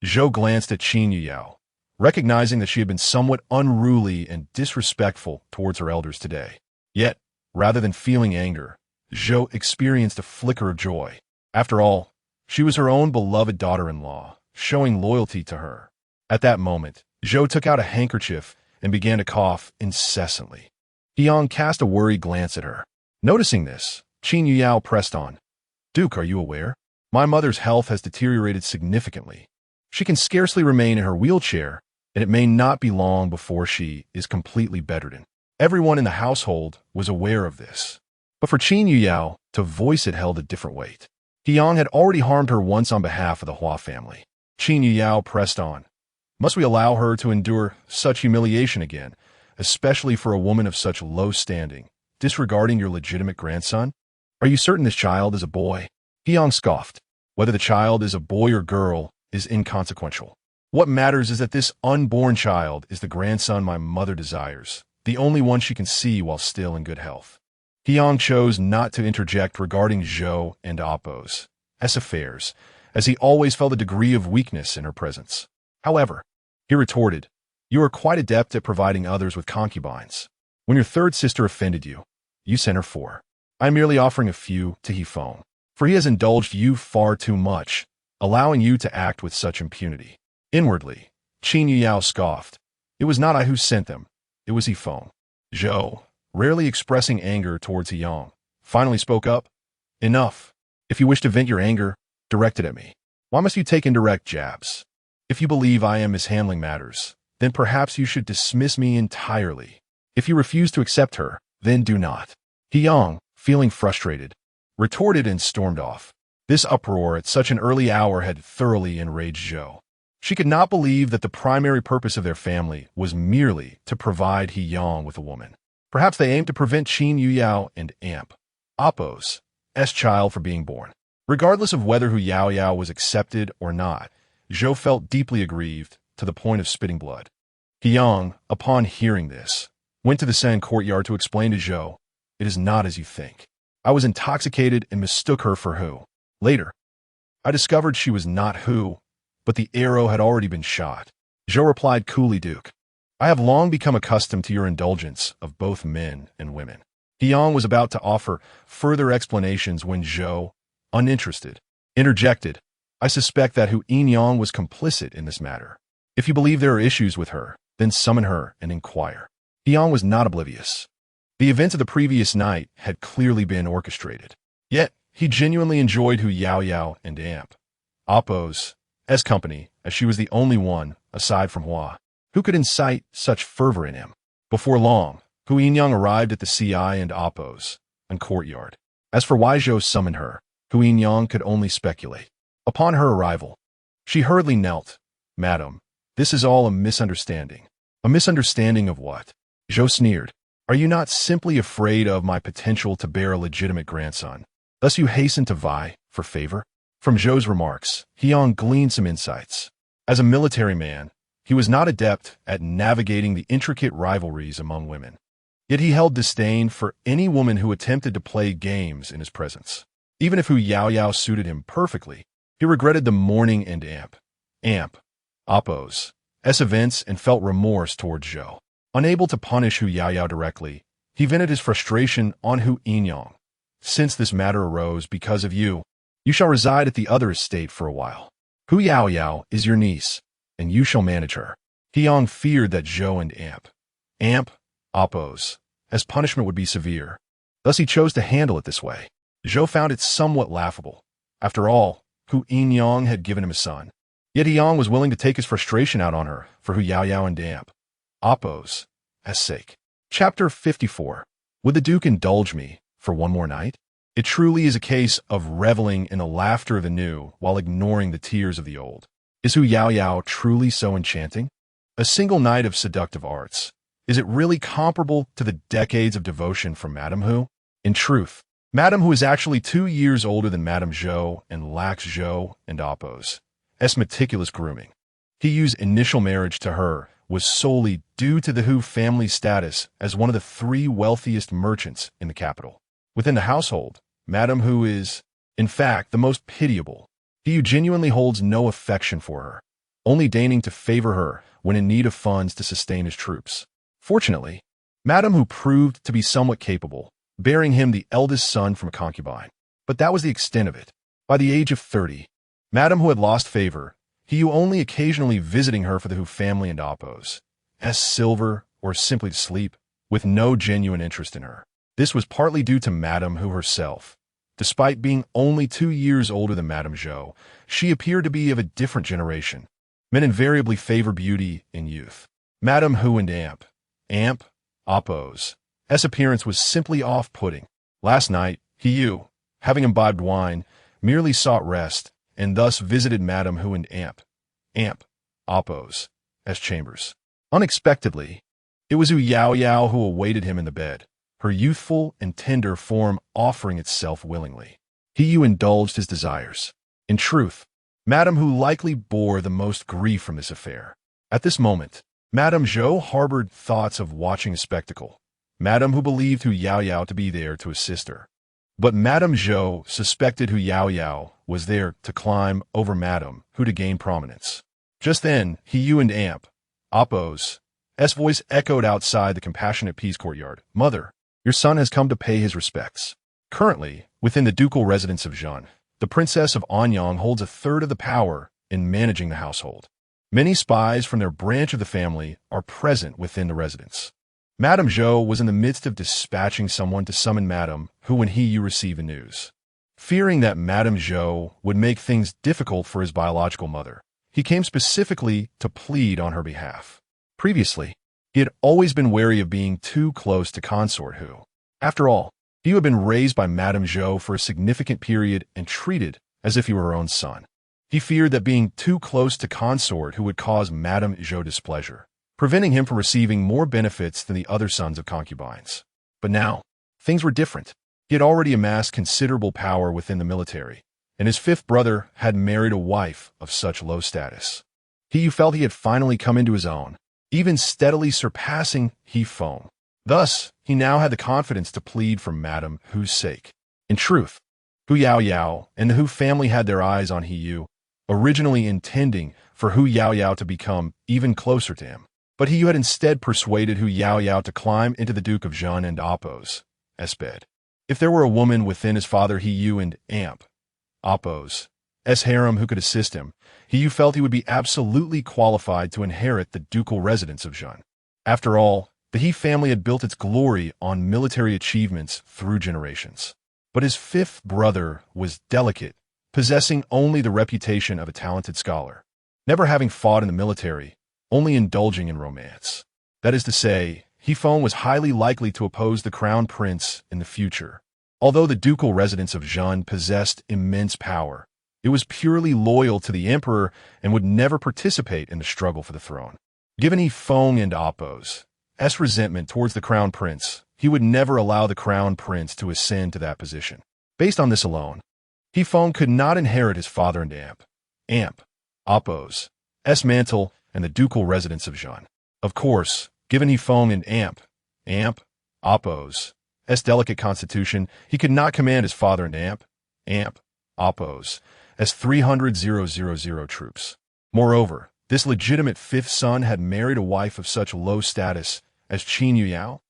Zhou glanced at Qin Yuyao, recognizing that she had been somewhat unruly and disrespectful towards her elders today. Yet, rather than feeling anger, Zhou experienced a flicker of joy. After all, she was her own beloved daughter-in-law, showing loyalty to her. At that moment, Zhou took out a handkerchief and began to cough incessantly. He Yang cast a worried glance at her. Noticing this, Qin Yuyao pressed on. "Duke, are you aware? My mother's health has deteriorated significantly. She can scarcely remain in her wheelchair, and it may not be long before she is completely bedridden." Everyone in the household was aware of this, but for Qin Yuyao, to voice it held a different weight. He Yang had already harmed her once on behalf of the Hua family. Qin Yuyao pressed on. "Must we allow her to endure such humiliation again, especially for a woman of such low standing, disregarding your legitimate grandson? Are you certain this child is a boy? Hyang scoffed. Whether the child is a boy or girl is inconsequential. What matters is that this unborn child is the grandson my mother desires, the only one she can see while still in good health. Hyang chose not to interject regarding Zhou and Appo's affairs, as he always felt a degree of weakness in her presence. However, he retorted, "You are quite adept at providing others with concubines. When your third sister offended you, you sent her 4. I am merely offering a few to Hifeng, for he has indulged you far too much, allowing you to act with such impunity." Inwardly, Qin Yuyao scoffed. It was not I who sent them, it was Hifeng. Zhou, rarely expressing anger towards Hyang, finally spoke up. "Enough. If you wish to vent your anger, direct it at me. Why must you take indirect jabs? If you believe I am mishandling matters, then perhaps you should dismiss me entirely. If you refuse to accept her, then do not." Hyang, feeling frustrated, retorted and stormed off. This uproar at such an early hour had thoroughly enraged Zhou. She could not believe that the primary purpose of their family was merely to provide Hyang with a woman. Perhaps they aimed to prevent Qin Yuyao and Appo's child from being born. Regardless of whether Hu Yaoyao was accepted or not, Zhou felt deeply aggrieved to the point of spitting blood. Hyang, upon hearing this, went to the San courtyard to explain to Zhou, "It is not as you think. I was intoxicated and mistook her for Hu. Later, I discovered she was not Hu, but the arrow had already been shot." Zhou replied coolly, "Duke, I have long become accustomed to your indulgence of both men and women." Hyang was about to offer further explanations when Zhou, uninterested, interjected, "I suspect that Hu Yinyang was complicit in this matter. If you believe there are issues with her, then summon her and inquire." Hyang was not oblivious. The events of the previous night had clearly been orchestrated. Yet, he genuinely enjoyed Hu Yaoyao and Appo's company, as she was the only one, aside from Hua, who could incite such fervor in him. Before long, Hu Yinyang arrived at the CI and Appo's courtyard. As for why Zhou summoned her, Hu Yinyang could only speculate. Upon her arrival, she hurriedly knelt. "Madam, this is all a misunderstanding." "A misunderstanding of what?" Zhou sneered. "Are you not simply afraid of my potential to bear a legitimate grandson? Thus you hasten to vie for favor?" From Zhou's remarks, Hyang gleaned some insights. As a military man, he was not adept at navigating the intricate rivalries among women. Yet he held disdain for any woman who attempted to play games in his presence. Even if Hu Yaoyao suited him perfectly, he regretted the mourning and Appo's events and felt remorse towards Zhou. Unable to punish Hu Yaoyao directly, he vented his frustration on Hu Yinyang. "Since this matter arose because of you, you shall reside at the other estate for a while. Hu Yaoyao is your niece, and you shall manage her." Hyang feared that Zhou and Appo's punishment would be severe. Thus he chose to handle it this way. Zhou found it somewhat laughable. After all, Hu Yinyang had given him a son. Yet Hyang was willing to take his frustration out on her for Hu Yaoyao and Appo's sake. Chapter 54. Would the Duke indulge me for one more night? It truly is a case of reveling in the laughter of the new while ignoring the tears of the old. Is Hu Yaoyao truly so enchanting? A single night of seductive arts. Is it really comparable to the decades of devotion from Madame Hu? In truth, Madame Hu is actually 2 years older than Madame Zhou and lacks Zhou and Appo's meticulous grooming. Hiyu's initial marriage to her was solely due to the Hu family's status as one of the 3 wealthiest merchants in the capital. Within the household, Madame Hu is, in fact, the most pitiable. Hiyu genuinely holds no affection for her, only deigning to favor her when in need of funds to sustain his troops. Fortunately, Madame Hu proved to be somewhat capable, bearing him the eldest son from a concubine. But that was the extent of it. By the age of 30, Madame Hu had lost favor, Hiyu only occasionally visiting her for the Hu family and Appo's silver or simply to sleep, with no genuine interest in her. This was partly due to Madame Hu herself. Despite being only 2 years older than Madame Zhou, she appeared to be of a different generation. Men invariably favor beauty in youth. Madame Hu and Appo's appearance was simply off-putting. Last night, Hiyu, having imbibed wine, merely sought rest, and thus visited Madame Hu and Appo's chambers. Unexpectedly, It was Hu Yaoyao who awaited him in the bed, her youthful and tender form offering itself willingly. He who indulged his desires. In truth, Madame Hu likely bore the most grief from this affair. At this moment, Madame Zhou harbored thoughts of watching a spectacle. Madame Hu believed Hu Yaoyao to be there to assist her. But Madame Zhou suspected Hu Yaoyao was there to climb over Madame Hu to gain prominence. Just then, He Yu and Amp, Oppo's voice echoed outside the Compassionate Peace courtyard. "Mother, your son has come to pay his respects." Currently, within the ducal residence of Zhen, the Princess of Anyang holds a third of the power in managing the household. Many spies from their branch of the family are present within the residence. Madame Zhou was in the midst of dispatching someone to summon Madame Hu when He Yu received the news. Fearing that Madame Zhou would make things difficult for his biological mother, he came specifically to plead on her behalf. Previously, he had always been wary of being too close to consort Hu. After all, he had been raised by Madame Zhou for a significant period and treated as if he were her own son. He feared that being too close to consort Hu would cause Madame Zhou displeasure, preventing him from receiving more benefits than the other sons of concubines. But now, things were different. He had already amassed considerable power within the military, and his fifth brother had married a wife of such low status. He felt he had finally come into his own, even steadily surpassing He Feng. Thus, he now had the confidence to plead for Madame Hu's sake. In truth, Hu Yaoyao and the Hu family had their eyes on He Yu, originally intending for Hu Yaoyao to become even closer to him. But He Yu had instead persuaded Hu Yaoyao to climb into the Duke of Zhen and Oppo's bed. If there were a woman within his father He Yu and Amp, Oppo's harem who could assist him, He Yu felt he would be absolutely qualified to inherit the ducal residence of Zhen. After all, the He family had built its glory on military achievements through generations. But his fifth brother was delicate, possessing only the reputation of a talented scholar, never having fought in the military, only indulging in romance. That is to say, He Feng was highly likely to oppose the crown prince in the future. Although the ducal residence of Zhen possessed immense power, it was purely loyal to the emperor and would never participate in the struggle for the throne. Given He Feng and Oppo's resentment towards the crown prince, he would never allow the crown prince to ascend to that position. Based on this alone, He Feng could not inherit his father and Amp, Oppo's mantle and the ducal residence of Zhen. Of course, given He Feng and Amp, Oppo's delicate constitution, he could not command his father and Amp, Oppo's 300,000 troops. Moreover, this legitimate fifth son had married a wife of such low status as Qin Yuyao.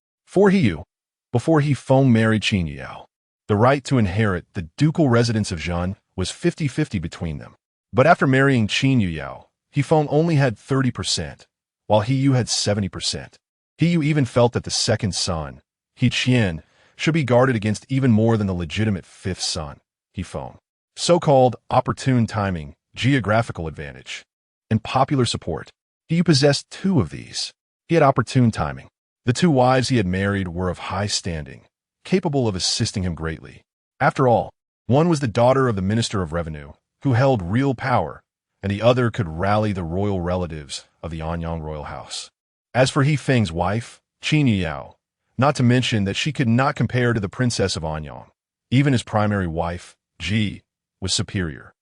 Before He Feng married Qin Yuyao, the right to inherit the ducal residence of Zhen was 50-50 between them. But after marrying Qin Yuyao, He Feng only had 30%, while He Yu had 70%. He Yu even felt that the second son, He Qian, should be guarded against even more than the legitimate fifth son, He Feng. So-called opportune timing, geographical advantage, and popular support. He Yu possessed two of these. He had opportune timing. The two wives he had married were of high standing, capable of assisting him greatly. After all, one was the daughter of the Minister of Revenue, who held real power, and the other could rally the royal relatives of the Anyang royal house. As for He Feng's wife, Qin Yuyao, not to mention that she could not compare to the Princess of Anyang. Even his primary wife, Ji, was superior.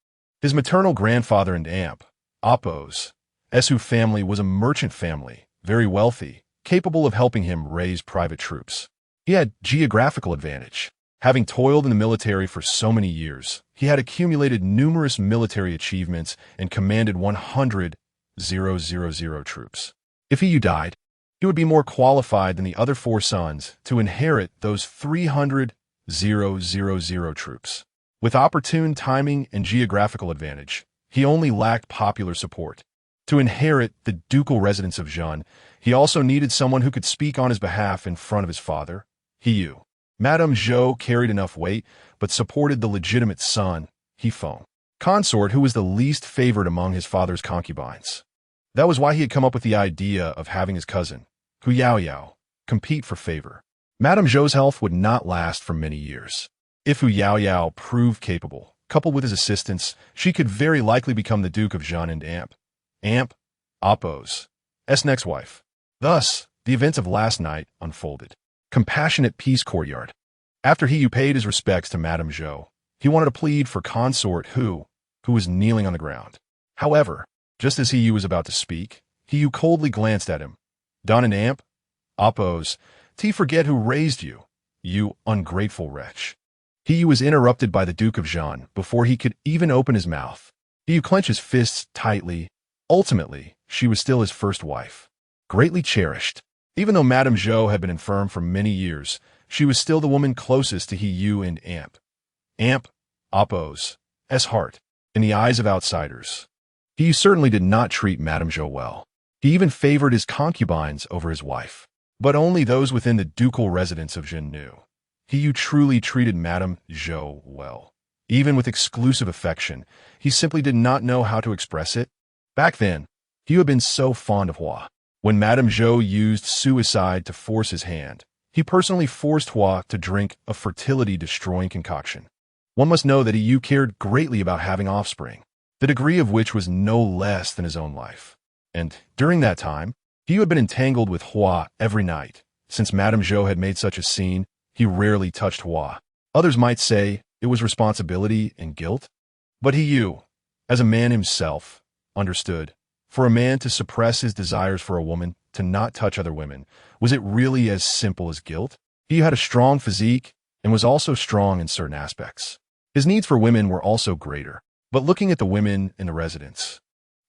His maternal grandfather and Amp, Oppo's Hu family was a merchant family, very wealthy, capable of helping him raise private troops. He had geographical advantage. Having toiled in the military for so many years, he had accumulated numerous military achievements and commanded 100,000 troops. If He Yu died, he would be more qualified than the other four sons to inherit those 300,000 troops. With opportune timing and geographical advantage, he only lacked popular support. To inherit the ducal residence of Zhen, he also needed someone who could speak on his behalf in front of his father, He Yu. Madame Zhou carried enough weight, but supported the legitimate son, He Feng, consort who was the least favored among his father's concubines. That was why he had come up with the idea of having his cousin, Hu Yaoyao, compete for favor. Madame Zhou's health would not last for many years. If Hu Yaoyao proved capable, coupled with his assistance, she could very likely become the Duke of Zhen and Amp, Oppo's next wife. Thus, the events of last night unfolded. Compassionate peace courtyard. After He Yu paid his respects to Madame Zhou, he wanted to plead for consort who was kneeling on the ground. However, just as He Yu was about to speak, He Yu coldly glanced at him. Don and Amp? Oppose. T forget who raised you, you ungrateful wretch. He Yu was interrupted by the Duke of Zhan before he could even open his mouth. He Yu clenched his fists tightly. Ultimately, she was still his first wife. Greatly cherished. Even though Madame Zhou had been infirm for many years, she was still the woman closest to He Yu and Amp. Amp, oppose, as heart, in the eyes of outsiders. He Yu certainly did not treat Madame Zhou well. He even favored his concubines over his wife. But only those within the ducal residence of Zhen knew. He Yu truly treated Madame Zhou well. Even with exclusive affection, he simply did not know how to express it. Back then, He Yu had been so fond of Hua. When Madame Zhou used suicide to force his hand, he personally forced Hua to drink a fertility-destroying concoction. One must know that He Yu cared greatly about having offspring, the degree of which was no less than his own life. And during that time, He Yu had been entangled with Hua every night. Since Madame Zhou had made such a scene, he rarely touched Hua. Others might say it was responsibility and guilt. But He Yu, as a man himself, understood. For a man to suppress his desires for a woman, to not touch other women, was it really as simple as guilt? He had a strong physique and was also strong in certain aspects. His needs for women were also greater. But looking at the women in the residence,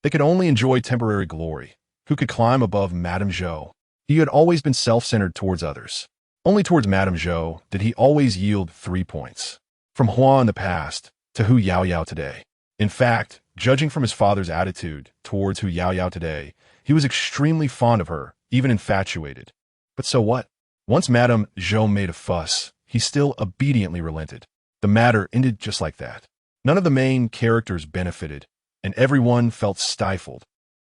they could only enjoy temporary glory. Who could climb above Madame Zhou? He had always been self-centered towards others. Only towards Madame Zhou did he always yield 3 points. From Hua in the past to Hu Yaoyao today. In fact, judging from his father's attitude towards Hu Yaoyao today, he was extremely fond of her, even infatuated. But so what? Once Madame Zhou made a fuss, he still obediently relented. The matter ended just like that. None of the main characters benefited, and everyone felt stifled.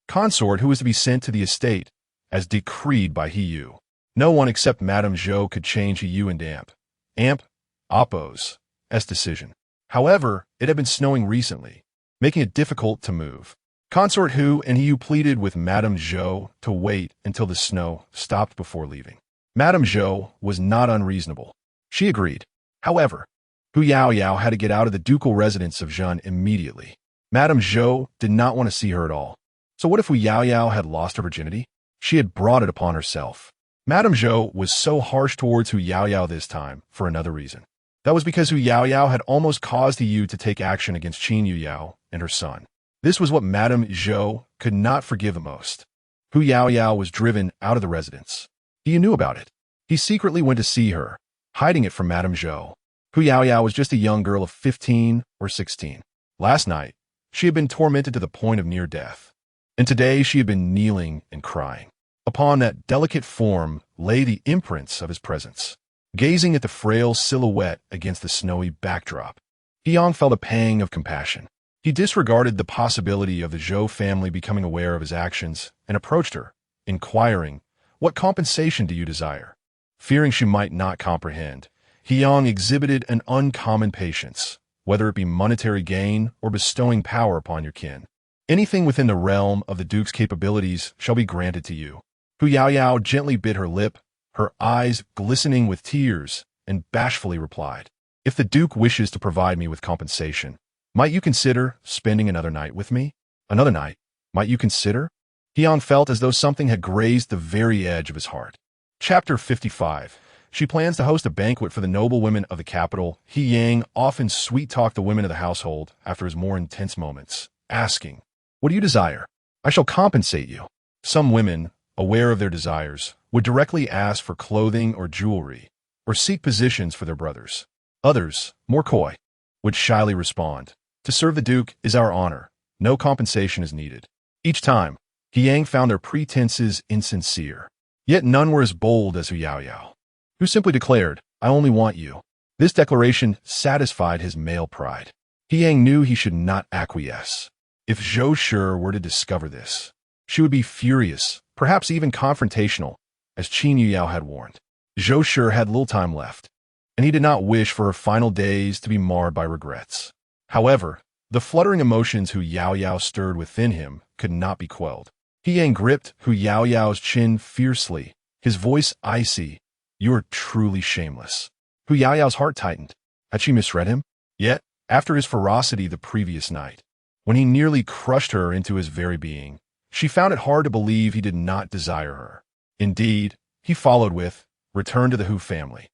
Consort who was to be sent to the estate, as decreed by He Yu. No one except Madame Zhou could change He Yu and Amp. Amp, oppose, as decision. However, it had been snowing recently, making it difficult to move. Consort Hu and He Yu pleaded with Madame Zhou to wait until the snow stopped before leaving. Madame Zhou was not unreasonable. She agreed. However, Hu Yaoyao had to get out of the ducal residence of Zhen immediately. Madame Zhou did not want to see her at all. So what if Hu Yaoyao had lost her virginity? She had brought it upon herself. Madame Zhou was so harsh towards Hu Yaoyao this time for another reason. That was because Hu Yaoyao had almost caused He Yu to take action against Qin Yuyao and her son. This was what Madame Zhou could not forgive the most. Hu Yaoyao was driven out of the residence. He knew about it. He secretly went to see her, hiding it from Madame Zhou. Hu Yaoyao was just a young girl of 15 or 16. Last night, she had been tormented to the point of near death. And today she had been kneeling and crying. Upon that delicate form lay the imprints of his presence. Gazing at the frail silhouette against the snowy backdrop, He Yang felt a pang of compassion. He disregarded the possibility of the Zhou family becoming aware of his actions and approached her, inquiring, "What compensation do you desire?" Fearing she might not comprehend, He Yang exhibited an uncommon patience, whether it be monetary gain or bestowing power upon your kin. Anything within the realm of the Duke's capabilities shall be granted to you. Hu Yaoyao gently bit her lip, her eyes glistening with tears, and bashfully replied, "If the Duke wishes to provide me with compensation, might you consider spending another night with me?" Another night? Might you consider? He Yang felt as though something had grazed the very edge of his heart. Chapter 55. She plans to host a banquet for the noble women of the capital. He Yang often sweet-talked the women of the household after his more intense moments, asking, "What do you desire? I shall compensate you." Some women, aware of their desires, would directly ask for clothing or jewelry, or seek positions for their brothers. Others, more coy, would shyly respond, "To serve the Duke is our honor. No compensation is needed." Each time, He Yang found their pretenses insincere. Yet none were as bold as Hu Yaoyao, who simply declared, "I only want you." This declaration satisfied his male pride. He Yang knew he should not acquiesce. If Zhou Shi were to discover this, she would be furious, perhaps even confrontational, as Qin Yuyao had warned. Zhou Shi had little time left, and he did not wish for her final days to be marred by regrets. However, the fluttering emotions Hu Yaoyao stirred within him could not be quelled. He Yang gripped Hu Yaoyao's chin fiercely, his voice icy. "You are truly shameless." Hu Yaoyao's heart tightened. Had she misread him? Yet, after his ferocity the previous night, when he nearly crushed her into his very being, she found it hard to believe he did not desire her. Indeed, he followed with, "Return to the Hu family.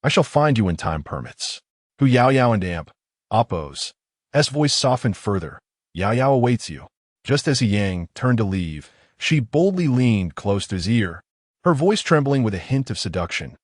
I shall find you when time permits." Hu Yaoyao and Oppo's voice softened further. "Yao Yao awaits you." Just as He Yang turned to leave, she boldly leaned close to his ear, her voice trembling with a hint of seduction.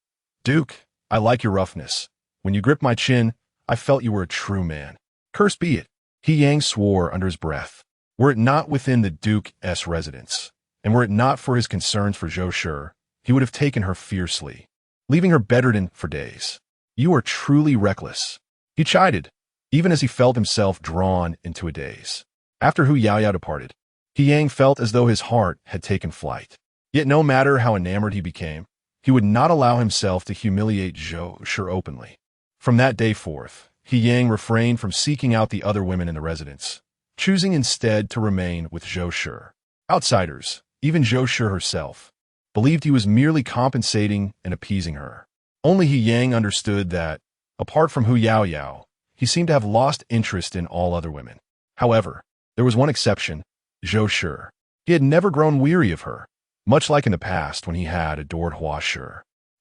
"Duke, I like your roughness. When you gripped my chin, I felt you were a true man." "Cursed be it," He Yang swore under his breath. Were it not within the Duke's residence, and were it not for his concerns for Zhou Shi, he would have taken her fiercely, leaving her bedridden for days. "You are truly reckless," he chided, even as he felt himself drawn into a daze. After Hu Yaoyao departed, He Yang felt as though his heart had taken flight. Yet no matter how enamored he became, he would not allow himself to humiliate Zhou Shi openly. From that day forth, He Yang refrained from seeking out the other women in the residence, choosing instead to remain with Zhou Shi. Outsiders, even Zhou Shi herself, believed he was merely compensating and appeasing her. Only He Yang understood that, apart from Hu Yaoyao, he seemed to have lost interest in all other women. However, there was one exception, Zhou Shi. He had never grown weary of her, much like in the past when he had adored Hua Shi.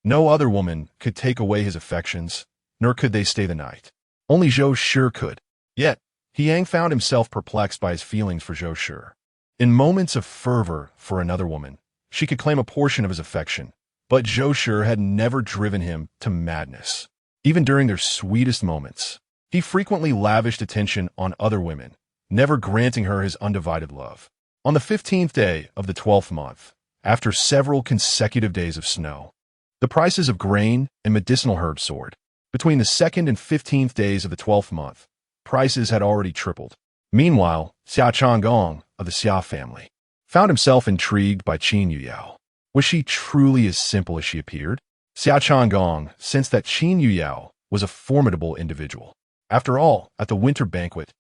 No other woman could take away his affections, nor could they stay the night. Only Zhou Shi could. Yet, He Yang found himself perplexed by his feelings for Zhou Shi. In moments of fervor for another woman, she could claim a portion of his affection, but Zhou Shi had never driven him to madness. Even during their sweetest moments, he frequently lavished attention on other women, never granting her his undivided love. On the 15th day of the 12th month, after several consecutive days of snow, the prices of grain and medicinal herbs soared. Between the 2nd and 15th days of the 12th month, prices had already tripled. Meanwhile, Xia Changgong of the Xia family found himself intrigued by Qin Yuyao. Was she truly as simple as she appeared? Xia Changgong sensed that Qin Yuyao was a formidable individual. After all, at the winter banquet,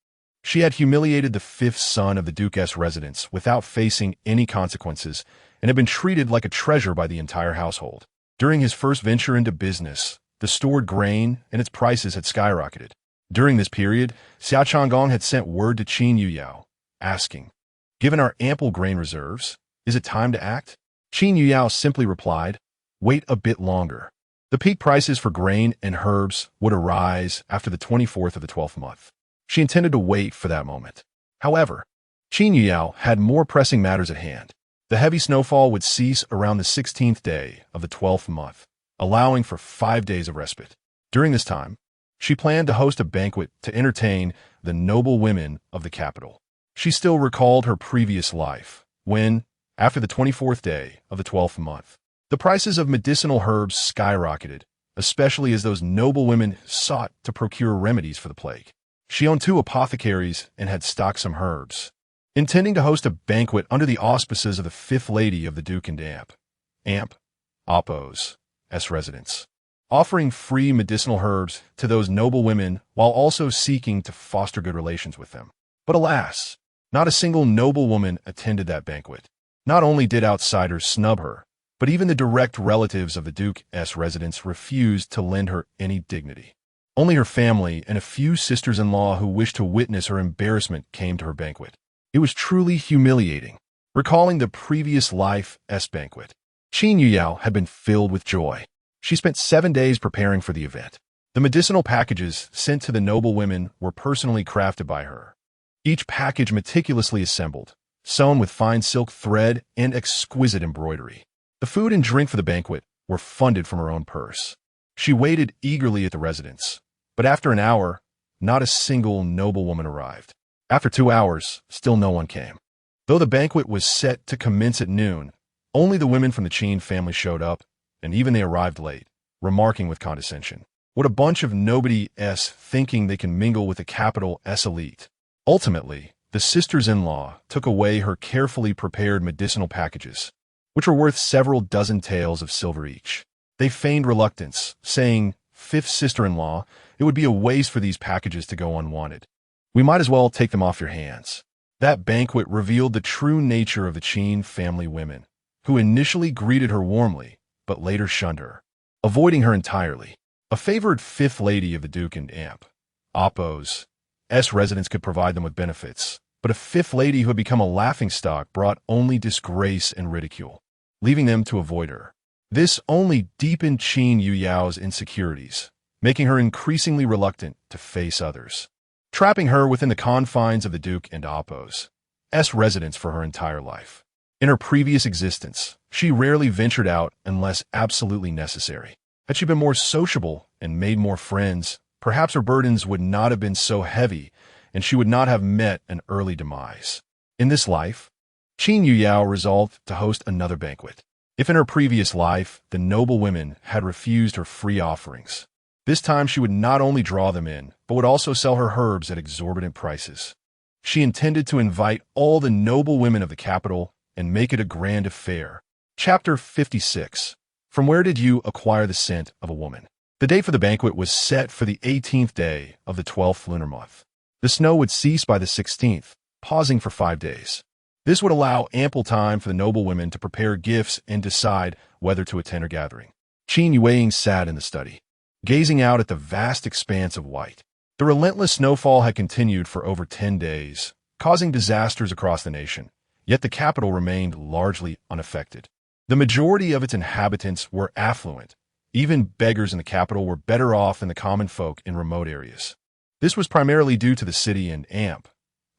she had humiliated the 5th son of the Duke's residence without facing any consequences and had been treated like a treasure by the entire household. During his first venture into business, the stored grain and its prices had skyrocketed. During this period, Xia Changgong had sent word to Qin Yuyao, asking, "Given our ample grain reserves, is it time to act?" Qin Yuyao simply replied, "Wait a bit longer." The peak prices for grain and herbs would arise after the 24th of the 12th month. She intended to wait for that moment. However, Qin Yuyao had more pressing matters at hand. The heavy snowfall would cease around the 16th day of the 12th month, allowing for 5 days of respite. During this time, she planned to host a banquet to entertain the noble women of the capital. She still recalled her previous life, when, after the 24th day of the 12th month, the prices of medicinal herbs skyrocketed, especially as those noble women sought to procure remedies for the plague. She owned 2 apothecaries and had stocked some herbs, intending to host a banquet under the auspices of the 5th lady of the Duke and Oppo's residence, offering free medicinal herbs to those noble women while also seeking to foster good relations with them. But alas, not a single noble woman attended that banquet. Not only did outsiders snub her, but even the direct relatives of the Duke's residence refused to lend her any dignity. Only her family and a few sisters-in-law who wished to witness her embarrassment came to her banquet. It was truly humiliating. Recalling the previous life's banquet, Qin Yuyao had been filled with joy. She spent 7 days preparing for the event. The medicinal packages sent to the noble women were personally crafted by her, each package meticulously assembled, sewn with fine silk thread and exquisite embroidery. The food and drink for the banquet were funded from her own purse. She waited eagerly at the residence, but after an hour, not a single noble woman arrived. After 2 hours, still no one came. Though the banquet was set to commence at noon, only the women from the Qin family showed up, and even they arrived late, remarking with condescension, "What a bunch of nobody-s thinking they can mingle with the capital-s elite." Ultimately, the sisters-in-law took away her carefully prepared medicinal packages, which were worth several dozen taels of silver each. They feigned reluctance, saying, "Fifth sister-in-law, it would be a waste for these packages to go unwanted. We might as well take them off your hands." That banquet revealed the true nature of the Qin family women, who initially greeted her warmly, but later shunned her, avoiding her entirely. A favored fifth lady of the Duke and Amp, Oppo's residence could provide them with benefits, but a fifth lady who had become a laughingstock brought only disgrace and ridicule, leaving them to avoid her. This only deepened Qin Yuyao's insecurities, making her increasingly reluctant to face others, trapping her within the confines of the Duke and Oppo's residence for her entire life. In her previous existence, she rarely ventured out unless absolutely necessary. Had she been more sociable and made more friends, perhaps her burdens would not have been so heavy and she would not have met an early demise. In this life, Qin Yuyao resolved to host another banquet. If in her previous life the noble women had refused her free offerings, this time she would not only draw them in, but would also sell her herbs at exorbitant prices. She intended to invite all the noble women of the capital and make it a grand affair. Chapter 56. From where did you acquire the scent of a woman? The date for the banquet was set for the 18th day of the 12th lunar month. The snow would cease by the 16th, pausing for 5 days. This would allow ample time for the noble women to prepare gifts and decide whether to attend her gathering. Qin Yueying sat in the study, gazing out at the vast expanse of white. The relentless snowfall had continued for over 10 days, causing disasters across the nation, yet the capital remained largely unaffected. The majority of its inhabitants were affluent. Even beggars in the capital were better off than the common folk in remote areas. This was primarily due to the city and Amp,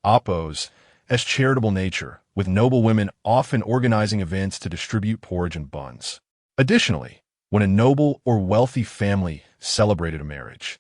Oppo's charitable nature, with noble women often organizing events to distribute porridge and buns. Additionally, when a noble or wealthy family celebrated a marriage,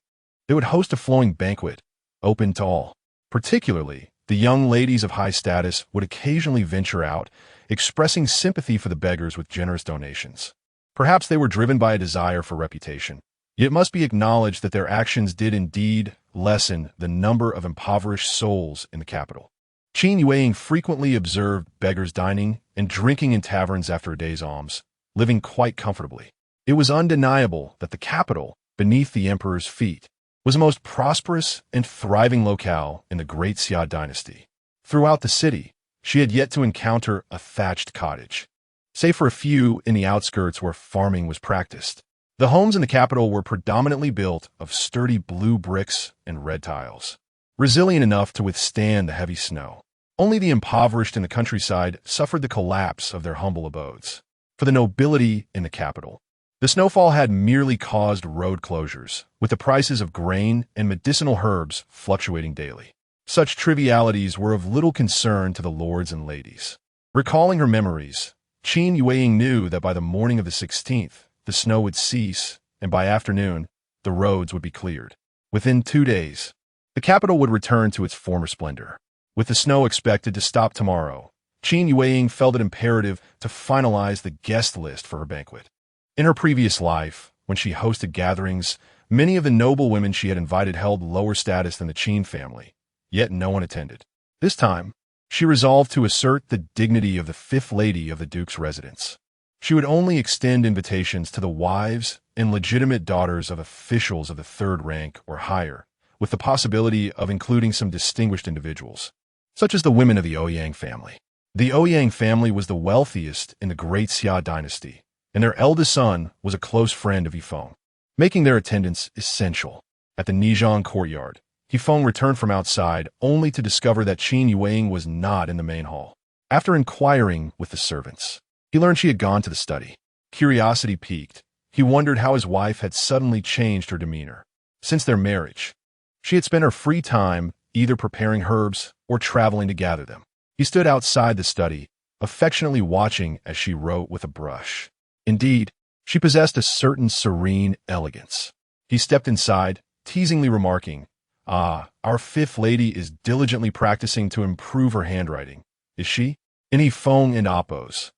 they would host a flowing banquet, open to all. Particularly, the young ladies of high status would occasionally venture out, expressing sympathy for the beggars with generous donations. Perhaps they were driven by a desire for reputation. Yet it must be acknowledged that their actions did indeed lessen the number of impoverished souls in the capital. Qin Yueying frequently observed beggars dining and drinking in taverns after a day's alms, living quite comfortably. It was undeniable that the capital, beneath the emperor's feet, was the most prosperous and thriving locale in the Great Xia dynasty. Throughout the city, she had yet to encounter a thatched cottage, save for a few in the outskirts where farming was practiced. The homes in the capital were predominantly built of sturdy blue bricks and red tiles, resilient enough to withstand the heavy snow. Only the impoverished in the countryside suffered the collapse of their humble abodes. For the nobility in the capital, the snowfall had merely caused road closures, with the prices of grain and medicinal herbs fluctuating daily. Such trivialities were of little concern to the lords and ladies. Recalling her memories, Qin Yueying knew that by the morning of the 16th, the snow would cease, and by afternoon, the roads would be cleared. Within 2 days, the capital would return to its former splendor. With the snow expected to stop tomorrow, Qin Yueying felt it imperative to finalize the guest list for her banquet. In her previous life, when she hosted gatherings, many of the noble women she had invited held lower status than the Qin family, yet no one attended. This time, she resolved to assert the dignity of the fifth lady of the Duke's residence. She would only extend invitations to the wives and legitimate daughters of officials of the third rank or higher, with the possibility of including some distinguished individuals, such as the women of the Ouyang family. The Ouyang family was the wealthiest in the Great Xia dynasty, and their eldest son was a close friend of Yifeng, making their attendance essential. At the Nizhang courtyard, Yifeng returned from outside only to discover that Qin Yueying was not in the main hall. After inquiring with the servants, he learned she had gone to the study. Curiosity piqued. He wondered how his wife had suddenly changed her demeanor. Since their marriage, she had spent her free time either preparing herbs or traveling to gather them. He stood outside the study, affectionately watching as she wrote with a brush. Indeed, she possessed a certain serene elegance. He stepped inside, teasingly remarking, "Ah, our fifth lady is diligently practicing to improve her handwriting, is she?" In Yifeng and Oppo's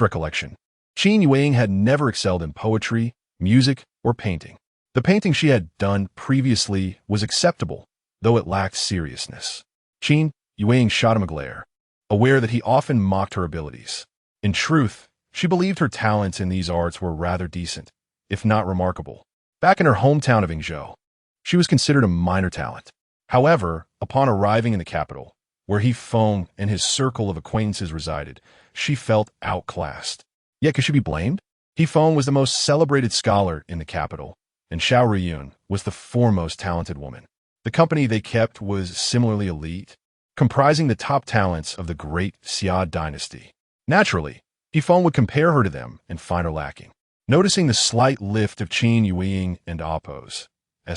recollection, Qin Yueying had never excelled in poetry, music, or painting. The painting she had done previously was acceptable, though it lacked seriousness. Qin Yueying shot him a glare, aware that he often mocked her abilities. In truth, she believed her talents in these arts were rather decent, if not remarkable. Back in her hometown of Zhengguo, she was considered a minor talent. However, upon arriving in the capital, where Yifeng and his circle of acquaintances resided, she felt outclassed. Yet could she be blamed? He Feng was the most celebrated scholar in the capital, and Xiao Ruyun was the foremost talented woman. The company they kept was similarly elite, comprising the top talents of the great Xia dynasty. Naturally, He Feng would compare her to them and find her lacking. Noticing the slight lift of Qin Yuiying and Appo's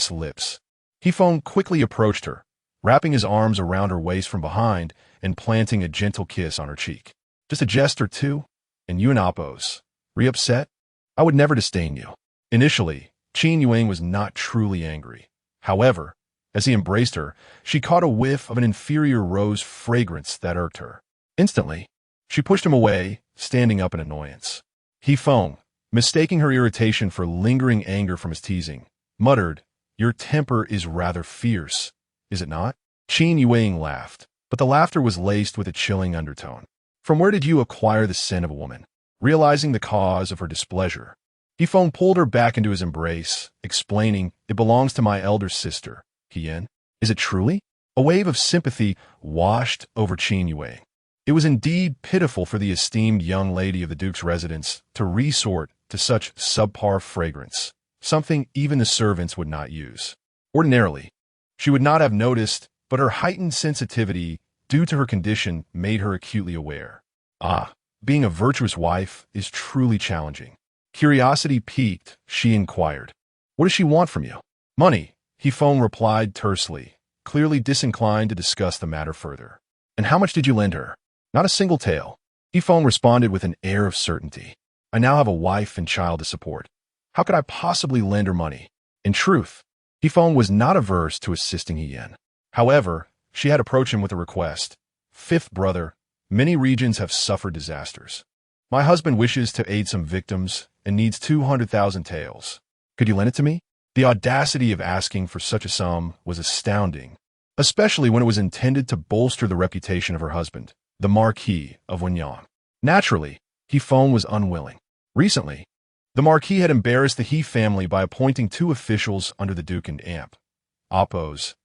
lips, He Feng quickly approached her, wrapping his arms around her waist from behind and planting a gentle kiss on her cheek. Just a jest or two, and you and Appo's re-upset? I would never disdain you. Initially, Qin Yuiying was not truly angry. However, as he embraced her, she caught a whiff of an inferior rose fragrance that irked her. Instantly, she pushed him away, standing up in annoyance. He Feng, mistaking her irritation for lingering anger from his teasing, muttered, "Your temper is rather fierce, is it not?" Qin Yuiying laughed, but the laughter was laced with a chilling undertone. "From where did you acquire the scent of a woman?" Realizing the cause of her displeasure, He Feng pulled her back into his embrace, explaining, "It belongs to my elder sister, Hien." "Is it truly?" A wave of sympathy washed over Qin Yuiying. It was indeed pitiful for the esteemed young lady of the Duke's residence to resort to such subpar fragrance, something even the servants would not use. Ordinarily, she would not have noticed, but her heightened sensitivity due to her condition made her acutely aware. Being a virtuous wife is truly challenging. Curiosity piqued, she inquired, "What does she want from you?" "Money," He Feng replied tersely, clearly disinclined to discuss the matter further. "And how much did you lend her?" "Not a single tael," He Feng responded with an air of certainty. "I now have a wife and child to support. How could I possibly lend her money?" In truth, He Feng was not averse to assisting Hien. However, she had approached him with a request. "Fifth brother, many regions have suffered disasters. My husband wishes to aid some victims and needs 200,000 taels. Could you lend it to me?" The audacity of asking for such a sum was astounding, especially when it was intended to bolster the reputation of her husband, the Marquis of Wenyang. Naturally, He Feng was unwilling. Recently, the Marquis had embarrassed the He family by appointing 2 officials under the Duke and Appo's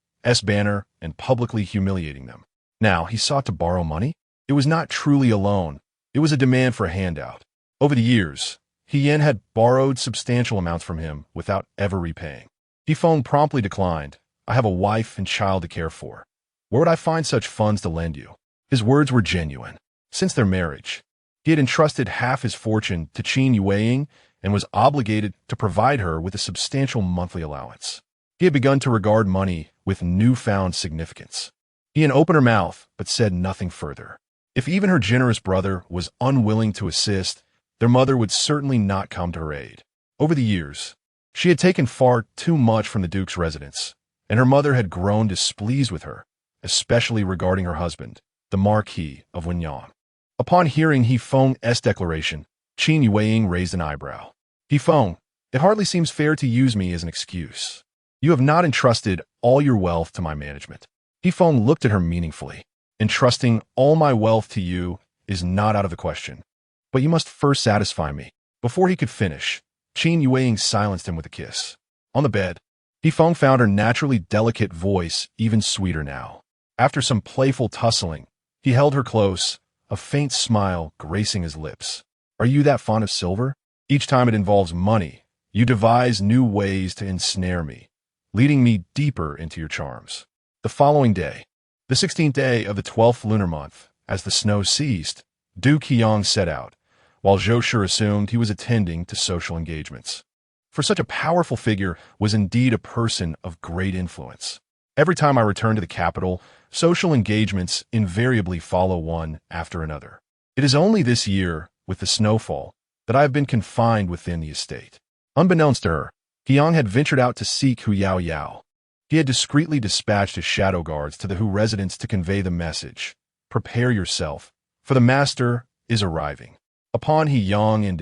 banner and publicly humiliating them. Now, he sought to borrow money? It was not truly a loan. It was a demand for a handout. Over the years, Hien had borrowed substantial amounts from him without ever repaying. He Feng promptly declined. "I have a wife and child to care for. Where would I find such funds to lend you?" His words were genuine. Since their marriage, he had entrusted half his fortune to Qin Yuiying and was obligated to provide her with a substantial monthly allowance. He had begun to regard money with newfound significance. Hien opened her mouth, but said nothing further. If even her generous brother was unwilling to assist, their mother would certainly not come to her aid. Over the years, she had taken far too much from the Duke's residence, and her mother had grown displeased with her, especially regarding her husband, the Marquis of Wenyang. Upon hearing He Feng's declaration, Qin Yuiying raised an eyebrow. "He Feng, it hardly seems fair to use me as an excuse. You have not entrusted all your wealth to my management." He Feng looked at her meaningfully. "Entrusting all my wealth to you is not out of the question. But you must first satisfy me." Before he could finish, Qin Yuiying silenced him with a kiss. On the bed, He Feng found her naturally delicate voice even sweeter now. After some playful tussling, he held her close, a faint smile gracing his lips. "Are you that fond of silver? Each time it involves money, you devise new ways to ensnare me, leading me deeper into your charms." The following day, the 16th day of the 12th lunar month, as the snow ceased, Duke Heyong set out, while Zhou Shi assumed he was attending to social engagements. For such a powerful figure was indeed a person of great influence. Every time I return to the capital, social engagements invariably follow one after another. It is only this year, with the snowfall, that I have been confined within the estate. Unbeknownst to her, Heyong had ventured out to seek Hu Yao Yao. He had discreetly dispatched his shadow guards to the Hu residence to convey the message: "Prepare yourself, for the master is arriving." Upon Heyong and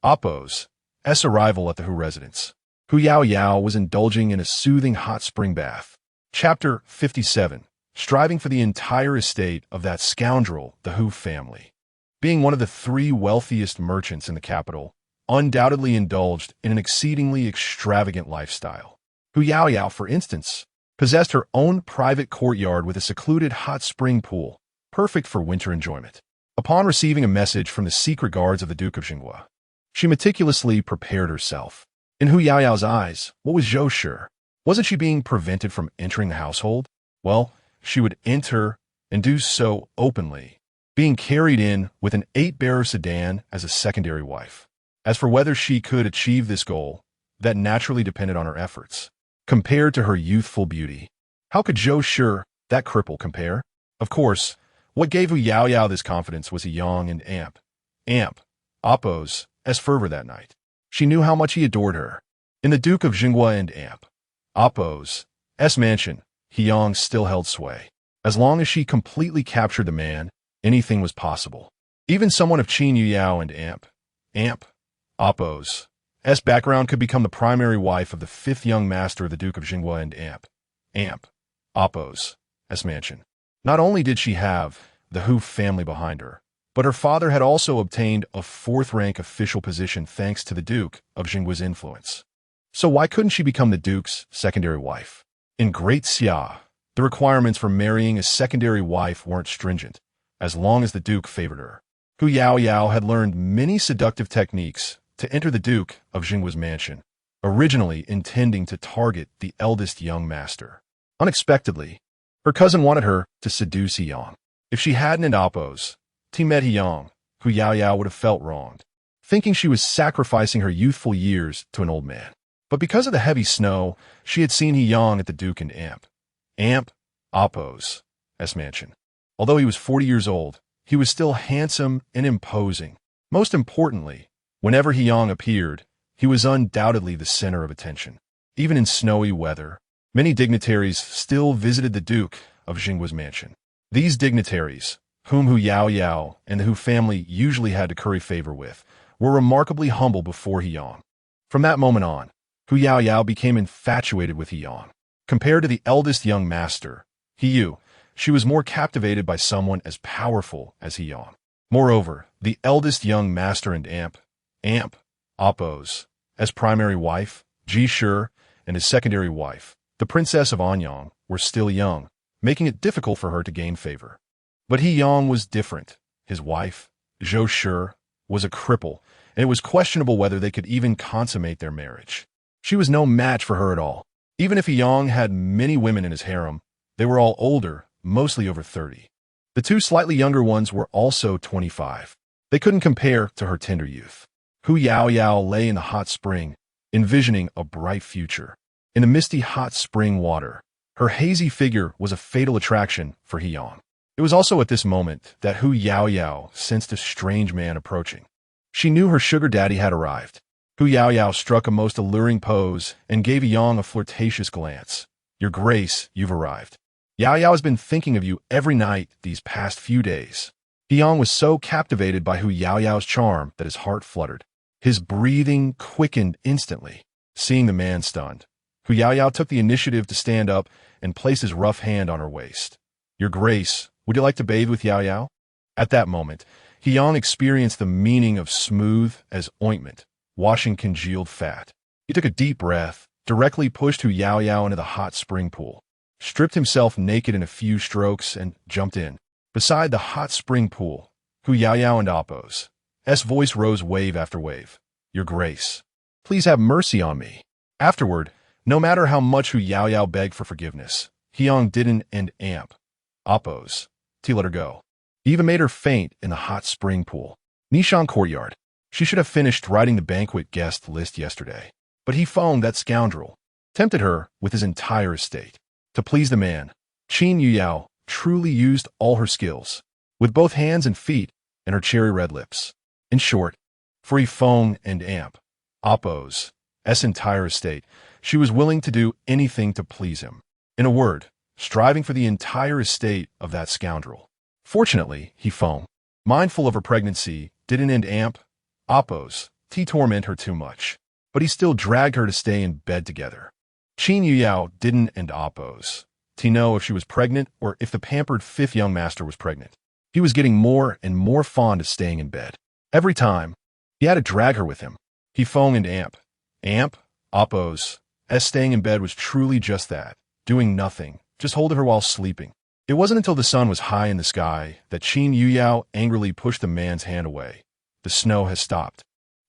Appo's arrival at the Hu residence, Hu Yao Yao was indulging in a soothing hot spring bath. Chapter 57. Striving for the entire estate of that scoundrel, the Hu family. Being one of the 3 wealthiest merchants in the capital, undoubtedly indulged in an exceedingly extravagant lifestyle. Hu Yao Yao, for instance, possessed her own private courtyard with a secluded hot spring pool, perfect for winter enjoyment. Upon receiving a message from the secret guards of the Duke of Zhengguo, She meticulously prepared herself. In Hu Yaoyao's eyes, what was Zhou Shi? Wasn't she being prevented from entering the household? Well, she would enter and do so openly, being carried in with an 8-bearer sedan as a secondary wife. As for whether she could achieve this goal, that naturally depended on her efforts. Compared to her youthful beauty, how could Zhou Shi, that cripple, compare? Of course, what gave Hu Yaoyao this confidence was Yang and Appo's fervor that night. She knew how much he adored her. In the Duke of Zhengguo and Appo's mansion, Yang still held sway. As long as she completely captured the man, anything was possible. Even someone of Qin Yuyao and Appo's background could become the primary wife of the 5th young master of the Duke of Zhengguo and Appo's mansion. Not only did she have the Hu family behind her, but her father had also obtained a 4th-rank official position thanks to the Duke of Zhengguo's influence. So why couldn't she become the Duke's secondary wife? In Great Xia, the requirements for marrying a secondary wife weren't stringent, as long as the Duke favored her. Hu Yaoyao had learned many seductive techniques to enter the Duke of Zhengguo's mansion, originally intending to target the eldest young master. Unexpectedly, her cousin wanted her to seduce Yang. If she hadn't and Appo's Tamed Yang, Hu Yaoyao would have felt wronged, thinking she was sacrificing her youthful years to an old man. But because of the heavy snow, she had seen Yang at the Duke and Appo's mansion. Although he was 40 years old, he was still handsome and imposing. Most importantly, whenever Yang appeared, he was undoubtedly the center of attention. Even in snowy weather, many dignitaries still visited the Duke of Zhengguo's mansion. These dignitaries, whom Hu Yaoyao and the Hu family usually had to curry favor with, were remarkably humble before Yang. From that moment on, Hu Yaoyao became infatuated with Yang. Compared to the eldest young master, she was more captivated by someone as powerful as Yang. Moreover, the eldest young master and Appo's primary wife, Ji Shi, and his secondary wife, the Princess of Anyang, were still young, making it difficult for her to gain favor. But Yang was different. His wife, Zhou Shi, was a cripple, and it was questionable whether they could even consummate their marriage. She was no match for her at all. Even if Yang had many women in his harem, they were all older, mostly over 30. The 2 slightly younger ones were also 25. They couldn't compare to her tender youth. Hu Yaoyao lay in the hot spring, envisioning a bright future. In the misty hot spring water, her hazy figure was a fatal attraction for Yang. It was also at this moment that Hu Yaoyao sensed a strange man approaching. She knew her sugar daddy had arrived. Hu Yaoyao struck a most alluring pose and gave Yang a flirtatious glance. "Your Grace, you've arrived. Yaoyao has been thinking of you every night these past few days." Yang was so captivated by Hu Yaoyao's charm that his heart fluttered. His breathing quickened instantly. Seeing the man stunned, Hu Yaoyao took the initiative to stand up and place his rough hand on her waist. "Your Grace, would you like to bathe with Yaoyao?" At that moment, Yang experienced the meaning of smooth as ointment, washing congealed fat. He took a deep breath, directly pushed Hu Yaoyao into the hot spring pool, stripped himself naked in a few strokes, and jumped in. Beside the hot spring pool, Hu Yaoyao and Appo's voice rose wave after wave. "Your Grace, please have mercy on me." Afterward, no matter how much Hu Yaoyao begged for forgiveness, Yang didn't and Appo's let her go. He even made her faint in the hot spring pool. Nishan Courtyard. She should have finished writing the banquet guest list yesterday. But he phoned that scoundrel, tempted her with his entire estate. To please the man, Qin Yuyao truly used all her skills, with both hands and feet and her cherry red lips. In short, for he phoned and Appo's entire estate, she was willing to do anything to please him. In a word, striving for the entire estate of that scoundrel. Fortunately, he phoned, mindful of her pregnancy, didn't end Appo's torment her too much, but he still dragged her to stay in bed together. Qin Yuyao didn't and Appo's know if she was pregnant or if the pampered 5th young master was pregnant. He was getting more and more fond of staying in bed. Every time, he had to drag her with him. He phoned and Appo's staying in bed was truly just that, doing nothing, just holding her while sleeping. It wasn't until the sun was high in the sky that Qin Yuyao angrily pushed the man's hand away. "The snow has stopped."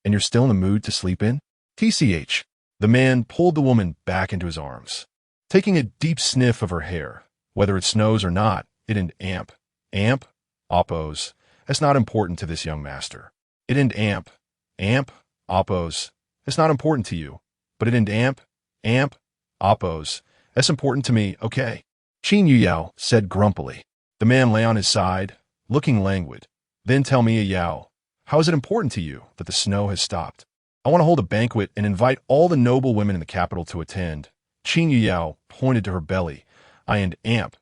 And you're still in the mood to sleep in? TCH. The man pulled the woman back into his arms. Taking a deep sniff of her hair, whether it snows or not, it and amp. Amp? Oppose. That's not important to this young master. It and amp. Amp? Oppose. That's not important to you. But it and amp. Amp? Oppose. That's important to me, okay? Qin Yuyao said grumpily. The man lay on his side, looking languid. Then tell me, Yao, how is it important to you that the snow has stopped? I want to hold a banquet and invite all the noble women in the capital to attend. Qin Yuyao pointed to her belly. I and amp.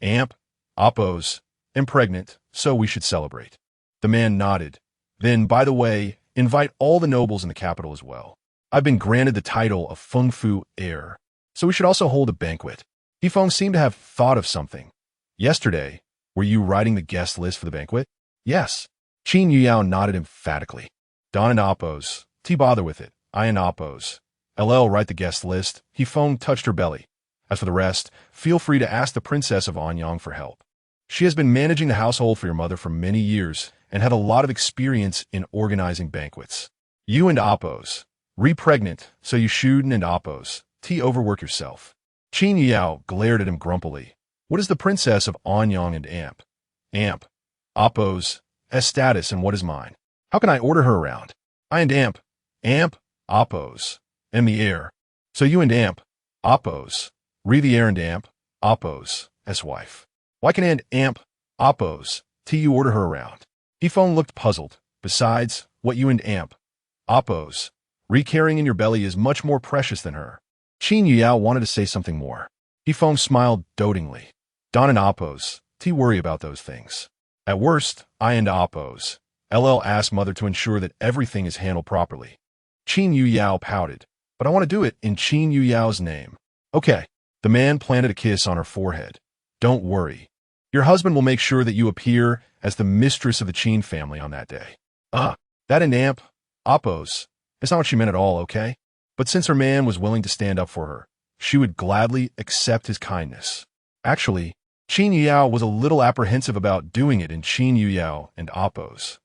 Amp? Oppose. Am pregnant, so we should celebrate. The man nodded. Then, by the way, invite all the nobles in the capital as well. I've been granted the title of Feng Fu heir, so we should also hold a banquet. Yifeng seemed to have thought of something. Yesterday, were you writing the guest list for the banquet? Yes. Qin Yuyao nodded emphatically. Don and Oppose. T bother with it. I and Oppose. LL write the guest list. Yifeng touched her belly. As for the rest, feel free to ask the Princess of Anyang for help. She has been managing the household for your mother for many years and had a lot of experience in organizing banquets. You and Oppose. Re-pregnant, so you shouldn't and Oppose. T overwork yourself. Qin Yuyao glared at him grumpily. What is the Princess of Anyang and Amp? Amp. Oppose. S status and what is mine? How can I order her around? I and Amp. Amp. Oppose. Am the heir. So you and Amp. Oppose. Re the heir and Amp. Oppose. S wife. Why can and Amp. Oppose. T you order her around? Yifeng looked puzzled. Besides, what you and Amp. Oppose. Re-carrying in your belly is much more precious than her. Qin Yuyao wanted to say something more. Yifeng smiled dotingly. Don and Oppose. T worry about those things. At worst, I and Oppose. LL asked mother to ensure that everything is handled properly. Qin Yuyao pouted. But I want to do it in Qin Yuyao's name. Okay. The man planted a kiss on her forehead. Don't worry. Your husband will make sure that you appear as the mistress of the Qin family on that day. That and Amp. Oppose. It's not what she meant at all, okay? But since her man was willing to stand up for her, she would gladly accept his kindness. Actually, Qin Yuyao was a little apprehensive about doing it in Qin Yuyao and Oppo's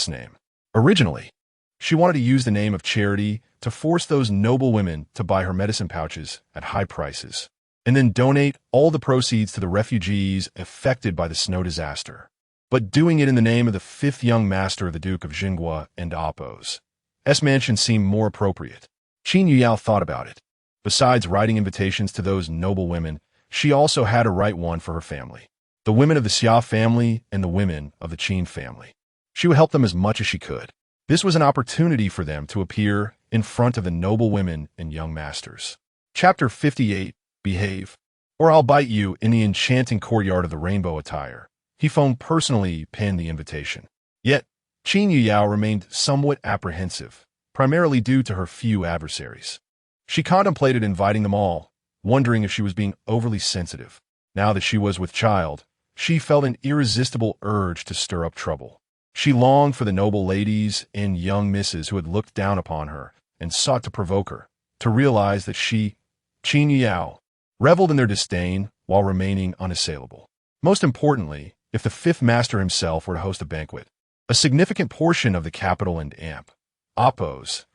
name. Originally, she wanted to use the name of charity to force those noble women to buy her medicine pouches at high prices, and then donate all the proceeds to the refugees affected by the snow disaster. But doing it in the name of the fifth young master of the Duke of Zhengguo and Oppo's mansion seemed more appropriate. Qin Yuyao thought about it. Besides writing invitations to those noble women, she also had to write one for her family. The women of the Xia family and the women of the Qin family. She would help them as much as she could. This was an opportunity for them to appear in front of the noble women and young masters. Chapter 58, Behave, or I'll bite you in the enchanting courtyard of the rainbow attire. Yifeng personally penned the invitation. Yet, Qin Yuyao remained somewhat apprehensive, primarily due to her few adversaries. She contemplated inviting them all, wondering if she was being overly sensitive. Now that she was with child, she felt an irresistible urge to stir up trouble. She longed for the noble ladies and young misses who had looked down upon her and sought to provoke her, to realize that she, Qin Yuyao, reveled in their disdain while remaining unassailable. Most importantly, if the fifth master himself were to host a banquet, a significant portion of the capital and Amp, Oppo's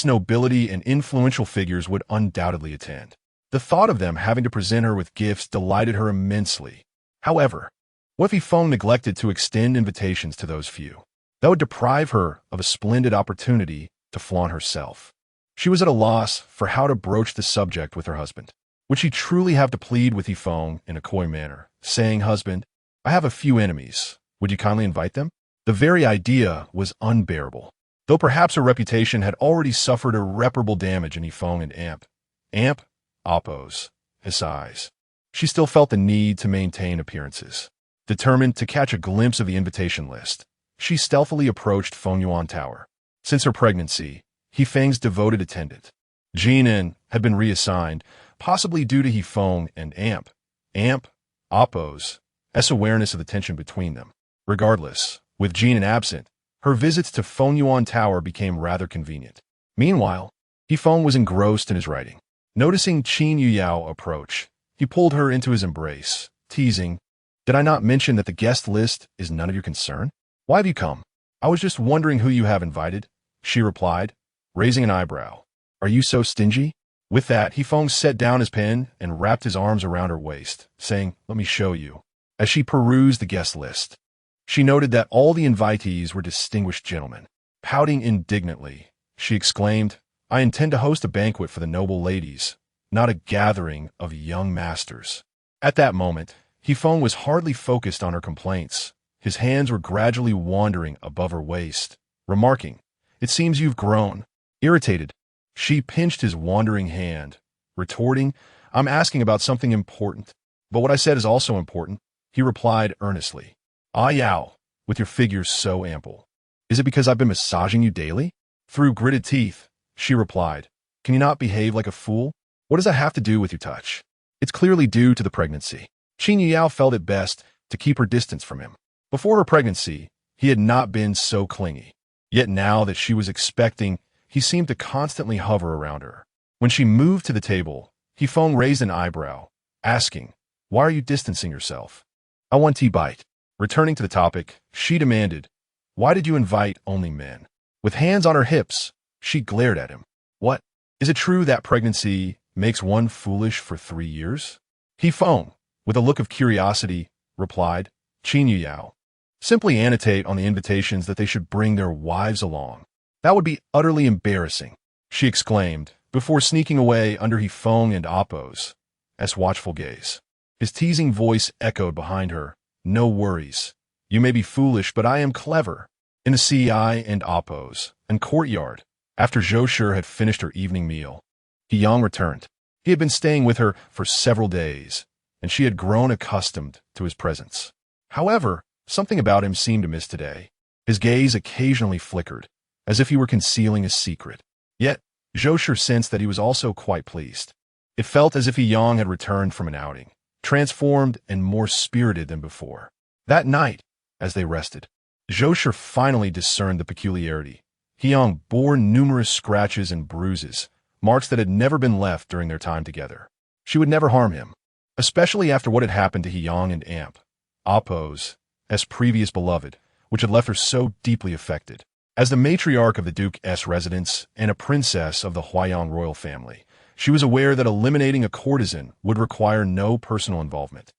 nobility and influential figures would undoubtedly attend. The thought of them having to present her with gifts delighted her immensely. However, what if Yifeng neglected to extend invitations to those few? That would deprive her of a splendid opportunity to flaunt herself. She was at a loss for how to broach the subject with her husband. Would she truly have to plead with Yifeng in a coy manner, saying, "Husband, I have a few enemies. Would you kindly invite them?" The very idea was unbearable, though perhaps her reputation had already suffered irreparable damage in Yifeng and Amp, Oppo's eyes. She still felt the need to maintain appearances. Determined to catch a glimpse of the invitation list, she stealthily approached Fengyuan Tower. Since her pregnancy, Yifeng's devoted attendant, Jinan, had been reassigned, possibly due to Yifeng and Amp, Oppo's awareness of the tension between them. Regardless, with Jinan absent, her visits to Fengyuan Tower became rather convenient. Meanwhile, Yifeng was engrossed in his writing. Noticing Qin Yuyao approach, he pulled her into his embrace, teasing, "Did I not mention that the guest list is none of your concern? Why have you come? I was just wondering who you have invited." she replied, raising an eyebrow. Are you so stingy? With that, Feng set down his pen and wrapped his arms around her waist, saying, let me show you. As she perused the guest list, she noted that all the invitees were distinguished gentlemen. Pouting indignantly, she exclaimed, I intend to host a banquet for the noble ladies, not a gathering of young masters. At that moment, Feng was hardly focused on her complaints. His hands were gradually wandering above her waist, remarking, it seems you've grown. Irritated, she pinched his wandering hand, retorting, I'm asking about something important. But what I said is also important, he replied earnestly. Ah Yao, with your figures so ample. Is it because I've been massaging you daily? Through gritted teeth, she replied, can you not behave like a fool? What does that have to do with your touch? It's clearly due to the pregnancy. Qin Yao felt it best to keep her distance from him. Before her pregnancy, he had not been so clingy. Yet now that she was expecting, he seemed to constantly hover around her. When she moved to the table, Feng raised an eyebrow, asking, why are you distancing yourself? I want tea bite. Returning to the topic, she demanded, why did you invite only men? With hands on her hips, she glared at him. What? Is it true that pregnancy makes one foolish for 3 years? Feng, with a look of curiosity, replied, Qin Yao. Simply annotate on the invitations that they should bring their wives along. That would be utterly embarrassing, she exclaimed, before sneaking away under Feng and Appo's watchful gaze. His teasing voice echoed behind her, no worries. You may be foolish, but I am clever. In the CI and Appo's courtyard, after Zhou Shi had finished her evening meal, Yang returned. He had been staying with her for several days, and she had grown accustomed to his presence. However, something about him seemed amiss today. His gaze occasionally flickered, as if he were concealing a secret. Yet, Zhou Shi sensed that he was also quite pleased. It felt as if Yang had returned from an outing, transformed and more spirited than before. That night, as they rested, Zhou Shi finally discerned the peculiarity. Yang bore numerous scratches and bruises, marks that had never been left during their time together. She would never harm him, especially after what had happened to Yang and Appo's previous beloved, which had left her so deeply affected. As the matriarch of the Duke's residence and a princess of the Huayang royal family, she was aware that eliminating a courtesan would require no personal involvement.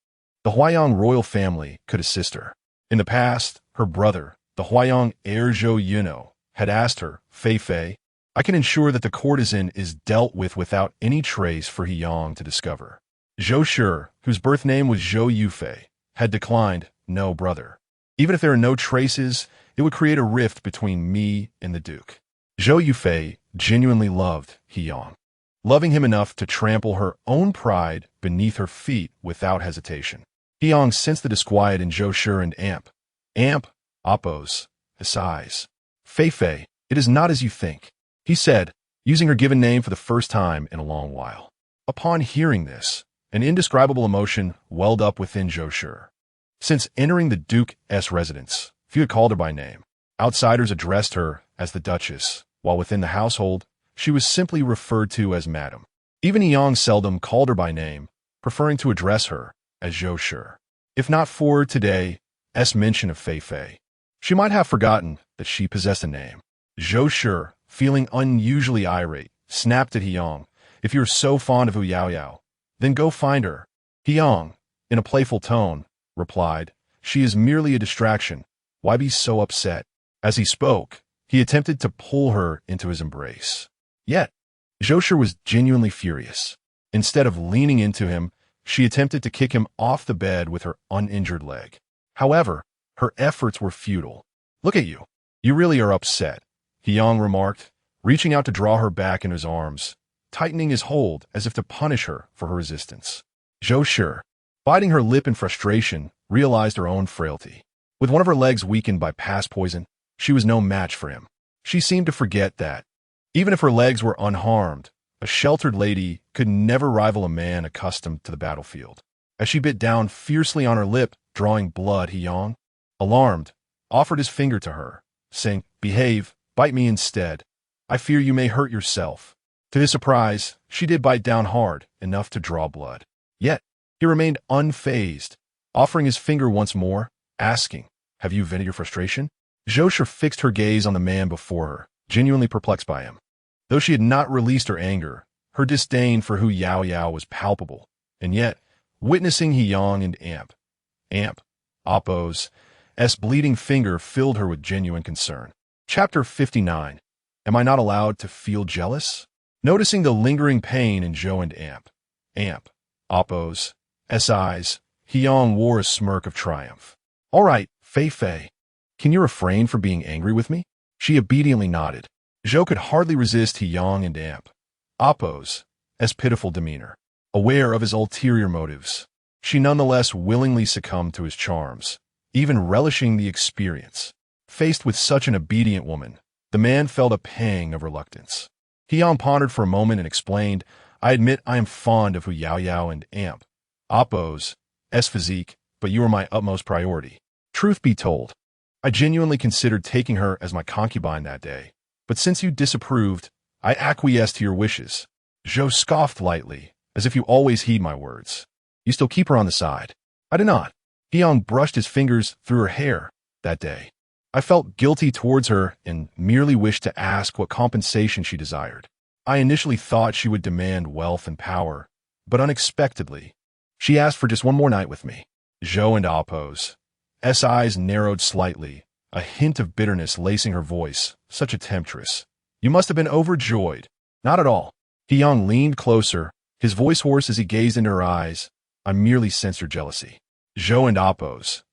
The Huayang royal family could assist her. In the past, her brother, the Huayang heir Zhou Yuno, had asked her, Fei, I can ensure that the courtesan is dealt with without any trace for Yang to discover. Zhou Shi, whose birth name was Zhou Yufei, had declined, no brother. Even if there are no traces, it would create a rift between me and the Duke. Zhou Yufei genuinely loved Yang, loving him enough to trample her own pride beneath her feet without hesitation. Yang sensed the disquiet in Zhou Shi and Appo's eyes. Fei, it is not as you think, he said, using her given name for the first time in a long while. Upon hearing this, an indescribable emotion welled up within Zhou Shi. Since entering the Duke's residence, few had called her by name. Outsiders addressed her as the Duchess, while within the household, she was simply referred to as Madam. Even Yang seldom called her by name, preferring to address her as Zhou Shi. If not for today's mention of Fei, she might have forgotten that she possessed a name. Zhou Shi, feeling unusually irate, snapped at Yang, if you're so fond of Yao, then go find her. Yang, in a playful tone, replied, she is merely a distraction. Why be so upset? As he spoke, he attempted to pull her into his embrace. Yet, Zhou Shi was genuinely furious. Instead of leaning into him, she attempted to kick him off the bed with her uninjured leg. However, her efforts were futile. Look at you. You really are upset, Yang remarked, reaching out to draw her back in his arms, tightening his hold as if to punish her for her resistance. Zhou Shi, biting her lip in frustration, realized her own frailty. With one of her legs weakened by past poison, she was no match for him. She seemed to forget that, even if her legs were unharmed, a sheltered lady could never rival a man accustomed to the battlefield. As she bit down fiercely on her lip, drawing blood, Yang, alarmed, offered his finger to her, saying, behave, bite me instead. I fear you may hurt yourself. To his surprise, she did bite down hard, enough to draw blood. Yet, he remained unfazed, offering his finger once more, asking, have you vented your frustration? Zhou Shi fixed her gaze on the man before her, genuinely perplexed by him. Though she had not released her anger, her disdain for Hu Yaoyao was palpable, and yet, witnessing Hiyang and Amp, Appo's bleeding finger filled her with genuine concern. Chapter 59. Am I not allowed to feel jealous? Noticing the lingering pain in Zhou and Appo's eyes, Hiyang wore a smirk of triumph. All right, Fei, can you refrain from being angry with me? She obediently nodded. Zhou could hardly resist Hiyang and Appo's pitiful demeanor. Aware of his ulterior motives, she nonetheless willingly succumbed to his charms, even relishing the experience. Faced with such an obedient woman, the man felt a pang of reluctance. Hiyang pondered for a moment and explained, I admit I am fond of Hu Yaoyao and Appo's physique, but you are my utmost priority. Truth be told, I genuinely considered taking her as my concubine that day, but since you disapproved, I acquiesced to your wishes. Zhou scoffed lightly, as if you always heed my words. You still keep her on the side. I do not. Hiyang brushed his fingers through her hair that day. I felt guilty towards her and merely wished to ask what compensation she desired. I initially thought she would demand wealth and power, but unexpectedly, she asked for just one more night with me. Zhou and Appo's eyes narrowed slightly, a hint of bitterness lacing her voice. Such a temptress. You must have been overjoyed. Not at all. Hiyang leaned closer, his voice hoarse as he gazed into her eyes. I merely sensed your jealousy. Zhou and Appo's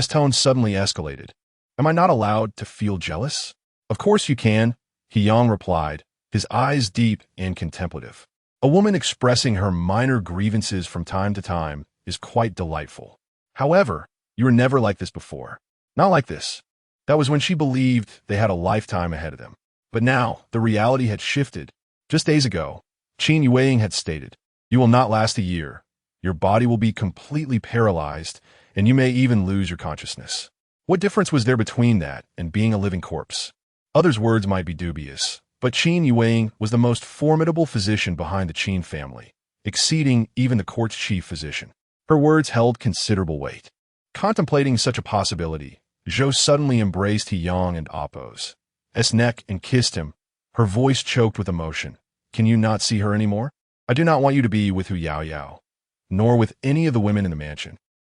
tone suddenly escalated. Am I not allowed to feel jealous? Of course you can, Hiyang replied, his eyes deep and contemplative. A woman expressing her minor grievances from time to time is quite delightful. However, you were never like this before. Not like this. That was when she believed they had a lifetime ahead of them. But now, the reality had shifted. Just days ago, Qin Yueying had stated, you will not last a year. Your body will be completely paralyzed, and you may even lose your consciousness. What difference was there between that and being a living corpse? Others' words might be dubious, but Qin Yueying was the most formidable physician behind the Qin family, exceeding even the court's chief physician. Her words held considerable weight. Contemplating such a possibility, Zhou suddenly embraced Hiyang and Appo's neck and kissed him, her voice choked with emotion. Can you not see her anymore? I do not want you to be with Hu Yaoyao, nor with any of the women in the mansion.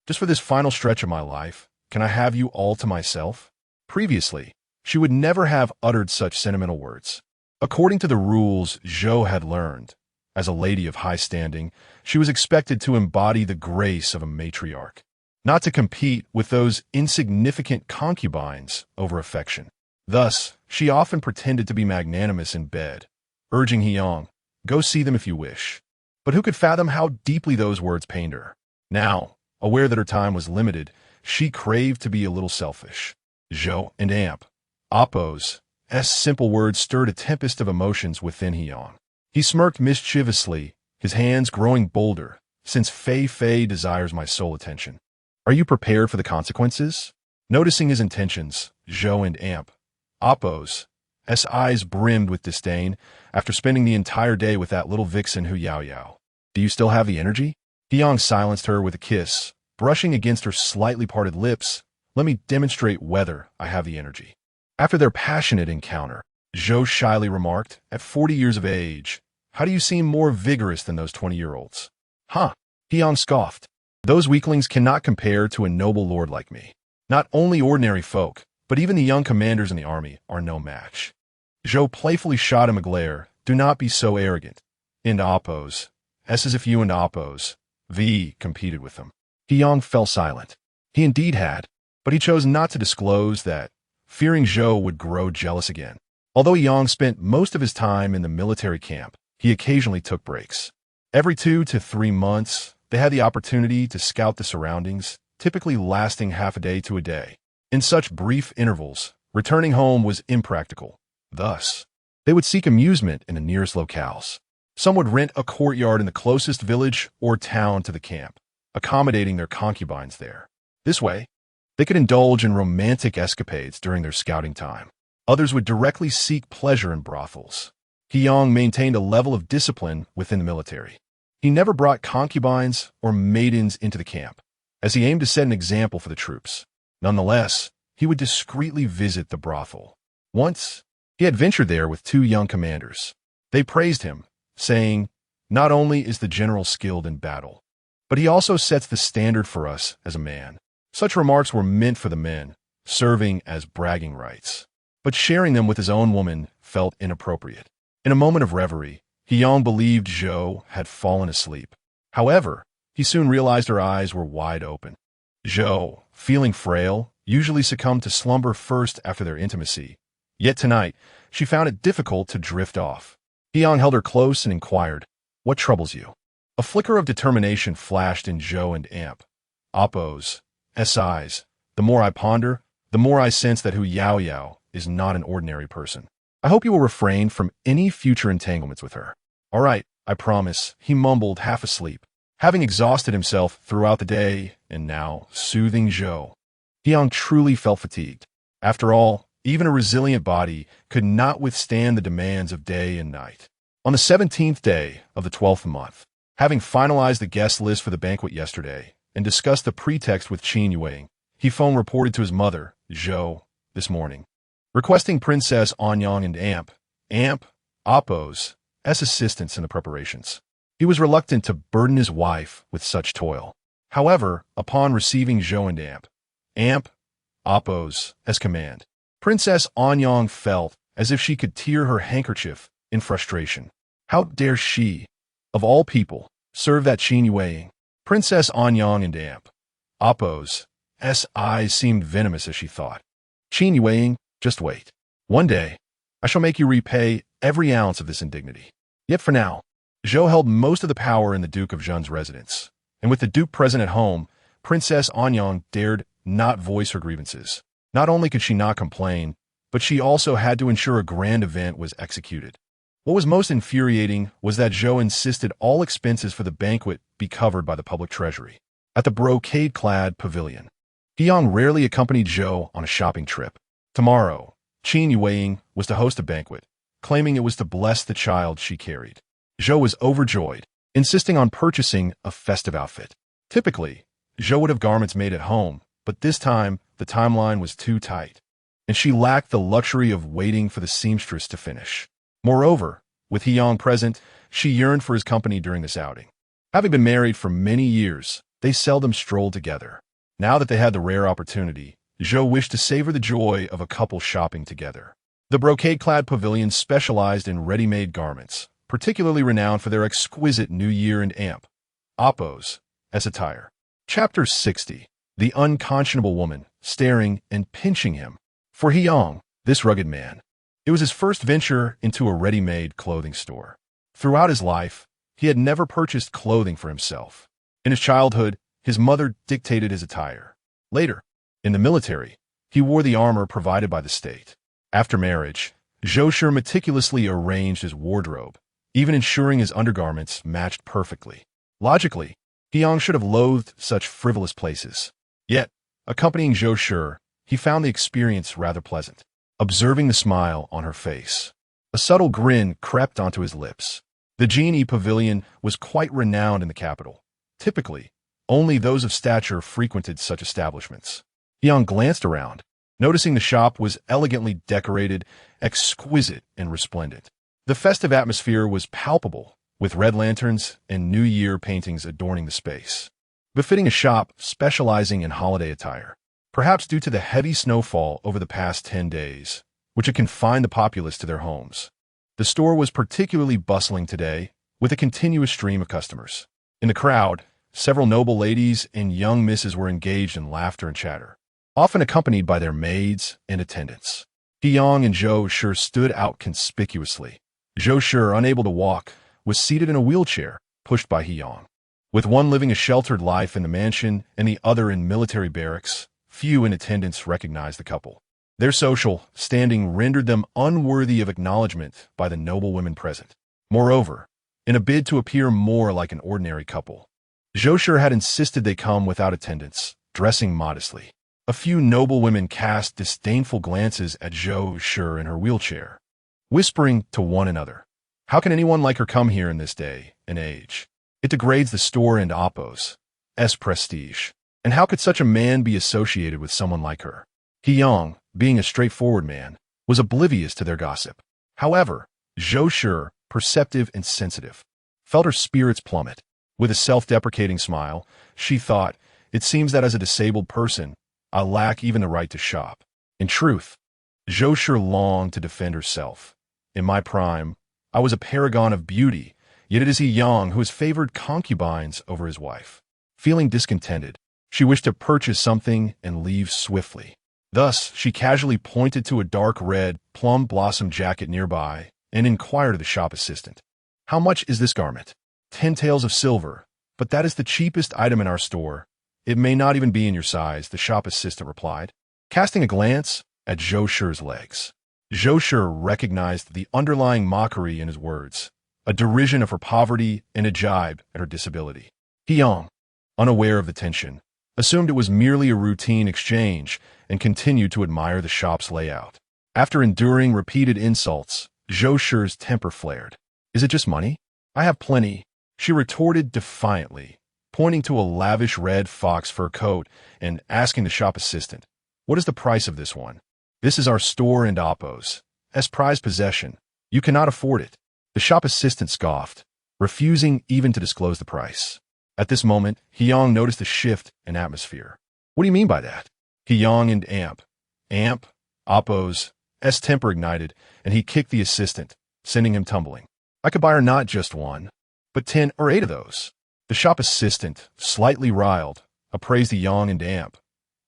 Just for this final stretch of my life, can I have you all to myself? Previously, she would never have uttered such sentimental words. According to the rules Zhou had learned, as a lady of high standing, she was expected to embody the grace of a matriarch, not to compete with those insignificant concubines over affection. Thus, she often pretended to be magnanimous in bed, urging Hiyang, go see them if you wish. But who could fathom how deeply those words pained her? Now, aware that her time was limited, she craved to be a little selfish. Zhou and Appo's simple words stirred a tempest of emotions within Hiyang. He smirked mischievously, his hands growing bolder, since Fei desires my sole attention. Are you prepared for the consequences? Noticing his intentions, Zhou and Appo's eyes brimmed with disdain after spending the entire day with that little vixen Hu Yaoyao. Do you still have the energy? Hiyang silenced her with a kiss, brushing against her slightly parted lips. Let me demonstrate whether I have the energy. After their passionate encounter, Zhou shyly remarked, at 40 years of age, how do you seem more vigorous than those 20-year-olds? Huh, Hiyang scoffed. Those weaklings cannot compare to a noble lord like me. Not only ordinary folk, but even the young commanders in the army are no match. Zhou playfully shot him a glare. Do not be so arrogant. And Appo's, as if you and Appo's, competed with them. Hiyang fell silent. He indeed had, but he chose not to disclose that, fearing Zhou would grow jealous again. Although Hiyang spent most of his time in the military camp, he occasionally took breaks. Every 2 to 3 months, they had the opportunity to scout the surroundings, typically lasting half a day to a day. In such brief intervals, returning home was impractical. Thus, they would seek amusement in the nearest locales. Some would rent a courtyard in the closest village or town to the camp, accommodating their concubines there. This way, they could indulge in romantic escapades during their scouting time. Others would directly seek pleasure in brothels. Hiyang maintained a level of discipline within the military. He never brought concubines or maidens into the camp, as he aimed to set an example for the troops. Nonetheless, he would discreetly visit the brothel. Once, He had ventured there with two young commanders. They praised him, saying, "Not only is the general skilled in battle, but he also sets the standard for us as a man." Such remarks were meant for the men, serving as bragging rights. But sharing them with his own woman felt inappropriate. In a moment of reverie, Hyang believed Zhou had fallen asleep. However, he soon realized her eyes were wide open. Zhou, feeling frail, usually succumbed to slumber first after their intimacy. Yet tonight, she found it difficult to drift off. Hyang held her close and inquired, "What troubles you?" A flicker of determination flashed in Zhou and Amp. Oppo's eyes. The more I ponder, the more I sense that Hu Yaoyao is not an ordinary person. I hope you will refrain from any future entanglements with her. All right, I promise, he mumbled, half asleep. Having exhausted himself throughout the day, and now soothing Zhou, Hyang truly felt fatigued. After all, even a resilient body could not withstand the demands of day and night. On the 17th day of the 12th month, having finalized the guest list for the banquet yesterday and discussed the pretext with Qin Yueing, he phone reported to his mother, Zhou, this morning, requesting Princess Anyang and Amp, Oppo's assistance in the preparations. He was reluctant to burden his wife with such toil. However, upon receiving Zhou and Amp, Oppo's command, Princess Anyang felt as if she could tear her handkerchief in frustration. How dare she, of all people, serve that Qin Yueing? Princess Anyang and Oppo's eyes seemed venomous as she thought. Qin Yueing, just wait. One day, I shall make you repay every ounce of this indignity. Yet for now, Zhou held most of the power in the Duke of Zhen's residence, and with the Duke present at home, Princess Anyang dared not voice her grievances. Not only could she not complain, but she also had to ensure a grand event was executed. What was most infuriating was that Zhou insisted all expenses for the banquet be covered by the public treasury. At the brocade-clad pavilion, Hyang rarely accompanied Zhou on a shopping trip. Tomorrow, Qin Yueing was to host a banquet, claiming it was to bless the child she carried. Zhou was overjoyed, insisting on purchasing a festive outfit. Typically, Zhou would have garments made at home, but this time, the timeline was too tight, and she lacked the luxury of waiting for the seamstress to finish. Moreover, with Hyang present, she yearned for his company during this outing. Having been married for many years, they seldom strolled together. Now that they had the rare opportunity, Zhou wished to savor the joy of a couple shopping together. The brocade-clad pavilion specialized in ready-made garments, particularly renowned for their exquisite New Year and Oppo's attire. Chapter 60. The unconscionable woman, staring and pinching him. For Hyang, this rugged man, it was his first venture into a ready-made clothing store. Throughout his life, he had never purchased clothing for himself. In his childhood, his mother dictated his attire. Later, in the military, he wore the armor provided by the state. After marriage, Zhou meticulously arranged his wardrobe, even ensuring his undergarments matched perfectly. Logically, Hyang should have loathed such frivolous places. Yet, accompanying Zhou, he found the experience rather pleasant. Observing the smile on her face, a subtle grin crept onto his lips. The Genie Pavilion was quite renowned in the capital. Typically, only those of stature frequented such establishments. Hyang glanced around, noticing the shop was elegantly decorated, exquisite and resplendent. The festive atmosphere was palpable, with red lanterns and New Year paintings adorning the space, befitting a shop specializing in holiday attire. Perhaps due to the heavy snowfall over the past 10 days, which had confined the populace to their homes, the store was particularly bustling today, with a continuous stream of customers. In the crowd, several noble ladies and young misses were engaged in laughter and chatter, often accompanied by their maids and attendants. Hyang and Zhou stood out conspicuously. Zhou, unable to walk, was seated in a wheelchair, pushed by Hyang. With one living a sheltered life in the mansion and the other in military barracks, few in attendance recognized the couple. Their social standing rendered them unworthy of acknowledgement by the noble women present. Moreover, in a bid to appear more like an ordinary couple, Zhou had insisted they come without attendants, dressing modestly. A few noble women cast disdainful glances at Zhou in her wheelchair, whispering to one another, "How can anyone like her come here in this day and age? It degrades the store and Oppo's prestige. And how could such a man be associated with someone like her?" Hyang, being a straightforward man, was oblivious to their gossip. However, Zhou Shi, perceptive and sensitive, felt her spirits plummet. With a self-deprecating smile, she thought, "It seems that as a disabled person, I lack even the right to shop." In truth, Zhou Shi longed to defend herself. "In my prime, I was a paragon of beauty, yet it is He Yang who has favored concubines over his wife." Feeling discontented, she wished to purchase something and leave swiftly. Thus, she casually pointed to a dark red, plum blossom jacket nearby and inquired of the shop assistant, "How much is this garment?" 10 taels of silver, but that is the cheapest item in our store. It may not even be in your size," the shop assistant replied, casting a glance at Zhou Shi's legs. Zhou Shi recognized the underlying mockery in his words, a derision of her poverty and a jibe at her disability. He Yang, unaware of the tension, assumed it was merely a routine exchange and continued to admire the shop's layout. After enduring repeated insults, Zhou Shi's temper flared. "Is it just money? I have plenty," she retorted defiantly, pointing to a lavish red fox fur coat and asking the shop assistant, "What is the price of this one?" "This is our store and Oppo's prized possession. You cannot afford it." The shop assistant scoffed, refusing even to disclose the price. At this moment, He Yang noticed a shift in atmosphere. "What do you mean by that?" He Yang and Amp, Oppo's temper ignited, and he kicked the assistant, sending him tumbling. "I could buy her not just one, but 10 or 8 of those." The shop assistant, slightly riled, appraised the Yang and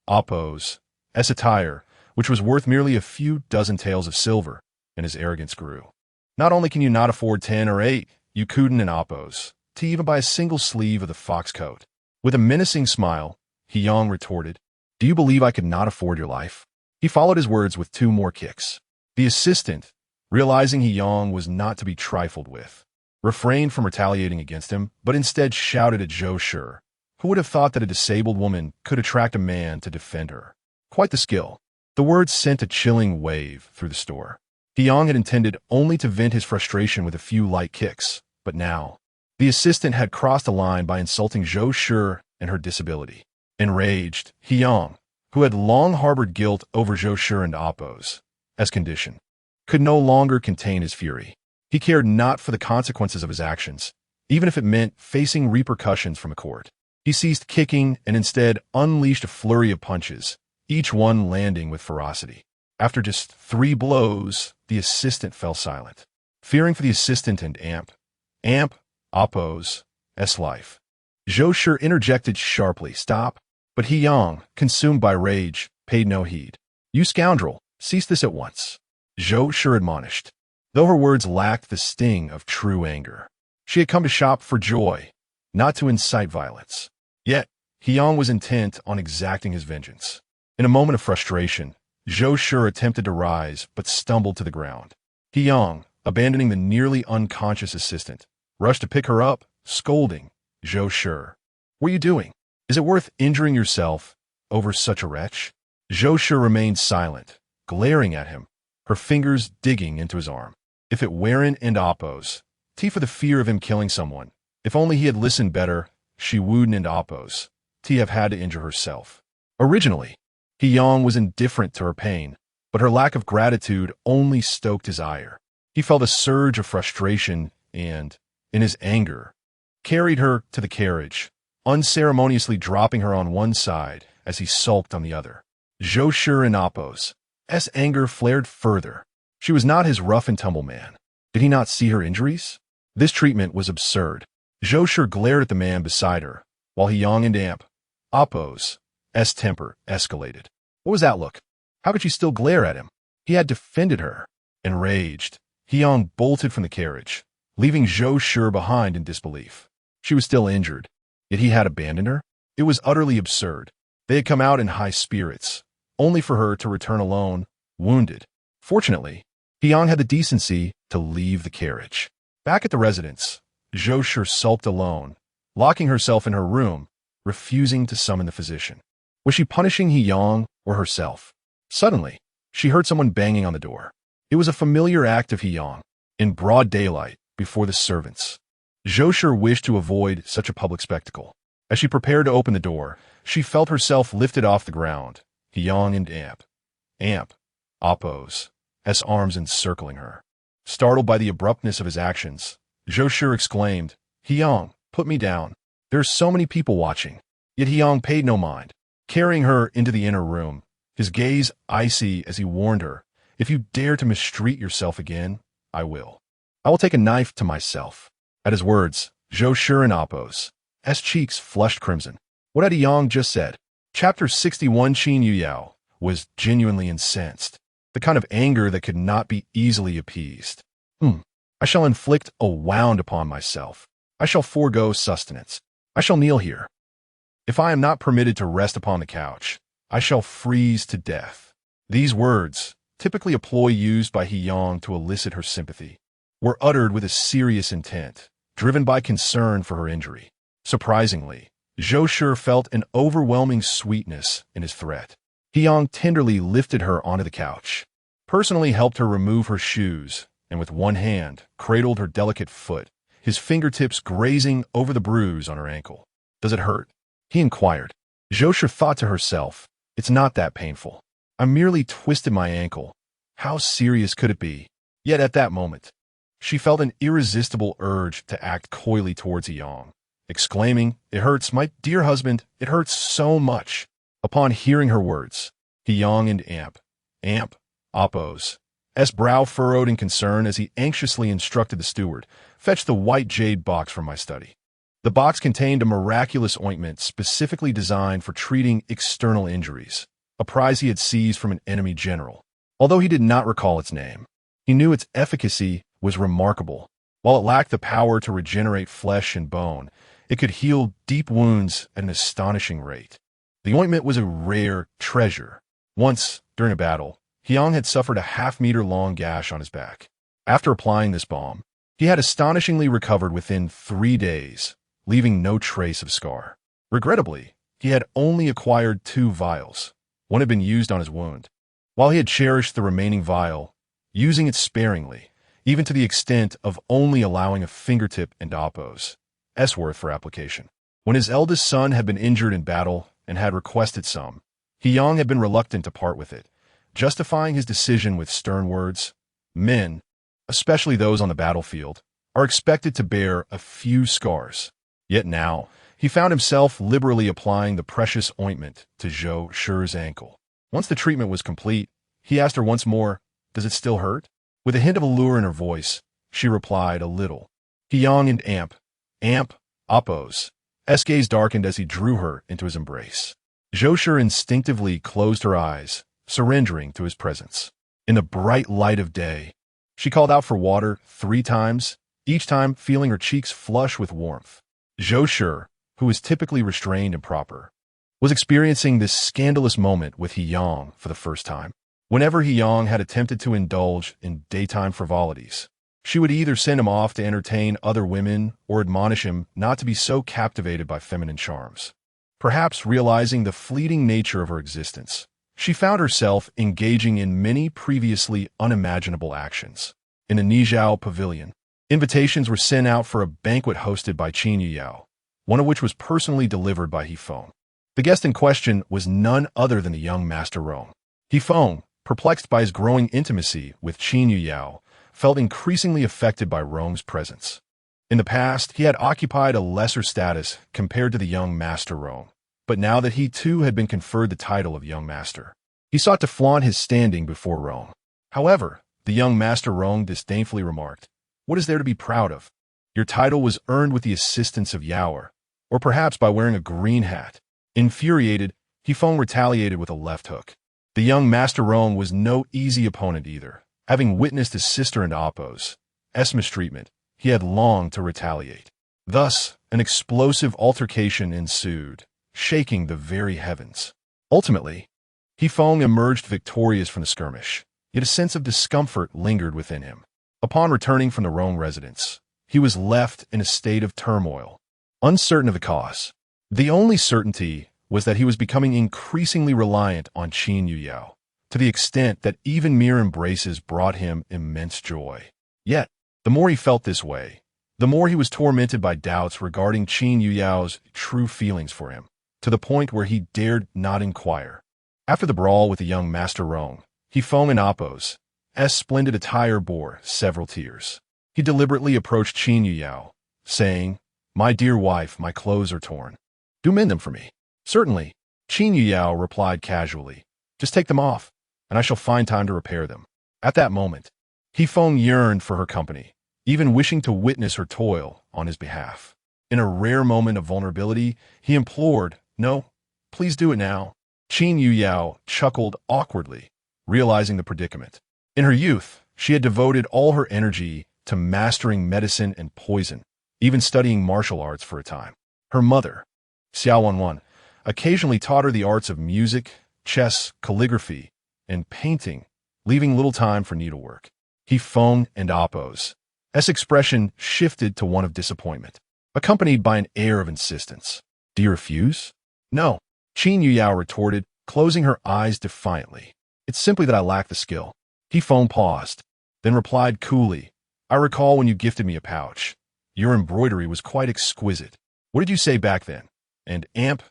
Oppo's attire, which was worth merely a few dozen taels of silver, and his arrogance grew. "Not only can you not afford 10 or 8, you couldn't in Oppo's to even buy a single sleeve of the fox coat." With a menacing smile, He Yang retorted, "Do you believe I could not afford your life?" He followed his words with 2 more kicks. The assistant, realizing He Yang was not to be trifled with, refrained from retaliating against him, but instead shouted at Zhou Shi, who would have thought that a disabled woman could attract a man to defend her. Quite the skill. The words sent a chilling wave through the store. He Yang had intended only to vent his frustration with a few light kicks, but now, the assistant had crossed a line by insulting Zhou Shi and her disability. Enraged, He Yang, who had long harbored guilt over Zhou Shi and Oppo's condition, could no longer contain his fury. He cared not for the consequences of his actions, even if it meant facing repercussions from a court. He ceased kicking and instead unleashed a flurry of punches, each one landing with ferocity. After just 3 blows, the assistant fell silent. Fearing for the assistant and Oppo's life, Zhou Shi interjected sharply, "Stop," but He Yang, consumed by rage, paid no heed. "You scoundrel, cease this at once," Zhou Shi admonished, though her words lacked the sting of true anger. She had come to shop for joy, not to incite violence. Yet, He Yang was intent on exacting his vengeance. In a moment of frustration, Zhou Shi attempted to rise, but stumbled to the ground. He Yang, abandoning the nearly unconscious assistant, rushed to pick her up, scolding, "Zhou Shi, what are you doing? Is it worth injuring yourself over such a wretch?" Zhou Shi remained silent, glaring at him, her fingers digging into his arm. If it weren't and Oppo's, for the fear of him killing someone. If only he had listened better, she wouldn't and Oppo's have had to injure herself. Originally, He Yang was indifferent to her pain, but her lack of gratitude only stoked his ire. He felt a surge of frustration and, in his anger, carried her to the carriage, unceremoniously dropping her on one side as he sulked on the other. Zhou Shi and Oppo's anger flared further. She was not his rough-and-tumble man. Did he not see her injuries? This treatment was absurd. Zhou Shi glared at the man beside her, while He Yang and Oppo's temper escalated. What was that look? How could she still glare at him? He had defended her. Enraged, He Yang bolted from the carriage, leaving Zhou Shi behind in disbelief. She was still injured, yet he had abandoned her? It was utterly absurd. They had come out in high spirits, only for her to return alone, wounded. Fortunately, He Yang had the decency to leave the carriage. Back at the residence, Zhou Shi sulked alone, locking herself in her room, refusing to summon the physician. Was she punishing He Yang or herself? Suddenly, she heard someone banging on the door. It was a familiar act of He Yang, in broad daylight, before the servants. Zhou Shi wished to avoid such a public spectacle. As she prepared to open the door, she felt herself lifted off the ground. He Yang and Oppo's arms encircling her. Startled by the abruptness of his actions, Zhou Shi exclaimed, "Hyang, put me down. There are so many people watching." Yet Hyang paid no mind, carrying her into the inner room, his gaze icy as he warned her, "If you dare to mistreat yourself again, I will. I will take a knife to myself." At his words, Zhou Shi and Appo's cheeks flushed crimson. What had Hyang just said? Chapter 61. Qin Yuyao was genuinely incensed, the kind of anger that could not be easily appeased. I shall inflict a wound upon myself. I shall forego sustenance. I shall kneel here. If I am not permitted to rest upon the couch, I shall freeze to death. These words, typically a ploy used by Hyang to elicit her sympathy, were uttered with a serious intent, driven by concern for her injury. Surprisingly, Zhou Shi felt an overwhelming sweetness in his threat. Hyang tenderly lifted her onto the couch, personally helped her remove her shoes, and with one hand cradled her delicate foot, his fingertips grazing over the bruise on her ankle. "Does it hurt?" he inquired. Zhou Shi thought to herself, "It's not that painful. I merely twisted my ankle. How serious could it be?" Yet at that moment, she felt an irresistible urge to act coyly towards Hyang, exclaiming, "It hurts, my dear husband, it hurts so much." Upon hearing her words, Hyang and Appo's brow furrowed in concern as he anxiously instructed the steward, "Fetch the white jade box from my study." The box contained a miraculous ointment specifically designed for treating external injuries, a prize he had seized from an enemy general. Although he did not recall its name, he knew its efficacy was remarkable. While it lacked the power to regenerate flesh and bone, it could heal deep wounds at an astonishing rate. The ointment was a rare treasure. Once, during a battle, Hyang had suffered a half-meter-long gash on his back. After applying this balm, he had astonishingly recovered within 3 days, leaving no trace of scar. Regrettably, he had only acquired 2 vials. One had been used on his wound. While he had cherished the remaining vial, using it sparingly, even to the extent of only allowing a fingertip and Appo's worth for application. When his eldest son had been injured in battle and had requested some, Hyang had been reluctant to part with it, justifying his decision with stern words. Men, especially those on the battlefield, are expected to bear a few scars. Yet now, he found himself liberally applying the precious ointment to Zhou Shi's ankle. Once the treatment was complete, he asked her once more, "Does it still hurt?" With a hint of allure in her voice, she replied, "A little." Hyang and Appo's gaze darkened as he drew her into his embrace. Zhou Shi instinctively closed her eyes, surrendering to his presence. In the bright light of day, she called out for water 3 times, each time feeling her cheeks flush with warmth. Zhou Shi, who was typically restrained and proper, was experiencing this scandalous moment with Hyang for the first time. Whenever Hyang had attempted to indulge in daytime frivolities, she would either send him off to entertain other women or admonish him not to be so captivated by feminine charms. Perhaps realizing the fleeting nature of her existence, she found herself engaging in many previously unimaginable actions. In the Nizhao pavilion, invitations were sent out for a banquet hosted by Qin Yuyao, one of which was personally delivered by Hifeng. The guest in question was none other than the young Master Rong. Hifeng, perplexed by his growing intimacy with Qin Yuyao, felt increasingly affected by Rong's presence. In the past, he had occupied a lesser status compared to the young Master Rong, but now that he too had been conferred the title of young master, he sought to flaunt his standing before Rong. However, the young Master Rong disdainfully remarked, "What is there to be proud of? Your title was earned with the assistance of Yaoer, or perhaps by wearing a green hat." Infuriated, Hifeng retaliated with a left hook. The young Master Rong was no easy opponent either. Having witnessed his sister and Appo's mistreatment, he had longed to retaliate. Thus, an explosive altercation ensued, shaking the very heavens. Ultimately, Hifeng emerged victorious from the skirmish, yet a sense of discomfort lingered within him. Upon returning from the Rong residence, he was left in a state of turmoil, uncertain of the cause. The only certainty was that he was becoming increasingly reliant on Qin Yuyao, to the extent that even mere embraces brought him immense joy. Yet, the more he felt this way, the more he was tormented by doubts regarding Qin Yuyao's true feelings for him, to the point where he dared not inquire. After the brawl with the young Master Rong, Hifeng and Appo's splendid attire bore several tiers. He deliberately approached Qin Yuyao, saying, "My dear wife, my clothes are torn. Do mend them for me." "Certainly," Qin Yuyao replied casually. "Just take them off, and I shall find time to repair them." At that moment, Feng yearned for her company, even wishing to witness her toil on his behalf. In a rare moment of vulnerability, he implored, "No, please do it now." Qin Yuyao chuckled awkwardly, realizing the predicament. In her youth, she had devoted all her energy to mastering medicine and poison, even studying martial arts for a time. Her mother, Xiao Wanwan, occasionally taught her the arts of music, chess, calligraphy, and painting, leaving little time for needlework. Feng and Appo's expression shifted to one of disappointment, accompanied by an air of insistence. "Do you refuse?" "No," Qin Yuyao retorted, closing her eyes defiantly. "It's simply that I lack the skill." Feng paused, then replied coolly, "I recall when you gifted me a pouch. Your embroidery was quite exquisite. What did you say back then?" "And amp,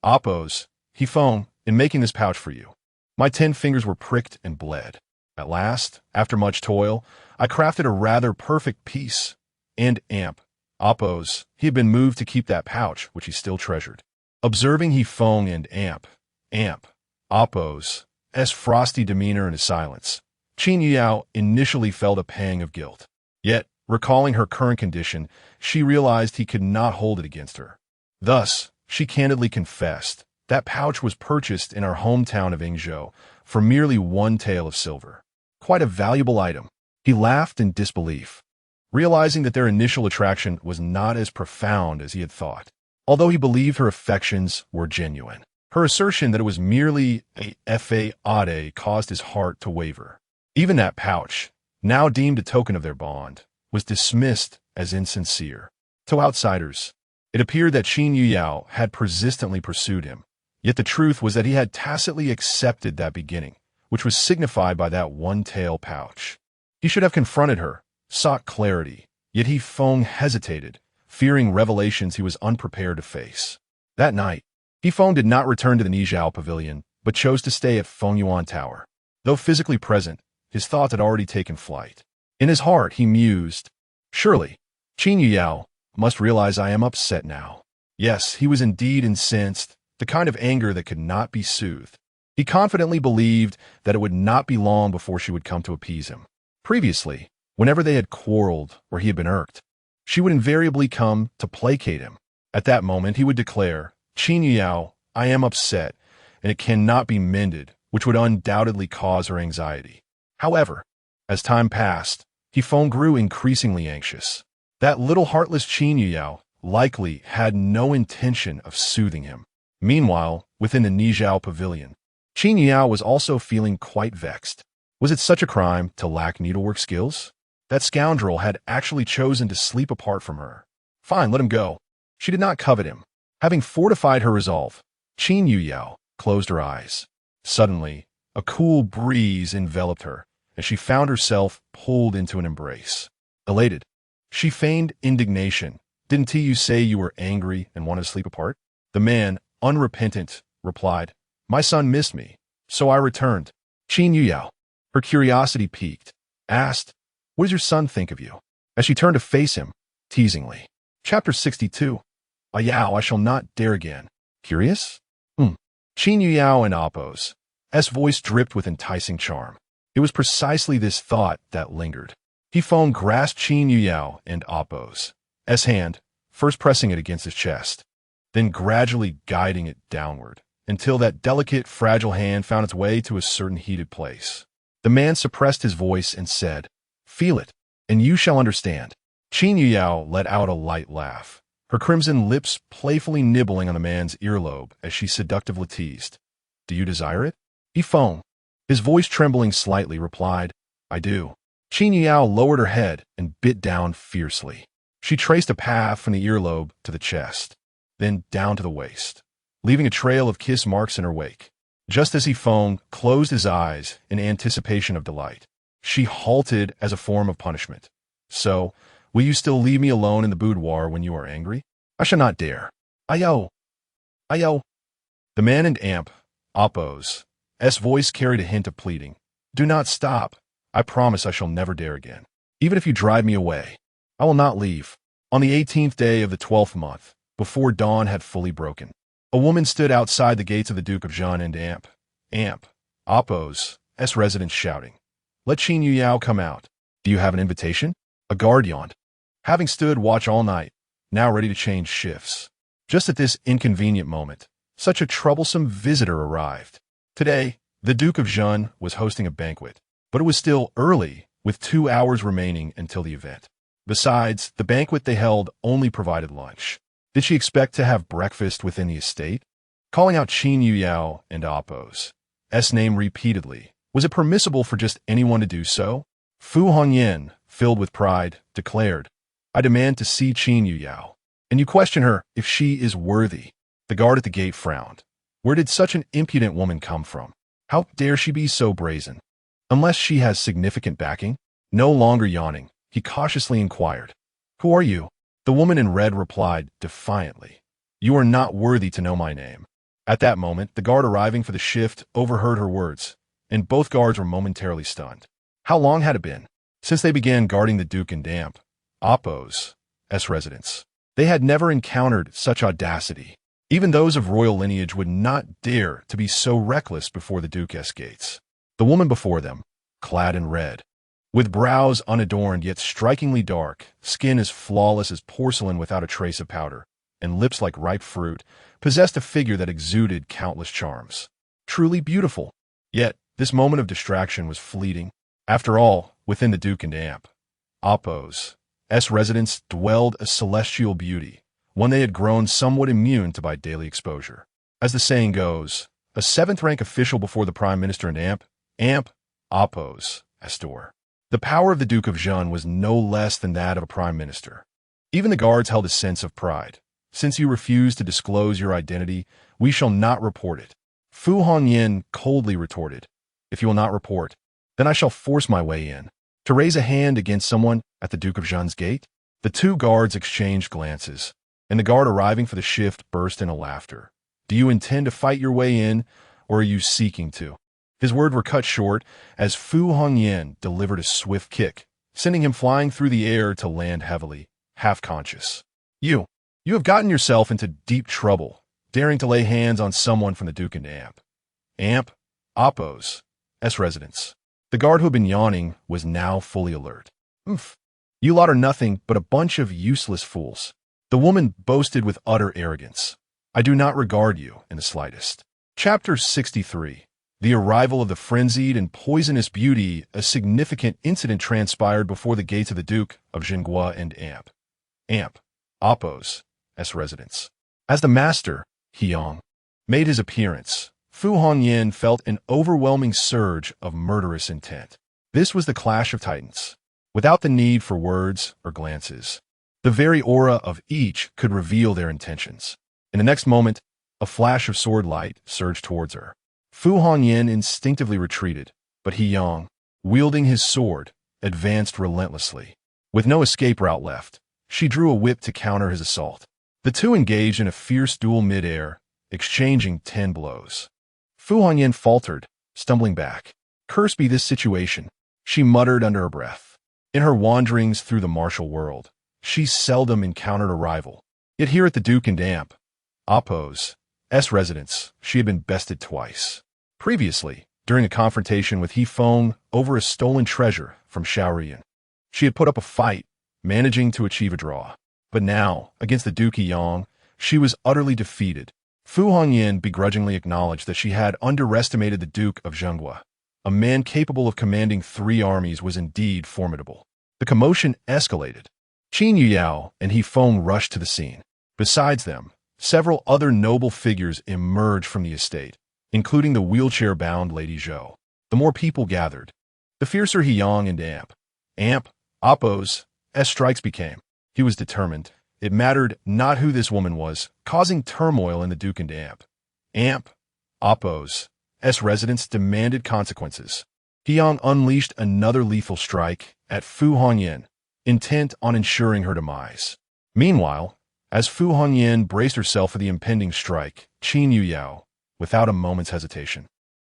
Appo's, Feng, in making this pouch for you. My 10 fingers were pricked and bled. At last, after much toil, I crafted a rather perfect piece. And amp, Appo's, he had been moved to keep that pouch, which he still treasured." Observing Feng and amp, Appo's frosty demeanor and his silence, Qin Yuyao initially felt a pang of guilt. Yet, recalling her current condition, she realized he could not hold it against her. Thus, she candidly confessed, "That pouch was purchased in our hometown of Yingzhou for merely 1 tael of silver. Quite a valuable item." He laughed in disbelief, realizing that their initial attraction was not as profound as he had thought. Although he believed her affections were genuine, her assertion that it was merely a fade caused his heart to waver. Even that pouch, now deemed a token of their bond, was dismissed as insincere. To outsiders, it appeared that Qin Yuyao had persistently pursued him, yet the truth was that he had tacitly accepted that beginning, which was signified by that 1 tael pouch. He should have confronted her, sought clarity, yet Feng hesitated, fearing revelations he was unprepared to face. That night, Feng did not return to the Nizhao Pavilion, but chose to stay at Fengyuan Tower. Though physically present, his thoughts had already taken flight. In his heart, he mused, "Surely, Qin Yuyao must realize I am upset now." Yes, he was indeed incensed, the kind of anger that could not be soothed. He confidently believed that it would not be long before she would come to appease him. Previously, whenever they had quarreled or he had been irked, she would invariably come to placate him. At that moment, he would declare, "Qin Yuyao, I am upset, and it cannot be mended," which would undoubtedly cause her anxiety. However, as time passed, Feng grew increasingly anxious. That little heartless Qin Yuyao likely had no intention of soothing him. Meanwhile, within the Nizhao Pavilion, Qin Yuyao was also feeling quite vexed. Was it such a crime to lack needlework skills? That scoundrel had actually chosen to sleep apart from her. Fine, let him go. She did not covet him. Having fortified her resolve, Qin Yuyao closed her eyes. Suddenly, a cool breeze enveloped her, and she found herself pulled into an embrace. Elated, she feigned indignation. "Didn't you say you were angry and wanted to sleep apart?" The man, unrepentant, replied, "My son missed me, so I returned." Qin Yuyao, her curiosity piqued, asked, "What does your son think of you?" As she turned to face him, teasingly. Chapter 62. Yao, I shall not dare again. Curious? Qin Yuyao and Appo's voice dripped with enticing charm. It was precisely this thought that lingered. Feng grasped Qin Yuyao and Appo's hand, first pressing it against his chest, then gradually guiding it downward, until that delicate, fragile hand found its way to a certain heated place. The man suppressed his voice and said, "Feel it, and you shall understand." Qin Yuyao let out a light laugh, her crimson lips playfully nibbling on the man's earlobe as she seductively teased, "Do you desire it?" Feng, his voice trembling slightly, replied, "I do." Qin Yuyao lowered her head and bit down fiercely. She traced a path from the earlobe to the chest, then down to the waist, leaving a trail of kiss marks in her wake. Just as Feng closed his eyes in anticipation of delight, she halted as a form of punishment. "So, will you still leave me alone in the boudoir when you are angry?" "I shall not dare." Ayo. The man and Appo's voice carried a hint of pleading. Do not stop. I promise I shall never dare again. Even if you drive me away, I will not leave. On the 18th day of the 12th month, before dawn had fully broken, a woman stood outside the gates of the Duke of Zheng and Amp, Oppo's residence shouting, "Let Qin Yuyao come out. Do you have an invitation?" A guard yawned, having stood watch all night, now ready to change shifts. Just at this inconvenient moment, such a troublesome visitor arrived. Today, the Duke of Zheng was hosting a banquet, but it was still early, with 2 hours remaining until the event. Besides, the banquet they held only provided lunch. Did she expect to have breakfast within the estate? Calling out Qin Yuyao and Oppo's name repeatedly, was it permissible for just anyone to do so? Fu Hongyan, filled with pride, declared, "I demand to see Qin Yuyao, and you question her if she is worthy." The guard at the gate frowned. Where did such an impudent woman come from? How dare she be so brazen? Unless she has significant backing? No longer yawning, he cautiously inquired, "Who are you?" The woman in red replied defiantly, "You are not worthy to know my name." At that moment, the guard arriving for the shift overheard her words, and both guards were momentarily stunned. How long had it been since they began guarding the Duke and Oppo's residence? They had never encountered such audacity. Even those of royal lineage would not dare to be so reckless before the Duke's gates. The woman before them, clad in red, with brows unadorned yet strikingly dark, skin as flawless as porcelain without a trace of powder, and lips like ripe fruit, possessed a figure that exuded countless charms. Truly beautiful. Yet, this moment of distraction was fleeting. After all, within the Duke and Oppo's residence dwelled a celestial beauty, one they had grown somewhat immune to by daily exposure. As the saying goes, a seventh-rank official before the Prime Minister and Oppo's door. The power of the Duke of Zheng was no less than that of a Prime Minister. Even the guards held a sense of pride. "Since you refuse to disclose your identity, we shall not report it." Fu Hongyan coldly retorted, "If you will not report, then I shall force my way in." To raise a hand against someone at the Duke of Zheng's gate? The two guards exchanged glances, and the guard arriving for the shift burst into laughter. "Do you intend to fight your way in, or are you seeking to?" His words were cut short as Fu Hongyan delivered a swift kick, sending him flying through the air to land heavily, half-conscious. You have gotten yourself into deep trouble, daring to lay hands on someone from the Duke and Oppo's residence. The guard who had been yawning was now fully alert. "Oof. You lot are nothing but a bunch of useless fools." The woman boasted with utter arrogance. "I do not regard you in the slightest." Chapter 63. The arrival of the frenzied and poisonous beauty. A significant incident transpired before the gates of the Duke of Zhengguo and Oppo's residence. As the master, Hyang, made his appearance, Fu Hongyan felt an overwhelming surge of murderous intent. This was the clash of titans, without the need for words or glances. The very aura of each could reveal their intentions. In the next moment, a flash of sword light surged towards her. Fu Hongyan instinctively retreated, but Hyang, wielding his sword, advanced relentlessly. With no escape route left, she drew a whip to counter his assault. The two engaged in a fierce duel mid-air, exchanging 10 blows. Fu Hongyan faltered, stumbling back. "Curse be this situation," she muttered under her breath. In her wanderings through the martial world, she seldom encountered a rival. Yet here at the Duke and Oppo's residence, she had been bested twice. Previously, during a confrontation with He Feng over a stolen treasure from Shaorian, she had put up a fight, managing to achieve a draw. But now, against the Duke Yang, she was utterly defeated. Fu Hongyan begrudgingly acknowledged that she had underestimated the Duke of Zhengguo. A man capable of commanding 3 armies was indeed formidable. The commotion escalated. Qin Yuyao and He Feng rushed to the scene. Besides them, several other noble figures emerged from the estate, including the wheelchair-bound Lady Zhou. The more people gathered, the fiercer Hyang and Oppo's strikes became. He was determined. It mattered not who this woman was, causing turmoil in the Duke and Oppo's residence demanded consequences. Hyang unleashed another lethal strike at Fu Hongyan, intent on ensuring her demise. Meanwhile, as Fu Hongyan braced herself for the impending strike, Qin Yuyao, without a moment's hesitation,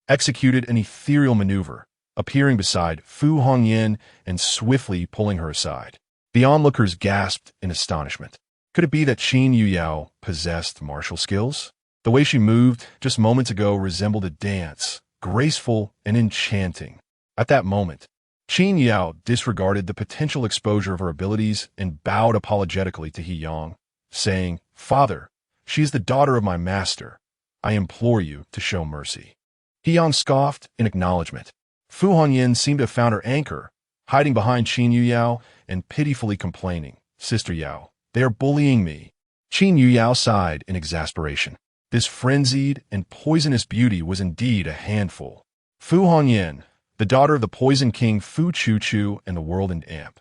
executed an ethereal maneuver, appearing beside Fu Hongyan and swiftly pulling her aside. The onlookers gasped in astonishment. Could it be that Qin Yuyao possessed martial skills? The way she moved just moments ago resembled a dance, graceful and enchanting. At that moment, Qin Yuyao disregarded the potential exposure of her abilities and bowed apologetically to He Yang, saying, "Father, she is the daughter of my master. I implore you to show mercy." He Yang scoffed in acknowledgement. Fu Hongyan seemed to have found her anchor, hiding behind Qin Yuyao and pitifully complaining, "Sister Yao, they are bullying me." Qin Yuyao sighed in exasperation. This frenzied and poisonous beauty was indeed a handful. Fu Hongyan, the daughter of the Poison King Fu Chuchu and the whirlwind Amp,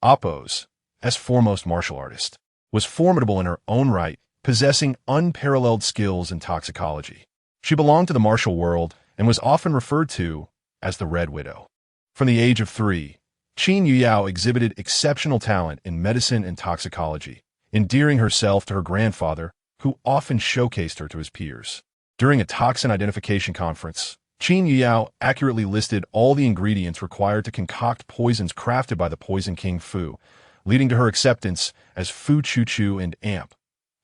Oppos, as foremost martial artist, was formidable in her own right, possessing unparalleled skills in toxicology. She belonged to the martial world and was often referred to as the Red Widow. From the age of 3, Qin Yuyao exhibited exceptional talent in medicine and toxicology, endearing herself to her grandfather, who often showcased her to his peers. During a toxin identification conference, Qin Yuyao accurately listed all the ingredients required to concoct poisons crafted by the Poison King Fu, leading to her acceptance as Fu Chuchu and Amp,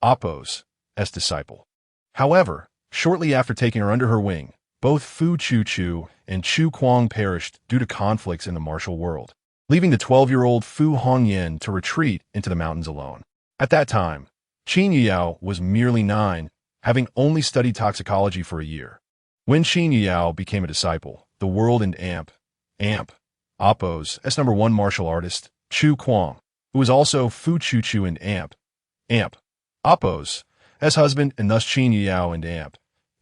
Oppos, as disciple. However, shortly after taking her under her wing, both Fu Chuchu and Chu Kuang perished due to conflicts in the martial world, leaving the 12-year-old Fu Hongyan to retreat into the mountains alone. At that time, Qin Yuyao was merely 9, having only studied toxicology for a year. When Qin Yuyao became a disciple, the whirlwind Amp, Oppos, as number 1 martial artist, Chu Kuang, who was also Fu Chuchu and Amp, Oppos, as husband, and thus Qin Yuyao and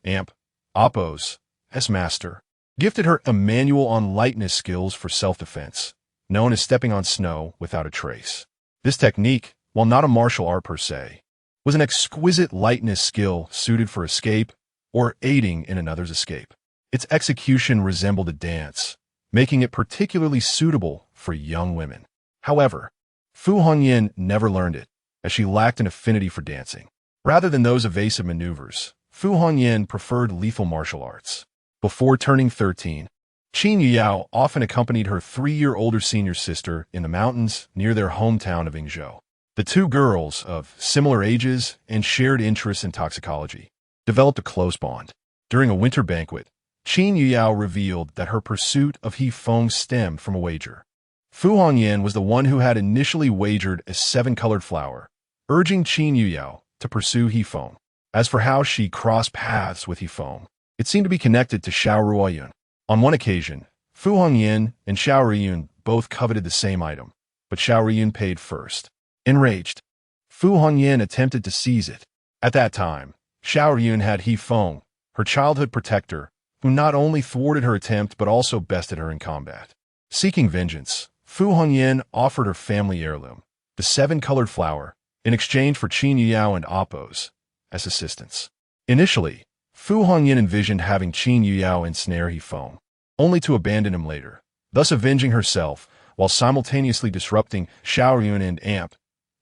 Amp, Oppos, as master, gifted her a manual on lightness skills for self-defense, known as stepping on snow without a trace. This technique, while not a martial art per se, was an exquisite lightness skill suited for escape or aiding in another's escape. Its execution resembled a dance, making it particularly suitable for young women. However, Fu Hongyan never learned it, as she lacked an affinity for dancing. Rather than those evasive maneuvers, Fu Hongyan preferred lethal martial arts. Before turning 13, Qin Yuyao often accompanied her 3-year-older senior sister in the mountains near their hometown of Yingzhou. The two girls, of similar ages and shared interests in toxicology, developed a close bond. During a winter banquet, Qin Yuyao revealed that her pursuit of He Feng stemmed from a wager. Fu Hongyan was the one who had initially wagered a 7-colored flower, urging Qin Yuyao to pursue He Feng. As for how she crossed paths with He Feng, it seemed to be connected to Xiao Ruoyun. On one occasion, Fu Hongyan and Xiao Ruoyun both coveted the same item, but Xiao Ruoyun paid first. Enraged, Fu Hongyan attempted to seize it. At that time, Xiao Ruoyun had He Feng, her childhood protector, who not only thwarted her attempt but also bested her in combat. Seeking vengeance, Fu Hongyan offered her family heirloom, the 7-colored flower, in exchange for Qin Yuyao and Oppos as assistants. Initially, Fu Hongyan envisioned having Qin Yuyao ensnare He Feng, only to abandon him later, thus avenging herself while simultaneously disrupting Xiao Ruoyun and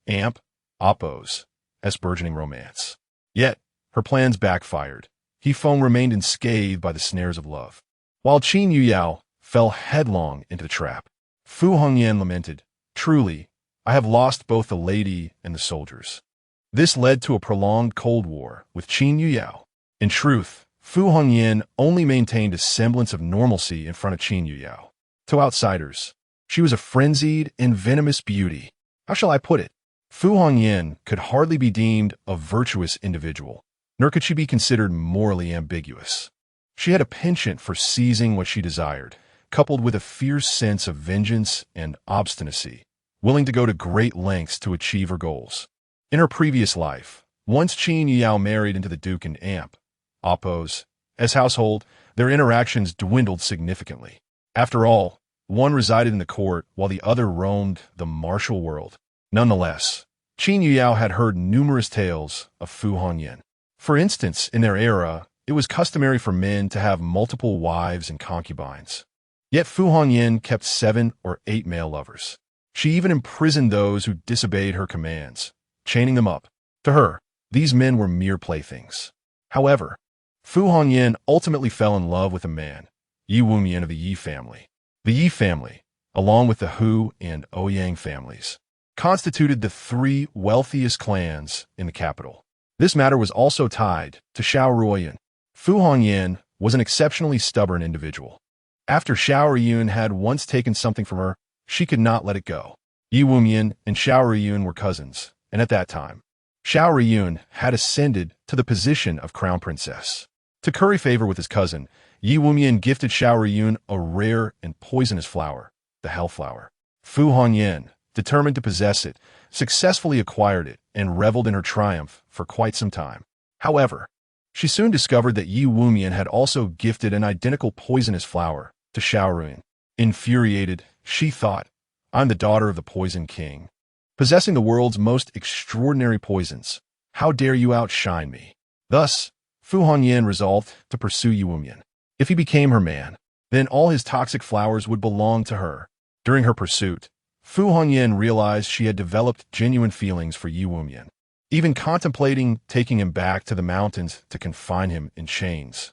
Amp, Oppos, as burgeoning romance. Yet, her plans backfired. He Feng remained unscathed by the snares of love, while Qin Yuyao fell headlong into the trap. Fu Hongyan lamented, "Truly, I have lost both the lady and the soldiers." This led to a prolonged Cold War with Qin Yuyao. In truth, Fu Hongyan only maintained a semblance of normalcy in front of Qin Yuyao. To outsiders, she was a frenzied and venomous beauty. How shall I put it? Fu Hongyan could hardly be deemed a virtuous individual, nor could she be considered morally ambiguous. She had a penchant for seizing what she desired, coupled with a fierce sense of vengeance and obstinacy, willing to go to great lengths to achieve her goals. In her previous life, once Qin Yuyao married into the Duke and Oppos, as household, their interactions dwindled significantly. After all, one resided in the court while the other roamed the martial world. Nonetheless, Qin Yuyao had heard numerous tales of Fu Hongyan. For instance, in their era, it was customary for men to have multiple wives and concubines. Yet Fu Hongyan kept 7 or 8 male lovers. She even imprisoned those who disobeyed her commands, chaining them up. To her, these men were mere playthings. However, Fu Hongyan ultimately fell in love with a man, Yi Wumian of the Yi family. The Yi family, along with the Hu and Ouyang families, constituted the three wealthiest clans in the capital. This matter was also tied to Xiao Ruoyan. Fu Hongyan was an exceptionally stubborn individual. After Xiao Ruoyan had once taken something from her, she could not let it go. Yi Wumian and Xiao Ruoyan were cousins, and at that time, Xiao Ruoyan had ascended to the position of crown princess. To curry favor with his cousin, Yi Wumian gifted Xiao Ruoyan a rare and poisonous flower, the Hellflower. Fu Hongyan, determined to possess it, successfully acquired it and reveled in her triumph for quite some time. However, she soon discovered that Yi Wumian had also gifted an identical poisonous flower to Xiao Ruoyan. Infuriated, she thought, "I'm the daughter of the Poison King, possessing the world's most extraordinary poisons. How dare you outshine me?" Thus, Fu Hongyan resolved to pursue Yi Wumian. If he became her man, then all his toxic flowers would belong to her. During her pursuit, Fu Hongyan realized she had developed genuine feelings for Yi Wumian, even contemplating taking him back to the mountains to confine him in chains.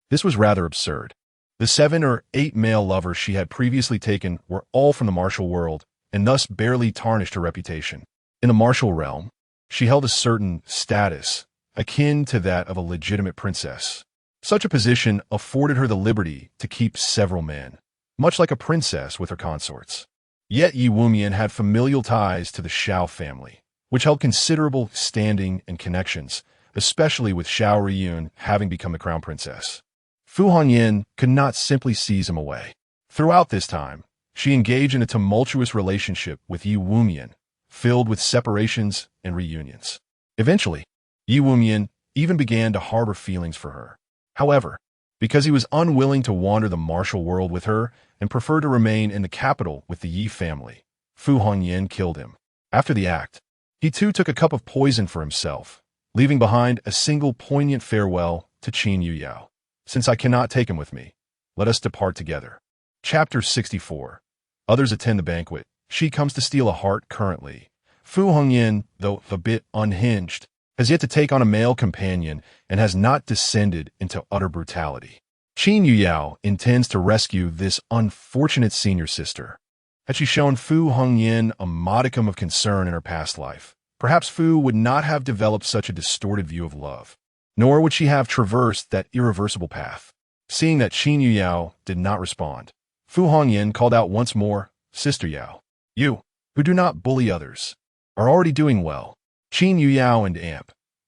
This was rather absurd. The 7 or 8 male lovers she had previously taken were all from the martial world, and thus barely tarnished her reputation. In the martial realm, she held a certain status, akin to that of a legitimate princess. Such a position afforded her the liberty to keep several men, much like a princess with her consorts. Yet Yi Wumian had familial ties to the Xiao family, which held considerable standing and connections, especially with Xiao Ruoyan having become the crown princess. Fu Hongyan could not simply seize him away. Throughout this time, she engaged in a tumultuous relationship with Yi Wumian, filled with separations and reunions. Eventually, Yi Wumian even began to harbor feelings for her. However, because he was unwilling to wander the martial world with her and preferred to remain in the capital with the Yi family, Fu Hongyan killed him. After the act, he too took a cup of poison for himself, leaving behind a single poignant farewell to Qin Yuyao. "Since I cannot take him with me, let us depart together." Chapter 64. Others attend the banquet. She comes to steal a heart currently. Fu Hongyan, though a bit unhinged, has yet to take on a male companion and has not descended into utter brutality. Qin Yuyao intends to rescue this unfortunate senior sister. Had she shown Fu Hongyan a modicum of concern in her past life, perhaps Fu would not have developed such a distorted view of love, nor would she have traversed that irreversible path. Seeing that Qin Yuyao did not respond, Fu Hongyan called out once more, "Sister Yao, you, who do not bully others, are already doing well." Qin Yuyao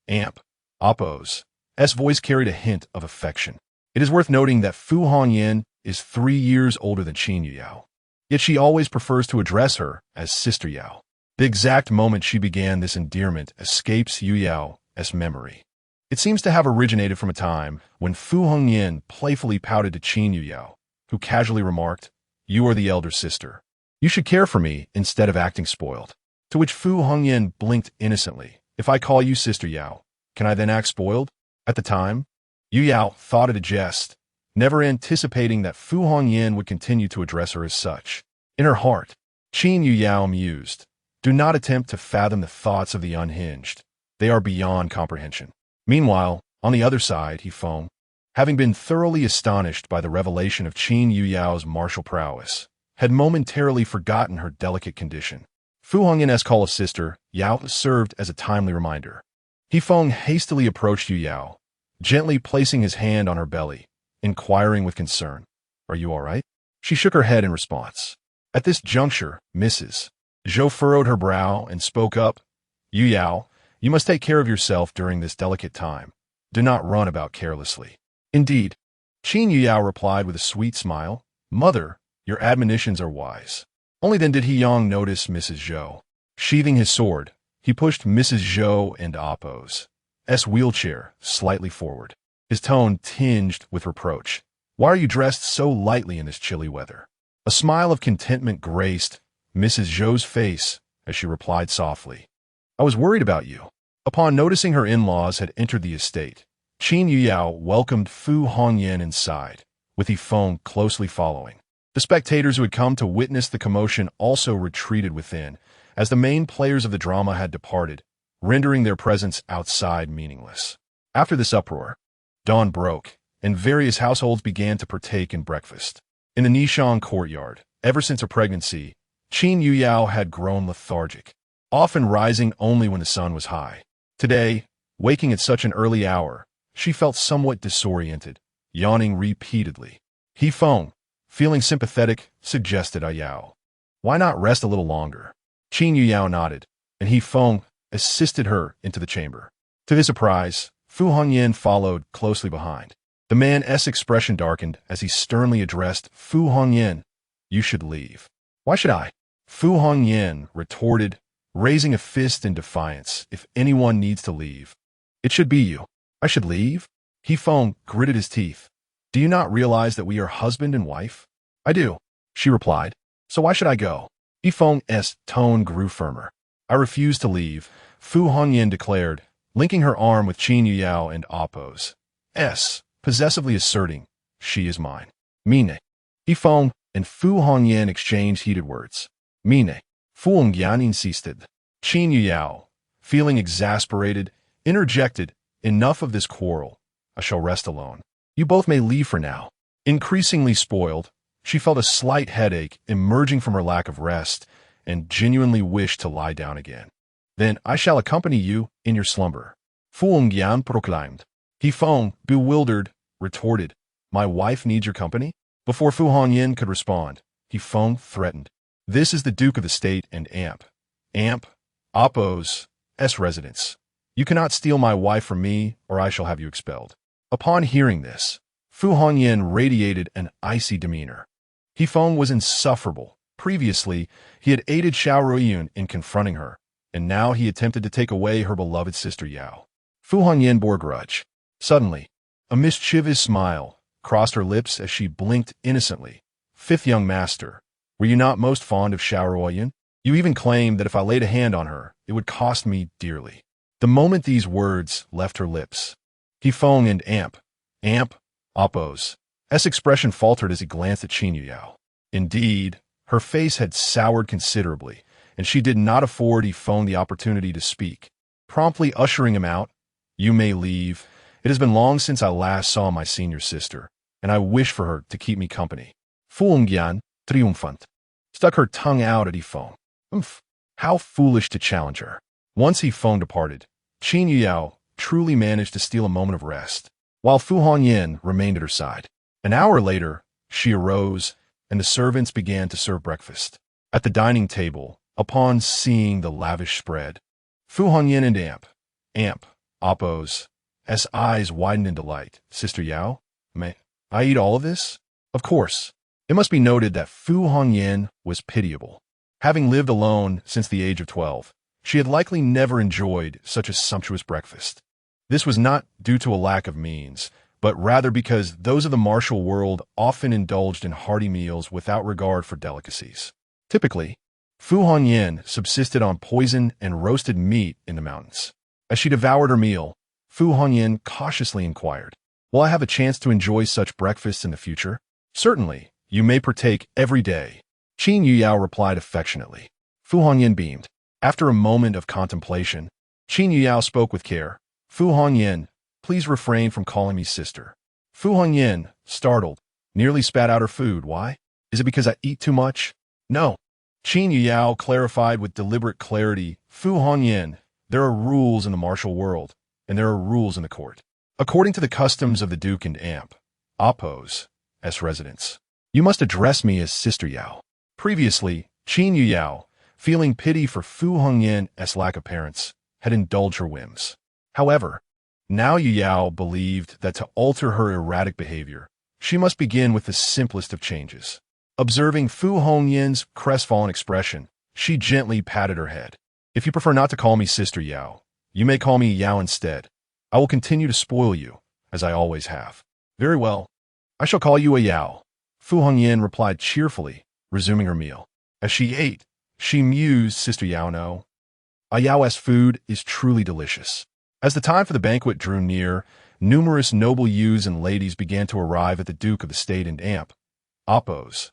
and Appo's voice carried a hint of affection. It is worth noting that Fu Hongyan is 3 years older than Qin Yuyao, yet she always prefers to address her as Sister Yao. The exact moment she began this endearment escapes Yuyao's memory. It seems to have originated from a time when Fu Hongyan playfully pouted to Qin Yuyao, who casually remarked, "You are the elder sister. You should care for me instead of acting spoiled." To which Fu Hongyan blinked innocently. "If I call you Sister Yao, can I then act spoiled?" At the time, Yuyao thought it a jest, never anticipating that Fu Hongyan would continue to address her as such. In her heart, Qin Yuyao mused, "Do not attempt to fathom the thoughts of the unhinged. They are beyond comprehension." Meanwhile, on the other side, he foamed, having been thoroughly astonished by the revelation of Qin Yuyao's martial prowess, had momentarily forgotten her delicate condition. Fu Hongyan's call of Sister Yao served as a timely reminder. He Feng hastily approached Yuyao, gently placing his hand on her belly, inquiring with concern, "Are you all right?" She shook her head in response. At this juncture, Mrs. Zhou furrowed her brow and spoke up, "Yuyao, you must take care of yourself during this delicate time. Do not run about carelessly." "Indeed," Qin Yuyao replied with a sweet smile, "Mother, your admonitions are wise." Only then did He Yang notice Mrs. Zhou. Sheathing his sword, he pushed Mrs. Zhou and Appo's wheelchair slightly forward, his tone tinged with reproach. "Why are you dressed so lightly in this chilly weather?" A smile of contentment graced Mrs. Zhou's face as she replied softly, "I was worried about you." Upon noticing her in-laws had entered the estate, Qin Yuyao welcomed Fu Hongyan inside, with Yifeng closely following. The spectators who had come to witness the commotion also retreated within, as the main players of the drama had departed, rendering their presence outside meaningless. After this uproar, dawn broke, and various households began to partake in breakfast. In the Nishang courtyard, ever since her pregnancy, Qin Yuyao had grown lethargic, often rising only when the sun was high. Today, waking at such an early hour, she felt somewhat disoriented, yawning repeatedly. He Feng, feeling sympathetic, suggested Yao. Why not rest a little longer? Qin Yuyao nodded, and He Feng assisted her into the chamber. To his surprise, Fu Hongyan followed closely behind. The man's expression darkened as he sternly addressed Fu Hongyan. You should leave. Why should I? Fu Hongyan retorted, raising a fist in defiance. If anyone needs to leave, it should be you. I should leave? He Feng gritted his teeth. Do you not realize that we are husband and wife? I do, she replied. So why should I go? He Feng's tone grew firmer. I refuse to leave, Fu Hongyan declared, linking her arm with Qin Yuyao and Appo's, possessively asserting, she is mine. Mine. He Feng and Fu Hongyan exchanged heated words. Mine. Fu Hongyan insisted. Qin Yuyao, feeling exasperated, interjected, enough of this quarrel. I shall rest alone. You both may leave for now. Increasingly spoiled, she felt a slight headache emerging from her lack of rest and genuinely wished to lie down again. Then I shall accompany you in your slumber, Fu Hongyan proclaimed. He Feng, bewildered, retorted, my wife needs your company? Before Fu Hongyan could respond, He Feng threatened. This is the Duke of the State and Appo's residence. You cannot steal my wife from me, or I shall have you expelled. Upon hearing this, Fu Hongyan radiated an icy demeanor. He Feng was insufferable. Previously, he had aided Xiao Ruiyun in confronting her, and now he attempted to take away her beloved sister Yao. Fu Hongyan bore grudge. Suddenly, a mischievous smile crossed her lips as she blinked innocently. Fifth young master, were you not most fond of Xiao Ruiyun? You even claimed that if I laid a hand on her, it would cost me dearly. The moment these words left her lips, He Feng and Appo's expression faltered as he glanced at Qin Yuyao. Indeed, her face had soured considerably, and she did not afford He Feng the opportunity to speak. Promptly ushering him out, you may leave. It has been long since I last saw my senior sister, and I wish for her to keep me company. Fu Hongyan, triumphant, stuck her tongue out at He Feng. How foolish to challenge her. Once He Feng departed, Qin Yuyao truly managed to steal a moment of rest, while Fu Hongyan remained at her side. An hour later, she arose, and the servants began to serve breakfast. At the dining table, upon seeing the lavish spread, Fu Hongyan and Appo's eyes widened in delight. Sister Yao, may I eat all of this? Of course. It must be noted that Fu Hongyan was pitiable. Having lived alone since the age of 12, she had likely never enjoyed such a sumptuous breakfast. This was not due to a lack of means, but rather because those of the martial world often indulged in hearty meals without regard for delicacies. Typically, Fu Hongyan subsisted on poison and roasted meat in the mountains. As she devoured her meal, Fu Hongyan cautiously inquired, will I have a chance to enjoy such breakfasts in the future? Certainly, you may partake every day. Qin Yuyao replied affectionately. Fu Hongyan beamed. After a moment of contemplation, Qin Yuyao spoke with care. Fu Hongyan, please refrain from calling me sister. Fu Hongyan, startled, nearly spat out her food. Why? Is it because I eat too much? No. Qin Yuyao clarified with deliberate clarity. Fu Hongyan, there are rules in the martial world, and there are rules in the court. According to the customs of the Duke and Appo's residence, you must address me as Sister Yao. Previously, Qin Yuyao, feeling pity for Fu Hongyan's lack of parents, had indulged her whims. However, now Yuyao believed that to alter her erratic behavior, she must begin with the simplest of changes. Observing Fu Hongyan's crestfallen expression, she gently patted her head. If you prefer not to call me Sister Yao, you may call me Yao instead. I will continue to spoil you, as I always have. Very well. I shall call you a Yao, Fu Hongyan replied cheerfully, resuming her meal. As she ate, she mused, Sister Yao no. A Yao's food is truly delicious. As the time for the banquet drew near, numerous noble youths and ladies began to arrive at the Duke of the State and Appo's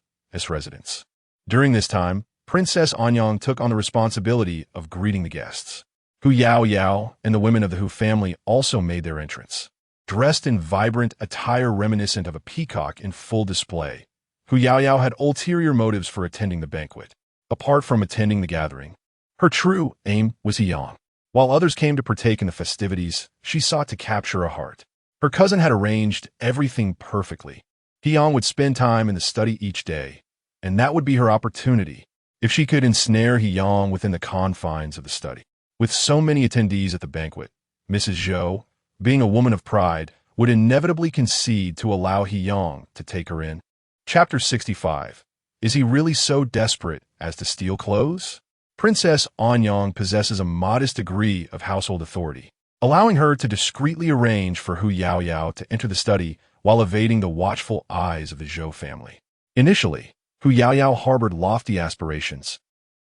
residence. During this time, Princess Anyang took on the responsibility of greeting the guests. Hu Yao and the women of the Hu family also made their entrance. dressed in vibrant attire reminiscent of a peacock in full display. Hu Yaoyao had ulterior motives for attending the banquet. Apart from attending the gathering, her true aim was Hiyang. While others came to partake in the festivities, she sought to capture a heart. Her cousin had arranged everything perfectly. Hiyang would spend time in the study each day, and that would be her opportunity. If she could ensnare Hiyang within the confines of the study. With so many attendees at the banquet, Mrs. Zhou, being a woman of pride, would inevitably concede to allow Hiyang to take her in. Chapter 65. Is he really so desperate as to steal clothes? Princess Anyang possesses a modest degree of household authority, allowing her to discreetly arrange for Hu Yaoyao to enter the study while evading the watchful eyes of the Zhou family. Initially, Hu Yaoyao harbored lofty aspirations,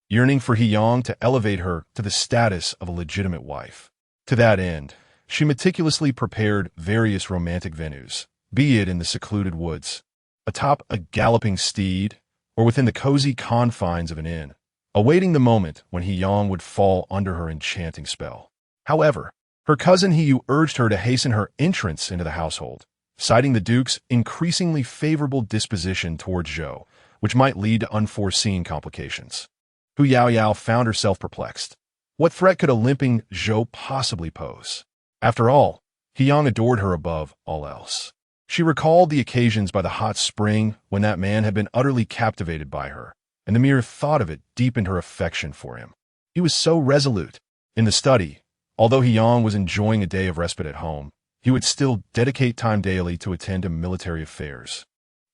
yearning for Hiyang to elevate her to the status of a legitimate wife. To that end, she meticulously prepared various romantic venues, be it in the secluded woods, atop a galloping steed, or within the cozy confines of an inn, awaiting the moment when Hiyang would fall under her enchanting spell. However, her cousin Hiyu urged her to hasten her entrance into the household, citing the Duke's increasingly favorable disposition towards Zhou, which might lead to unforeseen complications. Hu Yaoyao found herself perplexed. What threat could a limping Zhou possibly pose? After all, Hiyang adored her above all else. She recalled the occasions by the hot spring when that man had been utterly captivated by her, and the mere thought of it deepened her affection for him. He was so resolute. In the study, although Hiyang was enjoying a day of respite at home, he would still dedicate time daily to attend to military affairs.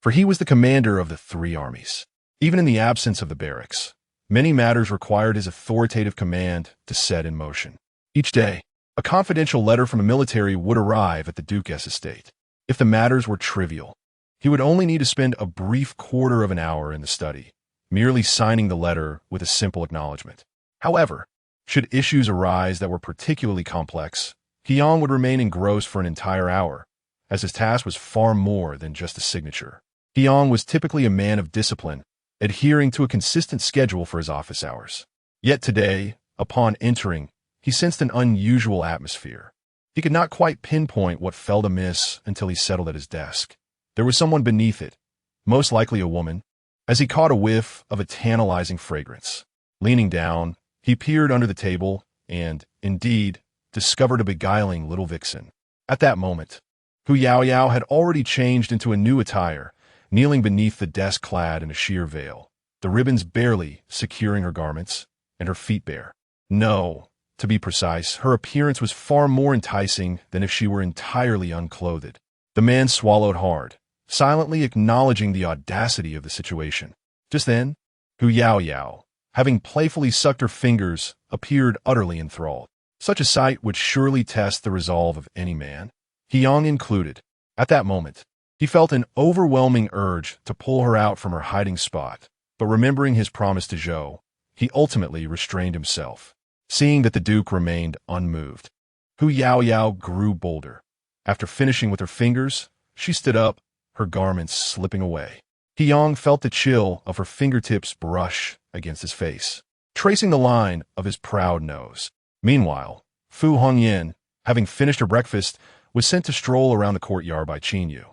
For he was the commander of the 3 armies. Even in the absence of the barracks, many matters required his authoritative command to set in motion. Each day, a confidential letter from the military would arrive at the Duke's estate. If the matters were trivial, he would only need to spend a brief quarter of an hour in the study, merely signing the letter with a simple acknowledgement. However, should issues arise that were particularly complex, Hiyang would remain engrossed for an entire hour, as his task was far more than just a signature. Hiyang was typically a man of discipline, adhering to a consistent schedule for his office hours. Yet today, upon entering, he sensed an unusual atmosphere. He could not quite pinpoint what felt amiss until he settled at his desk. There was someone beneath it, most likely a woman, as he caught a whiff of a tantalizing fragrance. Leaning down, he peered under the table and, indeed, discovered a beguiling little vixen. At that moment, Hu Yaoyao had already changed into a new attire, kneeling beneath the desk clad in a sheer veil, the ribbons barely securing her garments, and her feet bare. No, to be precise, her appearance was far more enticing than if she were entirely unclothed. The man swallowed hard, silently acknowledging the audacity of the situation. Just then, Hu Yaoyao, having playfully sucked her fingers, appeared utterly enthralled. Such a sight would surely test the resolve of any man, Hiyang included. At that moment, he felt an overwhelming urge to pull her out from her hiding spot, but remembering his promise to Zhou, he ultimately restrained himself. Seeing that the Duke remained unmoved, Hu Yaoyao grew bolder. After finishing with her fingers, she stood up, her garments slipping away. Hiyang felt the chill of her fingertips brush against his face, tracing the line of his proud nose. Meanwhile, Fu Hongyan, having finished her breakfast, was sent to stroll around the courtyard by Qinyu,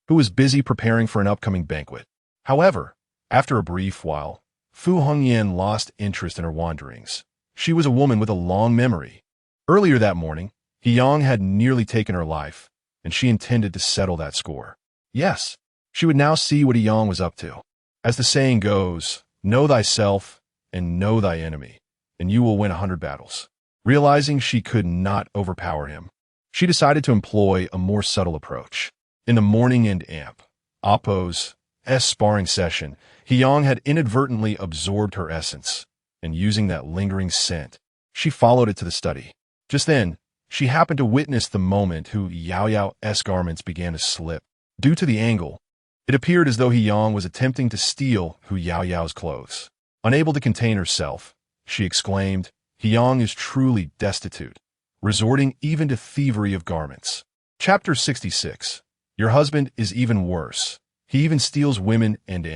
who was busy preparing for an upcoming banquet. However, after a brief while, Fu Hongyan lost interest in her wanderings. She was a woman with a long memory. Earlier that morning, Hiyang had nearly taken her life, and she intended to settle that score. Yes, she would now see what Hiyang was up to. As the saying goes, know thyself and know thy enemy, and you will win 100 battles. Realizing she could not overpower him, she decided to employ a more subtle approach. In the morning and Oppo's sparring session, Hiyang had inadvertently absorbed her essence, and using that lingering scent, she followed it to the study. Just then, she happened to witness the moment Hu Yaoyao's garments began to slip. Due to the angle, it appeared as though Hiyang was attempting to steal Hu Yaoyao's clothes. Unable to contain herself, she exclaimed, Hiyang is truly destitute, resorting even to thievery of garments. Chapter 66. Your husband is even worse. He even steals women and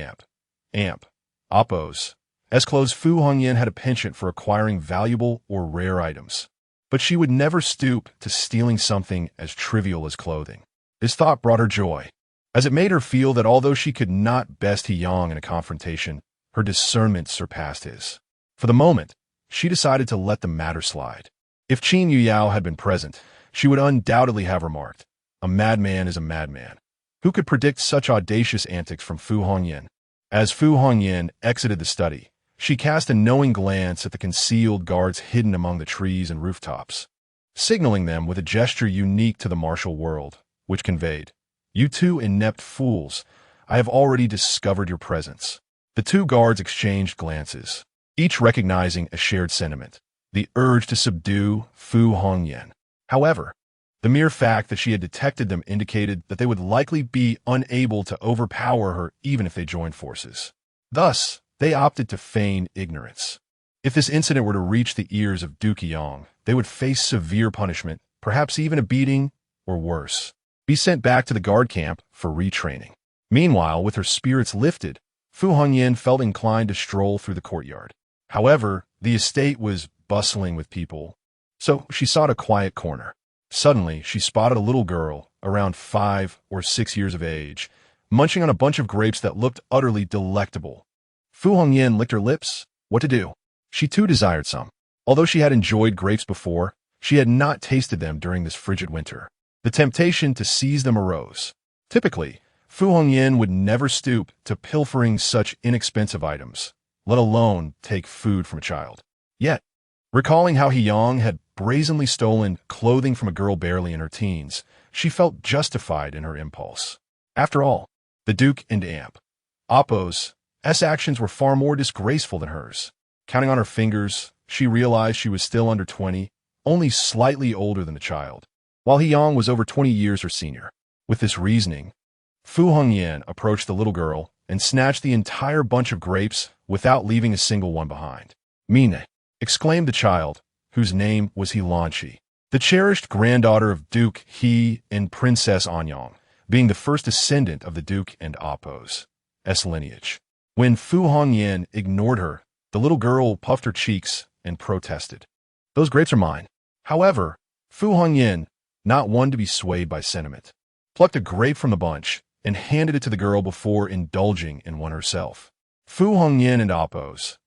Oppo's. As clothes, Fu Hongyan had a penchant for acquiring valuable or rare items. but she would never stoop to stealing something as trivial as clothing. This thought brought her joy, as it made her feel that although she could not best Yang in a confrontation, her discernment surpassed his. For the moment, she decided to let the matter slide. If Qin Yuyao had been present, she would undoubtedly have remarked, "A madman is a madman." Who could predict such audacious antics from Fu Hongyan? As Fu Hongyan exited the study, she cast a knowing glance at the concealed guards hidden among the trees and rooftops, signaling them with a gesture unique to the martial world, which conveyed, "You two inept fools, I have already discovered your presence." The two guards exchanged glances, each recognizing a shared sentiment, the urge to subdue Fu Hongyan. However, the mere fact that she had detected them indicated that they would likely be unable to overpower her even if they joined forces. Thus, they opted to feign ignorance. If this incident were to reach the ears of Duke Yang, they would face severe punishment, perhaps even a beating, or worse, be sent back to the guard camp for retraining. Meanwhile, with her spirits lifted, Fu Hongyan felt inclined to stroll through the courtyard. However, the estate was bustling with people, so she sought a quiet corner. Suddenly, she spotted a little girl, around 5 or 6 years of age, munching on a bunch of grapes that looked utterly delectable. Fu Hongyan licked her lips. What to do? She too desired some. Although she had enjoyed grapes before, she had not tasted them during this frigid winter. The temptation to seize them arose. Typically, Fu Hongyan would never stoop to pilfering such inexpensive items, let alone take food from a child. Yet, recalling how Yang had brazenly stolen clothing from a girl barely in her teens, she felt justified in her impulse. After all, the Duke and Amp, Oppo's actions were far more disgraceful than hers. Counting on her fingers, she realized she was still under 20, only slightly older than the child, while Yang was over 20 years her senior. With this reasoning, Fu Hongyan approached the little girl and snatched the entire bunch of grapes without leaving a single one behind. "Mine," exclaimed the child, whose name was Helanchi, the cherished granddaughter of Duke He and Princess Anyang, being the first descendant of the Duke and Oppo's lineage. When Fu Hongyan ignored her, the little girl puffed her cheeks and protested. "Those grapes are mine." However, Fu Hongyan, not one to be swayed by sentiment, plucked a grape from the bunch and handed it to the girl before indulging in one herself. Fu Hongyan and Oppo's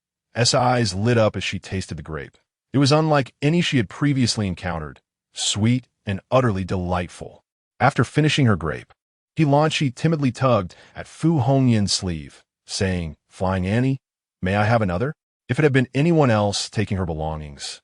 eyes lit up as she tasted the grape. It was unlike any she had previously encountered, sweet and utterly delightful. After finishing her grape, Helanchi timidly tugged at Fu Hongyan's sleeve, saying, "Flying Annie, may I have another?" If it had been anyone else taking her belongings,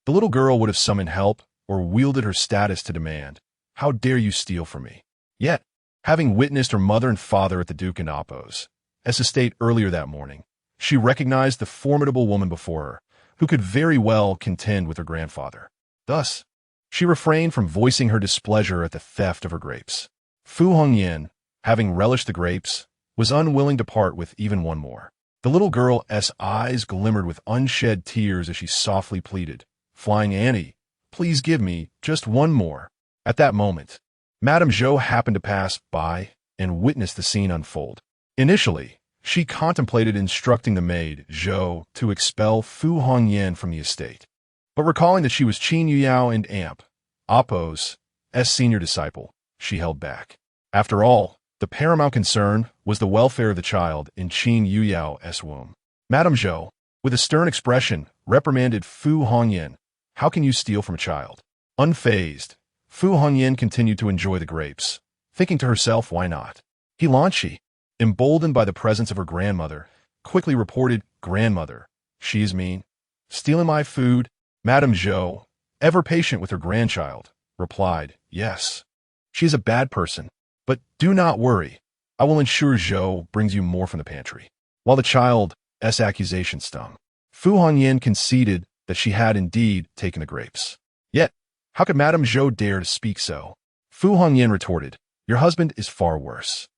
the little girl would have summoned help or wielded her status to demand, "How dare you steal from me?" Yet, having witnessed her mother and father at the Duke and Oppo's estate earlier that morning, she recognized the formidable woman before her, who could very well contend with her grandfather. Thus, she refrained from voicing her displeasure at the theft of her grapes. Fu Hongyan, having relished the grapes, was unwilling to part with even one more. The little girl's eyes glimmered with unshed tears as she softly pleaded, "Flying Annie, please give me just one more." At that moment, Madame Zhou happened to pass by and witnessed the scene unfold. Initially, she contemplated instructing the maid, Zhou, to expel Fu Hongyan from the estate. But recalling that she was Qin Yuyao and Amp, Oppo's senior disciple, she held back. After all, the paramount concern was the welfare of the child in Qin Yuyao's womb. Madame Zhou, with a stern expression, reprimanded Fu Hongyan. "How can you steal from a child?" Unfazed, Fu Hongyan continued to enjoy the grapes, thinking to herself, why not? Helanchi, emboldened by the presence of her grandmother, quickly reported, "Grandmother, she is mean. Stealing my food." Madame Zhou, ever patient with her grandchild, replied, "Yes, she is a bad person, but do not worry. I will ensure Zhou brings you more from the pantry." While the child's accusation stung, Fu Hongyan conceded that she had indeed taken the grapes. Yet, how could Madame Zhou dare to speak so? Fu Hongyan retorted, "Your husband is far worse.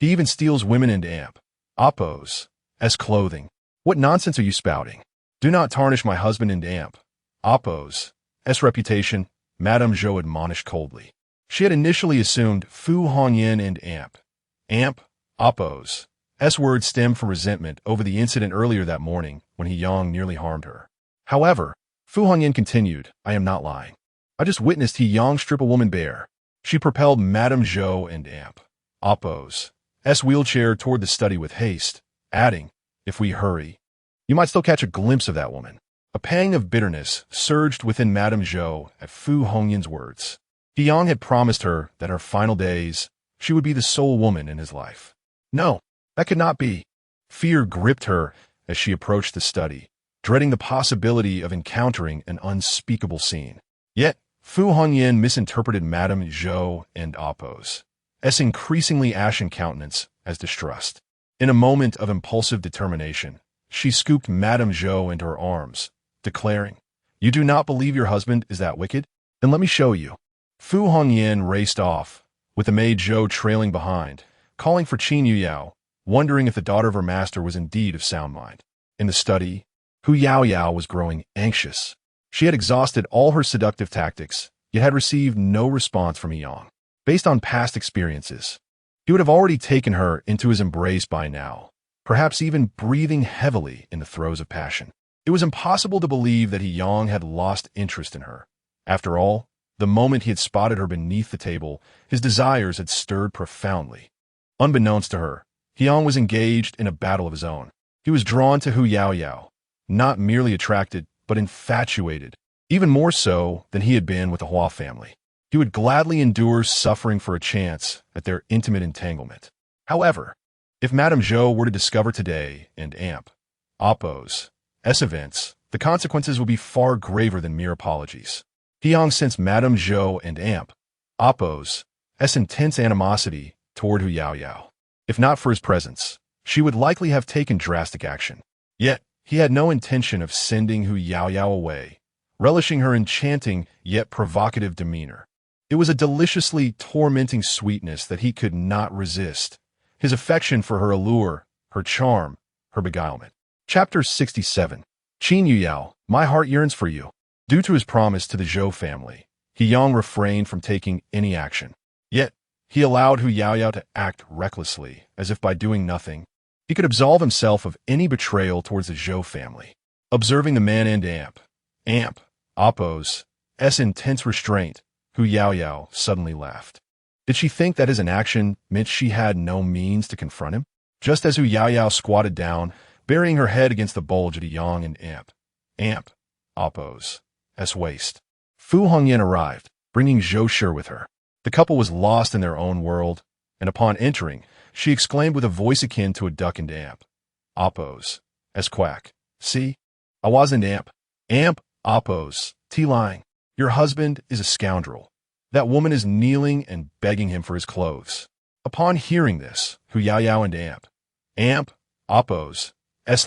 He even steals women and Amp, Oppo's clothing. What nonsense are you spouting? Do not tarnish my husband and Amp, Oppo's reputation," Madame Zhou admonished coldly. She had initially assumed Fu Hongyan and Amp, Oppo's words stemmed from resentment over the incident earlier that morning when Yang nearly harmed her. However, Fu Hongyan continued, I am not lying. I just witnessed He Yang strip a woman bare. She propelled Madame Zhou and Amp Oppo's wheelchair toward the study with haste, adding, if we hurry, you might still catch a glimpse of that woman. A pang of bitterness surged within Madame Zhou at Fu Hongyan's words. He Yang had promised her that her final days, she would be the sole woman in his life. No, that could not be. Fear gripped her as she approached the study, dreading the possibility of encountering an unspeakable scene. Yet, Fu Hongyan misinterpreted Madame Zhou and Oppo's increasingly ashen countenance as distrust. In a moment of impulsive determination, she scooped Madame Zhou into her arms, declaring, you do not believe your husband is that wicked? Then let me show you. Fu Hongyan raced off, with the maid Zhou trailing behind, calling for Qin Yuyao, wondering if the daughter of her master was indeed of sound mind. In the study, Hu Yaoyao was growing anxious. She had exhausted all her seductive tactics, yet had received no response from He Yang. Based on past experiences, he would have already taken her into his embrace by now, perhaps even breathing heavily in the throes of passion. It was impossible to believe that He Yang had lost interest in her. After all, the moment he had spotted her beneath the table, his desires had stirred profoundly. Unbeknownst to her, He Yang was engaged in a battle of his own. He was drawn to Hu Yaoyao, not merely attracted, but infatuated, even more so than he had been with the Hua family. He would gladly endure suffering for a chance at their intimate entanglement. However, if Madame Zhou were to discover today and Amp Oppo's events, the consequences would be far graver than mere apologies. He Yang sensed Madame Zhou and Amp Oppo's intense animosity toward Hu Yaoyao. If not for his presence, she would likely have taken drastic action. Yet, he had no intention of sending Hu Yaoyao away, relishing her enchanting yet provocative demeanor. It was a deliciously tormenting sweetness that he could not resist, his affection for her allure, her charm, her beguilement. Chapter 67. Qin Yuyao, my heart yearns for you. Due to his promise to the Zhou family, He Yang refrained from taking any action. Yet, he allowed Hu Yaoyao to act recklessly, as if by doing nothing, he could absolve himself of any betrayal towards the Zhou family. Observing the man and Amp Oppo's intense restraint, Hu Yaoyao suddenly laughed. Did she think that his inaction meant she had no means to confront him? Just as Hu Yaoyao squatted down, burying her head against the bulge at He Yang and Amp Oppo's waist, Fu Hongyan arrived, bringing Zhou Shi with her. The couple was lost in their own world, and upon entering, she exclaimed with a voice akin to a duck and Amp Oppo's quack, see, I wasn't Amp Oppo's lying. Your husband is a scoundrel. That woman is kneeling and begging him for his clothes. Upon hearing this, Hu Yaoyao and Amp Oppo's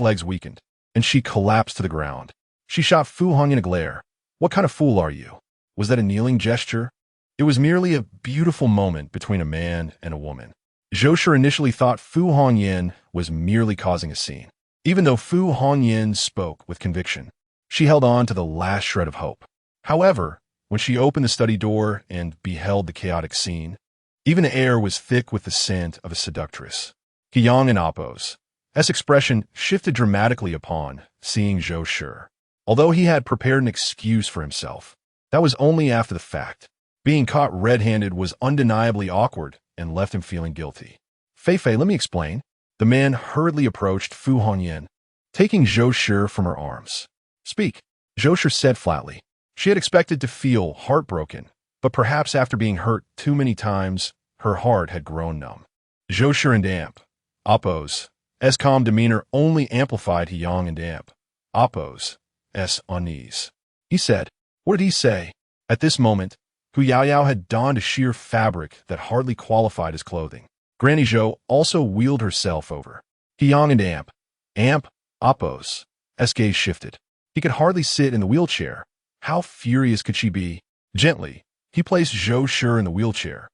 legs weakened, and she collapsed to the ground. She shot Fu Hongyan a glare. What kind of fool are you? Was that a kneeling gesture? It was merely a beautiful moment between a man and a woman. Zhou Shi initially thought Fu Hongyan was merely causing a scene. Even though Fu Hongyan spoke with conviction, she held on to the last shred of hope. However, when she opened the study door and beheld the chaotic scene, even the air was thick with the scent of a seductress. He Yang and Oppo's expression shifted dramatically upon seeing Zhou Shi. Although he had prepared an excuse for himself, that was only after the fact. Being caught red-handed was undeniably awkward and left him feeling guilty. Fei, let me explain. The man hurriedly approached Fu Hongyan, taking Zhou Shi from her arms. Speak, Zhou Shi said flatly. She had expected to feel heartbroken, but perhaps after being hurt too many times, her heart had grown numb. Zhou Shi and Amp Oppo's calm demeanor only amplified He Yang and Amp Oppo's unease. He said, what did he say? At this moment, Hu Yaoyao had donned a sheer fabric that hardly qualified as clothing. Granny Zhou also wheeled herself over. He Yang and Amp Oppo's gaze shifted. He could hardly sit in the wheelchair. How furious could she be? Gently, he placed Zhou Shi in the wheelchair,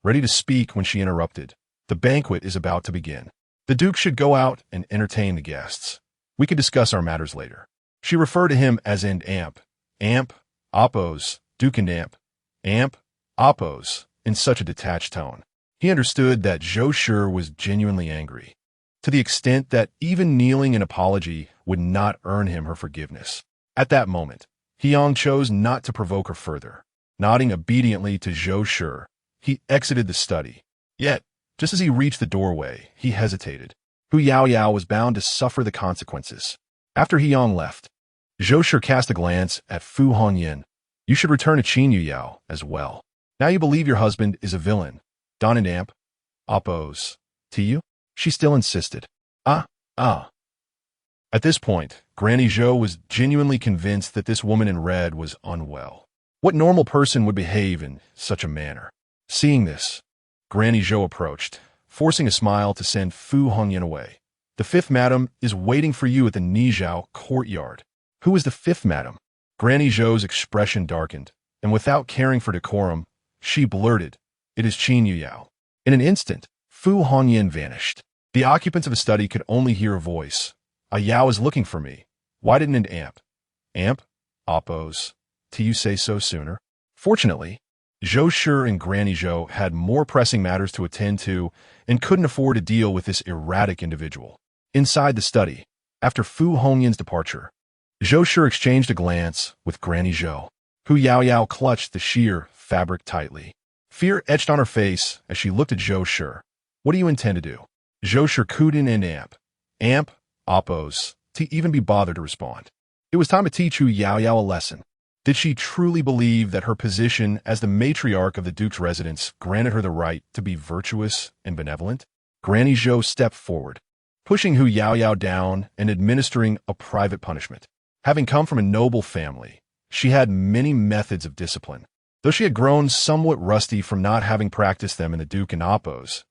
ready to speak when she interrupted. The banquet is about to begin. The Duke should go out and entertain the guests. We could discuss our matters later. She referred to him as Amp Oppo's Duke and Amp Oppo's in such a detached tone. He understood that Zhou Shi was genuinely angry, to the extent that even kneeling in apology would not earn him her forgiveness. At that moment, Yang chose not to provoke her further. Nodding obediently to Zhou Shi, he exited the study. Yet, just as he reached the doorway, he hesitated. Hu Yaoyao was bound to suffer the consequences. After Yang left, Zhou Shi cast a glance at Fu Hongyan. You should return to Qin Yuyao as well. Now you believe your husband is a villain. Don and Amp, oppose to you? She still insisted. Ah. At this point, Granny Zhou was genuinely convinced that this woman in red was unwell. What normal person would behave in such a manner? Seeing this, Granny Zhou approached, forcing a smile to send Fu Hongyan away. The fifth madam is waiting for you at the Nizhao courtyard. Who is the fifth madam? Granny Zhou's expression darkened, and without caring for decorum, she blurted, It is Qin Yuyao. In an instant, Fu Hongyan vanished. The occupants of the study could only hear a voice. A Yao is looking for me. Why didn't it Amp? Amp? Oppose. Do you say so sooner? Fortunately, Zhou Shi and Granny Zhou had more pressing matters to attend to and couldn't afford to deal with this erratic individual. Inside the study, after Fu Hongyan's departure, Zhou Shi exchanged a glance with Granny Zhou. Hu Yaoyao clutched the sheer fabric tightly. Fear etched on her face as she looked at Zhou Shi. What do you intend to do? Zhou Shi cooed in and Amp, oppose, to even be bothered to respond. It was time to teach Hu Yaoyao a lesson. Did she truly believe that her position as the matriarch of the Duke's residence granted her the right to be virtuous and benevolent? Granny Zhou stepped forward, pushing Hu Yaoyao down and administering a private punishment. Having come from a noble family, she had many methods of discipline, though she had grown somewhat rusty from not having practiced them in the Duke and Appo's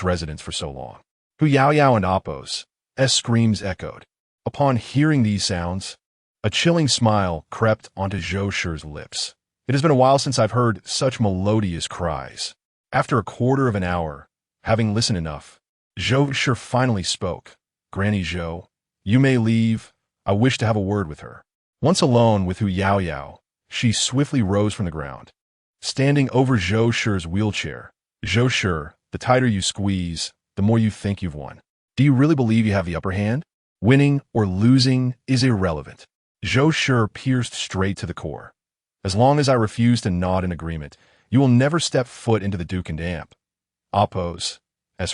residence for so long. Hu Yaoyao and Appo's screams echoed. Upon hearing these sounds, a chilling smile crept onto Zhou Shi's lips. It has been a while since I've heard such melodious cries. After a quarter of an hour, having listened enough, Zhou Shi finally spoke. Granny Zhou, you may leave. I wish to have a word with her. Once alone with Hu Yaoyao, she swiftly rose from the ground. Standing over Zhou Shi's wheelchair, Zhou Shi, the tighter you squeeze, the more you think you've won. Do you really believe you have the upper hand? Winning or losing is irrelevant. Zhou Shi pierced straight to the core. As long as I refuse to nod in agreement, you will never step foot into the Duke and Amp, Appo's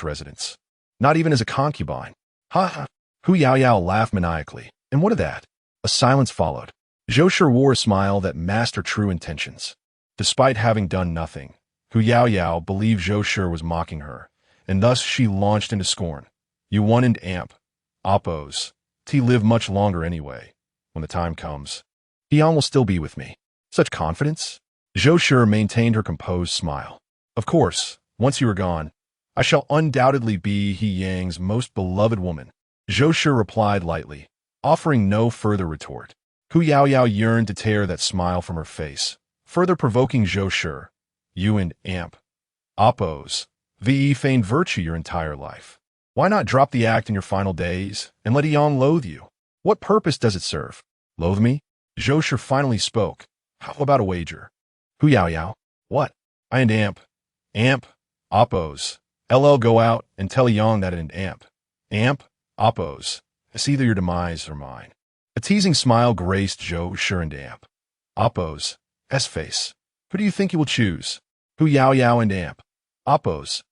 residence. Not even as a concubine. Ha! Hu Yaoyao laughed maniacally. And what of that? A silence followed. Zhou Shi wore a smile that masked her true intentions. Despite having done nothing, Hu Yaoyao believed Zhou Shi was mocking her, and thus she launched into scorn. You won and Amp, Appo's. T live much longer anyway. When the time comes, Yang will still be with me. Such confidence? Zhou Shi maintained her composed smile. Of course, once you are gone, I shall undoubtedly be He Yang's most beloved woman. Zhou Shi replied lightly, offering no further retort. Hu Yaoyao yearned to tear that smile from her face, further provoking Zhou Shi. You and Amp, Appo's, ve feigned virtue your entire life. Why not drop the act in your final days and let Yang loathe you? What purpose does it serve? Loathe me? Zhou Shi finally spoke. How about a wager? Hu Yaoyao. What? I and Amp, Appo's. LL go out and tell Yang that and Amp, Appo's. It's either your demise or mine. A teasing smile graced Zhou Shi and Amp, Appo's face. Who do you think you will choose? Hu Yaoyao and Amp, Appo's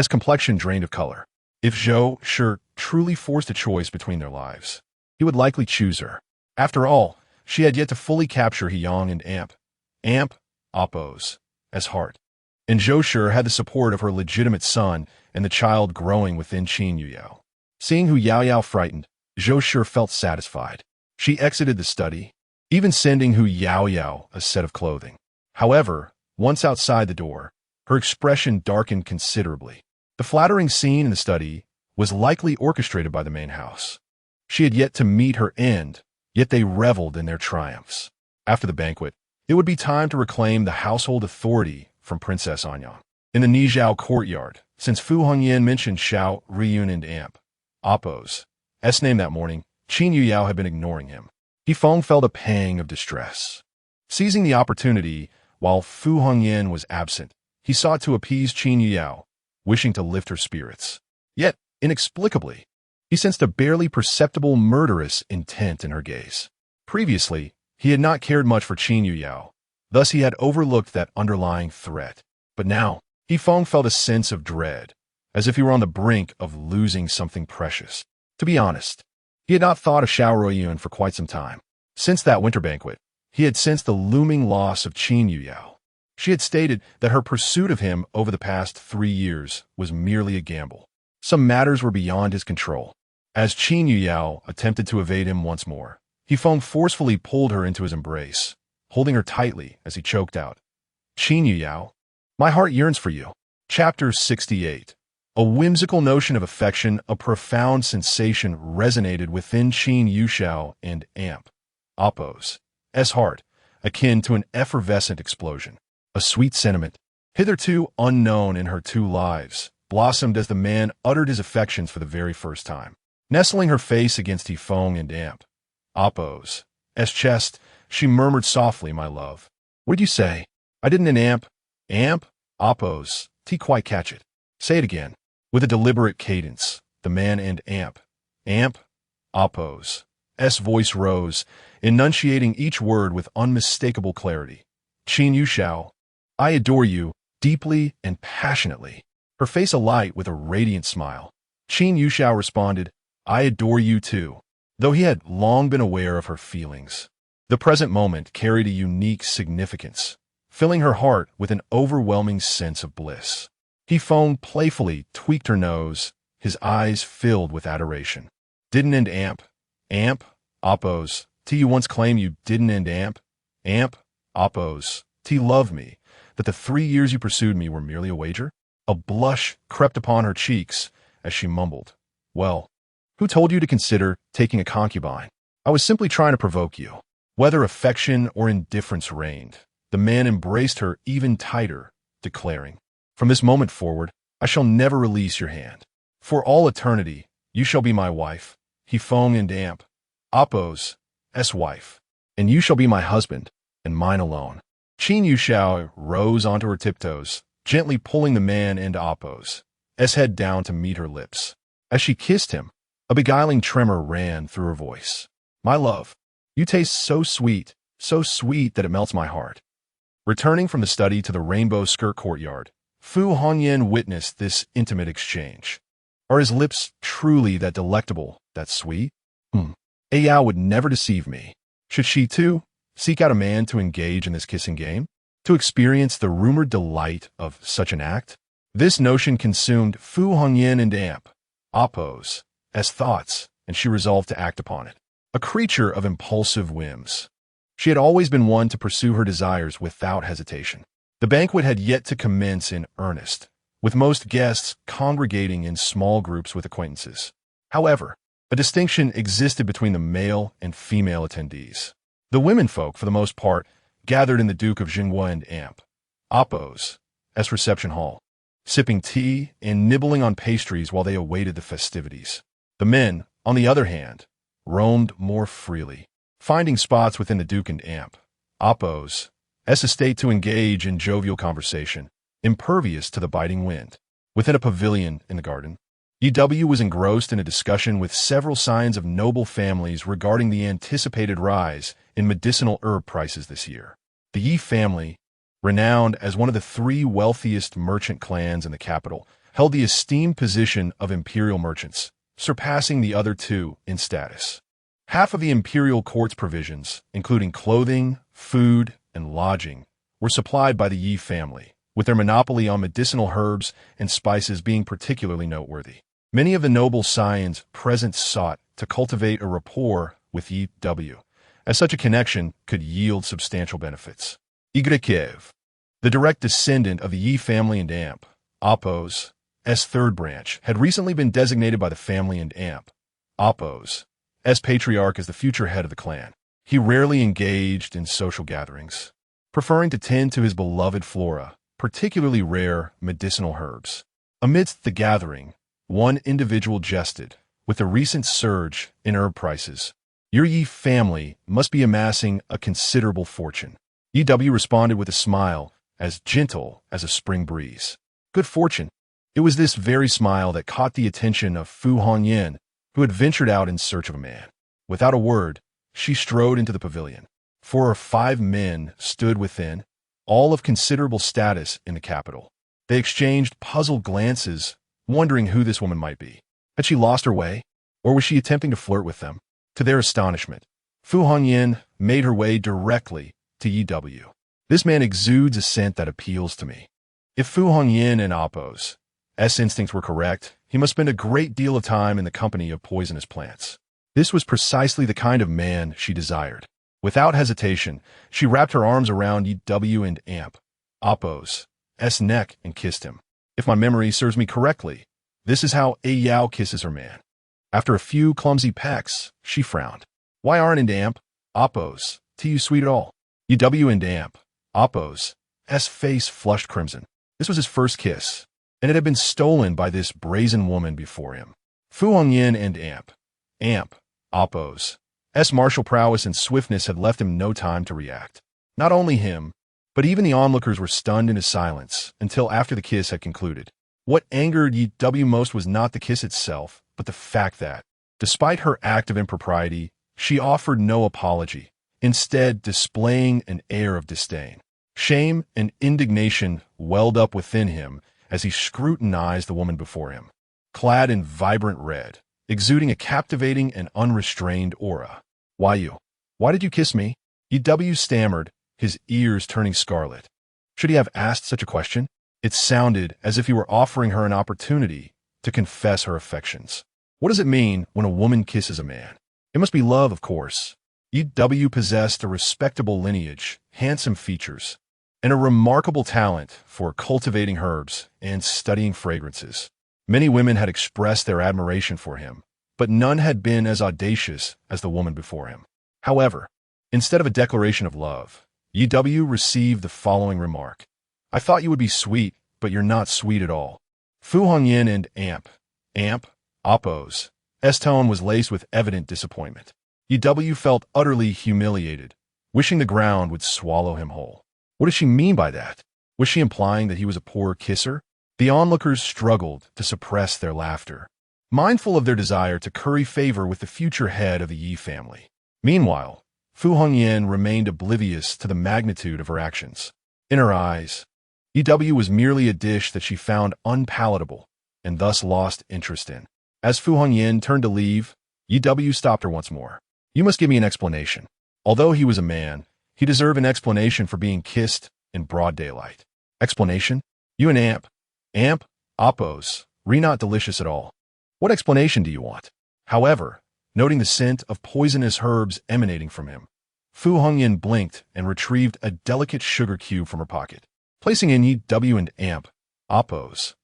complexion drained of color. If Zhou Shi truly forced a choice between their lives, he would likely choose her. After all, she had yet to fully capture Yang and Amp, Appo's heart. And Zhou Shi had the support of her legitimate son and the child growing within Qin Yuyao. Seeing Hu Yaoyao frightened, Zhou Shi felt satisfied. She exited the study, even sending Hu Yaoyao a set of clothing. However, once outside the door, her expression darkened considerably. The flattering scene in the study was likely orchestrated by the main house. She had yet to meet her end, yet they reveled in their triumphs. After the banquet, it would be time to reclaim the household authority from Princess Anyang. In the Nizhao courtyard, since Fu Hongyan mentioned Xiao Riyun and Amp, Appo's name that morning, Qin Yuyao had been ignoring him. Feng felt a pang of distress. Seizing the opportunity, while Fu Hongyan was absent, he sought to appease Qin Yuyao, wishing to lift her spirits. Yet, inexplicably, he sensed a barely perceptible murderous intent in her gaze. Previously, He had not cared much for Qin Yuyao, thus he had overlooked that underlying threat. But now, Yifeng felt a sense of dread, as if he were on the brink of losing something precious. To be honest, he had not thought of Xiao Ruoyun for quite some time. Since that winter banquet, he had sensed the looming loss of Qin Yuyao. She had stated that her pursuit of him over the past 3 years was merely a gamble. Some matters were beyond his control. As Qin Yuyao attempted to evade him once more, Yifeng forcefully pulled her into his embrace, holding her tightly as he choked out, "Qin Yuyao, my heart yearns for you." Chapter 68. A whimsical notion of affection, a profound sensation resonated within Qin Yuyao and Amp. Oppo's heart, akin to an effervescent explosion. A sweet sentiment, hitherto unknown in her 2 lives, blossomed as the man uttered his affections for the very first time. Nestling her face against Yifeng and Amp, Oppo's chest, she murmured softly, "My love." "What'd you say?" "I didn't in Amp." "Amp?" Oppo's quite catch it. "Say it again." With a deliberate cadence, the man and Amp, Oppo's voice rose, enunciating each word with unmistakable clarity. "Qin Yuyao, I adore you, deeply and passionately." Her face alight with a radiant smile. Qin Yuyao responded, "I adore you too." Though he had long been aware of her feelings, the present moment carried a unique significance, filling her heart with an overwhelming sense of bliss. Yifeng playfully tweaked her nose, his eyes filled with adoration. "Didn't end Amp? Oppo's you once claimed you didn't end Amp? Oppo's loved me, that the 3 years you pursued me were merely a wager?" A blush crept upon her cheeks as she mumbled, "Well, who told you to consider taking a concubine? I was simply trying to provoke you." Whether affection or indifference reigned, the man embraced her even tighter, declaring, "From this moment forward, I shall never release your hand. For all eternity, you shall be my wife, Yifeng and Amp, Oppo's wife, and you shall be my husband, and mine alone." Qin Yuyao rose onto her tiptoes, gently pulling the man and Oppo's head down to meet her lips. As she kissed him, a beguiling tremor ran through her voice. "My love, you taste so sweet that it melts my heart." Returning from the study to the rainbow skirt courtyard, Fu Hongyan witnessed this intimate exchange. Are his lips truly that delectable, that sweet? Yao would never deceive me. Should she, too, seek out a man to engage in this kissing game? To experience the rumored delight of such an act? This notion consumed Fu Hongyan and Amp, Oppo's thoughts, and she resolved to act upon it. A creature of impulsive whims, she had always been one to pursue her desires without hesitation. The banquet had yet to commence in earnest, with most guests congregating in small groups with acquaintances. However, a distinction existed between the male and female attendees. The womenfolk, for the most part, gathered in the Duke of Zhengguo and Amp, Oppo's reception hall, sipping tea and nibbling on pastries while they awaited the festivities. The men, on the other hand, roamed more freely, finding spots within the Duke and Amp, Oppo's estate to engage in jovial conversation, impervious to the biting wind. Within a pavilion in the garden, EW was engrossed in a discussion with several signs of noble families regarding the anticipated rise in medicinal herb prices this year. The Yi family, renowned as one of the 3 wealthiest merchant clans in the capital, held the esteemed position of imperial merchants, surpassing the other 2 in status. Half of the imperial court's provisions, including clothing, food, and lodging, were supplied by the Yi family, with their monopoly on medicinal herbs and spices being particularly noteworthy. Many of the noble scions present sought to cultivate a rapport with EW, as such a connection could yield substantial benefits. Igrekev, the direct descendant of the Yi family and Amp, Oppo's third branch, had recently been designated by the family and Amp, Oppo's patriarch as the future head of the clan. He rarely engaged in social gatherings, preferring to tend to his beloved flora, particularly rare medicinal herbs. Amidst the gathering, one individual jested, with the recent surge in herb prices, "Your Yi family must be amassing a considerable fortune." EW responded with a smile as gentle as a spring breeze. Good fortune. It was this very smile that caught the attention of Fu Hongyan, who had ventured out in search of a man. Without a word, she strode into the pavilion. 4 or 5 men stood within, all of considerable status in the capital. They exchanged puzzled glances, wondering who this woman might be. Had she lost her way, or was she attempting to flirt with them? To their astonishment, Fu Hongyan made her way directly to Yi W. This man exudes a scent that appeals to me. If Fu Hongyan and Appo's instincts were correct, he must spend a great deal of time in the company of poisonous plants. This was precisely the kind of man she desired. Without hesitation, she wrapped her arms around Yi W and Appo's neck and kissed him. If my memory serves me correctly, this is how a Yao kisses her man. After a few clumsy pecks, she frowned. Why aren't Appo's to you sweet at all? Yi W and Appo's face flushed crimson. This was his first kiss, and it had been stolen by this brazen woman before him. Fu Hongyan and Appo's martial prowess and swiftness had left him no time to react. Not only him, but even the onlookers were stunned into silence until after the kiss had concluded. What angered Yi W most was not the kiss itself, but the fact that, despite her act of impropriety, she offered no apology, instead displaying an air of disdain. Shame and indignation welled up within him as he scrutinized the woman before him, clad in vibrant red, exuding a captivating and unrestrained aura. Why you? Why did you kiss me? Yi W stammered, his ears turning scarlet. Should he have asked such a question? It sounded as if he were offering her an opportunity to confess her affections. What does it mean when a woman kisses a man? It must be love, of course. Yi W possessed a respectable lineage, handsome features, and a remarkable talent for cultivating herbs and studying fragrances. Many women had expressed their admiration for him, but none had been as audacious as the woman before him. However, instead of a declaration of love, Yi W received the following remark. I thought you would be sweet, but you're not sweet at all. Fu Hongyan and Appo's tone was laced with evident disappointment. Yi W felt utterly humiliated, wishing the ground would swallow him whole. What does she mean by that? Was she implying that he was a poor kisser? The onlookers struggled to suppress their laughter, mindful of their desire to curry favor with the future head of the Yi family. Meanwhile, Fu Hongyan remained oblivious to the magnitude of her actions. In her eyes, Yi W was merely a dish that she found unpalatable and thus lost interest in. As Fu Hongyan turned to leave, Yi W stopped her once more. You must give me an explanation. Although he was a man, he deserved an explanation for being kissed in broad daylight. Explanation? You and Appo's not delicious at all. What explanation do you want? However, noting the scent of poisonous herbs emanating from him, Fu Hongyan blinked and retrieved a delicate sugar cube from her pocket, placing in Yi W and Appo's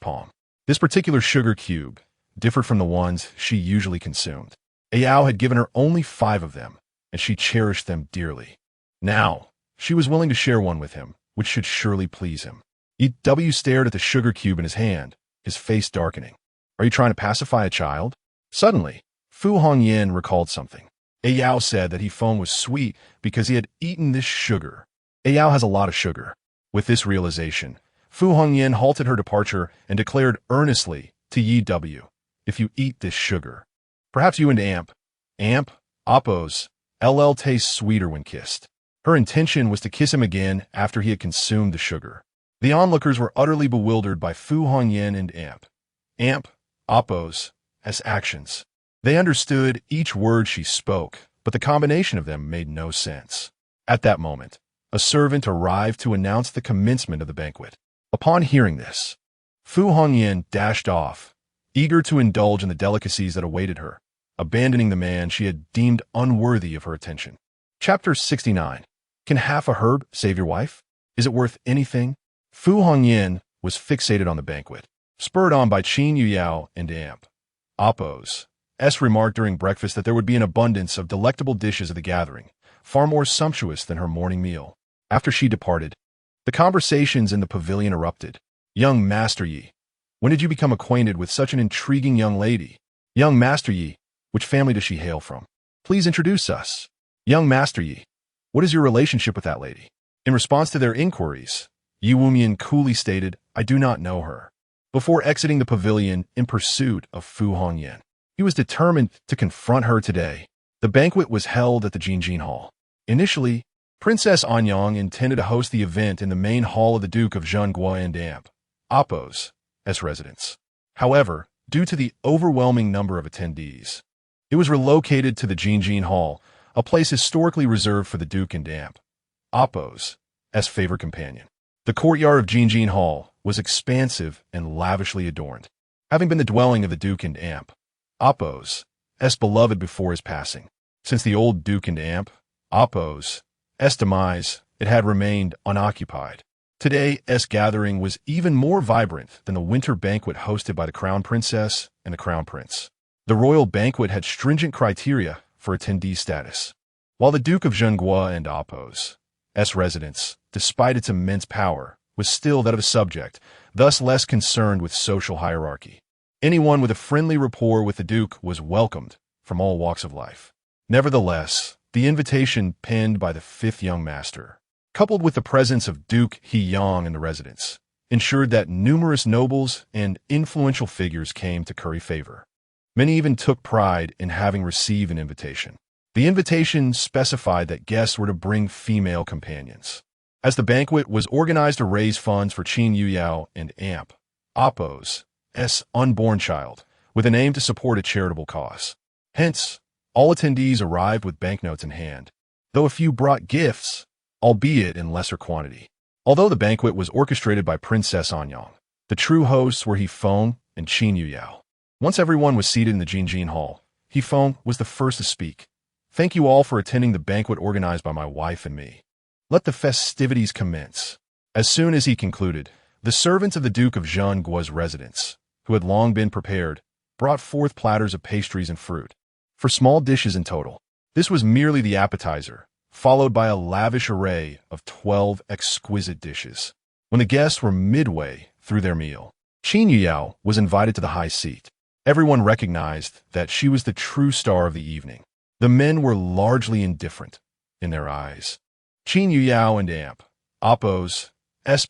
palm. This particular sugar cube differed from the ones she usually consumed. Ayao had given her only 5 of them, and she cherished them dearly. Now, she was willing to share one with him, which should surely please him. Yi W stared at the sugar cube in his hand, his face darkening. Are you trying to pacify a child? Suddenly, Fu Hongyan recalled something. Ayao said that he phone was sweet because he had eaten this sugar. Ayao has a lot of sugar. With this realization, Fu Hongyan halted her departure and declared earnestly to Yi W, if you eat this sugar, perhaps you and Appo's tastes sweeter when kissed. Her intention was to kiss him again after he had consumed the sugar. The onlookers were utterly bewildered by Fu Hongyan and Appo's actions. They understood each word she spoke, but the combination of them made no sense. At that moment, a servant arrived to announce the commencement of the banquet. Upon hearing this, Fu Hongyan dashed off, eager to indulge in the delicacies that awaited her, abandoning the man she had deemed unworthy of her attention. Chapter 69. Can half a herb save your wife? Is it worth anything? Fu Hongyan was fixated on the banquet, spurred on by Qin Yuyao and Appo's remark during breakfast that there would be an abundance of delectable dishes at the gathering, far more sumptuous than her morning meal. After she departed, the conversations in the pavilion erupted. Young Master Yi, when did you become acquainted with such an intriguing young lady? Young Master Yi, which family does she hail from? Please introduce us. Young Master Yi, what is your relationship with that lady? In response to their inquiries, Yi Wumian coolly stated, I do not know her. Before exiting the pavilion in pursuit of Fu Hongyan, he was determined to confront her today. The banquet was held at the Jinjin Hall. Initially, Princess Anyang intended to host the event in the main hall of the Duke of Zhengguo and Amp, Appo's residence. However, due to the overwhelming number of attendees, it was relocated to the Jinjin Hall, a place historically reserved for the Duke and Amp, Appo's favorite companion. The courtyard of Jinjin Hall was expansive and lavishly adorned, having been the dwelling of the Duke and Amp, Appo's beloved before his passing. Since the old Duke and Amp, Appo's demise, it had remained unoccupied. Today's gathering was even more vibrant than the winter banquet hosted by the Crown Princess and the Crown Prince. The royal banquet had stringent criteria for attendee status, while the Duke of Zhengguo and Appo's residence, despite its immense power, was still that of a subject, thus less concerned with social hierarchy. Anyone with a friendly rapport with the Duke was welcomed from all walks of life. Nevertheless, the invitation penned by the fifth young master, coupled with the presence of Duke He-yong in the residence, ensured that numerous nobles and influential figures came to curry favor. Many even took pride in having received an invitation. The invitation specified that guests were to bring female companions, as the banquet was organized to raise funds for Qin Yuyao and Amp, Appo's unborn child, with an aim to support a charitable cause. Hence, all attendees arrived with banknotes in hand, though a few brought gifts, albeit in lesser quantity. Although the banquet was orchestrated by Princess Anyang, the true hosts were He-feng and Qin Yuyao. Once everyone was seated in the Jinjin Hall, He-feng was the first to speak. "Thank you all for attending the banquet organized by my wife and me. Let the festivities commence." As soon as he concluded, the servants of the Duke of Zhengguo's residence, who had long been prepared, brought forth platters of pastries and fruit, for small dishes in total. This was merely the appetizer, followed by a lavish array of 12 exquisite dishes. When the guests were midway through their meal, Qin Yuyao was invited to the high seat. Everyone recognized that she was the true star of the evening. The men were largely indifferent in their eyes. Qin Yuyao and Amp, Appo's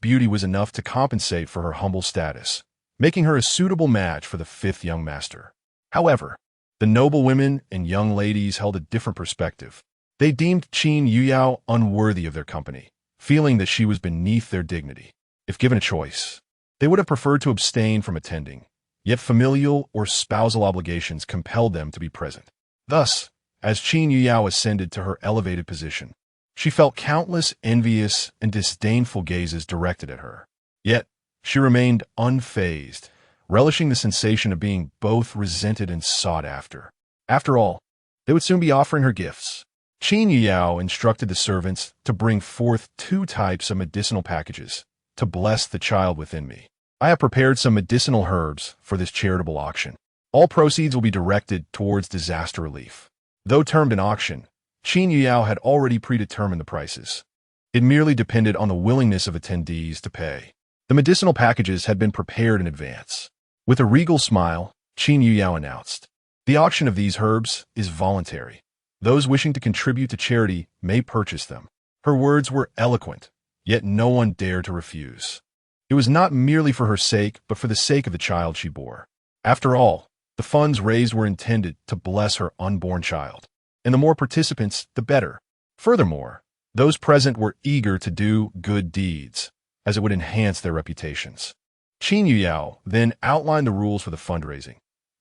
beauty was enough to compensate for her humble status, making her a suitable match for the fifth young master. However, the noble women and young ladies held a different perspective. They deemed Qin Yuyao unworthy of their company, feeling that she was beneath their dignity. If given a choice, they would have preferred to abstain from attending, yet familial or spousal obligations compelled them to be present. Thus, as Qin Yuyao ascended to her elevated position, she felt countless envious and disdainful gazes directed at her. Yet, she remained unfazed, relishing the sensation of being both resented and sought after. After all, they would soon be offering her gifts. Qin Yuyao instructed the servants to bring forth 2 types of medicinal packages to bless the child within me. I have prepared some medicinal herbs for this charitable auction. All proceeds will be directed towards disaster relief. Though termed an auction, Qin Yuyao had already predetermined the prices. It merely depended on the willingness of attendees to pay. The medicinal packages had been prepared in advance. With a regal smile, Qin Yuyao announced, "The auction of these herbs is voluntary. Those wishing to contribute to charity may purchase them." Her words were eloquent, yet no one dared to refuse. It was not merely for her sake, but for the sake of the child she bore. After all, the funds raised were intended to bless her unborn child, and the more participants, the better. Furthermore, those present were eager to do good deeds, as it would enhance their reputations. Qin Yuyao then outlined the rules for the fundraising.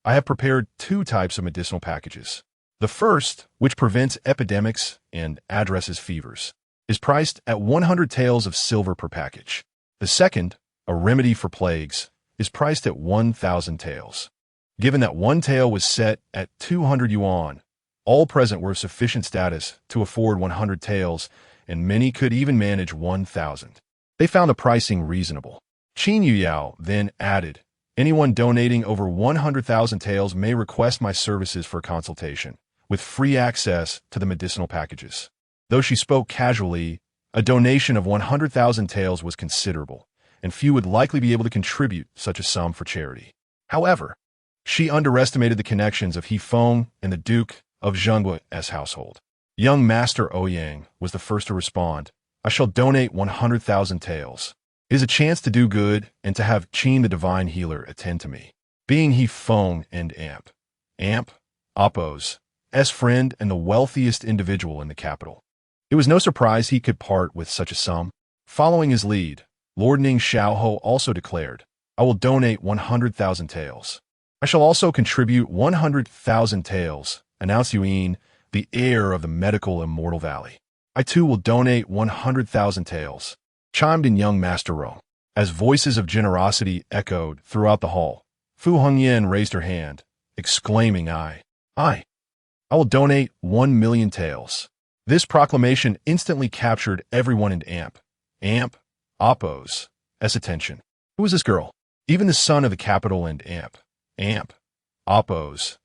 "I have prepared 2 types of medicinal packages. The first, which prevents epidemics and addresses fevers, is priced at 100 taels of silver per package. The second, a remedy for plagues, is priced at 1,000 taels. Given that 1 tael was set at 200 yuan, all present were of sufficient status to afford 100 taels, and many could even manage 1,000. They found the pricing reasonable. Qin Yuyao then added, "Anyone donating over 100,000 taels may request my services for consultation, with free access to the medicinal packages." Though she spoke casually, a donation of 100,000 taels was considerable, and few would likely be able to contribute such a sum for charity. However, she underestimated the connections of He-feng and the Duke of Zhengguo's household. Young Master Ouyang was the first to respond, "I shall donate 100,000 taels. It is a chance to do good and to have Qin the Divine Healer attend to me." Being He-feng and Amp, Appo's friend and the wealthiest individual in the capital, It was no surprise he could part with such a sum. Following his lead, Lord Ning Xiaoho also declared, I will donate 100,000 taels. I shall also contribute 100,000 taels, announced Yuan, the heir of the medical immortal valley. I too will donate 100,000 taels, chimed in young Master Rome. As voices of generosity echoed throughout the hall, Fu Hongyan raised her hand, exclaiming, I will donate 1,000,000 taels. This proclamation instantly captured everyone in Appo's attention. Who was this girl? Even the son of the capital and Appo's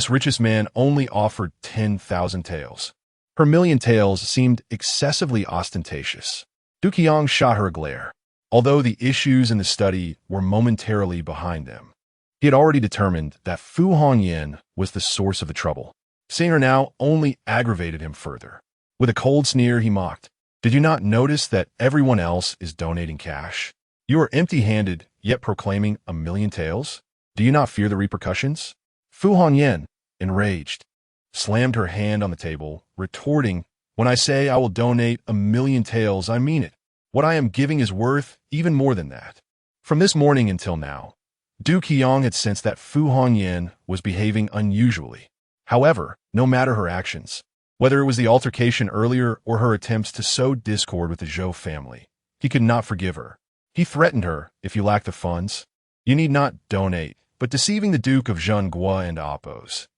richest man only offered 10,000 taels. Her 1,000,000 taels seemed excessively ostentatious. Du Qiang shot her a glare. Although the issues in the study were momentarily behind them, he had already determined that Fu Hongyan was the source of the trouble. Seeing her now only aggravated him further. With a cold sneer, he mocked, Did you not notice that everyone else is donating cash? You are empty-handed, yet proclaiming 1,000,000 taels? Do you not fear the repercussions? Fu Hongyan, enraged, slammed her hand on the table, retorting, When I say I will donate 1,000,000 taels, I mean it. What I am giving is worth even more than that. From this morning until now, Du Qiang had sensed that Fu Hongyan was behaving unusually. However, no matter her actions, whether it was the altercation earlier or her attempts to sow discord with the Zhou family, he could not forgive her. He threatened her, if you lack the funds, you need not donate, but deceiving the Duke of Zhengguo and Appo's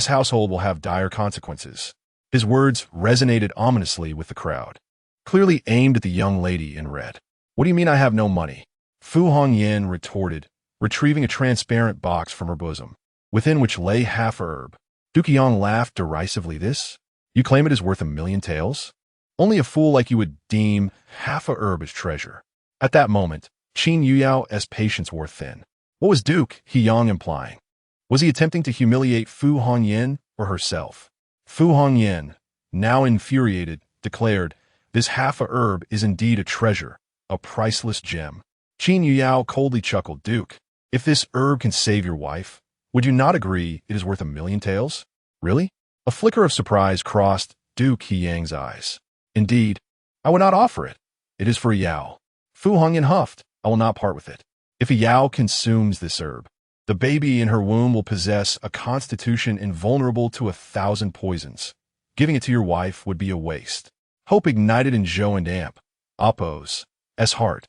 household will have dire consequences. His words resonated ominously with the crowd, clearly aimed at the young lady in red. What do you mean I have no money? Fu Hongyan retorted, retrieving a transparent box from her bosom, within which lay half a herb. Du Qiang laughed derisively. This? You claim it is worth 1,000,000 taels? Only a fool like you would deem half a herb as treasure. At that moment, Qin Yuyao's patience wore thin. What was Duke Qiang implying? Was he attempting to humiliate Fu Hongyan or herself? Fu Hongyan, now infuriated, declared, This half a herb is indeed a treasure, a priceless gem. Qin Yuyao coldly chuckled, Duke, if this herb can save your wife, would you not agree it is worth 1,000,000 taels? Really? A flicker of surprise crossed Duke Qiang's eyes. Indeed, I would not offer it. It is for Yao. Fu Hongyan huffed, I will not part with it. If a Yao consumes this herb, the baby in her womb will possess a constitution invulnerable to 1,000 poisons. Giving it to your wife would be a waste. Hope ignited in Zhou and Appo's heart,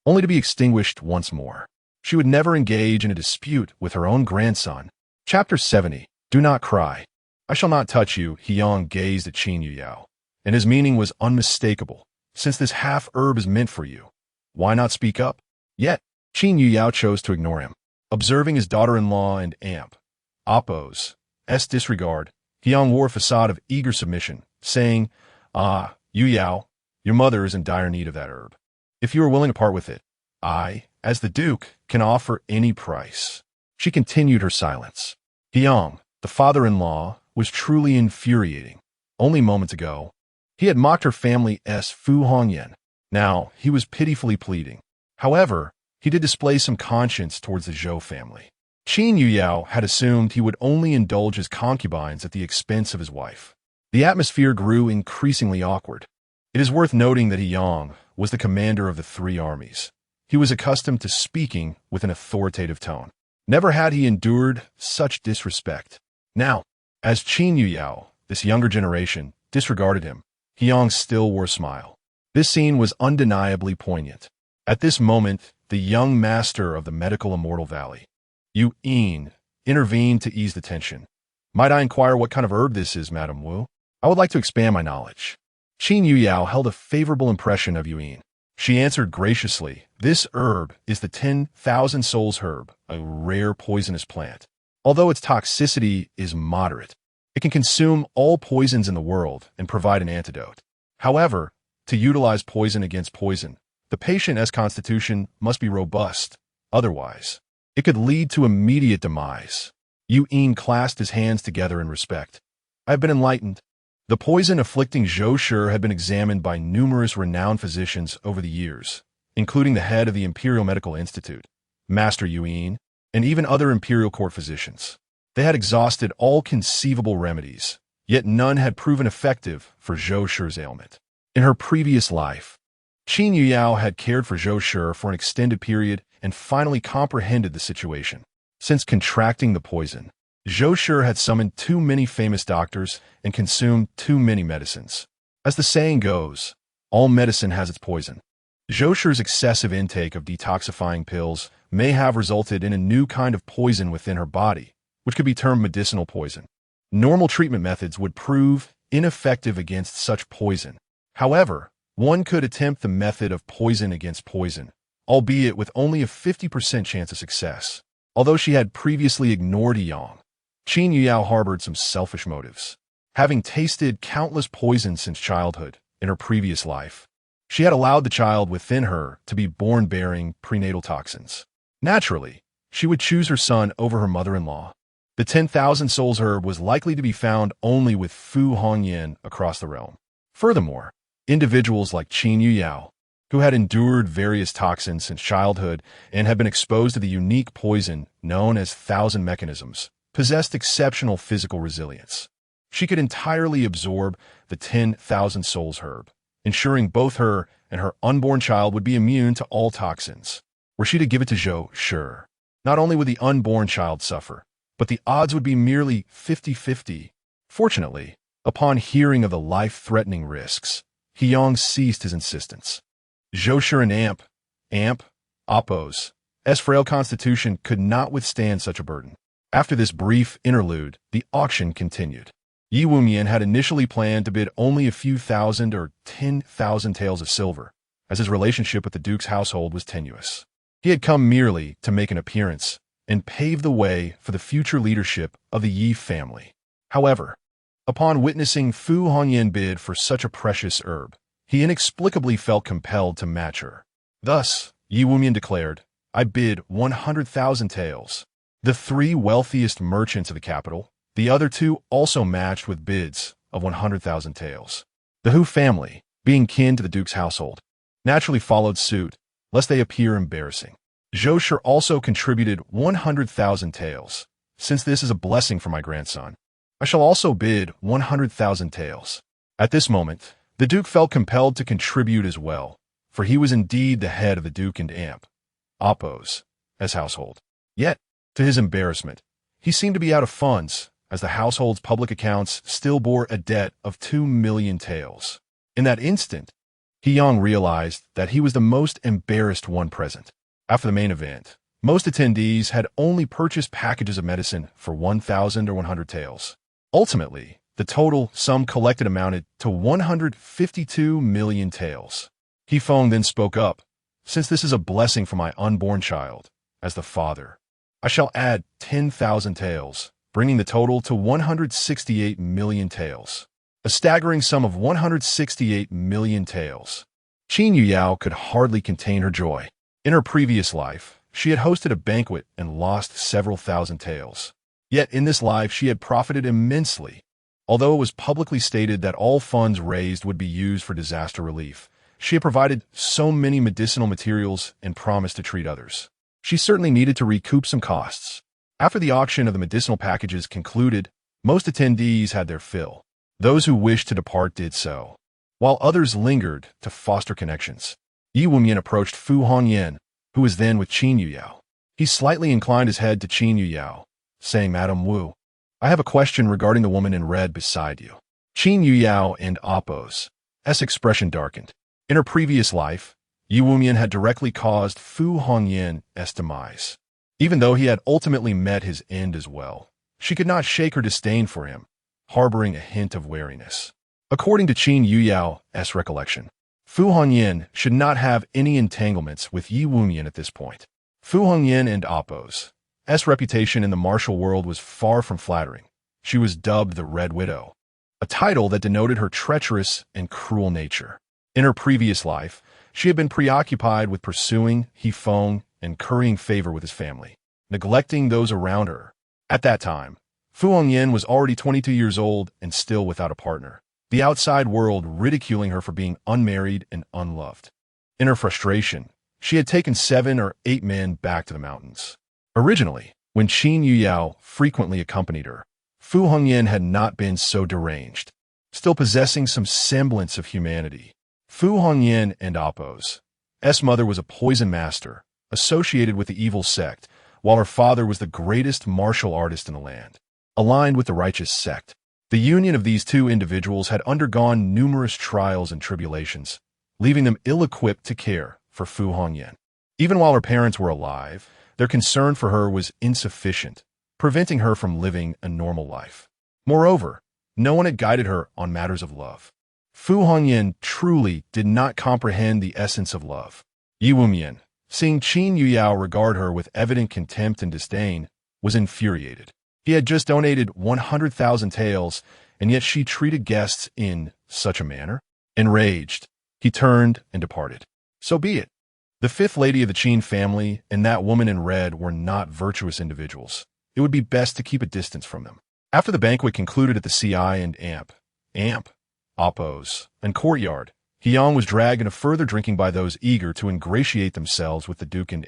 only to be extinguished once more. She would never engage in a dispute with her own grandson. Chapter 70. Do not cry. I shall not touch you. Qiang gazed at Qin Yuyao, and his meaning was unmistakable. Since this half herb is meant for you, why not speak up? Yet, Qin Yuyao chose to ignore him. Observing his daughter-in-law and Appo's disregard, Qiang wore a facade of eager submission, saying, Yuyao, your mother is in dire need of that herb. If you are willing to part with it, I, as the Duke, can offer any price. She continued her silence. Qiang, the father-in-law, was truly infuriating. Only moments ago, he had mocked her family's Fu Hongyan. Now, he was pitifully pleading. However, he did display some conscience towards the Zhou family. Qin Yuyao had assumed he would only indulge his concubines at the expense of his wife. The atmosphere grew increasingly awkward. It is worth noting that Qiang was the commander of the 3 armies. He was accustomed to speaking with an authoritative tone. Never had he endured such disrespect. Now, as Qin Yuyao, this younger generation, disregarded him, Qiang still wore a smile. This scene was undeniably poignant. At this moment, the young master of the medical immortal valley, Yuan, intervened to ease the tension. Might I inquire what kind of herb this is, Madam Wu? I would like to expand my knowledge. Qin Yuyao held a favorable impression of Yuan. She answered graciously, This herb is the 10,000 souls herb, a rare poisonous plant. Although its toxicity is moderate, it can consume all poisons in the world and provide an antidote. However, to utilize poison against poison, the patient's constitution must be robust. Otherwise, it could lead to immediate demise. Yuan clasped his hands together in respect. I have been enlightened. The poison afflicting Zhou Shi had been examined by numerous renowned physicians over the years, including the head of the Imperial Medical Institute, Master Yuan, and even other imperial court physicians. They had exhausted all conceivable remedies, yet none had proven effective for Zhou Shi's ailment. In her previous life, Qin Yuyao had cared for Zhou Shi for an extended period and finally comprehended the situation. Since contracting the poison, Zhou Shi had summoned too many famous doctors and consumed too many medicines. As the saying goes, all medicine has its poison. Zhou Shi's excessive intake of detoxifying pills may have resulted in a new kind of poison within her body, which could be termed medicinal poison. Normal treatment methods would prove ineffective against such poison. However, one could attempt the method of poison against poison, albeit with only a 50% chance of success. Although she had previously ignored Yang, Qin Yuyao harbored some selfish motives. Having tasted countless poisons since childhood in her previous life, she had allowed the child within her to be born bearing prenatal toxins. Naturally, she would choose her son over her mother-in-law. The 10,000 souls herb was likely to be found only with Fu Hongyan across the realm. Furthermore, individuals like Qin Yuyao, who had endured various toxins since childhood and had been exposed to the unique poison known as thousand mechanisms, possessed exceptional physical resilience. She could entirely absorb the 10,000 souls herb, ensuring both her and her unborn child would be immune to all toxins. Were she to give it to Zhou Shi, not only would the unborn child suffer, but the odds would be merely 50-50. Fortunately, upon hearing of the life-threatening risks, Yang ceased his insistence. Zhou Shi and Amp, Oppo's frail constitution could not withstand such a burden. After this brief interlude, the auction continued. Yi Wumian had initially planned to bid only a few thousand or 10,000 taels of silver, as his relationship with the Duke's household was tenuous. He had come merely to make an appearance and pave the way for the future leadership of the Yi family. However, upon witnessing Fu Hongyan bid for such a precious herb, he inexplicably felt compelled to match her. Thus, Yi Wumian declared, "I bid 100,000 taels." The three wealthiest merchants of the capital, the other two also matched with bids of 100,000 taels. The Hu family, being kin to the Duke's household, naturally followed suit, lest they appear embarrassing. Zhou Shi also contributed 100,000 taels. "Since this is a blessing for my grandson, I shall also bid 100,000 taels." At this moment, the Duke felt compelled to contribute as well, for he was indeed the head of the Duke and Oppo's household. Yet, to his embarrassment, he seemed to be out of funds, as the household's public accounts still bore a debt of 2 million taels. In that instant, Yang realized that he was the most embarrassed one present. After the main event, most attendees had only purchased packages of medicine for 1,000 or 100 taels. Ultimately, the total sum collected amounted to 152 million taels. He Feng then spoke up, "Since this is a blessing for my unborn child, as the father, I shall add 10,000 taels, bringing the total to 168 million taels. A staggering sum of 168 million taels. Qin Yuyao could hardly contain her joy. In her previous life, she had hosted a banquet and lost several thousand taels. Yet in this life she had profited immensely. Although it was publicly stated that all funds raised would be used for disaster relief, she had provided so many medicinal materials and promised to treat others. She certainly needed to recoup some costs. After the auction of the medicinal packages concluded, most attendees had their fill. Those who wished to depart did so, while others lingered to foster connections. Yi Wumian approached Fu Hongyan, who was then with Qin Yuyao. He slightly inclined his head to Qin Yuyao, saying, "Madam Wu, I have a question regarding the woman in red beside you." Qin Yuyao and Oppo's expression darkened. In her previous life, Yi Wumian had directly caused Fu Hongyan's demise. Even though he had ultimately met his end as well, she could not shake her disdain for him, harboring a hint of wariness. According to Qin Yuyao's recollection, Fu Hongyan should not have any entanglements with Yi Wumian at this point. Fu Hongyan and Oppo's reputation in the martial world was far from flattering. She was dubbed the Red Widow, a title that denoted her treacherous and cruel nature. In her previous life, she had been preoccupied with pursuing He Feng and currying favor with his family, neglecting those around her. At that time, Fu Hongyan was already 22 years old and still without a partner, the outside world ridiculing her for being unmarried and unloved. In her frustration, she had taken 7 or 8 men back to the mountains. Originally, when Qin Yuyao frequently accompanied her, Fu Hongyan had not been so deranged, still possessing some semblance of humanity. Fu Hongyan and Appo's mother was a poison master, associated with the evil sect, while her father was the greatest martial artist in the land, aligned with the righteous sect. The union of these two individuals had undergone numerous trials and tribulations, leaving them ill-equipped to care for Fu Hongyan. Even while her parents were alive, their concern for her was insufficient, preventing her from living a normal life. Moreover, no one had guided her on matters of love. Fu Hongyan truly did not comprehend the essence of love. Yi Wumian, seeing Qin Yuyao regard her with evident contempt and disdain, was infuriated. He had just donated 100,000 taels, and yet she treated guests in such a manner. Enraged, he turned and departed. So be it. The fifth lady of the Qin family and that woman in red were not virtuous individuals. It would be best to keep a distance from them. After the banquet concluded at the CI and Appo's, and courtyard, Hyang was dragged into further drinking by those eager to ingratiate themselves with the Duke and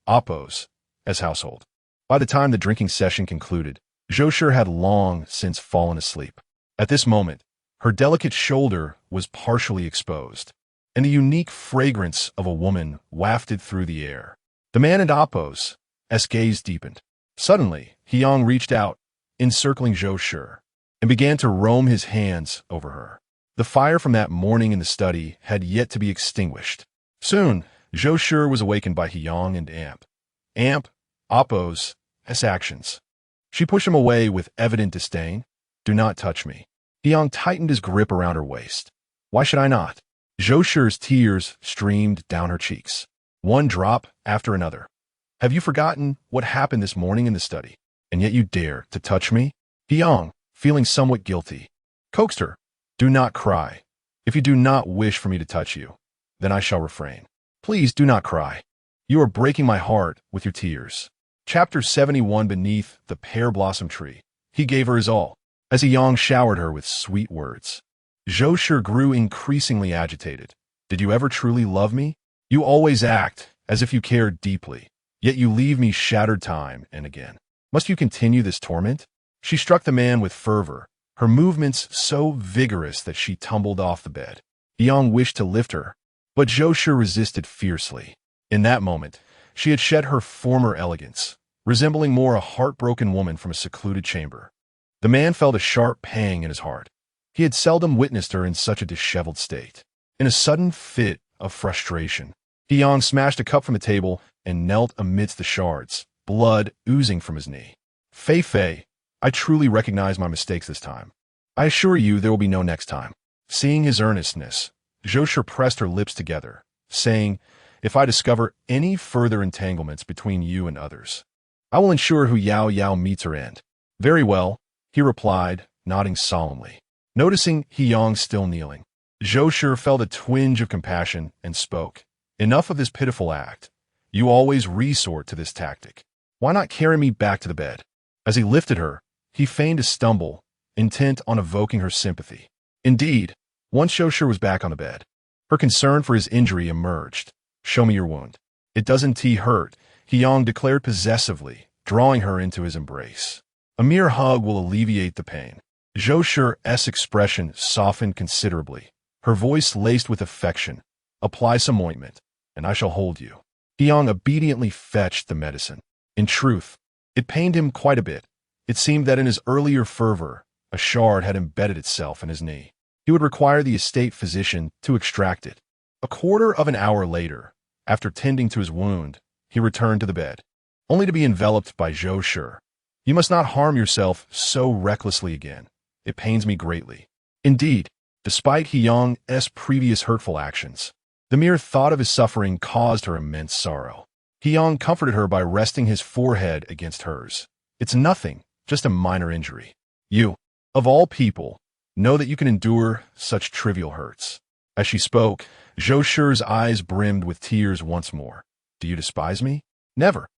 Appo's household. By the time the drinking session concluded, Zhou Shi had long since fallen asleep. At this moment, her delicate shoulder was partially exposed, and the unique fragrance of a woman wafted through the air. The man in Appo's gaze deepened. Suddenly, Hyang reached out, encircling Zhou Shi, and began to roam his hands over her. The fire from that morning in the study had yet to be extinguished. Soon, Zhou Shi was awakened by Hyang and Appo's actions. She pushed him away with evident disdain. Do not touch me. Hyang tightened his grip around her waist. Why should I not? Zhou Shi's tears streamed down her cheeks, one drop after another. Have you forgotten what happened this morning in the study? And yet you dare to touch me? Hyang, feeling somewhat guilty, coaxed her. Do not cry. If you do not wish for me to touch you, then I shall refrain. Please do not cry. You are breaking my heart with your tears. Chapter 71. Beneath the pear blossom tree, he gave her his all, as Hyang showered her with sweet words. Zhou Shi grew increasingly agitated. Did you ever truly love me? You always act as if you cared deeply, yet you leave me shattered time and again. Must you continue this torment? She struck the man with fervor, her movements so vigorous that she tumbled off the bed. Hyang wished to lift her, but Zhou Shi resisted fiercely. In that moment, she had shed her former elegance, resembling more a heartbroken woman from a secluded chamber. The man felt a sharp pang in his heart. He had seldom witnessed her in such a disheveled state. In a sudden fit of frustration, Hyang smashed a cup from the table and knelt amidst the shards, blood oozing from his knee. Fei, I truly recognize my mistakes this time. I assure you there will be no next time. Seeing his earnestness, Zhou Shi pressed her lips together, saying, If I discover any further entanglements between you and others, I will ensure Hu Yao meets her end. Very well, he replied, nodding solemnly. Noticing Hyang still kneeling, Zhou Shi felt a twinge of compassion and spoke. Enough of this pitiful act. You always resort to this tactic. Why not carry me back to the bed? As he lifted her, he feigned to stumble, intent on evoking her sympathy. Indeed, once Zhou Shi was back on the bed, her concern for his injury emerged. Show me your wound. It doesn't hurt, Hyang declared possessively, drawing her into his embrace. A mere hug will alleviate the pain. Zhou Shi's expression softened considerably, her voice laced with affection. Apply some ointment, and I shall hold you. Hyang obediently fetched the medicine. In truth, it pained him quite a bit. It seemed that in his earlier fervor, a shard had embedded itself in his knee. He would require the estate physician to extract it. A quarter of an hour later, after tending to his wound, he returned to the bed, only to be enveloped by Zhou Shi. You must not harm yourself so recklessly again. It pains me greatly. Indeed, despite Hyang's previous hurtful actions, the mere thought of his suffering caused her immense sorrow. Hyang comforted her by resting his forehead against hers. It's nothing, just a minor injury. You, of all people, know that you can endure such trivial hurts. As she spoke, Zhou Shi's eyes brimmed with tears once more. Do you despise me? Never.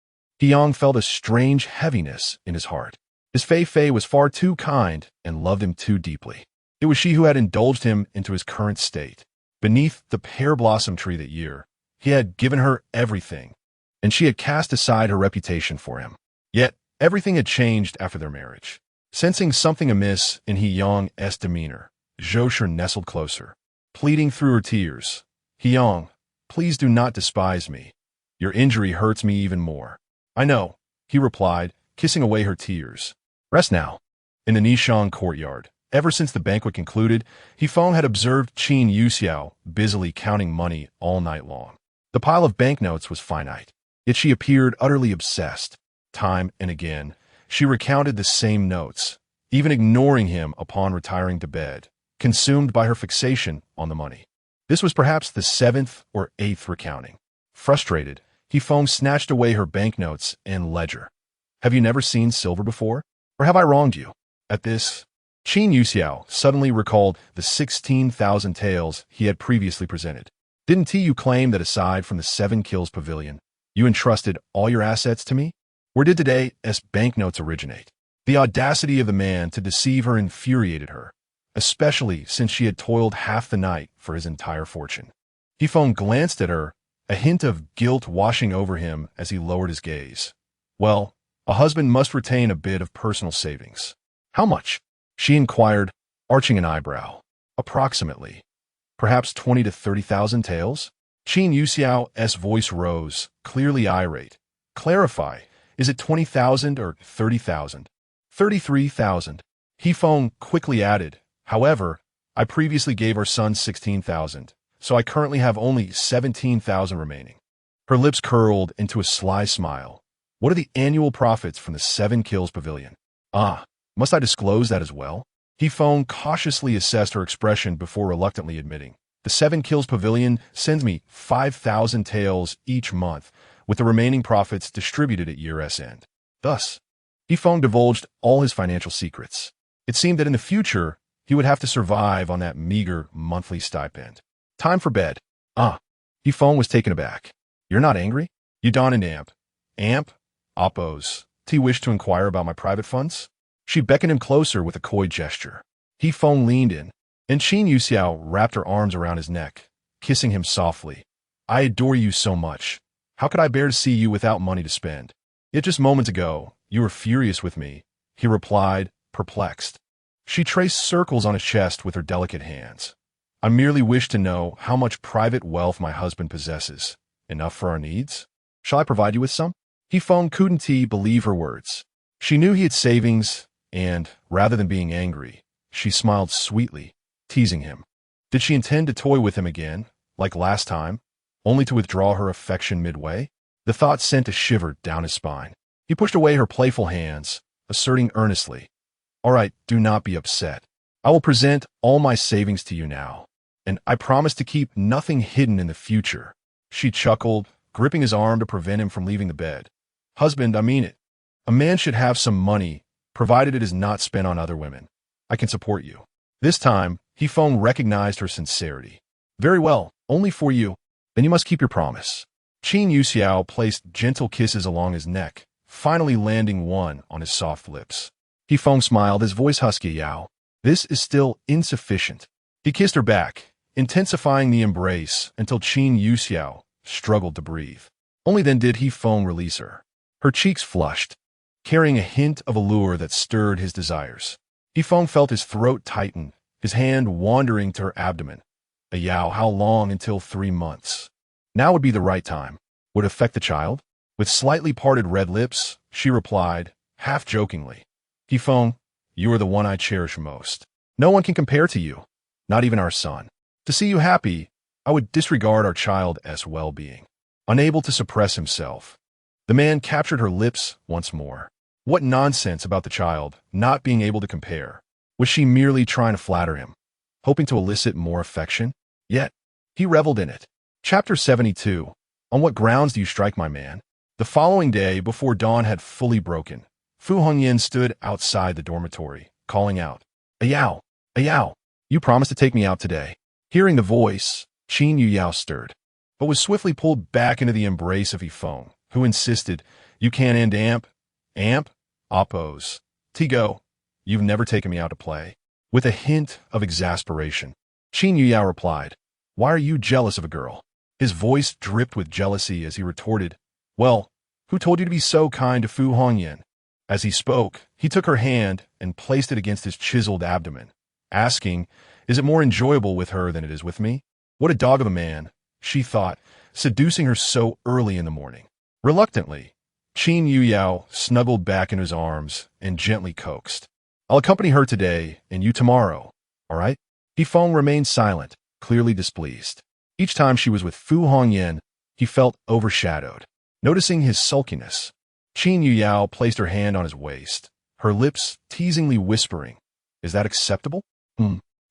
Hyang felt a strange heaviness in his heart. His Fei was far too kind and loved him too deeply. It was she who had indulged him into his current state. Beneath the pear blossom tree that year, he had given her everything, and she had cast aside her reputation for him. Yet, everything had changed after their marriage. Sensing something amiss in Hyang's demeanor, Zhou Shi nestled closer. pleading through her tears. Hyung, please do not despise me. Your injury hurts me even more. I know, he replied, kissing away her tears. Rest now. In the Nishang courtyard, ever since the banquet concluded, Hyung had observed Qin Yuxiao busily counting money all night long. The pile of banknotes was finite, yet she appeared utterly obsessed. Time and again, she recounted the same notes, even ignoring him upon retiring to bed, consumed by her fixation on the money. This was perhaps the 7th or 8th recounting. Frustrated, Hyung snatched away her banknotes and ledger. Have you never seen silver before? Or have I wronged you? At this, Qin Yuxiao suddenly recalled the 16,000 taels he had previously presented. Didn't you claim that aside from the 7 kills pavilion, you entrusted all your assets to me? Where did today's banknotes originate? The audacity of the man to deceive her infuriated her, especially since she had toiled half the night for his entire fortune. Hyung glanced at her, a hint of guilt washing over him as he lowered his gaze. Well, a husband must retain a bit of personal savings. How much? She inquired, arching an eyebrow. Approximately. Perhaps 20 to 30,000 taels? Qin Yuxiao's voice rose, clearly irate. Clarify, is it 20,000 or 30,000? 33,000. Hyung quickly added, however, I previously gave our son 16,000, so I currently have only 17,000 remaining. Her lips curled into a sly smile. What are the annual profits from the 7 kills pavilion? Ah, must I disclose that as well? Hyung cautiously assessed her expression before reluctantly admitting. The 7 kills pavilion sends me 5,000 taels each month, with the remaining profits distributed at year's end. Thus, Hyung divulged all his financial secrets. It seemed that in the future, he would have to survive on that meager monthly stipend. Time for bed. Ah, Hyung was taken aback. You're not angry? You don and amp. Amp? Oppose. T wished to inquire about my private funds? She beckoned him closer with a coy gesture. Hyung leaned in, and Qin Yuxiao wrapped her arms around his neck, kissing him softly. I adore you so much. How could I bear to see you without money to spend? Yet just moments ago, you were furious with me, he replied, perplexed. She traced circles on his chest with her delicate hands. I merely wish to know how much private wealth my husband possesses. Enough for our needs? Shall I provide you with some? Hyung couldn't believe her words. She knew he had savings, and, rather than being angry, she smiled sweetly, teasing him. Did she intend to toy with him again, like last time, only to withdraw her affection midway? The thought sent a shiver down his spine. He pushed away her playful hands, asserting earnestly, All right, do not be upset. I will present all my savings to you now, and I promise to keep nothing hidden in the future. She chuckled, gripping his arm to prevent him from leaving the bed. Husband, I mean it. A man should have some money, provided it is not spent on other women. I can support you. This time, Hyung recognized her sincerity. Very well, only for you. Then you must keep your promise. Qin Yuxiao placed gentle kisses along his neck, finally landing one on his soft lips. Hyung smiled, his voice husky. Yao. This is still insufficient. He kissed her back, intensifying the embrace until Qin Yuxiao struggled to breathe. Only then did Hyung release her. Her cheeks flushed, carrying a hint of allure that stirred his desires. Hyung felt his throat tighten, his hand wandering to her abdomen. Yao, how long until 3 months? Now would be the right time. Would it affect the child? With slightly parted red lips, she replied, half jokingly. Hyung, you are the one I cherish most. No one can compare to you, not even our son. To see you happy, I would disregard our child's well-being. Unable to suppress himself, the man captured her lips once more. What nonsense about the child not being able to compare. Was she merely trying to flatter him, hoping to elicit more affection? Yet, he reveled in it. Chapter 72. On what grounds do you strike my man? The following day, before dawn had fully broken, Fu Hongyan stood outside the dormitory, calling out, Ayao, Ayao, you promised to take me out today. Hearing the voice, Qin Yuxiao stirred, but was swiftly pulled back into the embrace of Hyung, who insisted, You can't end amp, oppose. Tigo, you've never taken me out to play. With a hint of exasperation, Qin Yuxiao replied, Why are you jealous of a girl? His voice dripped with jealousy as he retorted, Well, who told you to be so kind to Fu Hongyan? As he spoke, he took her hand and placed it against his chiseled abdomen, asking, Is it more enjoyable with her than it is with me? What a dog of a man, she thought, seducing her so early in the morning. Reluctantly, Qin Yuyao snuggled back in his arms and gently coaxed. I'll accompany her today and you tomorrow, all right? Yifeng remained silent, clearly displeased. Each time she was with Fu Hongyan, he felt overshadowed. Noticing his sulkiness, Qin Yuyao placed her hand on his waist, her lips teasingly whispering, "Is that acceptable?"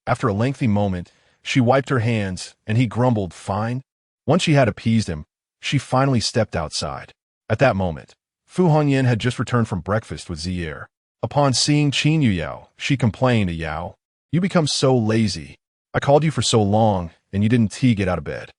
After a lengthy moment, she wiped her hands, and he grumbled, "Fine." Once she had appeased him, she finally stepped outside. At that moment, Fu Hongyan had just returned from breakfast with Zier. Upon seeing Qin Yuyao, she complained to Yao, "You become so lazy. I called you for so long, and you didn't get out of bed.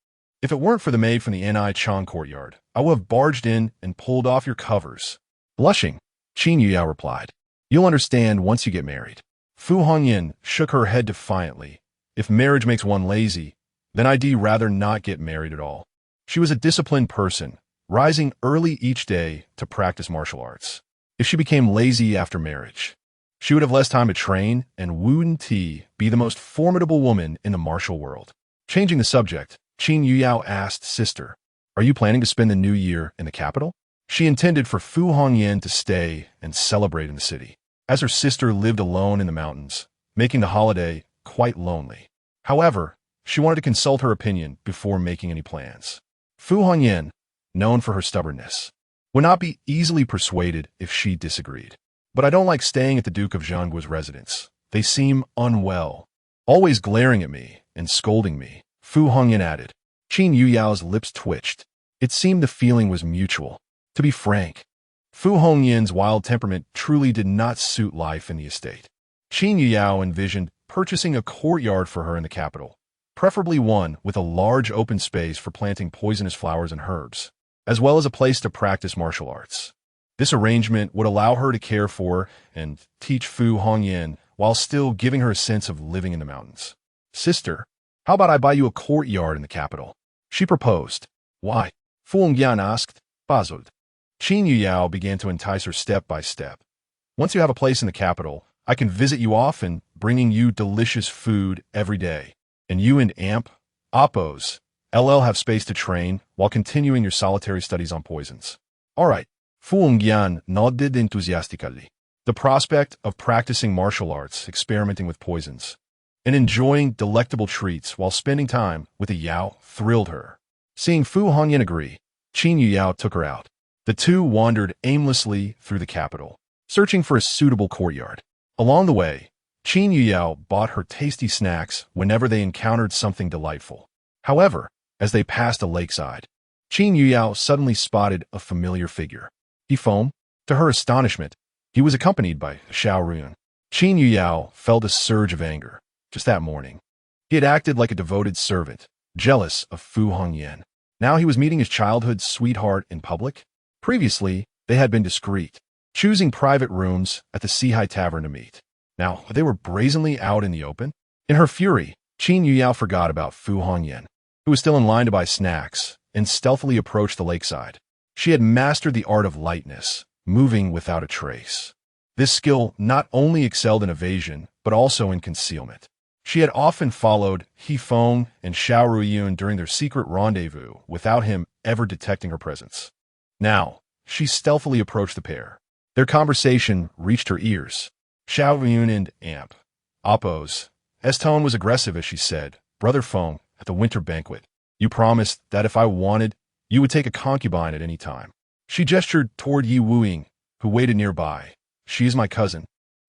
If it weren't for the maid from the Ni Chong courtyard, I would have barged in and pulled off your covers." Blushing, Qin Yuyao replied, "You'll understand once you get married." Fu Hongyan shook her head defiantly. If marriage makes one lazy, then I'd rather not get married at all. She was a disciplined person, rising early each day to practice martial arts. If she became lazy after marriage, she would have less time to train, and wouldn't be the most formidable woman in the martial world. Changing the subject, Qin Yuyao asked Sister, "Are you planning to spend the new year in the capital?" She intended for Fu Hongyan to stay and celebrate in the city, as her sister lived alone in the mountains, making the holiday quite lonely. However, she wanted to consult her opinion before making any plans. Fu Hongyan, known for her stubbornness, would not be easily persuaded if she disagreed. "But I don't like staying at the Duke of Zhengguo's residence. They seem unwell, always glaring at me and scolding me," Fu Hongyan added. Qin Yuyao's lips twitched. It seemed the feeling was mutual. To be frank, Fu Hongyan's wild temperament truly did not suit life in the estate. Qin Yuyao envisioned purchasing a courtyard for her in the capital, preferably one with a large open space for planting poisonous flowers and herbs, as well as a place to practice martial arts. This arrangement would allow her to care for and teach Fu Hongyan while still giving her a sense of living in the mountains. "Sister, how about I buy you a courtyard in the capital?" she proposed. "Why?" Fu Hongyan asked, puzzled. Qin Yuyao began to entice her step by step. "Once you have a place in the capital, I can visit you often, bringing you delicious food every day. And you and Oppos, LL have space to train while continuing your solitary studies on poisons." "All right." Fu Hongyan nodded enthusiastically. The prospect of practicing martial arts, experimenting with poisons, and enjoying delectable treats while spending time with a Yao thrilled her. Seeing Fu Hongyan agree, Qin Yuyao took her out. The two wandered aimlessly through the capital, searching for a suitable courtyard. Along the way, Qin Yuyao bought her tasty snacks whenever they encountered something delightful. However, as they passed a lakeside, Qin Yuyao suddenly spotted a familiar figure. He foamed. To her astonishment, he was accompanied by Xiao Run. Qin Yuyao felt a surge of anger. Just that morning, he had acted like a devoted servant, jealous of Fu Hongyan. Now he was meeting his childhood sweetheart in public. Previously, they had been discreet, choosing private rooms at the Sihai Tavern to meet. Now, they were brazenly out in the open. In her fury, Qin Yuyao forgot about Fu Hongyan, who was still in line to buy snacks, and stealthily approached the lakeside. She had mastered the art of lightness, moving without a trace. This skill not only excelled in evasion, but also in concealment. She had often followed Yifeng and Xiao Ruyun during their secret rendezvous without him ever detecting her presence. Now, she stealthily approached the pair. Their conversation reached her ears. Xiao Ruyun and Oppos' tone was aggressive as she said, "Brother Feng, at the winter banquet, you promised that if I wanted, you would take a concubine at any time." She gestured toward Yi Wuing, who waited nearby. "She is my cousin,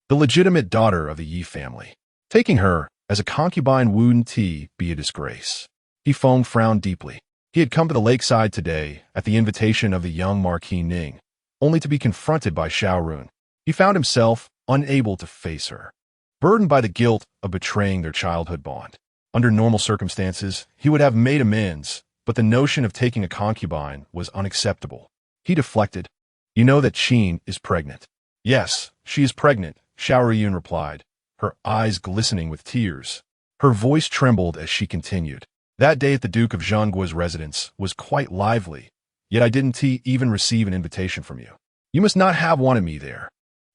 the legitimate daughter of the Yi family. Taking her as a concubine wouldn't be a disgrace." Yifeng frowned deeply. He had come to the lakeside today at the invitation of the young Marquis Ning, only to be confronted by Xiao Run. He found himself unable to face her, burdened by the guilt of betraying their childhood bond. Under normal circumstances, he would have made amends, but the notion of taking a concubine was unacceptable. He deflected. "You know that Qin is pregnant." "Yes, she is pregnant," Xiao Ruyun replied, her eyes glistening with tears. Her voice trembled as she continued. "That day at the Duke of Zhengguo's residence was quite lively, yet I didn't even receive an invitation from you. You must not have wanted me there."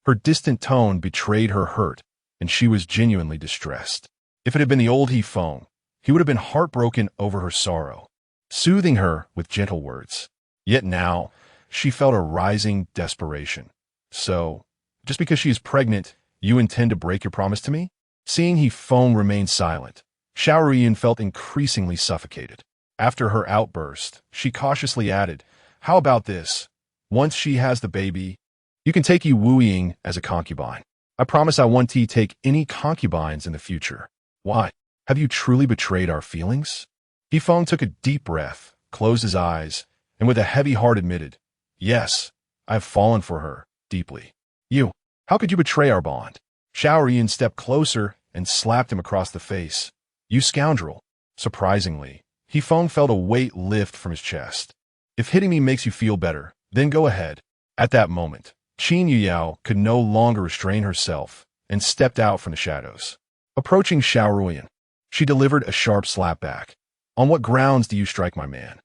Her distant tone betrayed her hurt, and she was genuinely distressed. If it had been the old Feng, he would have been heartbroken over her sorrow, soothing her with gentle words. Yet now, she felt a rising desperation. So, just because she is pregnant, you intend to break your promise to me? Seeing Feng remain silent, Xiao felt increasingly suffocated. After her outburst, she cautiously added, "How about this? Once she has the baby, you can take Wu Ying as a concubine. I promise I won't take any concubines in the future." "Why? Have you truly betrayed our feelings?" Feng took a deep breath, closed his eyes, and with a heavy heart admitted, "Yes, I have fallen for her, deeply." "You, how could you betray our bond?" Xiao stepped closer and slapped him across the face. "You scoundrel." Surprisingly, Feng felt a weight lift from his chest. "If hitting me makes you feel better, then go ahead." At that moment, Qin Yuyao could no longer restrain herself and stepped out from the shadows. Approaching Xiao, she delivered a sharp slap back. "On what grounds do you strike my man?"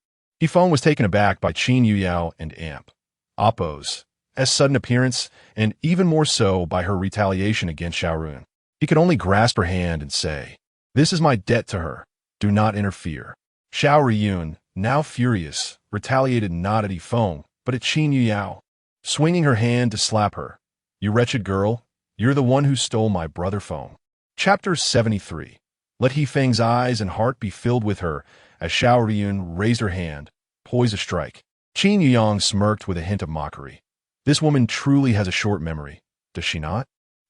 Feng was taken aback by Qin Yuyao and Appo's sudden appearance, and even more so by her retaliation against Xiao. He could only grasp her hand and say, "This is my debt to her. Do not interfere." Xiao, now furious, retaliated not at Feng, but at Qin Yuyao, swinging her hand to slap her. "You wretched girl, you're the one who stole my brother Feng." Chapter 73. Let Feng's eyes and heart be filled with her as Xiao raised her hand, poised to strike. Qin Yuyang smirked with a hint of mockery. This woman truly has a short memory, does she not?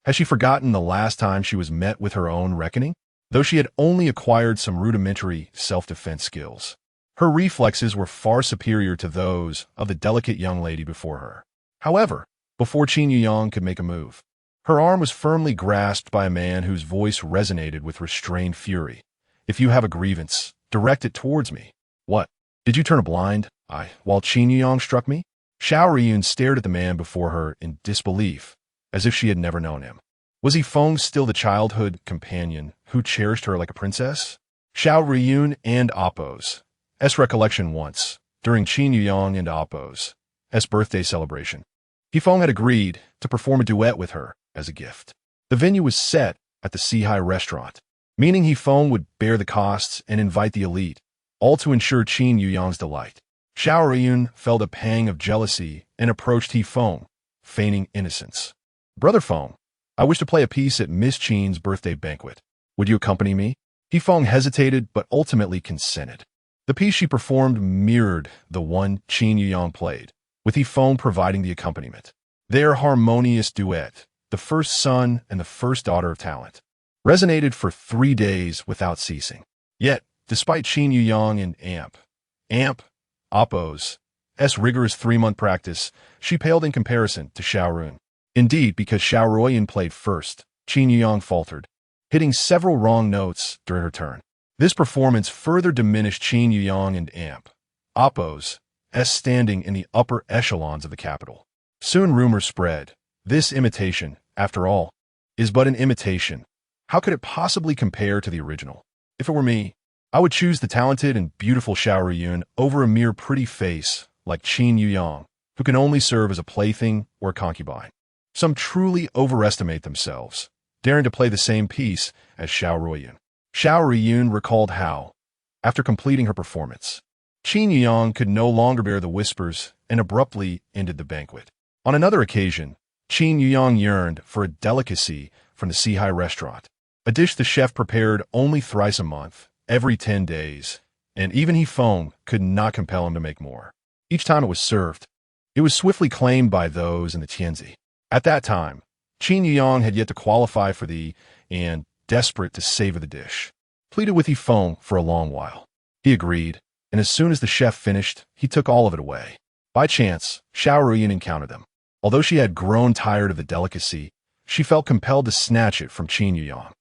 Has she forgotten the last time she was met with her own reckoning? Though she had only acquired some rudimentary self-defense skills, her reflexes were far superior to those of the delicate young lady before her. However, before Qin Yuyang could make a move, her arm was firmly grasped by a man whose voice resonated with restrained fury. "If you have a grievance, direct it towards me." "What? Did you turn a blind eye while Qin Yuyang struck me?" Xiao stared at the man before her in disbelief, as if she had never known him. Was Feng still the childhood companion who cherished her like a princess? Xiao and Appo's recollection once, during Qin Yuyang and Appo's birthday celebration, Feng had agreed to perform a duet with her as a gift. The venue was set at the Seahai restaurant, meaning Feng would bear the costs and invite the elite, all to ensure Qin Yuyang's delight. Xiao felt a pang of jealousy and approached Feng, feigning innocence. "Brother Feng, I wish to play a piece at Miss Qin's birthday banquet. Would you accompany me?" Feng hesitated but ultimately consented. The piece she performed mirrored the one Qin Yuyang played, with Feng providing the accompaniment. Their harmonious duet, the first son and the first daughter of talent, resonated for 3 days without ceasing. Yet, despite Qin Yuyang and Appo's rigorous 3-month practice, she paled in comparison to Xiao. Indeed, because Xiao played first, Qin Yuyang faltered, hitting several wrong notes during her turn. This performance further diminished Qin Yuyang and Appo's standing in the upper echelons of the capital. Soon rumors spread. This imitation, after all, is but an imitation. How could it possibly compare to the original? If it were me, I would choose the talented and beautiful Xiao over a mere pretty face like Qin Yuyang, who can only serve as a plaything or a concubine. Some truly overestimate themselves, daring to play the same piece as Xiao. Xiao recalled how, after completing her performance, Qin Yuyang could no longer bear the whispers and abruptly ended the banquet. On another occasion, Qin Yuyang yearned for a delicacy from the Seahai restaurant, a dish the chef prepared only thrice a month, every 10 days, and even Feng could not compel him to make more. Each time it was served, it was swiftly claimed by those in the Tianzi. At that time, Qin Yuyang had yet to qualify for and, desperate to savor the dish, pleaded with Feng for a long while. He agreed, and as soon as the chef finished, he took all of it away. By chance, Xiao encountered them. Although she had grown tired of the delicacy, she felt compelled to snatch it from Qin Yuyang.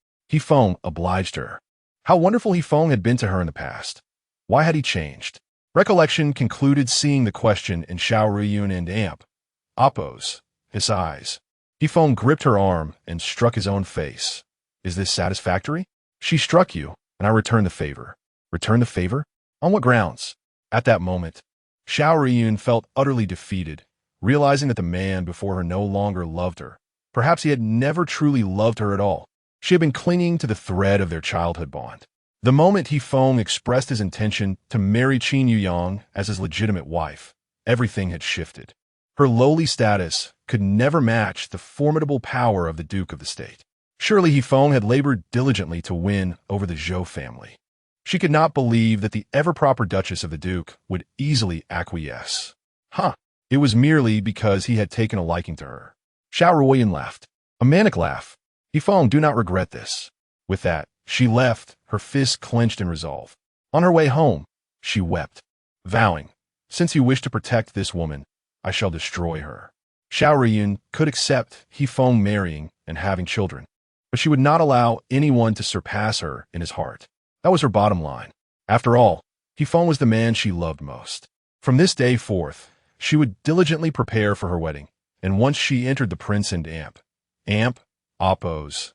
Feng obliged her. How wonderful Feng had been to her in the past. Why had he changed? Recollection concluded seeing the question in Xiao and Appo's eyes. Feng gripped her arm and struck his own face. "Is this satisfactory? She struck you, and I returned the favor." "Return the favor? On what grounds?" At that moment, Xiao felt utterly defeated, realizing that the man before her no longer loved her. Perhaps he had never truly loved her at all. She had been clinging to the thread of their childhood bond. The moment He Feng expressed his intention to marry Qin Yuyang as his legitimate wife, everything had shifted. Her lowly status could never match the formidable power of the Duke of the State. Surely He Feng had labored diligently to win over the Zhou family. She could not believe that the ever-proper Duchess of the Duke would easily acquiesce. It was merely because he had taken a liking to her. Xiao Ruoyan laughed. A manic laugh. He Feng, do not regret this. With that, she left, her fists clenched in resolve. On her way home, she wept, vowing, since you wish to protect this woman, I shall destroy her. Xiao Ruoyan could accept He Feng marrying and having children, but she would not allow anyone to surpass her in his heart. That was her bottom line. After all, He Feng was the man she loved most. From this day forth, she would diligently prepare for her wedding, and once she entered the Prince and Appo's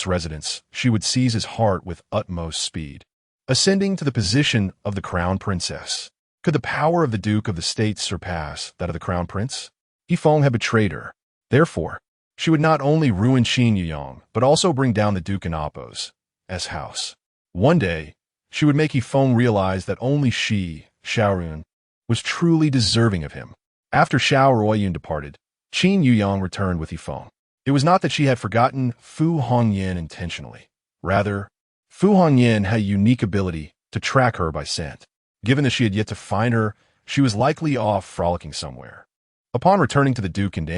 residence, she would seize his heart with utmost speed. Ascending to the position of the Crown Princess, could the power of the Duke of the State surpass that of the Crown Prince? He Feng had betrayed her. Therefore, she would not only ruin Qin Yuyang, but also bring down the Duke and Appo's house. One day, she would make He Feng realize that only she, Xiao Ruoyan, was truly deserving of him. After Xiao Ruoyan departed, Qin Yuyang returned with He Feng. It was not that she had forgotten Fu Hongyan intentionally. Rather, Fu Hongyan had a unique ability to track her by scent. Given that she had yet to find her, she was likely off frolicking somewhere. Upon returning to the Duke and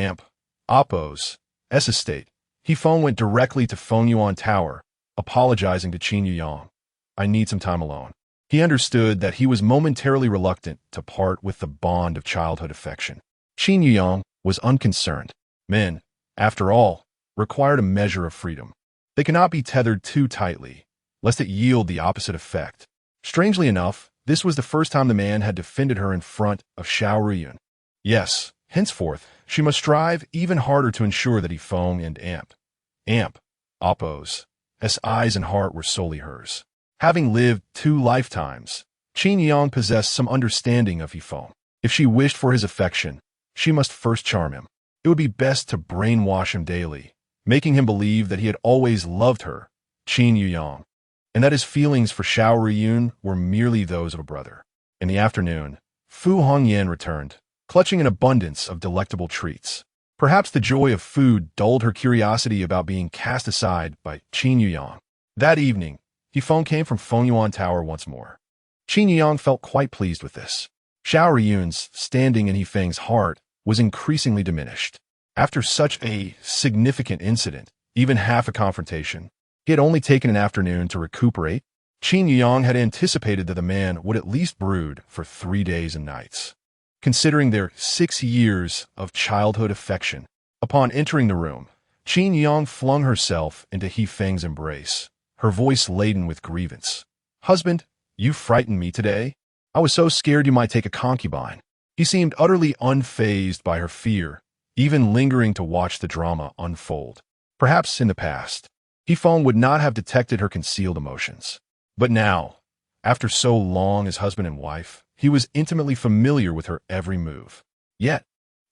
Appo's estate, He Feng went directly to Fengyuan Tower, apologizing to Qin Yuyang. I need some time alone. He understood that he was momentarily reluctant to part with the bond of childhood affection. Qin Yuyang was unconcerned. Men, after all, required a measure of freedom. They cannot be tethered too tightly, lest it yield the opposite effect. Strangely enough, this was the first time the man had defended her in front of Xiao Ruoyan. Yes, henceforth, she must strive even harder to ensure that He Feng and Appo's eyes and heart were solely hers. Having lived 2 lifetimes, Qin Yuyang possessed some understanding of He Feng. If she wished for his affection, she must first charm him. It would be best to brainwash him daily, making him believe that he had always loved her, Qin Yuyang, and that his feelings for Xiao Ruoyan were merely those of a brother. In the afternoon, Fu Hongyan returned, clutching an abundance of delectable treats. Perhaps the joy of food dulled her curiosity about being cast aside by Qin Yuyang. That evening, He Feng came from Fengyuan Tower once more. Qin Yuyang felt quite pleased with this. Xiao Ruoyan's standing in He Feng's heart was increasingly diminished. After such a significant incident, even half a confrontation, he had only taken an afternoon to recuperate. Qin Yuyang had anticipated that the man would at least brood for 3 days and nights. Considering their 6 years of childhood affection, upon entering the room, Qin Yuyang flung herself into He Feng's embrace, her voice laden with grievance. Husband, you frightened me today. I was so scared you might take a concubine. He seemed utterly unfazed by her fear, even lingering to watch the drama unfold. Perhaps in the past, He Feng would not have detected her concealed emotions. But now, after so long as husband and wife, he was intimately familiar with her every move. Yet,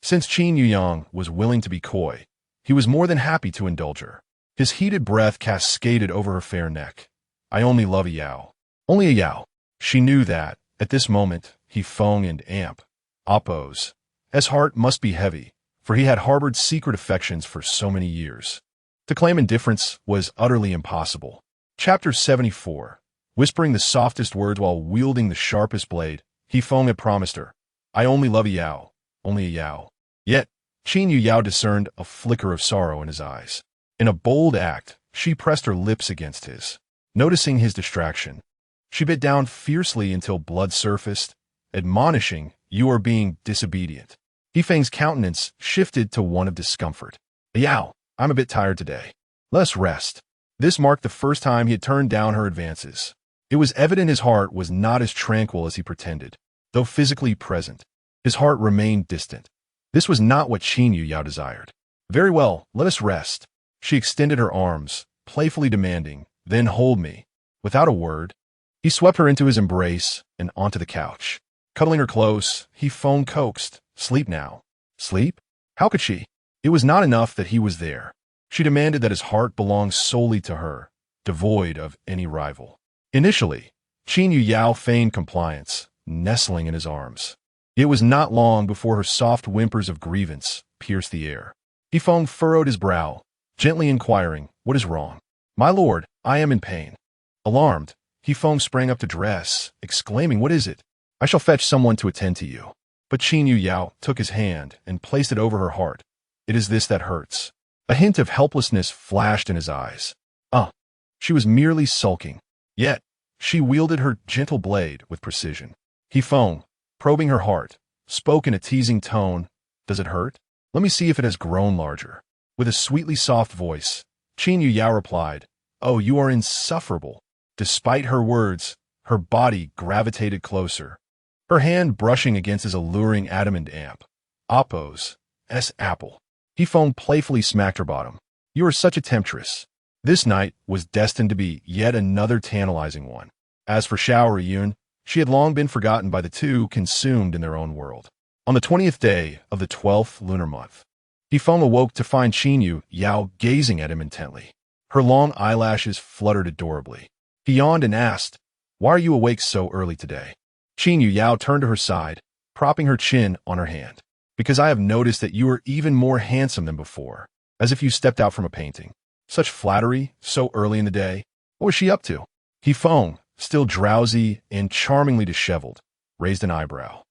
since Qin Yuyang was willing to be coy, he was more than happy to indulge her. His heated breath cascaded over her fair neck. I only love a Yao. Only a Yao. She knew that, at this moment, He Feng and Appo's heart must be heavy, for he had harbored secret affections for so many years. To claim indifference was utterly impossible. Chapter 74. Whispering the softest words while wielding the sharpest blade, He Feng had promised her, I only love a Yao, only a Yao. Yet, Qin Yuyang discerned a flicker of sorrow in his eyes. In a bold act, she pressed her lips against his. Noticing his distraction, she bit down fiercely until blood surfaced, admonishing, you are being disobedient. He Feng's countenance shifted to one of discomfort. Yao, I'm a bit tired today. Let us rest. This marked the first time he had turned down her advances. It was evident his heart was not as tranquil as he pretended. Though physically present, his heart remained distant. This was not what Qin Yuyang desired. Very well, let us rest. She extended her arms, playfully demanding, then hold me. Without a word, he swept her into his embrace and onto the couch. Cuddling her close, He Feng coaxed, sleep now. Sleep? How could she? It was not enough that he was there. She demanded that his heart belong solely to her, devoid of any rival. Initially, Qin Yu Yao feigned compliance, nestling in his arms. It was not long before her soft whimpers of grievance pierced the air. Yifeng furrowed his brow, gently inquiring, "What is wrong?" "My lord, I am in pain." Alarmed, Yifeng sprang up to dress, exclaiming, "What is it? I shall fetch someone to attend to you." But Qin Yu Yao took his hand and placed it over her heart. "It is this that hurts." A hint of helplessness flashed in his eyes. She was merely sulking. Yet, she wielded her gentle blade with precision. Yifeng, probing her heart, spoke in a teasing tone, "Does it hurt? Let me see if it has grown larger." With a sweetly soft voice, Qin Yu Yao replied, "Oh, you are insufferable." Despite her words, her body gravitated closer, her hand brushing against his alluring adamant amp. Oppose, S. Apple. Yifeng playfully smacked her bottom. "You are such a temptress." This night was destined to be yet another tantalizing one. As for Xiao Riyun, she had long been forgotten by the two, consumed in their own world. On the 20th day of the 12th lunar month, Yifeng awoke to find Qin Yu Yao gazing at him intently. Her long eyelashes fluttered adorably. He yawned and asked, "Why are you awake so early today?" Qin Yu Yao turned to her side, propping her chin on her hand. "Because I have noticed that you are even more handsome than before, as if you stepped out from a painting." Such flattery, so early in the day. What was she up to? Yifeng, still drowsy and charmingly disheveled, raised an eyebrow.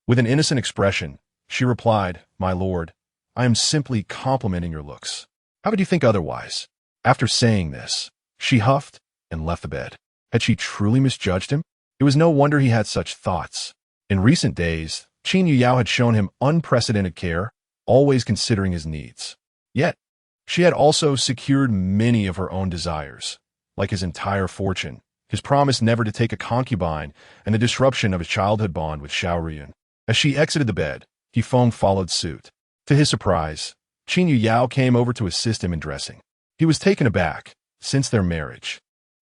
With an innocent expression, she replied, "My lord, I am simply complimenting your looks. How could you think otherwise?" After saying this, she huffed and left the bed. Had she truly misjudged him? It was no wonder he had such thoughts. In recent days, Qin Yu Yao had shown him unprecedented care, always considering his needs. Yet, she had also secured many of her own desires, like his entire fortune, his promise never to take a concubine, and the disruption of his childhood bond with Xiao Riyun. As she exited the bed, Yifeng followed suit. To his surprise, Qin Yu Yao came over to assist him in dressing. He was taken aback, since their marriage.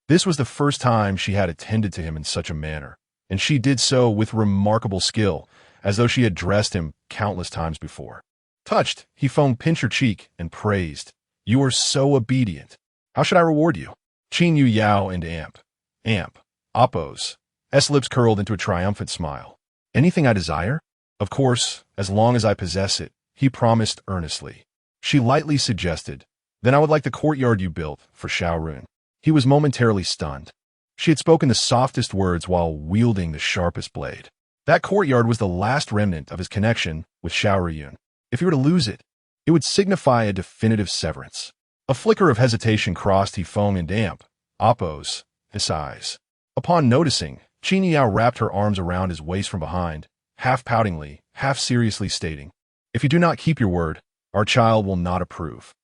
This was the first time she had attended to him in such a manner, and she did so with remarkable skill, as though she had dressed him countless times before. Touched, Yifeng pinched her cheek and praised, "You are so obedient. How should I reward you?" Qin Yu Yao and Amp, Oppose, S. lips curled into a triumphant smile. "Anything I desire? Of course, as long as I possess it," he promised earnestly. She lightly suggested, "Then I would like the courtyard you built for Xiao Riyun." He was momentarily stunned. She had spoken the softest words while wielding the sharpest blade. That courtyard was the last remnant of his connection with Xiao Riyun. If he were to lose it, it would signify a definitive severance. A flicker of hesitation crossed Yifeng and Oppose, his eyes. Upon noticing, Qin Yu Yao wrapped her arms around his waist from behind, half poutingly, half seriously stating, "If you do not keep your word, our child will not approve."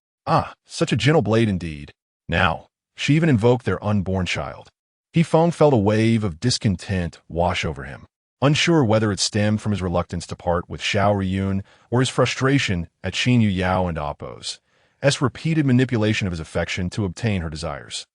Such a gentle blade indeed. Now, she even invoked their unborn child. Yifeng felt a wave of discontent wash over him, unsure whether it stemmed from his reluctance to part with Xiao Riyun or his frustration at Qin Yu Yao and Oppo's repeated manipulation of his affection to obtain her desires.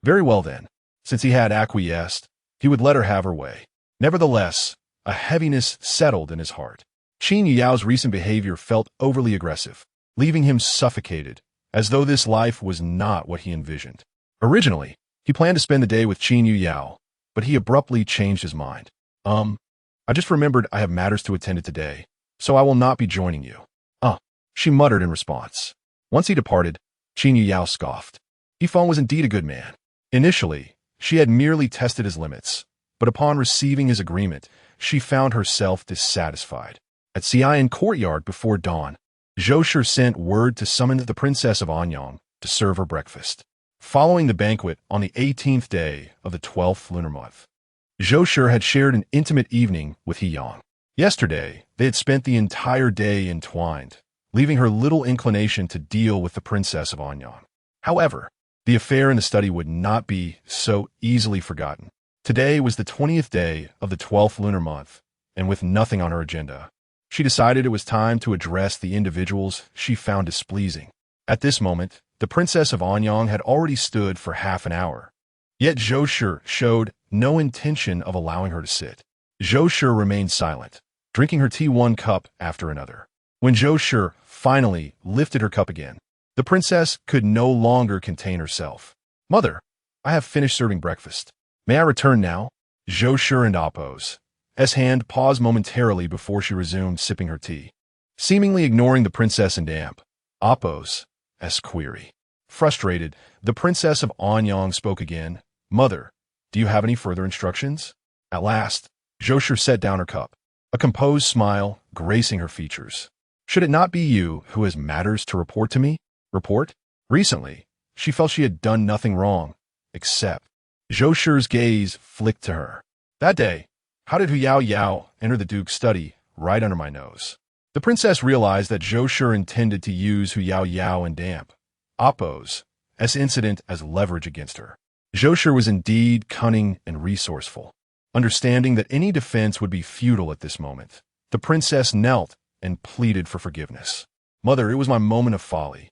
Very well then, since he had acquiesced, he would let her have her way. Nevertheless, a heaviness settled in his heart. Qin Yu Yao's recent behavior felt overly aggressive, leaving him suffocated, as though this life was not what he envisioned. Originally, he planned to spend the day with Qin Yu Yao, but he abruptly changed his mind. I just remembered I have matters to attend to today, so I will not be joining you." She muttered in response. Once he departed, Qin Yu Yao scoffed. Yifeng was indeed a good man. Initially, she had merely tested his limits, but upon receiving his agreement, she found herself dissatisfied. At Xi'an courtyard before dawn, Zhou Shi sent word to summon the princess of Anyang to serve her breakfast. Following the banquet on the 18th day of the 12th lunar month, Zhou Shi had shared an intimate evening with He Yang. Yesterday, they had spent the entire day entwined, leaving her little inclination to deal with the princess of Anyang. However, the affair in the study would not be so easily forgotten. Today was the 20th day of the 12th lunar month, and with nothing on her agenda, she decided it was time to address the individuals she found displeasing. At this moment, the princess of Anyang had already stood for half an hour. Yet Zhou Shi showed no intention of allowing her to sit. Zhou Shi remained silent, drinking her tea one cup after another. When Zhou Shi finally lifted her cup again, The princess could no longer contain herself. "Mother, I have finished serving breakfast. May I return now?" Zhou and Appo's hand paused momentarily before she resumed sipping her tea, seemingly ignoring the princess and Appo's query. Frustrated, the princess of Anyang spoke again. "Mother, do you have any further instructions?" At last, Zhou set down her cup, a composed smile gracing her features. "Should it not be you who has matters to report to me?" "Report?" Recently, she felt she had done nothing wrong, except Zhou's gaze flicked to her. "That day, how did Hu Yao enter the Duke's study right under my nose?" The princess realized that Zhou intended to use Hu Yao and Appo's incident as leverage against her. Zhou was indeed cunning and resourceful. Understanding that any defense would be futile at this moment, the princess knelt and pleaded for forgiveness. "Mother, it was my moment of folly."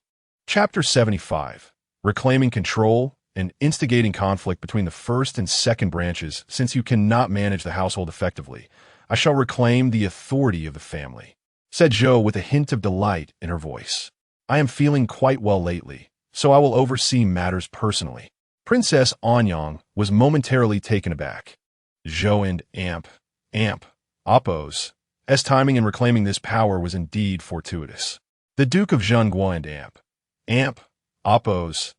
Chapter 75. Reclaiming control and instigating conflict between the first and second branches. Since you cannot manage the household effectively, I shall reclaim the authority of the family, said Zhou with a hint of delight in her voice. "I am feeling quite well lately, so I will oversee matters personally." Princess Anyang was momentarily taken aback. Zhou and Appo's timing in reclaiming this power was indeed fortuitous. The Duke of Zhengguo and Appo's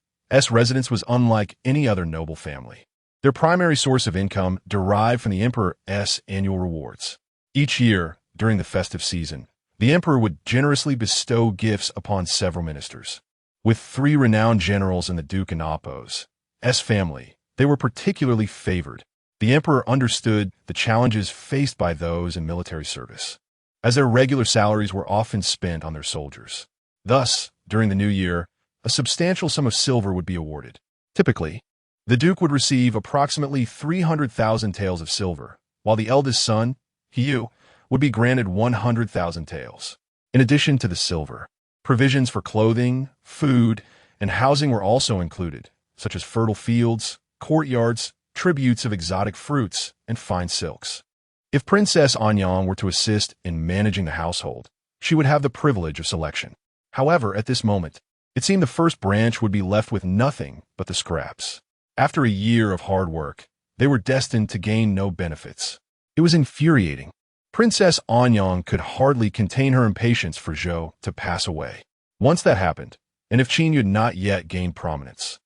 residence was unlike any other noble family. Their primary source of income derived from the emperor's annual rewards. Each year, during the festive season, the emperor would generously bestow gifts upon several ministers. With 3 renowned generals in the Duke and Appo's family, they were particularly favored. The emperor understood the challenges faced by those in military service, as their regular salaries were often spent on their soldiers. Thus, during the new year, a substantial sum of silver would be awarded. Typically, the Duke would receive approximately 300,000 taels of silver, while the eldest son, Yu, would be granted 100,000 taels. In addition to the silver, provisions for clothing, food, and housing were also included, such as fertile fields, courtyards, tributes of exotic fruits, and fine silks. If Princess Anyang were to assist in managing the household, she would have the privilege of selection. However, at this moment, it seemed the first branch would be left with nothing but the scraps. After a year of hard work, they were destined to gain no benefits. It was infuriating. Princess Anyang could hardly contain her impatience for Zhou to pass away. Once that happened, and if Qin had not yet gained prominence,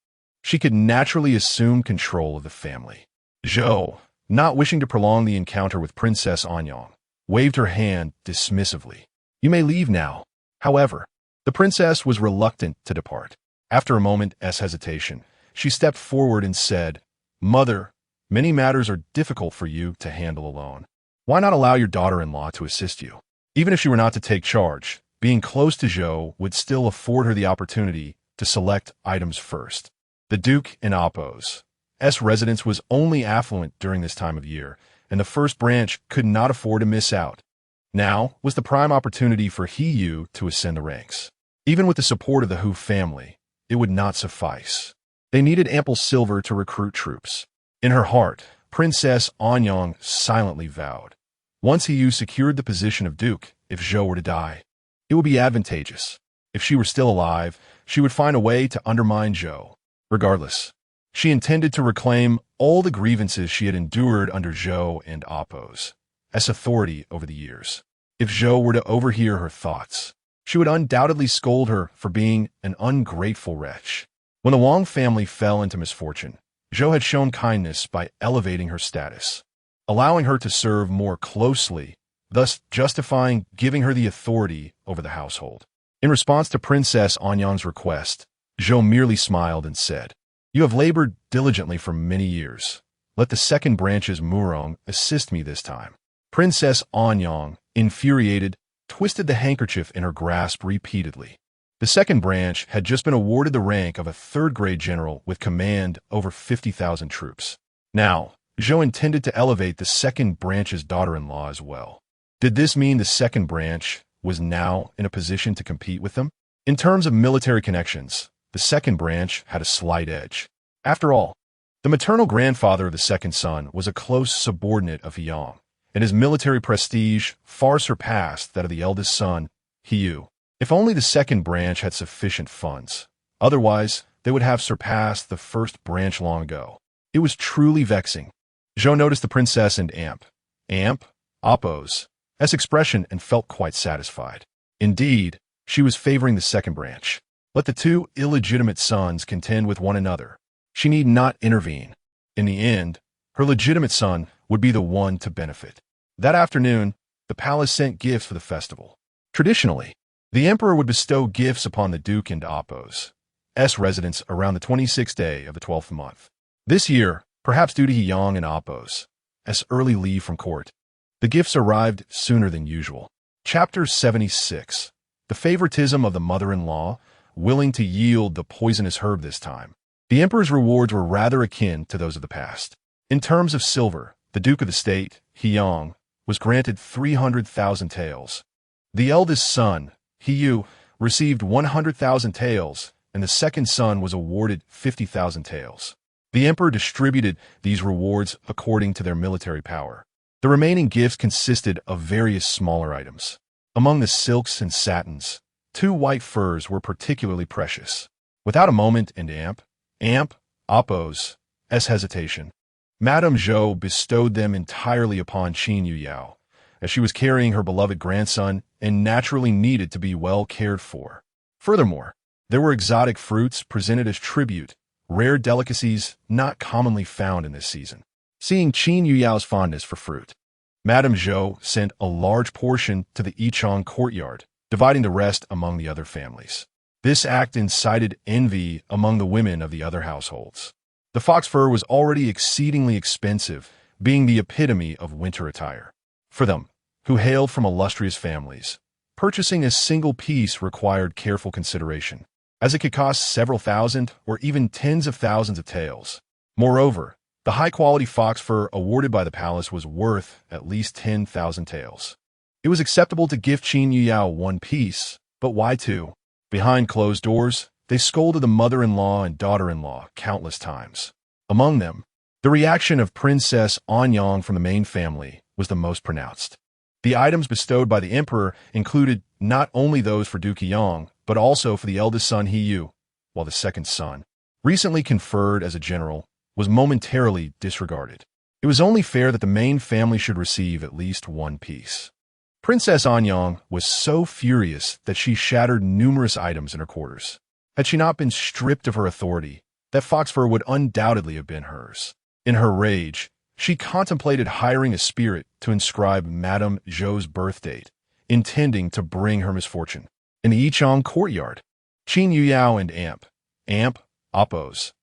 she could naturally assume control of the family. Zhou, not wishing to prolong the encounter with Princess Anyang, waved her hand dismissively. "You may leave now." However, the princess was reluctant to depart. After a moment's hesitation, she stepped forward and said, "Mother, many matters are difficult for you to handle alone. Why not allow your daughter-in-law to assist you?" Even if she were not to take charge, being close to Zhou would still afford her the opportunity to select items first. The Duke in Appo's residence was only affluent during this time of year, and the first branch could not afford to miss out. Now was the prime opportunity for Yu to ascend the ranks. Even with the support of the Hu family, it would not suffice. They needed ample silver to recruit troops. In her heart, Princess Anyang silently vowed, once Yu secured the position of Duke, if Zhou were to die, it would be advantageous. If she were still alive, she would find a way to undermine Zhou. Regardless, she intended to reclaim all the grievances she had endured under Zhou and Appo's authority over the years. If Zhou were to overhear her thoughts, she would undoubtedly scold her for being an ungrateful wretch. When the Wang family fell into misfortune, Zhou had shown kindness by elevating her status, allowing her to serve more closely, thus justifying giving her the authority over the household. In response to Princess Anyang's request, Zhou merely smiled and said, "You have labored diligently for many years. Let the second branch's Murong assist me this time." Princess Anyang, infuriated, twisted the handkerchief in her grasp repeatedly. The second branch had just been awarded the rank of a third-grade general with command over 50,000 troops. Now, Zhou intended to elevate the second branch's daughter-in-law as well. Did this mean the second branch was now in a position to compete with them? In terms of military connections, the second branch had a slight edge. After all, the maternal grandfather of the second son was a close subordinate of Yang, and his military prestige far surpassed that of the eldest son, Yu. If only the second branch had sufficient funds. Otherwise, they would have surpassed the first branch long ago. It was truly vexing. Zhou noticed the princess and Appo's expression and felt quite satisfied. Indeed, she was favoring the second branch. Let the two illegitimate sons contend with one another. She need not intervene. In the end, her legitimate son would be the one to benefit. That afternoon, the palace sent gifts for the festival. Traditionally, the emperor would bestow gifts upon the duke and Appo's residence around the 26th day of the 12th month. This year, perhaps due to Yang and Appo's early leave from court, the gifts arrived sooner than usual. Chapter 76. The favoritism of the mother-in-law, willing to yield the poisonous herb this time. The emperor's rewards were rather akin to those of the past. In terms of silver, the duke of the state, Yang, was granted 300,000 taels. The eldest son, Yu, received 100,000 taels, and the second son was awarded 50,000 taels. The emperor distributed these rewards according to their military power. The remaining gifts consisted of various smaller items. Among the silks and satins, 2 white furs were particularly precious. Without a moment in Appo's hesitation, Madame Zhou bestowed them entirely upon Qin Yuyao, as she was carrying her beloved grandson and naturally needed to be well cared for. Furthermore, there were exotic fruits presented as tribute, rare delicacies not commonly found in this season. Seeing Qin Yuyao's fondness for fruit, Madame Zhou sent a large portion to the Yichang courtyard, dividing the rest among the other families. This act incited envy among the women of the other households. The fox fur was already exceedingly expensive, being the epitome of winter attire. For them, who hailed from illustrious families, purchasing a single piece required careful consideration, as it could cost several thousand or even tens of thousands of taels. Moreover, the high-quality fox fur awarded by the palace was worth at least 10,000 taels. It was acceptable to gift Qin Yuyao 1 piece, but why 2? Behind closed doors, they scolded the mother-in-law and daughter-in-law countless times. Among them, the reaction of Princess Anyang from the main family was the most pronounced. The items bestowed by the emperor included not only those for Duke Yang, but also for the eldest son Yu, while the second son, recently conferred as a general, was momentarily disregarded. It was only fair that the main family should receive at least 1 piece. Princess Anyang was so furious that she shattered numerous items in her quarters. Had she not been stripped of her authority, that fox fur would undoubtedly have been hers. In her rage, she contemplated hiring a spirit to inscribe Madame Zhou's birth date, intending to bring her misfortune. In the Yichang courtyard, Qin Yuyao and Appo's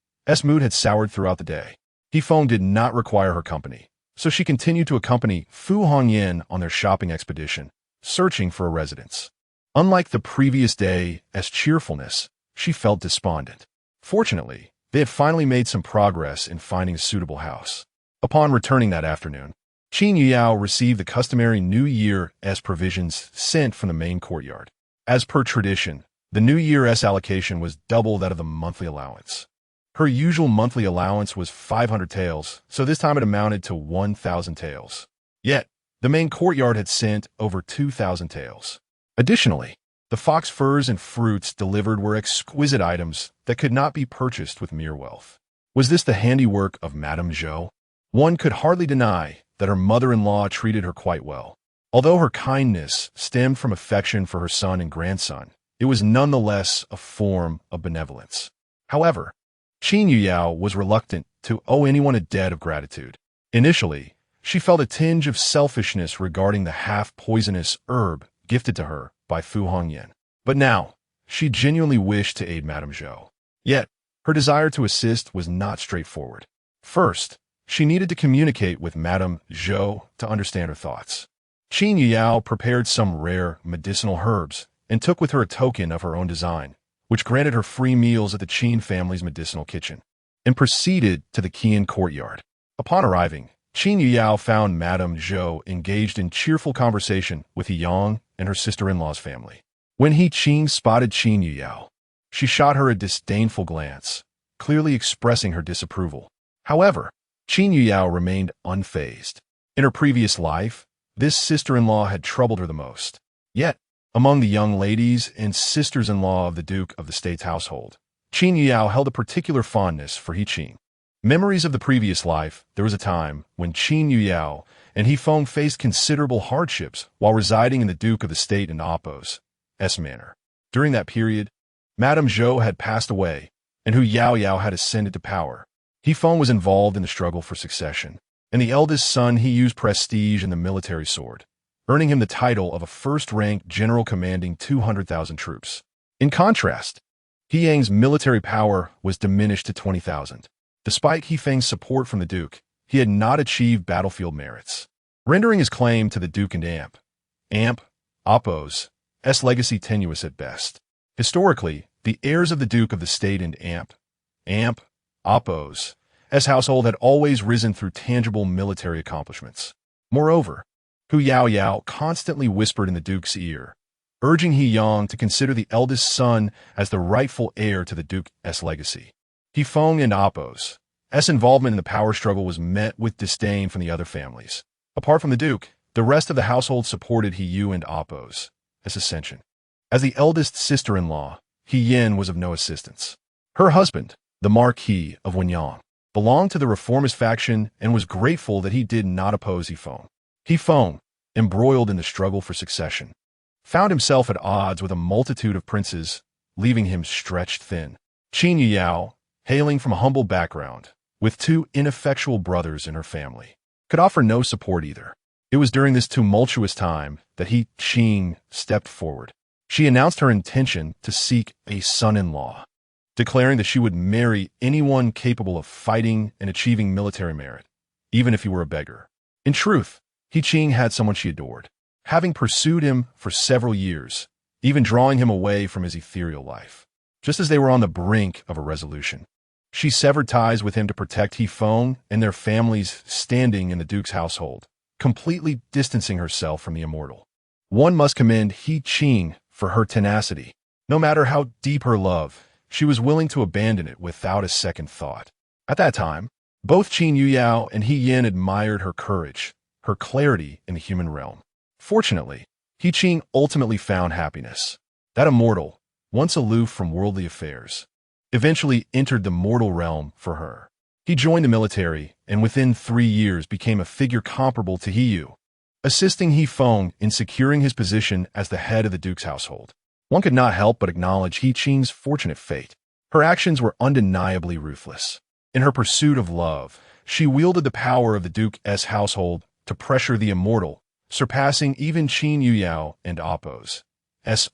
mood had soured throughout the day. Feng did not require her company, so she continued to accompany Fu Hongyan on their shopping expedition, searching for a residence. Unlike the previous day, as cheerfulness, she felt despondent. Fortunately, they had finally made some progress in finding a suitable house. Upon returning that afternoon, Qin Yuyao received the customary New Year's provisions sent from the main courtyard. As per tradition, the New Year's allocation was double that of the monthly allowance. Her usual monthly allowance was 500 taels, so this time it amounted to 1,000 taels. Yet, the main courtyard had sent over 2,000 taels. Additionally, the fox furs and fruits delivered were exquisite items that could not be purchased with mere wealth. Was this the handiwork of Madame Zhou? One could hardly deny that her mother-in-law treated her quite well. Although her kindness stemmed from affection for her son and grandson, it was nonetheless a form of benevolence. However, Qin Yuyao was reluctant to owe anyone a debt of gratitude. Initially, she felt a tinge of selfishness regarding the half-poisonous herb gifted to her by Fu Hongyan. But now, she genuinely wished to aid Madame Zhou. Yet, her desire to assist was not straightforward. First, she needed to communicate with Madame Zhou to understand her thoughts. Qin Yuyao prepared some rare medicinal herbs and took with her a token of her own design, which granted her free meals at the Qin family's medicinal kitchen, and proceeded to the Qian courtyard. Upon arriving, Qin Yuyao found Madame Zhou engaged in cheerful conversation with Yang and her sister-in-law's family. When Qin spotted Qin Yuyao, she shot her a disdainful glance, clearly expressing her disapproval. However, Qin Yuyao remained unfazed. In her previous life, this sister-in-law had troubled her the most. Yet, Among the young ladies and sisters-in-law of the Duke of the State's household, Qin Yuyao held a particular fondness for He Qing. Memories of the previous life, there was a time when Qin Yuyao and He Feng faced considerable hardships while residing in the Duke of the State in Appo's manor. During that period, Madame Zhou had passed away, and Hu Yaoyao had ascended to power. He Feng was involved in the struggle for succession, and the eldest son he used prestige in the military sword, earning him the title of a first-rank general commanding 200,000 troops. In contrast, He Yang's military power was diminished to 20,000. Despite He Feng's support from the Duke, he had not achieved battlefield merits, rendering his claim to the Duke and Appo's legacy tenuous at best. Historically, the heirs of the Duke of the State and Appo's household had always risen through tangible military accomplishments. Moreover, Hu Yaoyao constantly whispered in the Duke's ear, urging He Yang to consider the eldest son as the rightful heir to the Duke's legacy. He Feng and Appo's involvement in the power struggle was met with disdain from the other families. Apart from the Duke, the rest of the household supported He Yu and Appo's ascension. As the eldest sister-in-law, He Yin was of no assistance. Her husband, the Marquis of Wenyang, belonged to the reformist faction and was grateful that he did not oppose He Feng. He Feng, embroiled in the struggle for succession, found himself at odds with a multitude of princes, leaving him stretched thin. Qin Yuyao, hailing from a humble background, with two ineffectual brothers in her family, could offer no support either. It was during this tumultuous time that He Qing stepped forward. She announced her intention to seek a son-in-law, declaring that she would marry anyone capable of fighting and achieving military merit, even if he were a beggar. In truth, He Qing had someone she adored, having pursued him for several years, even drawing him away from his ethereal life. Just as they were on the brink of a resolution, she severed ties with him to protect He Feng and their family's standing in the Duke's household, completely distancing herself from the immortal. One must commend He Qing for her tenacity. No matter how deep her love, she was willing to abandon it without a second thought. At that time, both Qin Yuyao and He Yin admired her courage, her clarity in the human realm. Fortunately, He Qing ultimately found happiness. That immortal, once aloof from worldly affairs, eventually entered the mortal realm for her. He joined the military and within 3 years became a figure comparable to He Yu, assisting He Feng in securing his position as the head of the Duke's household. One could not help but acknowledge He Qing's fortunate fate. Her actions were undeniably ruthless. In her pursuit of love, she wielded the power of the Duke's household to pressure the immortal, surpassing even Qin Yuyao and Appo's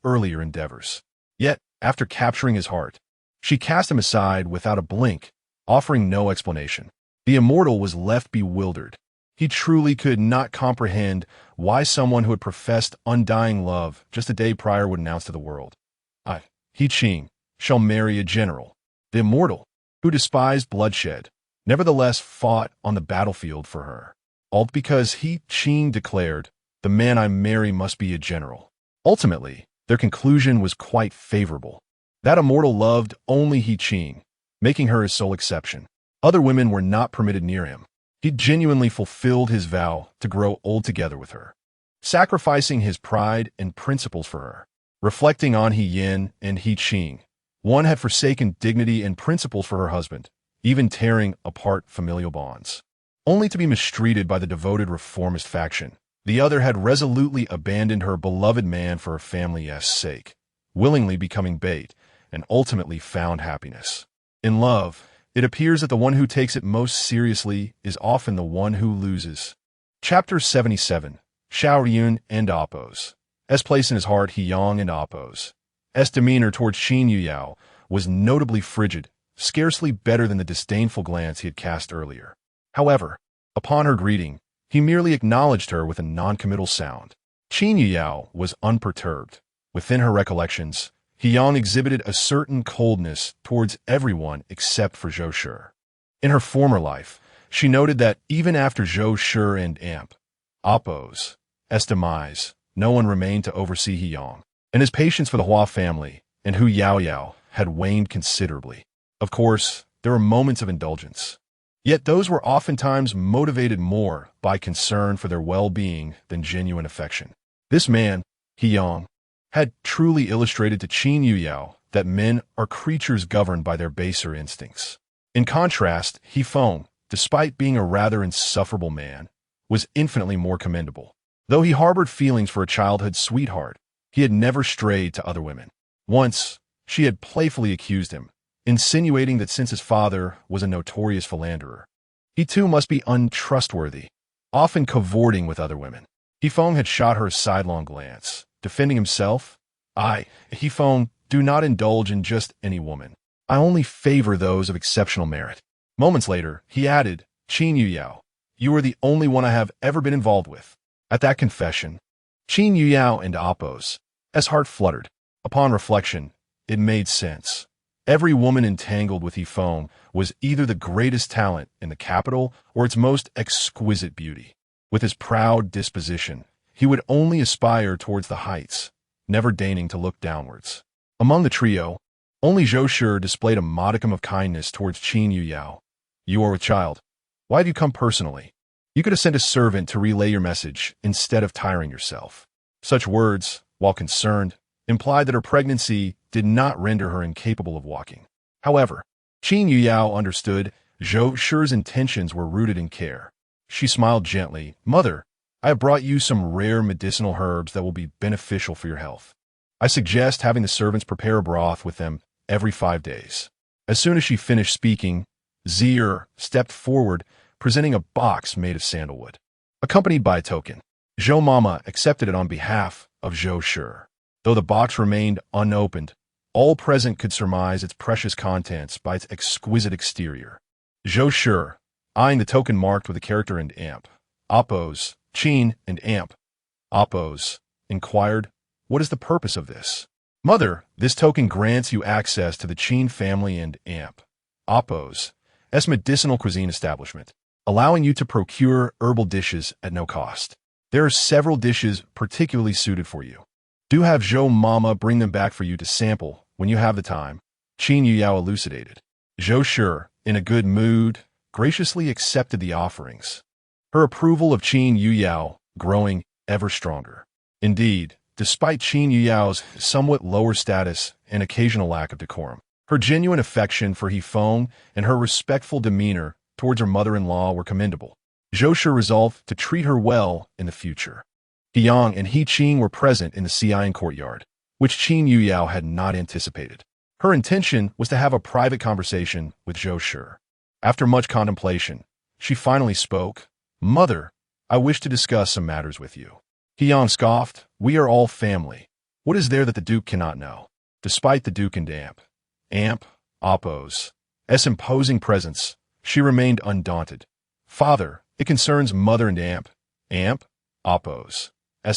earlier endeavors. Yet, after capturing his heart, she cast him aside without a blink, offering no explanation. The immortal was left bewildered. He truly could not comprehend why someone who had professed undying love just a day prior would announce to the world, "I, He Qing, shall marry a general." The immortal, who despised bloodshed, nevertheless fought on the battlefield for her, all because He Qing declared, "The man I marry must be a general." Ultimately, their conclusion was quite favorable. That immortal loved only He Qing, making her his sole exception. Other women were not permitted near him. He genuinely fulfilled his vow to grow old together with her, sacrificing his pride and principles for her. Reflecting on He Yin and He Qing, one had forsaken dignity and principles for her husband, even tearing apart familial bonds, only to be mistreated by the devoted reformist faction. The other had resolutely abandoned her beloved man for her family's sake, willingly becoming bait, and ultimately found happiness. In love, it appears that the one who takes it most seriously is often the one who loses. Chapter 77, Xiao Yun and Appo's place in his heart. He Yang and Appo's demeanor towards Qin Yuyao was notably frigid, scarcely better than the disdainful glance he had cast earlier. However, upon her greeting, he merely acknowledged her with a non-committal sound. Qin Yuyao was unperturbed. Within her recollections, He Yang exhibited a certain coldness towards everyone except for Zhou Shi. In her former life, she noted that even after Zhou Shi and Appo's demise, no one remained to oversee He Yang, and his patience for the Hua family and Hu Yaoyao had waned considerably. Of course, there were moments of indulgence, yet those were oftentimes motivated more by concern for their well-being than genuine affection. This man, He Yang, had truly illustrated to Qin Yuyao that men are creatures governed by their baser instincts. In contrast, He Feng, despite being a rather insufferable man, was infinitely more commendable. Though he harbored feelings for a childhood sweetheart, he had never strayed to other women. Once, she had playfully accused him, insinuating that since his father was a notorious philanderer, he too must be untrustworthy, often cavorting with other women. He Feng had shot her a sidelong glance, defending himself. He Feng, do not indulge in just any woman. I only favor those of exceptional merit. Moments later, he added, Qin Yuyao, you are the only one I have ever been involved with. At that confession, Qin Yuyao and Appo's heart fluttered. Upon reflection, it made sense. Every woman entangled with He Feng was either the greatest talent in the capital or its most exquisite beauty. With his proud disposition, he would only aspire towards the heights, never deigning to look downwards. Among the trio, only Zhou Shi displayed a modicum of kindness towards Qin Yuyao. You are with child. Why have you come personally? You could have sent a servant to relay your message instead of tiring yourself. Such words, while concerned, implied that her pregnancy did not render her incapable of walking. However, Qin Yuyao understood Zhou Shi's intentions were rooted in care. She smiled gently. Mother, I have brought you some rare medicinal herbs that will be beneficial for your health. I suggest having the servants prepare a broth with them every 5 days. As soon as she finished speaking, Zier stepped forward, presenting a box made of sandalwood, accompanied by a token. Zhou Mama accepted it on behalf of Zhou Shi. Though the box remained unopened, all present could surmise its precious contents by its exquisite exterior. Zhou Shi, eyeing the token marked with a character and amp, Appo's, Qin and amp, Appo's, inquired, what is the purpose of this? Mother, this token grants you access to the Qin family and amp, Appo's, medicinal cuisine establishment, allowing you to procure herbal dishes at no cost. There are several dishes particularly suited for you. Do have Zhou Mama bring them back for you to sample when you have the time, Qin Yuyao elucidated. Zhou Shi, in a good mood, graciously accepted the offerings, her approval of Qin Yuyao growing ever stronger. Indeed, despite Qin Yuyao's somewhat lower status and occasional lack of decorum, her genuine affection for He Feng and her respectful demeanor towards her mother-in-law were commendable. Zhou Shi resolved to treat her well in the future. He Yang and He Qing were present in the Xian courtyard, which Qin Yuyao had not anticipated. Her intention was to have a private conversation with Zhou Shi. After much contemplation, she finally spoke. Mother, I wish to discuss some matters with you. He Yang scoffed. We are all family. What is there that the Duke cannot know? Despite the Duke and Amp, Appo's imposing presence, she remained undaunted. Father, it concerns Mother and Amp, Appo's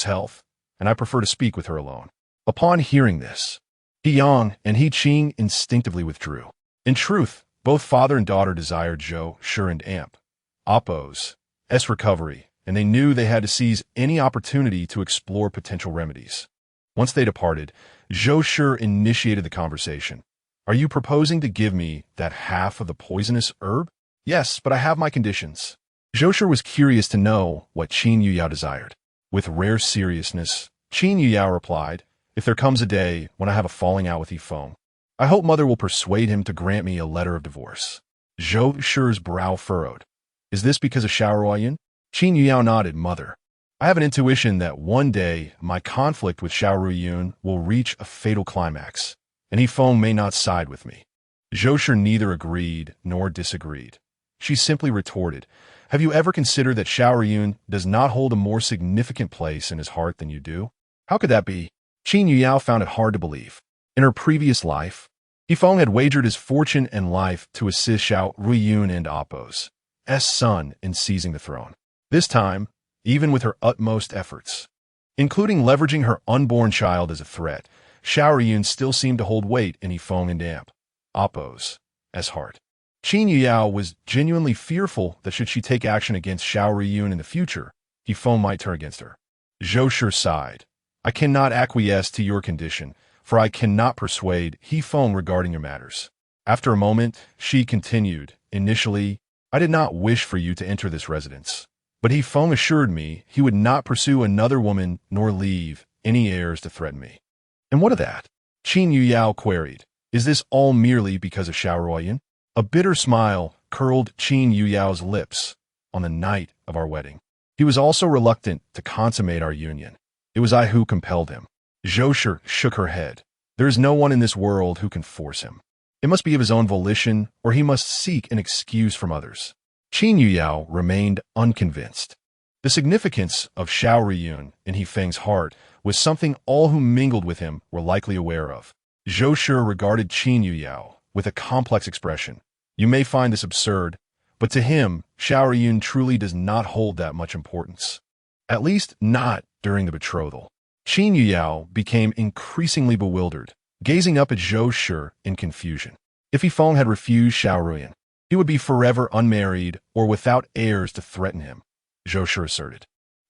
health, and I prefer to speak with her alone. Upon hearing this, He Yang and He Qing instinctively withdrew. In truth, both father and daughter desired Zhou Shi and Amp, Appo's recovery, and they knew they had to seize any opportunity to explore potential remedies. Once they departed, Zhou Shi initiated the conversation. Are you proposing to give me that half of the poisonous herb? Yes, but I have my conditions. Zhou Shi was curious to know what Qin Yuyao desired. With rare seriousness, Qin Yuyao replied, if there comes a day when I have a falling out with He Feng, I hope Mother will persuade him to grant me a letter of divorce. Zhou Shi's brow furrowed. Is this because of Xiao Ruoyun? Qin Yuyao nodded. Mother, I have an intuition that one day my conflict with Xiao Ruoyun will reach a fatal climax, and He Feng may not side with me. Zhou Shi neither agreed nor disagreed. She simply retorted, have you ever considered that Xiao Ruoyun does not hold a more significant place in his heart than you do? How could that be? Qin Yuyao found it hard to believe. In her previous life, He Feng had wagered his fortune and life to assist Xiao Ruoyun and Appo's son in seizing the throne. This time, even with her utmost efforts, including leveraging her unborn child as a threat, Xiao Ruoyun still seemed to hold weight in He Feng and Appo's heart. Qin Yuyao was genuinely fearful that should she take action against Xiao Ruoyun in the future, He Feng might turn against her. Zhou Shi sighed. I cannot acquiesce to your condition, for I cannot persuade He Feng regarding your matters. After a moment, she continued, initially, I did not wish for you to enter this residence, but He Feng assured me he would not pursue another woman nor leave any heirs to threaten me. And what of that? Qin Yuyao queried. Is this all merely because of Xiaoruoyan? A bitter smile curled Qin Yuyao's lips on the night of our wedding. He was also reluctant to consummate our union. It was I who compelled him. Zhou Shi shook her head. There is no one in this world who can force him. It must be of his own volition, or he must seek an excuse from others. Qin Yuyao remained unconvinced. The significance of Xiao Riyun in He Feng's heart was something all who mingled with him were likely aware of. Zhou Shi regarded Qin Yuyao with a complex expression. You may find this absurd, but to him, Xiao Riyun truly does not hold that much importance. At least not during the betrothal. Qin Yuyao became increasingly bewildered, gazing up at Zhou Shi in confusion. If He Feng had refused Xiao Riyun, he would be forever unmarried or without heirs to threaten him, Zhou Shi asserted.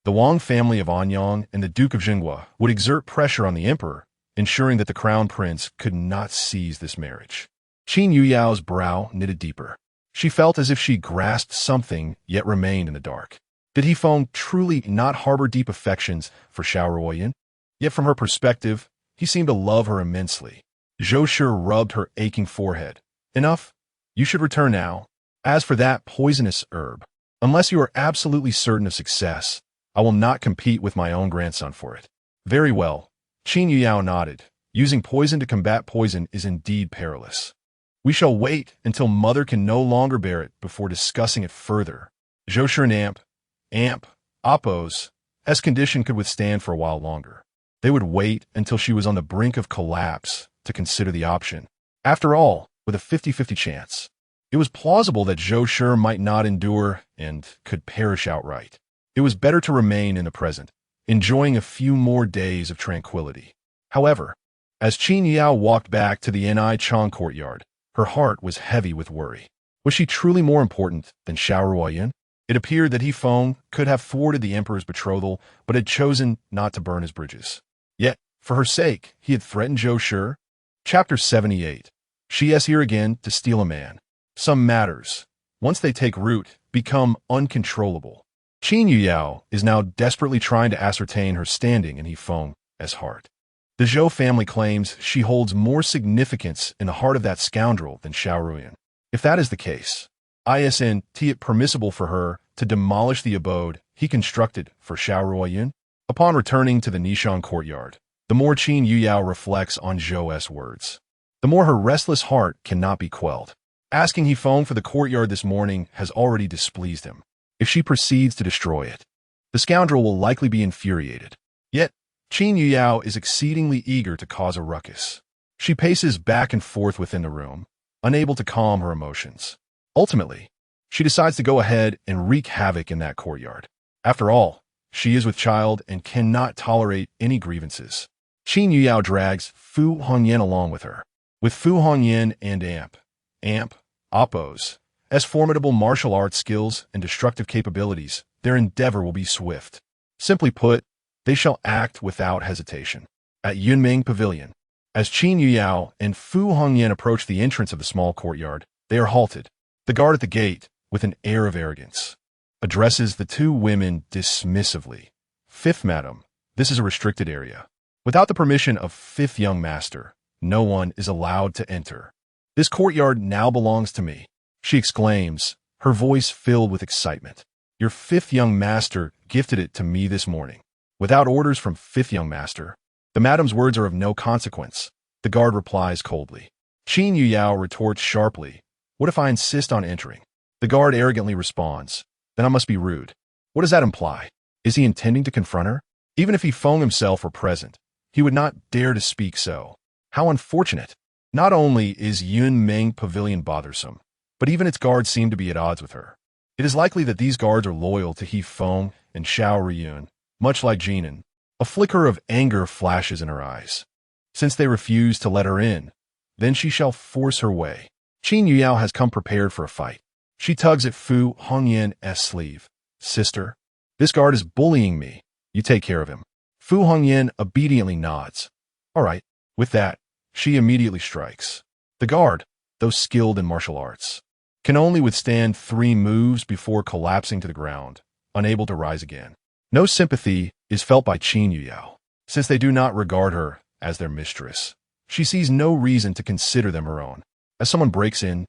The Wang family of Anyang and the Duke of Zhengguo would exert pressure on the emperor, ensuring that the crown prince could not seize this marriage. Qin Yuyao's brow knitted deeper. She felt as if she grasped something, yet remained in the dark. Did He Feng truly not harbor deep affections for Xiaoruoyan? Yet from her perspective, he seemed to love her immensely. Zhou Shi rubbed her aching forehead. Enough. You should return now. As for that poisonous herb, unless you are absolutely certain of success, I will not compete with my own grandson for it. Very well. Qin Yuyao nodded. Using poison to combat poison is indeed perilous. We shall wait until mother can no longer bear it before discussing it further. Zhou Shi and Amp, Oppos, as condition could withstand for a while longer. They would wait until she was on the brink of collapse to consider the option. After all, with a 50-50 chance, it was plausible that Zhou Shi might not endure and could perish outright. It was better to remain in the present, enjoying a few more days of tranquility. However, as Qin Yuyao walked back to the Ni Chang courtyard, her heart was heavy with worry. Was she truly more important than Xiaoruoyan? It appeared that He Feng could have thwarted the emperor's betrothal, but had chosen not to burn his bridges. Yet, for her sake, he had threatened Zhou Shi. Chapter 78. She is here again to steal a man. Some matters, once they take root, become uncontrollable. Qin Yuyao is now desperately trying to ascertain her standing in He Feng's heart. The Zhou family claims she holds more significance in the heart of that scoundrel than Xiaoruoyan. If that is the case, isn't it permissible for her to demolish the abode he constructed for Xiaoruoyan? Upon returning to the Nishan courtyard, the more Qin Yuyao reflects on Zhou's words, the more her restless heart cannot be quelled. Asking He Feng for the courtyard this morning has already displeased him. If she proceeds to destroy it, the scoundrel will likely be infuriated. Yet, Qin Yuyao is exceedingly eager to cause a ruckus. She paces back and forth within the room, unable to calm her emotions. Ultimately, she decides to go ahead and wreak havoc in that courtyard. After all, she is with child and cannot tolerate any grievances. Qin Yuyao drags Fu Hongyan along with her. With Fu Hongyan and Amp, Oppos, as formidable martial arts skills and destructive capabilities, their endeavor will be swift. Simply put, they shall act without hesitation. At Yunming Pavilion, as Qin Yuyao and Fu Hongyan approach the entrance of the small courtyard, they are halted. The guard at the gate, with an air of arrogance, addresses the two women dismissively. Fifth madam, this is a restricted area. Without the permission of fifth young master, no one is allowed to enter. This courtyard now belongs to me, she exclaims, her voice filled with excitement. Your fifth young master gifted it to me this morning. Without orders from fifth young master, the madam's words are of no consequence, the guard replies coldly. Qin Yuyao retorts sharply, what if I insist on entering? The guard arrogantly responds, then I must be rude. What does that imply? Is he intending to confront her? Even if He Feng himself were present, he would not dare to speak so. How unfortunate. Not only is Yunming Pavilion bothersome, but even its guards seem to be at odds with her. It is likely that these guards are loyal to He Feng and Xiao Riyun, much like Jinan. A flicker of anger flashes in her eyes. Since they refuse to let her in, then she shall force her way. Qin Yuyao has come prepared for a fight. She tugs at Fu Hongyan's sleeve. Sister, this guard is bullying me. You take care of him. Fu Hongyan obediently nods. All right. With that, she immediately strikes. The guard, though skilled in martial arts, can only withstand 3 moves before collapsing to the ground, unable to rise again. No sympathy is felt by Qin Yuyao. Since they do not regard her, as their mistress. She sees no reason to consider them her own. As someone breaks in,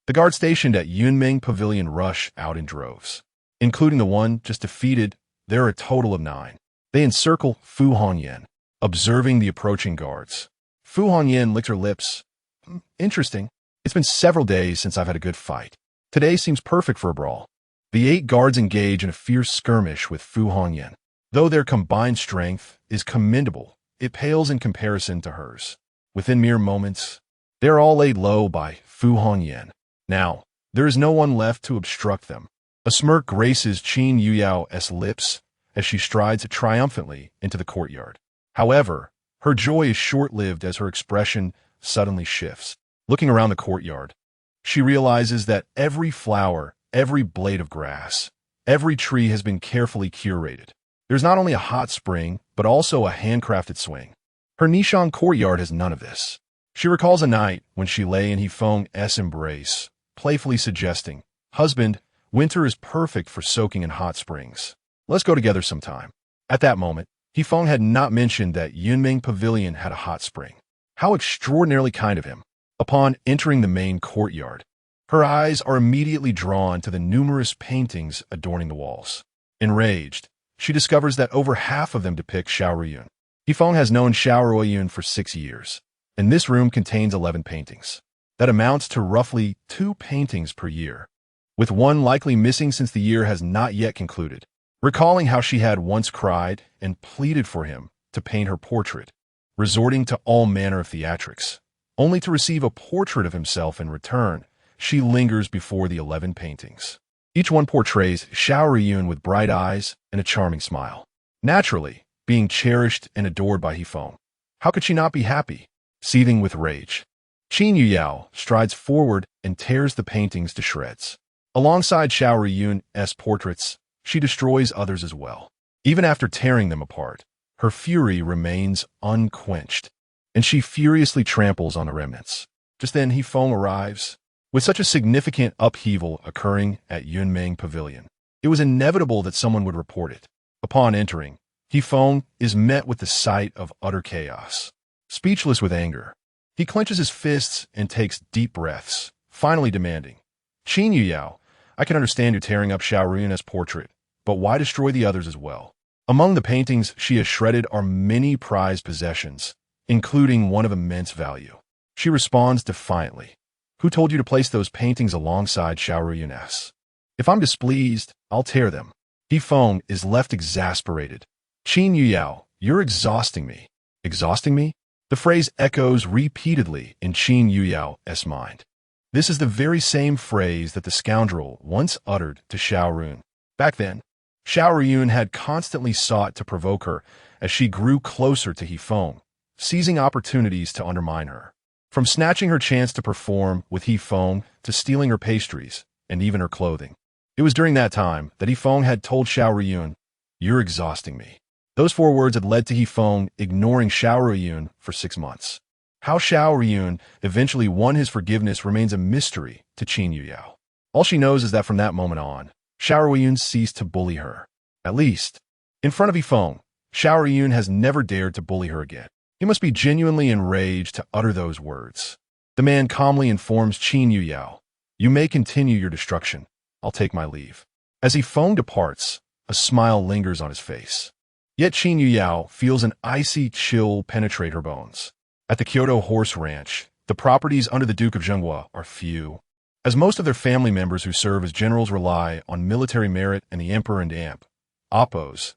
the guards stationed at Yunming Pavilion rush out in droves. Including the one just defeated, there are a total of 9. They encircle Fu Hongyan, observing the approaching guards. Fu Hongyan licked her lips. Interesting. It's been several days since I've had a good fight. Today seems perfect for a brawl. The 8 guards engage in a fierce skirmish with Fu Hongyan. Though their combined strength is commendable, it pales in comparison to hers. Within mere moments, they are all laid low by Fu Hongyan. Now, there is no one left to obstruct them. A smirk graces Qin Yuyao's lips as she strides triumphantly into the courtyard. However, her joy is short-lived as her expression suddenly shifts. Looking around the courtyard, she realizes that every flower, every blade of grass, every tree has been carefully curated. There's not only a hot spring, but also a handcrafted swing. Her Nishan courtyard has none of this. She recalls a night when she lay in Hifeng's embrace, playfully suggesting, "Husband, winter is perfect for soaking in hot springs. Let's go together sometime." At that moment, Hifeng had not mentioned that Yunming Pavilion had a hot spring. How extraordinarily kind of him. Upon entering the main courtyard, her eyes are immediately drawn to the numerous paintings adorning the walls. Enraged, she discovers that over half of them depict Xiaoruyun. Hifeng has known Xiaoruyun for 6 years, and this room contains 11 paintings. That amounts to roughly 2 paintings per year, with one likely missing since the year has not yet concluded. Recalling how she had once cried and pleaded for him to paint her portrait, resorting to all manner of theatrics, only to receive a portrait of himself in return, she lingers before the 11 paintings. Each one portrays Xiaoruyun with bright eyes and a charming smile. Naturally, being cherished and adored by Hifeng, how could she not be happy? Seething with rage, Qin Yuyao strides forward and tears the paintings to shreds. Alongside Xiaoruyun's portraits, she destroys others as well. Even after tearing them apart, her fury remains unquenched, and she furiously tramples on the remnants. Just then, Hifeng arrives. With such a significant upheaval occurring at Yunming Pavilion, it was inevitable that someone would report it. Upon entering, Hifeng is met with the sight of utter chaos. Speechless with anger, he clenches his fists and takes deep breaths, finally demanding, "Qin Yuyao, I can understand you tearing up Xiaoruyun's portrait, but why destroy the others as well?" Among the paintings she has shredded are many prized possessions, including one of immense value. She responds defiantly, "Who told you to place those paintings alongside Xiaoruyun's? If I'm displeased, I'll tear them." Hifeng is left exasperated. "Qin Yuyao, you're exhausting me." Exhausting me? The phrase echoes repeatedly in Qin Yuyao's mind. This is the very same phrase that the scoundrel once uttered to Xiaoruyun. Back then, Xiaoruyun had constantly sought to provoke her as she grew closer to Hifeng, seizing opportunities to undermine her. From snatching her chance to perform with Hifeng to stealing her pastries and even her clothing. It was during that time that Hifeng had told Xiaoruyun, "You're exhausting me." Those 4 words had led to Hifeng ignoring Xiaoruyun for 6 months. How Xiaoruyun eventually won his forgiveness remains a mystery to Qin Yuyao. All she knows is that from that moment on, Xiaoruyun ceased to bully her. At least, in front of Hifeng, Xiaoruyun has never dared to bully her again. He must be genuinely enraged to utter those words. The man calmly informs Qin Yuyao, "You may continue your destruction. I'll take my leave." As Hifeng departs, a smile lingers on his face. Yet Qin Yuyao feels an icy chill penetrate her bones. At the Kyoto Horse Ranch, the properties under the Duke of Zhengguo are few, as most of their family members who serve as generals rely on military merit and the emperor and Appo's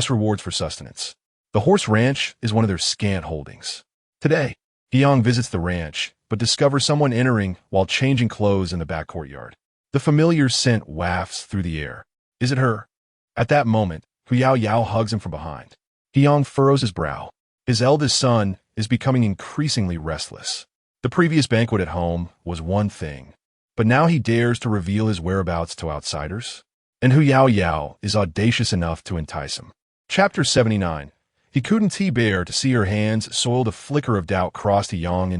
rewards for sustenance. The horse ranch is one of their scant holdings. Today, Hyang visits the ranch, but discovers someone entering while changing clothes in the back courtyard. The familiar scent wafts through the air. Is it her? At that moment, Huyao Yao hugs him from behind. Hyang furrows his brow. His eldest son is becoming increasingly restless. The previous banquet at home was one thing, but now he dares to reveal his whereabouts to outsiders? And Huyao Yao is audacious enough to entice him. Chapter 79. He couldn't bear to see her hands soiled. A flicker of doubt crossed Hyang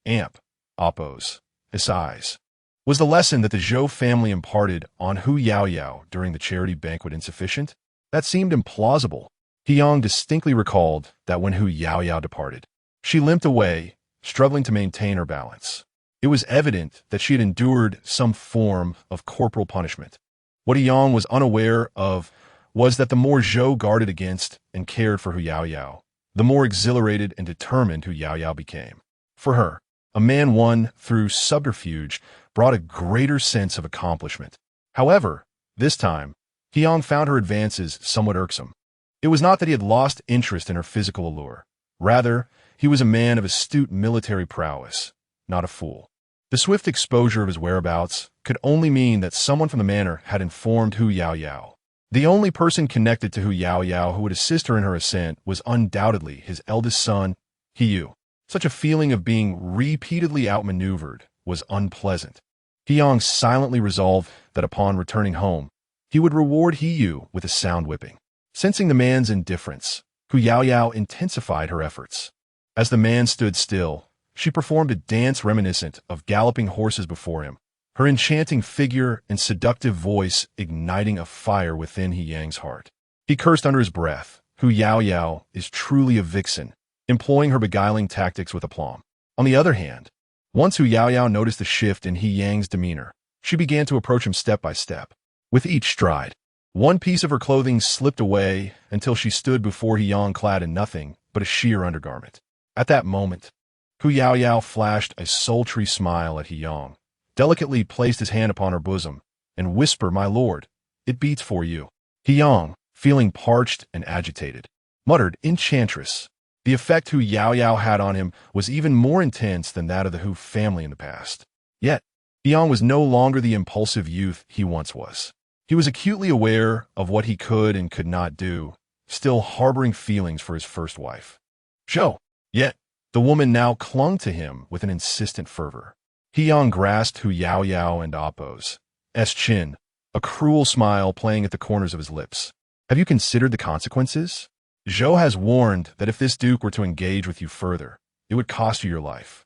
and Appo's eyes. Was the lesson that the Zhou family imparted on Hu Yao Yao during the charity banquet insufficient? That seemed implausible. Yang distinctly recalled that when Hu Yaoyao departed, she limped away, struggling to maintain her balance. It was evident that she had endured some form of corporal punishment. What Yang was unaware of was that the more Zhou guarded against and cared for Hu Yaoyao, the more exhilarated and determined Hu Yaoyao became. For her, a man won through subterfuge brought a greater sense of accomplishment. However, this time, Yang found her advances somewhat irksome. It was not that he had lost interest in her physical allure. Rather, he was a man of astute military prowess, not a fool. The swift exposure of his whereabouts could only mean that someone from the manor had informed Hu Yaoyao. The only person connected to Hu Yaoyao who would assist her in her ascent was undoubtedly his eldest son, Hiyu. Such a feeling of being repeatedly outmaneuvered was unpleasant. Yang silently resolved that upon returning home, he would reward Hiyu with a sound whipping. Sensing the man's indifference, Hu Yaoyao intensified her efforts. As the man stood still, she performed a dance reminiscent of galloping horses before him, her enchanting figure and seductive voice igniting a fire within Yang's heart. He cursed under his breath. Hu Yaoyao is truly a vixen, employing her beguiling tactics with aplomb. On the other hand, once Hu Yaoyao noticed the shift in Yang's demeanor, she began to approach him step by step. With each stride, one piece of her clothing slipped away until she stood before Yang clad in nothing but a sheer undergarment. At that moment, Hu Yaoyao flashed a sultry smile at Yang, delicately placed his hand upon her bosom, and whispered, "My lord, it beats for you." Yang, feeling parched and agitated, muttered, "Enchantress." The effect Hu Yaoyao had on him was even more intense than that of the Hu family in the past. Yet, Yang was no longer the impulsive youth he once was. He was acutely aware of what he could and could not do, still harboring feelings for his first wife. Zhou. Yet, the woman now clung to him with an insistent fervor. Yang grasped Hu Yaoyao and Appo's chin, a cruel smile playing at the corners of his lips. "Have you considered the consequences? Zhou has warned that if this duke were to engage with you further, it would cost you your life."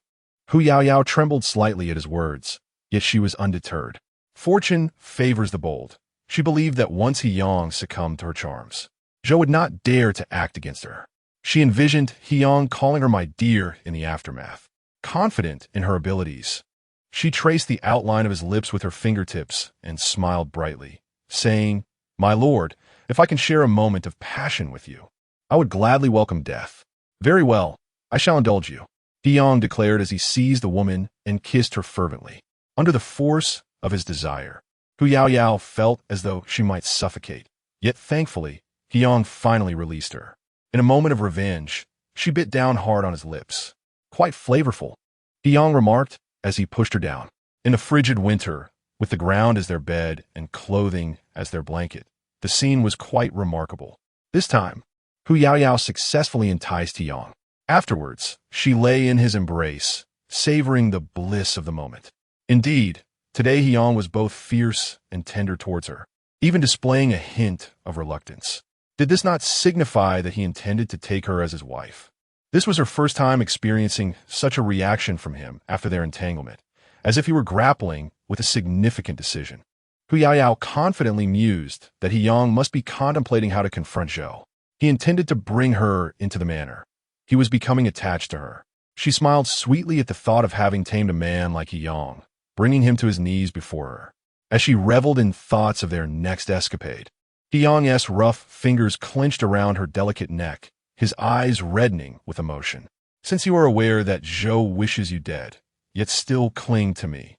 Hu Yaoyao trembled slightly at his words, yet she was undeterred. Fortune favors the bold. She believed that once Yang succumbed to her charms, Zhou would not dare to act against her. She envisioned Yang calling her "my dear" in the aftermath. Confident in her abilities, she traced the outline of his lips with her fingertips and smiled brightly, saying, "My lord, if I can share a moment of passion with you, I would gladly welcome death." "Very well, I shall indulge you," Yang declared as he seized the woman and kissed her fervently. Under the force of his desire, Hu Yaoyao felt as though she might suffocate. Yet thankfully, Yang finally released her. In a moment of revenge, she bit down hard on his lips. "Quite flavorful," Yang remarked as he pushed her down. In the frigid winter, with the ground as their bed and clothing as their blanket, the scene was quite remarkable. This time, Hu Yaoyao successfully enticed Yang. Afterwards, she lay in his embrace, savoring the bliss of the moment. Indeed, today Yang was both fierce and tender towards her, even displaying a hint of reluctance. Did this not signify that he intended to take her as his wife? This was her first time experiencing such a reaction from him after their entanglement, as if he were grappling with a significant decision. Hu Yaoyao confidently mused that Yang must be contemplating how to confront Zhou. He intended to bring her into the manor. He was becoming attached to her. She smiled sweetly at the thought of having tamed a man like Yang, bringing him to his knees before her. As she reveled in thoughts of their next escapade, Yang's rough fingers clenched around her delicate neck, his eyes reddening with emotion. "Since you are aware that Zhou wishes you dead, yet still cling to me,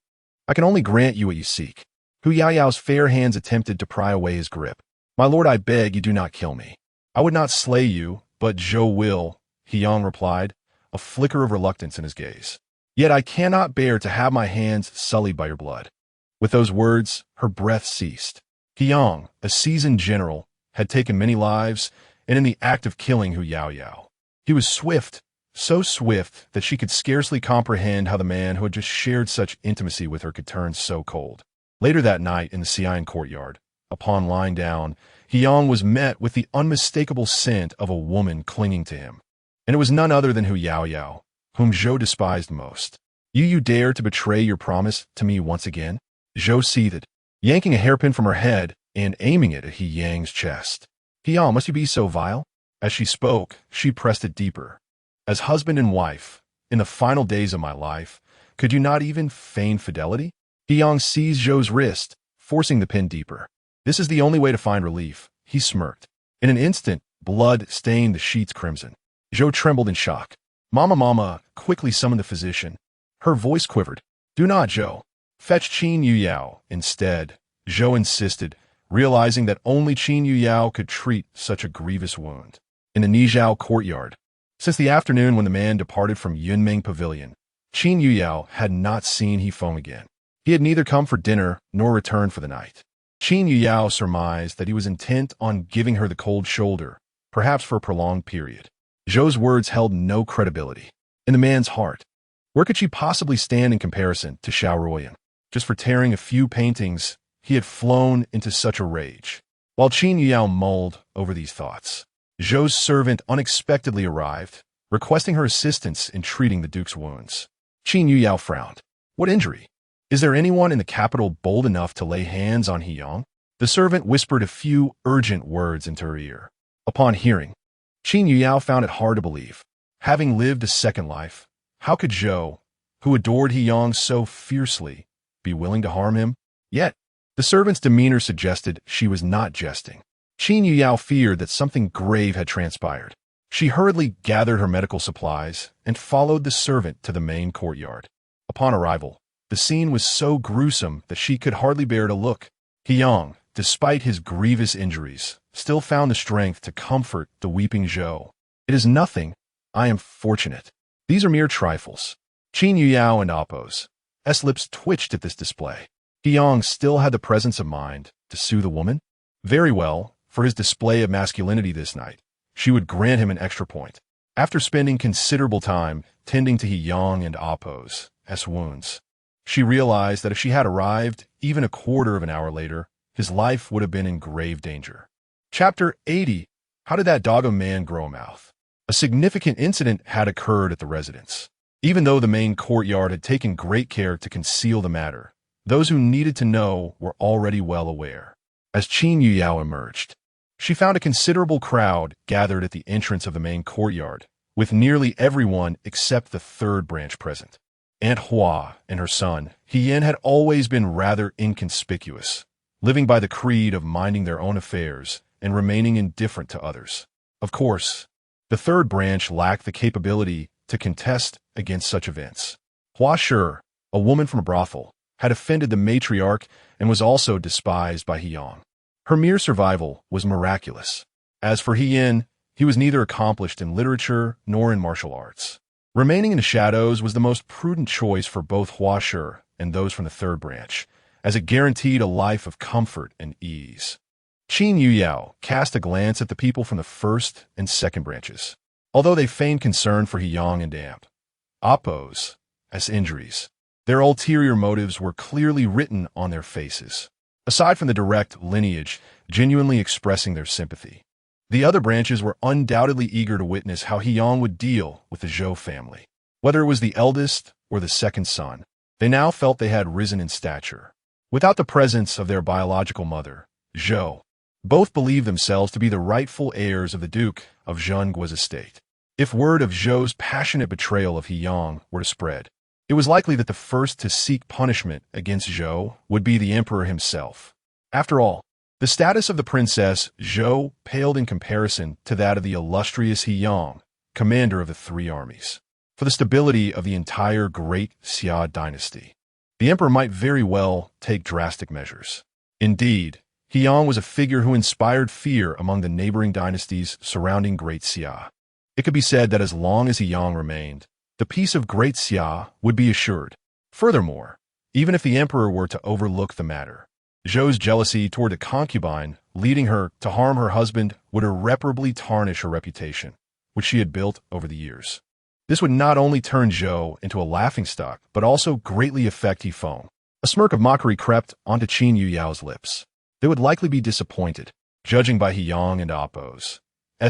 I can only grant you what you seek." Hu Yaoyao's fair hands attempted to pry away his grip. "My lord, I beg you do not kill me. I would not slay you, but Zhou will," Yang replied, a flicker of reluctance in his gaze. "Yet I cannot bear to have my hands sullied by your blood." With those words, her breath ceased. Yang, a seasoned general, had taken many lives, and in the act of killing Hu Yaoyao, he was swift, so swift that she could scarcely comprehend how the man who had just shared such intimacy with her could turn so cold. Later that night in the Xian courtyard, upon lying down, Yang was met with the unmistakable scent of a woman clinging to him. And it was none other than Hu Yaoyao, whom Zhou despised most. You dare to betray your promise to me once again?" Zhou seethed, yanking a hairpin from her head and aiming it at Yang's chest. "Yang, must you be so vile? As she spoke, she pressed it deeper. As husband and wife, in the final days of my life, could you not even feign fidelity? Yang seized Zhou's wrist, forcing the pin deeper. This is the only way to find relief, he smirked. In an instant, blood stained the sheets crimson. Zhou trembled in shock. Mama quickly summoned the physician. Her voice quivered. Do not, Zhou. Fetch Qin Yuyao instead, Zhou insisted, realizing that only Qin Yuyao could treat such a grievous wound. In the Nizhao courtyard, since the afternoon when the man departed from Yunming Pavilion, Qin Yuyao had not seen He Feng again. He had neither come for dinner nor returned for the night. Qin Yuyao surmised that he was intent on giving her the cold shoulder, perhaps for a prolonged period. Zhou's words held no credibility. In the man's heart, where could she possibly stand in comparison to Xiaoruoyan? Just for tearing a few paintings, he had flown into such a rage. While Qin Yuyao mulled over these thoughts, Zhou's servant unexpectedly arrived, requesting her assistance in treating the duke's wounds. Qin Yuyao frowned. What injury? Is there anyone in the capital bold enough to lay hands on He Yang? The servant whispered a few urgent words into her ear. Upon hearing, Qin Yuyao found it hard to believe. Having lived a second life, how could Zhou, who adored He Yang so fiercely, be willing to harm him? Yet, the servant's demeanor suggested she was not jesting. Qin Yuyao feared that something grave had transpired. She hurriedly gathered her medical supplies and followed the servant to the main courtyard. Upon arrival, the scene was so gruesome that she could hardly bear to look. He Yang, despite his grievous injuries, still found the strength to comfort the weeping Zhou. It is nothing. I am fortunate. These are mere trifles. Qin Yuyao and Appo's lips twitched at this display. He Yang still had the presence of mind to sue the woman. Very well, for his display of masculinity this night, she would grant him an extra point. After spending considerable time tending to He Yang and Appo's wounds, she realized that if she had arrived even a quarter of an hour later, his life would have been in grave danger. Chapter 80. How did that dog of a man grow a mouth? A significant incident had occurred at the residence. Even though the main courtyard had taken great care to conceal the matter, those who needed to know were already well aware. As Qin Yuyao emerged, she found a considerable crowd gathered at the entrance of the main courtyard, with nearly everyone except the third branch present. Aunt Hua and her son, He Yin, had always been rather inconspicuous, living by the creed of minding their own affairs and remaining indifferent to others. Of course, the third branch lacked the capability to contest against such events. Hua Shi, a woman from a brothel, had offended the matriarch and was also despised by He Yang. Her mere survival was miraculous. As for He Yin, he was neither accomplished in literature nor in martial arts. Remaining in the shadows was the most prudent choice for both Hua Shi and those from the third branch, as it guaranteed a life of comfort and ease. Qin Yuyao cast a glance at the people from the first and second branches. Although they feigned concern for He Yang and Appo's injuries, their ulterior motives were clearly written on their faces. Aside from the direct lineage genuinely expressing their sympathy, the other branches were undoubtedly eager to witness how He Yang would deal with the Zhou family. Whether it was the eldest or the second son, they now felt they had risen in stature. Without the presence of their biological mother, Zhou, both believed themselves to be the rightful heirs of the Duke of Zhengguo's estate. If word of Zhou's passionate betrayal of He Yang were to spread, it was likely that the first to seek punishment against Zhou would be the emperor himself. After all, the status of the princess Zhou paled in comparison to that of the illustrious He Yang, commander of the three armies. For the stability of the entire great Xia dynasty, the emperor might very well take drastic measures. Indeed, He Yang was a figure who inspired fear among the neighboring dynasties surrounding Great Xia. It could be said that as long as He Yang remained, the peace of Great Xia would be assured. Furthermore, even if the emperor were to overlook the matter, Zhou's jealousy toward the concubine leading her to harm her husband would irreparably tarnish her reputation, which she had built over the years. This would not only turn Zhou into a laughingstock, but also greatly affect He Feng. A smirk of mockery crept onto Qin Yuyao's lips. They would likely be disappointed. Judging by He Yang and Appo's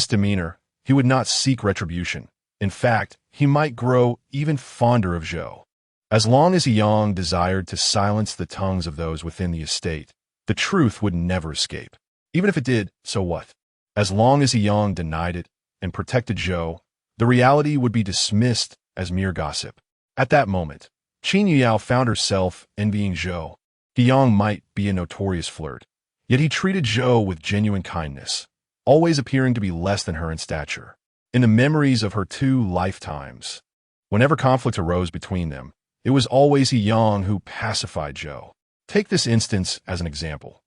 demeanor, he would not seek retribution. In fact, he might grow even fonder of Zhou. As long as He Yang desired to silence the tongues of those within the estate, the truth would never escape. Even if it did, so what? As long as He Yang denied it, and protected Zhou, the reality would be dismissed as mere gossip. At that moment, Qin Yuyao found herself envying Zhou. Yang might be a notorious flirt, yet he treated Zhou with genuine kindness, always appearing to be less than her in stature. In the memories of her 2 lifetimes, whenever conflict arose between them, it was always Yang who pacified Zhou. Take this instance as an example.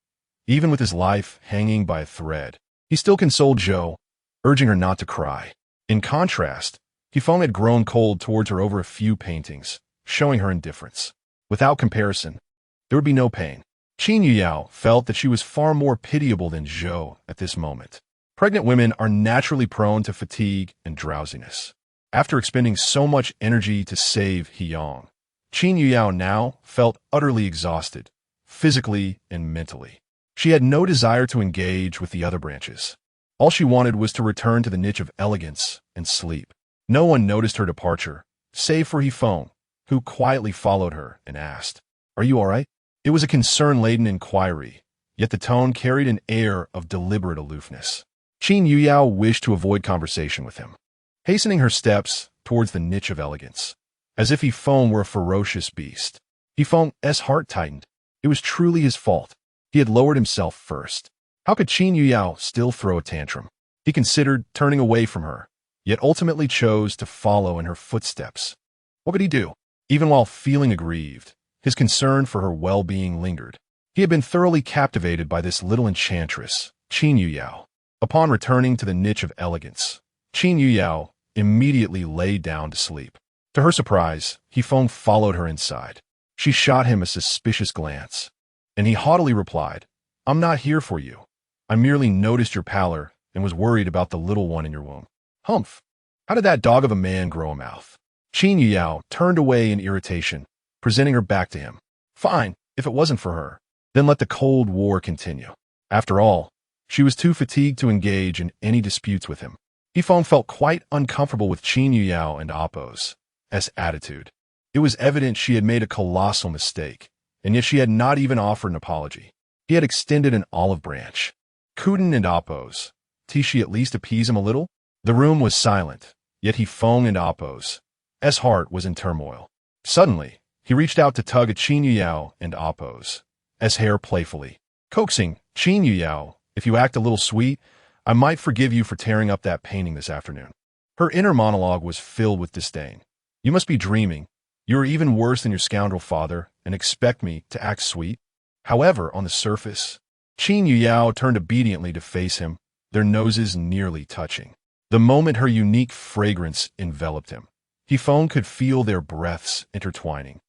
Even with his life hanging by a thread, he still consoled Zhou, urging her not to cry. In contrast, Yifeng had grown cold towards her over a few paintings, showing her indifference. Without comparison, there would be no pain. Qin Yuyao felt that she was far more pitiable than Zhou at this moment. Pregnant women are naturally prone to fatigue and drowsiness. After expending so much energy to save Yang, Qin Yuyao now felt utterly exhausted, physically and mentally. She had no desire to engage with the other branches. All she wanted was to return to the niche of elegance and sleep. No one noticed her departure, save for Yifeng, who quietly followed her and asked, "Are you all right?" It was a concern-laden inquiry, yet the tone carried an air of deliberate aloofness. Qin Yuyao wished to avoid conversation with him, hastening her steps towards the niche of elegance, as if Yifeng were a ferocious beast. Yifeng's heart tightened. It was truly his fault. He had lowered himself first. How could Qin Yuyao still throw a tantrum? He considered turning away from her, yet ultimately chose to follow in her footsteps. What could he do? Even while feeling aggrieved, his concern for her well-being lingered. He had been thoroughly captivated by this little enchantress, Qin Yuyao. Upon returning to the niche of elegance, Qin Yuyao immediately lay down to sleep. To her surprise, Yifeng followed her inside. She shot him a suspicious glance, and he haughtily replied, "I'm not here for you. I merely noticed your pallor and was worried about the little one in your womb." Humph! How did that dog of a man grow a mouth? Qin Yuyao turned away in irritation, presenting her back to him. Fine, if it wasn't for her, then let the Cold War continue. After all, she was too fatigued to engage in any disputes with him. Yifeng felt quite uncomfortable with Qin Yuyao and Appo's attitude. It was evident she had made a colossal mistake, and yet she had not even offered an apology. He had extended an olive branch. Couldn't and Appo's she at least appease him a little? The room was silent, yet Yifeng and Appo's heart was in turmoil. Suddenly, he reached out to tug at Qin Yuyao and Appo's hair playfully, coaxing, "Qin Yuyao, if you act a little sweet, I might forgive you for tearing up that painting this afternoon." Her inner monologue was filled with disdain. "You must be dreaming. You are even worse than your scoundrel father and expect me to act sweet?" However, on the surface, Qin Yuyao turned obediently to face him, their noses nearly touching. The moment her unique fragrance enveloped him, Yifeng could feel their breaths intertwining,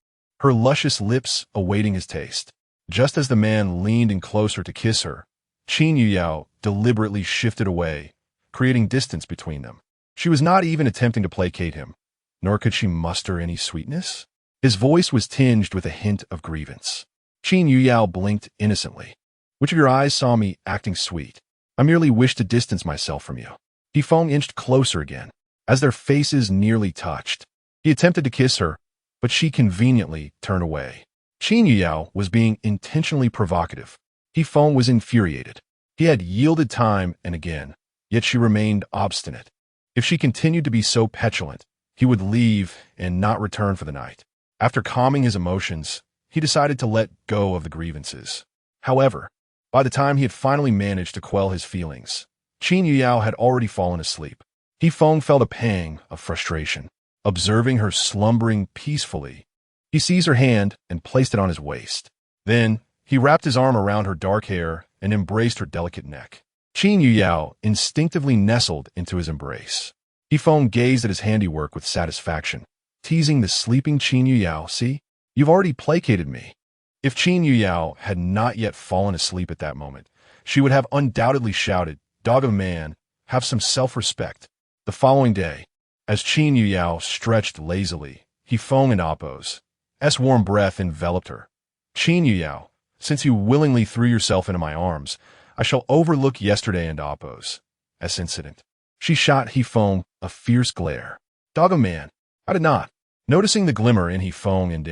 her luscious lips awaiting his taste. Just as the man leaned in closer to kiss her, Qin Yuyao deliberately shifted away, creating distance between them. She was not even attempting to placate him, nor could she muster any sweetness. His voice was tinged with a hint of grievance. Qin Yuyao blinked innocently. "Which of your eyes saw me acting sweet? I merely wished to distance myself from you." Yifeng inched closer again. As their faces nearly touched, he attempted to kiss her, but she conveniently turned away. Qin Yuyao was being intentionally provocative. Yifeng was infuriated. He had yielded time and again, yet she remained obstinate. If she continued to be so petulant, he would leave and not return for the night. After calming his emotions, he decided to let go of the grievances. However, by the time he had finally managed to quell his feelings, Qin Yuyao had already fallen asleep. Yifeng felt a pang of frustration. Observing her slumbering peacefully, he seized her hand and placed it on his waist. Then, he wrapped his arm around her dark hair and embraced her delicate neck. Qin Yuyao instinctively nestled into his embrace. Yifeng gazed at his handiwork with satisfaction, teasing the sleeping Qin Yuyao. "See, you've already placated me." If Qin Yuyao had not yet fallen asleep at that moment, she would have undoubtedly shouted, "Dog of a man, have some self-respect." The following day, as Qin Yuyao stretched lazily, Yifeng and Appo's warm breath enveloped her. "Qin Yuyao, since you willingly threw yourself into my arms, I shall overlook yesterday and Appo's incident." She shot Yifeng a fierce glare. "Dog of a man, I did not." Noticing the glimmer in Yifeng and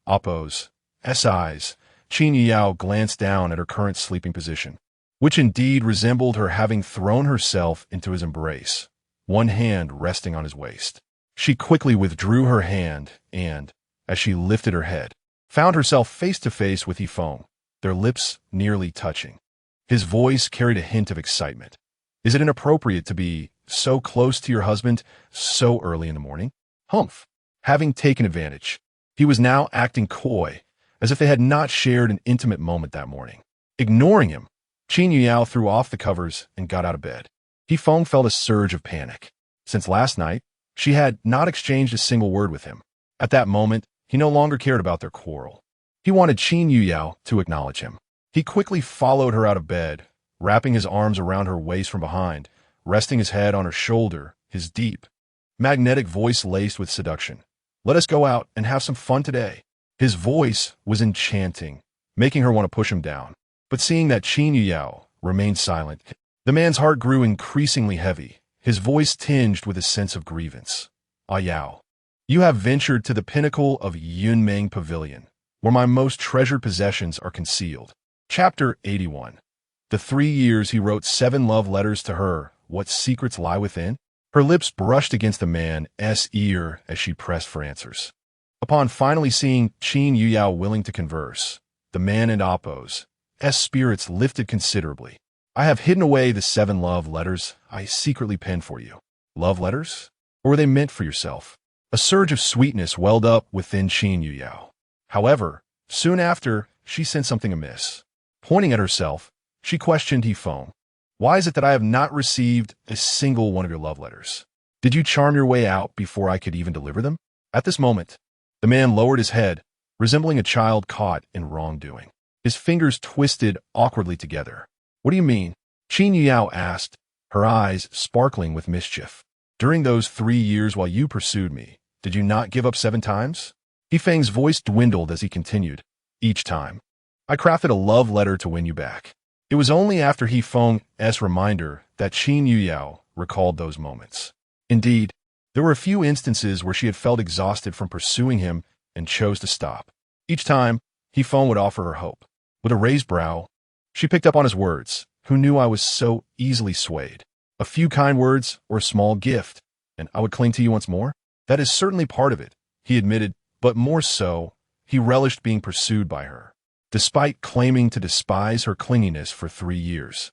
Appo's eyes, Qin Yuyao glanced down at her current sleeping position. which indeed resembled her having thrown herself into his embrace, one hand resting on his waist. She quickly withdrew her hand and, as she lifted her head, found herself face to face with Yifeng, their lips nearly touching. His voice carried a hint of excitement. "Is it inappropriate to be so close to your husband so early in the morning?" Humph. Having taken advantage, he was now acting coy, as if they had not shared an intimate moment that morning. Ignoring him, Qin Yuyao threw off the covers and got out of bed. Yifeng felt a surge of panic. Since last night, she had not exchanged a single word with him. At that moment, he no longer cared about their quarrel. He wanted Qin Yuyao to acknowledge him. He quickly followed her out of bed, wrapping his arms around her waist from behind, resting his head on her shoulder, his deep, magnetic voice laced with seduction. "Let us go out and have some fun today." His voice was enchanting, making her want to push him down. But seeing that Qin Yuyao remained silent, the man's heart grew increasingly heavy, his voice tinged with a sense of grievance. "Ah Yao, you have ventured to the pinnacle of Yunmeng Pavilion, where my most treasured possessions are concealed." Chapter 81. The 3 years he wrote 7 love letters to her, what secrets lie within? Her lips brushed against the man's ear as she pressed for answers. Upon finally seeing Qin Yuyao willing to converse, the man and Appo's spirits lifted considerably. "I have hidden away the 7 love letters I secretly penned for you." Love letters? Or were they meant for yourself? A surge of sweetness welled up within Qin Yuyao. However, soon after, she sensed something amiss. Pointing at herself, she questioned Yifeng. "Why is it that I have not received a single one of your love letters? Did you charm your way out before I could even deliver them?" At this moment, the man lowered his head, resembling a child caught in wrongdoing. His fingers twisted awkwardly together. "What do you mean?" Qin Yuyao asked, her eyes sparkling with mischief. "During those 3 years while you pursued me, did you not give up 7 times? Yifeng's voice dwindled as he continued. "Each time, I crafted a love letter to win you back." It was only after Yifeng's reminder that Qin Yuyao recalled those moments. Indeed, there were a few instances where she had felt exhausted from pursuing him and chose to stop. Each time, Yifeng would offer her hope. With a raised brow, she picked up on his words, "Who knew I was so easily swayed? A few kind words or a small gift, and I would cling to you once more?" "That is certainly part of it," he admitted, but more so, he relished being pursued by her. Despite claiming to despise her clinginess for 3 years,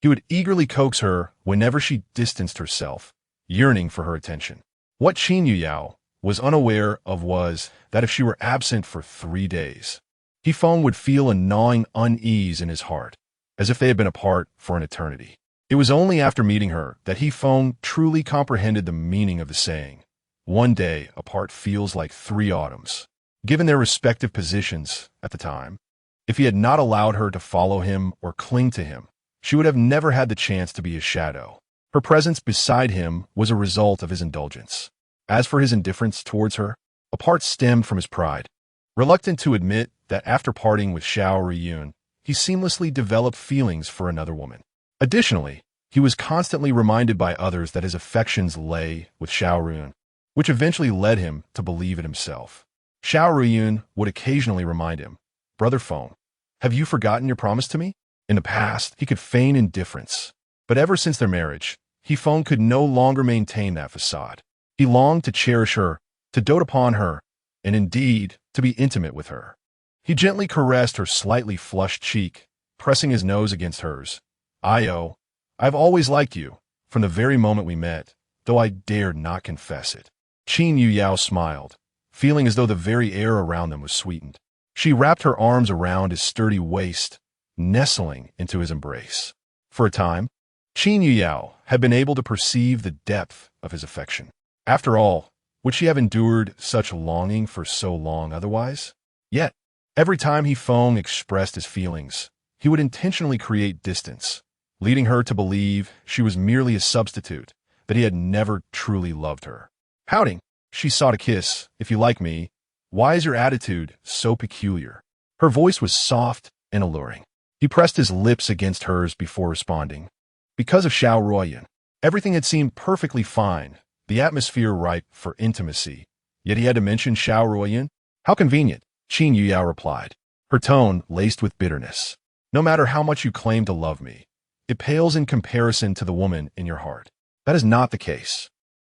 he would eagerly coax her whenever she distanced herself, yearning for her attention. What Qin Yuyao was unaware of was that if she were absent for 3 days, Yifeng would feel a gnawing unease in his heart, as if they had been apart for an eternity. It was only after meeting her that Yifeng truly comprehended the meaning of the saying, "One day apart feels like 3 autumns." Given their respective positions at the time, if he had not allowed her to follow him or cling to him, she would have never had the chance to be his shadow. Her presence beside him was a result of his indulgence. As for his indifference towards her, a part stemmed from his pride. Reluctant to admit that after parting with Xiao Riyun, he seamlessly developed feelings for another woman. Additionally, he was constantly reminded by others that his affections lay with Xiao Riyun, which eventually led him to believe it himself. Xiao Riyun would occasionally remind him, "Brother Feng, have you forgotten your promise to me?" In the past, he could feign indifference, but ever since their marriage, Yifeng could no longer maintain that facade. He longed to cherish her, to dote upon her, and indeed, to be intimate with her. He gently caressed her slightly flushed cheek, pressing his nose against hers. "Io, I've always liked you, from the very moment we met, though I dared not confess it." Qin Yuyao smiled, feeling as though the very air around them was sweetened. She wrapped her arms around his sturdy waist, nestling into his embrace. For a time, Qin Yuyao had been able to perceive the depth of his affection. After all, would she have endured such longing for so long otherwise? Yet, every time Yifeng expressed his feelings, he would intentionally create distance, leading her to believe she was merely a substitute, that he had never truly loved her. Pouting, she sought a kiss. "If you like me, why is your attitude so peculiar?" Her voice was soft and alluring. He pressed his lips against hers before responding. Because of Xiao Ruoyan, everything had seemed perfectly fine, the atmosphere ripe for intimacy. Yet he had to mention Xiao Ruoyan? "How convenient," Qin Yuyao replied, her tone laced with bitterness. "No matter how much you claim to love me, it pales in comparison to the woman in your heart. That is not the case.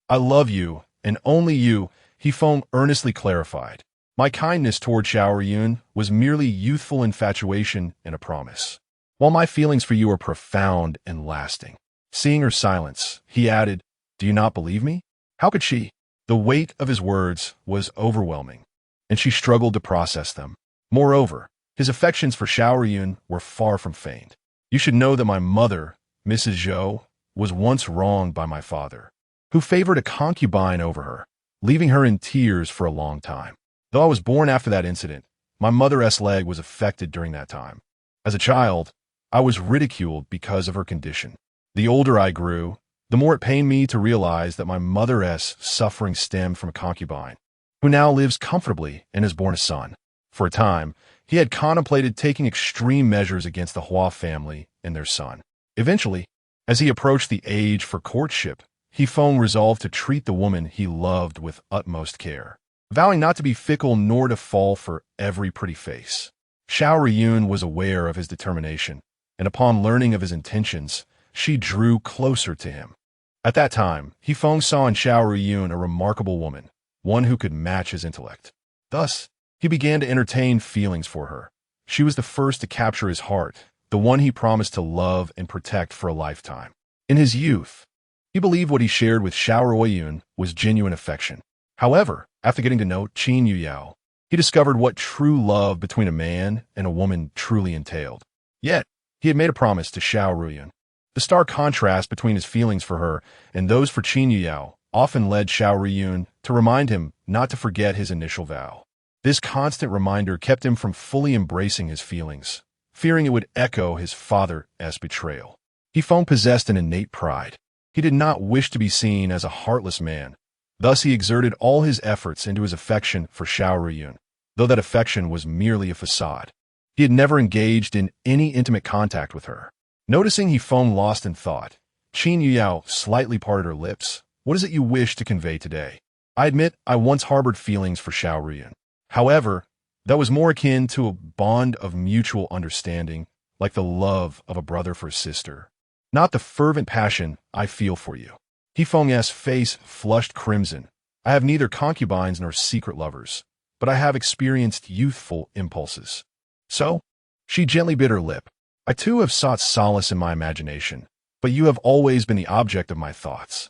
I love you, and only you, Hifeng earnestly clarified. My kindness toward Xiao Yun was merely youthful infatuation and a promise, while my feelings for you are profound and lasting. Seeing her silence, he added, Do you not believe me? How could she? The weight of his words was overwhelming, and she struggled to process them. Moreover, his affections for Xiao Yun were far from feigned. You should know that my mother, Mrs. Zhou, was once wronged by my father, who favored a concubine over her, leaving her in tears for a long time. Though I was born after that incident, my mother's leg was affected during that time. As a child, I was ridiculed because of her condition. The older I grew, the more it pained me to realize that my mother's suffering stemmed from a concubine, who now lives comfortably and has borne a son. For a time, he had contemplated taking extreme measures against the Hua family and their son. Eventually, as he approached the age for courtship, Hifeng resolved to treat the woman he loved with utmost care, vowing not to be fickle nor to fall for every pretty face. Xiao Yun was aware of his determination, and upon learning of his intentions, she drew closer to him. At that time, Hifeng saw in Xiao Yun a remarkable woman, one who could match his intellect. Thus, he began to entertain feelings for her. She was the first to capture his heart, the one he promised to love and protect for a lifetime. In his youth, he believed what he shared with Xiao Yun was genuine affection. However, after getting to know Qin Yuyao, he discovered what true love between a man and a woman truly entailed. Yet, he had made a promise to Xiao Yun. The stark contrast between his feelings for her and those for Qin Yuyao often led Xiao Yun to remind him not to forget his initial vow. This constant reminder kept him from fully embracing his feelings, fearing it would echo his father's betrayal. Hifeng possessed an innate pride. He did not wish to be seen as a heartless man. Thus he exerted all his efforts into his affection for Xiao Yun, though that affection was merely a facade. He had never engaged in any intimate contact with her. Noticing Hifeng lost in thought, Qin Yuyao slightly parted her lips. What is it you wish to convey today? I admit I once harbored feelings for Xiao Yun. However, that was more akin to a bond of mutual understanding, like the love of a brother for a sister, not the fervent passion I feel for you. Hifeng's face flushed crimson. I have neither concubines nor secret lovers, but I have experienced youthful impulses. So, she gently bit her lip. I too have sought solace in my imagination, but you have always been the object of my thoughts.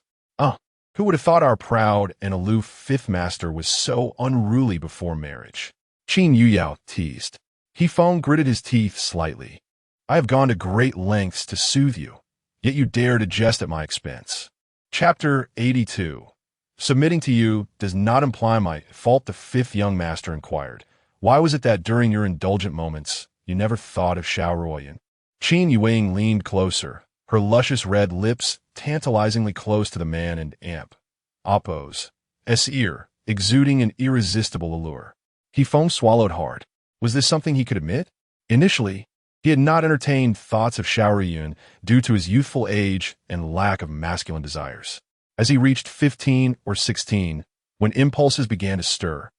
Who would have thought our proud and aloof fifth master was so unruly before marriage? Qin Yuyao teased. Hifeng gritted his teeth slightly. I have gone to great lengths to soothe you, yet you dare to jest at my expense. Chapter 82. Submitting to you does not imply my fault, the fifth young master inquired. Why was it that during your indulgent moments, you never thought of Xiao Yun? Qin Yueying leaned closer, her luscious red lips tantalizingly close to the man and Oppo's ear, exuding an irresistible allure. Hifeng swallowed hard. Was this something he could admit? Initially, he had not entertained thoughts of Xiao Yun due to his youthful age and lack of masculine desires. As he reached 15 or 16, when impulses began to stir,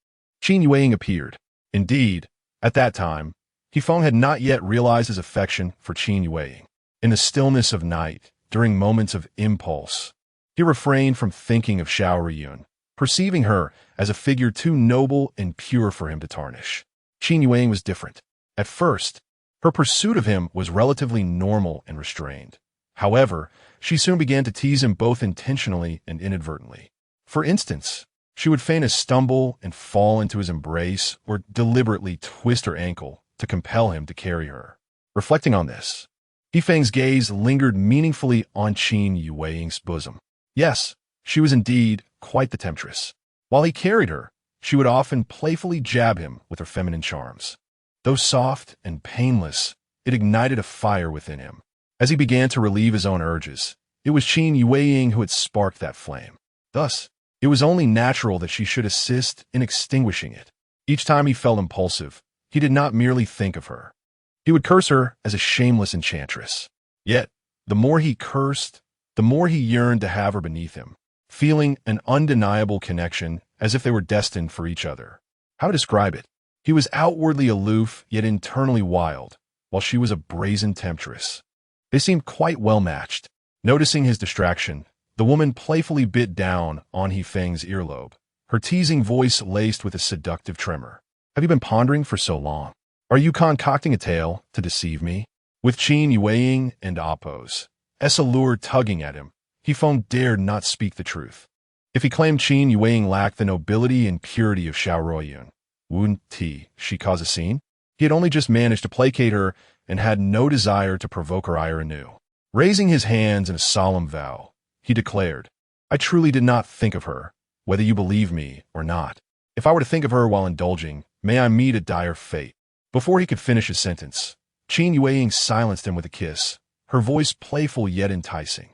Qin Yueying appeared. Indeed, at that time, Hifeng had not yet realized his affection for Qin Yueying. In the stillness of night, during moments of impulse, he refrained from thinking of Xiao Yun, perceiving her as a figure too noble and pure for him to tarnish. Qin Yueying was different. At first, her pursuit of him was relatively normal and restrained. However, she soon began to tease him both intentionally and inadvertently. For instance, she would feign a stumble and fall into his embrace or deliberately twist her ankle to compel him to carry her. Reflecting on this, Hifeng's gaze lingered meaningfully on Qin Yueying's bosom. Yes, she was indeed quite the temptress. While he carried her, she would often playfully jab him with her feminine charms. Though soft and painless, it ignited a fire within him. As he began to relieve his own urges, it was Qin Yueying who had sparked that flame. Thus, it was only natural that she should assist in extinguishing it. Each time he felt impulsive, he did not merely think of her. He would curse her as a shameless enchantress. Yet, the more he cursed, the more he yearned to have her beneath him, feeling an undeniable connection as if they were destined for each other. How to describe it? He was outwardly aloof, yet internally wild, while she was a brazen temptress. They seemed quite well matched. Noticing his distraction, the woman playfully bit down on He Feng's earlobe, her teasing voice laced with a seductive tremor. Have you been pondering for so long? Are you concocting a tale to deceive me? With Qin Yueying and Apos, allure tugging at him, He Feng dared not speak the truth. If he claimed Qin Yueying lacked the nobility and purity of Xiao Ruoyun, wouldn't she cause a scene? He had only just managed to placate her and had no desire to provoke her ire anew. Raising his hands in a solemn vow, he declared, I truly did not think of her, whether you believe me or not. If I were to think of her while indulging, may I meet a dire fate. Before he could finish his sentence, Qin Yueying silenced him with a kiss, her voice playful yet enticing.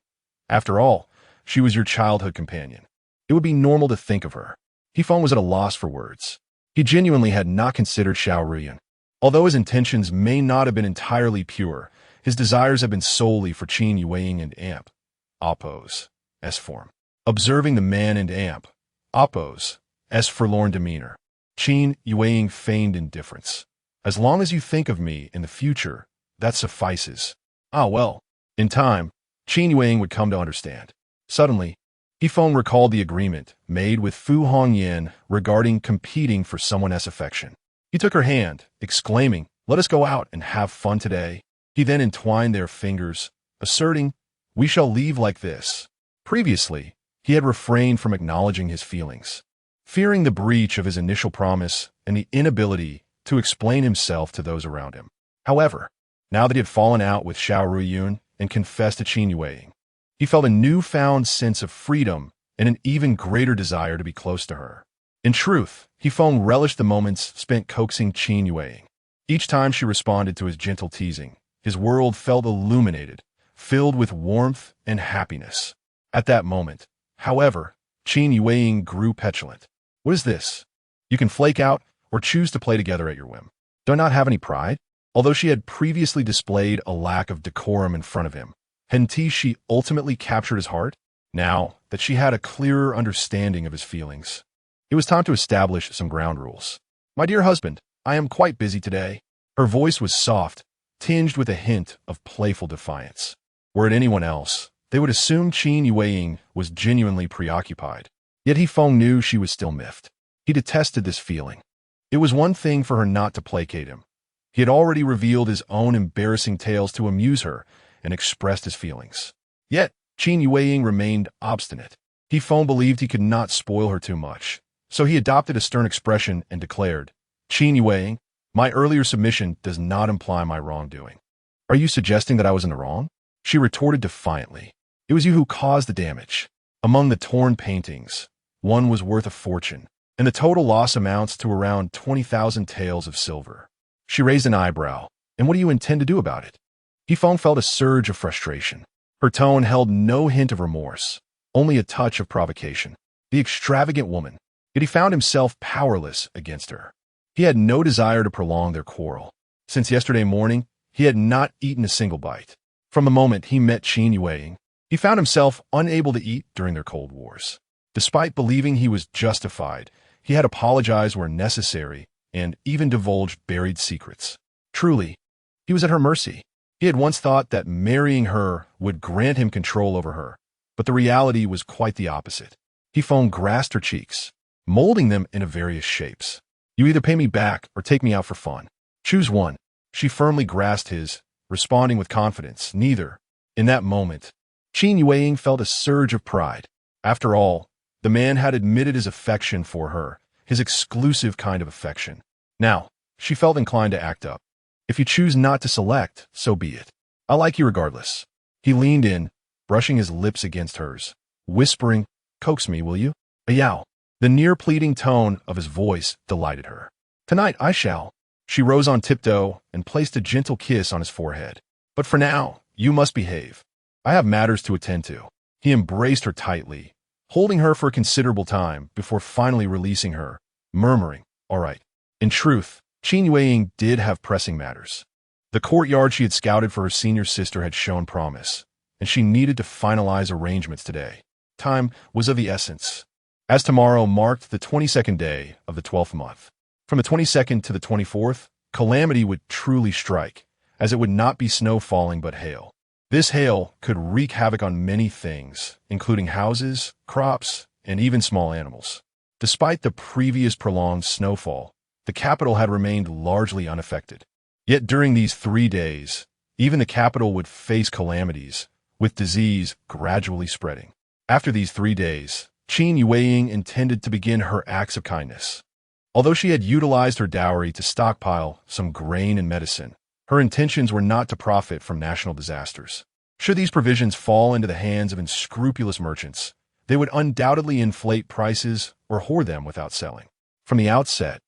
After all, she was your childhood companion. It would be normal to think of her. He Feng was at a loss for words. He genuinely had not considered Xiao Ruoyun. Although his intentions may not have been entirely pure, his desires have been solely for Qin Yueying and Amp, Apos, form. Observing the man and Amp, Apos, forlorn demeanor, Qin Yueying feigned indifference. As long as you think of me in the future, that suffices. Ah well, in time, Qin Yueying would come to understand. Suddenly, He Feng recalled the agreement made with Fu Hongyan regarding competing for someone's affection. He took her hand, exclaiming, let us go out and have fun today. He then entwined their fingers, asserting, we shall leave like this. Previously, he had refrained from acknowledging his feelings, fearing the breach of his initial promise and the inability to explain himself to those around him. However, now that he had fallen out with Xiao Ruoyun and confessed to Qin Yueying, he felt a newfound sense of freedom and an even greater desire to be close to her. In truth, He Feng relished the moments spent coaxing Qin Yueying. Each time she responded to his gentle teasing, his world felt illuminated, filled with warmth and happiness. At that moment, however, Qin Yueying grew petulant. What is this? You can flake out or choose to play together at your whim. Do I not have any pride? Although she had previously displayed a lack of decorum in front of him, hadn't she ultimately captured his heart? Now that she had a clearer understanding of his feelings, it was time to establish some ground rules. My dear husband, I am quite busy today. Her voice was soft, tinged with a hint of playful defiance. Were it anyone else, they would assume Qin Yueying was genuinely preoccupied. Yet He Feng knew she was still miffed. He detested this feeling. It was one thing for her not to placate him. He had already revealed his own embarrassing tales to amuse her and expressed his feelings. Yet, Qin Yueying remained obstinate. He Feng believed he could not spoil her too much, so he adopted a stern expression and declared, Qin Yueying, my earlier submission does not imply my wrongdoing. Are you suggesting that I was in the wrong? She retorted defiantly. It was you who caused the damage. Among the torn paintings, one was worth a fortune, and the total loss amounts to around 20,000 taels of silver. She raised an eyebrow. And what do you intend to do about it? He Feng felt a surge of frustration. Her tone held no hint of remorse, only a touch of provocation. The extravagant woman. Yet he found himself powerless against her. He had no desire to prolong their quarrel. Since yesterday morning, he had not eaten a single bite. From the moment he met Qin Yueying, he found himself unable to eat during their cold wars. Despite believing he was justified, he had apologized where necessary and even divulged buried secrets. Truly, he was at her mercy. He had once thought that marrying her would grant him control over her, but the reality was quite the opposite. He Feng grasped her cheeks, molding them into various shapes. You either pay me back or take me out for fun. Choose one. She firmly grasped his, responding with confidence, neither. In that moment, Qin Yueying felt a surge of pride. After all, the man had admitted his affection for her, his exclusive kind of affection. Now, she felt inclined to act up. If you choose not to select, so be it. I like you regardless. He leaned in, brushing his lips against hers, whispering, coax me, will you? Ayao. The near-pleading tone of his voice delighted her. Tonight I shall. She rose on tiptoe and placed a gentle kiss on his forehead. But for now, you must behave. I have matters to attend to. He embraced her tightly, holding her for a considerable time before finally releasing her, murmuring, all right. In truth, Qin Yueying did have pressing matters. The courtyard she had scouted for her senior sister had shown promise, and she needed to finalize arrangements today. Time was of the essence, as tomorrow marked the 22nd day of the 12th month. From the 22nd to the 24th, calamity would truly strike, as it would not be snow falling but hail. This hail could wreak havoc on many things, including houses, crops, and even small animals. Despite the previous prolonged snowfall, the capital had remained largely unaffected. Yet during these 3 days, even the capital would face calamities, with disease gradually spreading. After these 3 days, Qin Yueying intended to begin her acts of kindness. Although she had utilized her dowry to stockpile some grain and medicine, her intentions were not to profit from national disasters. Should these provisions fall into the hands of unscrupulous merchants, they would undoubtedly inflate prices or hoard them without selling. From the outset,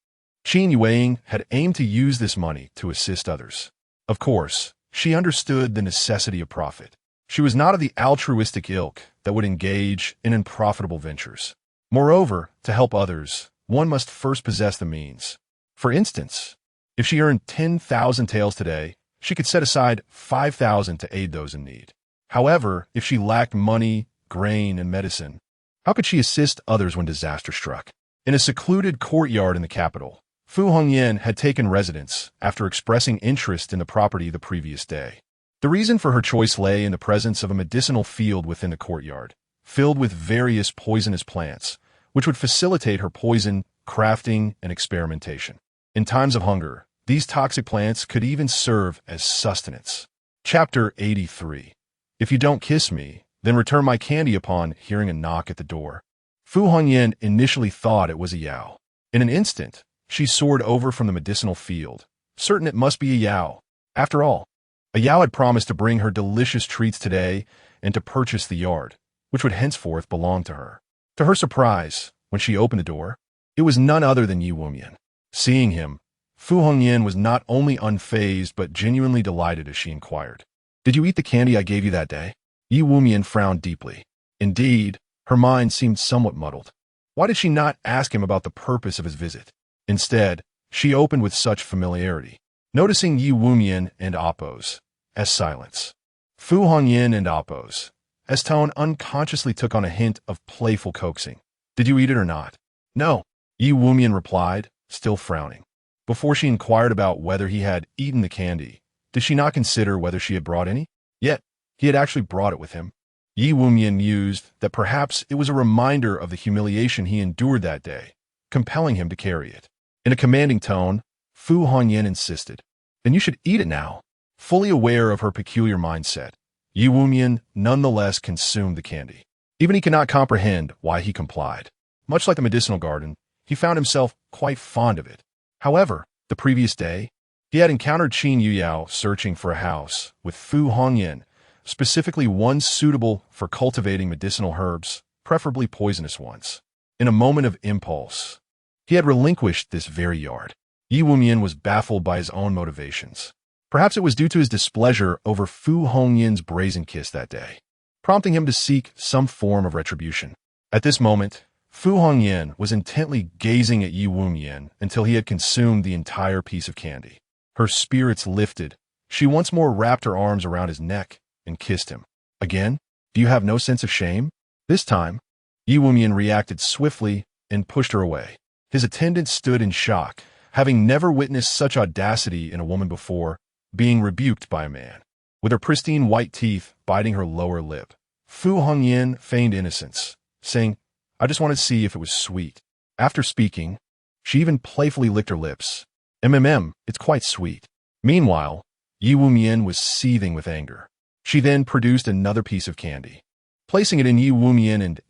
Qin Yueying had aimed to use this money to assist others. Of course, she understood the necessity of profit. She was not of the altruistic ilk that would engage in unprofitable ventures. Moreover, to help others, one must first possess the means. For instance, if she earned 10,000 taels today, she could set aside 5,000 to aid those in need. However, if she lacked money, grain, and medicine, how could she assist others when disaster struck? In a secluded courtyard in the capital, Fu Hongyan had taken residence after expressing interest in the property the previous day. The reason for her choice lay in the presence of a medicinal field within the courtyard, filled with various poisonous plants, which would facilitate her poison, crafting, and experimentation. In times of hunger, these toxic plants could even serve as sustenance. Chapter 83. If you don't kiss me, then return my candy upon hearing a knock at the door. Fu Hongyan initially thought it was a Yao. In an instant, she soared over from the medicinal field, certain it must be a Yao. After all, a Yao had promised to bring her delicious treats today and to purchase the yard, which would henceforth belong to her. To her surprise, when she opened the door, it was none other than Yi Wumian. Seeing him, Fu Hongyan was not only unfazed but genuinely delighted as she inquired, "Did you eat the candy I gave you that day?" Yi Wumian frowned deeply. Indeed, her mind seemed somewhat muddled. Why did she not ask him about the purpose of his visit? Instead, she opened with such familiarity, noticing Yi Wumian and Appo's as silence. Fu Hongyan and Appo's as tone unconsciously took on a hint of playful coaxing. "Did you eat it or not?" "No," Yi Wumian replied, still frowning. Before she inquired about whether he had eaten the candy, did she not consider whether she had brought any? Yet, he had actually brought it with him. Yi Wumian mused that perhaps it was a reminder of the humiliation he endured that day, compelling him to carry it. In a commanding tone, Fu Hongyan insisted, "Then you should eat it now." Fully aware of her peculiar mindset, Yi Wumian nonetheless consumed the candy. Even he could not comprehend why he complied. Much like the medicinal garden, he found himself quite fond of it. However, the previous day, he had encountered Qin Yuyao searching for a house with Fu Hongyan, specifically one suitable for cultivating medicinal herbs, preferably poisonous ones. In a moment of impulse, he had relinquished this very yard. Yi Wumian was baffled by his own motivations. Perhaps it was due to his displeasure over Fu Hongyan's brazen kiss that day, prompting him to seek some form of retribution. At this moment, Fu Hongyan was intently gazing at Yi Wumian until he had consumed the entire piece of candy. Her spirits lifted. She once more wrapped her arms around his neck and kissed him. "Again? Do you have no sense of shame?" This time, Yi Wumian reacted swiftly and pushed her away. His attendant stood in shock, having never witnessed such audacity in a woman before, being rebuked by a man. With her pristine white teeth biting her lower lip, Fu Hongyan feigned innocence, saying, "I just wanted to see if it was sweet." After speaking, she even playfully licked her lips. It's quite sweet." Meanwhile, Yi Wumian was seething with anger. She then produced another piece of candy, placing it in Yi Wumian and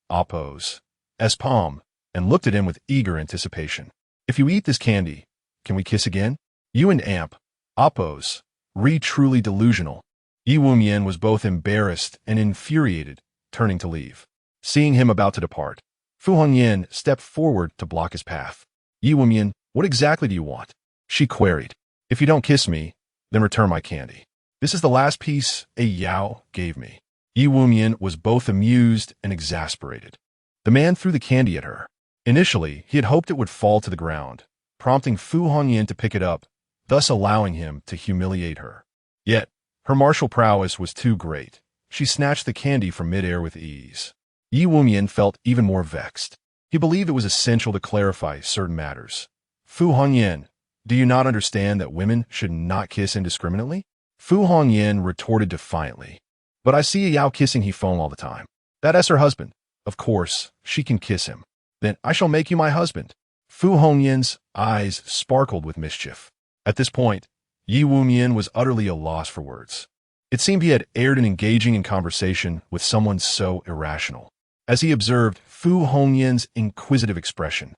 Appo's palm, and looked at him with eager anticipation. "If you eat this candy, can we kiss again?" You and Appo's truly delusional. Yi Wumian was both embarrassed and infuriated, turning to leave. Seeing him about to depart, Fu Hongyan stepped forward to block his path. "Yi Wumian, what exactly do you want?" she queried. "If you don't kiss me, then return my candy. This is the last piece a Yao gave me." Yi Wumian was both amused and exasperated. The man threw the candy at her. Initially, he had hoped it would fall to the ground, prompting Fu Hongyan to pick it up, thus allowing him to humiliate her. Yet, her martial prowess was too great. She snatched the candy from midair with ease. Yi Wumian felt even more vexed. He believed it was essential to clarify certain matters. "Fu Hongyan, do you not understand that women should not kiss indiscriminately?" Fu Hongyan retorted defiantly. But I see Yao kissing Hifeng all the time. That's her husband. Of course, she can kiss him. Then I shall make you my husband. Fu Hongyan's eyes sparkled with mischief. At this point, Yi Wumian was utterly a loss for words. It seemed he had erred in engaging in conversation with someone so irrational. As he observed Fu Hongyan's inquisitive expression,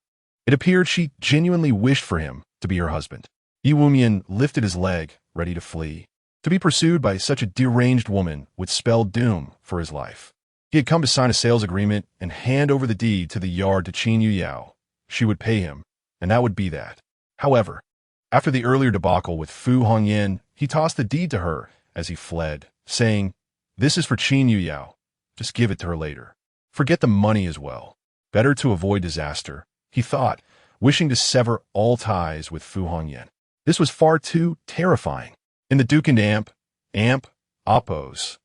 it appeared she genuinely wished for him to be her husband. Yi Wumian lifted his leg, ready to flee. To be pursued by such a deranged woman would spell doom for his life. He had come to sign a sales agreement and hand over the deed to the yard to Qin Yuyao. She would pay him, and that would be that. However, after the earlier debacle with Fu Hongyan, he tossed the deed to her as he fled, saying, "This is for Qin Yuyao. Just give it to her later. Forget the money as well. Better to avoid disaster," he thought, wishing to sever all ties with Fu Hongyan. This was far too terrifying. In the Duke and Amp, Oppo's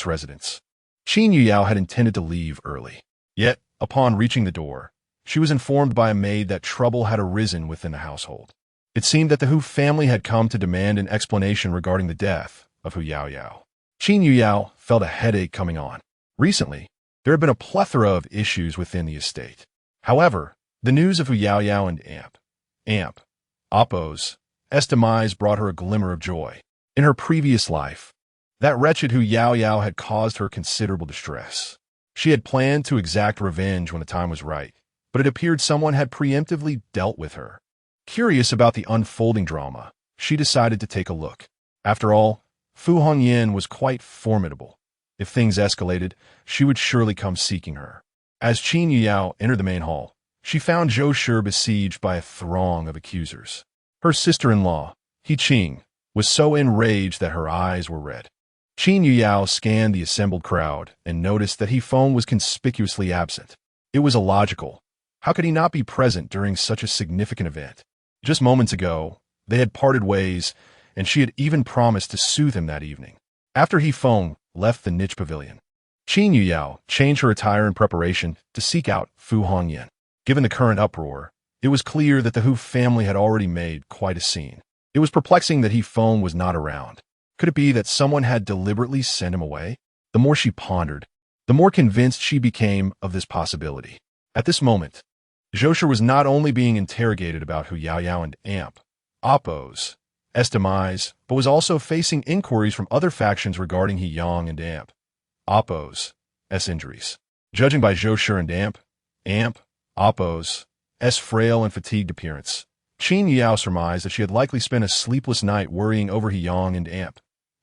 residence, Qin Yuyao had intended to leave early. Yet, upon reaching the door, she was informed by a maid that trouble had arisen within the household. It seemed that the Hu family had come to demand an explanation regarding the death of Hu Yaoyao. Qin Yuyao felt a headache coming on. Recently, there had been a plethora of issues within the estate. However, the news of Hu Yaoyao and Amp, Oppo's demise brought her a glimmer of joy. In her previous life, that wretched Hu Yaoyao had caused her considerable distress. She had planned to exact revenge when the time was right, but it appeared someone had preemptively dealt with her. Curious about the unfolding drama, she decided to take a look. After all, Fu Hongyan was quite formidable. If things escalated, she would surely come seeking her. As Qin Yuyao entered the main hall, she found Zhou Shi besieged by a throng of accusers. Her sister-in-law, He Qing, was so enraged that her eyes were red. Qin Yuyao scanned the assembled crowd and noticed that Hifeng was conspicuously absent. It was illogical. How could he not be present during such a significant event? Just moments ago, they had parted ways, and she had even promised to soothe him that evening. After Hifeng left the niche pavilion, Qin Yuyao changed her attire in preparation to seek out Fu Hongyan. Given the current uproar, it was clear that the Hu family had already made quite a scene. It was perplexing that Hifeng was not around. Could it be that someone had deliberately sent him away? The more she pondered, the more convinced she became of this possibility. At this moment, Zhou Shi was not only being interrogated about Hu Yaoyao and Amp, Oppo's demise, but was also facing inquiries from other factions regarding He Yang and Amp, Oppo's injuries. Judging by Zhou Shi and Amp, Oppo's frail and fatigued appearance, Qin Yuyao surmised that she had likely spent a sleepless night worrying over He Yang and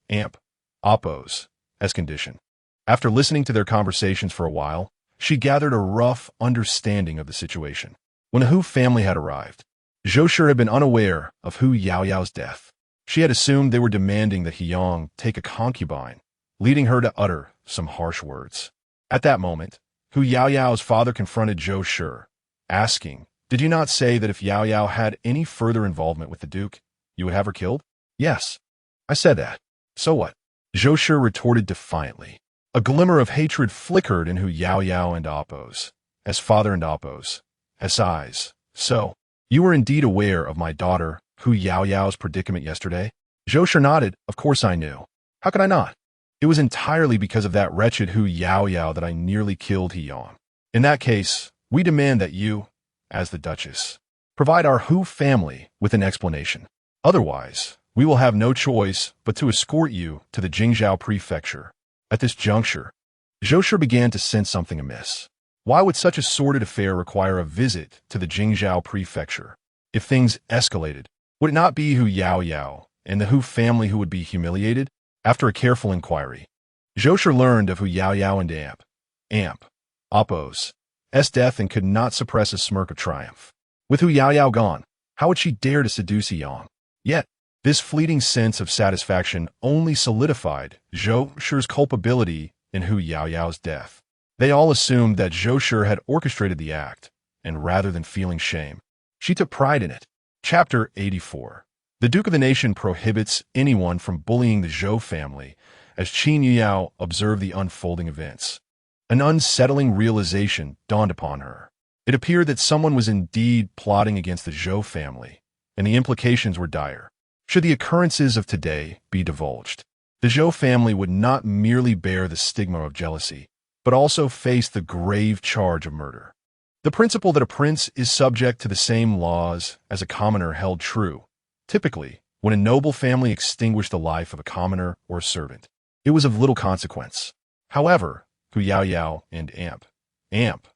Amp, Oppo's condition. After listening to their conversations for a while, she gathered a rough understanding of the situation. When the Hu family had arrived, Zhou Shi had been unaware of Hu Yaoyao's death. She had assumed they were demanding that He Yang take a concubine, leading her to utter some harsh words. At that moment, Hu Yaoyao's father confronted Zhou Shi, asking, "Did you not say that if Yaoyao had any further involvement with the Duke, you would have her killed?" "Yes, I said that. So what?" Zhou Shi retorted defiantly. A glimmer of hatred flickered in Hu Yaoyao and Oppo's father and Oppo's eyes. "So, you were indeed aware of my daughter Hu Yaoyao's predicament yesterday?" Zhou Shi nodded. "Of course I knew. How could I not? It was entirely because of that wretched Hu Yaoyao that I nearly killed He Yang. In that case, we demand that you, as the Duchess, provide our Hu family with an explanation. Otherwise, we will have no choice but to escort you to the Jingzhou prefecture." At this juncture, Zhou Shi began to sense something amiss. Why would such a sordid affair require a visit to the Jingzhou prefecture? If things escalated, would it not be Hu Yaoyao and the Hu family who would be humiliated? After a careful inquiry, Zhou Shi learned of Hu Yaoyao and Amp, Oppo's death and could not suppress a smirk of triumph. With Hu Yaoyao gone, how would she dare to seduce He Yang? Yet, this fleeting sense of satisfaction only solidified Zhou Shi's culpability in Hu Yaoyao's death. They all assumed that Zhou Shi had orchestrated the act, and rather than feeling shame, she took pride in it. Chapter 84. The Duke of the Nation prohibits anyone from bullying the Zhou family, as Qin Yuyao observed the unfolding events. An unsettling realization dawned upon her. It appeared that someone was indeed plotting against the Zhou family, and the implications were dire. Should the occurrences of today be divulged, the Zhou family would not merely bear the stigma of jealousy, but also face the grave charge of murder. The principle that a prince is subject to the same laws as a commoner held true, typically, when a noble family extinguished the life of a commoner or servant. It was of little consequence. However, Hu Yaoyao and Amp,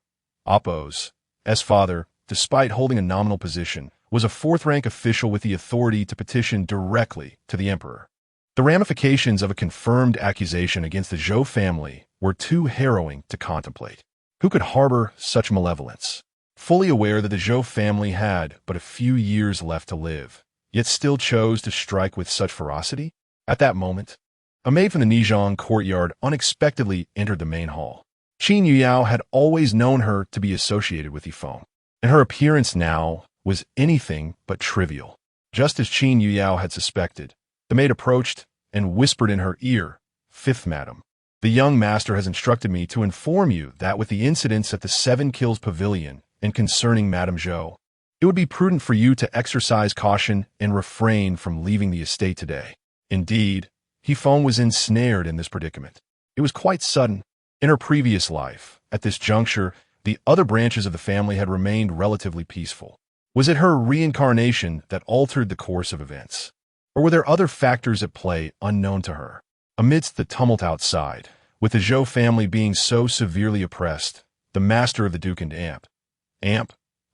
Appo's father, despite holding a nominal position, was a fourth-rank official with the authority to petition directly to the emperor. The ramifications of a confirmed accusation against the Zhou family were too harrowing to contemplate. Who could harbor such malevolence? Fully aware that the Zhou family had but a few years left to live, yet still chose to strike with such ferocity? At that moment, a maid from the Nizhang courtyard unexpectedly entered the main hall. Qin Yuyao had always known her to be associated with Yifeng, and her appearance now was anything but trivial. Just as Qin Yuyao had suspected, the maid approached and whispered in her ear, "Fifth madam, the young master has instructed me to inform you that with the incidents at the Seven Kills Pavilion and concerning Madame Zhou, it would be prudent for you to exercise caution and refrain from leaving the estate today." Indeed, Yifeng was ensnared in this predicament. It was quite sudden. In her previous life, at this juncture, the other branches of the family had remained relatively peaceful. Was it her reincarnation that altered the course of events? Or were there other factors at play unknown to her? Amidst the tumult outside, with the Zhou family being so severely oppressed, the master of the Duke and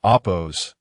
Appo's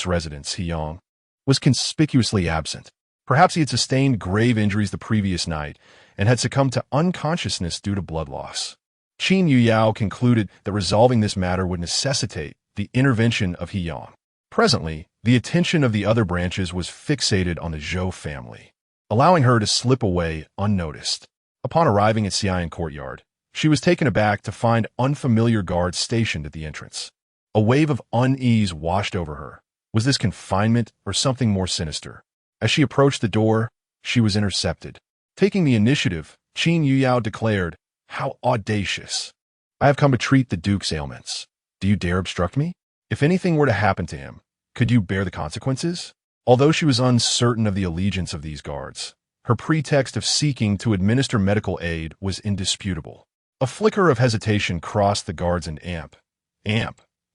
residence, Hiyang, was conspicuously absent. Perhaps he had sustained grave injuries the previous night and had succumbed to unconsciousness due to blood loss. Qin Yuyao concluded that resolving this matter would necessitate the intervention of Hiyang. Presently, the attention of the other branches was fixated on the Zhou family, allowing her to slip away unnoticed. Upon arriving at Xiayan Courtyard, she was taken aback to find unfamiliar guards stationed at the entrance. A wave of unease washed over her. Was this confinement or something more sinister? As she approached the door, she was intercepted. Taking the initiative, Qin Yuyao declared, "How audacious! I have come to treat the Duke's ailments. Do you dare obstruct me? If anything were to happen to him, could you bear the consequences?" Although she was uncertain of the allegiance of these guards, her pretext of seeking to administer medical aid was indisputable. A flicker of hesitation crossed the guards and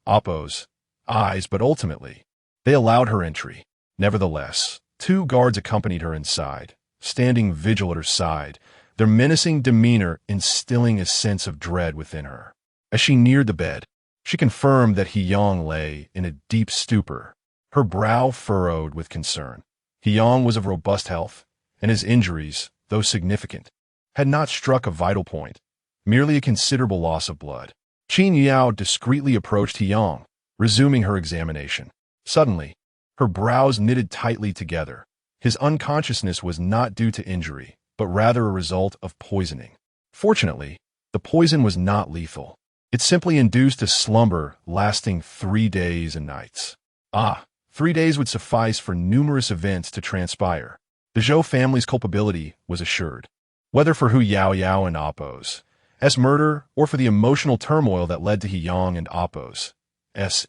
Appo's eyes, but ultimately, they allowed her entry. Nevertheless, two guards accompanied her inside, standing vigil at her side, their menacing demeanor instilling a sense of dread within her. As she neared the bed, she confirmed that Hiyang lay in a deep stupor, her brow furrowed with concern. Hiyang was of robust health, and his injuries, though significant, had not struck a vital point, merely a considerable loss of blood. Qin Yao discreetly approached Hiyang, resuming her examination. Suddenly, her brows knitted tightly together. His unconsciousness was not due to injury, but rather a result of poisoning. Fortunately, the poison was not lethal. It simply induced a slumber lasting 3 days and nights. 3 days would suffice for numerous events to transpire. The Zhou family's culpability was assured. Whether for Hu Yaoyao and Appo's murder or for the emotional turmoil that led to Hiyang and Appo's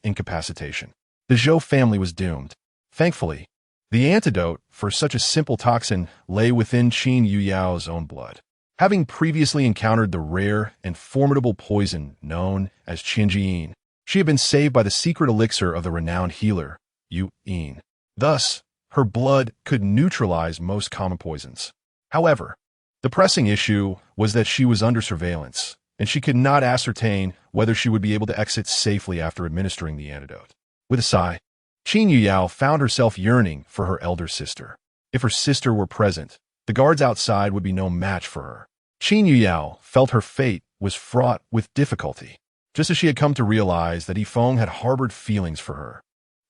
incapacitation, the Zhou family was doomed. Thankfully, the antidote for such a simple toxin lay within Qin Yuyao's own blood. Having previously encountered the rare and formidable poison known as Qinjiyin, she had been saved by the secret elixir of the renowned healer, Yu Yin. Thus, her blood could neutralize most common poisons. However, the pressing issue was that she was under surveillance, and she could not ascertain whether she would be able to exit safely after administering the antidote. With a sigh, Qin Yuyao found herself yearning for her elder sister. If her sister were present, the guards outside would be no match for her. Qin Yuyao felt her fate was fraught with difficulty, just as she had come to realize that Yifeng had harbored feelings for her.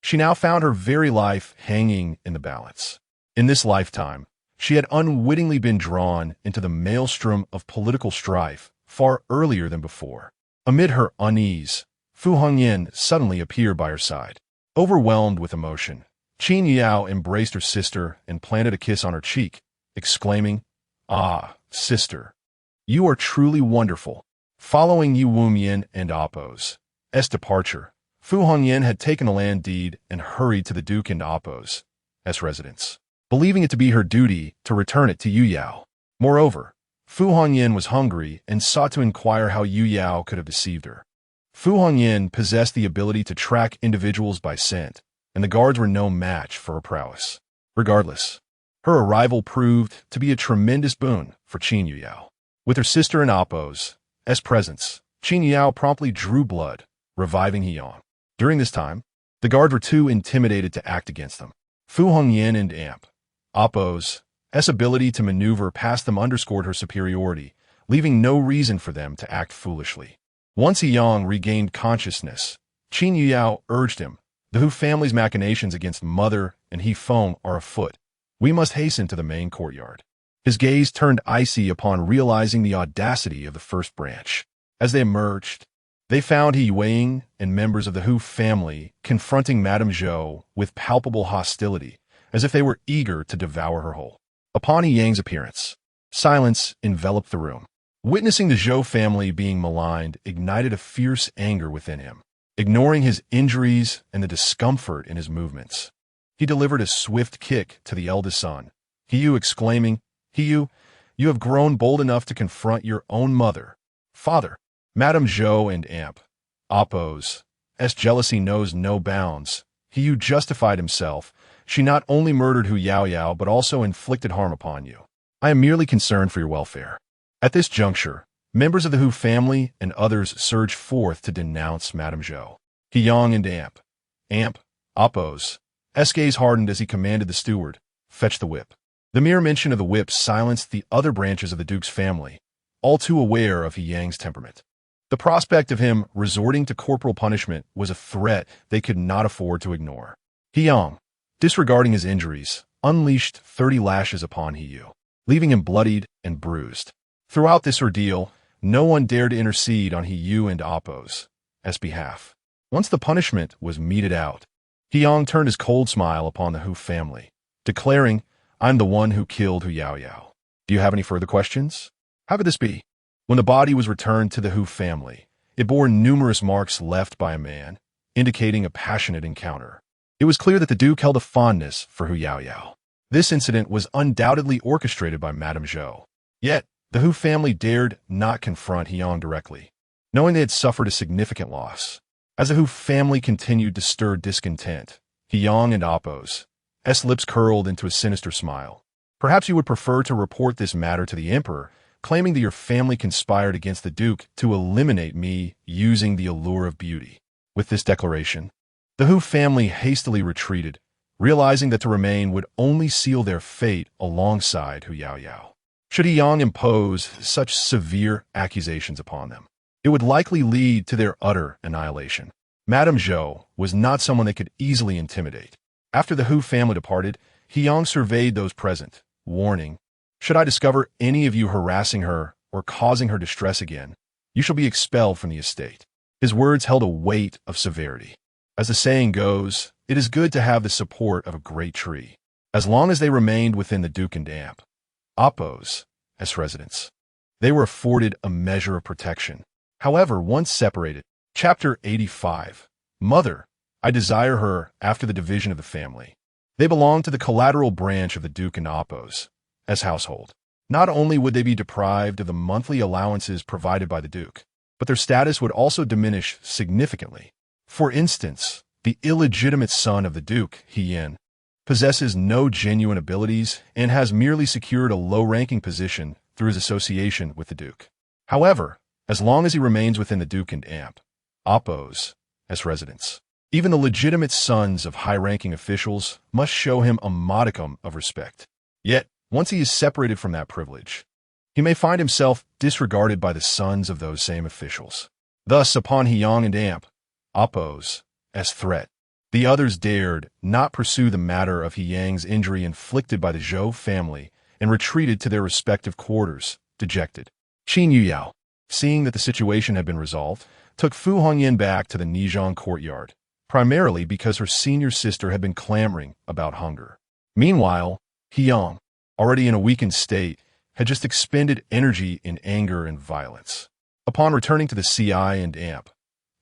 She now found her very life hanging in the balance. In this lifetime, she had unwittingly been drawn into the maelstrom of political strife far earlier than before. Amid her unease, Fu Hongyan suddenly appeared by her side. Overwhelmed with emotion, Qin Yao embraced her sister and planted a kiss on her cheek, exclaiming, "Ah, sister, you are truly wonderful." Following Yu Wumyan and Appo's departure, Fu Hongyan had taken a land deed and hurried to the Duke and Appo's residence. believing it to be her duty to return it to Yu Yao. Moreover, Fu Hongyan was hungry and sought to inquire how Yu Yao could have deceived her. Fu Hongyan possessed the ability to track individuals by scent, and the guards were no match for her prowess. Regardless, her arrival proved to be a tremendous boon for Qin Yu Yao. With her sister and Appo's presence, Qin Yu Yao promptly drew blood, reviving Hiyang. During this time, the guards were too intimidated to act against them. Fu Hongyan and Appo's ability to maneuver past them underscored her superiority, leaving no reason for them to act foolishly. Once Hiyang regained consciousness, Qin Yu Yao urged him, "The Hu family's machinations against Mother and He Feng are afoot. We must hasten to the main courtyard." His gaze turned icy upon realizing the audacity of the first branch. As they emerged, they found He Yueying and members of the Hu family confronting Madame Zhou with palpable hostility, as if they were eager to devour her whole. Upon He Yang's appearance, silence enveloped the room. Witnessing the Zhou family being maligned ignited a fierce anger within him. Ignoring his injuries and the discomfort in his movements, he delivered a swift kick to the eldest son, Hiyu, exclaiming, "Hiyu, you have grown bold enough to confront your own mother, father." Madame Zhou and Appo's jealousy knows no bounds. Hiyu justified himself. "She not only murdered Hu Yaoyao but also inflicted harm upon you. I am merely concerned for your welfare." At this juncture, members of the Hu family and others surged forth to denounce Madame Zhou. Hiyang and Appo's gaze hardened as he commanded the steward, "Fetch the whip." The mere mention of the whip silenced the other branches of the Duke's family, all too aware of He Yang's temperament. The prospect of him resorting to corporal punishment was a threat they could not afford to ignore. Hiyang, disregarding his injuries, unleashed 30 lashes upon Hiyu, leaving him bloodied and bruised. Throughout this ordeal, no one dared to intercede on Hiyu and Appo's behalf. Once the punishment was meted out, Hiyang turned his cold smile upon the Hu family, declaring, "I'm the one who killed Hu Yaoyao. Do you have any further questions?" How could this be? When the body was returned to the Hu family, it bore numerous marks left by a man, indicating a passionate encounter. It was clear that the Duke held a fondness for Hu Yaoyao. This incident was undoubtedly orchestrated by Madame Zhou. Yet, the Hu family dared not confront Hiyang directly, knowing they had suffered a significant loss. As the Hu family continued to stir discontent, Hiyang and Appo's lips curled into a sinister smile. "Perhaps you would prefer to report this matter to the Emperor, claiming that your family conspired against the Duke to eliminate me using the allure of beauty." With this declaration, the Hu family hastily retreated, realizing that to remain would only seal their fate alongside Hu Yaoyao. Should Hiyang impose such severe accusations upon them, it would likely lead to their utter annihilation. Madame Zhou was not someone they could easily intimidate. After the Hu family departed, Hiyang surveyed those present, warning, "Should I discover any of you harassing her or causing her distress again, you shall be expelled from the estate." His words held a weight of severity. As the saying goes, it is good to have the support of a great tree. As long as they remained within the Duke and Appo's residence, they were afforded a measure of protection. However, once separated, Chapter 85, Mother, I desire her after the division of the family. They belonged to the collateral branch of the Duke and Appo's household. Not only would they be deprived of the monthly allowances provided by the Duke, but their status would also diminish significantly. For instance, the illegitimate son of the Duke, Hien, possesses no genuine abilities and has merely secured a low-ranking position through his association with the Duke. However, as long as he remains within the Duke and Appo's residence, even the legitimate sons of high-ranking officials must show him a modicum of respect. Yet, once he is separated from that privilege, he may find himself disregarded by the sons of those same officials. Thus, upon Hiyang and Appo's threat, the others dared not pursue the matter of Hiyang's injury inflicted by the Zhou family and retreated to their respective quarters, dejected. Qin Yu Yao, seeing that the situation had been resolved, took Fu Hongyan back to the Nizhang courtyard, primarily because her senior sister had been clamoring about hunger. Meanwhile, Hiyang, already in a weakened state, had just expended energy in anger and violence. Upon returning to the CI and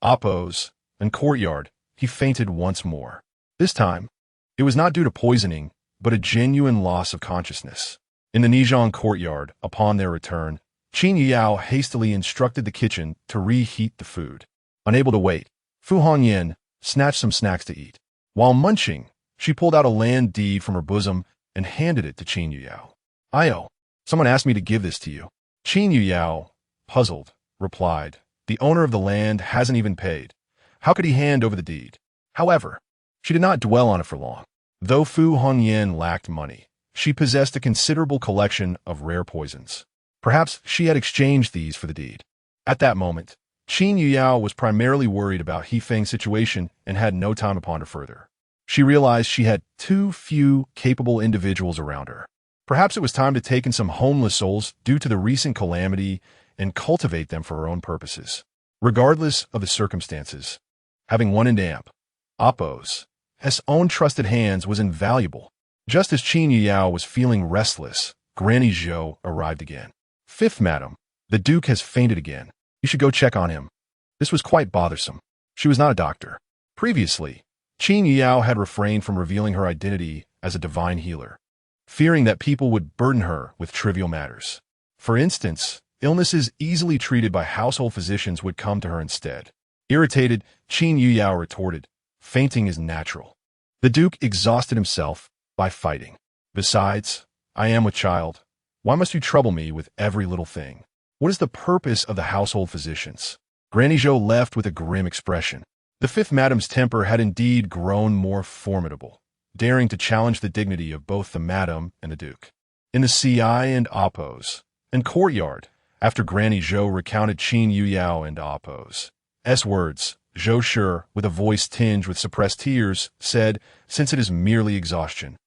Appo's courtyard, he fainted once more. This time, it was not due to poisoning, but a genuine loss of consciousness. In the Nizhang courtyard, upon their return, Qin Yuyao hastily instructed the kitchen to reheat the food. Unable to wait, Fu Hongyan snatched some snacks to eat. While munching, she pulled out a land deed from her bosom and handed it to Qin Yuyao. "Io, someone asked me to give this to you." Qin Yuyao, puzzled, replied, "The owner of the land hasn't even paid. How could he hand over the deed?" However, she did not dwell on it for long. Though Fu Hongyan lacked money, she possessed a considerable collection of rare poisons. Perhaps she had exchanged these for the deed. At that moment, Qin Yuyao was primarily worried about He Feng's situation and had no time to ponder further. She realized she had too few capable individuals around her. Perhaps it was time to take in some homeless souls due to the recent calamity and cultivate them for her own purposes. Regardless of the circumstances, having one in Amp, Appo's own trusted hands was invaluable. Just as Qin Yuyao was feeling restless, Granny Zhou arrived again. "Fifth, madam, the Duke has fainted again. You should go check on him." This was quite bothersome. She was not a doctor. Previously, Qin Yuyao had refrained from revealing her identity as a divine healer, fearing that people would burden her with trivial matters. For instance, illnesses easily treated by household physicians would come to her instead. Irritated, Qin Yuyao retorted, "Fainting is natural. The Duke exhausted himself by fighting. Besides, I am with child. Why must you trouble me with every little thing? What is the purpose of the household physicians?" Granny Zhou left with a grim expression. The fifth madam's temper had indeed grown more formidable, daring to challenge the dignity of both the madam and the Duke. In the Ci and Appo's and courtyard, after Granny Zhou recounted Qin Yuyao and Appo's words, Zhou Shi, with a voice tinged with suppressed tears, said, "Since it is merely exhaustion,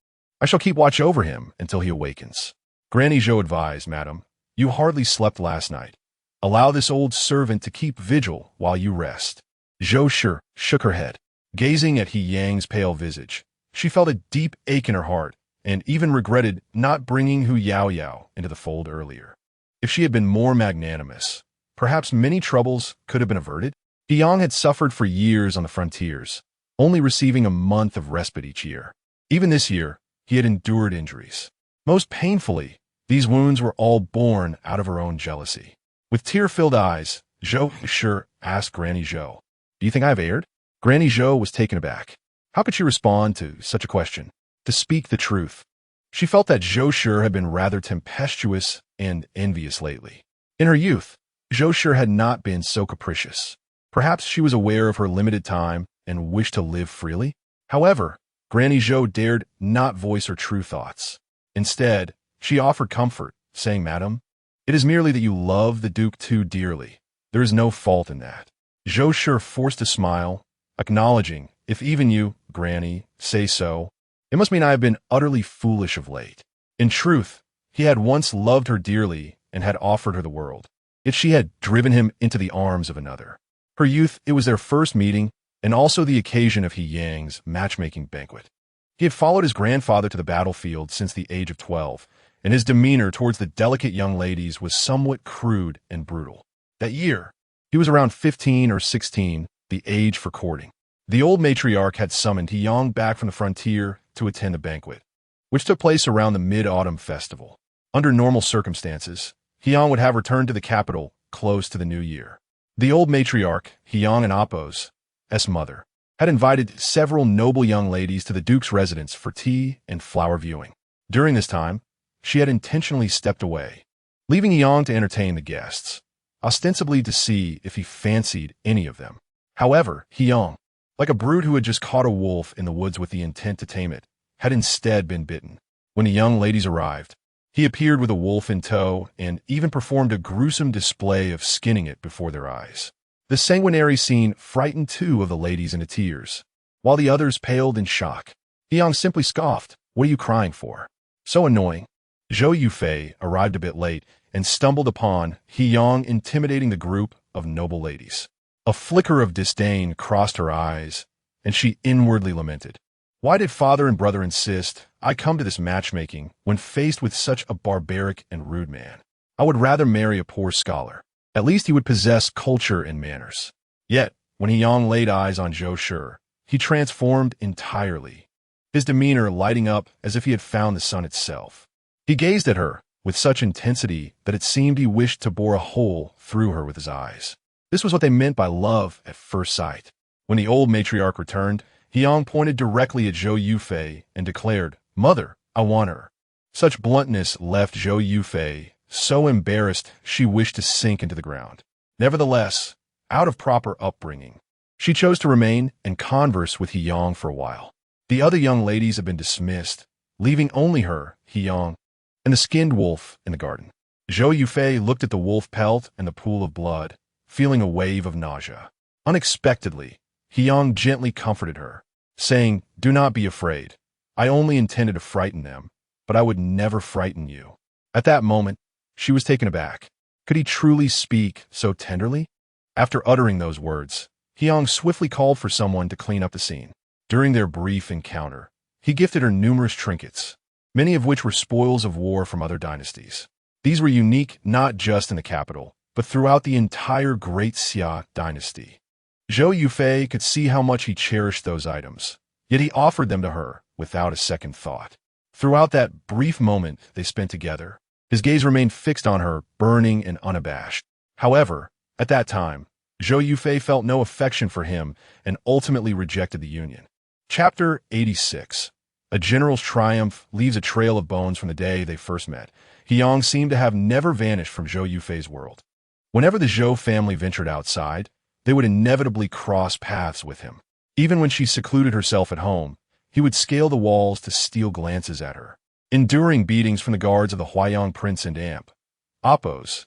I shall keep watch over him until he awakens." Granny Zhou advised, "Madam, you hardly slept last night. Allow this old servant to keep vigil while you rest." Zhou Shi shook her head. Gazing at He Yang's pale visage, she felt a deep ache in her heart and even regretted not bringing Hu Yaoyao into the fold earlier. If she had been more magnanimous, perhaps many troubles could have been averted. He Yang had suffered for years on the frontiers, only receiving a month of respite each year. Even this year, he had endured injuries. Most painfully, these wounds were all born out of her own jealousy. With tear-filled eyes, Zhou Shi asked Granny Zhou, "Do you think I have erred?" Granny Zhou was taken aback. How could she respond to such a question? To speak the truth, she felt that Zhou Shi had been rather tempestuous and envious lately. In her youth, Zhou Shi had not been so capricious. Perhaps she was aware of her limited time and wished to live freely. However, Granny Zhou dared not voice her true thoughts. Instead, she offered comfort, saying, "Madam, it is merely that you love the Duke too dearly. There is no fault in that." Zhou Shi forced a smile, acknowledging, "If even you, Granny, say so, it must mean I have been utterly foolish of late." In truth, he had once loved her dearly and had offered her the world. Yet she had driven him into the arms of another. Her youth, it was their first meeting, and also the occasion of He Yang's matchmaking banquet. He had followed his grandfather to the battlefield since the age of 12, and his demeanor towards the delicate young ladies was somewhat crude and brutal. That year, he was around 15 or 16, the age for courting. The old matriarch had summoned He Yang back from the frontier to attend the banquet, which took place around the Mid-Autumn Festival. Under normal circumstances, He Yang would have returned to the capital close to the new year. The old matriarch, He Yang and Appo's mother, had invited several noble young ladies to the Duke's residence for tea and flower viewing. During this time, she had intentionally stepped away, leaving He Yang to entertain the guests, ostensibly to see if he fancied any of them. However, He Yang, like a brute who had just caught a wolf in the woods with the intent to tame it, had instead been bitten. When the young ladies arrived, he appeared with a wolf in tow and even performed a gruesome display of skinning it before their eyes. The sanguinary scene frightened two of the ladies into tears, while the others paled in shock. He Yang simply scoffed, "What are you crying for?" So annoying. Zhou Yufei arrived a bit late and stumbled upon He Yang intimidating the group of noble ladies. A flicker of disdain crossed her eyes, and she inwardly lamented. Why did father and brother insist I come to this matchmaking when faced with such a barbaric and rude man? I would rather marry a poor scholar. At least he would possess culture and manners. Yet, when He Yang laid eyes on Zhou Shi, he transformed entirely. his demeanor lighting up as if he had found the sun itself. He gazed at her with such intensity that it seemed he wished to bore a hole through her with his eyes. This was what they meant by love at first sight. When the old matriarch returned, Hyang pointed directly at Zhou Yufei and declared, "Mother, I want her." Such bluntness left Zhou Yufei so embarrassed she wished to sink into the ground. Nevertheless, out of proper upbringing, she chose to remain and converse with Hyang for a while. The other young ladies had been dismissed, leaving only her, Hyang, and the skinned wolf in the garden. Zhou Yufei looked at the wolf pelt and the pool of blood, feeling a wave of nausea. Unexpectedly, Hyang gently comforted her, saying, "Do not be afraid. I only intended to frighten them, but I would never frighten you." At that moment, she was taken aback. Could he truly speak so tenderly? After uttering those words, Hyang swiftly called for someone to clean up the scene. During their brief encounter, he gifted her numerous trinkets, many of which were spoils of war from other dynasties. These were unique not just in the capital, but throughout the entire Great Xia dynasty. Zhou Yufei could see how much he cherished those items, yet he offered them to her without a second thought. Throughout that brief moment they spent together, his gaze remained fixed on her, burning and unabashed. However, at that time, Zhou Yufei felt no affection for him and ultimately rejected the union. Chapter 86. A general's triumph leaves a trail of bones from the day they first met. Hyang seemed to have never vanished from Zhou Yufei's world. Whenever the Zhou family ventured outside, they would inevitably cross paths with him. Even when she secluded herself at home, he would scale the walls to steal glances at her. Enduring beatings from the guards of the Huayang prince and Amp, Appo's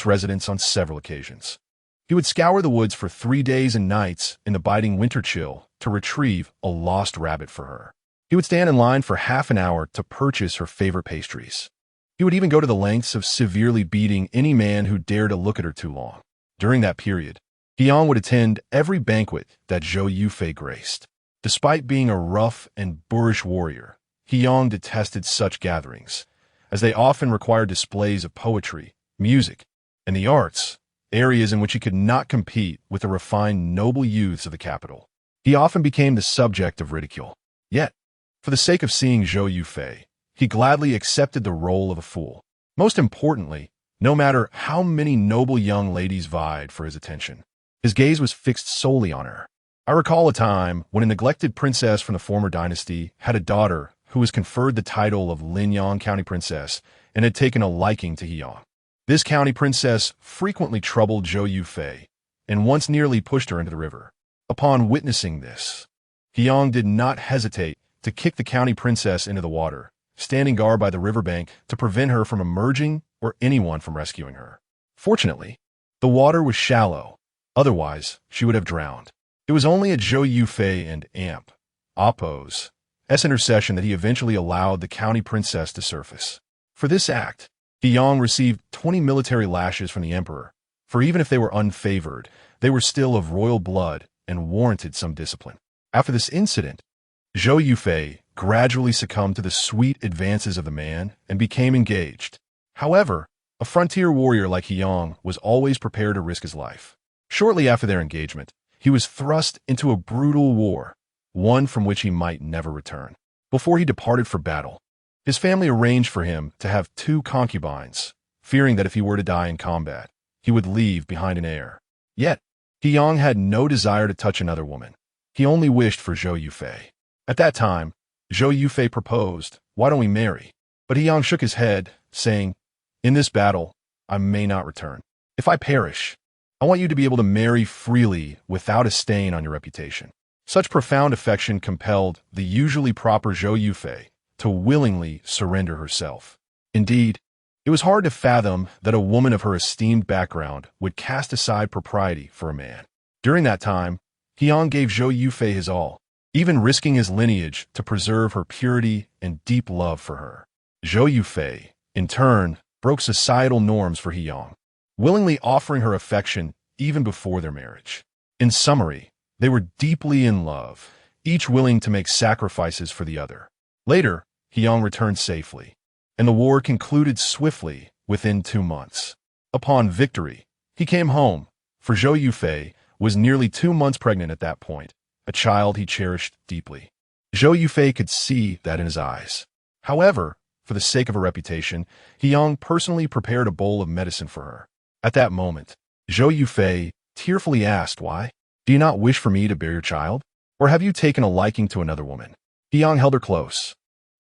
residence on several occasions. He would scour the woods for 3 days and nights in the biting winter chill to retrieve a lost rabbit for her. He would stand in line for half an hour to purchase her favorite pastries. He would even go to the lengths of severely beating any man who dared to look at her too long. During that period, Hyang would attend every banquet that Zhou Yufei graced. Despite being a rough and boorish warrior, Hyang detested such gatherings, as they often required displays of poetry, music, and the arts, areas in which he could not compete with the refined noble youths of the capital. He often became the subject of ridicule. Yet, for the sake of seeing Zhou Yufei, he gladly accepted the role of a fool. Most importantly, no matter how many noble young ladies vied for his attention, his gaze was fixed solely on her. I recall a time when a neglected princess from the former dynasty had a daughter who was conferred the title of Linyang County Princess and had taken a liking to Hyang. This county princess frequently troubled Zhou Yufei and once nearly pushed her into the river. Upon witnessing this, Hyang did not hesitate to kick the county princess into the water, standing guard by the riverbank to prevent her from emerging or anyone from rescuing her. Fortunately, the water was shallow, otherwise she would have drowned. It was only at Zhou Yufei and Amp, Appo's intercession that he eventually allowed the county princess to surface. For this act, Hyang received 20 military lashes from the emperor, for even if they were unfavored, they were still of royal blood and warranted some discipline. After this incident, Zhou Yufei gradually succumbed to the sweet advances of the man and became engaged. However, a frontier warrior like Hyang was always prepared to risk his life. Shortly after their engagement, he was thrust into a brutal war, one from which he might never return. Before he departed for battle, his family arranged for him to have 2 concubines, fearing that if he were to die in combat, he would leave behind an heir. Yet, Hyang had no desire to touch another woman. He only wished for Zhou Yufei. At that time, Zhou Yufei proposed, "Why don't we marry?" But Hyang shook his head, saying, "In this battle, I may not return. If I perish, I want you to be able to marry freely without a stain on your reputation." Such profound affection compelled the usually proper Zhou Yufei to willingly surrender herself. Indeed, it was hard to fathom that a woman of her esteemed background would cast aside propriety for a man. During that time, Hyang gave Zhou Yufei his all, even risking his lineage to preserve her purity and deep love for her. Zhou Yufei, in turn, broke societal norms for Hyang, willingly offering her affection even before their marriage. In summary, they were deeply in love, each willing to make sacrifices for the other. Later, Hyang returned safely, and the war concluded swiftly within 2 months. Upon victory, he came home, for Zhou Yufei was nearly 2 months pregnant at that point, a child he cherished deeply. Zhou Yufei could see that in his eyes. However, for the sake of her reputation, He Yang personally prepared a bowl of medicine for her. At that moment, Zhou Yufei tearfully asked why. Do you not wish for me to bear your child? Or have you taken a liking to another woman? He Yang held her close,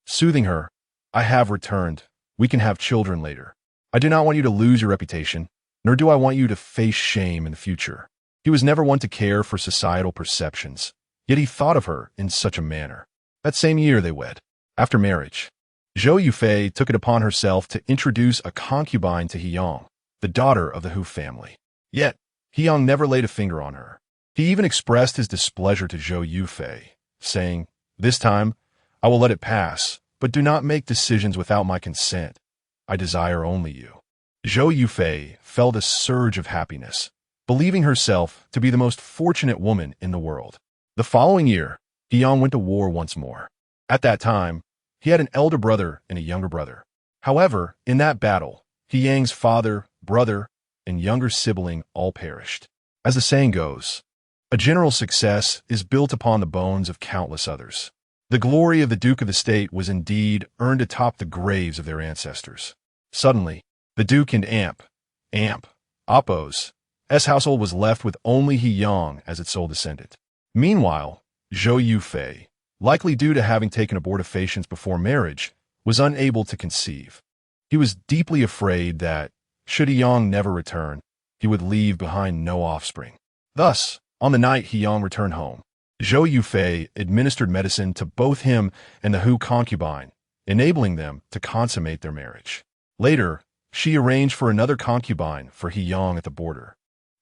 soothing her. I have returned. We can have children later. I do not want you to lose your reputation, nor do I want you to face shame in the future. He was never one to care for societal perceptions, yet he thought of her in such a manner. That same year they wed. After marriage, Zhou Yufei took it upon herself to introduce a concubine to He Yang, the daughter of the Hu family. Yet, He Yang never laid a finger on her. He even expressed his displeasure to Zhou Yufei, saying, This time, I will let it pass, but do not make decisions without my consent. I desire only you. Zhou Yufei felt a surge of happiness, believing herself to be the most fortunate woman in the world. The following year, He Yang went to war once more. At that time, he had an elder brother and a younger brother. However, in that battle, He Yang's father, brother, and younger sibling all perished. As the saying goes, a general's success is built upon the bones of countless others. The glory of the Duke of the State was indeed earned atop the graves of their ancestors. Suddenly, the Duke and Appo's household was left with only He Yang as its sole descendant. Meanwhile, Zhou Yufei, likely due to having taken abortifacients before marriage, was unable to conceive. He was deeply afraid that, should He Yang never return, he would leave behind no offspring. Thus, on the night He Yang returned home, Zhou Yufei administered medicine to both him and the Hu concubine, enabling them to consummate their marriage. Later, she arranged for another concubine for He Yang at the border,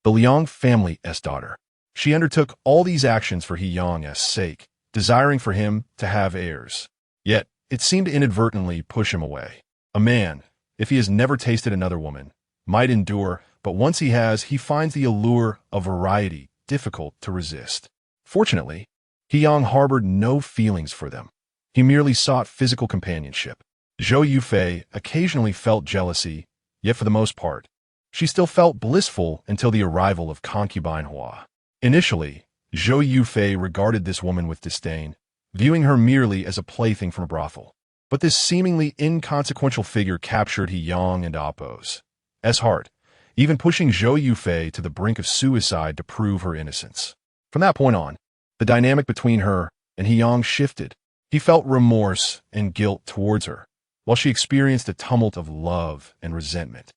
the Liang family's daughter. She undertook all these actions for He Yang's sake, desiring for him to have heirs. Yet, it seemed to inadvertently push him away. A man, if he has never tasted another woman, might endure, but once he has, he finds the allure of variety difficult to resist. Fortunately, He Yang harbored no feelings for them. He merely sought physical companionship. Zhou Yufei occasionally felt jealousy, yet for the most part, she still felt blissful until the arrival of concubine Hua. Initially, Zhou Yufei regarded this woman with disdain, viewing her merely as a plaything from a brothel. But this seemingly inconsequential figure captured He Yang and Appo's heart, even pushing Zhou Yufei to the brink of suicide to prove her innocence. From that point on, the dynamic between her and He Yang shifted. He felt remorse and guilt towards her, while she experienced a tumult of love and resentment,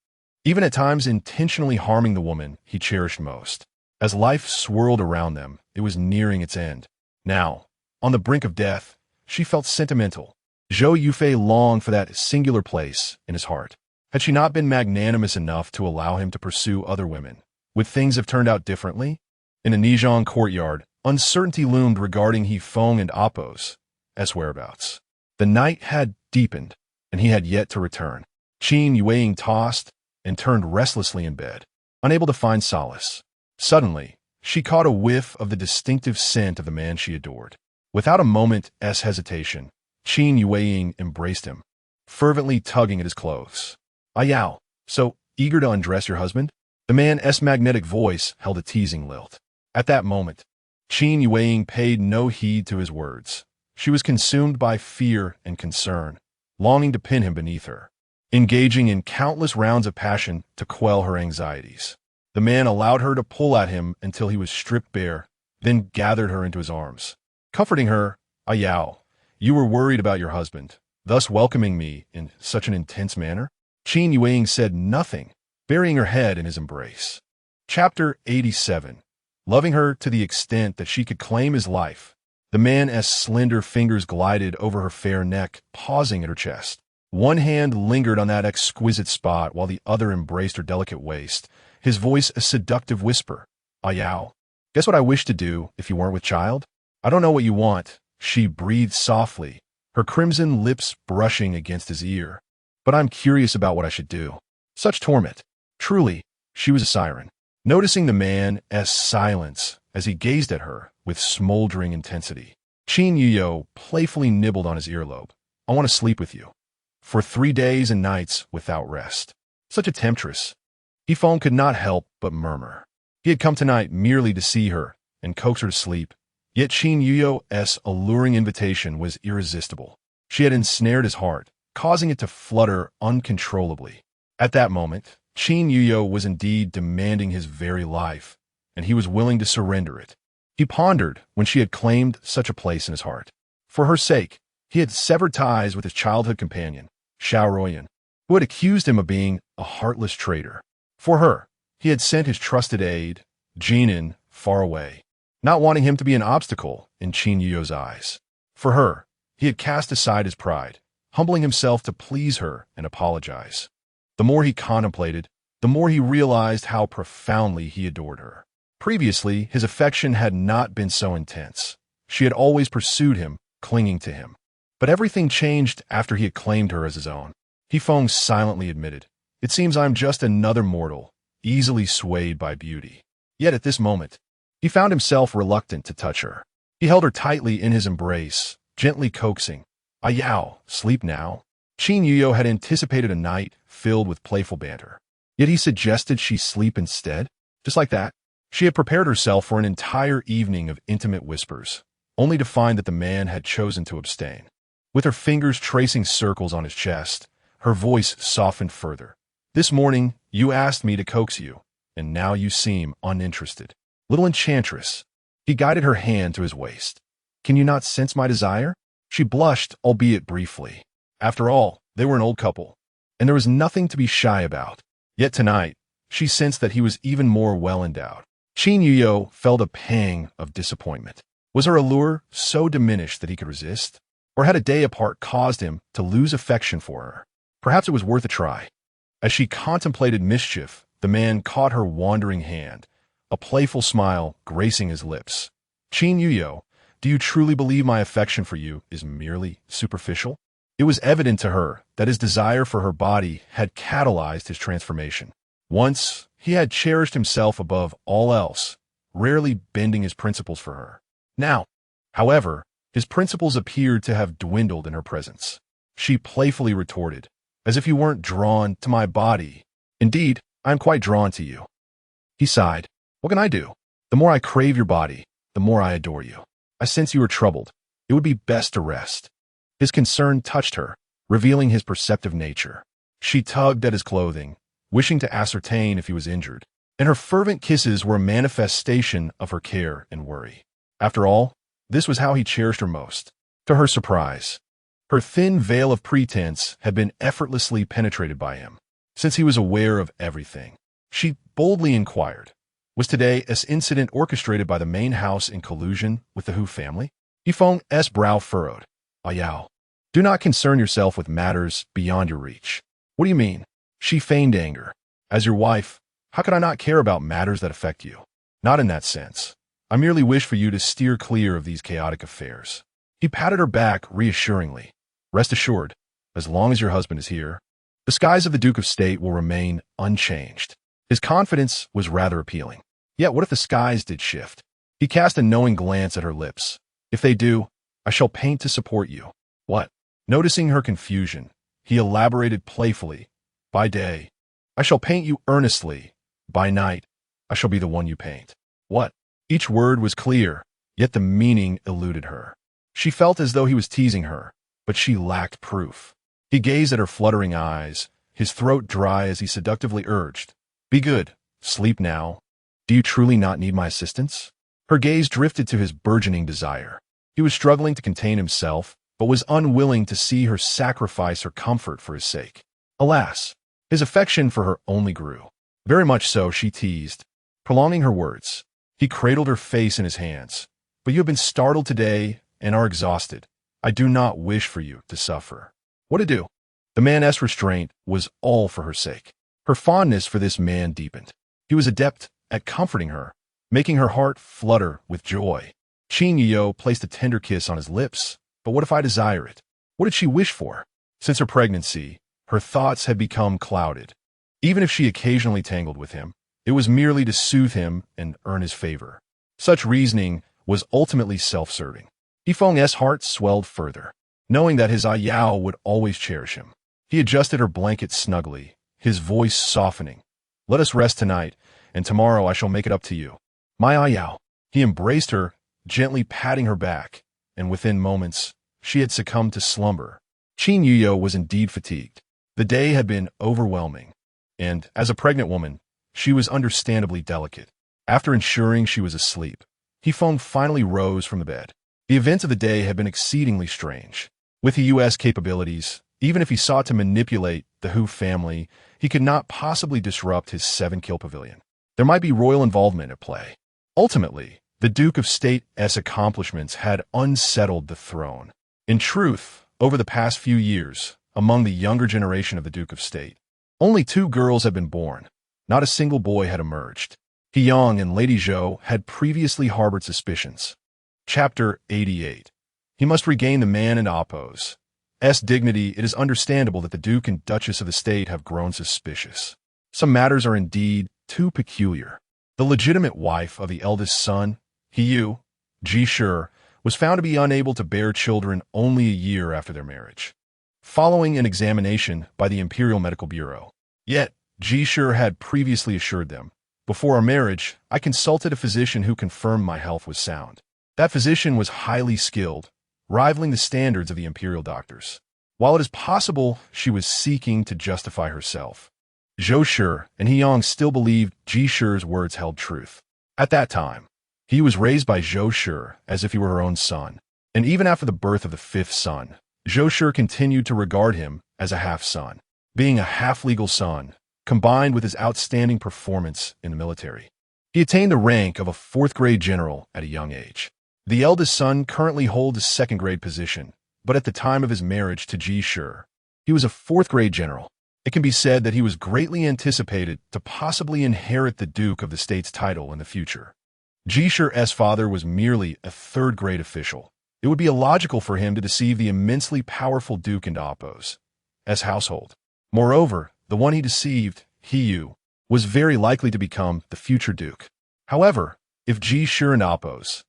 even at times intentionally harming the woman he cherished most. As life swirled around them, it was nearing its end. Now, on the brink of death, she felt sentimental. Zhou Yufei longed for that singular place in his heart. Had she not been magnanimous enough to allow him to pursue other women? Would things have turned out differently? In a Nizhang courtyard, uncertainty loomed regarding He Feng and Appo's whereabouts. The night had deepened, and he had yet to return. Qin Yueying tossed and turned restlessly in bed, unable to find solace. Suddenly, she caught a whiff of the distinctive scent of the man she adored. Without a moment's hesitation, Qin Yueying embraced him, fervently tugging at his clothes. Ayao, so eager to undress your husband? The man's magnetic voice held a teasing lilt. At that moment, Qin Yueying paid no heed to his words. She was consumed by fear and concern, longing to pin him beneath her, engaging in countless rounds of passion to quell her anxieties. The man allowed her to pull at him until he was stripped bare, then gathered her into his arms. Comforting her, Ayao, you were worried about your husband, thus welcoming me in such an intense manner? Qin Yueying said nothing, burying her head in his embrace. Chapter 87. Loving her to the extent that she could claim his life. The man's slender fingers glided over her fair neck, pausing at her chest. One hand lingered on that exquisite spot while the other embraced her delicate waist, his voice a seductive whisper. Ayao, guess what I wish to do if you weren't with child? I don't know what you want, she breathed softly, her crimson lips brushing against his ear. But I'm curious about what I should do. Such torment. Truly, she was a siren. Noticing the man's silence as he gazed at her with smoldering intensity, Qin Yuyo playfully nibbled on his earlobe. I want to sleep with you. For 3 days and nights without rest. Such a temptress. He could not help but murmur. He had come tonight merely to see her and coax her to sleep, Yet Qin Yuyo's alluring invitation was irresistible. She had ensnared his heart, causing it to flutter uncontrollably. At that moment, Qin Yuyo was indeed demanding his very life, and he was willing to surrender it. He pondered when she had claimed such a place in his heart. For her sake, he had severed ties with his childhood companion, Xiao Ruoyan, who had accused him of being a heartless traitor. For her, he had sent his trusted aide, Jinan, far away, not wanting him to be an obstacle in Qin Yuyo's eyes. For her, he had cast aside his pride, humbling himself to please her and apologize. The more he contemplated, the more he realized how profoundly he adored her. Previously, his affection had not been so intense. She had always pursued him, clinging to him. But everything changed after he had claimed her as his own. Yifeng silently admitted, "It seems I am just another mortal, easily swayed by beauty." Yet at this moment, he found himself reluctant to touch her. He held her tightly in his embrace, gently coaxing, "Ayao, sleep now." Qin Yuyo had anticipated a night filled with playful banter. Yet he suggested she sleep instead. Just like that, she had prepared herself for an entire evening of intimate whispers, only to find that the man had chosen to abstain. With her fingers tracing circles on his chest, her voice softened further. "This morning, you asked me to coax you, and now you seem uninterested. Little enchantress." He guided her hand to his waist. "Can you not sense my desire?" She blushed, albeit briefly. After all, they were an old couple, and there was nothing to be shy about. Yet tonight, she sensed that he was even more well-endowed. Qin Yuyo felt a pang of disappointment. Was her allure so diminished that he could resist? Or had a day apart caused him to lose affection for her? Perhaps it was worth a try. As she contemplated mischief, the man caught her wandering hand, a playful smile gracing his lips. "Qin Yuyo, do you truly believe my affection for you is merely superficial?" It was evident to her that his desire for her body had catalyzed his transformation. Once, he had cherished himself above all else, rarely bending his principles for her. Now, however, his principles appeared to have dwindled in her presence. She playfully retorted, "As if you weren't drawn to my body. Indeed, I am quite drawn to you." He sighed. "What can I do? The more I crave your body, the more I adore you. I sense you are troubled. It would be best to rest." His concern touched her, revealing his perceptive nature. She tugged at his clothing, wishing to ascertain if he was injured, and her fervent kisses were a manifestation of her care and worry. After all, this was how he cherished her most. To her surprise, her thin veil of pretense had been effortlessly penetrated by him. Since he was aware of everything, she boldly inquired, "Was today's incident orchestrated by the main house in collusion with the Hu family?" Yifeng's brow furrowed. "Ayao, do not concern yourself with matters beyond your reach." "What do you mean?" She feigned anger. "As your wife, how could I not care about matters that affect you?" "Not in that sense. I merely wish for you to steer clear of these chaotic affairs." He patted her back reassuringly. "Rest assured, as long as your husband is here, the skies of the Duke of State will remain unchanged." His confidence was rather appealing. Yet what if the skies did shift? He cast a knowing glance at her lips. "If they do, I shall paint to support you." "What?" Noticing her confusion, he elaborated playfully. "By day, I shall paint you earnestly. By night, I shall be the one you paint." "What?" Each word was clear, yet the meaning eluded her. She felt as though he was teasing her, but she lacked proof. He gazed at her fluttering eyes, his throat dry as he seductively urged, "Be good, sleep now. Do you truly not need my assistance?" Her gaze drifted to his burgeoning desire. He was struggling to contain himself, but was unwilling to see her sacrifice her comfort for his sake. Alas, his affection for her only grew. "Very much so," she teased, prolonging her words. He cradled her face in his hands. "But you have been startled today and are exhausted. I do not wish for you to suffer." What to do? The man's restraint was all for her sake. Her fondness for this man deepened. He was adept at comforting her, making her heart flutter with joy. Qin Yuyo placed a tender kiss on his lips. But what if I desire it? What did she wish for? Since her pregnancy, her thoughts had become clouded. Even if she occasionally tangled with him, it was merely to soothe him and earn his favor. Such reasoning was ultimately self-serving. Yifeng's heart swelled further, knowing that his Ayao would always cherish him. He adjusted her blanket snugly, his voice softening. "Let us rest tonight, and tomorrow I shall make it up to you. My Ayao." He embraced her, gently patting her back, and within moments, she had succumbed to slumber. Qin Yuyo was indeed fatigued. The day had been overwhelming, and, as a pregnant woman, she was understandably delicate. After ensuring she was asleep, He-Feng finally rose from the bed. The events of the day had been exceedingly strange. With the U.S. capabilities, even if he sought to manipulate the Hu family, he could not possibly disrupt his 7-kill pavilion. There might be royal involvement at play. Ultimately, the Duke of State's accomplishments had unsettled the throne. In truth, over the past few years, among the younger generation of the Duke of State, only 2 girls had been born. Not a single boy had emerged. He Yang and Lady Zhou had previously harbored suspicions. Chapter 88. He must regain the man and Appo's dignity. It is understandable that the Duke and Duchess of the State have grown suspicious. Some matters are indeed too peculiar. The legitimate wife of the eldest son, Hiyu, Ji Shi, was found to be unable to bear children only a year after their marriage, following an examination by the Imperial Medical Bureau. Yet, Ji Shi had previously assured them, "Before our marriage, I consulted a physician who confirmed my health was sound." That physician was highly skilled, rivaling the standards of the imperial doctors. While it is possible she was seeking to justify herself, Zhou Shi and He Yang still believed Ji Shi's words held truth. At that time, he was raised by Zhou Shi as if he were her own son, and even after the birth of the 5th son, Zhou Shi continued to regard him as a half-son. Being a half-legal son, combined with his outstanding performance in the military, he attained the rank of a 4th-grade general at a young age. The eldest son currently holds a 2nd-grade position, but at the time of his marriage to Ji Shi, he was a 4th-grade general. It can be said that he was greatly anticipated to possibly inherit the Duke of the State's title in the future. Ji Shi's father was merely a 3rd-grade official. It would be illogical for him to deceive the immensely powerful Duke and Appo's household. Moreover, the one he deceived, Hiyu, was very likely to become the future Duke. However, if Ji Shi and Appo's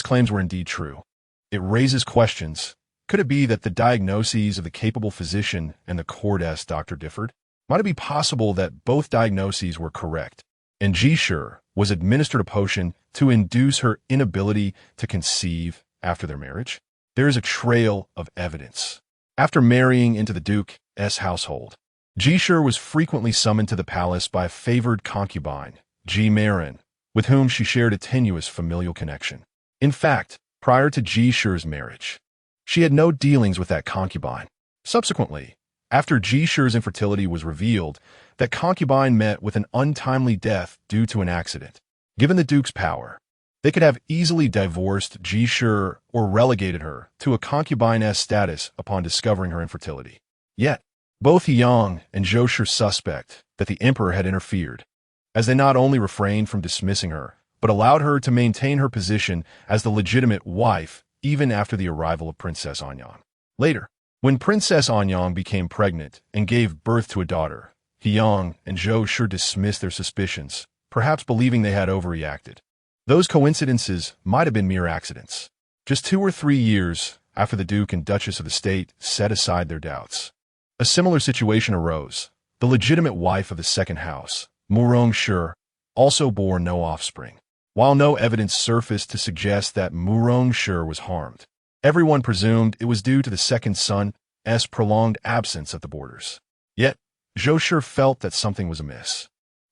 claims were indeed true, it raises questions. Could it be that the diagnoses of the capable physician and the court's doctor differed? Might it be possible that both diagnoses were correct, and Ji Shi was administered a potion to induce her inability to conceive after their marriage? There is a trail of evidence. After marrying into the Duke's household, Ji Shi was frequently summoned to the palace by a favored concubine, Ji Marin, with whom she shared a tenuous familial connection. In fact, prior to Ji Shi's marriage, she had no dealings with that concubine. Subsequently, after Ji Shi's infertility was revealed, that concubine met with an untimely death due to an accident. Given the Duke's power, they could have easily divorced Ji Shi or relegated her to a concubine's status upon discovering her infertility. Yet, both He Yang and Zhou Shi suspect that the emperor had interfered, as they not only refrained from dismissing her, but allowed her to maintain her position as the legitimate wife even after the arrival of Princess Anyang. Later, when Princess Anyang became pregnant and gave birth to a daughter, He Yang and Zhou Shi dismissed their suspicions, perhaps believing they had overreacted. Those coincidences might have been mere accidents. Just 2 or 3 years after the Duke and Duchess of the State set aside their doubts, a similar situation arose. The legitimate wife of the 2nd house, Murong Shi, also bore no offspring. While no evidence surfaced to suggest that Murong Shi was harmed, everyone presumed it was due to the 2nd son's prolonged absence at the borders. Yet, Zhou Shi felt that something was amiss.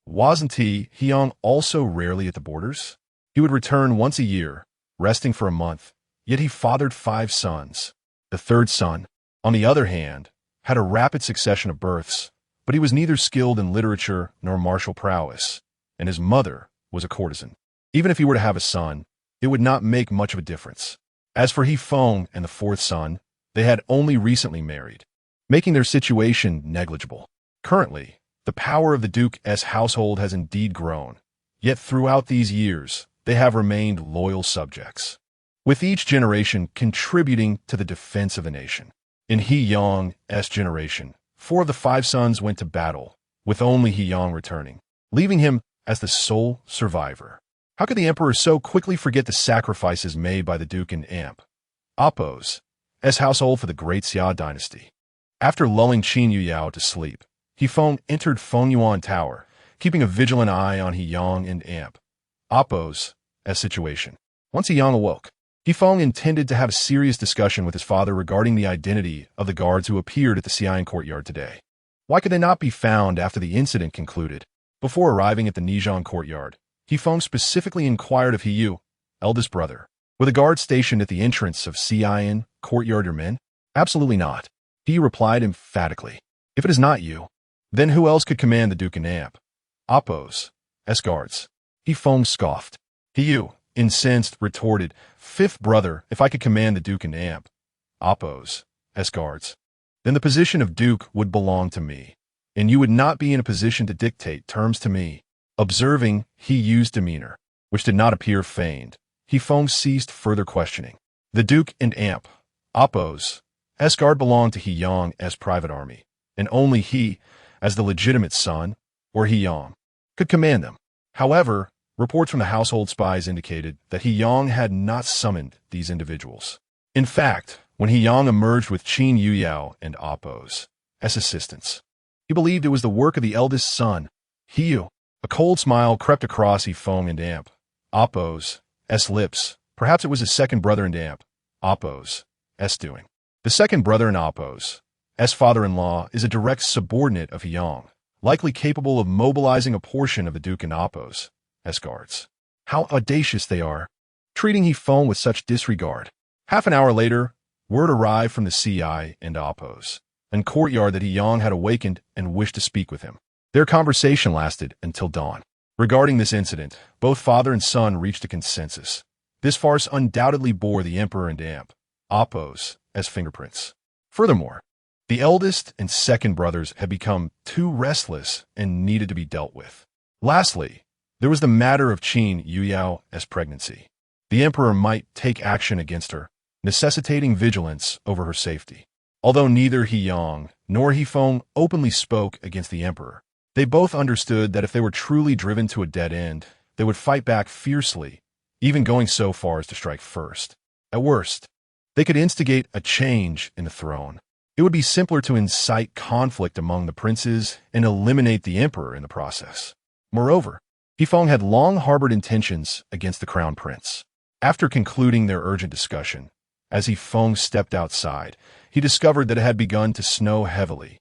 Wasn't He Yang also rarely at the borders? He would return once a year, resting for a month, yet he fathered 5 sons. The 3rd son, on the other hand, had a rapid succession of births, but he was neither skilled in literature nor martial prowess, and his mother was a courtesan. Even if he were to have a son, it would not make much of a difference. As for He-Feng and the 4th son, they had only recently married, making their situation negligible. Currently, the power of the Duke's household has indeed grown, yet throughout these years, they have remained loyal subjects, with each generation contributing to the defense of the nation. In He Yang's generation, 4 of the 5 sons went to battle, with only He Yang returning, leaving him as the sole survivor. How could the emperor so quickly forget the sacrifices made by the Duke and Appo's household for the great Xia dynasty? After lulling Qin Yuyao to sleep, He-Feng entered Fengyuan Tower, keeping a vigilant eye on He Yang and Appo's situation. Once He Yang awoke, Feng intended to have a serious discussion with his father regarding the identity of the guards who appeared at the Xi'an courtyard today. Why could they not be found after the incident concluded? Before arriving at the Nizhang courtyard, Feng specifically inquired of Yu, eldest brother, were the guards stationed at the entrance of Xi'an courtyard or men? Absolutely not. He replied emphatically. If it is not you, then who else could command the Duke and Amp? Oppos, guards. Feng scoffed. Yu, incensed, retorted, fifth brother, if I could command the Duke and Amp. Oppos, guards. Then the position of Duke would belong to me, and you would not be in a position to dictate terms to me. Observing Yu's demeanor, which did not appear feigned, Feng ceased further questioning. The Duke and Amp, Oppos, guard belonged to Yang as private army, and only he, as the legitimate son, or Yang, could command them. However, reports from the household spies indicated that Yang had not summoned these individuals. In fact, when Yang emerged with Qin Yuyao and Oppos as assistants, he believed it was the work of the eldest son, Yu. A cold smile crept across Feng and Amp, Oppos' lips. Perhaps it was his second brother and Amp, Oppos' doing. The second brother and Oppos' father-in-law is a direct subordinate of Yang, likely capable of mobilizing a portion of the Duke and Oppos' guards. How audacious they are, treating Feng with such disregard. Half an hour later, word arrived from the CI and Oppos' and courtyard that Yang had awakened and wished to speak with him. Their conversation lasted until dawn. Regarding this incident, both father and son reached a consensus. This farce undoubtedly bore the Emperor and Amp, Oppos' fingerprints. Furthermore, the eldest and second brothers had become too restless and needed to be dealt with. Lastly, there was the matter of Qin Yuyao's pregnancy. The Emperor might take action against her, necessitating vigilance over her safety. Although neither Yang nor Feng openly spoke against the Emperor, they both understood that if they were truly driven to a dead end, they would fight back fiercely, even going so far as to strike first. At worst, they could instigate a change in the throne. It would be simpler to incite conflict among the princes and eliminate the Emperor in the process. Moreover, Feng had long harbored intentions against the crown prince. After concluding their urgent discussion, as Feng stepped outside, he discovered that it had begun to snow heavily,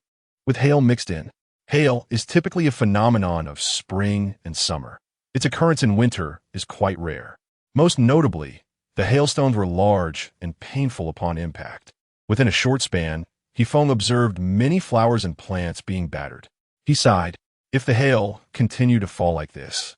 with hail mixed in. Hail is typically a phenomenon of spring and summer. Its occurrence in winter is quite rare. Most notably, the hailstones were large and painful upon impact. Within a short span, Feng observed many flowers and plants being battered. He sighed. If the hail continued to fall like this,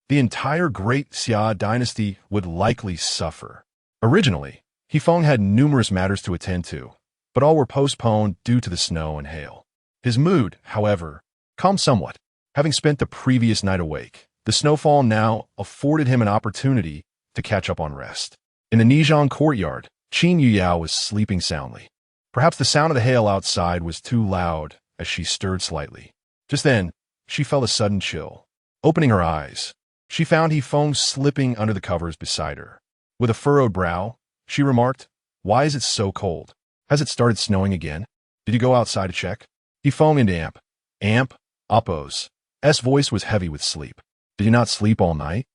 the entire Great Xia dynasty would likely suffer. Originally, Feng had numerous matters to attend to, but all were postponed due to the snow and hail. His mood, however, calmed somewhat. Having spent the previous night awake, the snowfall now afforded him an opportunity to catch up on rest. In the Nizhang courtyard, Qin Yuyao was sleeping soundly. Perhaps the sound of the hail outside was too loud as she stirred slightly. Just then, she felt a sudden chill. Opening her eyes, she found Feng slipping under the covers beside her. With a furrowed brow, she remarked, "Why is it so cold? Has it started snowing again? Did you go outside to check?" Feng and Amp, Oppos' voice was heavy with sleep. "Did you not sleep all night?"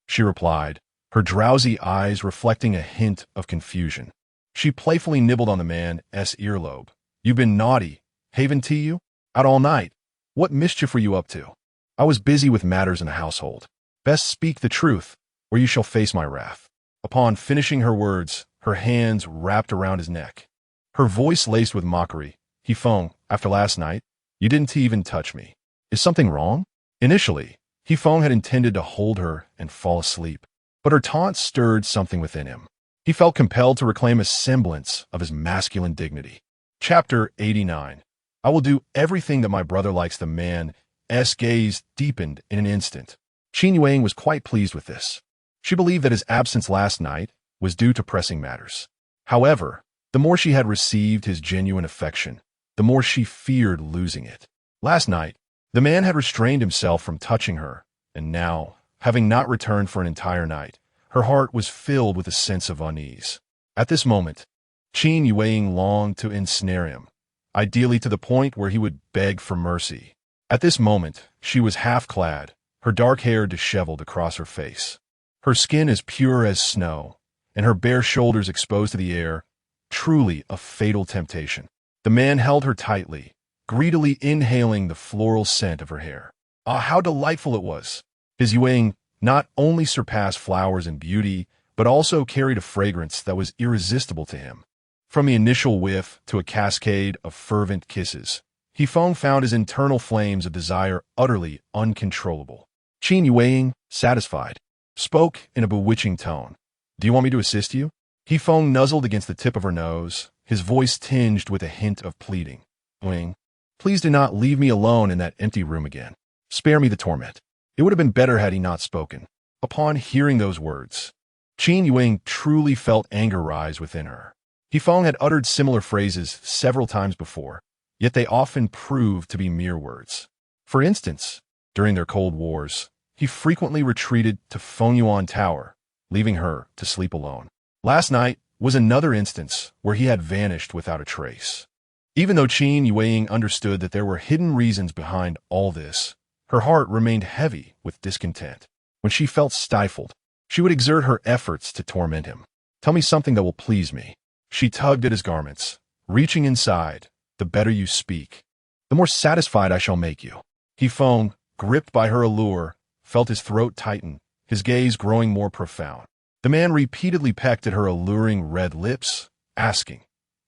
She replied, her drowsy eyes reflecting a hint of confusion. She playfully nibbled on the man's earlobe. "You've been naughty, haven't you? Out all night. What mischief were you up to?" "I was busy with matters in the household." "Best speak the truth, or you shall face my wrath." Upon finishing her words, her hands wrapped around his neck. Her voice laced with mockery. "Feng, after last night, you didn't even touch me. Is something wrong?" Initially, Feng had intended to hold her and fall asleep, but her taunt stirred something within him. He felt compelled to reclaim a semblance of his masculine dignity. Chapter 89. I will do everything that my brother likes. The man's gaze deepened in an instant. Qin Yuang was quite pleased with this. She believed that his absence last night was due to pressing matters. However, the more she had received his genuine affection, the more she feared losing it. Last night, the man had restrained himself from touching her, and now, having not returned for an entire night, her heart was filled with a sense of unease. At this moment, Qin Yuang longed to ensnare him, ideally to the point where he would beg for mercy. At this moment, she was half-clad, her dark hair disheveled across her face. Her skin as pure as snow, and her bare shoulders exposed to the air. Truly a fatal temptation. The man held her tightly, greedily inhaling the floral scent of her hair. Ah, how delightful it was! His Yuang not only surpassed flowers in beauty, but also carried a fragrance that was irresistible to him. From the initial whiff to a cascade of fervent kisses, Yifeng found his internal flames of desire utterly uncontrollable. Qin Yuang, satisfied, spoke in a bewitching tone. "Do you want me to assist you?" Yifeng nuzzled against the tip of her nose, his voice tinged with a hint of pleading. "Wing, please do not leave me alone in that empty room again. Spare me the torment." It would have been better had he not spoken. Upon hearing those words, Qin Yuang truly felt anger rise within her. Yifeng had uttered similar phrases several times before, yet they often proved to be mere words. For instance, during their Cold Wars, he frequently retreated to Fengyuan Tower, leaving her to sleep alone. Last night was another instance where he had vanished without a trace. Even though Qin Yuang understood that there were hidden reasons behind all this, her heart remained heavy with discontent. When she felt stifled, she would exert her efforts to torment him. "Tell me something that will please me." She tugged at his garments, reaching inside. "The better you speak, the more satisfied I shall make you." Yifeng, gripped by her allure, felt his throat tighten, his gaze growing more profound. The man repeatedly pecked at her alluring red lips, asking,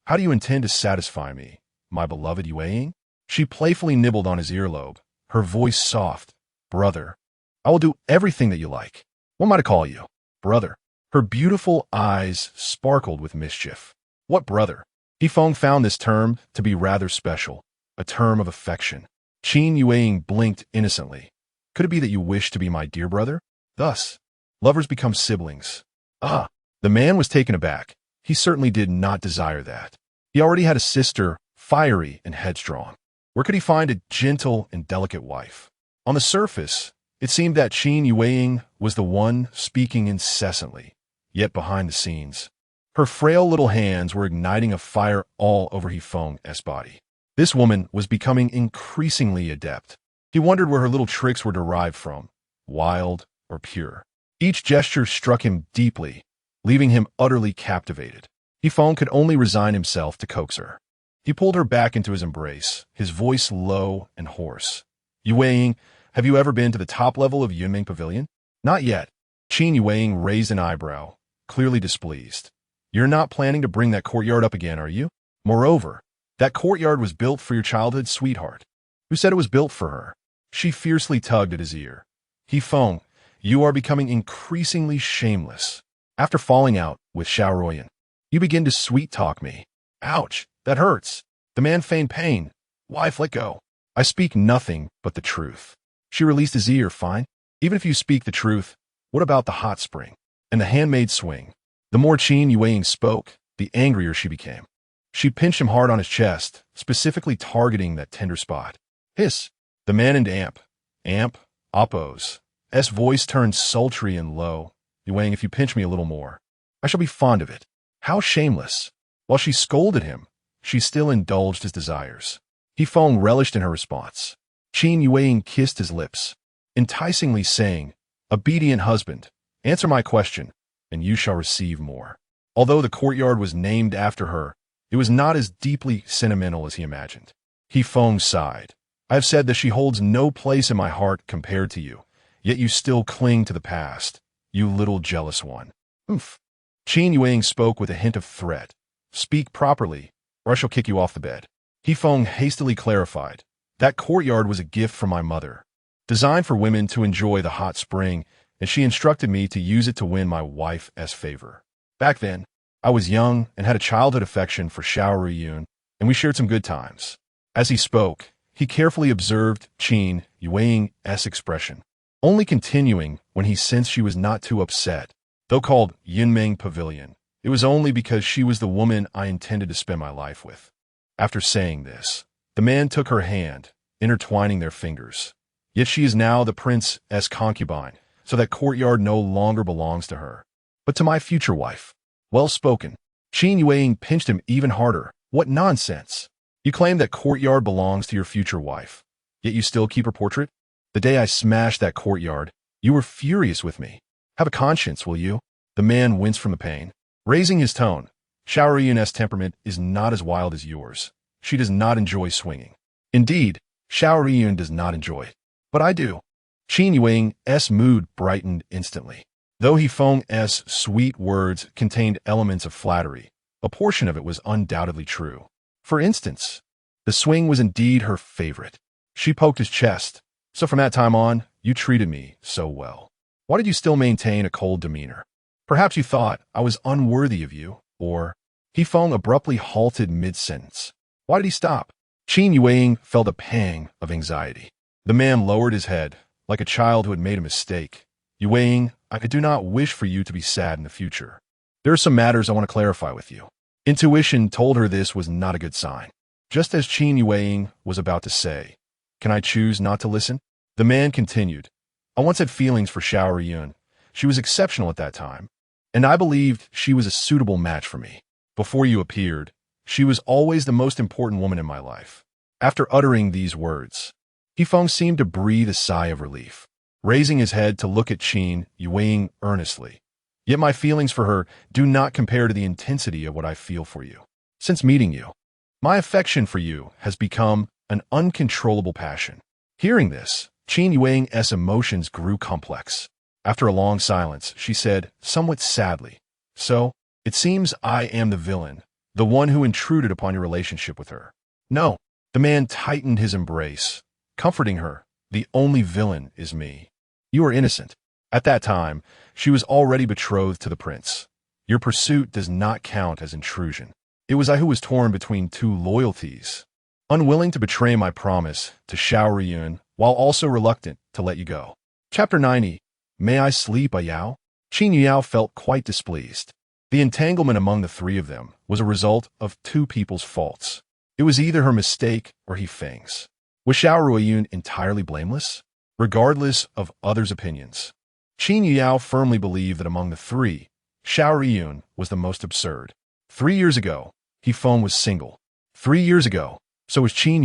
"How do you intend to satisfy me, my beloved Yuang?" She playfully nibbled on his earlobe, her voice soft. "Brother, I will do everything that you like. What am I to call you? Brother." Her beautiful eyes sparkled with mischief. What brother? Yifeng found this term to be rather special, a term of affection. Qin Yuang blinked innocently. "Could it be that you wish to be my dear brother? Thus, lovers become siblings." Ah, the man was taken aback. He certainly did not desire that. He already had a sister, fiery and headstrong. Where could he find a gentle and delicate wife? On the surface, it seemed that Qin Yuang was the one speaking incessantly, yet behind the scenes, her frail little hands were igniting a fire all over Yifeng's body. This woman was becoming increasingly adept. He wondered where her little tricks were derived from, wild or pure. Each gesture struck him deeply, leaving him utterly captivated. Yifeng could only resign himself to coax her. He pulled her back into his embrace, his voice low and hoarse. "Yuang, have you ever been to the top level of Yunming Pavilion?" "Not yet." Qin Yuang raised an eyebrow, clearly displeased. "You're not planning to bring that courtyard up again, are you? Moreover, that courtyard was built for your childhood sweetheart. Who said it was built for her?" She fiercely tugged at his ear. "Yifeng, you are becoming increasingly shameless. After falling out with Xiaoruoyan, you begin to sweet-talk me." "Ouch, that hurts." The man feigned pain. "Wife, let go." "I speak nothing but the truth." She released his ear. "Fine. Even if you speak the truth, what about the hot spring and the handmade swing?" The more Qin Yuang spoke, the angrier she became. She pinched him hard on his chest, specifically targeting that tender spot. "Hiss." The man and Amp, Oppo's voice turned sultry and low. "Yuang, if you pinch me a little more, I shall be fond of it." How shameless. While she scolded him, she still indulged his desires. Yifeng relished in her response. Qin Yuang kissed his lips, enticingly saying, "Obedient husband, answer my question, and you shall receive more." Although the courtyard was named after her, it was not as deeply sentimental as he imagined. Yifeng sighed. "I have said that she holds no place in my heart compared to you, yet you still cling to the past, you little jealous one." "Oomph." Qin Yuang spoke with a hint of threat. "Speak properly, or I shall kick you off the bed." Yifeng hastily clarified. "That courtyard was a gift from my mother, designed for women to enjoy the hot spring, and she instructed me to use it to win my wife's favor. Back then, I was young and had a childhood affection for Xiaoruyun, and we shared some good times." As he spoke, he carefully observed Qin Yuang's expression, only continuing when he sensed she was not too upset. Though called Yunming Pavilion, it was only because she was the woman I intended to spend my life with. After saying this, the man took her hand, intertwining their fingers. Yet she is now the prince's concubine, so that courtyard no longer belongs to her, but to my future wife. Well spoken. Qin Yuang pinched him even harder. "What nonsense! You claim that courtyard belongs to your future wife, yet you still keep her portrait? The day I smashed that courtyard, you were furious with me. Have a conscience, will you?" The man winced from the pain. Raising his tone, Xiao Yun's temperament is not as wild as yours. She does not enjoy swinging. Indeed, Xiao Yun does not enjoy it. But I do. Qin Yuang's mood brightened instantly. Though He Feng's sweet words contained elements of flattery, a portion of it was undoubtedly true. For instance, the swing was indeed her favorite. She poked his chest. So from that time on, you treated me so well. Why did you still maintain a cold demeanor? Perhaps you thought I was unworthy of you, or... He Feng abruptly halted mid-sentence. Why did he stop? Qin Yuang felt a pang of anxiety. The man lowered his head, like a child who had made a mistake. Yuang, I do not wish for you to be sad in the future. There are some matters I want to clarify with you. Intuition told her this was not a good sign. Just as Qin Yuang was about to say, can I choose not to listen? The man continued, I once had feelings for Xiao Yun. She was exceptional at that time, and I believed she was a suitable match for me. Before you appeared, she was always the most important woman in my life. After uttering these words, He Feng seemed to breathe a sigh of relief, raising his head to look at Qin Yuang earnestly. Yet my feelings for her do not compare to the intensity of what I feel for you. Since meeting you, my affection for you has become an uncontrollable passion. Hearing this, Qin Yuang's emotions grew complex. After a long silence, she said, somewhat sadly, so, it seems I am the villain, the one who intruded upon your relationship with her. No, the man tightened his embrace, comforting her. The only villain is me. You are innocent. At that time, she was already betrothed to the prince. Your pursuit does not count as intrusion. It was I who was torn between two loyalties, unwilling to betray my promise to Xiao Yun while also reluctant to let you go. Chapter 90. May I sleep, Yao? Qin Yao felt quite displeased. The entanglement among the three of them was a result of two people's faults. It was either her mistake or He Feng's. Was Xiao Yun entirely blameless? Regardless of others' opinions, Qin Yao firmly believed that among the three, Xiao Yun was the most absurd. 3 years ago, He Feng was single. 3 years ago, so was Qin